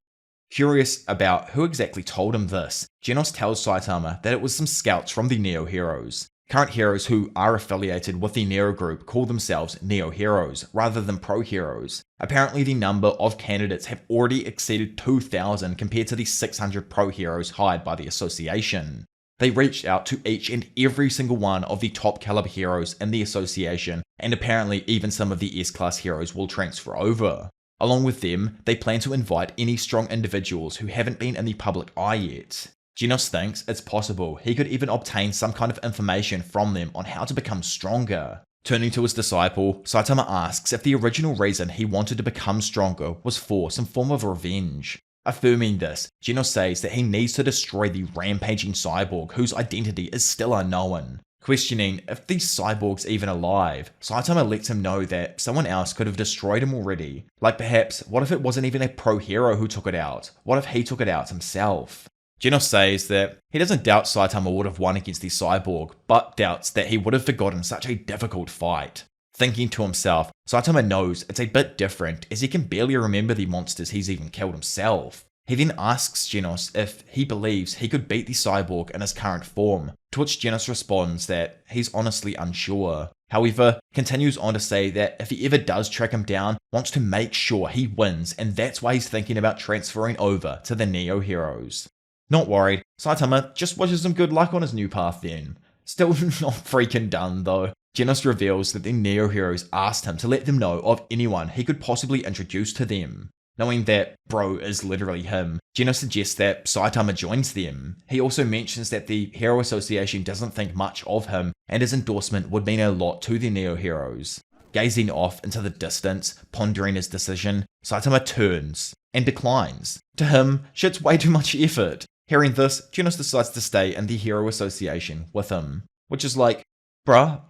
Curious about who exactly told him this, Genos tells Saitama that it was some scouts from the Neo Heroes. Current heroes who are affiliated with the Nero group call themselves Neo Heroes rather than Pro Heroes. Apparently the number of candidates have already exceeded 2,000 compared to the 600 Pro Heroes hired by the association. They reached out to each and every single one of the top caliber heroes in the association, and apparently even some of the S-class heroes will transfer over. Along with them, they plan to invite any strong individuals who haven't been in the public eye yet. Genos thinks it's possible he could even obtain some kind of information from them on how to become stronger. Turning to his disciple, Saitama asks if the original reason he wanted to become stronger was for some form of revenge. Affirming this, Genos says that he needs to destroy the rampaging cyborg whose identity is still unknown. Questioning if the cyborg's even alive, Saitama lets him know that someone else could have destroyed him already. Like perhaps, what if it wasn't even a pro hero who took it out? What if he took it out himself? Genos says that he doesn't doubt Saitama would have won against the cyborg, but doubts that he would have forgotten such a difficult fight. Thinking to himself, Saitama knows it's a bit different as he can barely remember the monsters he's even killed himself. He then asks Genos if he believes he could beat the cyborg in his current form, to which Genos responds that he's honestly unsure. However, continues on to say that if he ever does track him down, wants to make sure he wins, and that's why he's thinking about transferring over to the Neo Heroes. Not worried, Saitama just wishes him good luck on his new path then. Still not freaking done though. Genos reveals that the Neo Heroes asked him to let them know of anyone he could possibly introduce to them. Knowing that bro is literally him, Genos suggests that Saitama joins them. He also mentions that the Hero Association doesn't think much of him, and his endorsement would mean a lot to the Neo Heroes. Gazing off into the distance, pondering his decision, Saitama turns and declines. To him, shit's way too much effort. Hearing this, Genos decides to stay in the Hero Association with him. Which is like, bruh,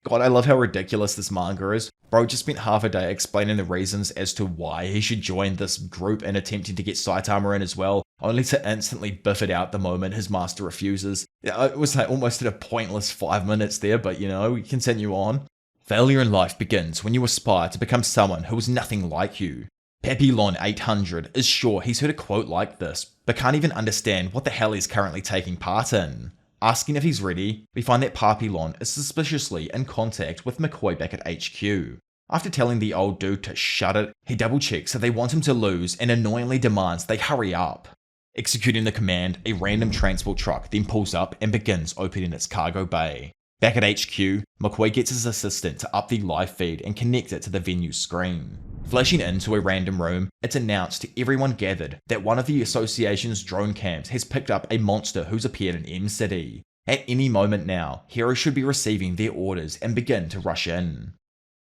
God, I love how ridiculous this manga is. Bro just spent half a day explaining the reasons as to why he should join this group and attempting to get Saitama in as well, only to instantly biff it out the moment his master refuses. It was like almost at a pointless 5 minutes there, but we continue on. Failure in life begins when you aspire to become someone who is nothing like you. Papillon 800 is sure he's heard a quote like this, but can't even understand what the hell he's currently taking part in. Asking if he's ready, we find that Papillon is suspiciously in contact with McCoy back at HQ. After telling the old dude to shut it, he double checks if they want him to lose and annoyingly demands they hurry up. Executing the command, a random transport truck then pulls up and begins opening its cargo bay. Back at HQ, McCoy gets his assistant to up the live feed and connect it to the venue screen. Flashing into a random room, it's announced to everyone gathered that one of the association's drone cams has picked up a monster who's appeared in M City. At any moment now, heroes should be receiving their orders and begin to rush in.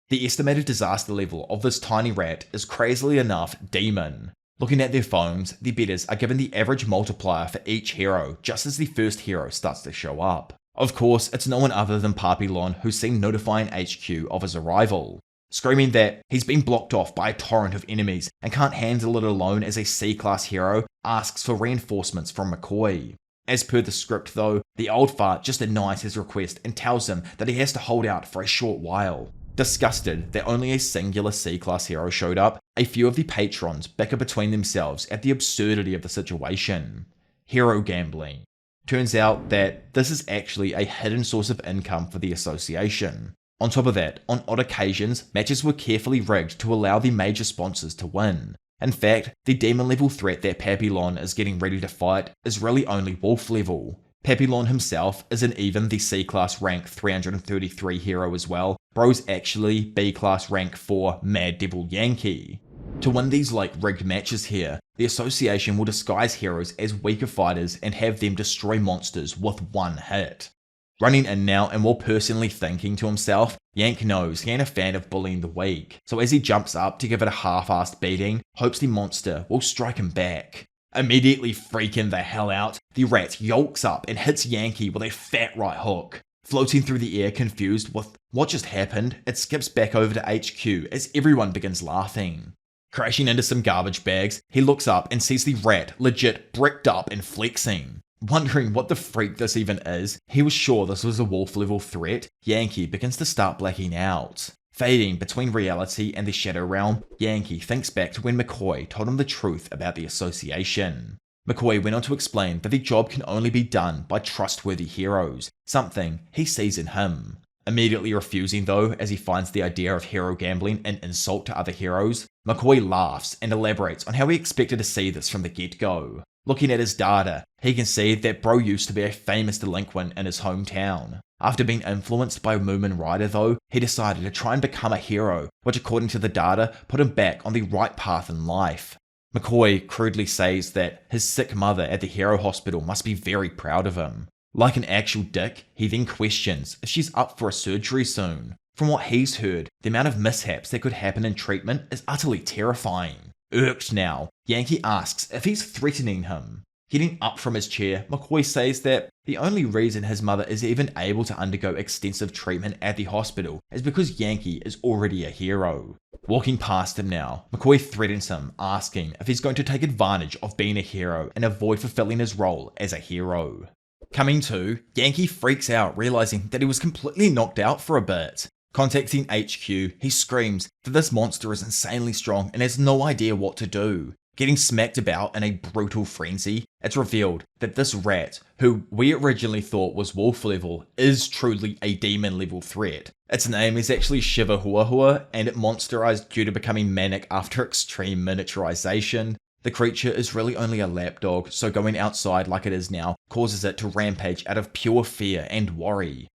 The estimated disaster level of this tiny rat is crazily enough demon. Looking at their phones, the betters are given the average multiplier for each hero just as the first hero starts to show up. Of course, it's no one other than Papillon who's seen notifying HQ of his arrival. Screaming that he's been blocked off by a torrent of enemies and can't handle it alone as a C-class hero, asks for reinforcements from McCoy. As per the script though, the old fart just denies his request and tells him that he has to hold out for a short while. Disgusted that only a singular C-class hero showed up, a few of the patrons bicker between themselves at the absurdity of the situation. Hero gambling. Turns out that this is actually a hidden source of income for the association. On top of that, on odd occasions, matches were carefully rigged to allow the major sponsors to win. In fact, the demon level threat that Papillon is getting ready to fight is really only wolf level. Papillon himself isn't even the C-class rank 333 hero as well, bro's actually B-class rank 4 Mad Devil Yankee. To win these rigged matches here, the association will disguise heroes as weaker fighters and have them destroy monsters with one hit. Running in now and while personally thinking to himself, Yank knows he ain't a fan of bullying the weak, so as he jumps up to give it a half-assed beating, hopes the monster will strike him back. Immediately freaking the hell out, the rat yolks up and hits Yankee with a fat right hook. Floating through the air confused with what just happened, it skips back over to HQ as everyone begins laughing. Crashing into some garbage bags, he looks up and sees the rat legit bricked up and flexing. Wondering what the freak this even is, he was sure this was a wolf level threat, Yankee begins to start blacking out. Fading between reality and the shadow realm, Yankee thinks back to when McCoy told him the truth about the association. McCoy went on to explain that the job can only be done by trustworthy heroes, something he sees in him. Immediately refusing though, as he finds the idea of hero gambling an insult to other heroes, McCoy laughs and elaborates on how he expected to see this from the get-go. Looking at his data, he can see that bro used to be a famous delinquent in his hometown. After being influenced by Moomin Rider though, he decided to try and become a hero, which according to the data, put him back on the right path in life. McCoy crudely says that his sick mother at the hero hospital must be very proud of him. Like an actual dick, he then questions if she's up for a surgery soon. From what he's heard, the amount of mishaps that could happen in treatment is utterly terrifying. Irked now, Yankee asks if he's threatening him. Getting up from his chair, McCoy says that the only reason his mother is even able to undergo extensive treatment at the hospital is because Yankee is already a hero. Walking past him now, McCoy threatens him, asking if he's going to take advantage of being a hero and avoid fulfilling his role as a hero. Coming to, Yankee freaks out, realizing that he was completely knocked out for a bit. Contacting HQ, he screams that this monster is insanely strong and has no idea what to do. Getting smacked about in a brutal frenzy, it's revealed that this rat, who we originally thought was wolf level, is truly a demon level threat. Its name is actually Shiva Hua Hua, and it monsterized due to becoming manic after extreme miniaturization. The creature is really only a lapdog, so going outside like it is now causes it to rampage out of pure fear and worry.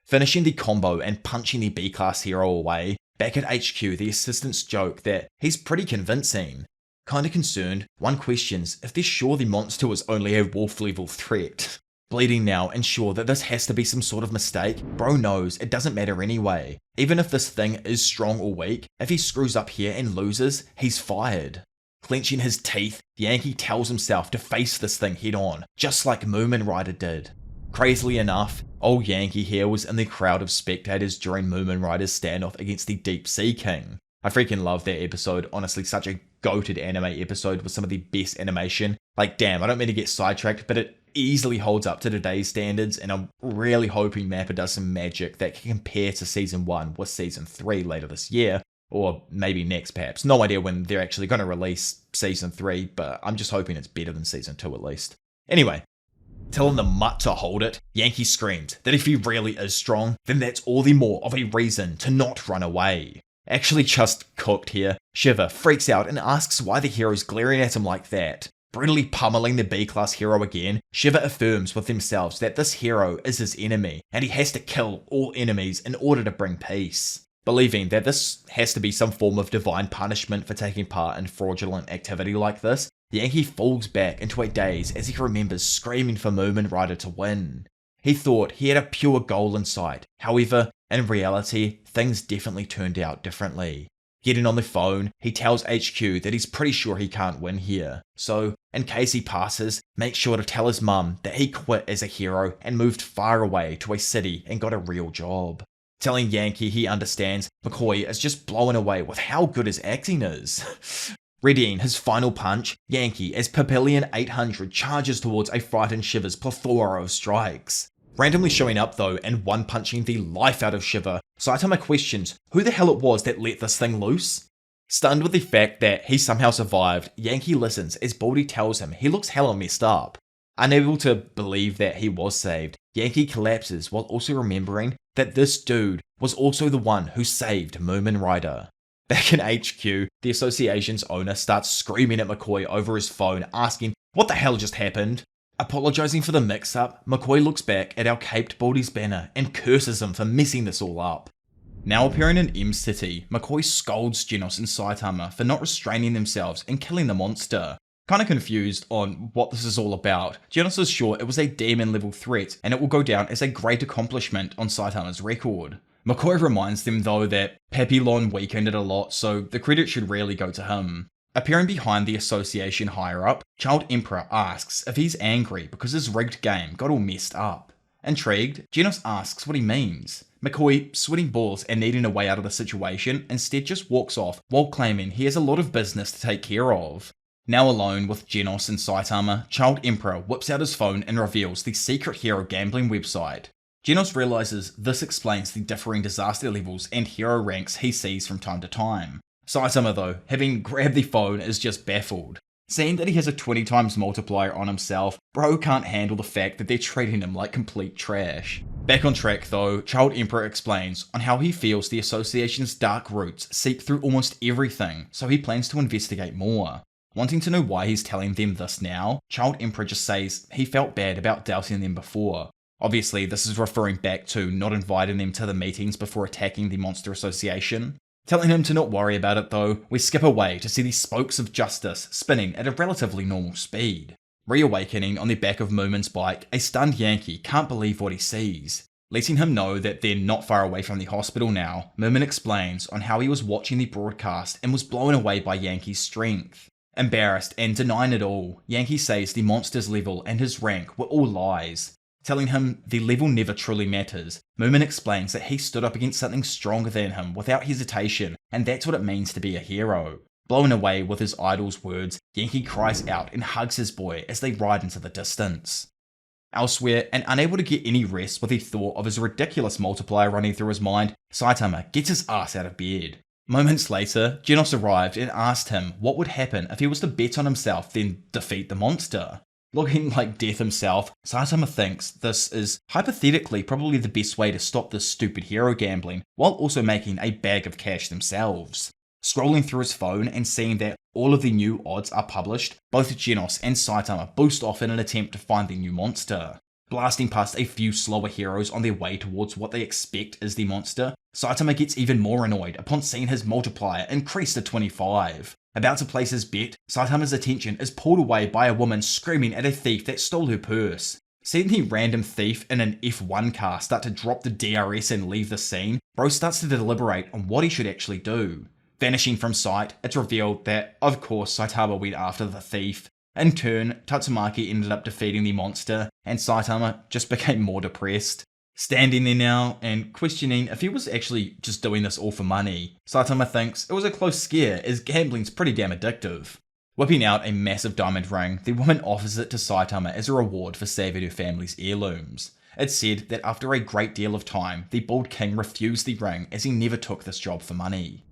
Finishing the combo and punching the B-class hero away, back at HQ the assistants joke that he's pretty convincing. Kinda concerned, one questions if they're sure the monster was only a wolf level threat. Bleeding now and sure that this has to be some sort of mistake, bro knows it doesn't matter anyway. Even if this thing is strong or weak, if he screws up here and loses, he's fired. Clenching his teeth, Yankee tells himself to face this thing head on, just like Moomin Rider did. Crazily enough, old Yankee here was in the crowd of spectators during Moomin Rider's standoff against the Deep Sea King. I freaking love that episode, honestly such a goated anime episode with some of the best animation. Like damn, I don't mean to get sidetracked, but it easily holds up to today's standards and I'm really hoping Mappa does some magic that can compare to Season 1 with Season 3 later this year. Or maybe next perhaps. No idea when they're actually going to release Season 3, but I'm just hoping it's better than Season 2 at least. Anyway, telling the mutt to hold it, Yankee screamed that if he really is strong, then that's all the more of a reason to not run away. Actually just cooked here, Shiva freaks out and asks why the hero's glaring at him like that. Brutally pummeling the B-class hero again, Shiva affirms with themselves that this hero is his enemy, and he has to kill all enemies in order to bring peace. Believing that this has to be some form of divine punishment for taking part in fraudulent activity like this, Yankee falls back into a daze as he remembers screaming for Moomin Rider to win. He thought he had a pure goal in sight, however, in reality, things definitely turned out differently. Getting on the phone, he tells HQ that he's pretty sure he can't win here, so in case he passes, make sure to tell his mum that he quit as a hero and moved far away to a city and got a real job. Telling Yankee he understands, McCoy is just blown away with how good his acting is. Readying his final punch, Yankee as Papillion 800 charges towards a frightened Shiva's plethora of strikes. Randomly showing up though and one-punching the life out of Shiva, Saitama questions who the hell it was that let this thing loose. Stunned with the fact that he somehow survived, Yankee listens as Baldy tells him he looks hella messed up. Unable to believe that he was saved, Yankee collapses while also remembering that this dude was also the one who saved Moomin Rider. Back in HQ, the association's owner starts screaming at McCoy over his phone, asking what the hell just happened. Apologising for the mix-up, McCoy looks back at our caped Baldy's banner and curses him for messing this all up. Now appearing in M City, McCoy scolds Genos and Saitama for not restraining themselves and killing the monster. Kinda confused on what this is all about, Genos is sure it was a demon level threat and it will go down as a great accomplishment on Saitama's record. McCoy reminds them though that Papillon weakened it a lot, so the credit should really go to him. Appearing behind the association higher up, Child Emperor asks if he's angry because his rigged game got all messed up. Intrigued, Genos asks what he means. McCoy, sweating balls and needing a way out of the situation, instead just walks off while claiming he has a lot of business to take care of. Now alone with Genos and Saitama, Child Emperor whips out his phone and reveals the secret hero gambling website. Genos realizes this explains the differing disaster levels and hero ranks he sees from time to time. Saitama though, having grabbed the phone, is just baffled. Seeing that he has a 20 times multiplier on himself, bro can't handle the fact that they're treating him like complete trash. Back on track though, Child Emperor explains on how he feels the association's dark roots seep through almost everything, so he plans to investigate more. Wanting to know why he's telling them this now, Child Emperor just says he felt bad about doubting them before. Obviously, this is referring back to not inviting them to the meetings before attacking the Monster Association. Telling him to not worry about it though, we skip away to see the spokes of justice spinning at a relatively normal speed. Reawakening on the back of Moomin's bike, a stunned Yankee can't believe what he sees. Letting him know that they're not far away from the hospital now, Moomin explains on how he was watching the broadcast and was blown away by Yankee's strength. Embarrassed and denying it all, Yankee says the monster's level and his rank were all lies. Telling him the level never truly matters, Moomin explains that he stood up against something stronger than him without hesitation, and that's what it means to be a hero. Blown away with his idol's words, Yankee cries out and hugs his boy as they ride into the distance. Elsewhere, and unable to get any rest with the thought of his ridiculous multiplier running through his mind, Saitama gets his ass out of bed. Moments later, Genos arrived and asked him what would happen if he was to bet on himself then defeat the monster. Looking like death himself, Saitama thinks this is hypothetically probably the best way to stop this stupid hero gambling, while also making a bag of cash themselves. Scrolling through his phone and seeing that all of the new odds are published, both Genos and Saitama boost off in an attempt to find the new monster. Blasting past a few slower heroes on their way towards what they expect is the monster, Saitama gets even more annoyed upon seeing his multiplier increase to 25. About to place his bet, Saitama's attention is pulled away by a woman screaming at a thief that stole her purse. Seeing the random thief in an F1 car start to drop the DRS and leave the scene, bro starts to deliberate on what he should actually do. Vanishing from sight, it's revealed that, of course, Saitama went after the thief. In turn, Tatsumaki ended up defeating the monster, and Saitama just became more depressed. Standing there now and questioning if he was actually just doing this all for money, Saitama thinks it was a close scare as gambling's pretty damn addictive. Whipping out a massive diamond ring, the woman offers it to Saitama as a reward for saving her family's heirlooms. It's said that after a great deal of time, the bald king refused the ring as he never took this job for money.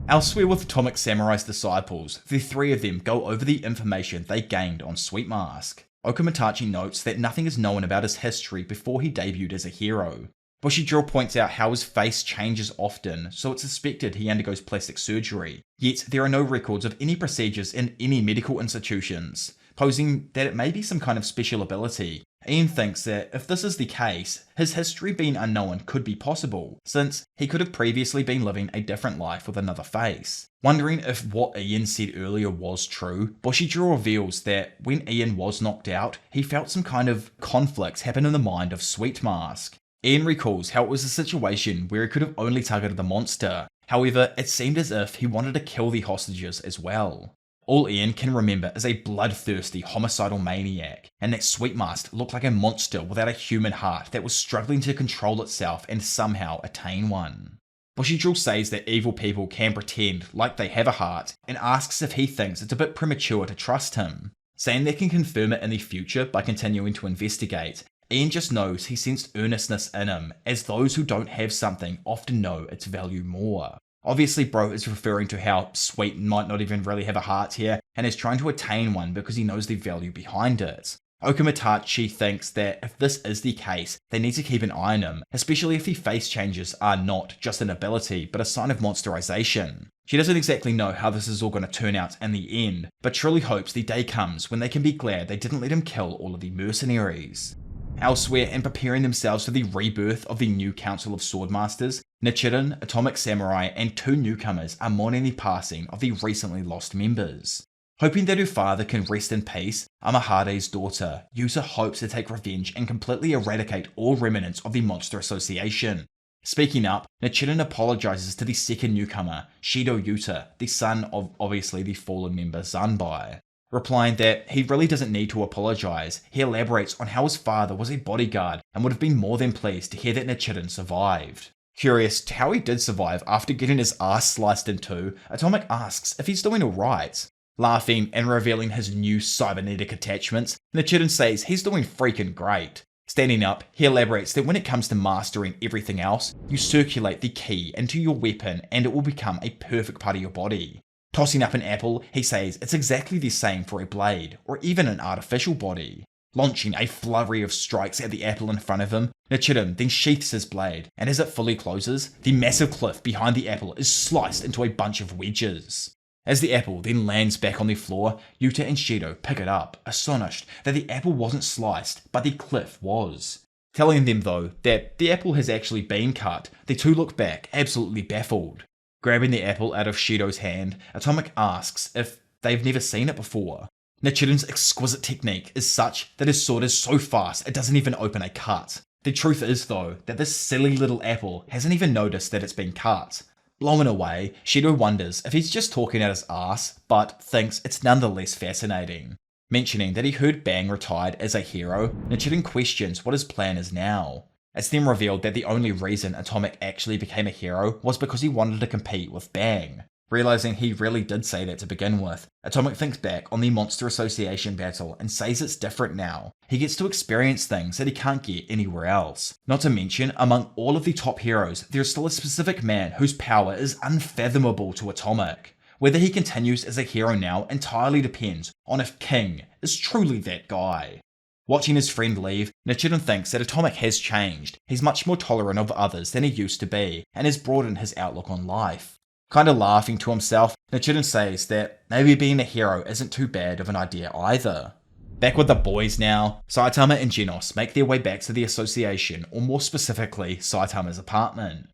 Elsewhere with Atomic Samurai's disciples, the three of them go over the information they gained on Sweet Mask. Okamatachi notes that nothing is known about his history before he debuted as a hero. Bushido points out how his face changes often, so it's suspected he undergoes plastic surgery, yet there are no records of any procedures in any medical institutions. posing that it may be some kind of special ability. Ian thinks that if this is the case, his history being unknown could be possible, since he could have previously been living a different life with another face. Wondering if what Ian said earlier was true, Bushido reveals that when Ian was knocked out, he felt some kind of conflict happen in the mind of Sweet Mask. Ian recalls how it was a situation where he could have only targeted the monster. However, it seemed as if he wanted to kill the hostages as well. All Ian can remember is a bloodthirsty homicidal maniac, and that Sweet Mask looked like a monster without a human heart that was struggling to control itself and somehow attain one. Bushido says that evil people can pretend like they have a heart, and asks if he thinks it's a bit premature to trust him. Saying they can confirm it in the future by continuing to investigate, Ian just knows he sensed earnestness in him, as those who don't have something often know its value more. Obviously, bro is referring to how Sweet might not even really have a heart here, and is trying to attain one because he knows the value behind it. Okamitachi thinks that if this is the case, they need to keep an eye on him, especially if the face changes are not just an ability, but a sign of monsterization. She doesn't exactly know how this is all going to turn out in the end, but truly hopes the day comes when they can be glad they didn't let him kill all of the mercenaries. Elsewhere, and preparing themselves for the rebirth of the new Council of Swordmasters, Nichiren, Atomic Samurai, and 2 newcomers are mourning the passing of the recently lost members. Hoping that her father can rest in peace, Amahade's daughter, Yusa hopes to take revenge and completely eradicate all remnants of the Monster Association. Speaking up, Nichiren apologizes to the second newcomer, Shido Yuta, the son of obviously the fallen member Zanbai. Replying that he really doesn't need to apologize, he elaborates on how his father was a bodyguard and would have been more than pleased to hear that Nichiren survived. Curious to how he did survive after getting his ass sliced in two, Atomic asks if he's doing alright. Laughing and revealing his new cybernetic attachments, Nichiren says he's doing freaking great. Standing up, he elaborates that when it comes to mastering everything else, you circulate the ki into your weapon and it will become a perfect part of your body. Tossing up an apple, he says it's exactly the same for a blade, or even an artificial body. Launching a flurry of strikes at the apple in front of him, Nichiren then sheaths his blade, and as it fully closes, the massive cliff behind the apple is sliced into a bunch of wedges. As the apple then lands back on the floor, Yuta and Shido pick it up, astonished that the apple wasn't sliced, but the cliff was. Telling them though that the apple has actually been cut, the two look back, absolutely baffled. Grabbing the apple out of Shido's hand, Atomic asks if they've never seen it before. Nichiren's exquisite technique is such that his sword is so fast it doesn't even open a cut. The truth is though, that this silly little apple hasn't even noticed that it's been cut. Blown away, Shido wonders if he's just talking out his ass, but thinks it's nonetheless fascinating. Mentioning that he heard Bang retired as a hero, Nichiren questions what his plan is now. It's then revealed that the only reason Atomic actually became a hero was because he wanted to compete with Bang. Realizing he really did say that to begin with, Atomic thinks back on the Monster Association battle and says it's different now. He gets to experience things that he can't get anywhere else. Not to mention, among all of the top heroes, there's still a specific man whose power is unfathomable to Atomic. Whether he continues as a hero now entirely depends on if King is truly that guy. Watching his friend leave, Nichiren thinks that Atomic has changed. He's much more tolerant of others than he used to be, and has broadened his outlook on life. Kinda laughing to himself, Nichiren says that maybe being a hero isn't too bad of an idea either. Back with the boys now, Saitama and Genos make their way back to the association, or more specifically, Saitama's apartment.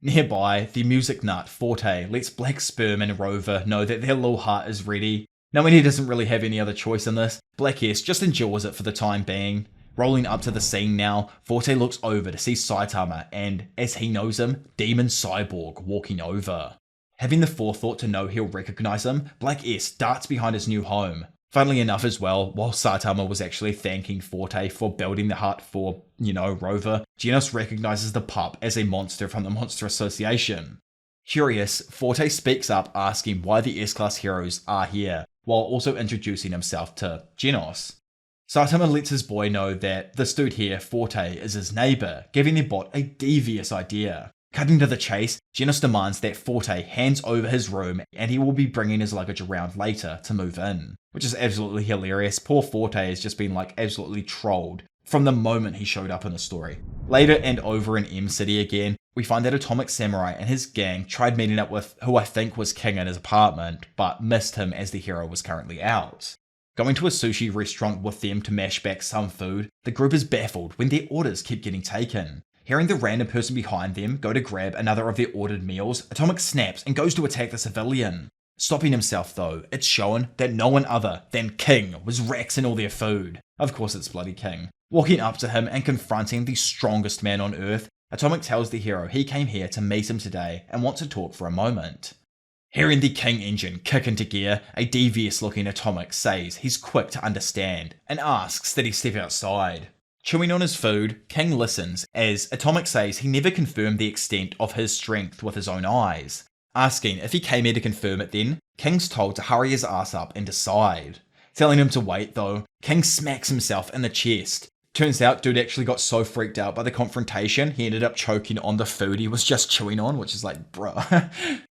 Nearby, the music nut, Forte, lets Black Sperm and Rover know that their little heart is ready. Knowing he doesn't really have any other choice in this, Black S just endures it for the time being. Rolling up to the scene now, Forte looks over to see Saitama and, as he knows him, Demon Cyborg walking over. Having the forethought to know he'll recognize him, Black S darts behind his new home. Funnily enough as well, while Saitama was actually thanking Forte for building the hut for, Rover, Genos recognizes the pup as a monster from the Monster Association. Curious, Forte speaks up asking why the S-Class heroes are here, while also introducing himself to Genos. Saitama lets his boy know that this dude here, Forte, is his neighbor, giving the bot a devious idea. Cutting to the chase, Genos demands that Forte hands over his room and he will be bringing his luggage around later to move in. Which is absolutely hilarious. Poor Forte has just been absolutely trolled from the moment he showed up in the story. Later and over in M City again, we find that Atomic Samurai and his gang tried meeting up with who I think was King in his apartment, but missed him as the hero was currently out. Going to a sushi restaurant with them to mash back some food, the group is baffled when their orders keep getting taken. Hearing the random person behind them go to grab another of their ordered meals, Atomic snaps and goes to attack the civilian. Stopping himself though, it's shown that no one other than King was raxing all their food. Of course it's bloody King. Walking up to him and confronting the strongest man on Earth, Atomic tells the hero he came here to meet him today and wants to talk for a moment. Hearing the King engine kick into gear, a devious looking Atomic says he's quick to understand and asks that he step outside. Chewing on his food, King listens as Atomic says he never confirmed the extent of his strength with his own eyes. Asking if he came here to confirm it then, King's told to hurry his ass up and decide. Telling him to wait though, King smacks himself in the chest. Turns out dude actually got so freaked out by the confrontation, he ended up choking on the food he was just chewing on, which is like, bruh.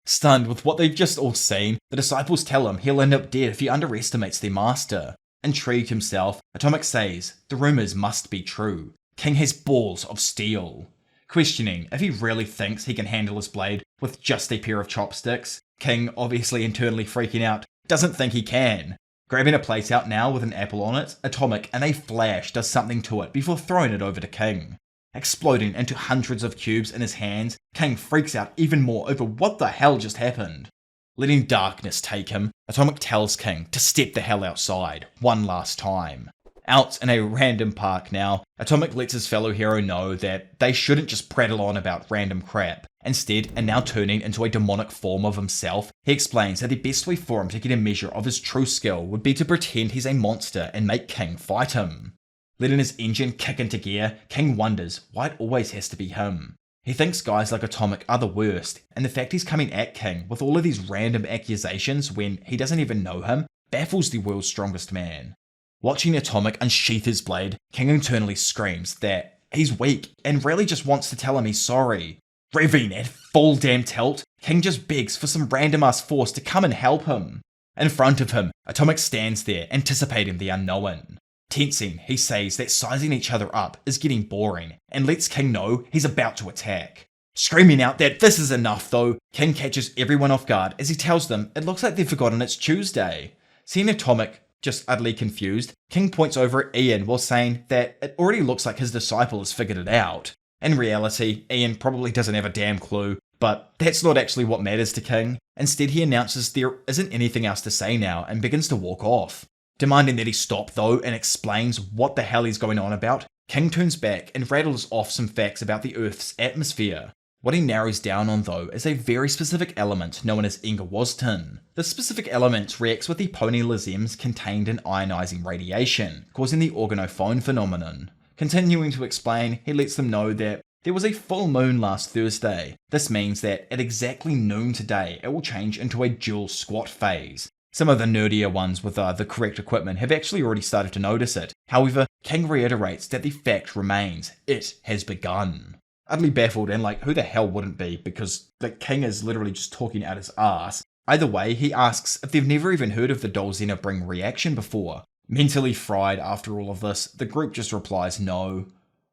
Stunned with what they've just all seen, the disciples tell him he'll end up dead if he underestimates their master. Intrigued himself, Atomic says the rumours must be true. King has balls of steel. Questioning if he really thinks he can handle his blade with just a pair of chopsticks, King, obviously internally freaking out, doesn't think he can. Grabbing a plate out now with an apple on it, Atomic in a flash does something to it before throwing it over to King. Exploding into hundreds of cubes in his hands, King freaks out even more over what the hell just happened. Letting darkness take him, Atomic tells King to step the hell outside, one last time. Out in a random park now, Atomic lets his fellow hero know that they shouldn't just prattle on about random crap. Instead, and now turning into a demonic form of himself, he explains that the best way for him to get a measure of his true skill would be to pretend he's a monster and make King fight him. Letting his engine kick into gear, King wonders why it always has to be him. He thinks guys like Atomic are the worst, and the fact he's coming at King with all of these random accusations when he doesn't even know him baffles the world's strongest man. Watching Atomic unsheath his blade, King internally screams that he's weak and really just wants to tell him he's sorry. Revving at full damn tilt, King just begs for some random ass force to come and help him. In front of him, Atomic stands there anticipating the unknown. Tensing, he says that sizing each other up is getting boring and lets King know he's about to attack. Screaming out that this is enough though, King catches everyone off guard as he tells them it looks like they've forgotten it's Tuesday. Seeing Atomic just utterly confused, King points over at Ian while saying that it already looks like his disciple has figured it out. In reality, Ian probably doesn't have a damn clue, but that's not actually what matters to King. Instead, he announces there isn't anything else to say now and begins to walk off. Demanding that he stop though and explains what the hell he's going on about, King turns back and rattles off some facts about the Earth's atmosphere. What he narrows down on though is a very specific element known as Engawastin. This specific element reacts with the ponylazems contained in ionizing radiation, causing the organophone phenomenon. Continuing to explain, he lets them know that there was a full moon last Thursday. This means that at exactly noon today, it will change into a dual squat phase. Some of the nerdier ones with the correct equipment have actually already started to notice it. However, King reiterates that the fact remains, it has begun. Utterly baffled and like, who the hell wouldn't be, because the King is literally just talking out his ass. Either way, he asks if they've never even heard of the Dolzena Bring reaction before. Mentally fried after all of this, the group just replies no.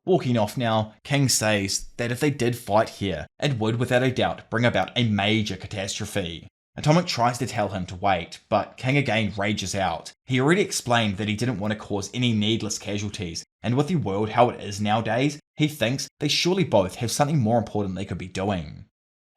Walking off now, King says that if they did fight here, it would without a doubt bring about a major catastrophe. Atomic tries to tell him to wait, but King again rages out. He already explained that he didn't want to cause any needless casualties, and with the world how it is nowadays, he thinks they surely both have something more important they could be doing.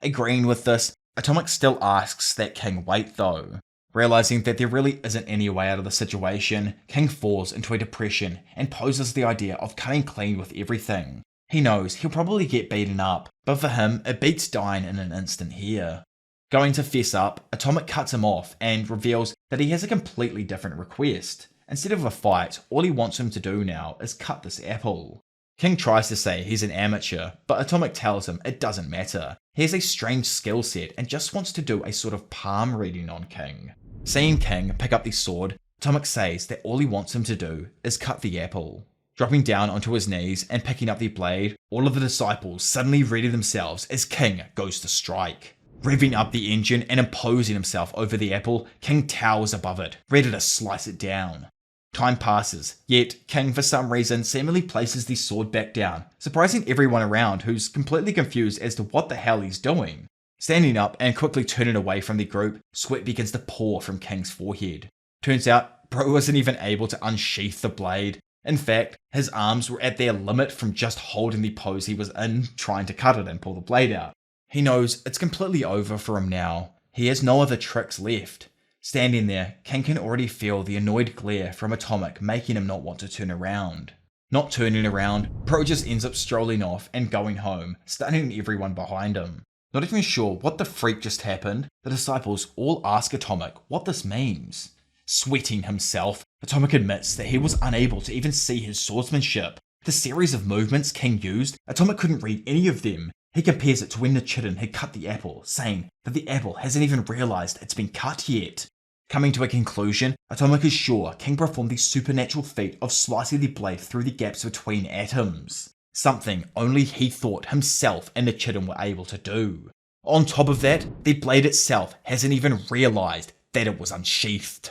Agreeing with this, Atomic still asks that King wait though. Realizing that there really isn't any way out of the situation, King falls into a depression and poses the idea of coming clean with everything. He knows he'll probably get beaten up, but for him, it beats dying in an instant here. Going to fess up, Atomic cuts him off and reveals that he has a completely different request. Instead of a fight, all he wants him to do now is cut this apple. King tries to say he's an amateur, but Atomic tells him it doesn't matter. He has a strange skill set and just wants to do a sort of palm reading on King. Seeing King pick up the sword, Atomic says that all he wants him to do is cut the apple. Dropping down onto his knees and picking up the blade, all of the disciples suddenly ready themselves as King goes to strike. Revving up the engine and imposing himself over the apple, King towers above it, ready to slice it down. Time passes, yet King for some reason seemingly places the sword back down, surprising everyone around who's completely confused as to what the hell he's doing. Standing up and quickly turning away from the group, sweat begins to pour from King's forehead. Turns out, bro wasn't even able to unsheath the blade. In fact, his arms were at their limit from just holding the pose he was in, trying to cut it and pull the blade out. He knows it's completely over for him now. He has no other tricks left. Standing there, King can already feel the annoyed glare from Atomic making him not want to turn around. Not turning around, Bro just ends up strolling off and going home, stunning everyone behind him. Not even sure what the freak just happened, the disciples all ask Atomic what this means. Sweating himself, Atomic admits that he was unable to even see his swordsmanship. The series of movements King used, Atomic couldn't read any of them. He compares it to when the Chidden had cut the apple, saying that the apple hasn't even realised it's been cut yet. Coming to a conclusion, Atomic is sure King performed the supernatural feat of slicing the blade through the gaps between atoms. Something only he thought himself and the Chidden were able to do. On top of that, the blade itself hasn't even realised that it was unsheathed.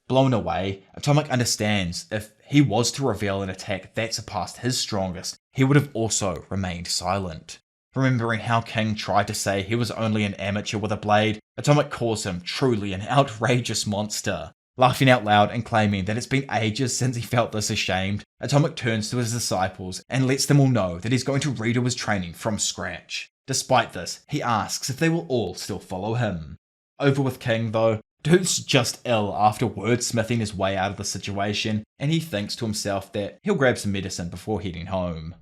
Blown away, Atomic understands if he was to reveal an attack that surpassed his strongest, he would have also remained silent. Remembering how King tried to say he was only an amateur with a blade, Atomic calls him truly an outrageous monster. Laughing out loud and claiming that it's been ages since he felt this ashamed, Atomic turns to his disciples and lets them all know that he's going to redo his training from scratch. Despite this, he asks if they will all still follow him. Over with King though, dude's just ill after wordsmithing his way out of the situation, and he thinks to himself that he'll grab some medicine before heading home.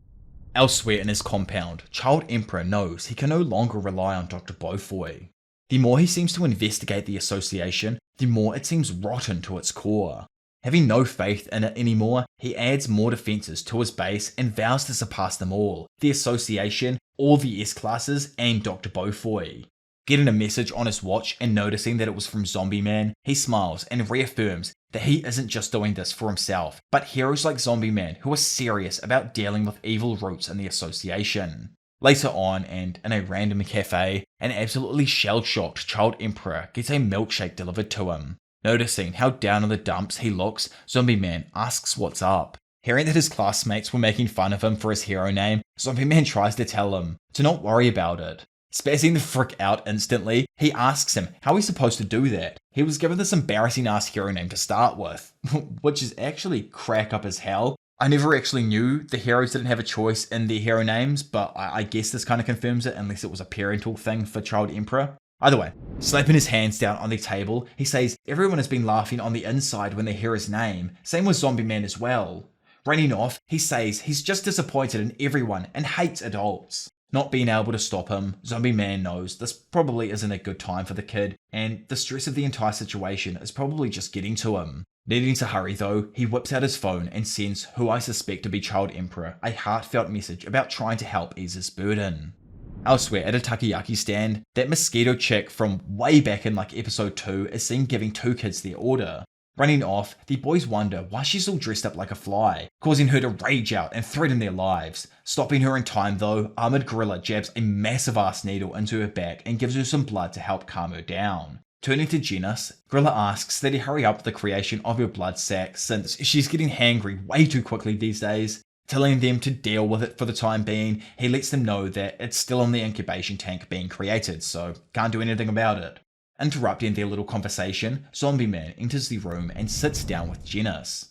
Elsewhere in his compound, Child Emperor knows he can no longer rely on Dr. Beaufoy. The more he seems to investigate the association, the more it seems rotten to its core. Having no faith in it anymore, he adds more defenses to his base and vows to surpass them all, the association, all the S-classes, and Dr. Beaufoy. Getting a message on his watch and noticing that it was from Zombie Man, he smiles and reaffirms that he isn't just doing this for himself, but heroes like Zombie Man who are serious about dealing with evil roots in the association. Later on, and in a random cafe, an absolutely shell-shocked Child Emperor gets a milkshake delivered to him. Noticing how down in the dumps he looks, Zombie Man asks what's up. Hearing that his classmates were making fun of him for his hero name, Zombie Man tries to tell him to not worry about it. Spazzing the frick out instantly, he asks him how he's supposed to do that. He was given this embarrassing ass hero name to start with, which is actually crack up as hell. I never actually knew the heroes didn't have a choice in their hero names, but I guess this kind of confirms it unless it was a parental thing for Child Emperor. Either way, slapping his hands down on the table, he says everyone has been laughing on the inside when they hear his name, same with Zombie Man as well. Running off, he says he's just disappointed in everyone and hates adults. Not being able to stop him, Zombie Man knows this probably isn't a good time for the kid, and the stress of the entire situation is probably just getting to him. Needing to hurry though, he whips out his phone and sends who I suspect to be Child Emperor a heartfelt message about trying to help ease his burden. Elsewhere at a takoyaki stand, that mosquito chick from way back in like episode 2 is seen giving 2 kids their order. Running off, the boys wonder why she's all dressed up like a fly, causing her to rage out and threaten their lives. Stopping her in time though, Armored Gorilla jabs a massive ass needle into her back and gives her some blood to help calm her down. Turning to Genis, Gorilla asks that he hurry up with the creation of her blood sac since she's getting hangry way too quickly these days. Telling them to deal with it for the time being, he lets them know that it's still in the incubation tank being created, so can't do anything about it. Interrupting their little conversation, Zombie Man enters the room and sits down with Genis.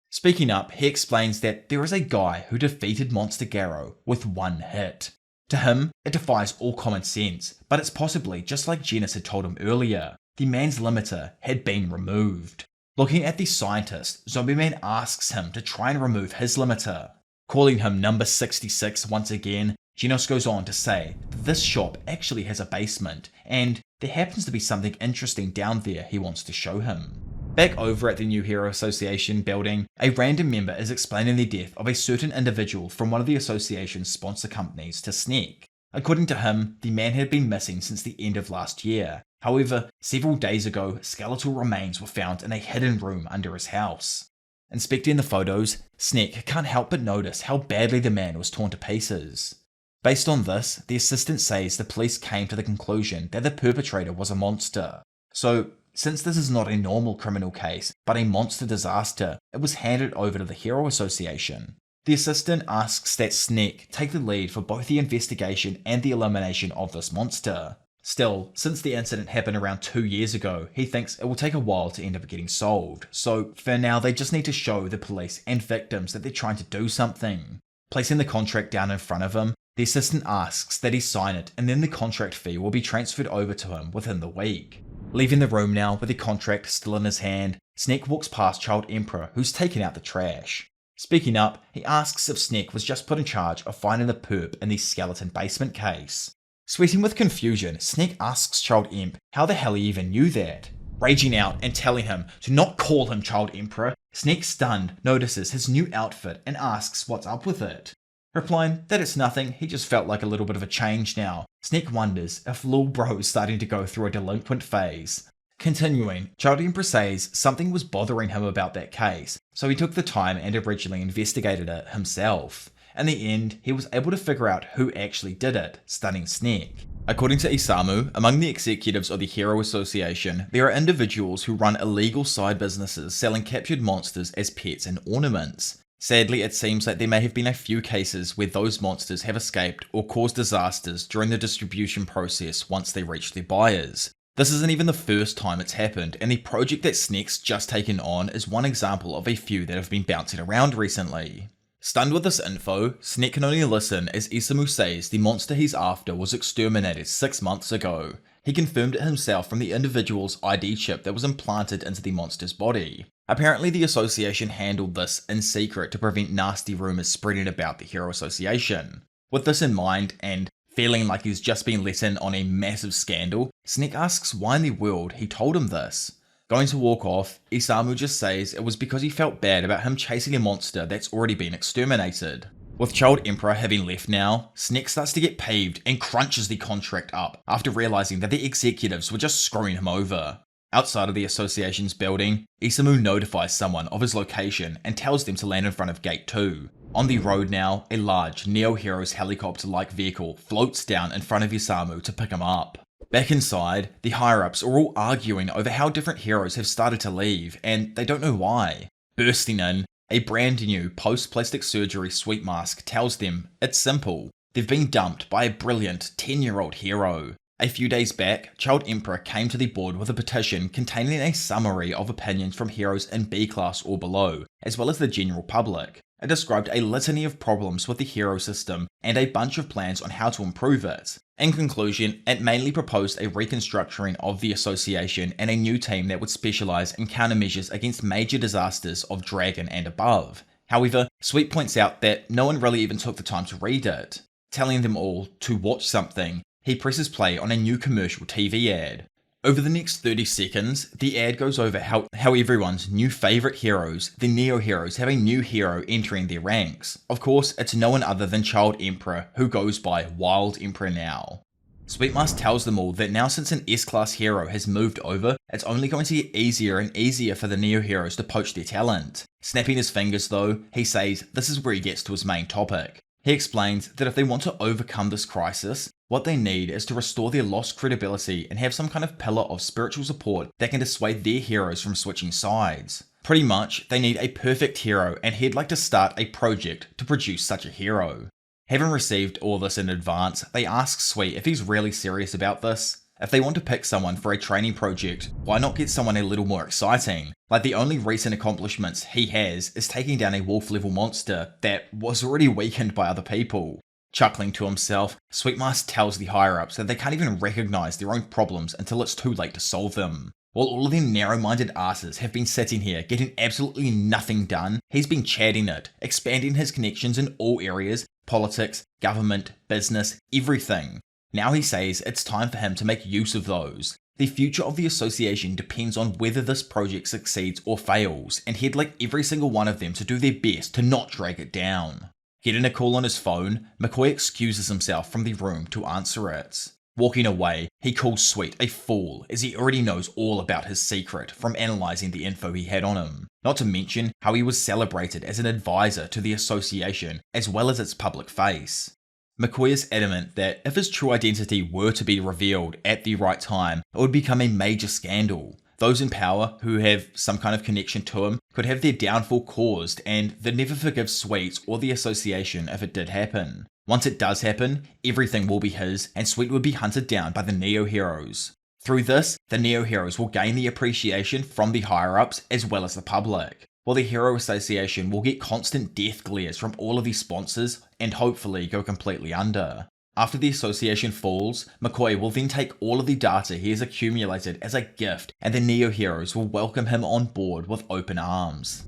Speaking up, he explains that there is a guy who defeated Monster Garou with one hit. To him, it defies all common sense, but it's possibly just like Genis had told him earlier. The man's limiter had been removed. Looking at the scientist, Zombie Man asks him to try and remove his limiter. Calling him number 66 once again, Genos goes on to say that this shop actually has a basement, and there happens to be something interesting down there he wants to show him. Back over at the New Hero Association building, a random member is explaining the death of a certain individual from one of the association's sponsor companies to Sneak. According to him, the man had been missing since the end of last year. However, several days ago, skeletal remains were found in a hidden room under his house. Inspecting the photos, Sneak can't help but notice how badly the man was torn to pieces. Based on this, the assistant says the police came to the conclusion that the perpetrator was a monster. So, since this is not a normal criminal case, but a monster disaster, it was handed over to the Hero Association. The assistant asks that Sneak take the lead for both the investigation and the elimination of this monster. Still, since the incident happened around 2 years ago, he thinks it will take a while to end up getting solved. So for now, they just need to show the police and victims that they're trying to do something. Placing the contract down in front of him, the assistant asks that he sign it, and then the contract fee will be transferred over to him within the week. Leaving the room now with the contract still in his hand, Snake walks past Child Emperor, who's taken out the trash. Speaking up, he asks if Snake was just put in charge of finding the perp in the skeleton basement case. Sweating with confusion, Snake asks Child Emp how the hell he even knew that. Raging out and telling him to not call him Child Emperor, Snake, stunned, notices his new outfit and asks what's up with it. Replying that it's nothing, he just felt like a little bit of a change now. Snake wonders if Lil Bro is starting to go through a delinquent phase. Continuing, Child Emperor says something was bothering him about that case, so he took the time and originally investigated it himself. In the end, he was able to figure out who actually did it, stunning Snake. According to Isamu, among the executives of the Hero Association, there are individuals who run illegal side businesses selling captured monsters as pets and ornaments. Sadly, it seems like there may have been a few cases where those monsters have escaped or caused disasters during the distribution process once they reach their buyers. This isn't even the first time it's happened, and the project that Snake's just taken on is one example of a few that have been bouncing around recently. Stunned with this info, Snake can only listen as Isamu says the monster he's after was exterminated 6 months ago. He confirmed it himself from the individual's ID chip that was implanted into the monster's body. Apparently the association handled this in secret to prevent nasty rumours spreading about the Hero Association. With this in mind, and feeling like he's just been let in on a massive scandal, Snake asks why in the world he told him this. Going to walk off, Isamu just says it was because he felt bad about him chasing a monster that's already been exterminated. With Child Emperor having left now, Snake starts to get peeved and crunches the contract up after realizing that the executives were just screwing him over. Outside of the association's building, Isamu notifies someone of his location and tells them to land in front of Gate 2. On the road now, a large Neo Heroes helicopter-like vehicle floats down in front of Isamu to pick him up. Back inside, the higher-ups are all arguing over how different heroes have started to leave, and they don't know why. Bursting in, a brand new post-plastic surgery sweet mask tells them it's simple. They've been dumped by a brilliant 10-year-old hero. A few days back, Child Emperor came to the board with a petition containing a summary of opinions from heroes in B class or below, as well as the general public. It described a litany of problems with the hero system and a bunch of plans on how to improve it. In conclusion, it mainly proposed a reconstructuring of the association and a new team that would specialise in countermeasures against major disasters of Dragon and above. However, Sweet points out that no one really even took the time to read it. Telling them all to watch something, he presses play on a new commercial TV ad. Over the next 30 seconds, the ad goes over how everyone's new favourite heroes, the Neo Heroes, have a new hero entering their ranks. Of course, it's no one other than Child Emperor, who goes by Wild Emperor now. Sweetmask tells them all that now since an S-class hero has moved over, it's only going to get easier and easier for the Neo Heroes to poach their talent. Snapping his fingers though, he says this is where he gets to his main topic. He explains that if they want to overcome this crisis, what they need is to restore their lost credibility and have some kind of pillar of spiritual support that can dissuade their heroes from switching sides. Pretty much, they need a perfect hero, and he'd like to start a project to produce such a hero. Having received all this in advance, they ask Sweet if he's really serious about this. If they want to pick someone for a training project, why not get someone a little more exciting? Like the only recent accomplishments he has is taking down a wolf-level monster that was already weakened by other people. Chuckling to himself, Sweetmask tells the higher-ups that they can't even recognise their own problems until it's too late to solve them. While all of them narrow-minded asses have been sitting here getting absolutely nothing done, he's been chatting it, expanding his connections in all areas, politics, government, business, everything. Now he says it's time for him to make use of those. The future of the association depends on whether this project succeeds or fails, and he'd like every single one of them to do their best to not drag it down. Getting a call on his phone, McCoy excuses himself from the room to answer it. Walking away, he calls Sweet a fool as he already knows all about his secret from analysing the info he had on him. Not to mention how he was celebrated as an advisor to the association as well as its public face. McCoy is adamant that if his true identity were to be revealed at the right time, it would become a major scandal. those in power who have some kind of connection to him could have their downfall caused, and they'd never forgive Sweet or the association if it did happen. Once it does happen, everything will be his, and Sweet would be hunted down by the Neo Heroes. Through this, the Neo Heroes will gain the appreciation from the higher-ups as well as the public, while the Hero Association will get constant death glares from all of these sponsors and hopefully go completely under. After the association falls, McCoy will then take all of the data he has accumulated as a gift, and the Neo Heroes will welcome him on board with open arms.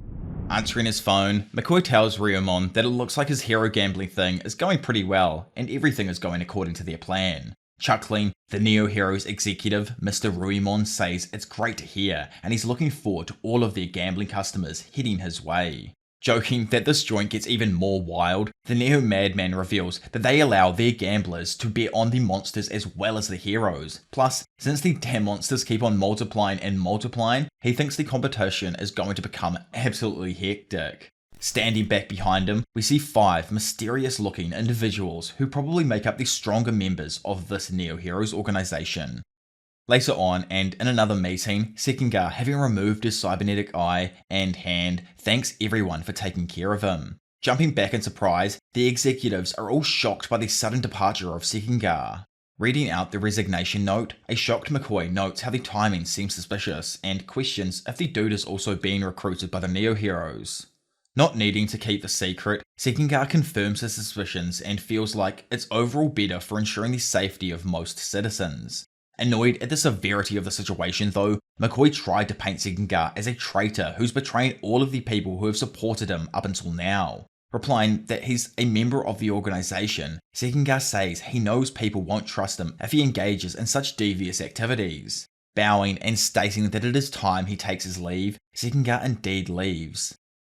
Answering his phone, McCoy tells Ryomon that it looks like his hero gambling thing is going pretty well, and everything is going according to their plan. Chuckling, the Neo Heroes executive, Mr. Ryomon, says it's great to hear, and he's looking forward to all of their gambling customers heading his way. Joking that this joint gets even more wild, the Neo Madman reveals that they allow their gamblers to bet on the monsters as well as the heroes. Plus, since the damn monsters keep on multiplying and multiplying, he thinks the competition is going to become absolutely hectic. Standing back behind him, we see 5 mysterious looking individuals who probably make up the stronger members of this Neo Heroes organization. Later on, and in another meeting, Sekinga, having removed his cybernetic eye and hand, thanks everyone for taking care of him. Jumping back in surprise, the executives are all shocked by the sudden departure of Sekinga. Reading out the resignation note, a shocked McCoy notes how the timing seems suspicious and questions if the dude is also being recruited by the Neo Heroes. Not needing to keep the secret, Sekinga confirms his suspicions and feels like it's overall better for ensuring the safety of most citizens. Annoyed at the severity of the situation though, McCoy tried to paint Sekinga as a traitor who's betraying all of the people who have supported him up until now. Replying that he's a member of the organization, Sekinga says he knows people won't trust him if he engages in such devious activities. Bowing and stating that it is time he takes his leave, Sekinga indeed leaves.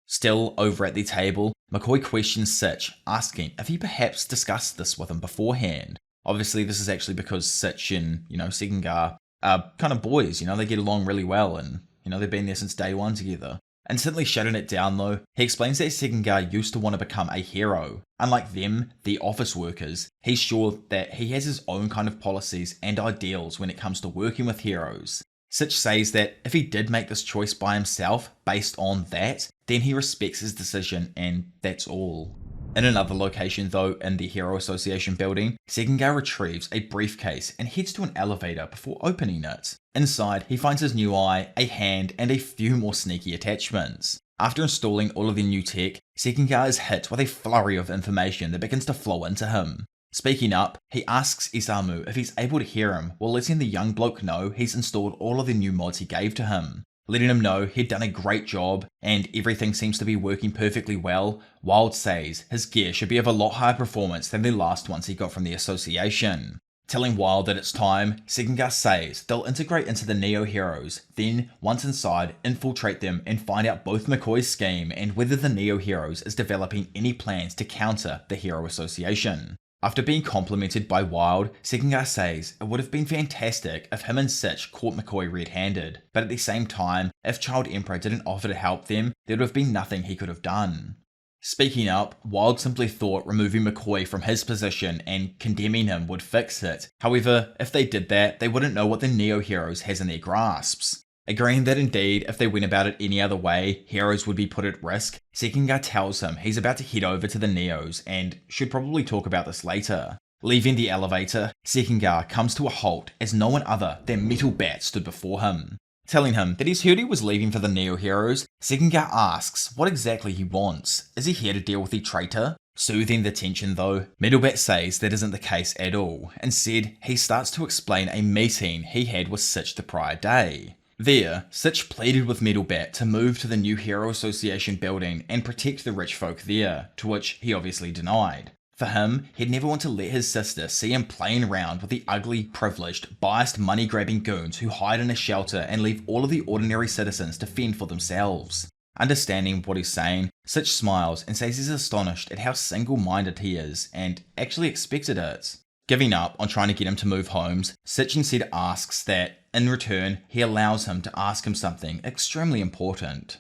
Still over at the table, McCoy questions Sitch, asking if he perhaps discussed this with him beforehand. Obviously, this is actually because Sitch and, Sekinga are kind of boys, they get along really well and, they've been there since day one together. Instantly shutting it down though, he explains that Sekinga used to want to become a hero. Unlike them, the office workers, he's sure that he has his own kind of policies and ideals when it comes to working with heroes. Sitch says that if he did make this choice by himself based on that, then he respects his decision and that's all. In another location though, in the Hero Association building, Sekinga retrieves a briefcase and heads to an elevator before opening it. Inside, he finds his new eye, a hand, and a few more sneaky attachments. After installing all of the new tech, Sekinga is hit with a flurry of information that begins to flow into him. Speaking up, he asks Isamu if he's able to hear him while letting the young bloke know he's installed all of the new mods he gave to him. Letting him know he'd done a great job and everything seems to be working perfectly well, Wild says his gear should be of a lot higher performance than the last ones he got from the association. Telling Wild that it's time, Sekinga says they'll integrate into the Neo Heroes, then, once inside, infiltrate them and find out both McCoy's scheme and whether the Neo Heroes is developing any plans to counter the Hero Association. After being complimented by Wild, Sekinga says it would have been fantastic if him and Sitch caught McCoy red-handed, but at the same time, if Child Emperor didn't offer to help them, there would have been nothing he could have done. Speaking up, Wild simply thought removing McCoy from his position and condemning him would fix it. However, if they did that, they wouldn't know what the Neo Heroes has in their grasps. Agreeing that indeed, if they went about it any other way, heroes would be put at risk, Sekinga tells him he's about to head over to the Neos and should probably talk about this later. Leaving the elevator, Sekinga comes to a halt as no one other than Metal Bat stood before him. Telling him that he's heard he was leaving for the Neo Heroes, Sekinga asks what exactly he wants. Is he here to deal with the traitor? Soothing the tension though, Metalbat says that isn't the case at all. Instead, he starts to explain a meeting he had with Sitch the prior day. There, Sitch pleaded with Metalbat to move to the new Hero Association building and protect the rich folk there, to which he obviously denied. For him, he'd never want to let his sister see him playing around with the ugly, privileged, biased money-grabbing goons who hide in a shelter and leave all of the ordinary citizens to fend for themselves. Understanding what he's saying, Sitch smiles and says he's astonished at how single-minded he is, and actually expected it. Giving up on trying to get him to move homes, Sitch instead asks that, in return, he allows him to ask him something extremely important.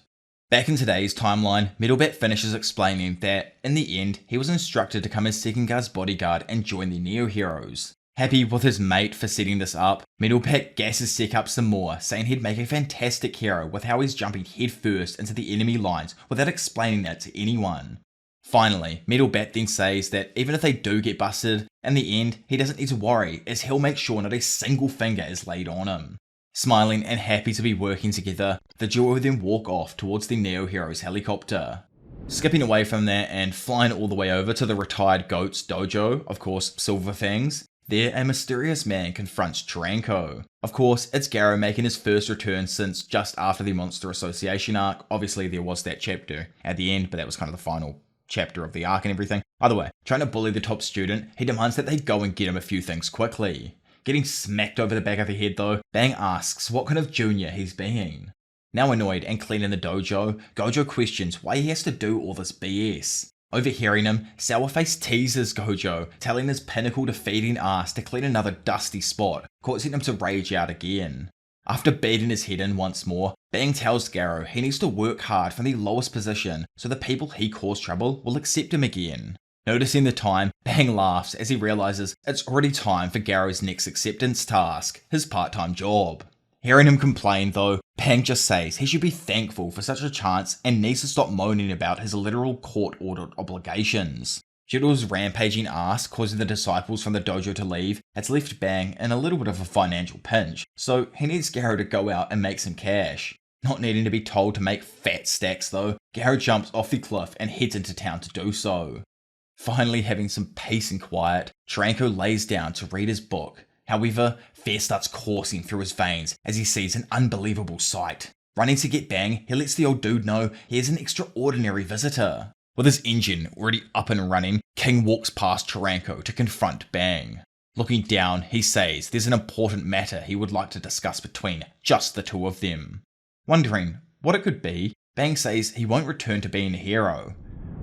Back in today's timeline, Metalbat finishes explaining that, in the end, he was instructed to come as Sekinga's bodyguard and join the Neo Heroes. Happy with his mate for setting this up, Metalpack gasses Sek up some more, saying he'd make a fantastic hero with how he's jumping headfirst into the enemy lines without explaining that to anyone. Finally, Metalbat then says that even if they do get busted, in the end, he doesn't need to worry as he'll make sure not a single finger is laid on him. Smiling and happy to be working together, the duo then walk off towards the Nero hero's helicopter. Skipping away from that and flying all the way over to the retired goat's dojo, of course Silver Fangs, there a mysterious man confronts Taranko. Of course, it's Garou making his first return since just after the Monster Association arc. Obviously there was that chapter at the end, but that was kind of the final chapter of the arc and everything. Either way, trying to bully the top student, he demands that they go and get him a few things quickly. Getting smacked over the back of the head though, Bang asks what kind of junior he's being. Now annoyed and cleaning the dojo, Gojo questions why he has to do all this BS. Overhearing him, Sourface teases Gojo, telling his pinnacle defeating ass to clean another dusty spot, causing him to rage out again. After beating his head in once more, Bang tells Garou he needs to work hard from the lowest position so the people he caused trouble will accept him again. Noticing the time, Bang laughs as he realizes it's already time for Garou's next acceptance task, his part-time job. Hearing him complain though, Bang just says he should be thankful for such a chance and needs to stop moaning about his literal court-ordered obligations. Due to his rampaging ass causing the disciples from the dojo to leave, it's left Bang in a little bit of a financial pinch, so he needs Garou to go out and make some cash. Not needing to be told to make fat stacks though, Garou jumps off the cliff and heads into town to do so. Finally having some peace and quiet, Taranko lays down to read his book. However, fear starts coursing through his veins as he sees an unbelievable sight. Running to get Bang, he lets the old dude know he is an extraordinary visitor. With his engine already up and running, King walks past Taranko to confront Bang. Looking down, he says there's an important matter he would like to discuss between just the two of them. Wondering what it could be, Bang says he won't return to being a hero.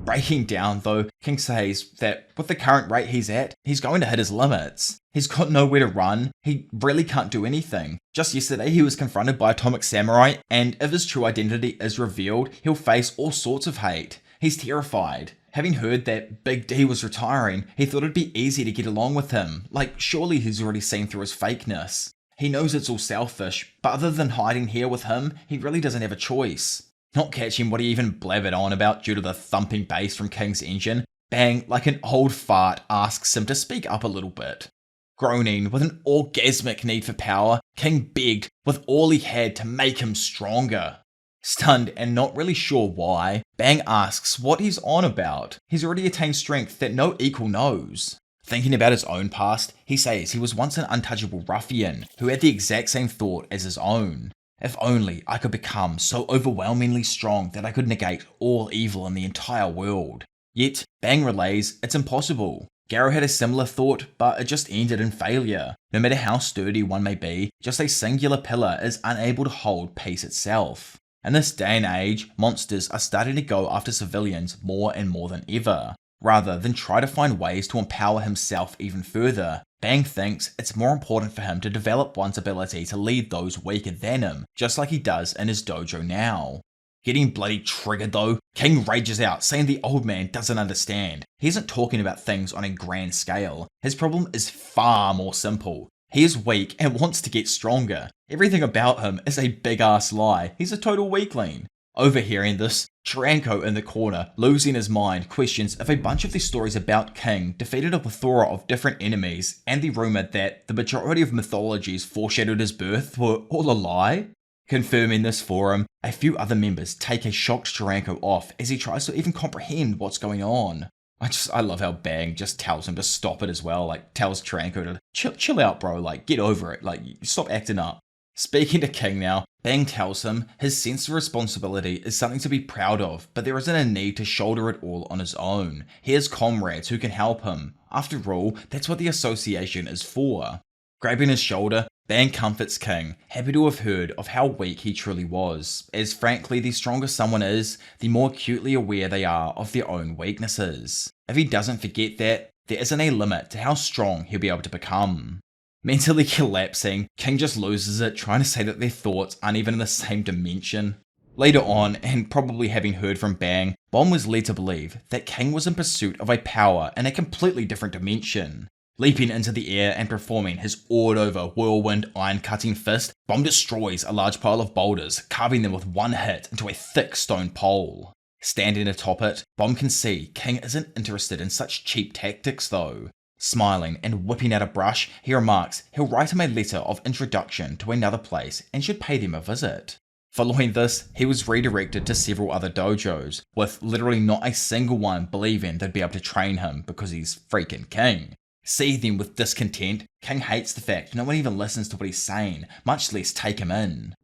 Breaking down though, King says that with the current rate he's at, he's going to hit his limits. He's got nowhere to run, he really can't do anything. Just yesterday he was confronted by Atomic Samurai, and if his true identity is revealed, he'll face all sorts of hate. He's terrified. Having heard that Big D was retiring, he thought it'd be easy to get along with him. Like, surely he's already seen through his fakeness. He knows it's all selfish, but other than hiding here with him, he really doesn't have a choice. Not catching what he even blabbered on about due to the thumping bass from King's engine, Bang, like an old fart, asks him to speak up a little bit. Groaning with an orgasmic need for power, King begged with all he had to make him stronger. Stunned and not really sure why, Bang asks what he's on about. He's already attained strength that no equal knows. Thinking about his own past, he says he was once an untouchable ruffian who had the exact same thought as his own. If only I could become so overwhelmingly strong that I could negate all evil in the entire world. Yet, Bang relays it's impossible. Garou had a similar thought, but it just ended in failure. No matter how sturdy one may be, just a singular pillar is unable to hold peace itself. In this day and age, monsters are starting to go after civilians more and more than ever. Rather than try to find ways to empower himself even further, Bang thinks it's more important for him to develop one's ability to lead those weaker than him, just like he does in his dojo now. Getting bloody triggered though, King rages out, saying the old man doesn't understand. He isn't talking about things on a grand scale. His problem is far more simple. He is weak and wants to get stronger. Everything about him is a big ass lie. He's a total weakling. Overhearing this, Taranko in the corner, losing his mind, questions if a bunch of the stories about King defeated a plethora of different enemies and the rumour that the majority of mythologies foreshadowed his birth were all a lie. Confirming this for him, a few other members take a shocked Taranko off as he tries to even comprehend what's going on. I love how Bang just tells him to stop it as well, like tells Taranko to chill out bro, like get over it, like stop acting up. Speaking to King now, Bang tells him his sense of responsibility is something to be proud of, but there isn't a need to shoulder it all on his own. He has comrades who can help him. After all, that's what the association is for. Grabbing his shoulder, Bang comforts King, happy to have heard of how weak he truly was, as frankly the stronger someone is, the more acutely aware they are of their own weaknesses. If he doesn't forget that, there isn't a limit to how strong he'll be able to become. Mentally collapsing, King just loses it, trying to say that their thoughts aren't even in the same dimension. Later on, and probably having heard from Bang, Bomb was led to believe that King was in pursuit of a power in a completely different dimension. Leaping into the air and performing his awed-over whirlwind iron-cutting fist, Bomb destroys a large pile of boulders, carving them with one hit into a thick stone pole. Standing atop it, Bomb can see King isn't interested in such cheap tactics though. Smiling and whipping out a brush, he remarks he'll write him a letter of introduction to another place and should pay them a visit. Following this, he was redirected to several other dojos, with literally not a single one believing they'd be able to train him because he's freaking King. Seething with discontent, King hates the fact no one even listens to what he's saying, much less take him in.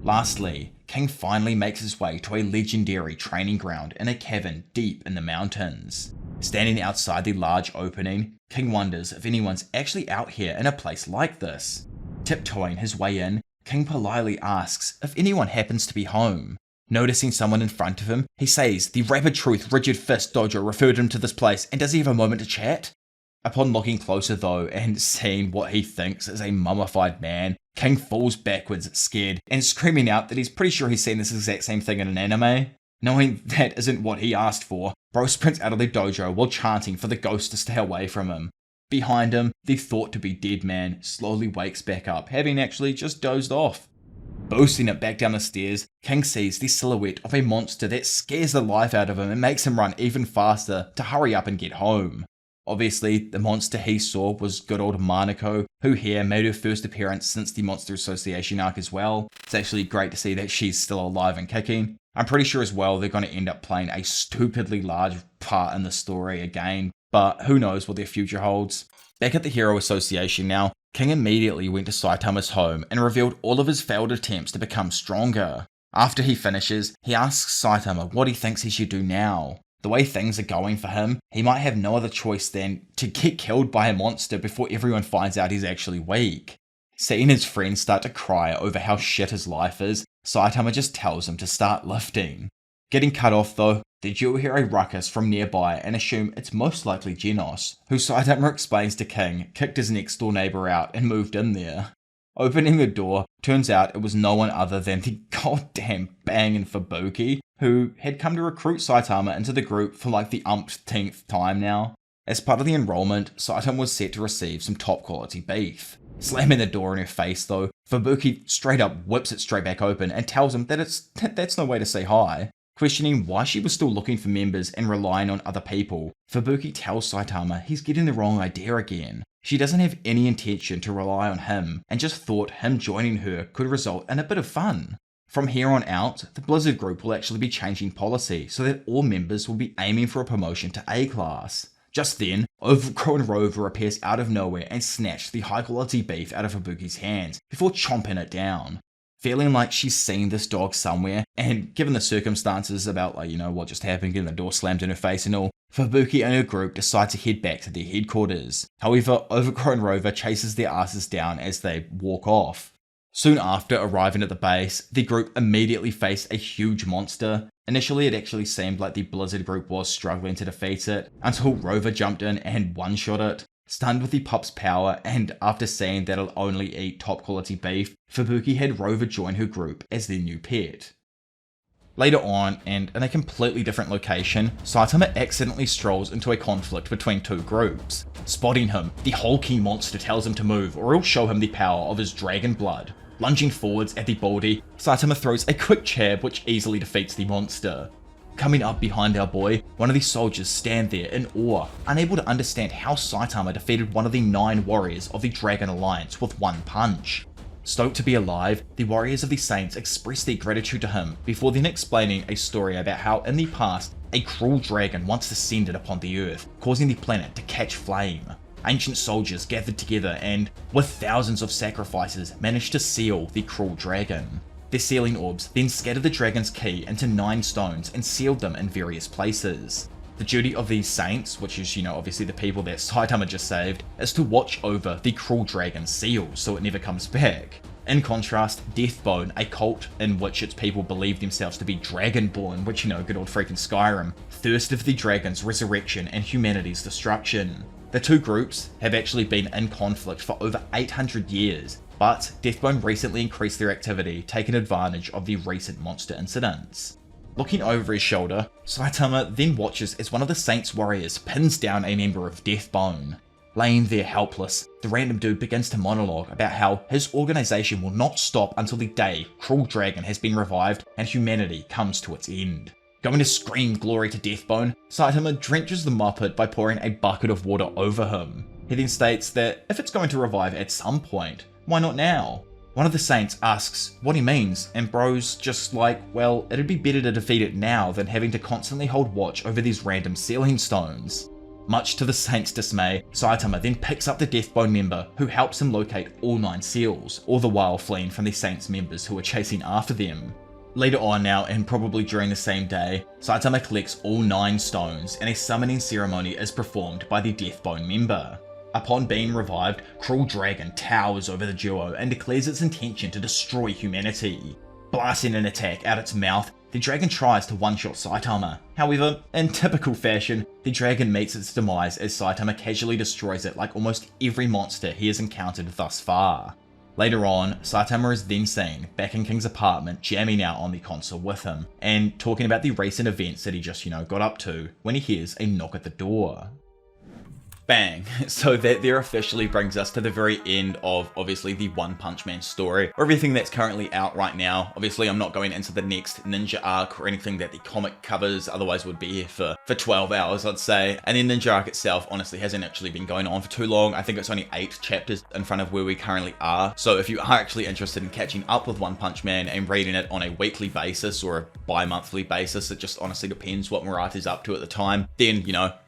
Lastly, King finally makes his way to a legendary training ground in a cavern deep in the mountains. Standing outside the large opening, King wonders if anyone's actually out here in a place like this. Tiptoeing his way in, King politely asks if anyone happens to be home. Noticing someone in front of him, he says the Rapid Truth Rigid Fist dojo referred him to this place and does he have a moment to chat? Upon looking closer though and seeing what he thinks is a mummified man, King falls backwards scared and screaming out that he's pretty sure he's seen this exact same thing in an anime. Knowing that isn't what he asked for, Bro sprints out of the dojo while chanting for the ghost to stay away from him. Behind him, the thought to be dead man slowly wakes back up, having actually just dozed off. Boosting it back down the stairs, King sees the silhouette of a monster that scares the life out of him and makes him run even faster to hurry up and get home. Obviously, the monster he saw was good old Manako, who here made her first appearance since the Monster Association arc as well. It's actually great to see that she's still alive and kicking. I'm pretty sure as well they're going to end up playing a stupidly large part in the story again, but who knows what their future holds. Back at the Hero Association now, King immediately went to Saitama's home and revealed all of his failed attempts to become stronger. After he finishes, he asks Saitama what he thinks he should do now. The way things are going for him, he might have no other choice than to get killed by a monster before everyone finds out he's actually weak. Seeing his friends start to cry over how shit his life is, Saitama just tells him to start lifting. Getting cut off though, the duo hear a ruckus from nearby and assume it's most likely Genos, who Saitama explains to King kicked his next door neighbour out and moved in there. Opening the door, turns out it was no one other than the goddamn bangin' Fubuki, who had come to recruit Saitama into the group for like the umpteenth time now. As part of the enrollment, Saitama was set to receive some top quality beef. Slamming the door in her face though, Fubuki straight up whips it straight back open and tells him that that's no way to say hi. Questioning why she was still looking for members and relying on other people, Fubuki tells Saitama he's getting the wrong idea again. She doesn't have any intention to rely on him and just thought him joining her could result in a bit of fun. From here on out, the Blizzard group will actually be changing policy so that all members will be aiming for a promotion to A class. Just then, Overgrown Rover appears out of nowhere and snatches the high quality beef out of Fubuki's hands before chomping it down. Feeling like she's seen this dog somewhere, and given the circumstances about what just happened, getting the door slammed in her face and all, Fubuki and her group decide to head back to their headquarters. However, Overgrown Rover chases their asses down as they walk off. Soon after arriving at the base, the group immediately faced a huge monster. Initially it actually seemed like the Blizzard group was struggling to defeat it, until Rover jumped in and one-shot it. Stunned with the pup's power, and after seeing that it'll only eat top quality beef, Fubuki had Rover join her group as their new pet. Later on, and in a completely different location, Saitama accidentally strolls into a conflict between two groups. Spotting him, the hulking monster tells him to move or he'll show him the power of his dragon blood. Lunging forwards at the baldy, Saitama throws a quick jab which easily defeats the monster. Coming up behind our boy, one of the soldiers stand there in awe, unable to understand how Saitama defeated one of the 9 warriors of the Dragon Alliance with one punch. Stoked to be alive, the warriors of the Saints express their gratitude to him before then explaining a story about how in the past, a cruel dragon once descended upon the earth, causing the planet to catch flame. Ancient soldiers gathered together and, with thousands of sacrifices, managed to seal the cruel dragon. Their sealing orbs then scattered the dragon's key into 9 stones and sealed them in various places. The duty of these saints, which is, obviously the people that Saitama just saved, is to watch over the cruel dragon's seal so it never comes back. In contrast, Deathbone, a cult in which its people believe themselves to be dragonborn, which good old freaking Skyrim, thirsted for the dragon's resurrection and humanity's destruction. The two groups have actually been in conflict for over 800 years, but Deathbone recently increased their activity, taking advantage of the recent monster incidents. Looking over his shoulder, Saitama then watches as one of the Saints' warriors pins down a member of Deathbone. Laying there helpless, the random dude begins to monologue about how his organization will not stop until the day Cruel Dragon has been revived and humanity comes to its end. Going to scream glory to Deathbone, Saitama drenches the Muppet by pouring a bucket of water over him. He then states that if it's going to revive at some point, why not now? One of the saints asks what he means, and Bro's just like, well, it'd be better to defeat it now than having to constantly hold watch over these random sealing stones. Much to the saint's dismay, Saitama then picks up the Deathbone member who helps him locate all 9 seals, all the while fleeing from the saint's members who are chasing after them. Later on now, and probably during the same day, Saitama collects all 9 stones and a summoning ceremony is performed by the Deathbone member. Upon being revived, Cruel Dragon towers over the duo and declares its intention to destroy humanity. Blasting an attack out its mouth, the dragon tries to one-shot Saitama. However, in typical fashion, the dragon meets its demise as Saitama casually destroys it like almost every monster he has encountered thus far. Later on, Saitama is then seen back in King's apartment jamming out on the console with him, and talking about the recent events that he just, got up to, when he hears a knock at the door. Bang. So that there officially brings us to the very end of, obviously, the One Punch Man story, or everything that's currently out right now. Obviously, I'm not going into the next Ninja arc or anything that the comic covers, otherwise would be here for 12 hours, I'd say. And the Ninja arc itself, honestly, hasn't actually been going on for too long. I think it's only 8 chapters in front of where we currently are. So if you are actually interested in catching up with One Punch Man and reading it on a weekly basis or a bi-monthly basis, it just honestly depends what Murata's up to at the time, then,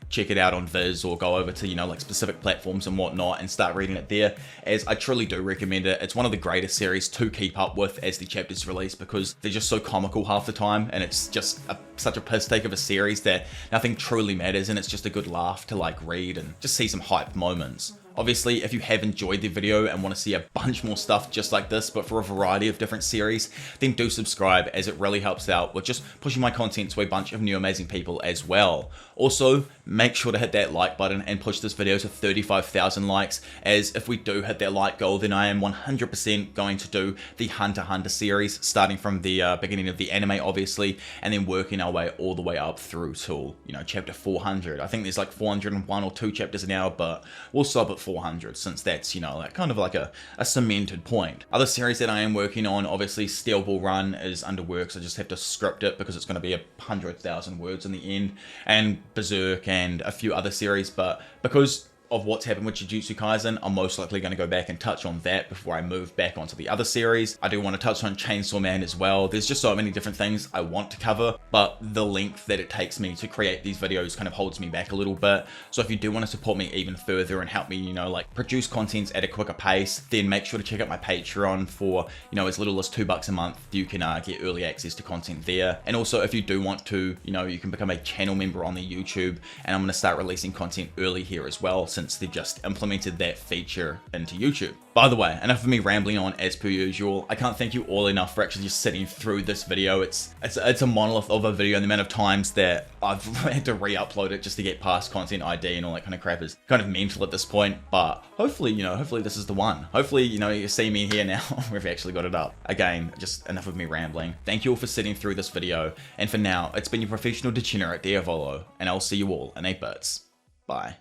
check it out on Viz or go over to, like specific platforms and whatnot and start reading it there, as I truly do recommend it. It's one of the greatest series to keep up with as the chapters release because they're just so comical half the time, and it's just such a piss take of a series that nothing truly matters, and it's just a good laugh to like read and just see some hype moments. Obviously, if you have enjoyed the video and want to see a bunch more stuff just like this, but for a variety of different series, then do subscribe, as it really helps out with just pushing my content to a bunch of new amazing people as well. Also, make sure to hit that like button and push this video to 35,000 likes, as if we do hit that like goal, then I am 100% going to do the Hunter x Hunter series, starting from the beginning of the anime, obviously, and then working our way all the way up through till, chapter 400. I think there's like 401 or 2 chapters now, but we'll stop at 400 since that's, like kind of like a cemented point. Other series that I am working on, obviously Steel Ball Run is under works. I just have to script it because it's going to be 100,000 words in the end, and Berserk and a few other series, but because of what's happened with Jujutsu Kaisen, I'm most likely going to go back and touch on that before I move back onto the other series. I do want to touch on Chainsaw Man as well. There's just so many different things I want to cover, but the length that it takes me to create these videos kind of holds me back a little bit. So if you do want to support me even further and help me, like produce content at a quicker pace, then make sure to check out my Patreon for, as little as $2 a month. You can get early access to content there. And also if you do want to, you can become a channel member on the YouTube, and I'm going to start releasing content early here as well, since they've just implemented that feature into YouTube. By the way, enough of me rambling on as per usual. I can't thank you all enough for actually just sitting through this video. It's a monolith of a video, and the amount of times that I've had to re-upload it just to get past content ID and all that kind of crap is kind of mental at this point. But hopefully, hopefully this is the one. Hopefully, you see me here now. We've actually got it up. Again, just enough of me rambling. Thank you all for sitting through this video. And for now, it's been your professional degenerate Diavolo, and I'll see you all in 8 bits. Bye.